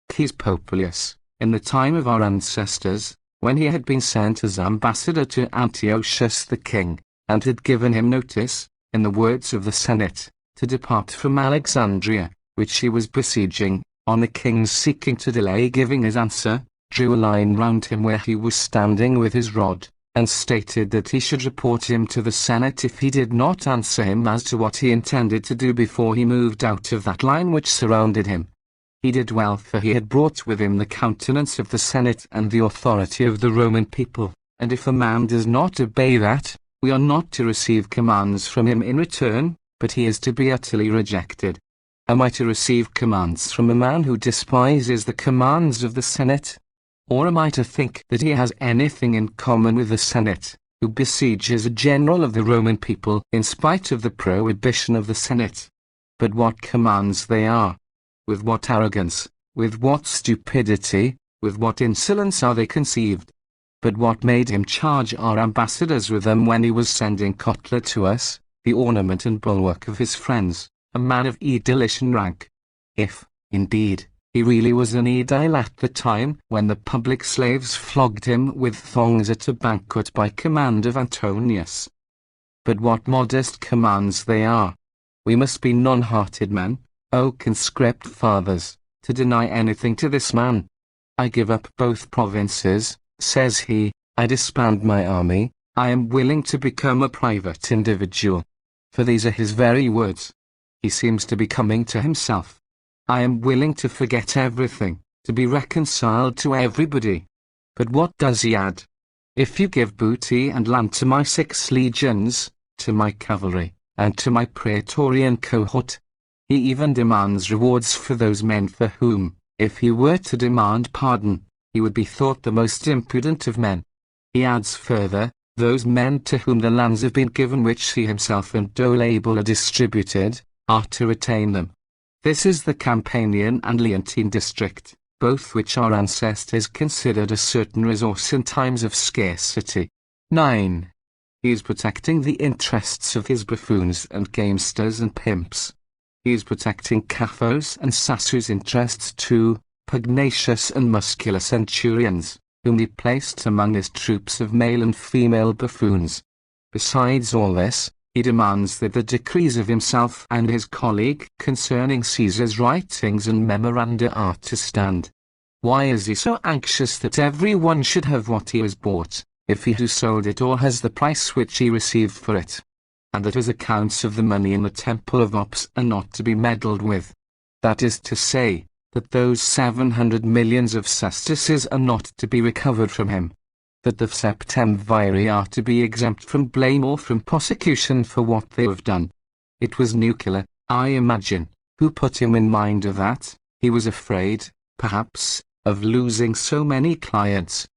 Caius Populus, in the time of our ancestors, when he had been sent as ambassador to Antiochus the king, and had given him notice, in the words of the Senate, to depart from Alexandria, which he was besieging, on the king's seeking to delay giving his answer, drew a line round him where he was standing with his rod, and stated that he should report him to the Senate if he did not answer him as to what he intended to do before he moved out of that line which surrounded him. He did well, for he had brought with him the countenance of the Senate and the authority of the Roman people, and if a man does not obey that, we are not to receive commands from him in return, but he is to be utterly rejected. Am I to receive commands from a man who despises the commands of the Senate? Or am I to think that he has anything in common with the Senate, who besieges a general of the Roman people in spite of the prohibition of the Senate? But what commands they are! With what arrogance, with what stupidity, with what insolence are they conceived! But what made him charge our ambassadors with them when he was sending Cotler to us, the ornament and bulwark of his friends, a man of aedilician rank? If, indeed, he really was an aedile at the time when the public slaves flogged him with thongs at a banquet by command of Antonius. But what modest commands they are! We must be non-hearted men, O conscript fathers, to deny anything to this man. I give up both provinces, says he, I disband my army, I am willing to become a private individual. For these are his very words. He seems to be coming to himself. I am willing to forget everything, to be reconciled to everybody. But what does he add? If you give booty and land to my 6 legions, to my cavalry, and to my praetorian cohort, he even demands rewards for those men for whom, if he were to demand pardon, he would be thought the most impudent of men. He adds further, those men to whom the lands have been given which he himself and Dolabella distributed, are to retain them. This is the Campanian and Leontine district, both which our ancestors considered a certain resource in times of scarcity. 9. He is protecting the interests of his buffoons and gamesters and pimps. He is protecting Capho's and Sassu's interests too, pugnacious and muscular centurions, whom he placed among his troops of male and female buffoons. Besides all this, he demands that the decrees of himself and his colleague concerning Caesar's writings and memoranda are to stand. Why is he so anxious that everyone should have what he has bought, if he who sold it or has the price which he received for it? And that his accounts of the money in the temple of Ops are not to be meddled with. That is to say, that those 700 millions of sesterces are not to be recovered from him. That the septemviri are to be exempt from blame or from prosecution for what they have done. It was Nucula, I imagine, who put him in mind of that. He was afraid, perhaps, of losing so many clients.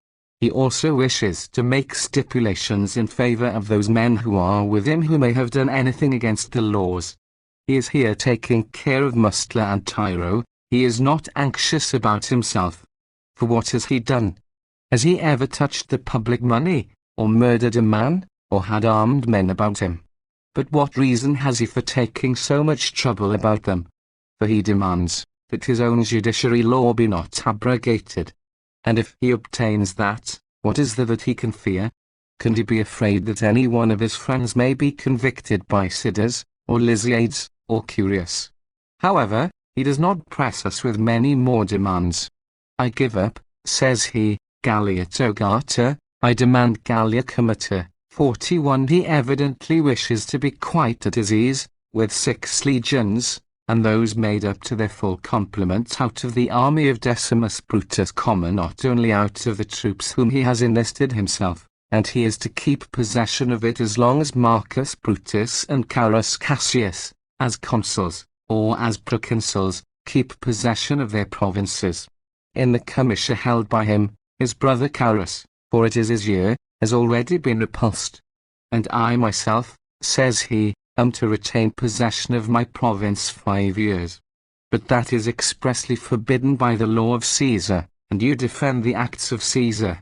He also wishes to make stipulations in favor of those men who are with him who may have done anything against the laws. He is here taking care of Mustla and Tyro. He is not anxious about himself. For what has he done? Has he ever touched the public money, or murdered a man, or had armed men about him? But what reason has he for taking so much trouble about them? For he demands that his own judiciary law be not abrogated. And if he obtains that, what is there that he can fear? Can he be afraid that any one of his friends may be convicted by Sidas, or Lysiades, or Curius? However, he does not press us with many more demands. I give up, says he, Gallia Togata, I demand Gallia Comata. 41. He evidently wishes to be quite at his ease, with 6 legions, and those made up to their full complement out of the army of Decimus Brutus, not only out of the troops whom he has enlisted himself, and he is to keep possession of it as long as Marcus Brutus and Carus Cassius, as consuls, or as proconsuls, keep possession of their provinces. In the commissure held by him, his brother Carus, for it is his year, has already been repulsed. And I myself, says he, am to retain possession of my province 5 years. But that is expressly forbidden by the law of Caesar, and you defend the acts of Caesar.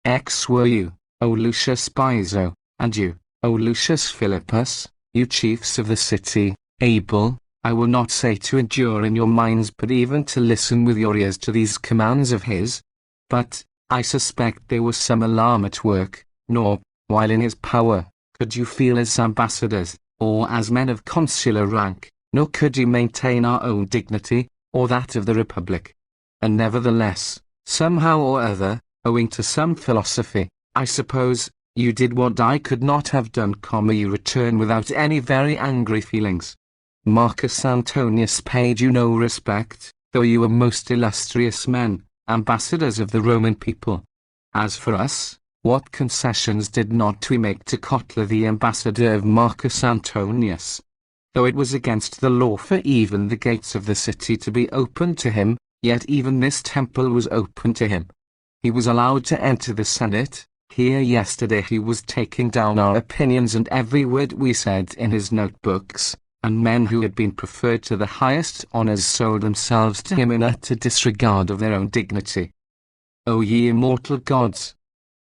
X were you, O Lucius Piso, and you, O Lucius Philippus, you chiefs of the city, able, I will not say to endure in your minds but even to listen with your ears to these commands of his. But, I suspect there was some alarm at work, nor, while in his power, could you feel as ambassadors, or as men of consular rank, nor could you maintain our own dignity, or that of the Republic. And nevertheless, somehow or other, owing to some philosophy, I suppose, you did what I could not have done, you return without any very angry feelings. Marcus Antonius paid you no respect, though you were most illustrious men, ambassadors of the Roman people. As for us, what concessions did not we make to Cotla the ambassador of Marcus Antonius? Though it was against the law for even the gates of the city to be opened to him, yet even this temple was open to him. He was allowed to enter the Senate. Here yesterday he was taking down our opinions and every word we said in his notebooks, and men who had been preferred to the highest honors sold themselves to him in utter disregard of their own dignity. O ye immortal gods!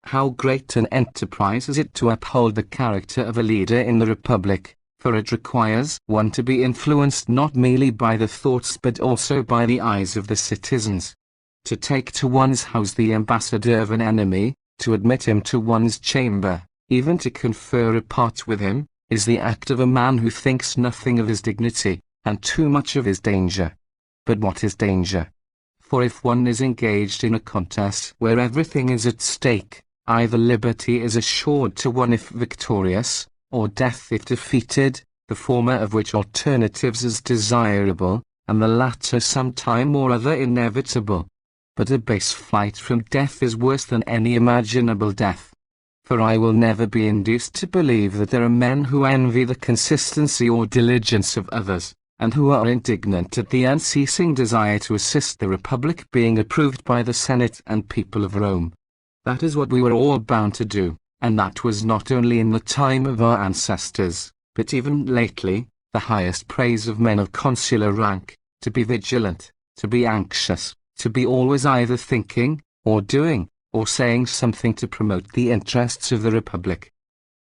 How great an enterprise is it to uphold the character of a leader in the Republic, for it requires one to be influenced not merely by the thoughts but also by the eyes of the citizens. To take to one's house the ambassador of an enemy, to admit him to one's chamber, even to confer apart with him, is the act of a man who thinks nothing of his dignity, and too much of his danger. But what is danger? For if one is engaged in a contest where everything is at stake, either liberty is assured to one if victorious, or death if defeated, the former of which alternatives is desirable, and the latter some time or other inevitable. But a base flight from death is worse than any imaginable death. For I will never be induced to believe that there are men who envy the consistency or diligence of others, and who are indignant at the unceasing desire to assist the Republic being approved by the Senate and people of Rome. That is what we were all bound to do, and that was not only in the time of our ancestors, but even lately, the highest praise of men of consular rank, to be vigilant, to be anxious, to be always either thinking, or doing, or saying something to promote the interests of the Republic.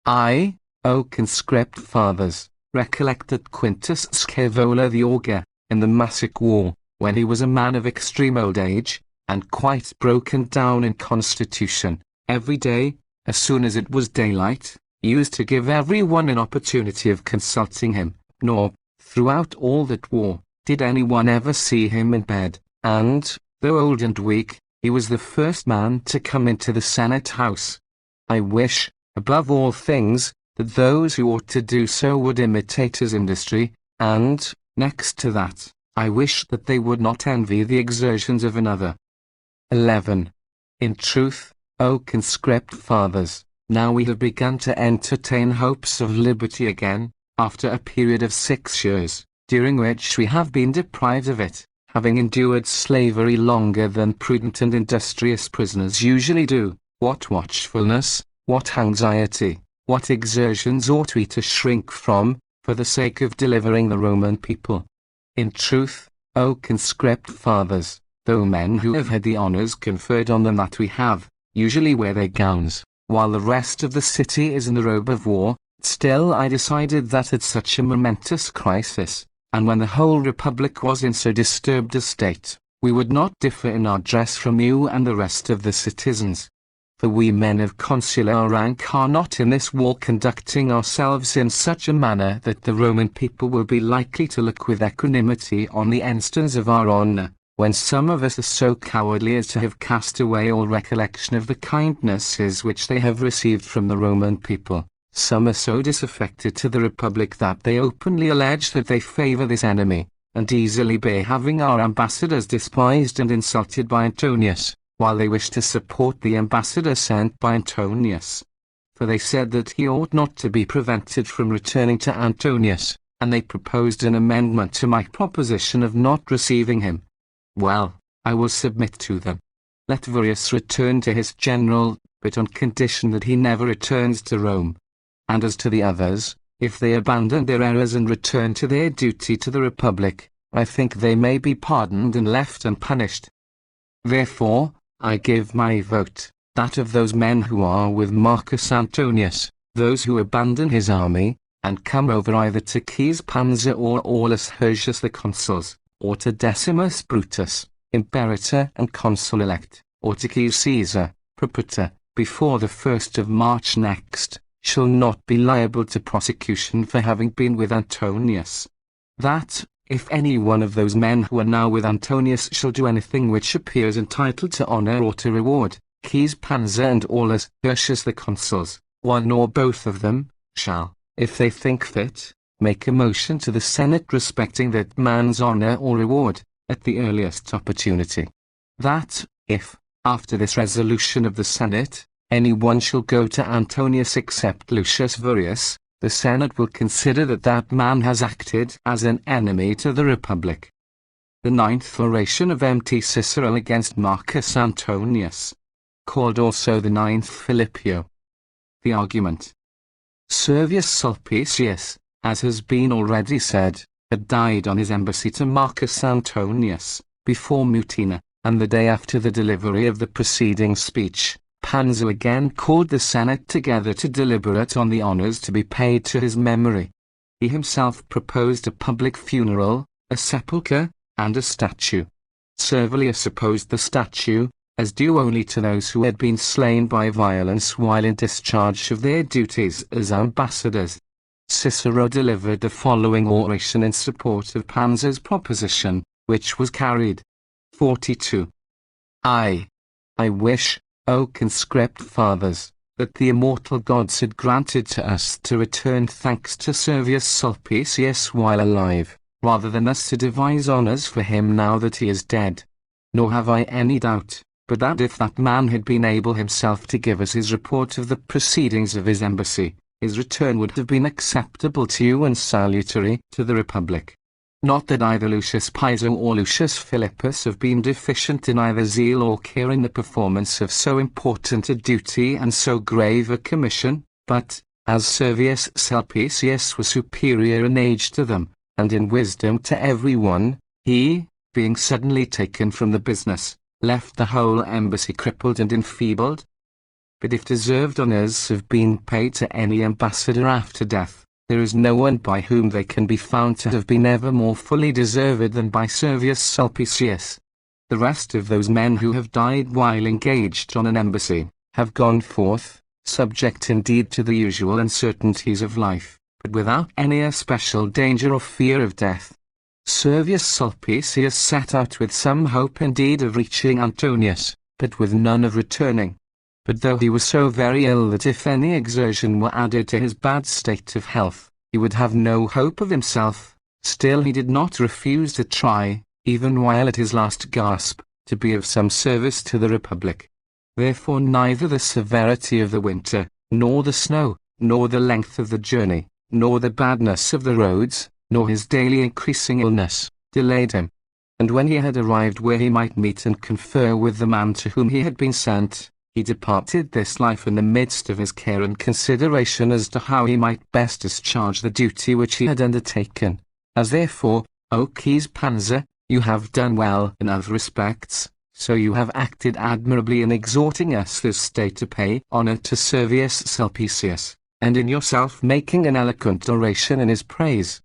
I, O conscript fathers, recollect that Quintus Scaevola the augur, in the Massic War, when he was a man of extreme old age, and quite broken down in constitution, every day, as soon as it was daylight, used to give everyone an opportunity of consulting him, nor, throughout all that war, did anyone ever see him in bed, and, though old and weak, he was the first man to come into the Senate House. I wish, above all things, that those who ought to do so would imitate his industry, and, next to that, I wish that they would not envy the exertions of another. 11. In truth, O conscript fathers, now we have begun to entertain hopes of liberty again, after a period of 6 years, during which we have been deprived of it, having endured slavery longer than prudent and industrious prisoners usually do. What watchfulness, what anxiety, what exertions ought we to shrink from, for the sake of delivering the Roman people? In truth, O conscript fathers, though men who have had the honors conferred on them that we have, usually wear their gowns, while the rest of the city is in the robe of war, still I decided that at such a momentous crisis, and when the whole republic was in so disturbed a state, we would not differ in our dress from you and the rest of the citizens. For we men of consular rank are not in this war conducting ourselves in such a manner that the Roman people will be likely to look with equanimity on the ensigns of our honor, when some of us are so cowardly as to have cast away all recollection of the kindnesses which they have received from the Roman people. Some are so disaffected to the Republic that they openly allege that they favor this enemy, and easily bear having our ambassadors despised and insulted by Antonius, while they wish to support the ambassador sent by Antonius. For they said that he ought not to be prevented from returning to Antonius, and they proposed an amendment to my proposition of not receiving him. Well, I will submit to them. Let Varius return to his general, but on condition that he never returns to Rome. And as to the others, if they abandon their errors and return to their duty to the Republic, I think they may be pardoned and left unpunished. Therefore, I give my vote, that of those men who are with Marcus Antonius, those who abandon his army, and come over either to Caius Pansa or Aulus Hirtius the consuls, or to Decimus Brutus, imperator and consul-elect, or to Caius Caesar, praetor, before the 1st of March next, shall not be liable to prosecution for having been with Antonius. That, if any one of those men who are now with Antonius shall do anything which appears entitled to honor or to reward, Caius Pansa and Aulus Hirtius the consuls, one or both of them, shall, if they think fit, make a motion to the Senate respecting that man's honor or reward, at the earliest opportunity. That, if, after this resolution of the Senate, any one shall go to Antonius except Lucius Varius, the Senate will consider that that man has acted as an enemy to the Republic. The 9th oration of Mt. Cicero against Marcus Antonius, called also the 9th Philippio. The argument. Servius Sulpicius, as has been already said, had died on his embassy to Marcus Antonius, before Mutina, and the day after the delivery of the preceding speech, Pansa again called the Senate together to deliberate on the honors to be paid to his memory. He himself proposed a public funeral, a sepulchre, and a statue. Servilius opposed the statue, as due only to those who had been slain by violence while in discharge of their duties as ambassadors. Cicero delivered the following oration in support of Pansa's proposition, which was carried. 42. I wish, O conscript fathers, that the immortal gods had granted to us to return thanks to Servius Sulpicius while alive, rather than us to devise honors for him now that he is dead. Nor have I any doubt, but that if that man had been able himself to give us his report of the proceedings of his embassy, his return would have been acceptable to you and salutary to the Republic. Not that either Lucius Piso or Lucius Philippus have been deficient in either zeal or care in the performance of so important a duty and so grave a commission, but, as Servius Sulpicius was superior in age to them, and in wisdom to every one, he, being suddenly taken from the business, left the whole embassy crippled and enfeebled. But if deserved honors have been paid to any ambassador after death, there is no one by whom they can be found to have been ever more fully deserved than by Servius Sulpicius. The rest of those men who have died while engaged on an embassy, have gone forth, subject indeed to the usual uncertainties of life, but without any especial danger or fear of death. Servius Sulpicius set out with some hope indeed of reaching Antonius, but with none of returning. But though he was so very ill that if any exertion were added to his bad state of health, he would have no hope of himself, still he did not refuse to try, even while at his last gasp, to be of some service to the Republic. Therefore neither the severity of the winter, nor the snow, nor the length of the journey, nor the badness of the roads, nor his daily increasing illness, delayed him. And when he had arrived where he might meet and confer with the man to whom he had been sent, he departed this life in the midst of his care and consideration as to how he might best discharge the duty which he had undertaken. As therefore, O Quis Panzer, you have done well in other respects, so you have acted admirably in exhorting us this day to pay honor to Servius Sulpicius, and in yourself making an eloquent oration in his praise.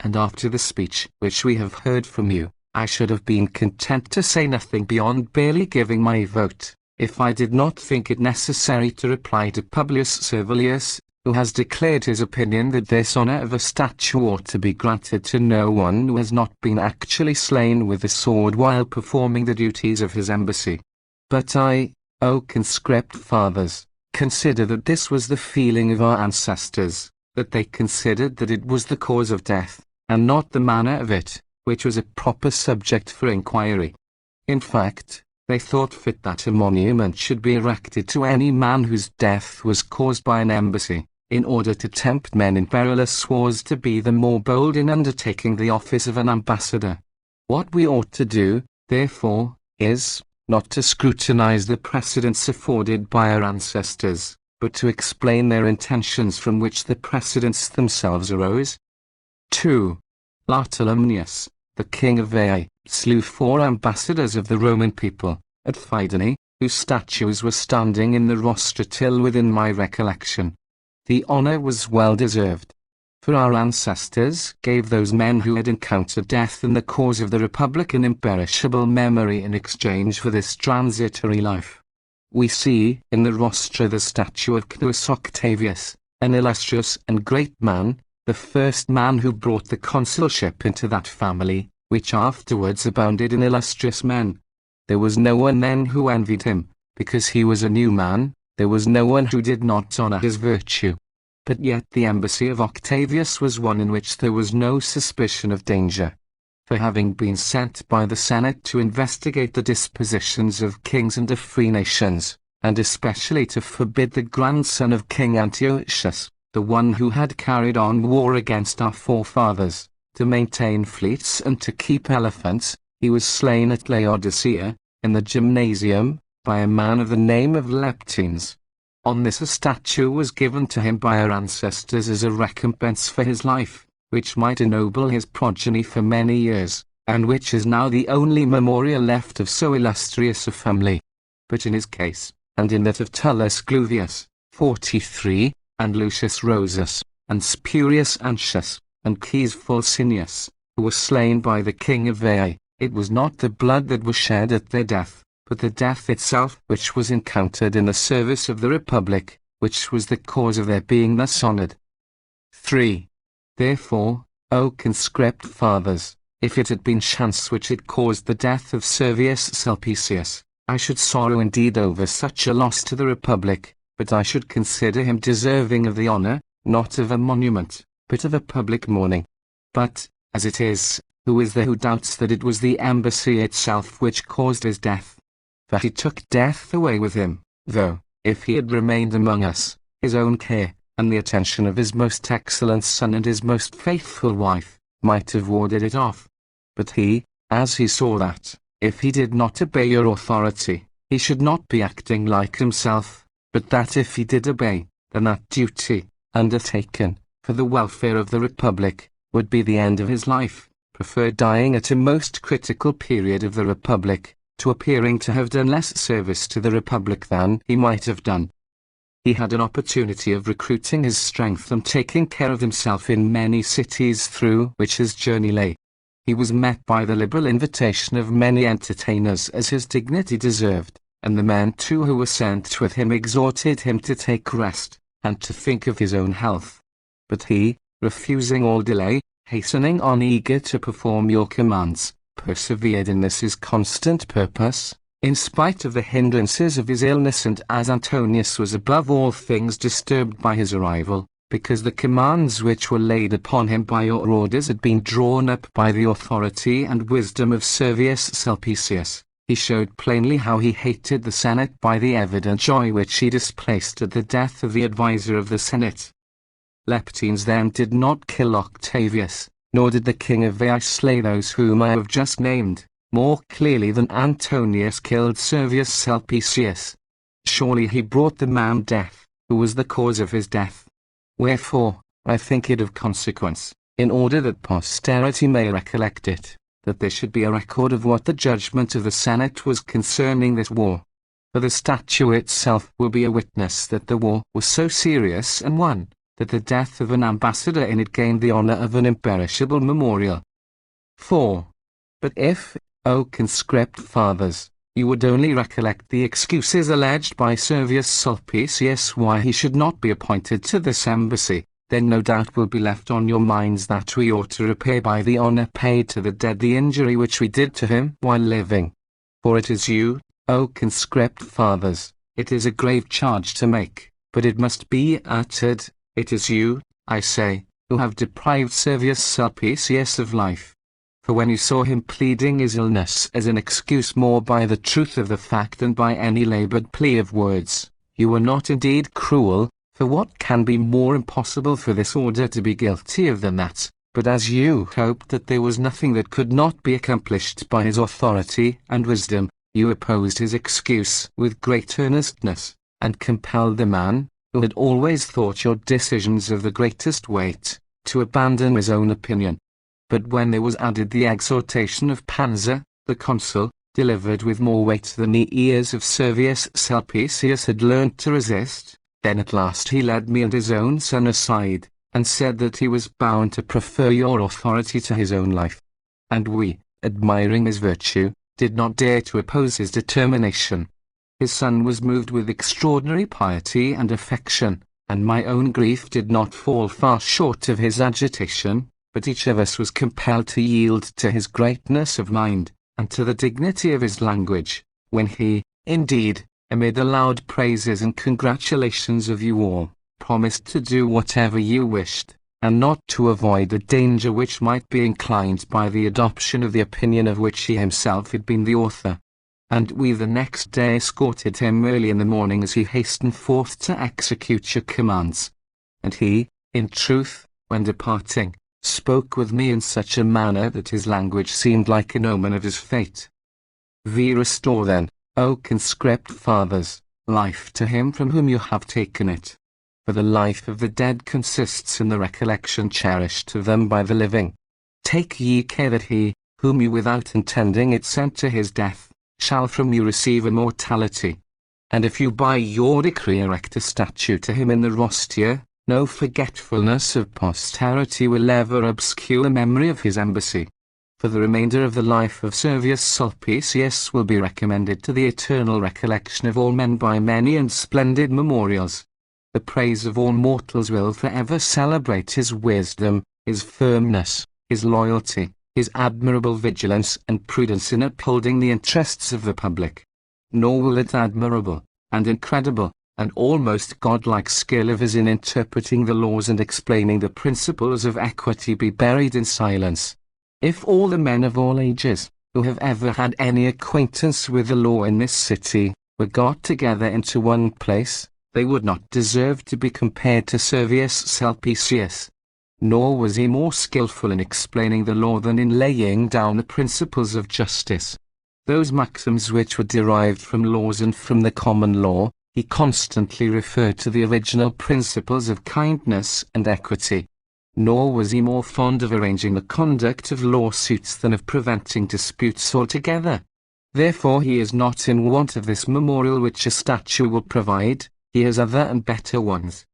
And after the speech which we have heard from you, I should have been content to say nothing beyond barely giving my vote, if I did not think it necessary to reply to Publius Servilius, who has declared his opinion that this honor of a statue ought to be granted to no one who has not been actually slain with the sword while performing the duties of his embassy. But I, O conscript fathers, consider that this was the feeling of our ancestors, that they considered that it was the cause of death, and not the manner of it, which was a proper subject for inquiry. In fact, they thought fit that a monument should be erected to any man whose death was caused by an embassy, in order to tempt men in perilous wars to be the more bold in undertaking the office of an ambassador. What we ought to do, therefore, is, not to scrutinize the precedents afforded by our ancestors, but to explain their intentions from which the precedents themselves arose. 2. Bartolomæus, the king of Veii, slew 4 ambassadors of the Roman people, at Fidene, whose statues were standing in the rostra till within my recollection. The honor was well deserved, for our ancestors gave those men who had encountered death in the cause of the Republic an imperishable memory in exchange for this transitory life. We see in the rostra the statue of Cneius Octavius, an illustrious and great man, the first man who brought the consulship into that family, which afterwards abounded in illustrious men. There was no one then who envied him, because he was a new man. There was no one who did not honor his virtue. But yet the embassy of Octavius was one in which there was no suspicion of danger. For having been sent by the Senate to investigate the dispositions of kings and of free nations, and especially to forbid the grandson of King Antiochus, the one who had carried on war against our forefathers, to maintain fleets and to keep elephants, he was slain at Laodicea, in the gymnasium, by a man of the name of Leptines. On this a statue was given to him by our ancestors as a recompense for his life, which might ennoble his progeny for many years, and which is now the only memorial left of so illustrious a family. But in his case, and in that of Tullus Cluvius, 43, and Lucius Rosus, and Spurius Antius, and Caius Fulcinius, who were slain by the king of Veii, it was not the blood that was shed at their death, but the death itself which was encountered in the service of the Republic, which was the cause of their being thus honored. 3. Therefore, O conscript fathers, if it had been chance which had caused the death of Servius Sulpicius, I should sorrow indeed over such a loss to the Republic, but I should consider him deserving of the honor, not of a monument, but of a public mourning. But, as it is, who is there who doubts that it was the embassy itself which caused his death? For he took death away with him, though, if he had remained among us, his own care, and the attention of his most excellent son and his most faithful wife, might have warded it off. But he, as he saw that, if he did not obey your authority, he should not be acting like himself, but that if he did obey, then that duty, undertaken, for the welfare of the Republic, would be the end of his life, preferred dying at a most critical period of the Republic, to appearing to have done less service to the Republic than he might have done. He had an opportunity of recruiting his strength and taking care of himself in many cities through which his journey lay. He was met by the liberal invitation of many entertainers as his dignity deserved, and the men too who were sent with him exhorted him to take rest, and to think of his own health. But he, refusing all delay, hastening on eager to perform your commands, persevered in this his constant purpose, in spite of the hindrances of his illness, and as Antonius was above all things disturbed by his arrival, because the commands which were laid upon him by your orders had been drawn up by the authority and wisdom of Servius Sulpicius, he showed plainly how he hated the Senate by the evident joy which he displaced at the death of the adviser of the Senate. Leptines then did not kill Octavius, nor did the king of Veii slay those whom I have just named, more clearly than Antonius killed Servius Sulpicius. Surely he brought the man death, who was the cause of his death. Wherefore, I think it of consequence, in order that posterity may recollect it, that there should be a record of what the judgment of the Senate was concerning this war. For the statute itself will be a witness that the war was so serious an one, that the death of an ambassador in it gained the honor of an imperishable memorial. 4. But if, O conscript fathers, you would only recollect the excuses alleged by Servius Sulpicius why he should not be appointed to this embassy, then no doubt will be left on your minds that we ought to repay by the honor paid to the dead the injury which we did to him while living. For it is you, O conscript fathers, it is a grave charge to make, but it must be uttered, it is you, I say, who have deprived Servius Sulpicius of life. For when you saw him pleading his illness as an excuse more by the truth of the fact than by any labored plea of words, you were not indeed cruel, for what can be more impossible for this order to be guilty of than that? But as you hoped that there was nothing that could not be accomplished by his authority and wisdom, you opposed his excuse with great earnestness, and compelled the man, who had always thought your decisions of the greatest weight, to abandon his own opinion. But when there was added the exhortation of Pansa, the consul, delivered with more weight than the ears of Servius Sulpicius had learnt to resist, then at last he led me and his own son aside, and said that he was bound to prefer your authority to his own life. And we, admiring his virtue, did not dare to oppose his determination. His son was moved with extraordinary piety and affection, and my own grief did not fall far short of his agitation, but each of us was compelled to yield to his greatness of mind, and to the dignity of his language, when he, indeed, amid the loud praises and congratulations of you all, promised to do whatever you wished, and not to avoid the danger which might be inclined by the adoption of the opinion of which he himself had been the author. And we the next day escorted him early in the morning as he hastened forth to execute your commands. And he, in truth, when departing, spoke with me in such a manner that his language seemed like an omen of his fate. We restore then, O conscript fathers, life to him from whom you have taken it. For the life of the dead consists in the recollection cherished of them by the living. Take ye care that he, whom you without intending it sent to his death, shall from you receive immortality. And if you by your decree erect a statue to him in the rostia, no forgetfulness of posterity will ever obscure the memory of his embassy. For the remainder of the life of Servius Sulpicius will be recommended to the eternal recollection of all men by many and splendid memorials. The praise of all mortals will forever celebrate his wisdom, his firmness, his loyalty, his admirable vigilance and prudence in upholding the interests of the public. Nor will its admirable, and incredible, and almost godlike skill of his in interpreting the laws and explaining the principles of equity be buried in silence. If all the men of all ages, who have ever had any acquaintance with the law in this city, were got together into one place, they would not deserve to be compared to Servius Sulpicius. Nor was he more skillful in explaining the law than in laying down the principles of justice. Those maxims which were derived from laws and from the common law, he constantly referred to the original principles of kindness and equity. Nor was he more fond of arranging the conduct of lawsuits than of preventing disputes altogether. Therefore he is not in want of this memorial which a statue will provide, he has other and better ones.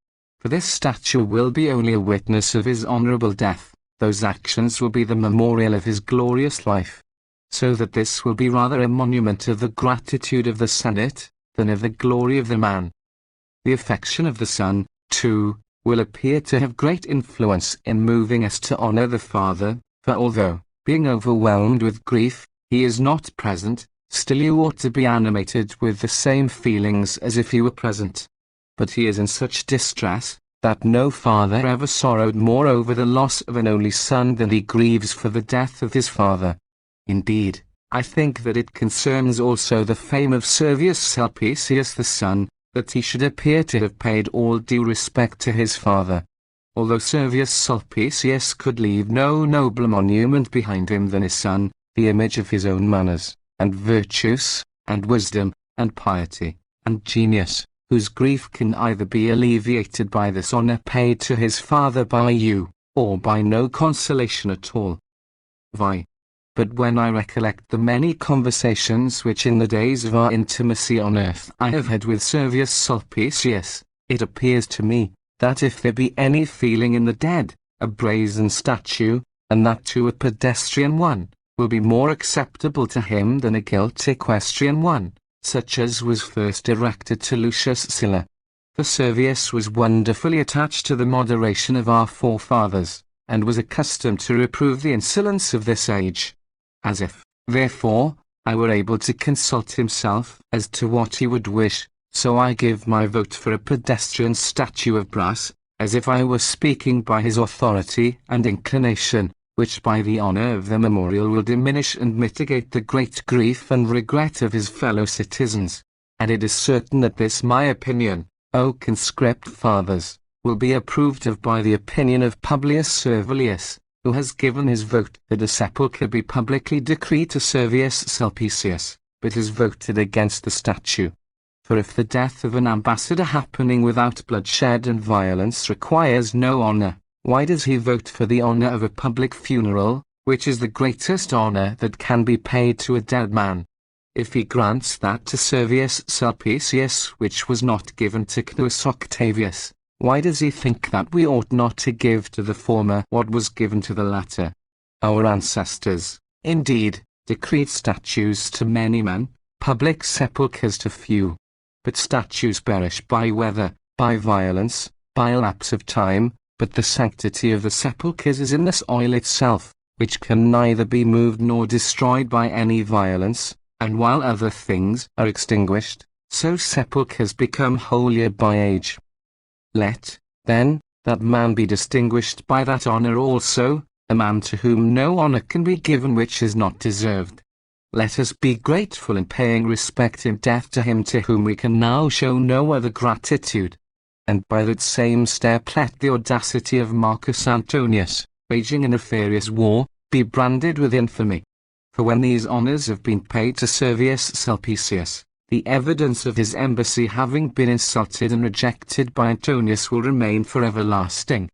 For this statue will be only a witness of his honorable death, those actions will be the memorial of his glorious life. so that this will be rather a monument of the gratitude of the Senate, than of the glory of the man. The affection of the son, too, will appear to have great influence in moving us to honor the father, for although, being overwhelmed with grief, he is not present, still you ought to be animated with the same feelings as if he were present. But he is in such distress, that no father ever sorrowed more over the loss of an only son than he grieves for the death of his father. Indeed, I think that it concerns also the fame of Servius Sulpicius the son, that he should appear to have paid all due respect to his father. Although Servius Sulpicius could leave no nobler monument behind him than his son, the image of his own manners, and virtues, and wisdom, and piety, and genius, whose grief can either be alleviated by this honor paid to his father by you, or by no consolation at all. But when I recollect the many conversations which in the days of our intimacy on earth I have had with Servius Sulpicius, it appears to me, that if there be any feeling in the dead, a brazen statue, and that too a pedestrian one, will be more acceptable to him than a gilt equestrian one, such as was first erected to Lucius Sylla. For Servius was wonderfully attached to the moderation of our forefathers, and was accustomed to reprove the insolence of this age. As if, therefore, I were able to consult himself as to what he would wish, so I give my vote for a pedestrian statue of brass, as if I were speaking by his authority and inclination, which by the honor of the memorial will diminish and mitigate the great grief and regret of his fellow citizens. And it is certain that this my opinion, O conscript fathers, will be approved of by the opinion of Publius Servilius, who has given his vote that a sepulchre be publicly decreed to Servius Sulpicius, but has voted against the statue. For if the death of an ambassador happening without bloodshed and violence requires no honor, why does he vote for the honor of a public funeral, which is the greatest honor that can be paid to a dead man? If he grants that to Servius Sulpicius which was not given to Cneius Octavius, why does he think that we ought not to give to the former what was given to the latter? Our ancestors, indeed, decreed statues to many men, public sepulchres to few. But statues perish by weather, by violence, by lapse of time, but the sanctity of the sepulchres is in this oil itself, which can neither be moved nor destroyed by any violence, and while other things are extinguished, so sepulchres become holier by age. Let, then, that man be distinguished by that honor also, a man to whom no honor can be given which is not deserved. Let us be grateful in paying respect in death to him to whom we can now show no other gratitude. And by that same step let the audacity of Marcus Antonius, waging a nefarious war, be branded with infamy. For when these honors have been paid to Servius Sulpicius, the evidence of his embassy having been insulted and rejected by Antonius will remain for everlasting.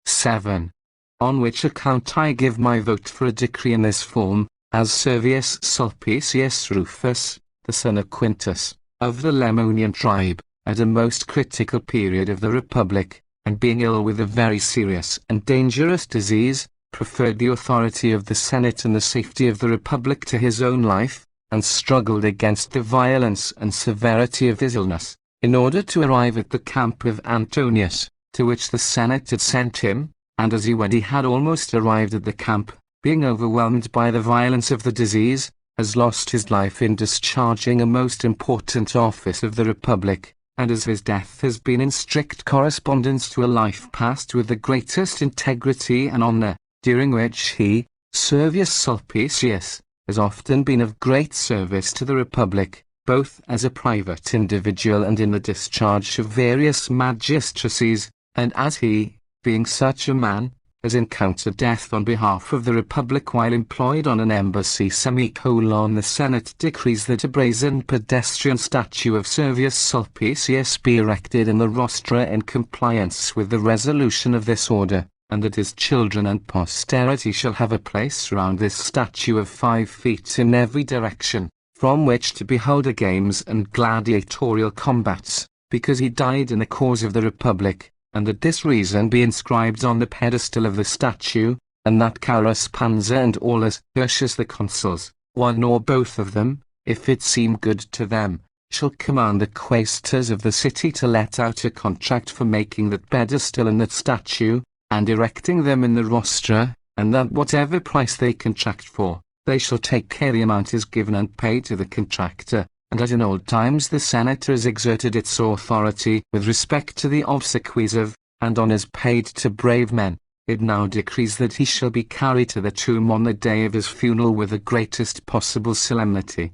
7. On which account I give my vote for a decree in this form, as Servius Sulpicius Rufus, the son of Quintus, of the Lemonian tribe, at a most critical period of the Republic, and being ill with a very serious and dangerous disease, preferred the authority of the Senate and the safety of the Republic to his own life, and struggled against the violence and severity of his illness, in order to arrive at the camp of Antonius, to which the Senate had sent him, and as when he had almost arrived at the camp, being overwhelmed by the violence of the disease, has lost his life in discharging a most important office of the Republic, and as his death has been in strict correspondence to a life passed with the greatest integrity and honor, during which he, Servius Sulpicius, has often been of great service to the Republic, both as a private individual and in the discharge of various magistracies, and as he, being such a man, has encountered death on behalf of the Republic while employed on an embassy. The Senate decrees that a brazen pedestrian statue of Servius Sulpicius be erected in the rostra in compliance with the resolution of this order, and that his children and posterity shall have a place round this statue of 5 feet in every direction, from which to behold the games and gladiatorial combats, because he died in the cause of the Republic, and that this reason be inscribed on the pedestal of the statue, and that Carus Pansa and Aulus, Tertius the consuls, one or both of them, if it seem good to them, shall command the quaestors of the city to let out a contract for making that pedestal and that statue, and erecting them in the rostra, and that whatever price they contract for, they shall take care the amount is given and paid to the contractor. And as in old times the Senate has exerted its authority with respect to the obsequies of, and honours paid to brave men, it now decrees that he shall be carried to the tomb on the day of his funeral with the greatest possible solemnity.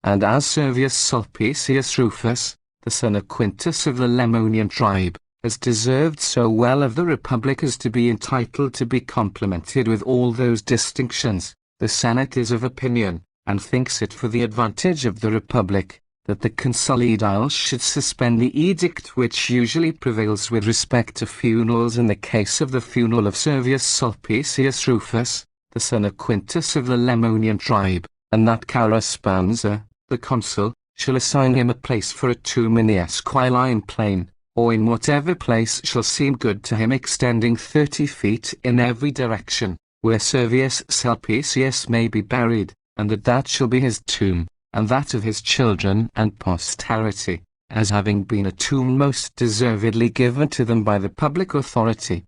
And as Servius Sulpicius Rufus, the son of Quintus of the Lemonian tribe, has deserved so well of the Republic as to be entitled to be complimented with all those distinctions, the Senate is of opinion, and thinks it for the advantage of the Republic, that the Consiliaries should suspend the edict which usually prevails with respect to funerals in the case of the funeral of Servius Sulpicius Rufus, the son of Quintus of the Lemonian tribe, and that Caruspanza, the consul, shall assign him a place for a tomb in the Esquiline plain, or in whatever place shall seem good to him, extending 30 feet in every direction, where Servius Sulpicius may be buried, and that shall be his tomb, and that of his children and posterity, as having been a tomb most deservedly given to them by the public authority.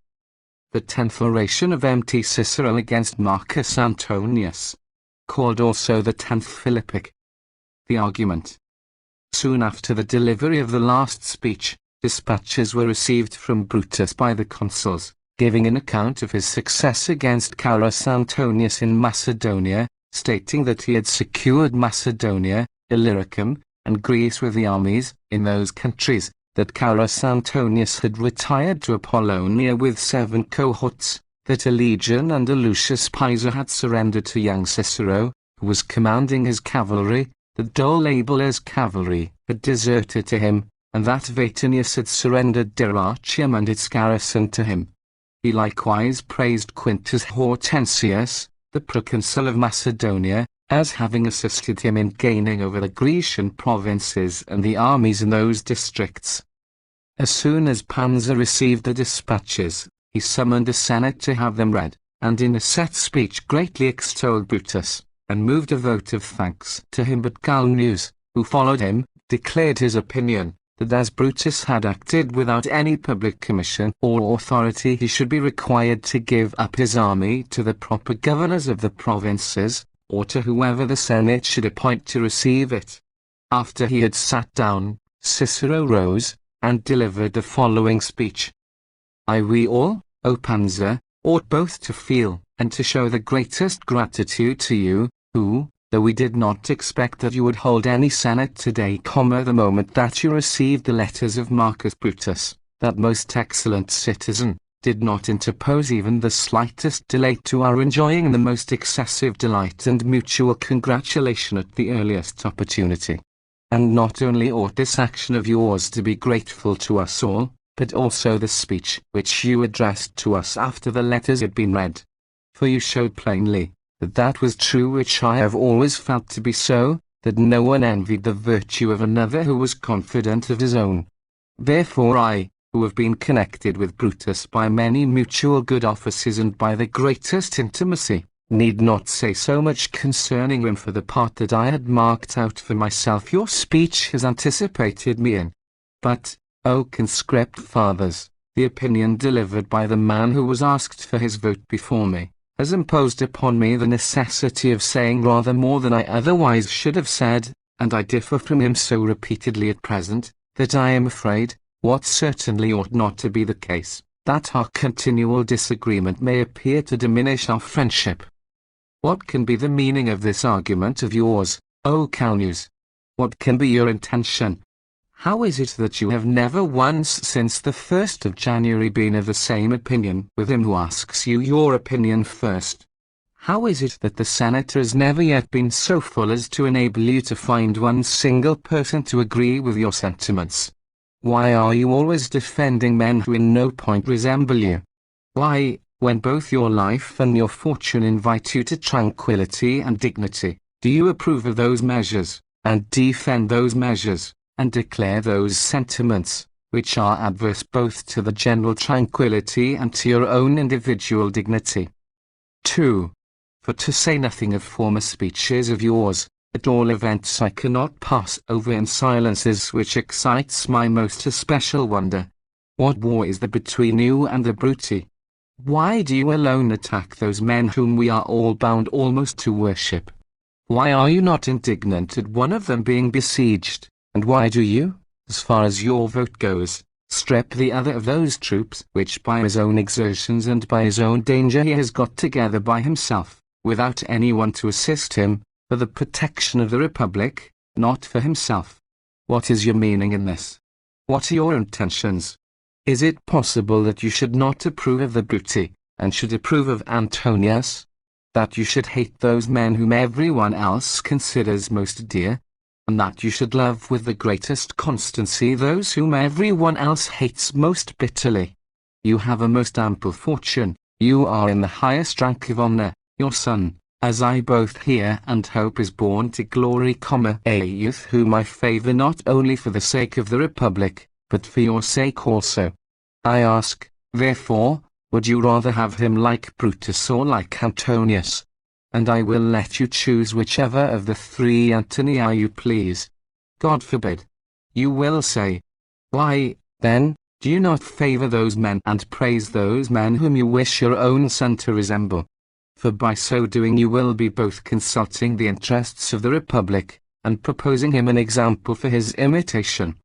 The 10th oration of Mt. Cicero against Marcus Antonius, called also the 10th Philippic. The argument. Soon after the delivery of the last speech, dispatches were received from Brutus by the consuls, giving an account of his success against Carus Antonius in Macedonia, stating that he had secured Macedonia, Illyricum, and Greece with the armies in those countries, that Carus Antonius had retired to Apollonia with 7 cohorts, that a legion under Lucius Piso had surrendered to young Cicero, who was commanding his cavalry, that Dolabila's cavalry had deserted to him, and that Vatinius had surrendered Dyrrhachium and its garrison to him. He likewise praised Quintus Hortensius, the proconsul of Macedonia, as having assisted him in gaining over the Grecian provinces and the armies in those districts. As soon as Pansa received the dispatches, he summoned the Senate to have them read, and in a set speech greatly extolled Brutus, and moved a vote of thanks to him. But Gallienus, who followed him, declared his opinion, that as Brutus had acted without any public commission or authority, he should be required to give up his army to the proper governors of the provinces, or to whoever the Senate should appoint to receive it. After he had sat down, Cicero rose, and delivered the following speech. We all, O Pansa, ought both to feel, and to show the greatest gratitude to you, who, though we did not expect that you would hold any Senate today, the moment that you received the letters of Marcus Brutus, that most excellent citizen, did not interpose even the slightest delay to our enjoying the most excessive delight and mutual congratulation at the earliest opportunity. And not only ought this action of yours to be grateful to us all, but also the speech which you addressed to us after the letters had been read. For you showed plainly, that was true which I have always felt to be so, that no one envied the virtue of another who was confident of his own. Therefore I, who have been connected with Brutus by many mutual good offices and by the greatest intimacy, need not say so much concerning him for the part that I had marked out for myself your speech has anticipated me in. But, O conscript fathers, the opinion delivered by the man who was asked for his vote before me, has imposed upon me the necessity of saying rather more than I otherwise should have said, and I differ from him so repeatedly at present, that I am afraid, what certainly ought not to be the case, that our continual disagreement may appear to diminish our friendship. What can be the meaning of this argument of yours, O Gallienus? What can be your intention? How is it that you have never once since the 1st of January been of the same opinion with him who asks you your opinion first? How is it that the Senate has never yet been so full as to enable you to find one single person to agree with your sentiments? Why are you always defending men who in no point resemble you? Why, when both your life and your fortune invite you to tranquility and dignity, do you approve of those measures, and defend those measures, and declare those sentiments, which are adverse both to the general tranquility and to your own individual dignity? 2. For to say nothing of former speeches of yours, at all events I cannot pass over in silences which excites my most especial wonder. What war is there between you and the Bruti? Why do you alone attack those men whom we are all bound almost to worship? Why are you not indignant at one of them being besieged, and why do you, as far as your vote goes, strip the other of those troops which by his own exertions and by his own danger he has got together by himself, without anyone to assist him, for the protection of the Republic, not for himself? What is your meaning in this? What are your intentions? Is it possible that you should not approve of the Bruti, and should approve of Antonius? That you should hate those men whom everyone else considers most dear? And that you should love with the greatest constancy those whom everyone else hates most bitterly? You have a most ample fortune, you are in the highest rank of honor, your son, as I both hear and hope, is born to glory, a youth whom I favor not only for the sake of the Republic, but for your sake also. I ask, therefore, would you rather have him like Brutus or like Antonius? And I will let you choose whichever of the three Antonii you please. God forbid. You will say, why, then, do you not favor those men and praise those men whom you wish your own son to resemble? For by so doing you will be both consulting the interests of the Republic, and proposing him an example for his imitation.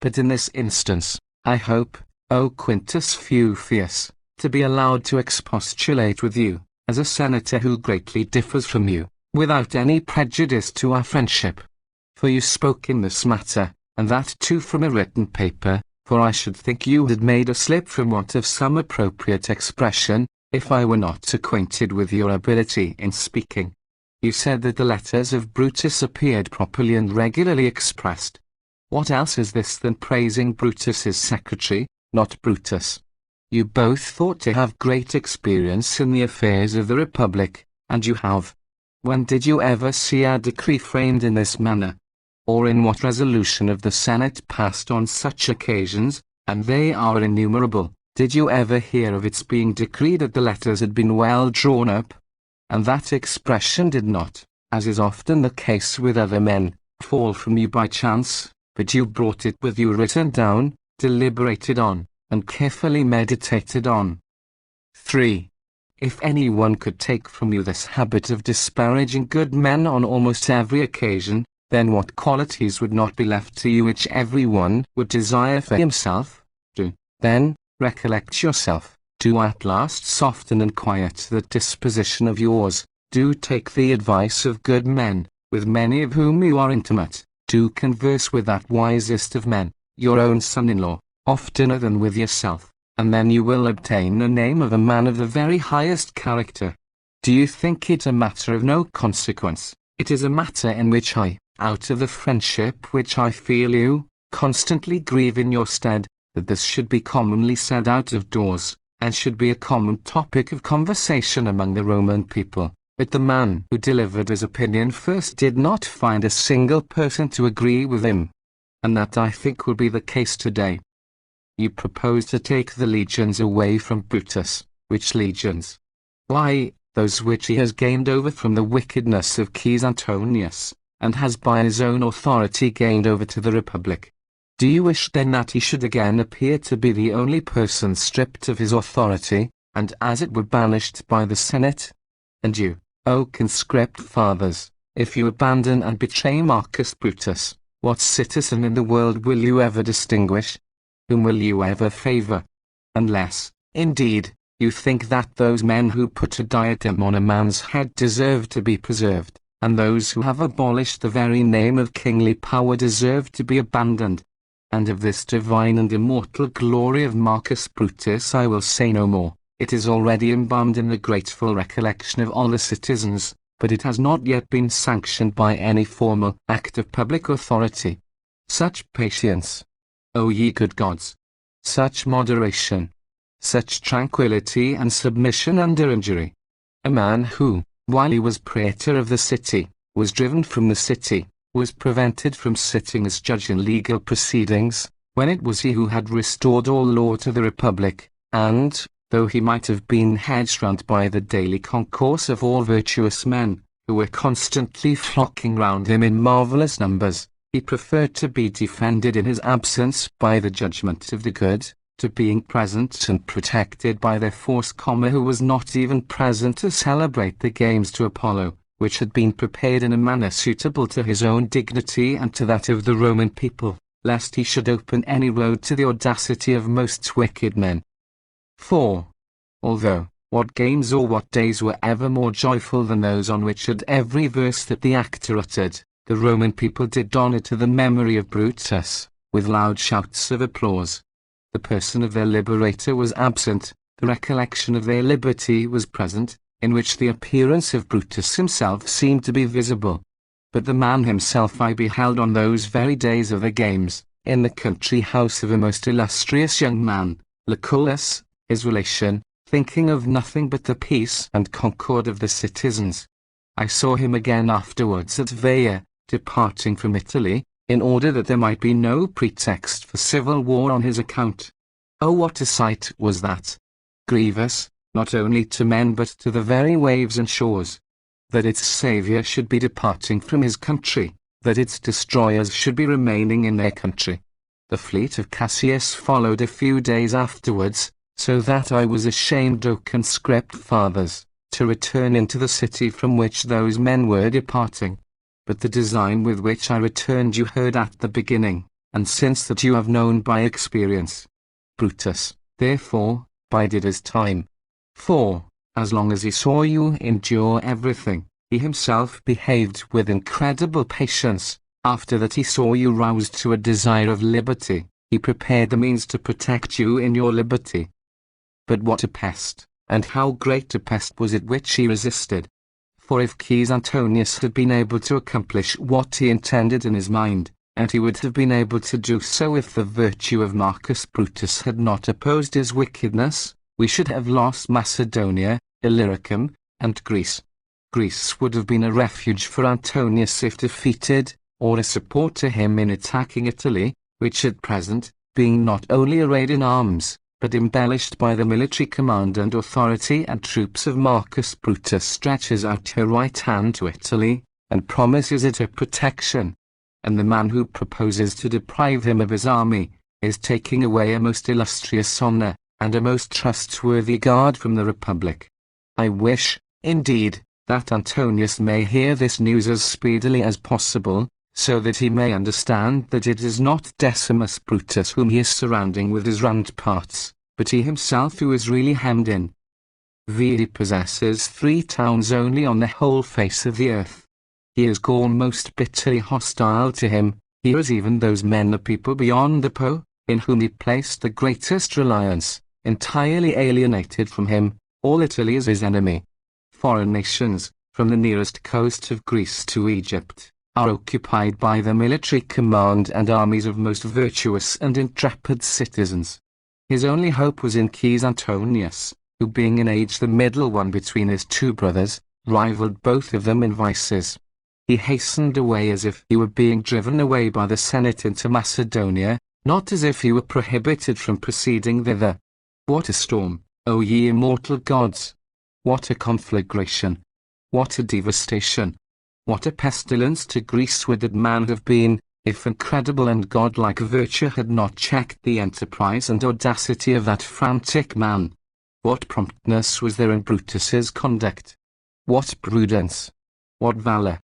But in this instance, I hope, O Quintus Fufius, to be allowed to expostulate with you, as a senator who greatly differs from you, without any prejudice to our friendship. For you spoke in this matter, and that too from a written paper, for I should think you had made a slip from want of some appropriate expression, if I were not acquainted with your ability in speaking. You said that the letters of Brutus appeared properly and regularly expressed. What else is this than praising Brutus's secretary, not Brutus? You both thought to have great experience in the affairs of the Republic, and you have. When did you ever see a decree framed in this manner? Or in what resolution of the Senate passed on such occasions, and they are innumerable, did you ever hear of its being decreed that the letters had been well drawn up? And that expression did not, as is often the case with other men, fall from you by chance, but you brought it with you written down, deliberated on, and carefully meditated on. 3. If anyone could take from you this habit of disparaging good men on almost every occasion, then what qualities would not be left to you which everyone would desire for himself? Do, then, recollect yourself, do at last soften and quiet that disposition of yours, do take the advice of good men, with many of whom you are intimate, do converse with that wisest of men, your own son-in-law, oftener than with yourself, and then you will obtain the name of a man of the very highest character. Do you think it a matter of no consequence? It is a matter in which I, out of the friendship which I feel you, constantly grieve in your stead, that this should be commonly said out of doors, and should be a common topic of conversation among the Roman people, but the man who delivered his opinion first did not find a single person to agree with him. And that I think will be the case today. You propose to take the legions away from Brutus. Which legions? Why, those which he has gained over from the wickedness of King Antonius, and has by his own authority gained over to the Republic. Do you wish then that he should again appear to be the only person stripped of his authority, and as it were banished by the Senate? And you, O conscript fathers, if you abandon and betray Marcus Brutus, what citizen in the world will you ever distinguish? Whom will you ever favor? Unless, indeed, you think that those men who put a diadem on a man's head deserve to be preserved, and those who have abolished the very name of kingly power deserve to be abandoned. And of this divine and immortal glory of Marcus Brutus I will say no more. It is already embalmed in the grateful recollection of all the citizens, but it has not yet been sanctioned by any formal act of public authority. Such patience, O ye good gods! Such moderation! Such tranquility and submission under injury! A man who, while he was praetor of the city, was driven from the city, was prevented from sitting as judge in legal proceedings, when it was he who had restored all law to the Republic, and, though he might have been hedged round by the daily concourse of all virtuous men, who were constantly flocking round him in marvellous numbers, he preferred to be defended in his absence by the judgment of the good, to being present and protected by their force, who was not even present to celebrate the games to Apollo, which had been prepared in a manner suitable to his own dignity and to that of the Roman people, lest he should open any road to the audacity of most wicked men. 4. Although, what games or what days were ever more joyful than those on which at every verse that the actor uttered, the Roman people did honour to the memory of Brutus, with loud shouts of applause. The person of their liberator was absent, the recollection of their liberty was present, in which the appearance of Brutus himself seemed to be visible. But the man himself I beheld on those very days of the games, in the country house of a most illustrious young man, Lucullus, his relation, thinking of nothing but the peace and concord of the citizens. I saw him again afterwards at Veii, departing from Italy, in order that there might be no pretext for civil war on his account. Oh, what a sight was that! Grievous, not only to men but to the very waves and shores, that its saviour should be departing from his country, that its destroyers should be remaining in their country. The fleet of Cassius followed a few days afterwards, so that I was ashamed, O conscript fathers, to return into the city from which those men were departing. But the design with which I returned you heard at the beginning, and since that you have known by experience. Brutus, therefore, bided his time. 4. As long as he saw you endure everything, he himself behaved with incredible patience. After that he saw you roused to a desire of liberty, he prepared the means to protect you in your liberty. But what a pest, and how great a pest was it which he resisted! For if Antonius had been able to accomplish what he intended in his mind, and he would have been able to do so if the virtue of Marcus Brutus had not opposed his wickedness, we should have lost Macedonia, Illyricum, and Greece. Greece would have been a refuge for Antonius if defeated, or a support to him in attacking Italy, which at present, being not only arrayed in arms, but embellished by the military command and authority and troops of Marcus Brutus, stretches out her right hand to Italy, and promises it her protection. And the man who proposes to deprive him of his army, is taking away a most illustrious honour, and a most trustworthy guard from the Republic. I wish, indeed, that Antonius may hear this news as speedily as possible, so that he may understand that it is not Decimus Brutus whom he is surrounding with his ramparts, but he himself who is really hemmed in. Veii possesses 3 towns only on the whole face of the earth. He is gone most bitterly hostile to him. He is even those men, the people beyond the Po, in whom he placed the greatest reliance, entirely alienated from him. All Italy is his enemy. Foreign nations, from the nearest coast of Greece to Egypt, are occupied by the military command and armies of most virtuous and intrepid citizens. His only hope was in Antonius, who being in age the middle one between his 2 brothers, rivaled both of them in vices. He hastened away as if he were being driven away by the Senate into Macedonia, not as if he were prohibited from proceeding thither. What a storm, O ye immortal gods! What a conflagration! What a devastation! What a pestilence to Greece would that man have been, if incredible and godlike virtue had not checked the enterprise and audacity of that frantic man! What promptness was there in Brutus's conduct! What prudence! What valour!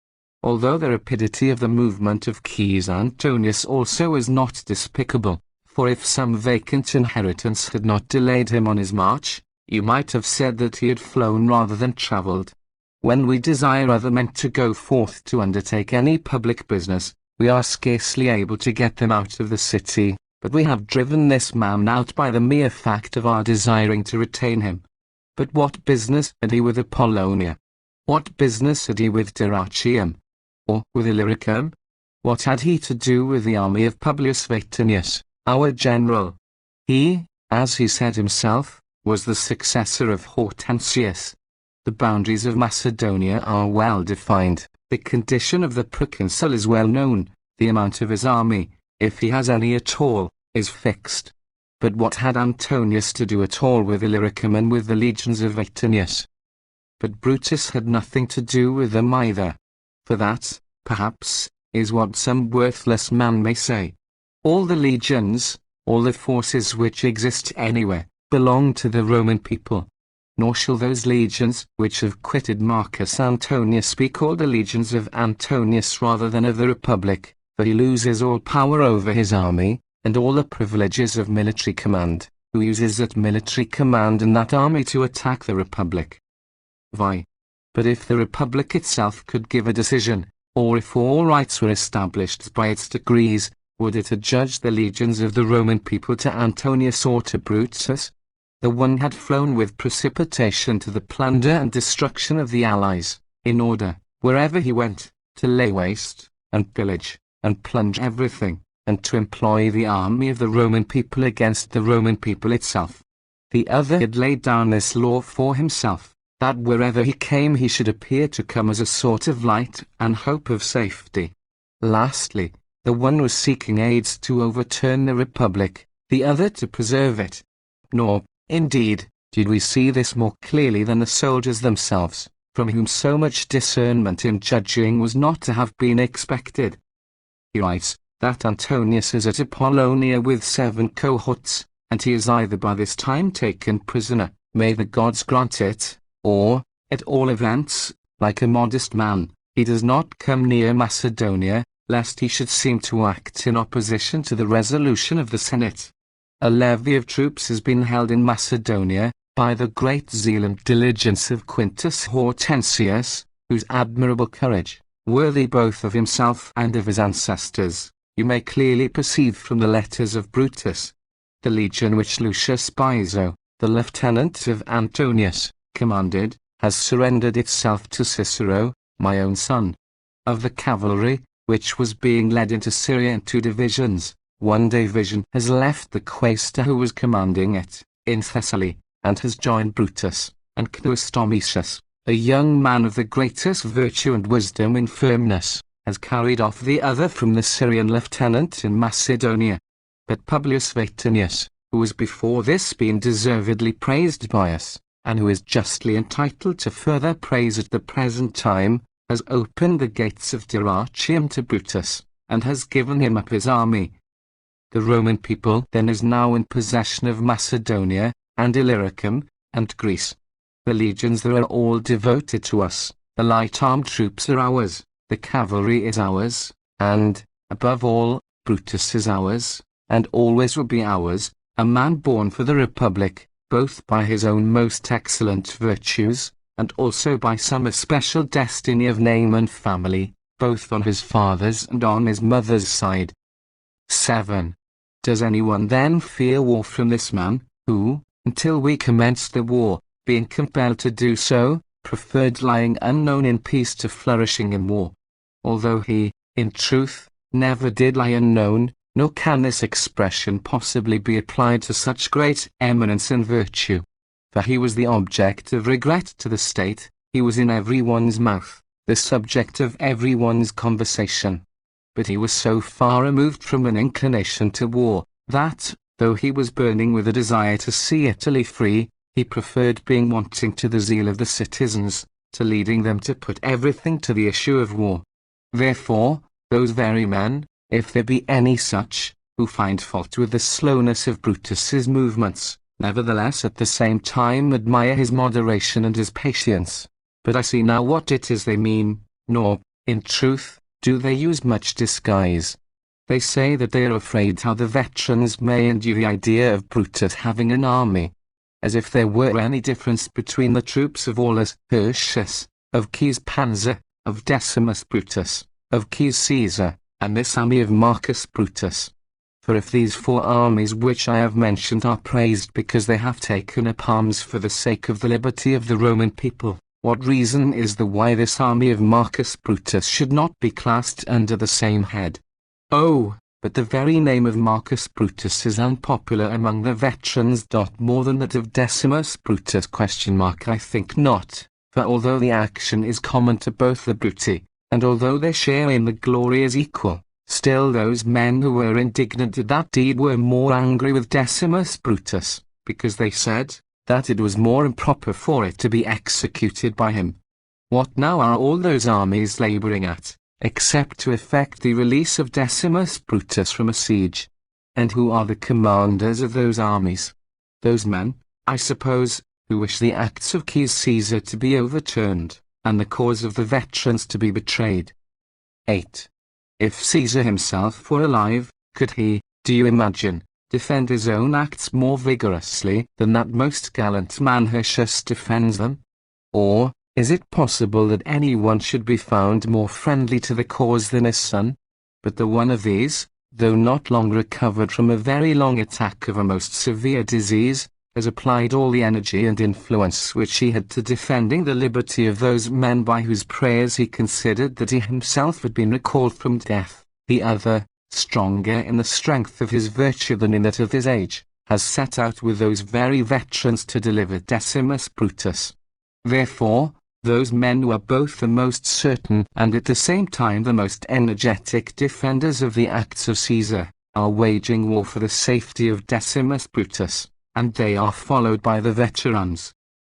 Although the rapidity of the movement of Antonius also is not despicable, for if some vacant inheritance had not delayed him on his march, you might have said that he had flown rather than travelled. When we desire other men to go forth to undertake any public business, we are scarcely able to get them out of the city, but we have driven this man out by the mere fact of our desiring to retain him. But what business had he with Apollonia? What business had he with Dyrrhachium? Or with Illyricum? What had he to do with the army of Publius Vatinius, our general? He, as he said himself, was the successor of Hortensius. The boundaries of Macedonia are well defined, the condition of the proconsul is well known, the amount of his army, if he has any at all, is fixed. But what had Antonius to do at all with Illyricum and with the legions of Antonius? But Brutus had nothing to do with them either. For that, perhaps, is what some worthless man may say. All the legions, all the forces which exist anywhere, belong to the Roman people. Nor shall those legions which have quitted Marcus Antonius be called the legions of Antonius rather than of the Republic, for he loses all power over his army, and all the privileges of military command, who uses that military command and that army to attack the Republic. Why? But if the Republic itself could give a decision, or if all rights were established by its decrees, would it adjudge the legions of the Roman people to Antonius or to Brutus? The one had flown with precipitation to the plunder and destruction of the allies, in order, wherever he went, to lay waste, and pillage, and plunge everything, and to employ the army of the Roman people against the Roman people itself. The other had laid down this law for himself, that wherever he came he should appear to come as a sort of light and hope of safety. Lastly, the one was seeking aids to overturn the Republic, the other to preserve it. Nor, indeed, did we see this more clearly than the soldiers themselves, from whom so much discernment in judging was not to have been expected. He writes, that Antonius is at Apollonia with 7 cohorts, and he is either by this time taken prisoner, may the gods grant it, or, at all events, like a modest man, he does not come near Macedonia, lest he should seem to act in opposition to the resolution of the Senate. A levy of troops has been held in Macedonia, by the great zeal and diligence of Quintus Hortensius, whose admirable courage, worthy both of himself and of his ancestors, you may clearly perceive from the letters of Brutus. The legion which Lucius Piso, the lieutenant of Antonius, commanded, has surrendered itself to Cicero, my own son. Of the cavalry, which was being led into Syria in 2 divisions, 1 division has left the quaestor who was commanding it, in Thessaly, and has joined Brutus, and Cneius Domitius, a young man of the greatest virtue and wisdom in firmness, has carried off the other from the Syrian lieutenant in Macedonia. But Publius Vatinius, who has before this been deservedly praised by us, and who is justly entitled to further praise at the present time, has opened the gates of Dyrrhachium to Brutus, and has given him up his army. The Roman people then is now in possession of Macedonia, and Illyricum, and Greece. The legions there are all devoted to us, the light-armed troops are ours, the cavalry is ours, and, above all, Brutus is ours, and always will be ours, a man born for the Republic, both by his own most excellent virtues, and also by some especial destiny of name and family, both on his father's and on his mother's side. 7. Does anyone then fear war from this man, who, until we commenced the war, being compelled to do so, preferred lying unknown in peace to flourishing in war? Although he, in truth, never did lie unknown, nor can this expression possibly be applied to such great eminence and virtue. For he was the object of regret to the state, he was in every one's mouth, the subject of every one's conversation. But he was so far removed from an inclination to war, that, though he was burning with a desire to see Italy free, he preferred being wanting to the zeal of the citizens, to leading them to put everything to the issue of war. Therefore, those very men, if there be any such, who find fault with the slowness of Brutus's movements, nevertheless at the same time admire his moderation and his patience. But I see now what it is they mean, nor, in truth, do they use much disguise. They say that they are afraid how the veterans may endure the idea of Brutus having an army. As if there were any difference between the troops of Aulus Hirtius, of Caius Pansa, of Decimus Brutus, of Caius Caesar, and this army of Marcus Brutus. For if these 4 armies which I have mentioned are praised because they have taken up arms for the sake of the liberty of the Roman people, what reason is there why this army of Marcus Brutus should not be classed under the same head? Oh, but the very name of Marcus Brutus is unpopular among the veterans. More than that of Decimus Brutus? I think not, for although the action is common to both the Bruti, and although their share in the glory is equal, Still those men who were indignant at that deed were more angry with Decimus Brutus, because they said that it was more improper for it to be executed by him. What now are all those armies laboring at, except to effect the release of Decimus Brutus from a siege? And who are the commanders of those armies? Those men, I suppose, who wish the acts of Caesar to be overturned, and the cause of the veterans to be betrayed. 8. If Caesar himself were alive, could he, do you imagine, defend his own acts more vigorously than that most gallant man Hirtius defends them? Or, is it possible that anyone should be found more friendly to the cause than his son? But the one of these, though not long recovered from a very long attack of a most severe disease, has applied all the energy and influence which he had to defending the liberty of those men by whose prayers he considered that he himself had been recalled from death. The other, stronger in the strength of his virtue than in that of his age, has set out with those very veterans to deliver Decimus Brutus. Therefore, those men who are both the most certain and at the same time the most energetic defenders of the acts of Caesar, are waging war for the safety of Decimus Brutus, and they are followed by the veterans.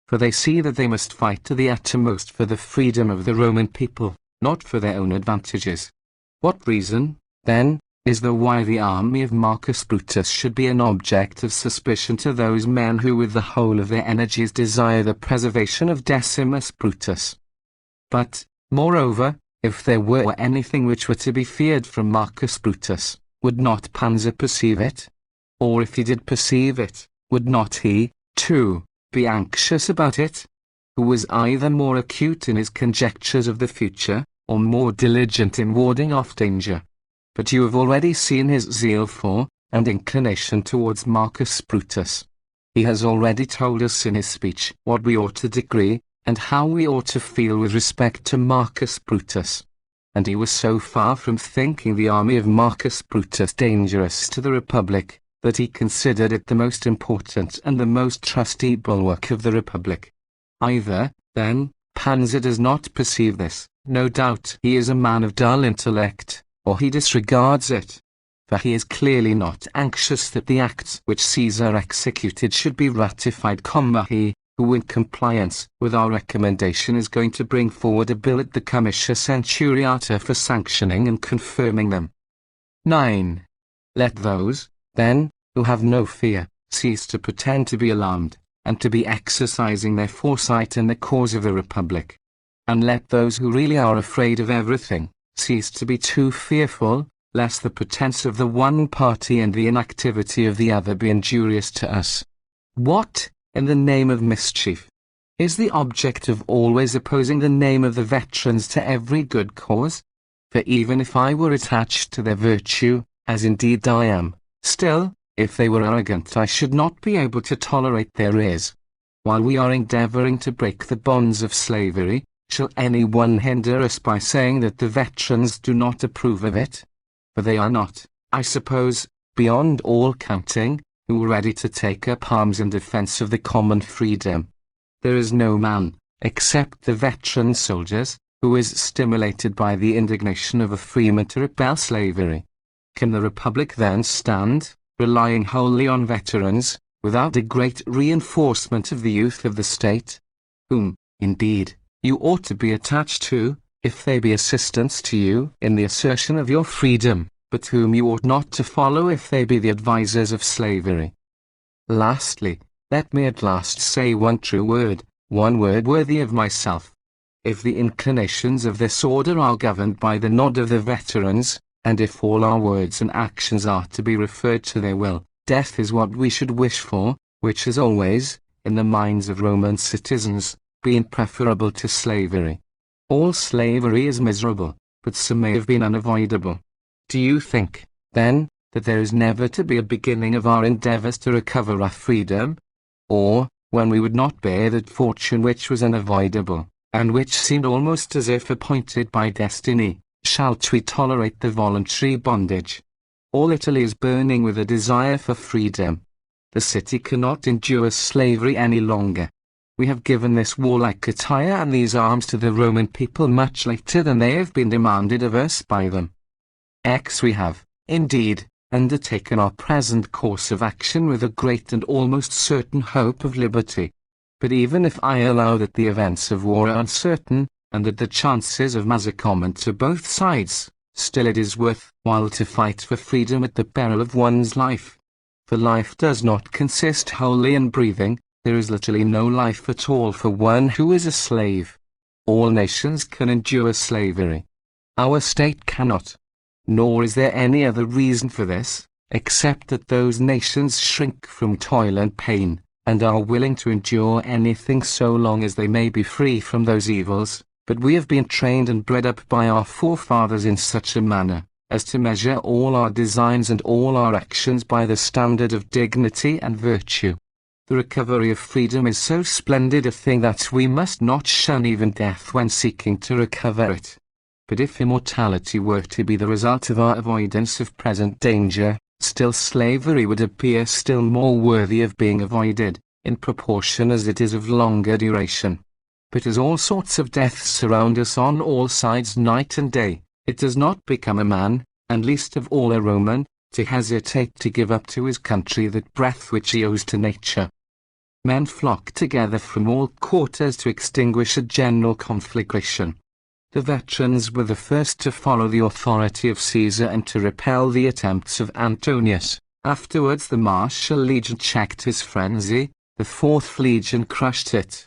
For they see that they must fight to the uttermost for the freedom of the Roman people, not for their own advantages. What reason, then, is there why the army of Marcus Brutus should be an object of suspicion to those men who with the whole of their energies desire the preservation of Decimus Brutus? But, moreover, if there were anything which were to be feared from Marcus Brutus, would not Pansa perceive it? Or if he did perceive it, would not he, too, be anxious about it? Who was either more acute in his conjectures of the future, or more diligent in warding off danger? But you have already seen his zeal for, and inclination towards Marcus Brutus. He has already told us in his speech what we ought to decree, and how we ought to feel with respect to Marcus Brutus. And he was so far from thinking the army of Marcus Brutus dangerous to the Republic, that he considered it the most important and the most trusty bulwark of the Republic. Either, then, Pansa does not perceive this, no doubt he is a man of dull intellect, or he disregards it. For he is clearly not anxious that the acts which Caesar executed should be ratified, he, who in compliance with our recommendation is going to bring forward a bill at the Comitia Centuriata for sanctioning and confirming them. 9. Let those, then, who have no fear, cease to pretend to be alarmed, and to be exercising their foresight in the cause of the Republic. And let those who really are afraid of everything, cease to be too fearful, lest the pretense of the one party and the inactivity of the other be injurious to us. What, in the name of mischief, is the object of always opposing the name of the veterans to every good cause? For even if I were attached to their virtue, as indeed I am, still, if they were arrogant I should not be able to tolerate their ears. While we are endeavoring to break the bonds of slavery, shall anyone hinder us by saying that the veterans do not approve of it? For they are not, I suppose, beyond all counting, who are ready to take up arms in defense of the common freedom. There is no man, except the veteran soldiers, who is stimulated by the indignation of a freeman to repel slavery. Can the Republic then stand, relying wholly on veterans, without a great reinforcement of the youth of the state? Whom, indeed, you ought to be attached to, if they be assistants to you in the assertion of your freedom, but whom you ought not to follow if they be the advisers of slavery. Lastly, let me at last say one true word, one word worthy of myself. If the inclinations of this order are governed by the nod of the veterans, and if all our words and actions are to be referred to their will, death is what we should wish for, which has always, in the minds of Roman citizens, been preferable to slavery. All slavery is miserable, but some may have been unavoidable. Do you think, then, that there is never to be a beginning of our endeavours to recover our freedom? Or, when we would not bear that fortune which was unavoidable, and which seemed almost as if appointed by destiny, shall we tolerate the voluntary bondage? All Italy is burning with a desire for freedom. The city cannot endure slavery any longer. We have given this warlike attire and these arms to the Roman people much later than they have been demanded of us by them. We have, indeed, undertaken our present course of action with a great and almost certain hope of liberty. But even if I allow that the events of war are uncertain, and that the chances of mass are common to both sides, still it is worth while to fight for freedom at the peril of one's life. For life does not consist wholly in breathing. There is literally no life at all for one who is a slave. All nations can endure slavery. Our state cannot. Nor is there any other reason for this, except that those nations shrink from toil and pain, and are willing to endure anything so long as they may be free from those evils. But we have been trained and bred up by our forefathers in such a manner, as to measure all our designs and all our actions by the standard of dignity and virtue. The recovery of freedom is so splendid a thing that we must not shun even death when seeking to recover it. But if immortality were to be the result of our avoidance of present danger, still slavery would appear still more worthy of being avoided, in proportion as it is of longer duration. But as all sorts of deaths surround us on all sides night and day, it does not become a man, and least of all a Roman, to hesitate to give up to his country that breath which he owes to nature. Men flock together from all quarters to extinguish a general conflagration. The veterans were the first to follow the authority of Caesar and to repel the attempts of Antonius. Afterwards the martial legion checked his frenzy, the 4th legion crushed it.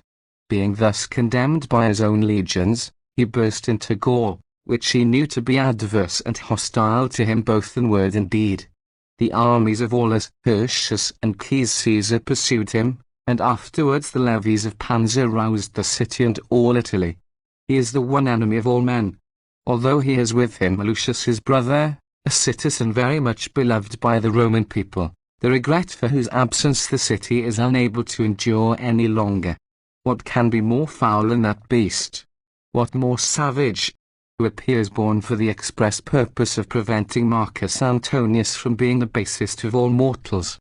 Being thus condemned by his own legions, he burst into Gaul, which he knew to be adverse and hostile to him both in word and deed. The armies of Aulus, Hirtius, and Caius Caesar pursued him, and afterwards the levies of Panzer roused the city and all Italy. He is the one enemy of all men. Although he has with him Lucius his brother, a citizen very much beloved by the Roman people, the regret for whose absence the city is unable to endure any longer. What can be more foul than that beast? What more savage? Who appears born for the express purpose of preventing Marcus Antonius from being the basest of all mortals.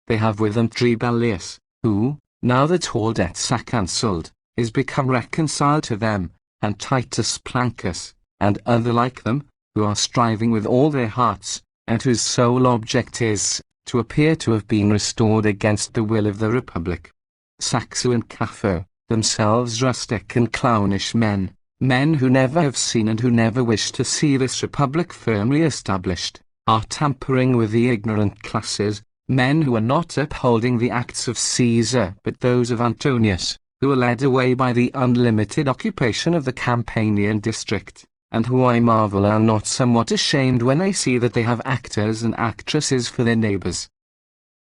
They have with them Trebellius, who, now that all debts are cancelled, is become reconciled to them, and Titus Plancus, and other like them, who are striving with all their hearts, and whose sole object is, to appear to have been restored against the will of the Republic. Saxo and Caffo, themselves rustic and clownish men, men who never have seen and who never wish to see this Republic firmly established, are tampering with the ignorant classes, men who are not upholding the acts of Caesar but those of Antonius, who are led away by the unlimited occupation of the Campanian district, and who I marvel are not somewhat ashamed when they see that they have actors and actresses for their neighbours.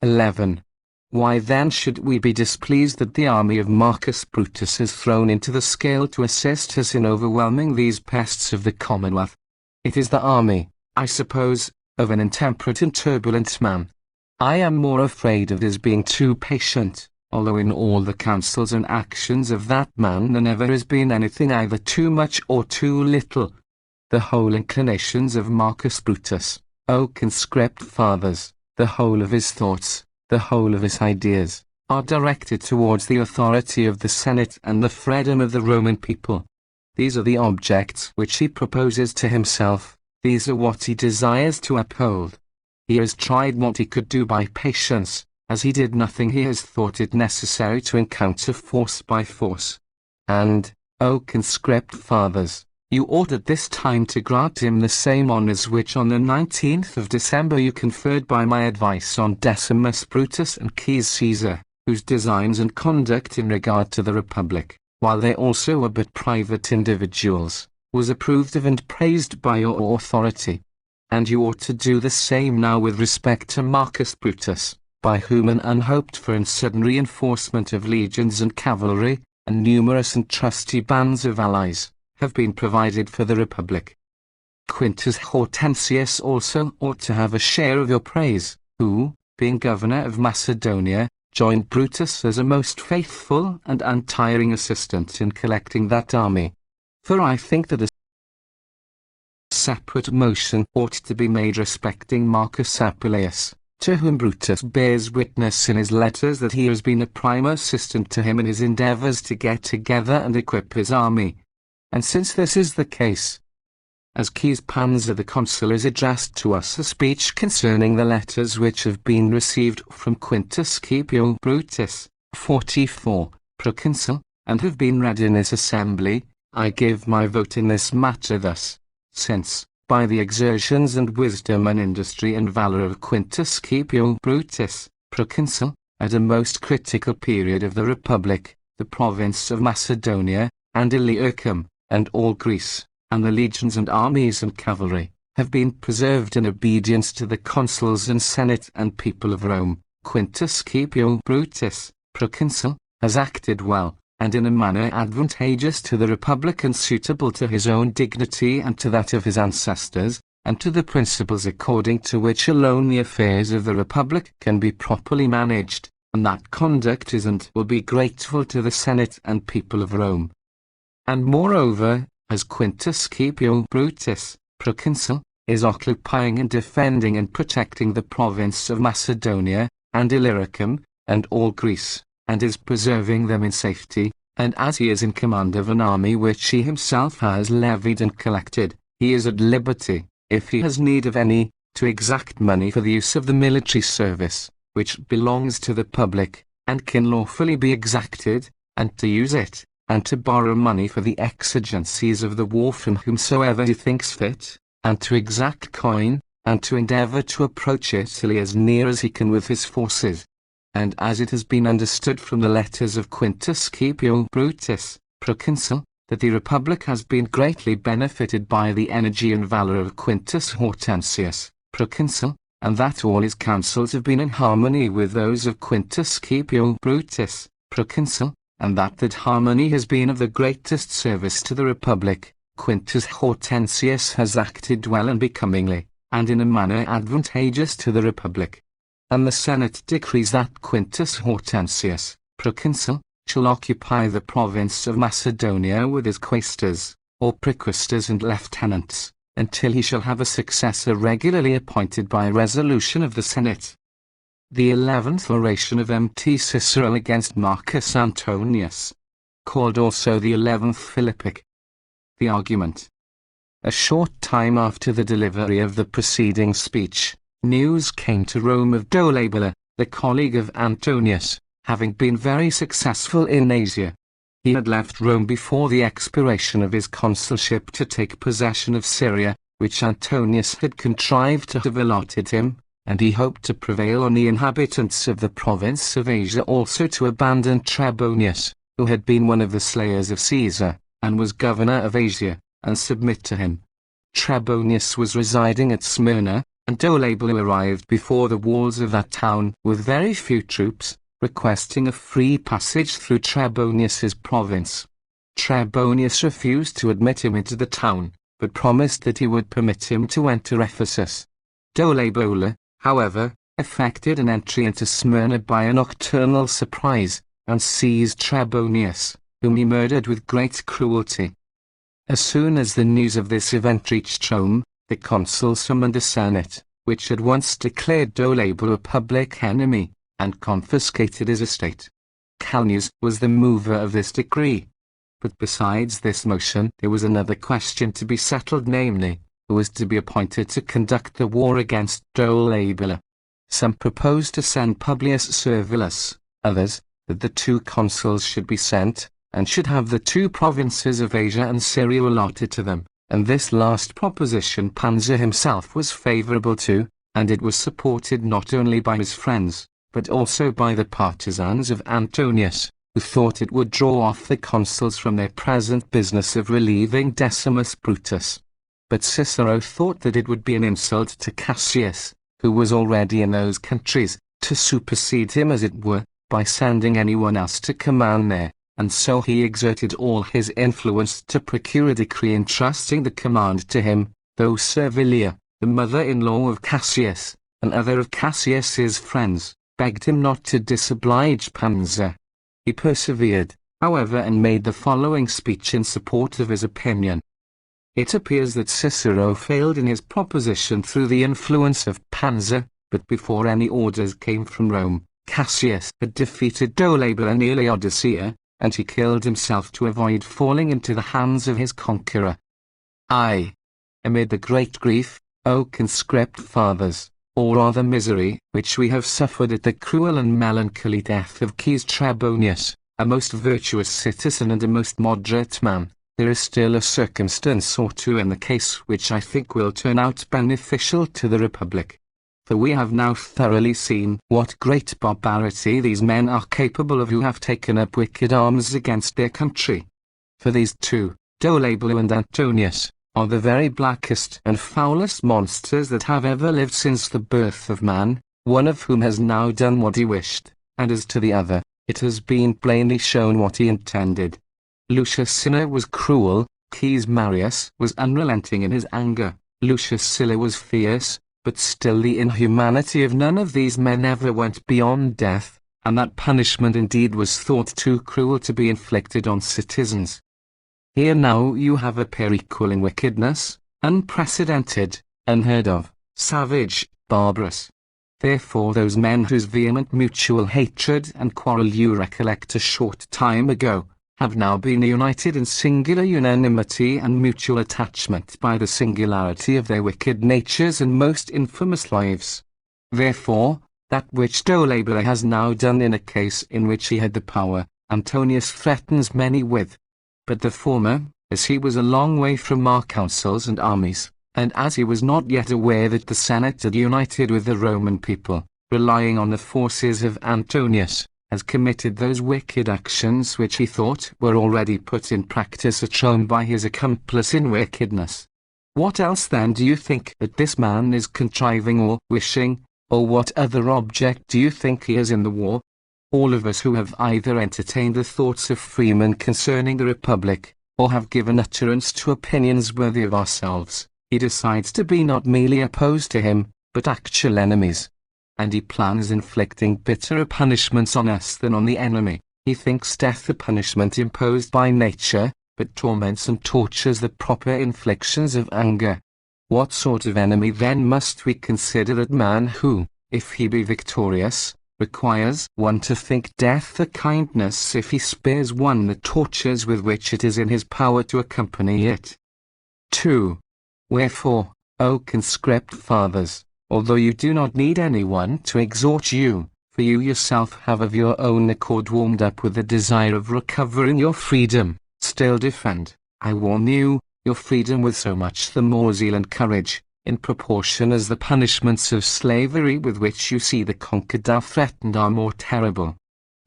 11. Why then should we be displeased that the army of Marcus Brutus is thrown into the scale to assist us in overwhelming these pests of the Commonwealth? It is the army, I suppose, of an intemperate and turbulent man. I am more afraid of his being too patient, although in all the counsels and actions of that man there never has been anything either too much or too little. The whole inclinations of Marcus Brutus, O conscript fathers, the whole of his thoughts, the whole of his ideas, are directed towards the authority of the Senate and the freedom of the Roman people. These are the objects which he proposes to himself, these are what he desires to uphold. He has tried what he could do by patience. As he did nothing, he has thought it necessary to encounter force by force. And, O conscript fathers, you ought at this time to grant him the same honours which on the 19th of December you conferred by my advice on Decimus Brutus and Caius Caesar, whose designs and conduct in regard to the Republic, while they also were but private individuals, was approved of and praised by your authority. And you ought to do the same now with respect to Marcus Brutus, by whom an unhoped for and sudden reinforcement of legions and cavalry, and numerous and trusty bands of allies, have been provided for the Republic. Quintus Hortensius also ought to have a share of your praise, who, being governor of Macedonia, joined Brutus as a most faithful and untiring assistant in collecting that army. For I think that a separate motion ought to be made respecting Marcus Appius, to whom Brutus bears witness in his letters that he has been a prime assistant to him in his endeavours to get together and equip his army. And since this is the case, as Caius Pansa the consul is addressed to us a speech concerning the letters which have been received from Quintus Scipio Brutus, 44, proconsul, and have been read in this assembly. I give my vote in this matter thus: since, by the exertions and wisdom and industry and valor of Quintus Scipio Brutus, proconsul, at a most critical period of the Republic, the province of Macedonia, and Illyricum, and all Greece, and the legions and armies and cavalry, have been preserved in obedience to the consuls and senate and people of Rome, Quintus Scipio Brutus, proconsul, has acted well, and in a manner advantageous to the Republic and suitable to his own dignity and to that of his ancestors, and to the principles according to which alone the affairs of the Republic can be properly managed, and that conduct is and will be grateful to the Senate and people of Rome. And moreover, as Quintus Scipio Brutus, proconsul, is occupying and defending and protecting the province of Macedonia, and Illyricum, and all Greece, and is preserving them in safety, and as he is in command of an army which he himself has levied and collected, he is at liberty, if he has need of any, to exact money for the use of the military service, which belongs to the public, and can lawfully be exacted, and to use it, and to borrow money for the exigencies of the war from whomsoever he thinks fit, and to exact coin, and to endeavour to approach Italy as near as he can with his forces. And as it has been understood from the letters of Quintus Scipio Brutus, proconsul, that the Republic has been greatly benefited by the energy and valour of Quintus Hortensius, proconsul, and that all his counsels have been in harmony with those of Quintus Scipio Brutus, proconsul, and that harmony has been of the greatest service to the Republic, Quintus Hortensius has acted well and becomingly, and in a manner advantageous to the Republic. And the Senate decrees that Quintus Hortensius, proconsul, shall occupy the province of Macedonia with his quaestors, or praequestors and lieutenants, until he shall have a successor regularly appointed by resolution of the Senate. The 11th oration of Mt. Cicero against Marcus Antonius, called also the 11th Philippic. The argument. A short time after the delivery of the preceding speech, news came to Rome of Dolabella, the colleague of Antonius, having been very successful in Asia. He had left Rome before the expiration of his consulship to take possession of Syria, which Antonius had contrived to have allotted him, and he hoped to prevail on the inhabitants of the province of Asia also to abandon Trebonius, who had been one of the slayers of Caesar, and was governor of Asia, and submit to him. Trebonius was residing at Smyrna, and Dolabella arrived before the walls of that town with very few troops, requesting a free passage through Trebonius's province. Trebonius refused to admit him into the town, but promised that he would permit him to enter Ephesus. Dolabella, however, effected an entry into Smyrna by a nocturnal surprise, and seized Trebonius, whom he murdered with great cruelty. As soon as the news of this event reached Rome, the consul summoned a senate, which had once declared Dolabella a public enemy, and confiscated his estate. Calnius was the mover of this decree. But besides this motion there was another question to be settled, namely, who was to be appointed to conduct the war against Dolabella. Some proposed to send Publius Servilius, others, that the 2 consuls should be sent, and should have the 2 provinces of Asia and Syria allotted to them, and this last proposition Pansa himself was favourable to, and it was supported not only by his friends, but also by the partisans of Antonius, who thought it would draw off the consuls from their present business of relieving Decimus Brutus. But Cicero thought that it would be an insult to Cassius, who was already in those countries, to supersede him as it were, by sending anyone else to command there, and so he exerted all his influence to procure a decree entrusting the command to him, though Servilia, the mother-in-law of Cassius, and other of Cassius's friends, begged him not to disoblige Pansa. He persevered, however, and made the following speech in support of his opinion. It appears that Cicero failed in his proposition through the influence of Pansa, but before any orders came from Rome, Cassius had defeated Dolabella near Laodicea, and he killed himself to avoid falling into the hands of his conqueror. amid the great grief, O conscript fathers, or rather misery, which we have suffered at the cruel and melancholy death of Caius Trebonius, a most virtuous citizen and a most moderate man, there is still a circumstance or two in the case which I think will turn out beneficial to the Republic. For we have now thoroughly seen what great barbarity these men are capable of who have taken up wicked arms against their country. For these two, Dolabella and Antonius, are the very blackest and foulest monsters that have ever lived since the birth of man, one of whom has now done what he wished, and as to the other, it has been plainly shown what he intended. Lucius Cinna was cruel, Caius Marius was unrelenting in his anger, Lucius Sylla was fierce, but still the inhumanity of none of these men ever went beyond death, and that punishment indeed was thought too cruel to be inflicted on citizens. Here now you have a pair equal in wickedness, unprecedented, unheard of, savage, barbarous. Therefore those men whose vehement mutual hatred and quarrel you recollect a short time ago, have now been united in singular unanimity and mutual attachment by the singularity of their wicked natures and most infamous lives. Therefore, that which Dolabella has now done in a case in which he had the power, Antonius threatens many with. But the former, as he was a long way from our councils and armies, and as he was not yet aware that the Senate had united with the Roman people, relying on the forces of Antonius, has committed those wicked actions which he thought were already put in practice at Rome by his accomplice in wickedness. What else then do you think that this man is contriving or wishing, or what other object do you think he has in the war? All of us who have either entertained the thoughts of freemen concerning the Republic, or have given utterance to opinions worthy of ourselves, he decides to be not merely opposed to him, but actual enemies. And he plans inflicting bitterer punishments on us than on the enemy. He thinks death a punishment imposed by nature, but torments and tortures the proper inflictions of anger. What sort of enemy then must we consider that man who, if he be victorious, requires one to think death a kindness if he spares one the tortures with which it is in his power to accompany it? 2. Wherefore, O conscript fathers, although you do not need anyone to exhort you, for you yourself have of your own accord warmed up with the desire of recovering your freedom, still defend, I warn you, your freedom with so much the more zeal and courage, in proportion as the punishments of slavery with which you see the conquered are threatened are more terrible.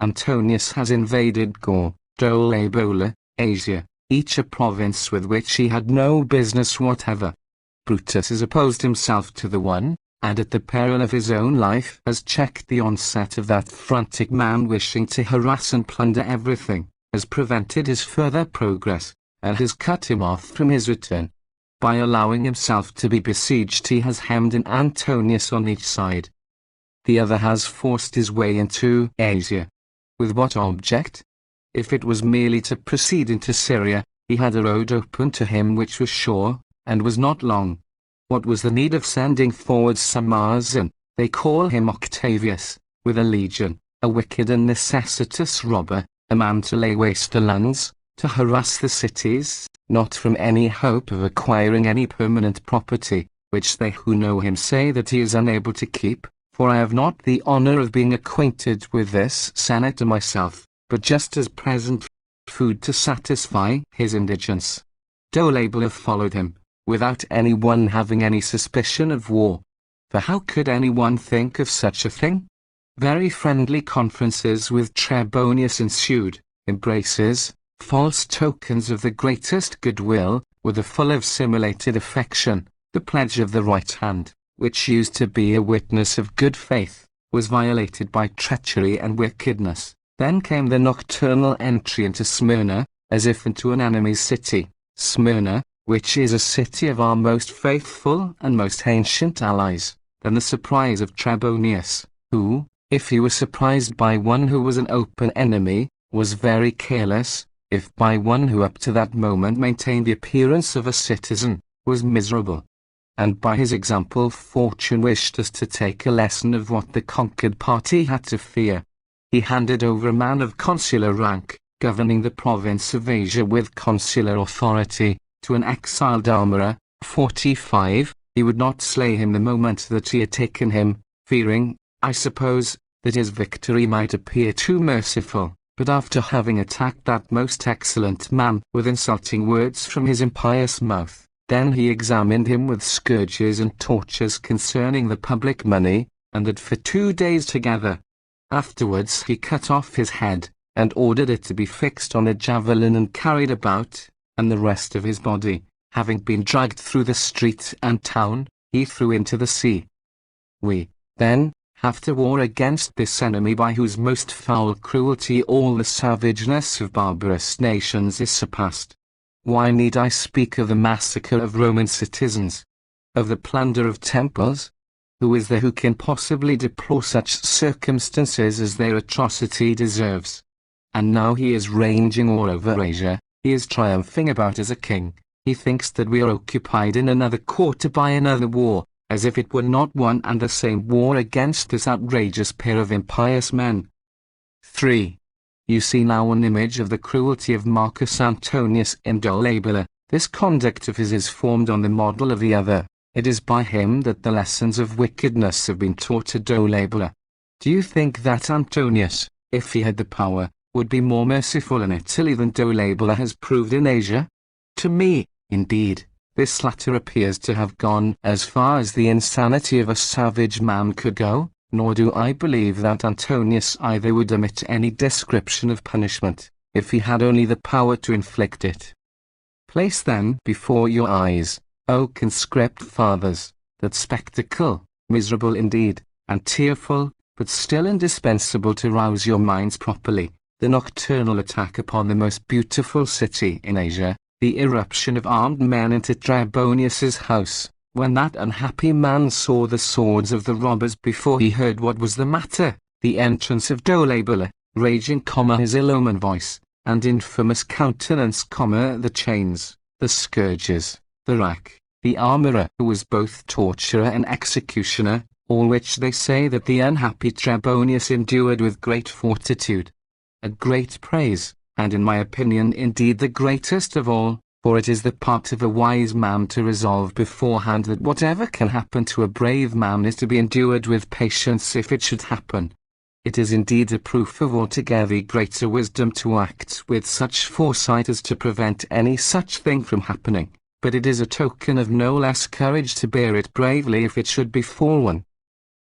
Antonius has invaded Gaul, Dolabella, Asia, each a province with which he had no business whatever. Brutus has opposed himself to the one, and at the peril of his own life has checked the onset of that frantic man wishing to harass and plunder everything, has prevented his further progress, and has cut him off from his return. By allowing himself to be besieged he has hemmed in Antonius on each side. The other has forced his way into Asia. With what object? If it was merely to proceed into Syria, he had a road open to him which was sure, and was not long. What was the need of sending forward Samazan, they call him Octavius, with a legion, a wicked and necessitous robber, a man to lay waste the lands, to harass the cities, not from any hope of acquiring any permanent property, which they who know him say that he is unable to keep, for I have not the honor of being acquainted with this senator myself, but just as present food to satisfy his indigence. Dolabella followed him, without anyone having any suspicion of war. For how could anyone think of such a thing? Very friendly conferences with Trebonius ensued, embraces, false tokens of the greatest goodwill, with a full of simulated affection. The pledge of the right hand, which used to be a witness of good faith, was violated by treachery and wickedness. Then came the nocturnal entry into Smyrna, as if into an enemy's city. Smyrna, which is a city of our most faithful and most ancient allies. Then the surprise of Trebonius, who, if he was surprised by one who was an open enemy, was very careless, if by one who up to that moment maintained the appearance of a citizen, was miserable. And by his example fortune wished us to take a lesson of what the conquered party had to fear. He handed over a man of consular rank, governing the province of Asia with consular authority, to an exiled armorer, 45. He would not slay him the moment that he had taken him, fearing, I suppose, that his victory might appear too merciful. But after having attacked that most excellent man with insulting words from his impious mouth, then he examined him with scourges and tortures concerning the public money, and that for 2 days together. Afterwards he cut off his head, and ordered it to be fixed on a javelin and carried about, and the rest of his body, having been dragged through the street and town, he threw into the sea. We, then, have to war against this enemy by whose most foul cruelty all the savageness of barbarous nations is surpassed. Why need I speak of the massacre of Roman citizens? Of the plunder of temples? Who is there who can possibly deplore such circumstances as their atrocity deserves? And now he is ranging all over Asia, he is triumphing about as a king, he thinks that we are occupied in another quarter by another war, as if it were not one and the same war against this outrageous pair of impious men. 3. You see now an image of the cruelty of Marcus Antonius in Dolabella. This conduct of his is formed on the model of the other. It is by him that the lessons of wickedness have been taught to Dolabella. Do you think that Antonius, if he had the power, would be more merciful in Italy than Dolabella has proved in Asia? To me, indeed, this latter appears to have gone as far as the insanity of a savage man could go, nor do I believe that Antonius either would omit any description of punishment, if he had only the power to inflict it. Place then before your eyes, O conscript fathers, that spectacle, miserable indeed, and tearful, but still indispensable to rouse your minds properly, the nocturnal attack upon the most beautiful city in Asia, the irruption of armed men into Trebonius's house, when that unhappy man saw the swords of the robbers before he heard what was the matter, the entrance of Dolabella, raging, his ill-omened voice, and infamous countenance, the chains, the scourges, the rack, the armourer who was both torturer and executioner, all which they say that the unhappy Trebonius endured with great fortitude. A great praise, and in my opinion indeed the greatest of all, for it is the part of a wise man to resolve beforehand that whatever can happen to a brave man is to be endured with patience if it should happen. It is indeed a proof of altogether greater wisdom to act with such foresight as to prevent any such thing from happening, but it is a token of no less courage to bear it bravely if it should befall one.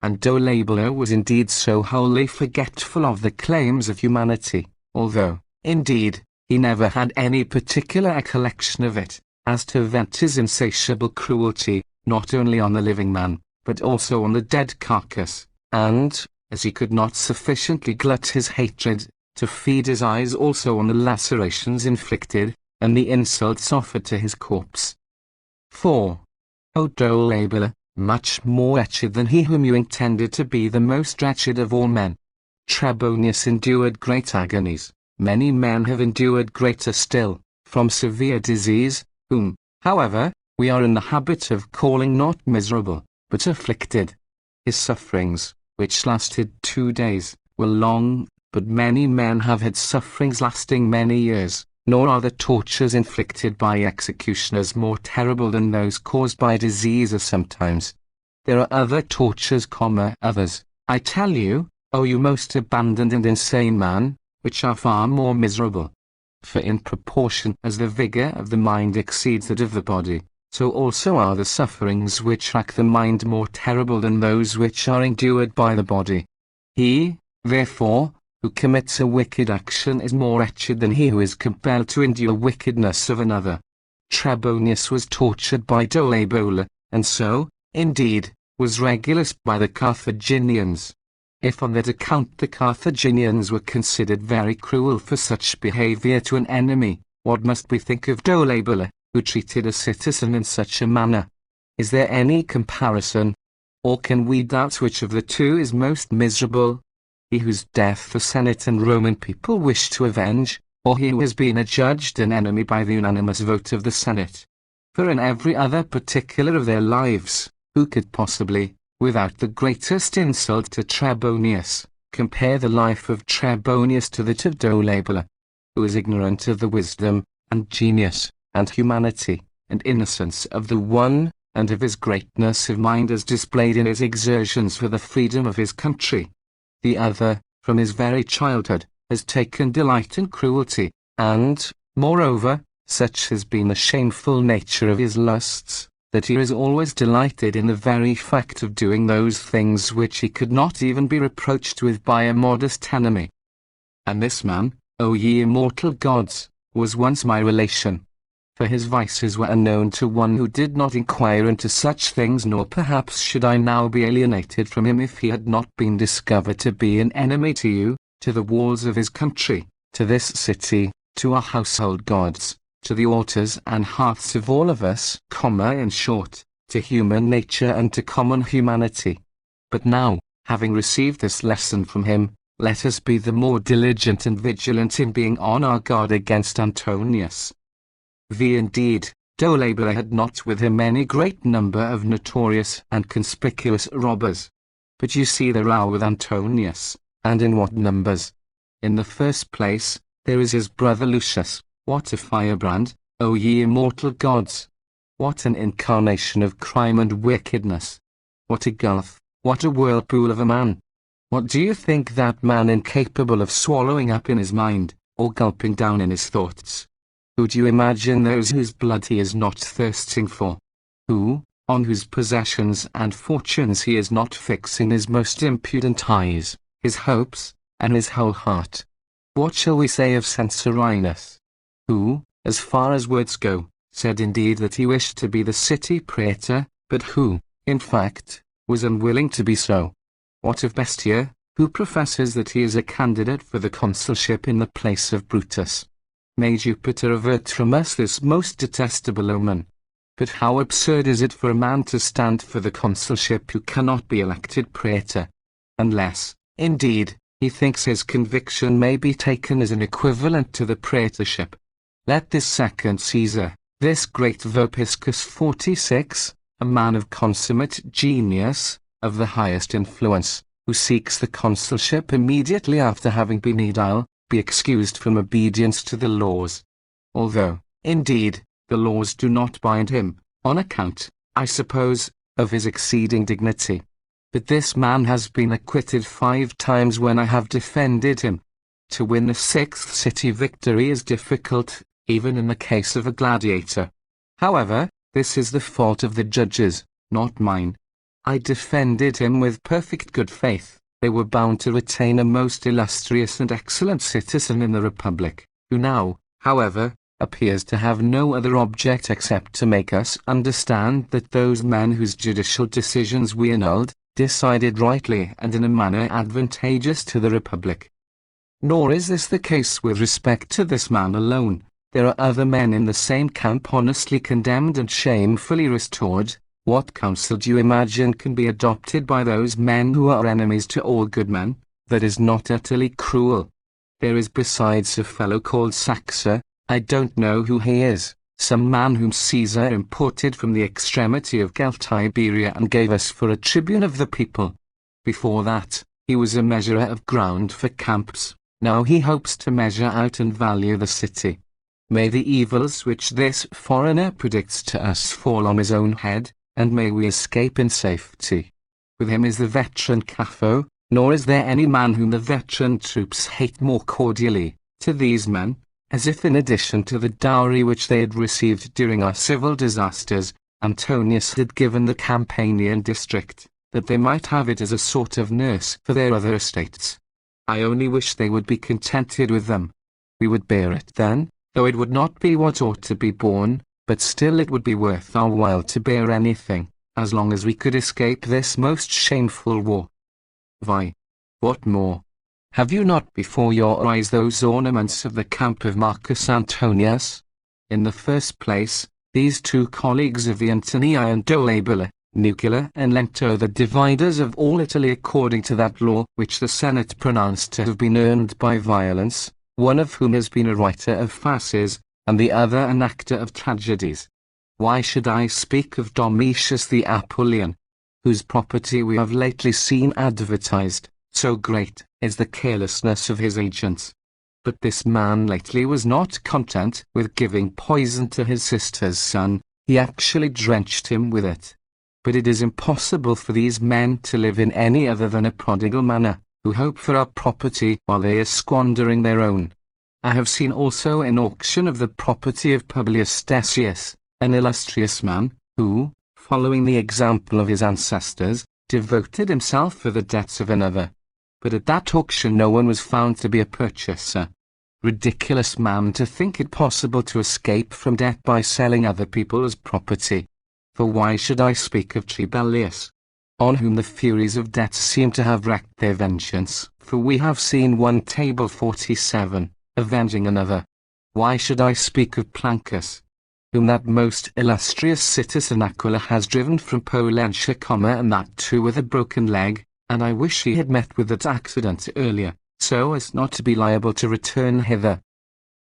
And Dolabella was indeed so wholly forgetful of the claims of humanity, although, indeed, he never had any particular recollection of it, as to vent his insatiable cruelty, not only on the living man, but also on the dead carcass, and, as he could not sufficiently glut his hatred, to feed his eyes also on the lacerations inflicted, and the insults offered to his corpse. 4. O Dolabella, much more wretched than he whom you intended to be the most wretched of all men. Trebonius endured great agonies. Many men have endured greater still, from severe disease, whom, however, we are in the habit of calling not miserable, but afflicted. His sufferings, which lasted 2 days, were long, but many men have had sufferings lasting many years, nor are the tortures inflicted by executioners more terrible than those caused by diseases sometimes. There are other tortures, others, I tell you, O you most abandoned and insane man, which are far more miserable. For in proportion as the vigour of the mind exceeds that of the body, so also are the sufferings which rack the mind more terrible than those which are endured by the body. He, therefore, who commits a wicked action is more wretched than he who is compelled to endure wickedness of another. Trebonius was tortured by Dolabella, and so, indeed, was Regulus by the Carthaginians. If on that account the Carthaginians were considered very cruel for such behaviour to an enemy, what must we think of Dolabella, who treated a citizen in such a manner? Is there any comparison? Or can we doubt which of the two is most miserable? He whose death the Senate and Roman people wish to avenge, or he who has been adjudged an enemy by the unanimous vote of the Senate? For in every other particular of their lives, who could possibly, without the greatest insult to Trebonius, compare the life of Trebonius to that of Dolabella, who is ignorant of the wisdom, and genius, and humanity, and innocence of the one, and of his greatness of mind as displayed in his exertions for the freedom of his country. The other, from his very childhood, has taken delight in cruelty, and, moreover, such has been the shameful nature of his lusts, that he has always delighted in the very fact of doing those things which he could not even be reproached with by a modest enemy. And this man, O ye immortal gods, was once my relation. For his vices were unknown to one who did not inquire into such things, nor perhaps should I now be alienated from him if he had not been discovered to be an enemy to you, to the walls of his country, to this city, to our household gods, to the altars and hearths of all of us, in short, to human nature and to common humanity. But now, having received this lesson from him, let us be the more diligent and vigilant in being on our guard against Antonius. Indeed, Dolabella had not with him any great number of notorious and conspicuous robbers. But you see there are with Antonius, and in what numbers. In the first place, there is his brother Lucius. What a firebrand, O ye immortal gods! What an incarnation of crime and wickedness! What a gulf, what a whirlpool of a man! What do you think that man incapable of swallowing up in his mind, or gulping down in his thoughts? Who do you imagine those whose blood he is not thirsting for? Who, on whose possessions and fortunes he is not fixing his most impudent eyes, his hopes, and his whole heart? What shall we say of Censorinus? Who, as far as words go, said indeed that he wished to be the city praetor, but who, in fact, was unwilling to be so? What of Bestia, who professes that he is a candidate for the consulship in the place of Brutus? May Jupiter avert from us this most detestable omen. But how absurd is it for a man to stand for the consulship who cannot be elected praetor, unless, indeed, he thinks his conviction may be taken as an equivalent to the praetorship. Let this second Caesar, this great Vopiscus 46, a man of consummate genius, of the highest influence, who seeks the consulship immediately after having been aedile, be excused from obedience to the laws. Although, indeed, the laws do not bind him, on account, I suppose, of his exceeding dignity. But this man has been acquitted 5 times when I have defended him. To win the 6th city victory is difficult, even in the case of a gladiator. However, this is the fault of the judges, not mine. I defended him with perfect good faith. They were bound to retain a most illustrious and excellent citizen in the Republic, who now, however, appears to have no other object except to make us understand that those men whose judicial decisions we annulled, decided rightly and in a manner advantageous to the Republic. Nor is this the case with respect to this man alone. There are other men in the same camp honestly condemned and shamefully restored. What counsel do you imagine can be adopted by those men who are enemies to all good men, that is not utterly cruel? There is besides a fellow called Cicero, I don't know who he is, some man whom Caesar imported from the extremity of Iberia and gave us for a tribune of the people. Before that, he was a measurer of ground for camps, now he hopes to measure out and value the city. May the evils which this foreigner predicts to us fall on his own head, and may we escape in safety. With him is the veteran Caffo, nor is there any man whom the veteran troops hate more cordially. To these men, as if in addition to the dowry which they had received during our civil disasters, Antonius had given the Campanian district, that they might have it as a sort of nurse for their other estates. I only wish they would be contented with them. We would bear it then, though it would not be what ought to be borne, but still it would be worth our while to bear anything, as long as we could escape this most shameful war. Why, what more? Have you not before your eyes those ornaments of the camp of Marcus Antonius? In the first place, these 2 colleagues of the Antonii and Dolabella, Nucula and Lento, the dividers of all Italy according to that law which the Senate pronounced to have been earned by violence, one of whom has been a writer of farces, and the other an actor of tragedies. Why should I speak of Domitius the Apulian, whose property we have lately seen advertised? So great is the carelessness of his agents. But this man lately was not content with giving poison to his sister's son, He actually drenched him with it. But it is impossible for these men to live in any other than a prodigal manner, who hope for our property while they are squandering their own. I have seen also an auction of the property of Publius Decius, an illustrious man, who, following the example of his ancestors, devoted himself for the debts of another. But at that auction no one was found to be a purchaser. Ridiculous man, to think it possible to escape from debt by selling other people's property. For why should I speak of Trebellius, on whom the furies of debt seem to have wreaked their vengeance? For we have seen 1 Table 47, avenging another. Why should I speak of Plancus, whom that most illustrious citizen Aquila has driven from Pollentia, and that too with a broken leg, and I wish he had met with that accident earlier, so as not to be liable to return hither.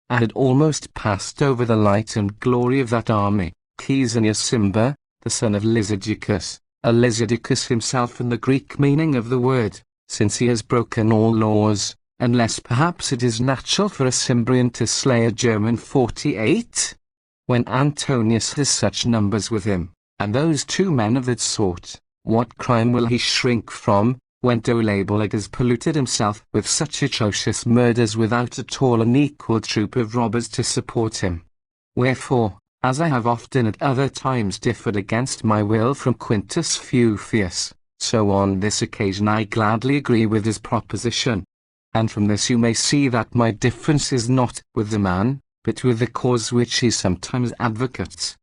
I had almost passed over the light and glory of that army, Caesonius Cimber, the son of Lysidicus, a Lysidicus himself in the Greek meaning of the word, since he has broken all laws, unless perhaps it is natural for a Cimbrian to slay a German 48? When Antonius has such numbers with him, and those 2 men of that sort, what crime will he shrink from, when Dolabelag has polluted himself with such atrocious murders without at all an equal troop of robbers to support him? Wherefore, as I have often at other times differed against my will from Quintus Fufius, so on this occasion I gladly agree with his proposition. And from this you may see that my difference is not with the man, but with the cause which he sometimes advocates.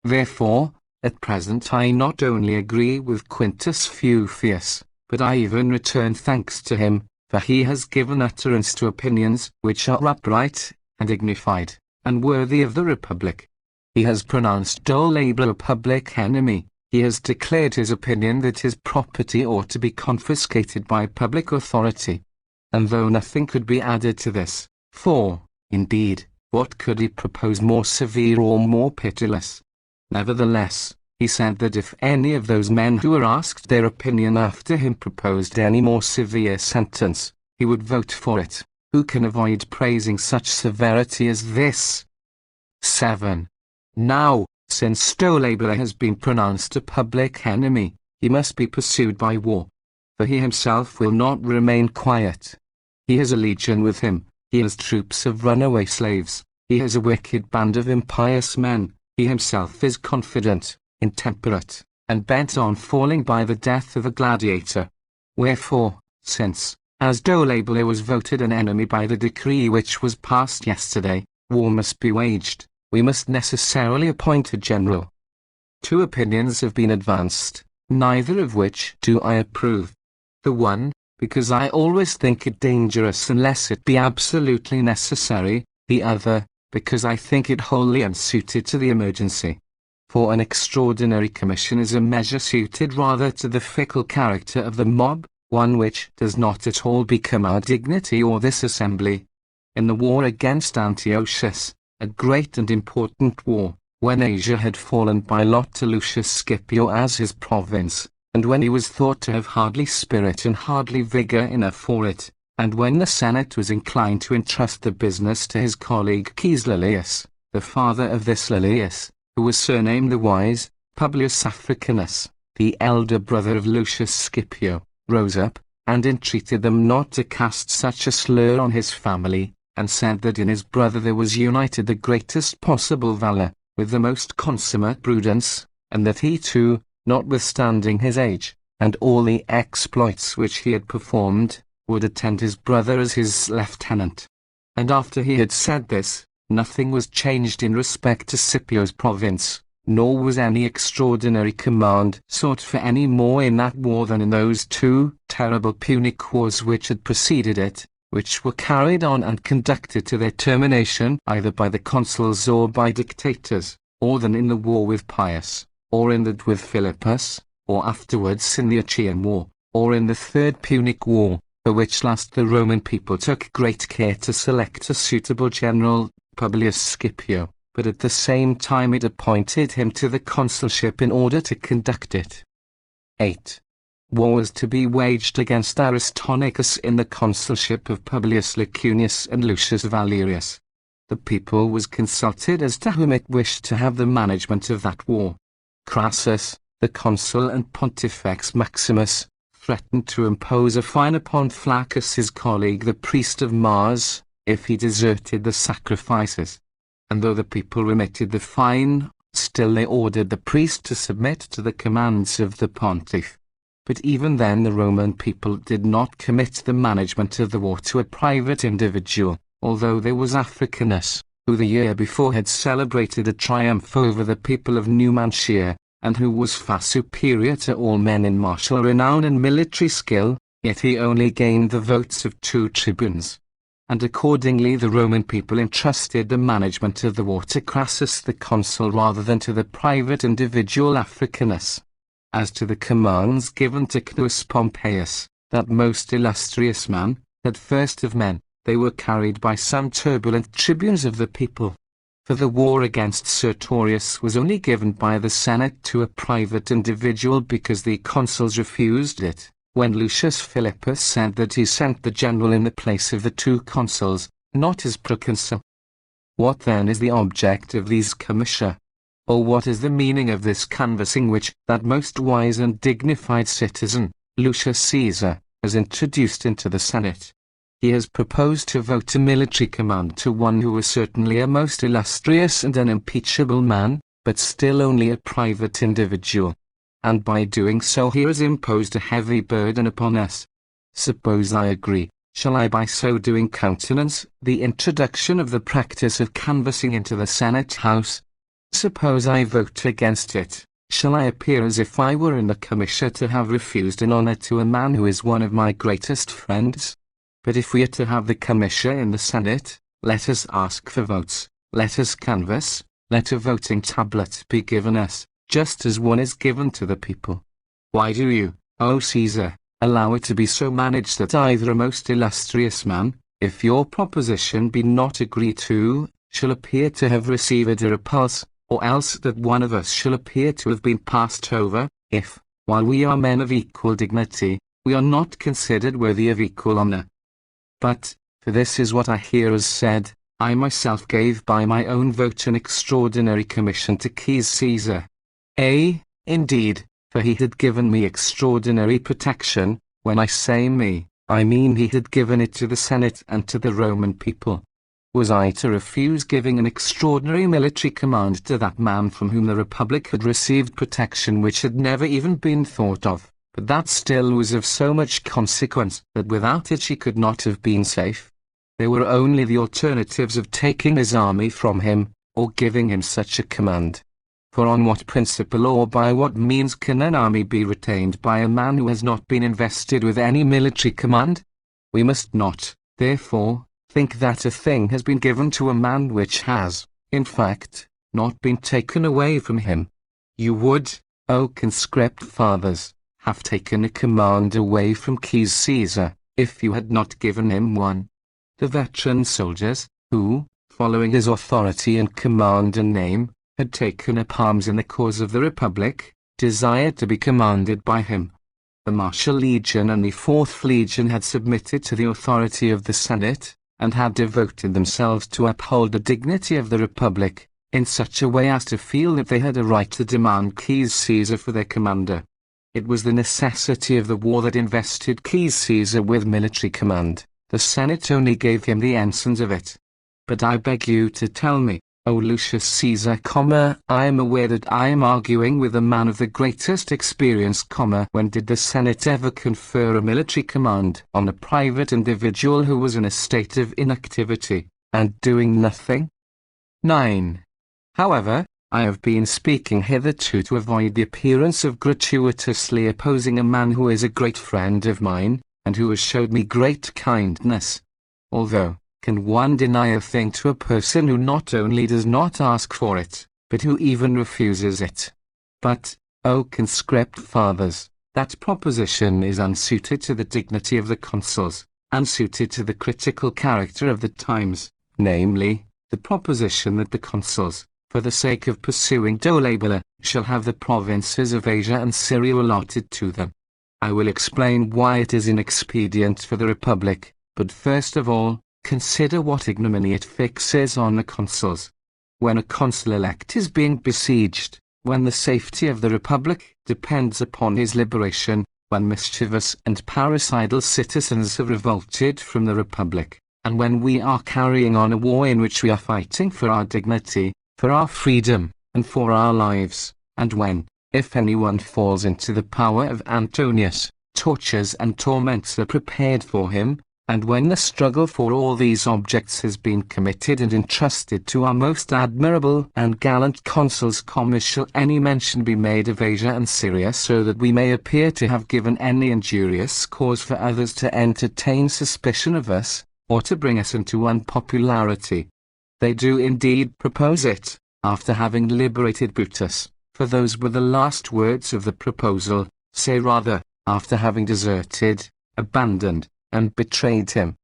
Therefore, at present I not only agree with Quintus Fufius, but I even return thanks to him, for he has given utterance to opinions which are upright, and dignified, and worthy of the Republic. He has pronounced Dolabella a public enemy. He has declared his opinion that his property ought to be confiscated by public authority. And though nothing could be added to this, for, indeed, what could he propose more severe or more pitiless? Nevertheless, he said that if any of those men who were asked their opinion after him proposed any more severe sentence, he would vote for it. Who can avoid praising such severity as this? 7. Now, since Dolabella has been pronounced a public enemy, he must be pursued by war. For he himself will not remain quiet. He has a legion with him, he has troops of runaway slaves, he has a wicked band of impious men, he himself is confident, intemperate, and bent on falling by the death of a gladiator. Wherefore, since, as Dolabella was voted an enemy by the decree which was passed yesterday, war must be waged, we must necessarily appoint a general. 2 opinions have been advanced, neither of which do I approve. The one, because I always think it dangerous unless it be absolutely necessary, the other, because I think it wholly unsuited to the emergency. For an extraordinary commission is a measure suited rather to the fickle character of the mob, one which does not at all become our dignity or this assembly. In the war against Antiochus, a great and important war, when Asia had fallen by lot to Lucius Scipio as his province, and when he was thought to have hardly spirit and hardly vigor enough for it, and when the Senate was inclined to entrust the business to his colleague Caius Laelius, the father of this Laelius, who was surnamed the Wise, Publius Africanus, the elder brother of Lucius Scipio, rose up, and entreated them not to cast such a slur on his family, and said that in his brother there was united the greatest possible valour, with the most consummate prudence, and that he too, notwithstanding his age, and all the exploits which he had performed, would attend his brother as his lieutenant. And after he had said this, nothing was changed in respect to Scipio's province, nor was any extraordinary command sought for any more in that war than in those 2 terrible Punic wars which had preceded it, which were carried on and conducted to their termination either by the consuls or by dictators, or than in the war with Pius, or in that with Philippus, or afterwards in the Achaean War, or in the 3rd Punic War, for which last the Roman people took great care to select a suitable general, Publius Scipio, but at the same time it appointed him to the consulship in order to conduct it. 8. War was to be waged against Aristonicus in the consulship of Publius Licinius and Lucius Valerius. The people was consulted as to whom it wished to have the management of that war. Crassus, the consul and Pontifex Maximus, threatened to impose a fine upon Flaccus his colleague the priest of Mars, if he deserted the sacrifices. And though the people remitted the fine, still they ordered the priest to submit to the commands of the pontiff. But even then the Roman people did not commit the management of the war to a private individual, although there was Africanus, who the year before had celebrated a triumph over the people of Numantia, and who was far superior to all men in martial renown and military skill, yet he only gained the votes of 2 tribunes. And accordingly the Roman people entrusted the management of the war to Crassus the consul rather than to the private individual Africanus. As to the commands given to Cneius Pompeius, that most illustrious man, that first of men, they were carried by some turbulent tribunes of the people. For the war against Sertorius was only given by the Senate to a private individual because the consuls refused it, when Lucius Philippus said that he sent the general in the place of the 2 consuls, not as proconsul. What then is the object of these comitia? Or what is the meaning of this canvassing which that most wise and dignified citizen, Lucius Caesar, has introduced into the Senate? He has proposed to vote a military command to one who was certainly a most illustrious and unimpeachable man, but still only a private individual. And by doing so he has imposed a heavy burden upon us. Suppose I agree, shall I by so doing countenance the introduction of the practice of canvassing into the Senate House? Suppose I vote against it, shall I appear as if I were in the comitia to have refused an honor to a man who is one of my greatest friends? But if we are to have the comitia in the Senate, let us ask for votes, let us canvass, let a voting tablet be given us, just as one is given to the people. Why do you, O Caesar, allow it to be so managed that either a most illustrious man, if your proposition be not agreed to, shall appear to have received a repulse, or else that one of us shall appear to have been passed over, if, while we are men of equal dignity, we are not considered worthy of equal honor? But, for this is what I hear is said, I myself gave by my own vote an extraordinary commission to Caius Caesar. Indeed, for he had given me extraordinary protection. When I say me, I mean he had given it to the Senate and to the Roman people. Was I to refuse giving an extraordinary military command to that man from whom the Republic had received protection which had never even been thought of, but that still was of so much consequence that without it she could not have been safe? There were only the alternatives of taking his army from him, or giving him such a command. For on what principle or by what means can an army be retained by a man who has not been invested with any military command? We must not, therefore, think that a thing has been given to a man which has, in fact, not been taken away from him. You would, O conscript fathers, have taken a command away from Caius Caesar, if you had not given him one. The veteran soldiers, who, following his authority and command and name, had taken up arms in the cause of the Republic, desired to be commanded by him. The Martial Legion and the 4th Legion had submitted to the authority of the Senate, and had devoted themselves to uphold the dignity of the Republic, in such a way as to feel that they had a right to demand Caius Caesar for their commander. It was the necessity of the war that invested Caius Caesar with military command. The Senate only gave him the ensigns of it. But I beg you to tell me, O Lucius Caesar, I am aware that I am arguing with a man of the greatest experience, when did the Senate ever confer a military command on a private individual who was in a state of inactivity, and doing nothing? 9. However, I have been speaking hitherto to avoid the appearance of gratuitously opposing a man who is a great friend of mine, and who has showed me great kindness. Although, can one deny a thing to a person who not only does not ask for it, but who even refuses it? But, O conscript fathers, that proposition is unsuited to the dignity of the consuls, unsuited to the critical character of the times, namely, the proposition that the consuls, for the sake of pursuing dolabella, shall have the provinces of Asia and Syria allotted to them. I will explain why it is inexpedient for the Republic, but first of all, Consider what ignominy it fixes on the consuls. When a consul-elect is being besieged, when the safety of the Republic depends upon his liberation, when mischievous and parricidal citizens have revolted from the Republic, and when we are carrying on a war in which we are fighting for our dignity, for our freedom, and for our lives, and when, if anyone falls into the power of Antonius, tortures and torments are prepared for him, and when the struggle for all these objects has been committed and entrusted to our most admirable and gallant consuls, shall any mention be made of Asia and Syria, so that we may appear to have given any injurious cause for others to entertain suspicion of us, or to bring us into unpopularity? They do indeed propose it, after having liberated Brutus, for those were the last words of the proposal, say rather, after having deserted, abandoned, and betrayed him.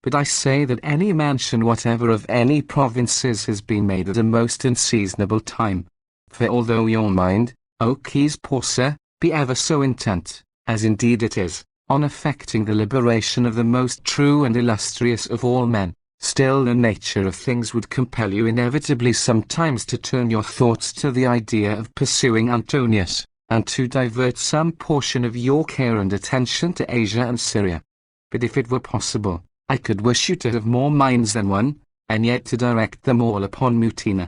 But I say that any mention whatever of any provinces has been made at a most unseasonable time. For although your mind, O Quis Porsa, be ever so intent, as indeed it is, on effecting the liberation of the most true and illustrious of all men, still the nature of things would compel you inevitably sometimes to turn your thoughts to the idea of pursuing Antonius, and to divert some portion of your care and attention to Asia and Syria. But if it were possible, I could wish you to have more minds than one, and yet to direct them all upon Mutina.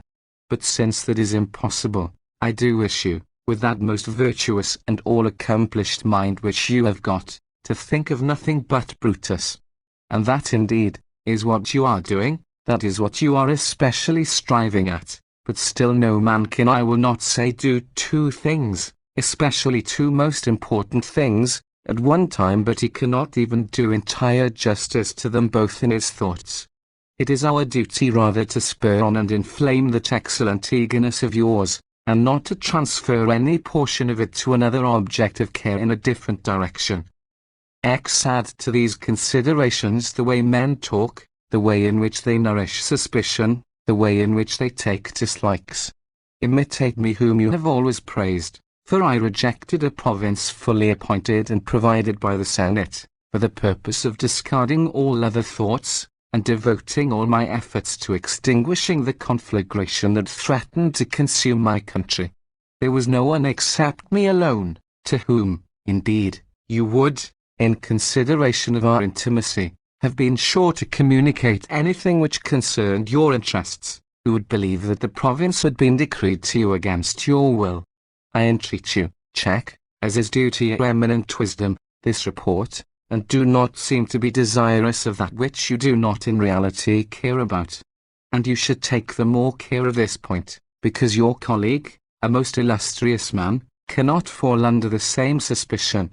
But since that is impossible, I do wish you, with that most virtuous and all-accomplished mind which you have got, to think of nothing but Brutus. And that indeed is what you are doing, that is what you are especially striving at, but still no man can, I will not say do two things, especially two most important things, at one time, but he cannot even do entire justice to them both in his thoughts. It is our duty rather to spur on and inflame that excellent eagerness of yours, and not to transfer any portion of it to another object of care in a different direction. Add to these considerations the way men talk, the way in which they nourish suspicion, the way in which they take dislikes. Imitate me whom you have always praised, for I rejected a province fully appointed and provided by the Senate, for the purpose of discarding all other thoughts, and devoting all my efforts to extinguishing the conflagration that threatened to consume my country. There was no one except me alone, to whom, indeed, you would, in consideration of our intimacy, have been sure to communicate anything which concerned your interests, who would believe that the province had been decreed to you against your will. I entreat you, check, as is due to your eminent wisdom, this report, and do not seem to be desirous of that which you do not in reality care about. And you should take the more care of this point, because your colleague, a most illustrious man, cannot fall under the same suspicion.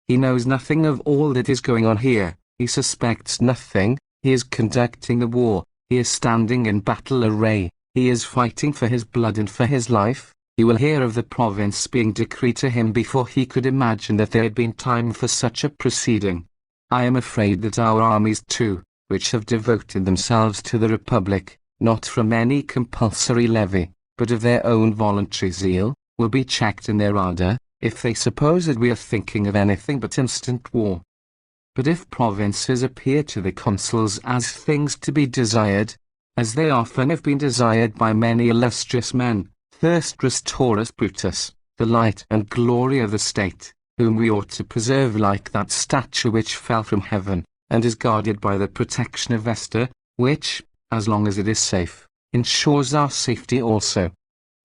He knows nothing of all that is going on here, he suspects nothing, he is conducting the war, he is standing in battle array, he is fighting for his blood and for his life. He will hear of the province being decreed to him before he could imagine that there had been time for such a proceeding. I am afraid that our armies too, which have devoted themselves to the Republic, not from any compulsory levy, but of their own voluntary zeal, will be checked in their ardor, if they suppose that we are thinking of anything but instant war. But if provinces appear to the consuls as things to be desired, as they often have been desired by many illustrious men, first restore us Brutus, the light and glory of the state, whom we ought to preserve like that statue which fell from heaven, and is guarded by the protection of Vesta, which, as long as it is safe, ensures our safety also.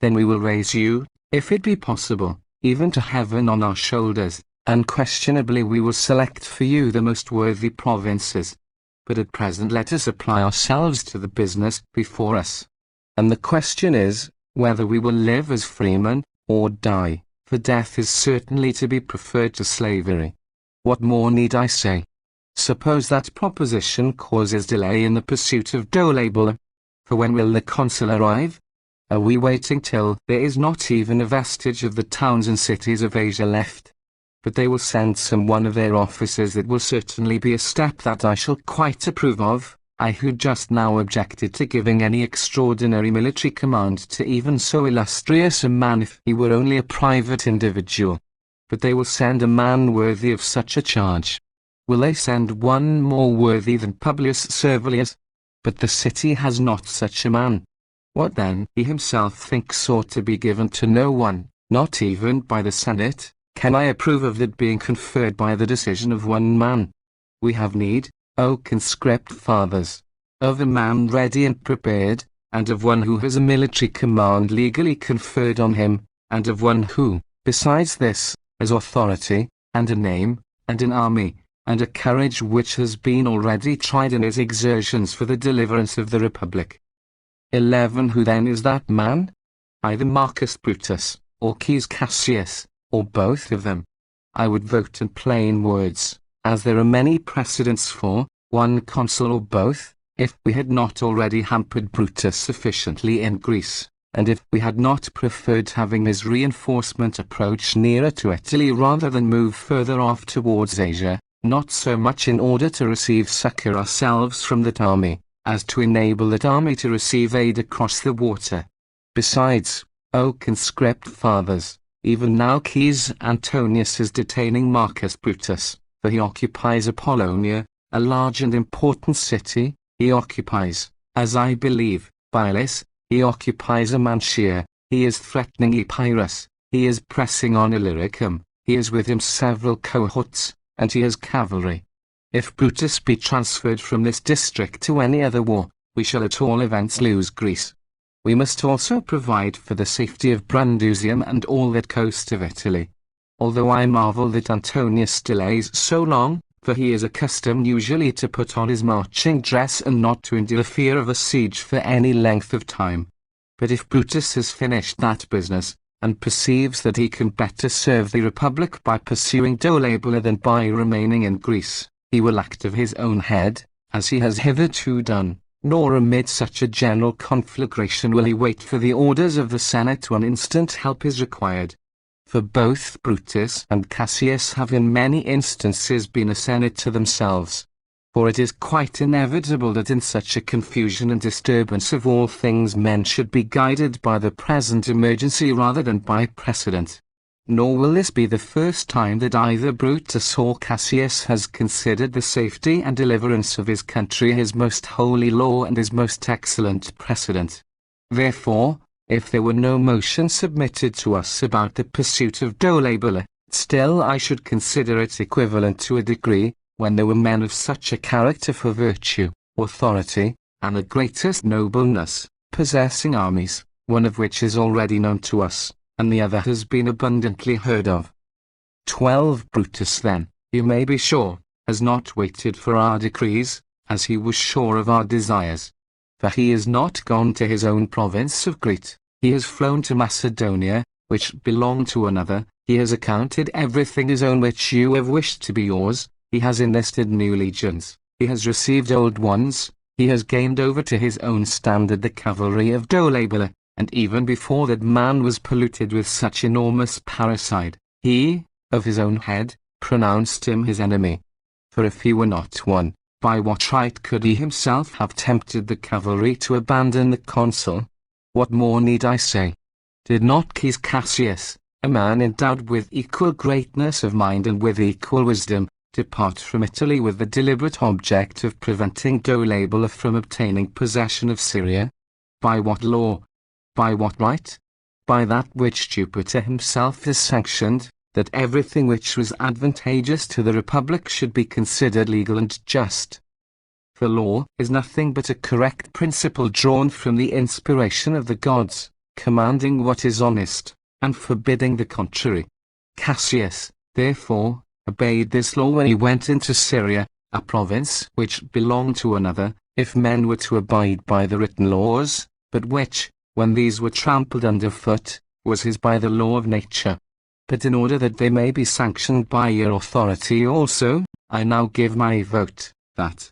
Then we will raise you, if it be possible, even to heaven on our shoulders. Unquestionably we will select for you the most worthy provinces. But at present let us apply ourselves to the business before us. And the question is, whether we will live as freemen, or die, for death is certainly to be preferred to slavery. What more need I say? Suppose that proposition causes delay in the pursuit of Dolabella. For when will the consul arrive? Are we waiting till there is not even a vestige of the towns and cities of Asia left? But they will send some one of their officers. That will certainly be a step that I shall quite approve of, I who just now objected to giving any extraordinary military command to even so illustrious a man if he were only a private individual. But they will send a man worthy of such a charge. Will they send one more worthy than Publius Servilius? But the city has not such a man. What then he himself thinks ought to be given to no one, not even by the Senate, can I approve of that being conferred by the decision of one man. We have need, O conscript fathers, of a man ready and prepared, and of one who has a military command legally conferred on him, and of one who, besides this, has authority, and a name, and an army, and a courage which has been already tried in his exertions for the deliverance of the Republic. 11. Who then is that man? Either Marcus Brutus, or Caius Cassius, or both of them. I would vote in plain words, as there are many precedents for one consul or both, if we had not already hampered Brutus sufficiently in Greece, and if we had not preferred having his reinforcement approach nearer to Italy rather than move further off towards Asia, not so much in order to receive succor ourselves from that army, as to enable that army to receive aid across the water. Besides, O conscript fathers, even now Caius Antonius is detaining Marcus Brutus, for he occupies Apollonia, a large and important city. He occupies, as I believe, Bylis. He occupies Amantia. He is threatening Epirus. He is pressing on Illyricum. He has with him several cohorts, and he has cavalry. If Brutus be transferred from this district to any other war, we shall at all events lose Greece. We must also provide for the safety of Brundusium and all that coast of Italy. Although I marvel that Antonius delays so long, for he is accustomed usually to put on his marching dress and not to endure fear of a siege for any length of time. But if Brutus has finished that business, and perceives that he can better serve the Republic by pursuing Dolabella than by remaining in Greece, he will act of his own head, as he has hitherto done, nor amid such a general conflagration will he wait for the orders of the Senate when instant help is required. For both Brutus and Cassius have in many instances been a Senate to themselves. For it is quite inevitable that in such a confusion and disturbance of all things men should be guided by the present emergency rather than by precedent. Nor will this be the first time that either Brutus or Cassius has considered the safety and deliverance of his country his most holy law and his most excellent precedent. Therefore, if there were no motion submitted to us about the pursuit of Dolabella, still I should consider it equivalent to a decree, when there were men of such a character for virtue, authority, and the greatest nobleness, possessing armies, one of which is already known to us, and the other has been abundantly heard of. 12. Brutus then, you may be sure, has not waited for our decrees, as he was sure of our desires. For he is not gone to his own province of Crete, he has flown to Macedonia, which belonged to another. He has accounted everything his own which you have wished to be yours. He has enlisted new legions, he has received old ones, he has gained over to his own standard the cavalry of Dolabella, and even before that man was polluted with such enormous parricide, he, of his own head, pronounced him his enemy. For if he were not one, by what right could he himself have tempted the cavalry to abandon the consul? What more need I say? Did not Caius Cassius, a man endowed with equal greatness of mind and with equal wisdom, depart from Italy with the deliberate object of preventing Dolabella from obtaining possession of Syria? By what law? By what right? By that which Jupiter himself has sanctioned, that everything which was advantageous to the Republic should be considered legal and just. For law is nothing but a correct principle drawn from the inspiration of the gods, commanding what is honest, and forbidding the contrary. Cassius, therefore, obeyed this law when he went into Syria, a province which belonged to another, if men were to abide by the written laws, but which, when these were trampled under foot, was his by the law of nature. But in order that they may be sanctioned by your authority also, I now give my vote, that,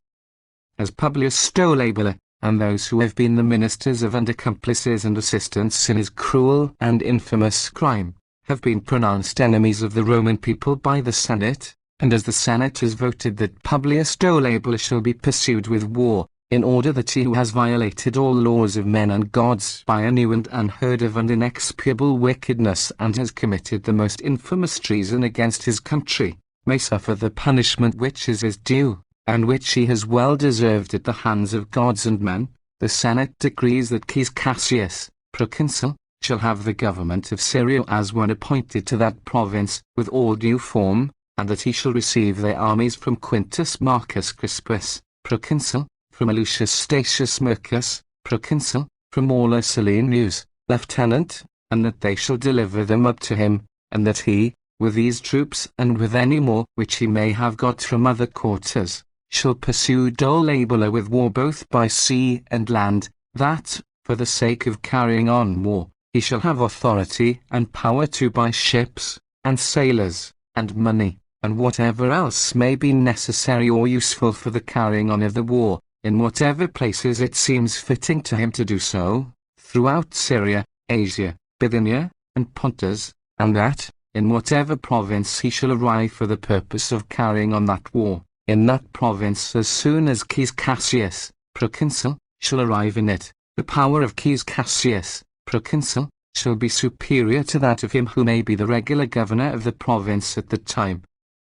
as Publius Dolabella, and those who have been the ministers of and accomplices and assistants in his cruel and infamous crime, have been pronounced enemies of the Roman people by the Senate, and as the Senate has voted that Publius Dolabella shall be pursued with war, in order that he who has violated all laws of men and gods by a new and unheard of and inexpiable wickedness and has committed the most infamous treason against his country, may suffer the punishment which is his due, and which he has well deserved at the hands of gods and men. The Senate decrees that Caius Cassius, proconsul, shall have the government of Syria as one appointed to that province, with all due form, and that he shall receive their armies from Quintus Marcus Crispus, proconsul, from Lucius Statius Mercus, proconsul, from Aulus Helenius, lieutenant, and that they shall deliver them up to him, and that he, with these troops and with any more which he may have got from other quarters, shall pursue Dolabola with war both by sea and land, that, for the sake of carrying on war, he shall have authority and power to buy ships, and sailors, and money, and whatever else may be necessary or useful for the carrying on of the war, in whatever places it seems fitting to him to do so, throughout Syria, Asia, Bithynia, and Pontus, and that, in whatever province he shall arrive for the purpose of carrying on that war, in that province as soon as Caius Cassius, proconsul, shall arrive in it, the power of Caius Cassius, proconsul, shall be superior to that of him who may be the regular governor of the province at the time.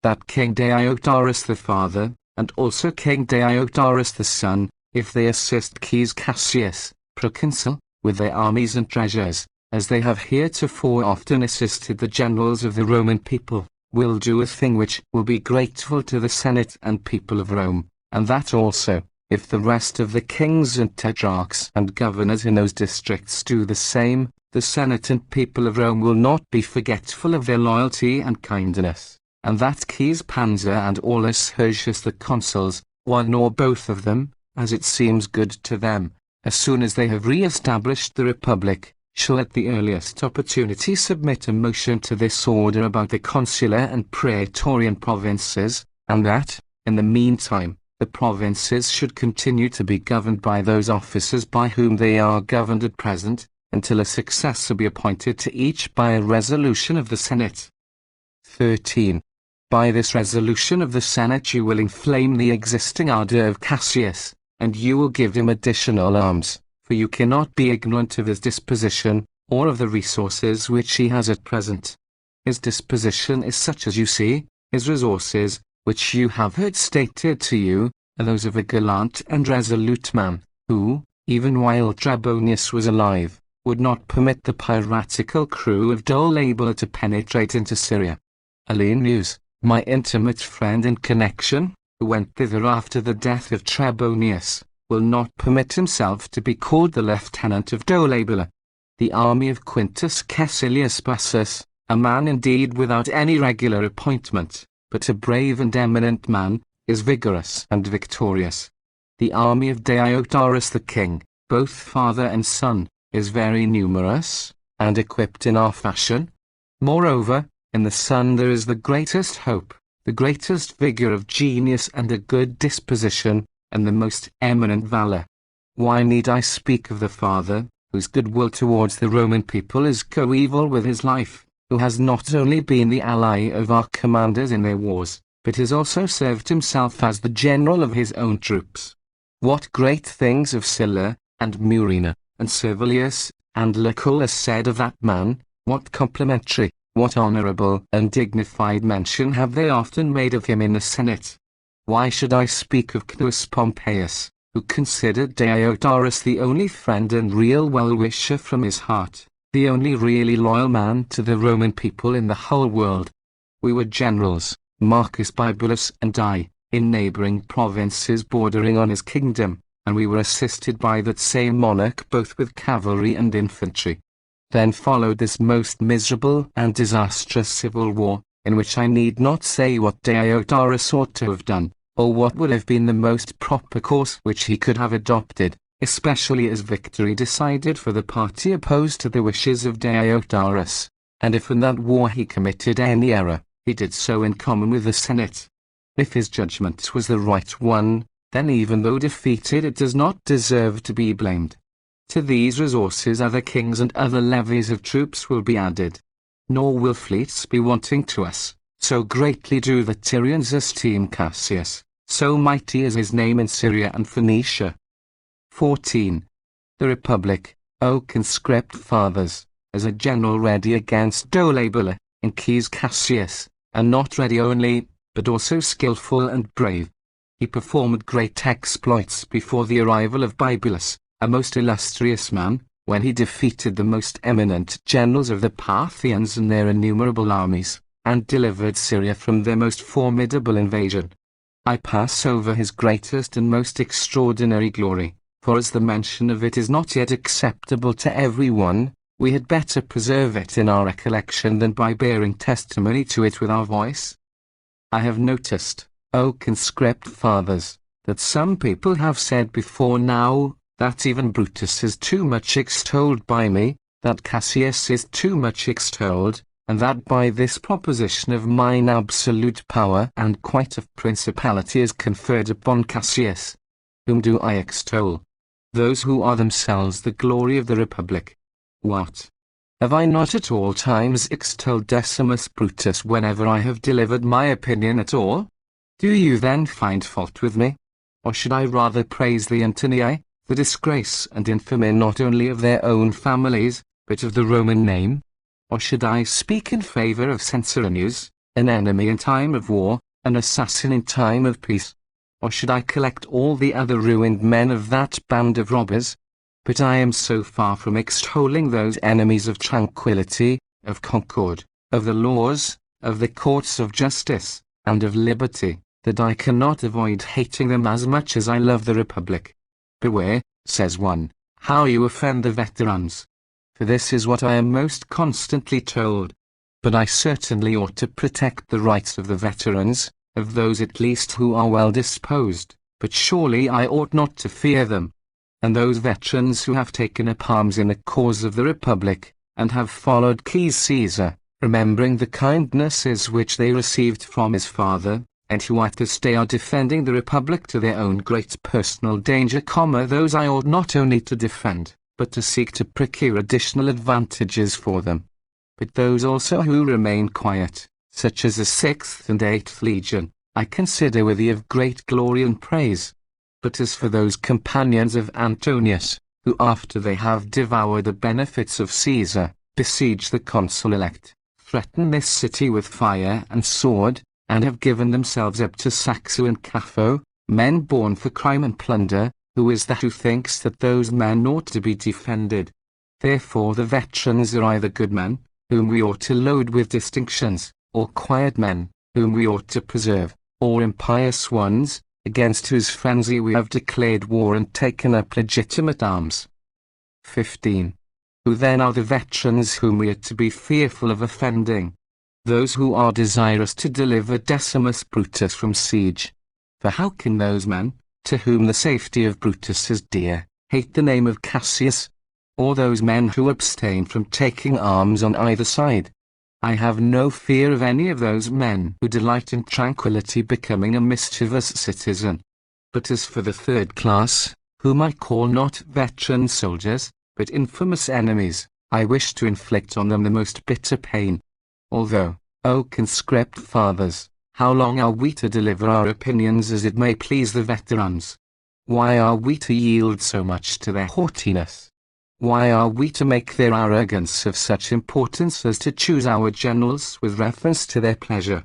That King Diodorus the father, and also King Diodorus the son, if they assist Caius Cassius, proconsul, with their armies and treasures, as they have heretofore often assisted the generals of the Roman people, will do a thing which will be grateful to the Senate and people of Rome, and that also, if the rest of the kings and tetrarchs and governors in those districts do the same, the Senate and people of Rome will not be forgetful of their loyalty and kindness, and that Caius Pansa and Aulus Hirtius the consuls, one or both of them, as it seems good to them, as soon as they have re-established the Republic, shall at the earliest opportunity submit a motion to this order about the consular and praetorian provinces, and that, in the meantime, the provinces should continue to be governed by those officers by whom they are governed at present, until a successor be appointed to each by a resolution of the Senate. 13. By this resolution of the Senate you will inflame the existing ardor of Cassius, and you will give him additional arms, for you cannot be ignorant of his disposition, or of the resources which he has at present. His disposition is such as you see, his resources, which you have heard stated to you, are those of a gallant and resolute man, who, even while Trebonius was alive, would not permit the piratical crew of Dolabola to penetrate into Syria. Helenius, my intimate friend and connection, who went thither after the death of Trebonius, will not permit himself to be called the lieutenant of Dolabola. The army of Quintus Caecilius Bassus, a man indeed without any regular appointment, but a brave and eminent man, is vigorous and victorious. The army of Diodorus the king, both father and son, is very numerous, and equipped in our fashion. Moreover, in the son there is the greatest hope, the greatest vigor of genius and a good disposition, and the most eminent valor. Why need I speak of the father, whose goodwill towards the Roman people is coeval with his life, who has not only been the ally of our commanders in their wars, but has also served himself as the general of his own troops? What great things have Sylla, and Murena, and Servilius, and Lucullus said of that man, what complimentary, what honorable and dignified mention have they often made of him in the Senate? Why should I speak of Cneius Pompeius, who considered Diodorus the only friend and real well-wisher from his heart, the only really loyal man to the Roman people in the whole world? We were generals, Marcus Bibulus and I, in neighboring provinces bordering on his kingdom, and we were assisted by that same monarch both with cavalry and infantry. Then followed this most miserable and disastrous civil war, in which I need not say what Diodorus ought to have done, or what would have been the most proper course which he could have adopted, especially as victory decided for the party opposed to the wishes of Diodorus, and if in that war he committed any error, he did so in common with the Senate. If his judgment was the right one, then even though defeated it does not deserve to be blamed. To these resources other kings and other levies of troops will be added. Nor will fleets be wanting to us, so greatly do the Tyrians esteem Cassius, so mighty is his name in Syria and Phoenicia. 14. The Republic, O conscript fathers, as a general ready against Dolabola, in Caius Cassius, and not ready only, but also skillful and brave. He performed great exploits before the arrival of Bibulus, a most illustrious man, when he defeated the most eminent generals of the Parthians and their innumerable armies, and delivered Syria from their most formidable invasion. I pass over his greatest and most extraordinary glory, for as the mention of it is not yet acceptable to every one, we had better preserve it in our recollection than by bearing testimony to it with our voice. I have noticed, O conscript fathers, that some people have said before now, that even Brutus is too much extolled by me, that Cassius is too much extolled, and that by this proposition of mine absolute power and quite of principality is conferred upon Cassius. Whom do I extol? Those who are themselves the glory of the Republic. What? Have I not at all times extolled Decimus Brutus whenever I have delivered my opinion at all? Do you then find fault with me? Or should I rather praise the Antonii, the disgrace and infamy not only of their own families, but of the Roman name? Or should I speak in favor of Censorinus, an enemy in time of war, an assassin in time of peace? Or should I collect all the other ruined men of that band of robbers? But I am so far from extolling those enemies of tranquility, of concord, of the laws, of the courts of justice, and of liberty, that I cannot avoid hating them as much as I love the Republic. Beware, says one, how you offend the veterans. For this is what I am most constantly told. But I certainly ought to protect the rights of the veterans, of those at least who are well disposed, but surely I ought not to fear them. And those veterans who have taken up arms in the cause of the Republic, and have followed Caesar, remembering the kindnesses which they received from his father, and who at this day are defending the Republic to their own great personal danger, those I ought not only to defend, but to seek to procure additional advantages for them. But those also who remain quiet, such as the 6th and 8th Legion, I consider worthy of great glory and praise. But as for those companions of Antonius, who after they have devoured the benefits of Caesar, besiege the consul-elect, threaten this city with fire and sword, and have given themselves up to Saxo and Capho, men born for crime and plunder, who is that who thinks that those men ought to be defended? Therefore the veterans are either good men, whom we ought to load with distinctions, or quiet men, whom we ought to preserve, or impious ones, against whose frenzy we have declared war and taken up legitimate arms. 15. Who then are the veterans whom we are to be fearful of offending? Those who are desirous to deliver Decimus Brutus from siege. For how can those men, to whom the safety of Brutus is dear, hate the name of Cassius? Or those men who abstain from taking arms on either side? I have no fear of any of those men who delight in tranquility becoming a mischievous citizen. But as for the third class, whom I call not veteran soldiers, but infamous enemies, I wish to inflict on them the most bitter pain. Although, O conscript fathers, how long are we to deliver our opinions as it may please the veterans? Why are we to yield so much to their haughtiness? Why are we to make their arrogance of such importance as to choose our generals with reference to their pleasure?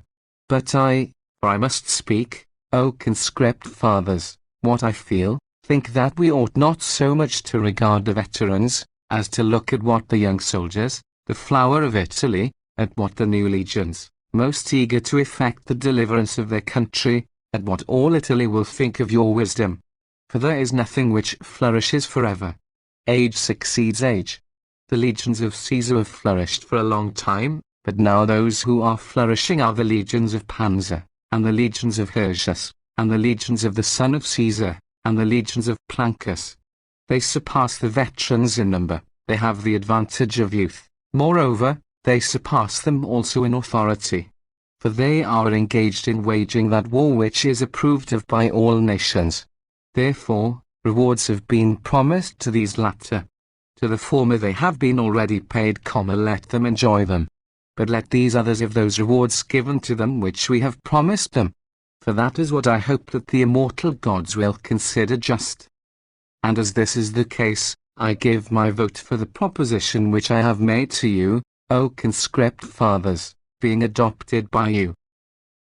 But for I must speak, O conscript fathers, what I feel, think that we ought not so much to regard the veterans, as to look at what the young soldiers, the flower of Italy, at what the new legions, most eager to effect the deliverance of their country, at what all Italy will think of your wisdom. For there is nothing which flourishes forever. Age succeeds age. The legions of Caesar have flourished for a long time, but now those who are flourishing are the legions of Pansa, and the legions of Hirtius, and the legions of the son of Caesar, and the legions of Plancus. They surpass the veterans in number, they have the advantage of youth. Moreover, they surpass them also in authority. For they are engaged in waging that war which is approved of by all nations. Therefore, rewards have been promised to these latter. To the former they have been already paid, let them enjoy them. But let these others have those rewards given to them which we have promised them. For that is what I hope that the immortal gods will consider just. And as this is the case, I give my vote for the proposition which I have made to you, O conscript fathers, being adopted by you.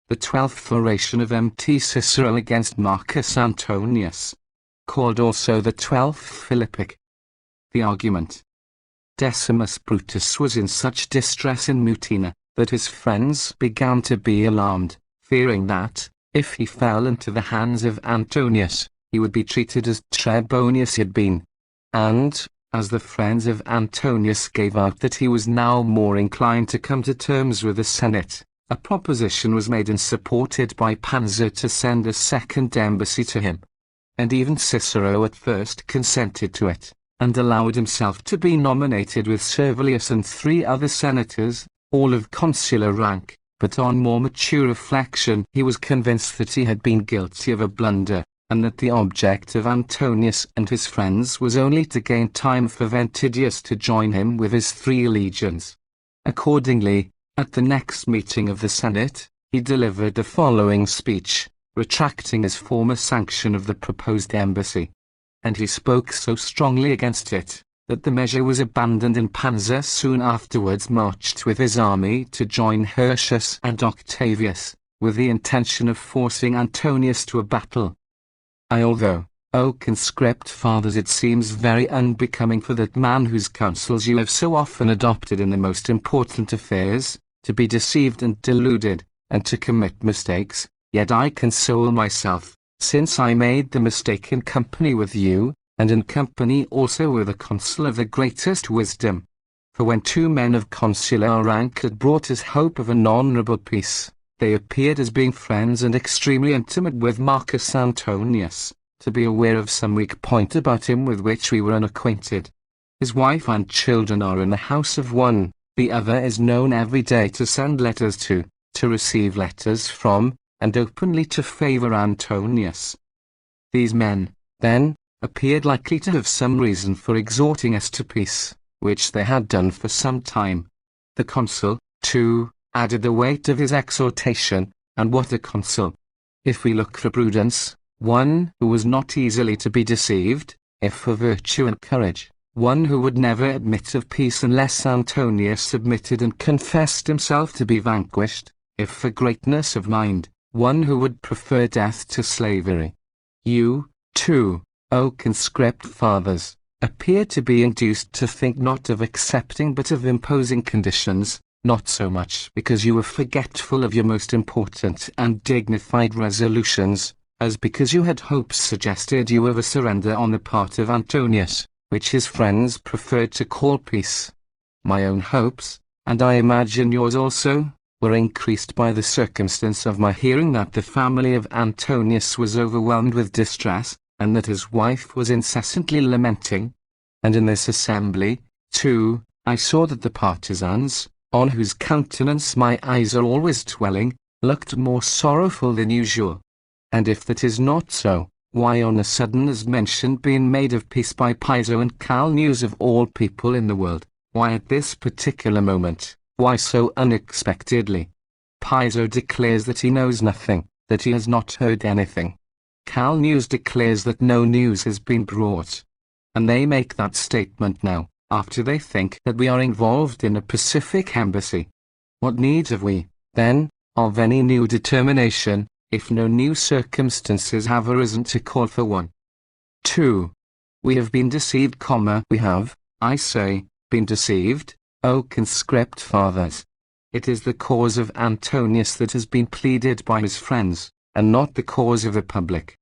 the 12th oration of Mt. Cicero against Marcus Antonius, called also the 12th Philippic. The argument. Decimus Brutus was in such distress in Mutina, that his friends began to be alarmed, fearing that, if he fell into the hands of Antonius, he would be treated as Trebonius had been. And, as the friends of Antonius gave out that he was now more inclined to come to terms with the Senate, a proposition was made and supported by Pansa to send a second embassy to him. And even Cicero at first consented to it, and allowed himself to be nominated with Servilius and 3 other senators, all of consular rank, but on more mature reflection he was convinced that he had been guilty of a blunder, and that the object of Antonius and his friends was only to gain time for Ventidius to join him with his 3 legions. Accordingly, at the next meeting of the Senate, he delivered the following speech, retracting his former sanction of the proposed embassy. And he spoke so strongly against it, that the measure was abandoned, and Pansa soon afterwards marched with his army to join Hirtius and Octavius, with the intention of forcing Antonius to a battle. Although, O conscript fathers, it seems very unbecoming for that man whose counsels you have so often adopted in the most important affairs, to be deceived and deluded, and to commit mistakes, yet I console myself, since I made the mistake in company with you, and in company also with a consul of the greatest wisdom. For when 2 men of consular rank had brought us hope of an honourable peace, they appeared as being friends and extremely intimate with Marcus Antonius, to be aware of some weak point about him with which we were unacquainted. His wife and children are in the house of one, the other is known every day to send letters to receive letters from, and openly to favour Antonius. These men, then, appeared likely to have some reason for exhorting us to peace, which they had done for some time. The consul, too, added the weight of his exhortation, and what a consul! If we look for prudence, one who was not easily to be deceived; if for virtue and courage, one who would never admit of peace unless Antonius submitted and confessed himself to be vanquished; if for greatness of mind, one who would prefer death to slavery. You, too, O conscript fathers, appear to be induced to think not of accepting but of imposing conditions, not so much because you were forgetful of your most important and dignified resolutions, as because you had hopes suggested you of a surrender on the part of Antonius, which his friends preferred to call peace. My own hopes, and I imagine yours also, were increased by the circumstance of my hearing that the family of Antonius was overwhelmed with distress, and that his wife was incessantly lamenting. And in this assembly, too, I saw that the partisans, on whose countenance my eyes are always dwelling, looked more sorrowful than usual. And if that is not so, why on a sudden has mention been made of peace by Piso and Calneus of all people in the world? Why at this particular moment? Why so unexpectedly? Piso declares that he knows nothing, that he has not heard anything. Calneus declares that no news has been brought. And they make that statement now, after they think that we are involved in a Pacific embassy. What need have we, then, of any new determination, if no new circumstances have arisen to call for one? 2. We have been deceived, we have, I say, been deceived, O conscript fathers. It is the cause of Antonius that has been pleaded by his friends, and not the cause of the public.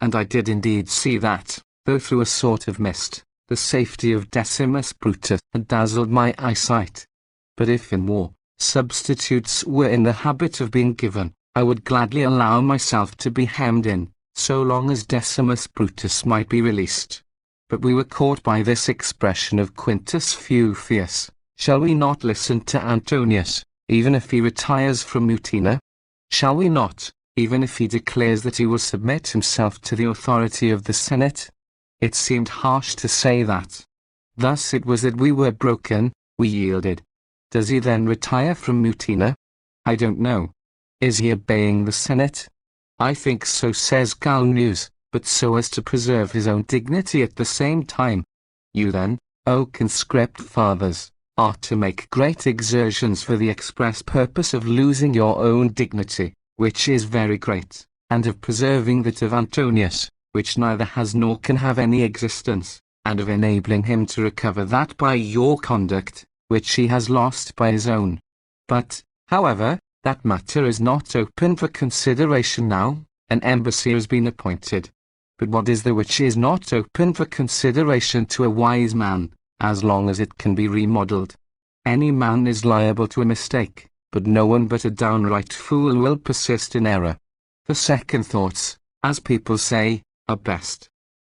And I did indeed see that, though through a sort of mist, the safety of Decimus Brutus had dazzled my eyesight. But if in war, substitutes were in the habit of being given, I would gladly allow myself to be hemmed in, so long as Decimus Brutus might be released. But we were caught by this expression of Quintus Fufius: shall we not listen to Antonius, even if he retires from Mutina? Shall we not, even if he declares that he will submit himself to the authority of the Senate? It seemed harsh to say that. Thus it was that we were broken, we yielded. Does he then retire from Mutina? I don't know. Is he obeying the Senate? I think so, says Calneus, but so as to preserve his own dignity at the same time. You then, O conscript fathers, are to make great exertions for the express purpose of losing your own dignity, which is very great, and of preserving that of Antonius, which neither has nor can have any existence, and of enabling him to recover that by your conduct, which he has lost by his own. But, however, that matter is not open for consideration now. An embassy has been appointed. But what is there which is not open for consideration to a wise man, as long as it can be remodelled? Any man is liable to a mistake, but no one but a downright fool will persist in error. The second thoughts, as people say, are best.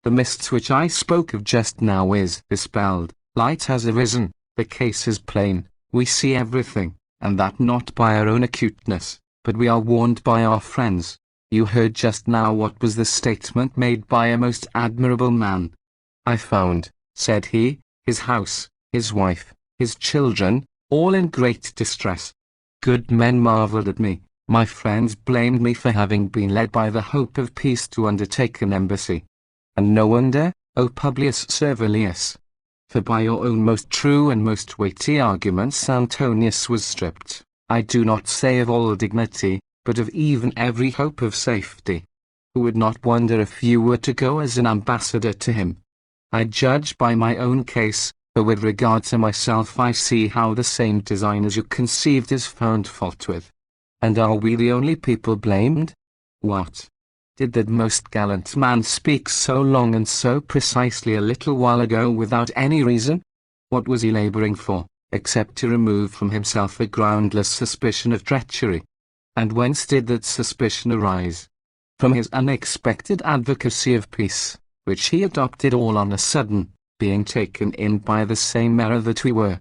The mists which I spoke of just now is dispelled, light has arisen, the case is plain, we see everything, and that not by our own acuteness, but we are warned by our friends. You heard just now what was the statement made by a most admirable man. I found, said he, his house, his wife, his children, all in great distress. Good men marveled at me, my friends blamed me for having been led by the hope of peace to undertake an embassy. And no wonder, O Publius Servilius. For by your own most true and most weighty arguments Antonius was stripped, I do not say of all dignity, but of even every hope of safety. Who would not wonder if you were to go as an ambassador to him? I judge by my own case, for with regard to myself I see how the same design as you conceived is found fault with. And are we the only people blamed? What? Did that most gallant man speak so long and so precisely a little while ago without any reason? What was he labouring for, except to remove from himself a groundless suspicion of treachery? And whence did that suspicion arise? From his unexpected advocacy of peace, which he adopted all on a sudden, being taken in by the same error that we were.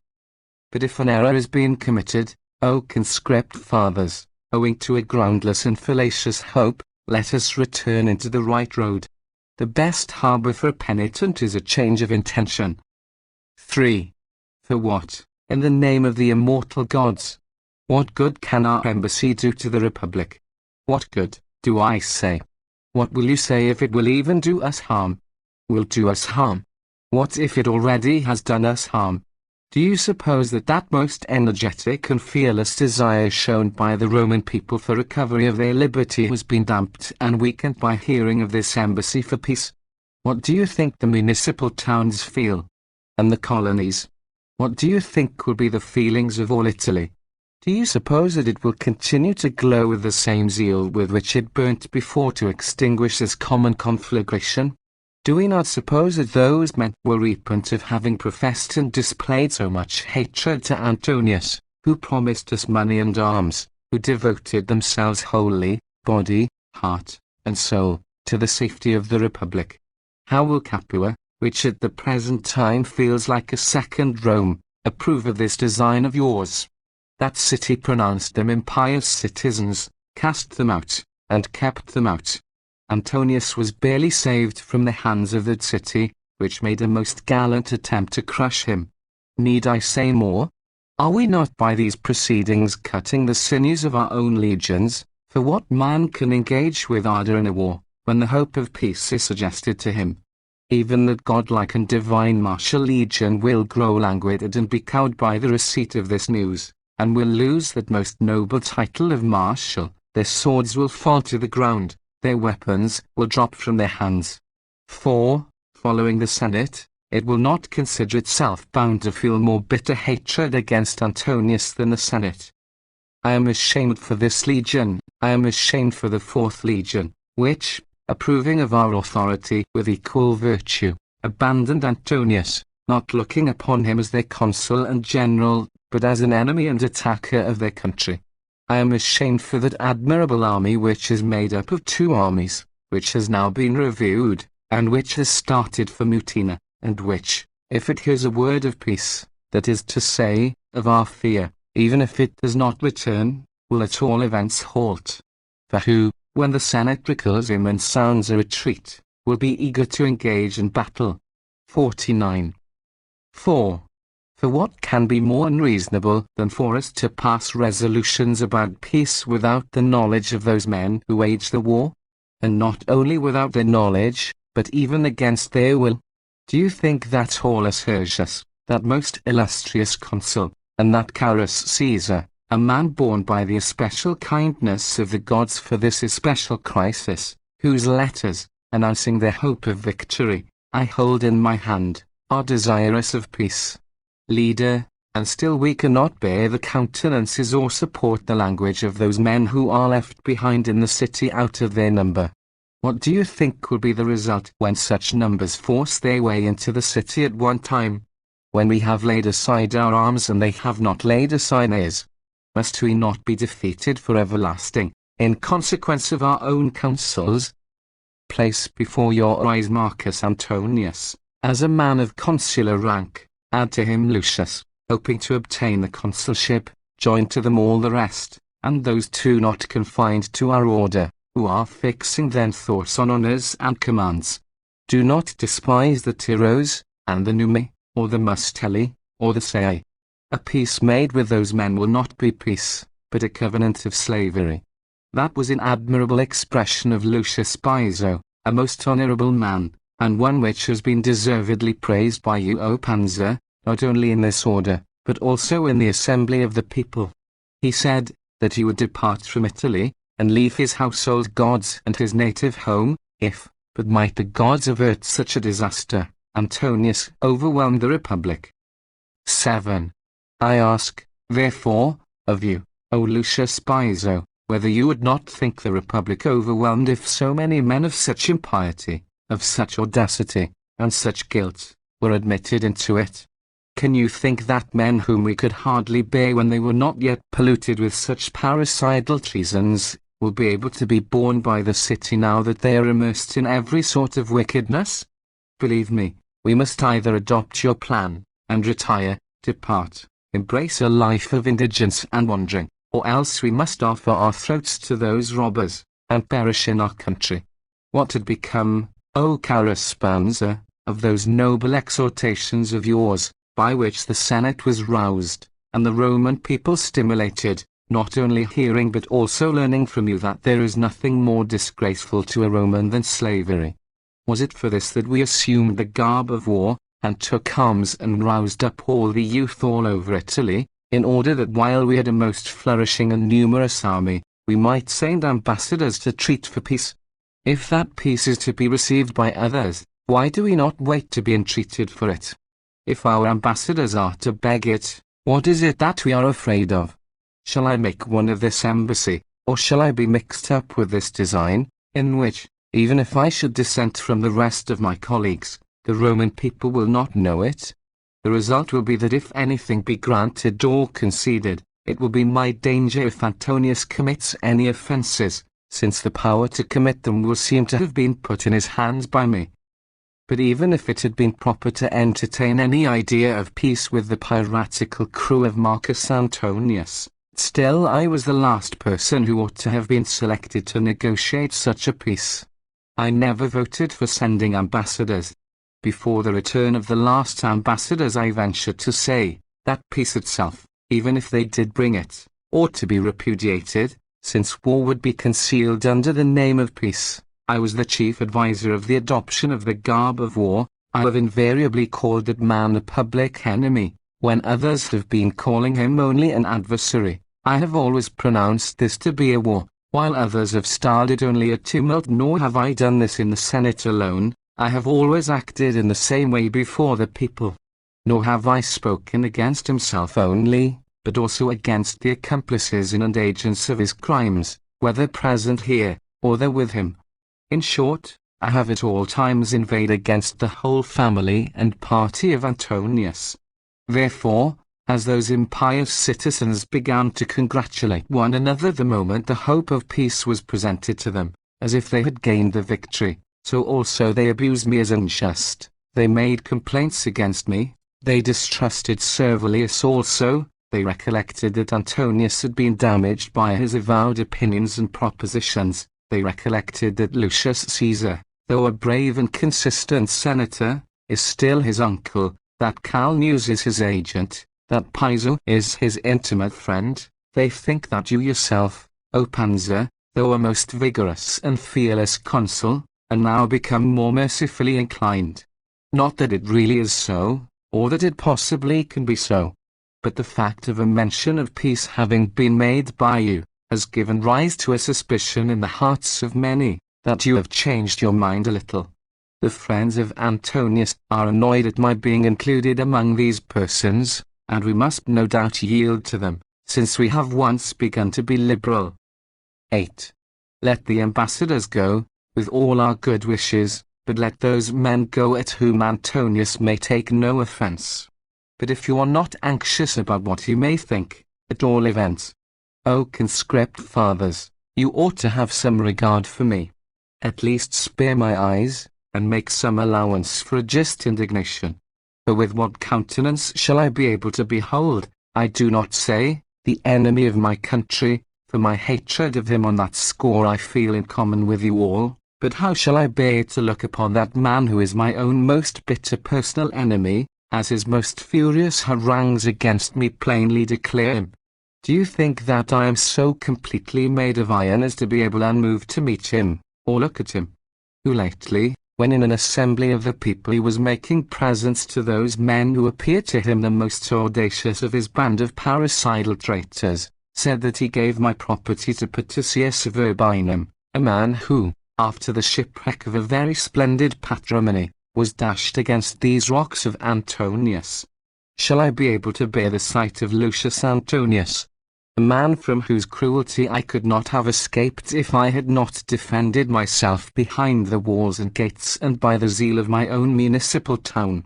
But if an error is being committed, O conscript fathers, owing to a groundless and fallacious hope, let us return into the right road. The best harbour for a penitent is a change of intention. 3. For what, in the name of the immortal gods? What good can our embassy do to the Republic? What good, do I say? What will you say if it will even do us harm? Will do us harm? What if it already has done us harm? Do you suppose that that most energetic and fearless desire shown by the Roman people for recovery of their liberty has been damped and weakened by hearing of this embassy for peace? What do you think the municipal towns feel? And the colonies? What do you think will be the feelings of all Italy? Do you suppose that it will continue to glow with the same zeal with which it burnt before to extinguish this common conflagration? Do we not suppose that those men will repent of having professed and displayed so much hatred to Antonius, who promised us money and arms, who devoted themselves wholly, body, heart, and soul, to the safety of the Republic? How will Capua, which at the present time feels like a second Rome, approve of this design of yours? That city pronounced them impious citizens, cast them out, and kept them out. Antonius was barely saved from the hands of that city, which made a most gallant attempt to crush him. Need I say more? Are we not by these proceedings cutting the sinews of our own legions? For what man can engage with ardour in a war, when the hope of peace is suggested to him? Even that godlike and divine martial legion will grow languid and be cowed by the receipt of this news, and will lose that most noble title of marshal. Their swords will fall to the ground, their weapons will drop from their hands. 4. Following the Senate, it will not consider itself bound to feel more bitter hatred against Antonius than the Senate. I am ashamed for this legion, I am ashamed for the 4th legion, which, approving of our authority with equal virtue, abandoned Antonius, not looking upon him as their consul and general, but as an enemy and attacker of their country. I am ashamed for that admirable army which is made up of 2 armies, which has now been reviewed, and which has started for Mutina, and which, if it hears a word of peace, that is to say, of our fear, even if it does not return, will at all events halt. For who, when the Senate recalls him and sounds a retreat, will be eager to engage in battle? 49. 4. For what can be more unreasonable than for us to pass resolutions about peace without the knowledge of those men who wage the war? And not only without their knowledge, but even against their will? Do you think that Aulus Hirtius, that most illustrious consul, and that Carus Caesar, a man born by the especial kindness of the gods for this especial crisis, whose letters, announcing their hope of victory, I hold in my hand, are desirous of peace. Leader, and still we cannot bear the countenances or support the language of those men who are left behind in the city out of their number. What do you think will be the result when such numbers force their way into the city at one time? When we have laid aside our arms and they have not laid aside theirs, must we not be defeated for everlasting, in consequence of our own counsels? Place before your eyes Marcus Antonius, as a man of consular rank, add to him Lucius, hoping to obtain the consulship, join to them all the rest, and those too not confined to our order, who are fixing their thoughts on honours and commands. Do not despise the Tiros, and the Numi, or the Mustelli, or the Sei. A peace made with those men will not be peace, but a covenant of slavery. That was an admirable expression of Lucius Piso, a most honourable man, and one which has been deservedly praised by you, O Pansa, not only in this order, but also in the assembly of the people. He said that he would depart from Italy, and leave his household gods and his native home, if, but might the gods avert such a disaster, Antonius overwhelmed the Republic. 7. I ask, therefore, of you, O Lucius Piso, whether you would not think the Republic overwhelmed if so many men of such impiety, of such audacity, and such guilt, were admitted into it? Can you think that men whom we could hardly bear when they were not yet polluted with such parricidal treasons, will be able to be borne by the city now that they are immersed in every sort of wickedness? Believe me, we must either adopt your plan, and retire, depart, embrace a life of indigence and wandering, or else we must offer our throats to those robbers, and perish in our country. What had become, O carus Pansa, of those noble exhortations of yours, by which the Senate was roused, and the Roman people stimulated, not only hearing but also learning from you that there is nothing more disgraceful to a Roman than slavery? Was it for this that we assumed the garb of war, and took arms and roused up all the youth all over Italy, in order that while we had a most flourishing and numerous army, we might send ambassadors to treat for peace? If that peace is to be received by others, why do we not wait to be entreated for it? If our ambassadors are to beg it, what is it that we are afraid of? Shall I make one of this embassy, or shall I be mixed up with this design, in which, even if I should dissent from the rest of my colleagues, the Roman people will not know it? The result will be that if anything be granted or conceded, it will be my danger if Antonius commits any offences, since the power to commit them will seem to have been put in his hands by me. But even if it had been proper to entertain any idea of peace with the piratical crew of Marcus Antonius, still I was the last person who ought to have been selected to negotiate such a peace. I never voted for sending ambassadors. Before the return of the last ambassadors I ventured to say, that peace itself, even if they did bring it, ought to be repudiated, since war would be concealed under the name of peace. I was the chief adviser of the adoption of the garb of war. I have invariably called that man a public enemy, when others have been calling him only an adversary. I have always pronounced this to be a war, while others have styled it only a tumult. Nor have I done this in the Senate alone. I have always acted in the same way before the people. Nor have I spoken against himself only, but also against the accomplices and agents of his crimes, whether present here, or there with him. In short, I have at all times inveighed against the whole family and party of Antonius. Therefore, as those impious citizens began to congratulate one another the moment the hope of peace was presented to them, as if they had gained the victory, so also they abused me as unjust. They made complaints against me. They distrusted Servilius also. They recollected that Antonius had been damaged by his avowed opinions and propositions. They recollected that Lucius Caesar, though a brave and consistent senator, is still his uncle, that Calneus is his agent, that Piso is his intimate friend. They think that you yourself, O Pansa, though a most vigorous and fearless consul, are now become more mercifully inclined. Not that it really is so, or that it possibly can be so. but the fact of a mention of peace having been made by you, has given rise to a suspicion in the hearts of many, that you have changed your mind a little. The friends of Antonius are annoyed at my being included among these persons, and we must no doubt yield to them, since we have once begun to be liberal. 8. Let the ambassadors go, with all our good wishes, but let those men go at whom Antonius may take no offence. But if you are not anxious about what he may think, at all events, O conscript fathers, you ought to have some regard for me. At least spare my eyes, and make some allowance for a just indignation. For with what countenance shall I be able to behold, I do not say, the enemy of my country, for my hatred of him on that score I feel in common with you all, but how shall I bear to look upon that man who is my own most bitter personal enemy, as his most furious harangues against me plainly declare him? Do you think that I am so completely made of iron as to be able unmoved to meet him, or look at him, who lately, when in an assembly of the people he was making presents to those men who appeared to him the most audacious of his band of parricidal traitors, said that he gave my property to Patricius of Urbinum, a man who, after the shipwreck of a very splendid patrimony, was dashed against these rocks of Antonius? Shall I be able to bear the sight of Lucius Antonius, a man from whose cruelty I could not have escaped if I had not defended myself behind the walls and gates and by the zeal of my own municipal town?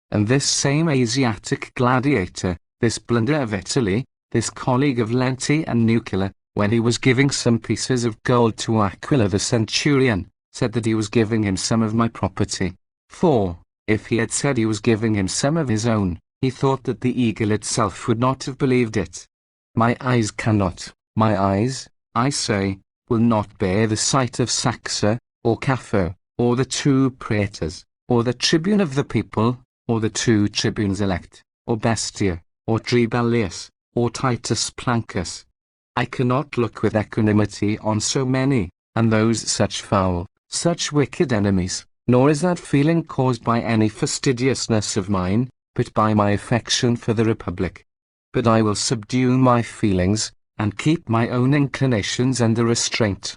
And this same Asiatic gladiator, this blunder of Italy, this colleague of Lenti and Nucula, when he was giving some pieces of gold to Aquila the centurion, said that he was giving him some of my property. For, if he had said he was giving him some of his own, he thought that the eagle itself would not have believed it. My eyes cannot, my eyes, I say, will not bear the sight of Saxo, or Caffo, or the two praetors, or the tribune of the people, or the two tribunes elect, or Bestia, or Trebellius, or Titus Plancus. I cannot look with equanimity on so many, and those such foul, such wicked enemies, nor is that feeling caused by any fastidiousness of mine, but by my affection for the Republic. But I will subdue my feelings, and keep my own inclinations under restraint.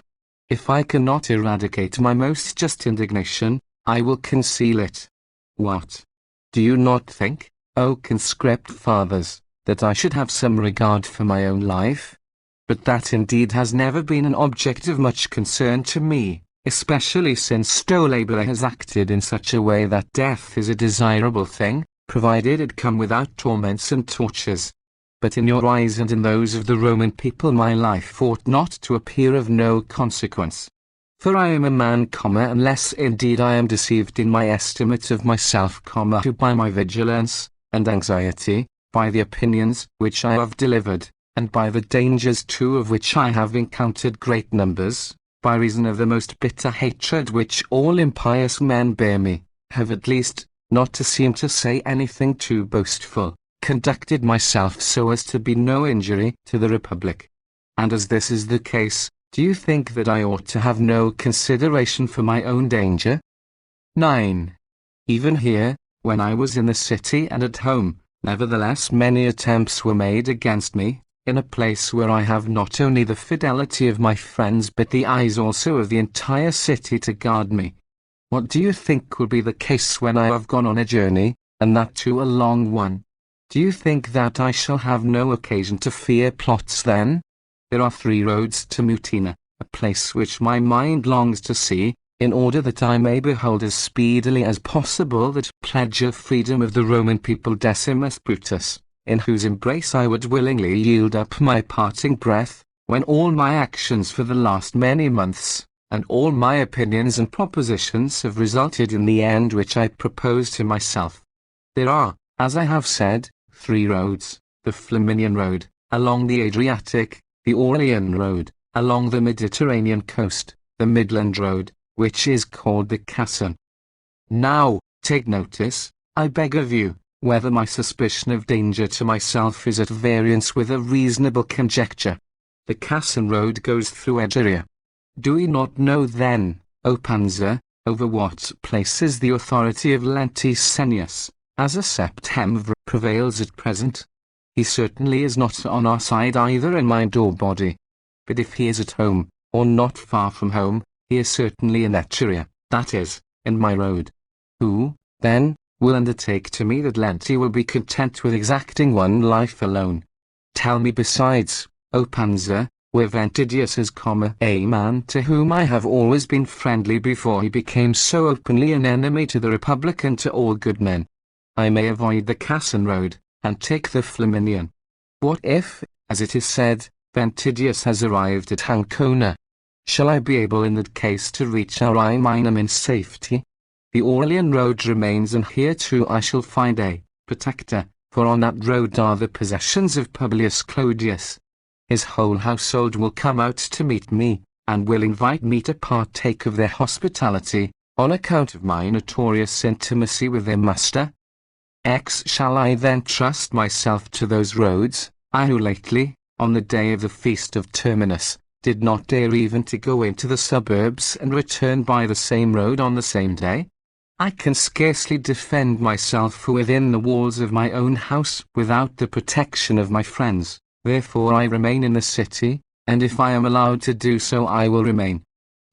If I cannot eradicate my most just indignation, I will conceal it. What? Do you not think, O conscript fathers, that I should have some regard for my own life? But that indeed has never been an object of much concern to me, especially since Stolabula has acted in such a way that death is a desirable thing, provided it come without torments and tortures. But in your eyes and in those of the Roman people my life ought not to appear of no consequence. For I am a man, unless indeed I am deceived in my estimate of myself, who by my vigilance and anxiety, by the opinions which I have delivered, and by the dangers too of which I have encountered great numbers, by reason of the most bitter hatred which all impious men bear me, have at least, not to seem to say anything too boastful, conducted myself so as to be no injury to the Republic. And as this is the case, do you think that I ought to have no consideration for my own danger? 9. Even here, when I was in the city and at home, nevertheless many attempts were made against me, in a place where I have not only the fidelity of my friends but the eyes also of the entire city to guard me. What do you think will be the case when I have gone on a journey, and that too a long one? Do you think that I shall have no occasion to fear plots then? There are 3 roads to Mutina, a place which my mind longs to see, in order that I may behold as speedily as possible that pledge of freedom of the Roman people Decimus Brutus, in whose embrace I would willingly yield up my parting breath, when all my actions for the last many months, and all my opinions and propositions have resulted in the end which I proposed to myself. There are, as I have said, 3 roads: the Flaminian road, along the Adriatic; the Aurelian road, along the Mediterranean coast; the Midland road, which is called the Casson. Now, take notice, I beg of you, whether my suspicion of danger to myself is at variance with a reasonable conjecture. The Casson road goes through Egeria. Do we not know then, O Panzer, over what places the authority of Lenticenius, as a septemvir, prevails at present? He certainly is not on our side either in mind or body. But if he is at home, or not far from home, he is certainly in Etruria, that is, in my road. Who, then, will undertake to me that Lent he will be content with exacting one life alone? Tell me besides, O Panzer, where Ventidius has come, a man to whom I have always been friendly before he became so openly an enemy to the Republic and to all good men. I may avoid the Cassan road, and take the Flaminian. What if, as it is said, Ventidius has arrived at Ancona? Shall I be able in that case to reach Ariminum in safety? The Aurelian road remains, and here too I shall find a protector, for on that road are the possessions of Publius Clodius. His whole household will come out to meet me, and will invite me to partake of their hospitality, on account of my notorious intimacy with their master. Shall I then trust myself to those roads, I who lately, on the day of the feast of Terminus, did not dare even to go into the suburbs and return by the same road on the same day? I can scarcely defend myself within the walls of my own house without the protection of my friends, therefore I remain in the city, and if I am allowed to do so I will remain.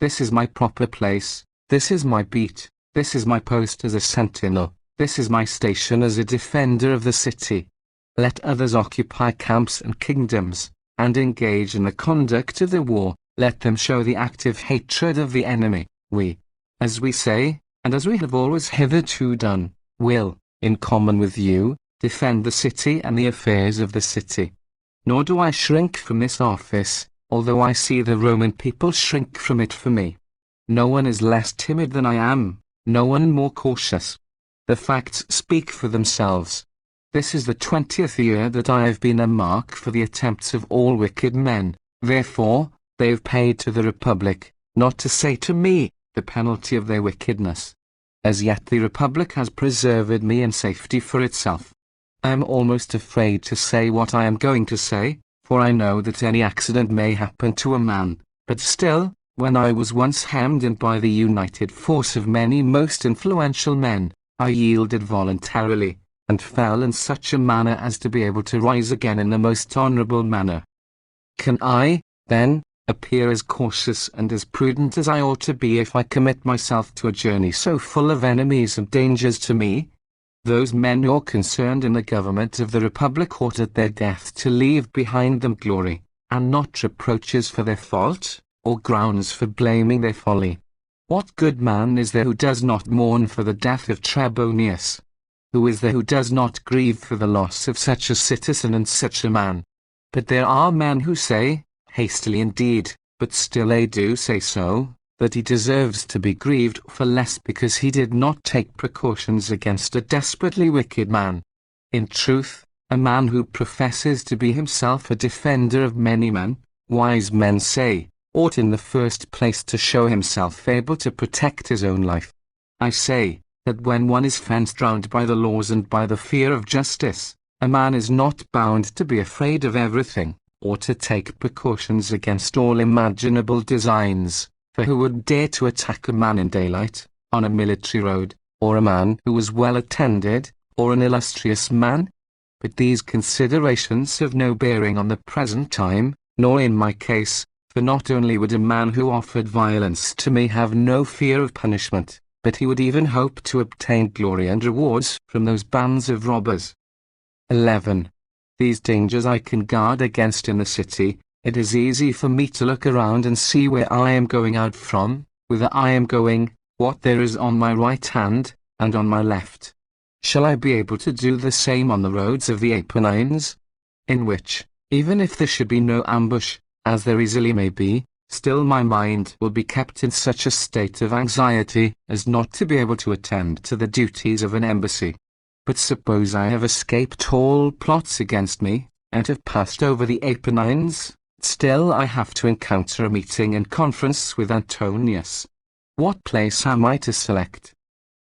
This is my proper place, this is my beat, this is my post as a sentinel, this is my station as a defender of the city. Let others occupy camps and kingdoms, and engage in the conduct of the war, let them show the active hatred of the enemy. We, as we say, and as we have always hitherto done, will, in common with you, defend the city and the affairs of the city. Nor do I shrink from this office, although I see the Roman people shrink from it for me. No one is less timid than I am, no one more cautious. The facts speak for themselves. This is the 20th year that I have been a mark for the attempts of all wicked men, therefore, they have paid to the Republic, not to say to me, the penalty of their wickedness. As yet the Republic has preserved me in safety for itself. I am almost afraid to say what I am going to say, for I know that any accident may happen to a man, but still, when I was once hemmed in by the united force of many most influential men, I yielded voluntarily, and fell in such a manner as to be able to rise again in the most honourable manner. Can I, then, appear as cautious and as prudent as I ought to be if I commit myself to a journey so full of enemies and dangers to me? Those men who are concerned in the government of the Republic ought at their death to leave behind them glory, and not reproaches for their fault, or grounds for blaming their folly. What good man is there who does not mourn for the death of Trebonius? Who is there who does not grieve for the loss of such a citizen and such a man? But there are men who say, hastily indeed, but still they do say so, that he deserves to be grieved for less because he did not take precautions against a desperately wicked man. In truth, a man who professes to be himself a defender of many men, wise men say, ought in the first place to show himself able to protect his own life. I say, that when one is fenced round by the laws and by the fear of justice, a man is not bound to be afraid of everything, or to take precautions against all imaginable designs, for who would dare to attack a man in daylight, on a military road, or a man who was well attended, or an illustrious man? But these considerations have no bearing on the present time, nor in my case, for not only would a man who offered violence to me have no fear of punishment, but he would even hope to obtain glory and rewards from those bands of robbers. 11. These dangers I can guard against in the city. It is easy for me to look around and see where I am going out from, whither I am going, what there is on my right hand, and on my left. Shall I be able to do the same on the roads of the Apennines? In which, even if there should be no ambush, as there easily may be, still my mind will be kept in such a state of anxiety as not to be able to attend to the duties of an embassy. But suppose I have escaped all plots against me, and have passed over the Apennines, still I have to encounter a meeting and conference with Antonius. What place am I to select?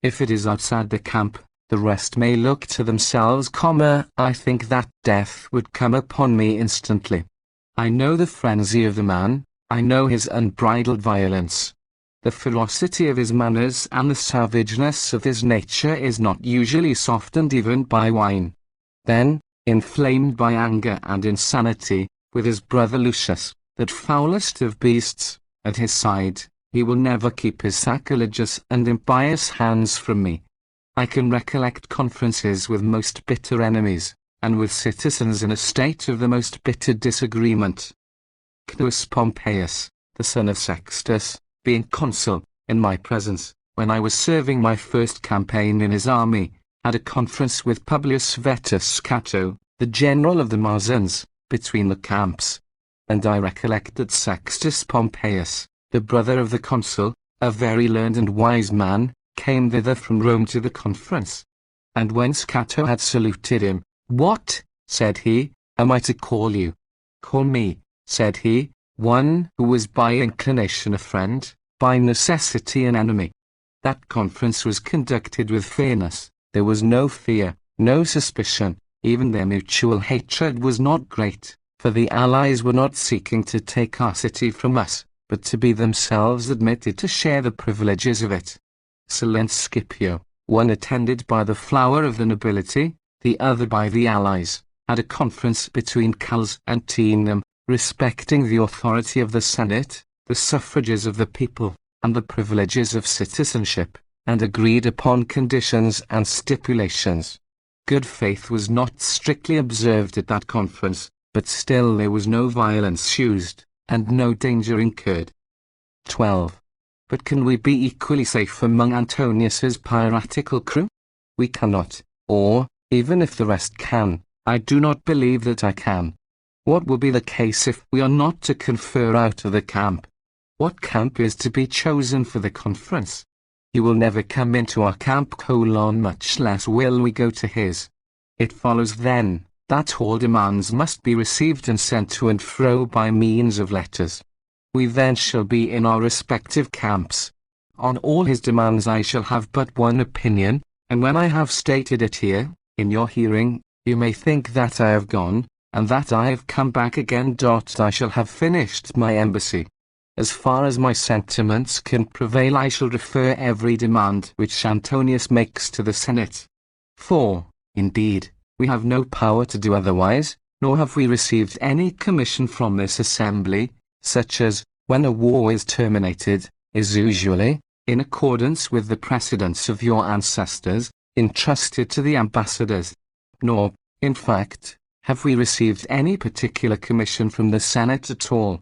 If it is outside the camp, the rest may look to themselves, I think that death would come upon me instantly. I know the frenzy of the man, I know his unbridled violence. The ferocity of his manners and the savageness of his nature is not usually softened even by wine. Then, inflamed by anger and insanity, with his brother Lucius, that foulest of beasts, at his side, he will never keep his sacrilegious and impious hands from me. I can recollect conferences with most bitter enemies, and with citizens in a state of the most bitter disagreement. Cneius Pompeius, the son of Sextus, being consul, in my presence, when I was serving my first campaign in his army, had a conference with Publius Vetus Cato, the general of the Marsans, between the camps. And I recollect that Sextus Pompeius, the brother of the consul, a very learned and wise man, came thither from Rome to the conference. And when Cato had saluted him, "What," said he, "am I to call you?" "Call me," said he, "one who was by inclination a friend, by necessity an enemy." That conference was conducted with fairness. There was no fear, no suspicion. Even their mutual hatred was not great, for the allies were not seeking to take our city from us, but to be themselves admitted to share the privileges of it. Sylla and Scipio, one attended by the flower of the nobility, the other by the allies, had a conference between Cals and Antinum, respecting the authority of the Senate, the suffrages of the people, and the privileges of citizenship, and agreed upon conditions and stipulations. Good faith was not strictly observed at that conference, but still there was no violence used, and no danger incurred. 12. But can we be equally safe among Antonius's piratical crew? We cannot, or, even if the rest can, I do not believe that I can. What will be the case if we are not to confer out of the camp? What camp is to be chosen for the conference? He will never come into our camp, much less will we go to his. It follows then, that all demands must be received and sent to and fro by means of letters. We then shall be in our respective camps. On all his demands I shall have but one opinion, and when I have stated it here, in your hearing, you may think that I have gone, and that I have come back again. I shall have finished my embassy. As far as my sentiments can prevail, I shall refer every demand which Antonius makes to the Senate. For, indeed, we have no power to do otherwise, nor have we received any commission from this assembly, such as, when a war is terminated, is usually, in accordance with the precedents of your ancestors, entrusted to the ambassadors. Nor, in fact, have we received any particular commission from the Senate at all.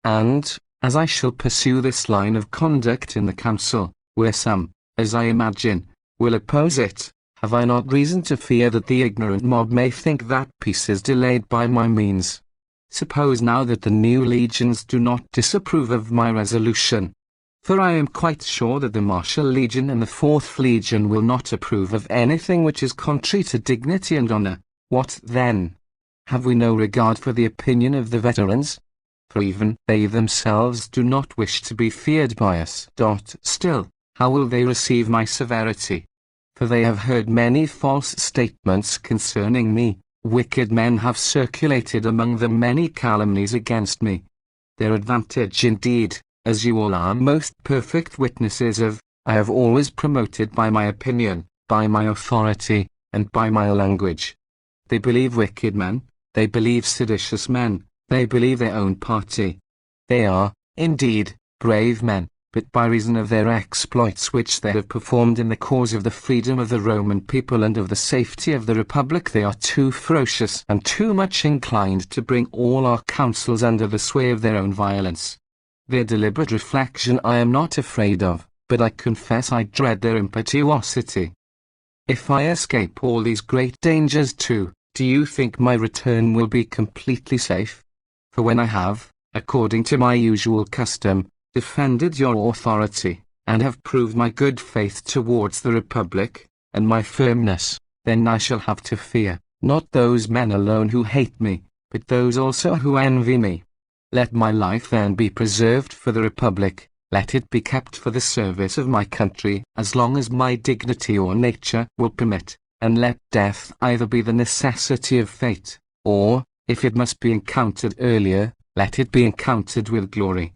And, as I shall pursue this line of conduct in the council, where some, as I imagine, will oppose it, have I not reason to fear that the ignorant mob may think that peace is delayed by my means? Suppose now that the new legions do not disapprove of my resolution. For I am quite sure that the Martial Legion and the 4th Legion will not approve of anything which is contrary to dignity and honor. What then? Have we no regard for the opinion of the veterans? For even they themselves do not wish to be feared by us. Still, how will they receive my severity? For they have heard many false statements concerning me. Wicked men have circulated among them many calumnies against me. Their advantage indeed, as you all are most perfect witnesses of, I have always promoted by my opinion, by my authority, and by my language. They believe wicked men, they believe seditious men, they believe their own party. They are, indeed, brave men, but by reason of their exploits which they have performed in the cause of the freedom of the Roman people and of the safety of the Republic, they are too ferocious and too much inclined to bring all our counsels under the sway of their own violence. Their deliberate reflection I am not afraid of, but I confess I dread their impetuosity. If I escape all these great dangers too, do you think my return will be completely safe? For when I have, according to my usual custom, defended your authority, and have proved my good faith towards the Republic, and my firmness, then I shall have to fear, not those men alone who hate me, but those also who envy me. Let my life then be preserved for the Republic, let it be kept for the service of my country as long as my dignity or nature will permit, and let death either be the necessity of fate, or, if it must be encountered earlier, let it be encountered with glory.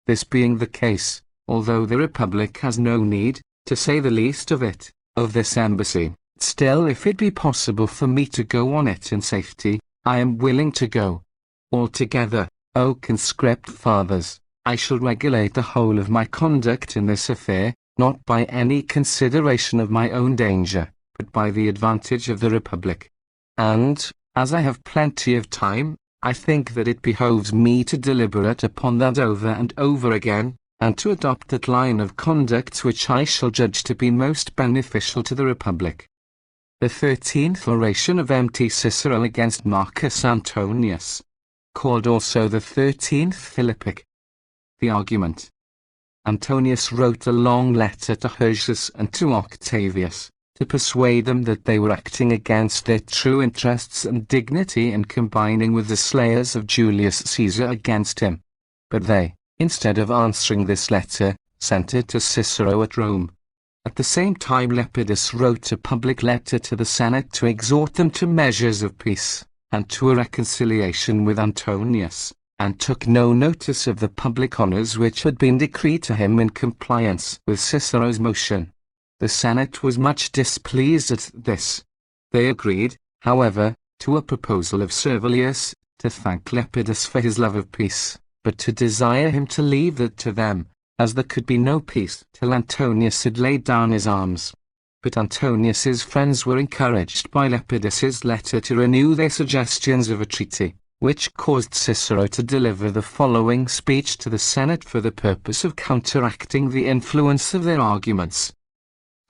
This being the case, although the Republic has no need, to say the least of it, of this embassy, Still, if it be possible for me to go on it in safety, I am willing to go. Altogether, O conscript fathers, I shall regulate the whole of my conduct in this affair, not by any consideration of my own danger, but by the advantage of the Republic. And, as I have plenty of time, I think that it behoves me to deliberate upon that over and over again, and to adopt that line of conduct which I shall judge to be most beneficial to the Republic. The 13th Oration of Mt. Cicero against Marcus Antonius, called also the 13th Philippic. The argument. Antonius wrote a long letter to Hirtius and to Octavius, to persuade them that they were acting against their true interests and dignity in combining with the slayers of Julius Caesar against him. But they, instead of answering this letter, sent it to Cicero at Rome. At the same time Lepidus wrote a public letter to the Senate to exhort them to measures of peace, and to a reconciliation with Antonius, and took no notice of the public honors which had been decreed to him in compliance with Cicero's motion. The Senate was much displeased at this. They agreed, however, to a proposal of Servilius, to thank Lepidus for his love of peace, but to desire him to leave that to them, as there could be no peace till Antonius had laid down his arms. But Antonius's friends were encouraged by Lepidus's letter to renew their suggestions of a treaty, which caused Cicero to deliver the following speech to the Senate for the purpose of counteracting the influence of their arguments.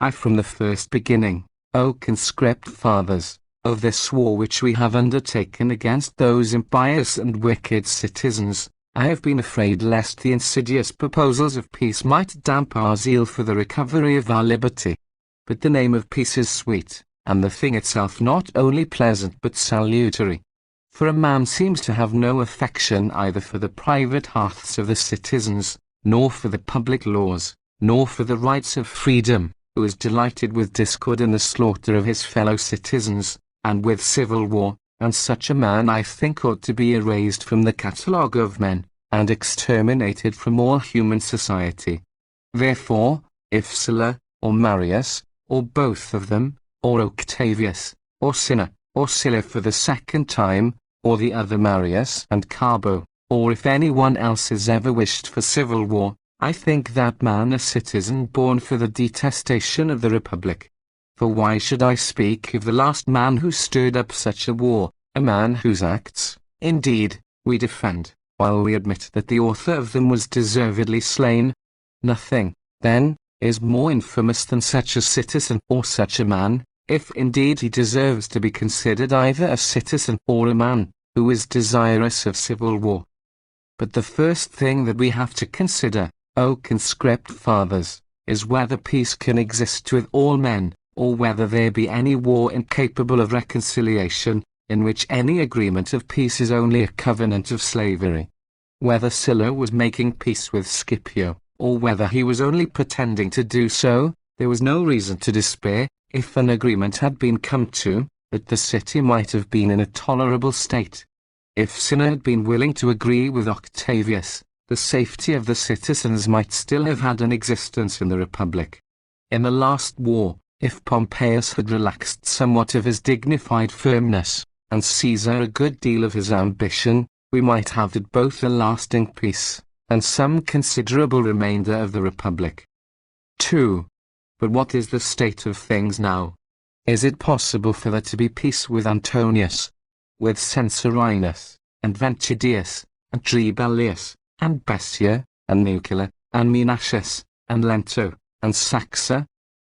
I from the first beginning, O conscript fathers, of this war which we have undertaken against those impious and wicked citizens, I have been afraid lest the insidious proposals of peace might damp our zeal for the recovery of our liberty. But the name of peace is sweet, and the thing itself not only pleasant but salutary. For a man seems to have no affection either for the private hearths of the citizens, nor for the public laws, nor for the rights of freedom, who is delighted with discord and the slaughter of his fellow citizens, and with civil war, and such a man I think ought to be erased from the catalogue of men, and exterminated from all human society. Therefore, if Sylla, or Marius, or both of them, or Octavius, or Cinna, or Sylla for the second time, or the other Marius and Carbo, or if anyone else has ever wished for civil war, I think that man a citizen born for the detestation of the Republic. For why should I speak of the last man who stirred up such a war, a man whose acts, indeed, we defend, while we admit that the author of them was deservedly slain? Nothing, then, is more infamous than such a citizen or such a man, if indeed he deserves to be considered either a citizen or a man, who is desirous of civil war. But the first thing that we have to consider, O conscript fathers, is whether peace can exist with all men, or whether there be any war incapable of reconciliation, in which any agreement of peace is only a covenant of slavery. Whether Sylla was making peace with Scipio, or whether he was only pretending to do so, there was no reason to despair, if an agreement had been come to, that the city might have been in a tolerable state. If Cinna had been willing to agree with Octavius, the safety of the citizens might still have had an existence in the Republic. In the last war, if Pompeius had relaxed somewhat of his dignified firmness, and Caesar a good deal of his ambition, we might have had both a lasting peace, and some considerable remainder of the Republic. 2. But what is the state of things now? Is it possible for there to be peace with Antonius, with Censorinus, and Ventidius, and Trebellius, and Bessia, and Nucula, and Menatius, and Lento, and Saxa?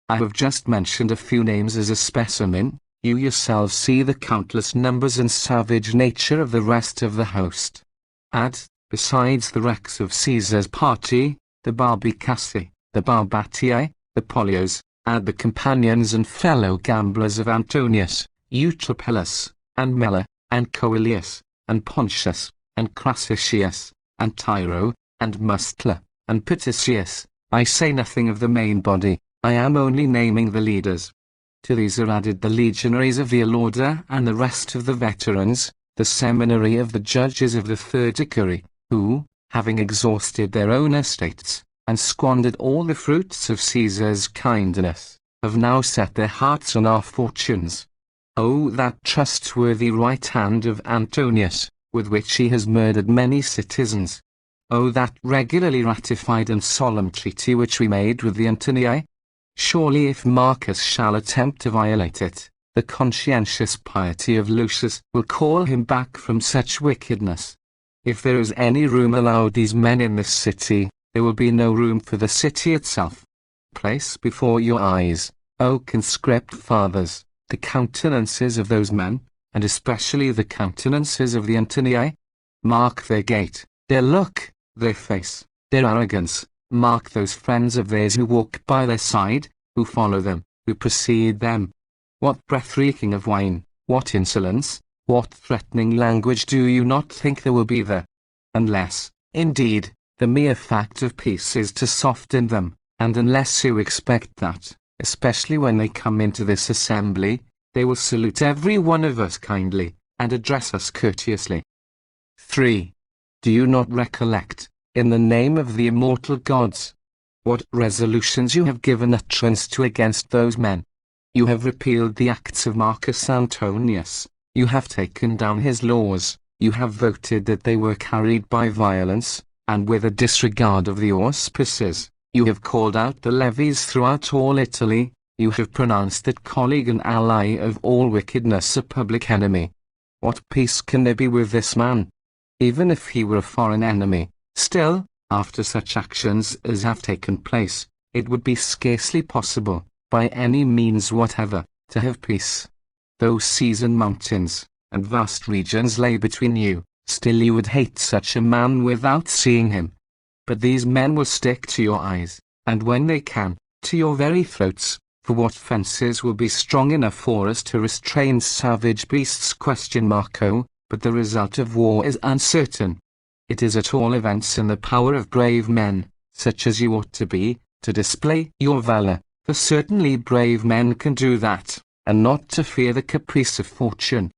I have just mentioned a few names as a specimen. You yourselves see the countless numbers and savage nature of the rest of the host. Add, besides the wrecks of Caesar's party, the Barbicassi, the Barbatii, the Polios, add the companions and fellow gamblers of Antonius, Eutrapellus, and Mela, and Coelius, and Pontius, and Crassicius, and Tyro, and Mustla, and Piticius. I say nothing of the main body, I am only naming the leaders. To these are added the legionaries of the Alauda and the rest of the veterans, the seminary of the judges of the third decury, who, having exhausted their own estates, and squandered all the fruits of Caesar's kindness, have now set their hearts on our fortunes. Oh, that trustworthy right hand of Antonius, with which he has murdered many citizens! Oh, that regularly ratified and solemn treaty which we made with the Antonii! Surely if Marcus shall attempt to violate it, the conscientious piety of Lucius will call him back from such wickedness. If there is any room allowed these men in this city, there will be no room for the city itself. Place before your eyes, O conscript fathers, the countenances of those men, and especially the countenances of the Antonii. Mark their gait, their look, their face, their arrogance. Mark those friends of theirs who walk by their side, who follow them, who precede them. What breath-reeking of wine, what insolence, what threatening language do you not think there will be there? Unless, indeed, the mere fact of peace is to soften them, and unless you expect that, especially when they come into this assembly, they will salute every one of us kindly, and address us courteously. 3. Do you not recollect, in the name of the immortal gods, what resolutions you have given utterance to against those men? You have repealed the acts of Marcus Antonius, you have taken down his laws, you have voted that they were carried by violence, and with a disregard of the auspices. You have called out the levies throughout all Italy, you have pronounced that colleague and ally of all wickedness a public enemy. What peace can there be with this man? Even if he were a foreign enemy, still, after such actions as have taken place, it would be scarcely possible, by any means whatever, to have peace. Though seas and mountains, and vast regions lay between you, still you would hate such a man without seeing him. But these men will stick to your eyes, and when they can, to your very throats, for what fences will be strong enough for us to restrain savage beasts? But the result of war is uncertain. It is at all events in the power of brave men, such as you ought to be, to display your valor, for certainly brave men can do that, and not to fear the caprice of fortune.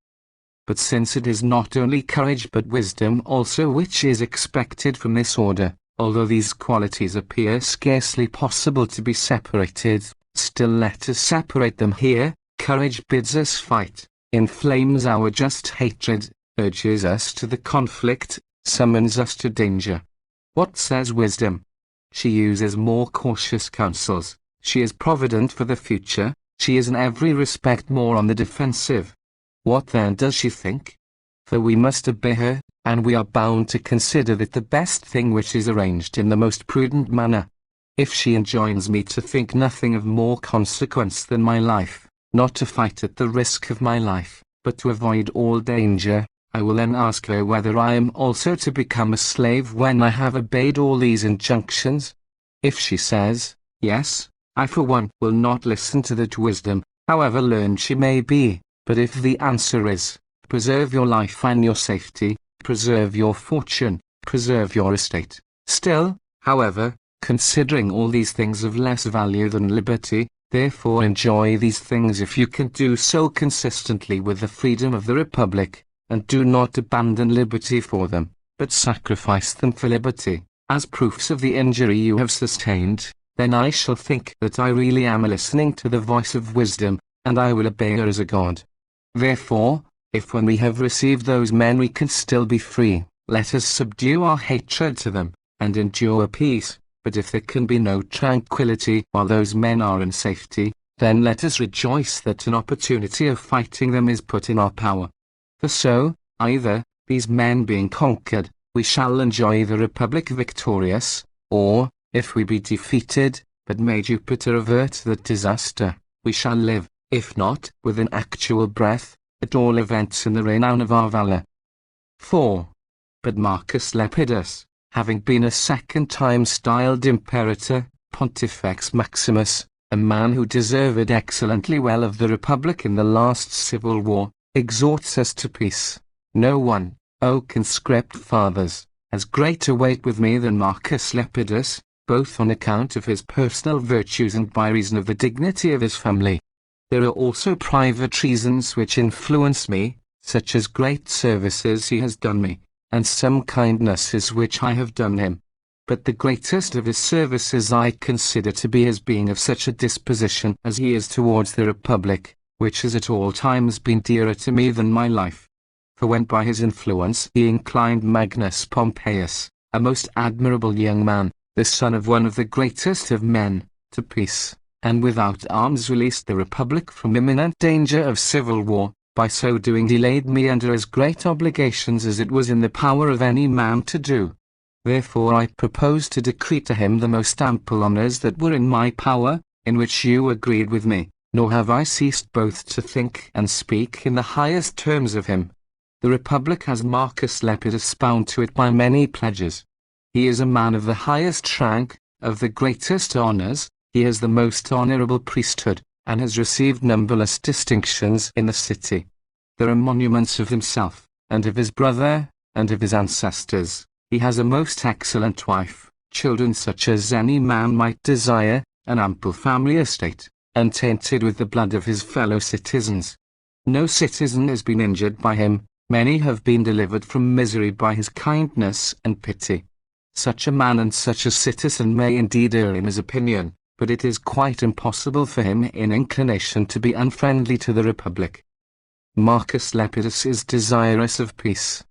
But since it is not only courage but wisdom also which is expected from this order, although these qualities appear scarcely possible to be separated, still let us separate them here. Courage bids us fight, inflames our just hatred, urges us to the conflict, summons us to danger. What says wisdom? She uses more cautious counsels, she is provident for the future, she is in every respect more on the defensive. What then does she think? For we must obey her, and we are bound to consider that the best thing which is arranged in the most prudent manner. If she enjoins me to think nothing of more consequence than my life, not to fight at the risk of my life, but to avoid all danger, I will then ask her whether I am also to become a slave when I have obeyed all these injunctions. If she says, yes, I for one will not listen to that wisdom, however learned she may be, but if the answer is, preserve your life and your safety, preserve your fortune, preserve your estate, still, however, considering all these things of less value than liberty, therefore enjoy these things if you can do so consistently with the freedom of the Republic, and do not abandon liberty for them, but sacrifice them for liberty, as proofs of the injury you have sustained, then I shall think that I really am listening to the voice of wisdom, and I will obey her as a god. Therefore, if when we have received those men we can still be free, let us subdue our hatred to them, and endure peace. But if there can be no tranquility while those men are in safety, then let us rejoice that an opportunity of fighting them is put in our power. For so, either, these men being conquered, we shall enjoy the Republic victorious, or, if we be defeated, but may Jupiter avert that disaster, we shall live, if not with an actual breath, at all events in the renown of our valor. 4. But Marcus Lepidus, having been a second time styled Imperator, Pontifex Maximus, a man who deserved excellently well of the Republic in the last civil war, exhorts us to peace. No one, O conscript fathers, has greater weight with me than Marcus Lepidus, both on account of his personal virtues and by reason of the dignity of his family. There are also private reasons which influence me, such as great services he has done me, and some kindnesses which I have done him. But the greatest of his services I consider to be his being of such a disposition as he is towards the Republic, which has at all times been dearer to me than my life. For when by his influence he inclined Magnus Pompeius, a most admirable young man, the son of one of the greatest of men, to peace, and without arms released the Republic from imminent danger of civil war, by so doing he laid me under as great obligations as it was in the power of any man to do. Therefore I propose to decree to him the most ample honours that were in my power, in which you agreed with me, nor have I ceased both to think and speak in the highest terms of him. The Republic has Marcus Lepidus bound to it by many pledges. He is a man of the highest rank, of the greatest honours, he has the most honourable priesthood, and has received numberless distinctions in the city. There are monuments of himself, and of his brother, and of his ancestors. He has a most excellent wife, children such as any man might desire, an ample family estate, untainted with the blood of his fellow citizens. No citizen has been injured by him, many have been delivered from misery by his kindness and pity. Such a man and such a citizen may indeed err in his opinion, but it is quite impossible for him in inclination to be unfriendly to the Republic. Marcus Lepidus is desirous of peace.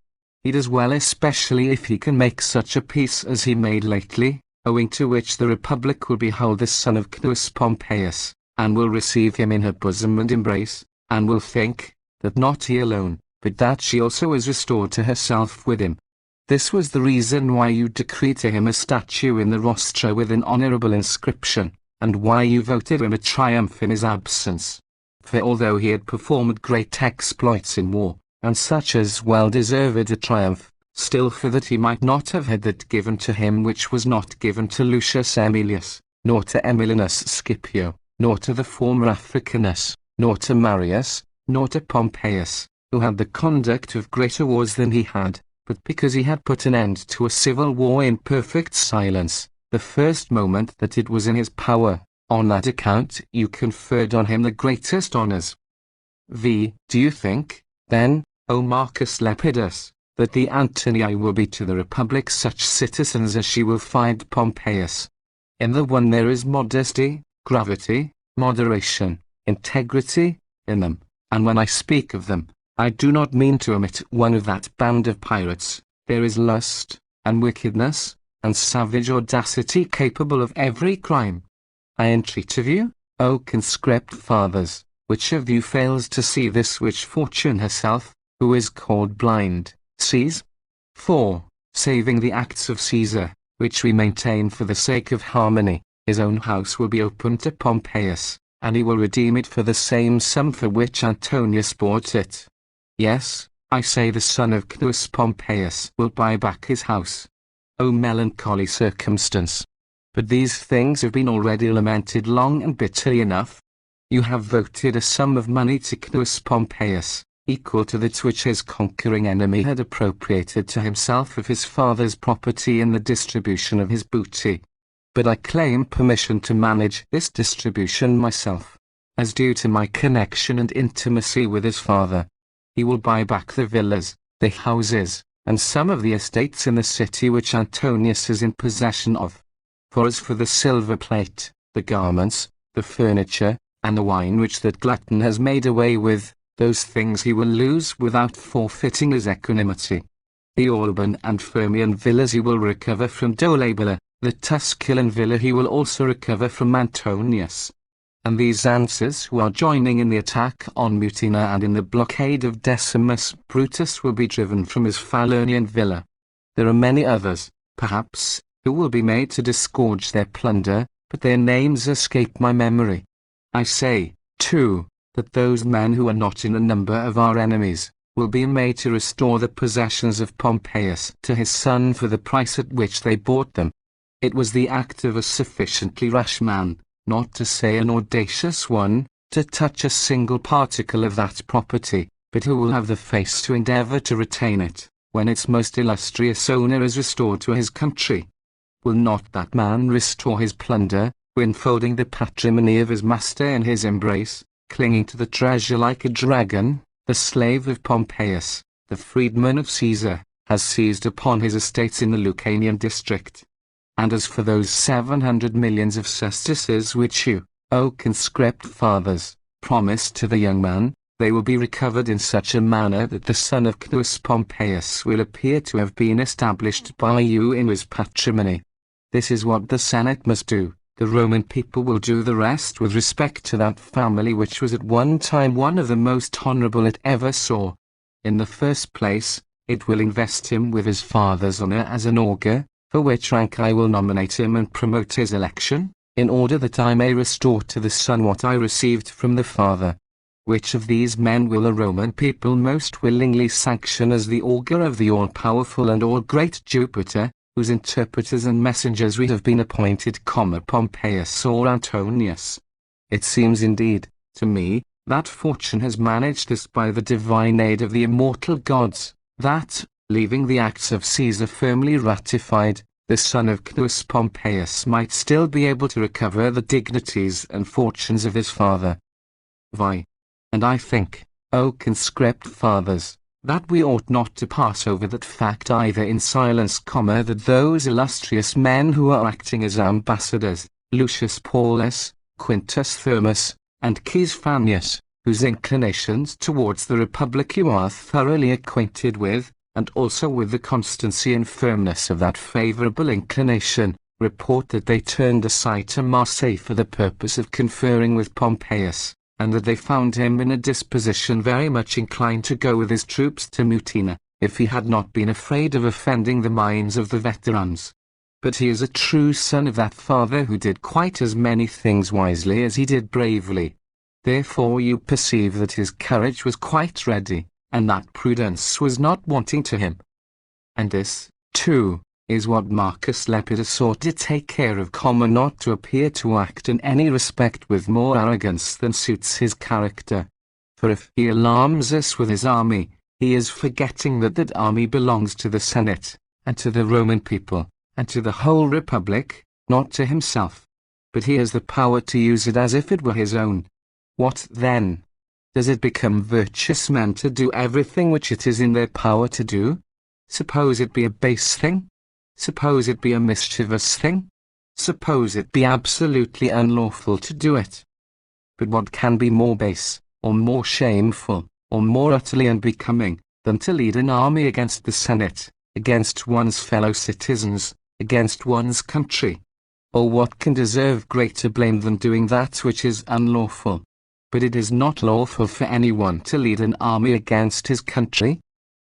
He does well especially if he can make such a peace as he made lately, owing to which the Republic will behold the son of Cneius Pompeius, and will receive him in her bosom and embrace, and will think, that not he alone, but that she also is restored to herself with him. This was the reason why you decreed to him a statue in the rostra with an honourable inscription, and why you voted him a triumph in his absence. For although he had performed great exploits in war, and such as well deserved a triumph, still for that he might not have had that given to him which was not given to Lucius Aemilius, nor to Aemilinus Scipio, nor to the former Africanus, nor to Marius, nor to Pompeius, who had the conduct of greater wars than he had, but because he had put an end to a civil war in perfect silence, the first moment that it was in his power. On that account you conferred on him the greatest honours. Do you think, then, O Marcus Lepidus, that the Antonii will be to the Republic such citizens as she will find Pompeius? In the one there is modesty, gravity, moderation, integrity, in them, and when I speak of them, I do not mean to omit one of that band of pirates. There is lust, and wickedness, and savage audacity capable of every crime. I entreat of you, O conscript fathers, which of you fails to see this which Fortune herself, who is called blind, sees? For, saving the acts of Caesar, which we maintain for the sake of harmony, his own house will be opened to Pompeius, and he will redeem it for the same sum for which Antonius bought it. Yes, I say the son of Cneius Pompeius will buy back his house. O melancholy circumstance! But these things have been already lamented long and bitterly enough. You have voted a sum of money to Cneius Pompeius, equal to that which his conquering enemy had appropriated to himself of his father's property in the distribution of his booty. But I claim permission to manage this distribution myself, as due to my connection and intimacy with his father. He will buy back the villas, the houses, and some of the estates in the city which Antonius is in possession of. For as for the silver plate, the garments, the furniture, and the wine which that glutton has made away with, those things he will lose without forfeiting his equanimity. The Alban and Firmian villas he will recover from Dolabella, the Tusculan villa he will also recover from Antonius. And these Anses who are joining in the attack on Mutina and in the blockade of Decimus Brutus will be driven from his Falernian villa. There are many others, perhaps, who will be made to disgorge their plunder, but their names escape my memory. I say, too, that those men who are not in the number of our enemies, will be made to restore the possessions of Pompeius to his son for the price at which they bought them. It was the act of a sufficiently rash man, not to say an audacious one, to touch a single particle of that property, but who will have the face to endeavour to retain it, when its most illustrious owner is restored to his country? Will not that man restore his plunder, enfolding the patrimony of his master in his embrace, clinging to the treasure like a dragon? The slave of Pompeius, the freedman of Caesar, has seized upon his estates in the Lucanian district. And as for those 700 millions of sesterces which you, O conscript fathers, promised to the young man, they will be recovered in such a manner that the son of Cnaeus Pompeius will appear to have been established by you in his patrimony. This is what the Senate must do. The Roman people will do the rest with respect to that family which was at one time one of the most honorable it ever saw. In the first place, it will invest him with his father's honor as an augur, for which rank I will nominate him and promote his election, in order that I may restore to the son what I received from the father. Which of these men will the Roman people most willingly sanction as the augur of the all-powerful and all-great Jupiter, whose interpreters and messengers we have been appointed, Pompeius or Antonius? It seems indeed, to me, that fortune has managed this by the divine aid of the immortal gods, that, leaving the acts of Caesar firmly ratified, the son of Cnaeus Pompeius might still be able to recover the dignities and fortunes of his father. And I think, O conscript fathers, that we ought not to pass over that fact either in silence, that those illustrious men who are acting as ambassadors, Lucius Paulus, Quintus Thermus, and Caius Fannius, whose inclinations towards the Republic you are thoroughly acquainted with, and also with the constancy and firmness of that favourable inclination, report that they turned aside to Marseilles for the purpose of conferring with Pompeius, and that they found him in a disposition very much inclined to go with his troops to Mutina, if he had not been afraid of offending the minds of the veterans. But he is a true son of that father who did quite as many things wisely as he did bravely. Therefore you perceive that his courage was quite ready, and that prudence was not wanting to him. And this, too, is what Marcus Lepidus sought to take care of, not to appear to act in any respect with more arrogance than suits his character. For if he alarms us with his army, he is forgetting that that army belongs to the Senate, and to the Roman people, and to the whole Republic, not to himself. But he has the power to use it as if it were his own. What then? Does it become virtuous men to do everything which it is in their power to do? Suppose it be a base thing? Suppose it be a mischievous thing? Suppose it be absolutely unlawful to do it? But what can be more base, or more shameful, or more utterly unbecoming, than to lead an army against the Senate, against one's fellow citizens, against one's country? Or what can deserve greater blame than doing that which is unlawful? But it is not lawful for anyone to lead an army against his country.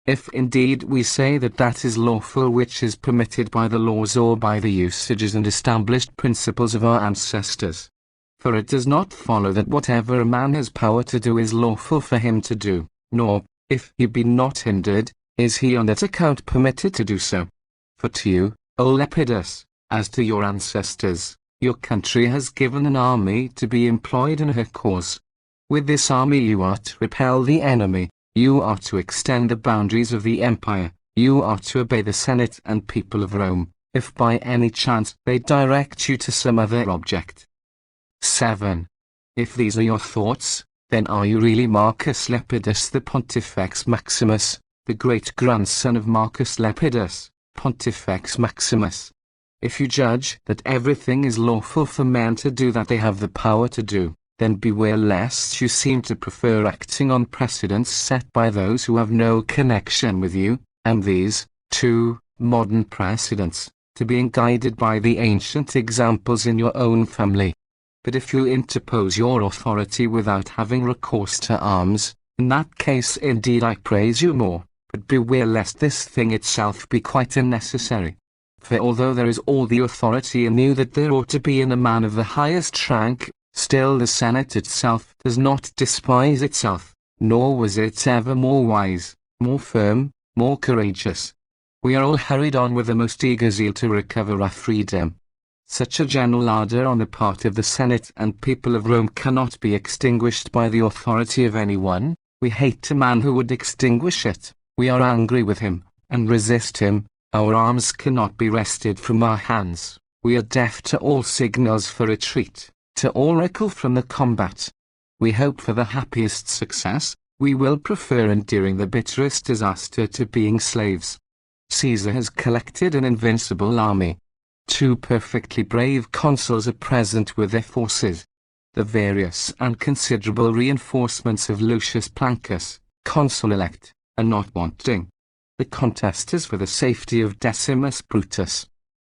If indeed we say that that is lawful which is permitted by the laws or by the usages and established principles of our ancestors. For it does not follow that whatever a man has power to do is lawful for him to do, nor, if he be not hindered, is he on that account permitted to do so. For to you, O Lepidus, as to your ancestors, your country has given an army to be employed in her cause. With this army you are to repel the enemy. You are to extend the boundaries of the empire, you are to obey the Senate and people of Rome, if by any chance they direct you to some other object. 7. If these are your thoughts, then are you really Marcus Lepidus the Pontifex Maximus, the great-grandson of Marcus Lepidus, Pontifex Maximus? If you judge that everything is lawful for men to do that they have the power to do, then beware lest you seem to prefer acting on precedents set by those who have no connection with you, and these, too, modern precedents, to being guided by the ancient examples in your own family. But if you interpose your authority without having recourse to arms, in that case indeed I praise you more, but beware lest this thing itself be quite unnecessary. For although there is all the authority in you that there ought to be in a man of the highest rank, still the Senate itself does not despise itself, nor was it ever more wise, more firm, more courageous. We are all hurried on with the most eager zeal to recover our freedom. Such a general ardour on the part of the Senate and people of Rome cannot be extinguished by the authority of anyone. We hate a man who would extinguish it. We are angry with him, and resist him. Our arms cannot be wrested from our hands. We are deaf to all signals for retreat, to all recall from the combat. We hope for the happiest success. We will prefer enduring the bitterest disaster to being slaves. Caesar has collected an invincible army. 2 perfectly brave consuls are present with their forces. The various and considerable reinforcements of Lucius Plancus, consul-elect, are not wanting. The contest is for the safety of Decimus Brutus.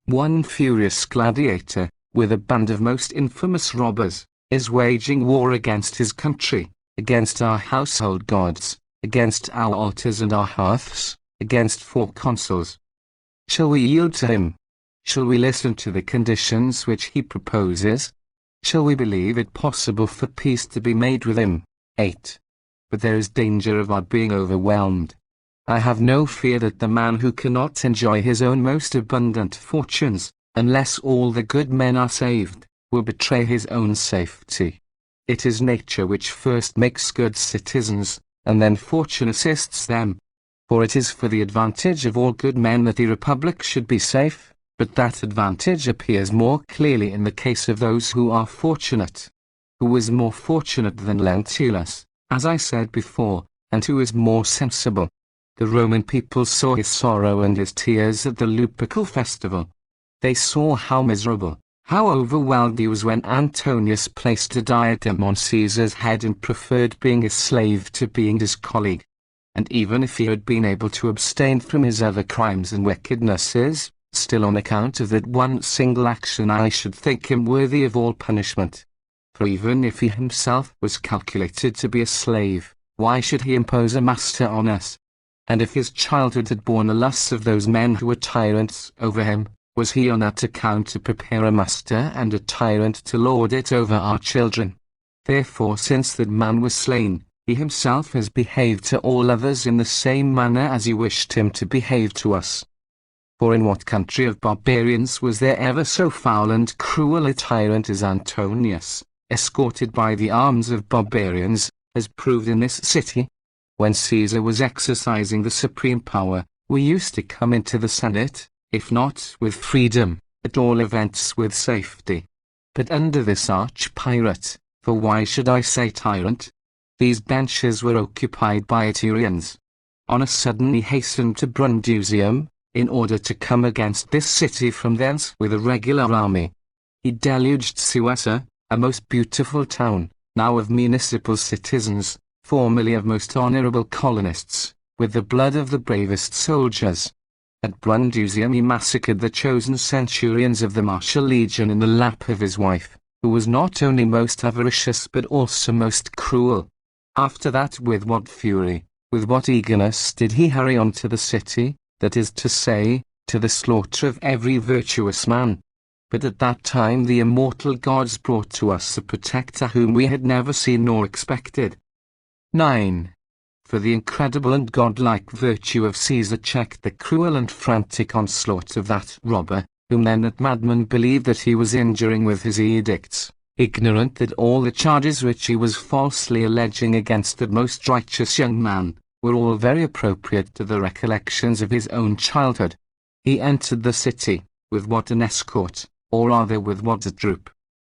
One furious gladiator, with a band of most infamous robbers, is waging war against his country, against our household gods, against our altars and our hearths, against 4 consuls. Shall we yield to him? Shall we listen to the conditions which he proposes? Shall we believe it possible for peace to be made with him? 8. But there is danger of our being overwhelmed. I have no fear that the man who cannot enjoy his own most abundant fortunes, unless all the good men are saved, will betray his own safety. It is nature which first makes good citizens, and then fortune assists them. For it is for the advantage of all good men that the republic should be safe, but that advantage appears more clearly in the case of those who are fortunate. Who is more fortunate than Lentulus, as I said before, and who is more sensible? The Roman people saw his sorrow and his tears at the Lupercal festival. They saw how miserable, how overwhelmed he was when Antonius placed a diadem on Caesar's head and preferred being his slave to being his colleague. And even if he had been able to abstain from his other crimes and wickednesses, still on account of that one single action I should think him worthy of all punishment. For even if he himself was calculated to be a slave, why should he impose a master on us? And if his childhood had borne the lusts of those men who were tyrants over him, was he on that account to prepare a master and a tyrant to lord it over our children? Therefore, since that man was slain, he himself has behaved to all others in the same manner as he wished him to behave to us. For in what country of barbarians was there ever so foul and cruel a tyrant as Antonius, escorted by the arms of barbarians, has proved in this city? When Caesar was exercising the supreme power, we used to come into the Senate, if not with freedom, at all events with safety. But under this arch-pirate, for why should I say tyrant? These benches were occupied by Etrurians. On a sudden he hastened to Brundusium, in order to come against this city from thence with a regular army. He deluged Suessa, a most beautiful town, now of municipal citizens, formerly of most honorable colonists, with the blood of the bravest soldiers. At Brundusium he massacred the chosen centurions of the martial legion in the lap of his wife, who was not only most avaricious but also most cruel. After that, with what fury, with what eagerness did he hurry on to the city, that is to say, to the slaughter of every virtuous man. But at that time the immortal gods brought to us a protector whom we had never seen nor expected. 9. For the incredible and godlike virtue of Caesar checked the cruel and frantic onslaught of that robber, whom then that madman believed that he was injuring with his edicts, ignorant that all the charges which he was falsely alleging against that most righteous young man, were all very appropriate to the recollections of his own childhood. He entered the city, with what an escort, or rather with what a troop.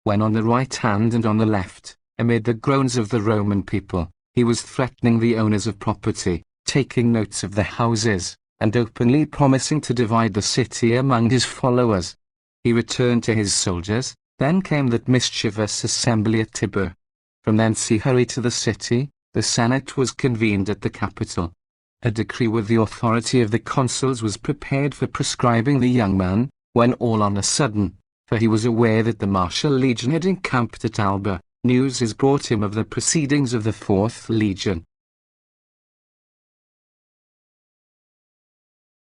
When on the right hand and on the left, amid the groans of the Roman people, he was threatening the owners of property, taking notes of the houses, and openly promising to divide the city among his followers. He returned to his soldiers, then came that mischievous assembly at Tibur. From thence he hurried to the city. The Senate was convened at the Capitol. A decree with the authority of the consuls was prepared for proscribing the young man, when all on a sudden, for he was aware that the martial legion had encamped at Alba, news is brought him of the proceedings of the 4th Legion,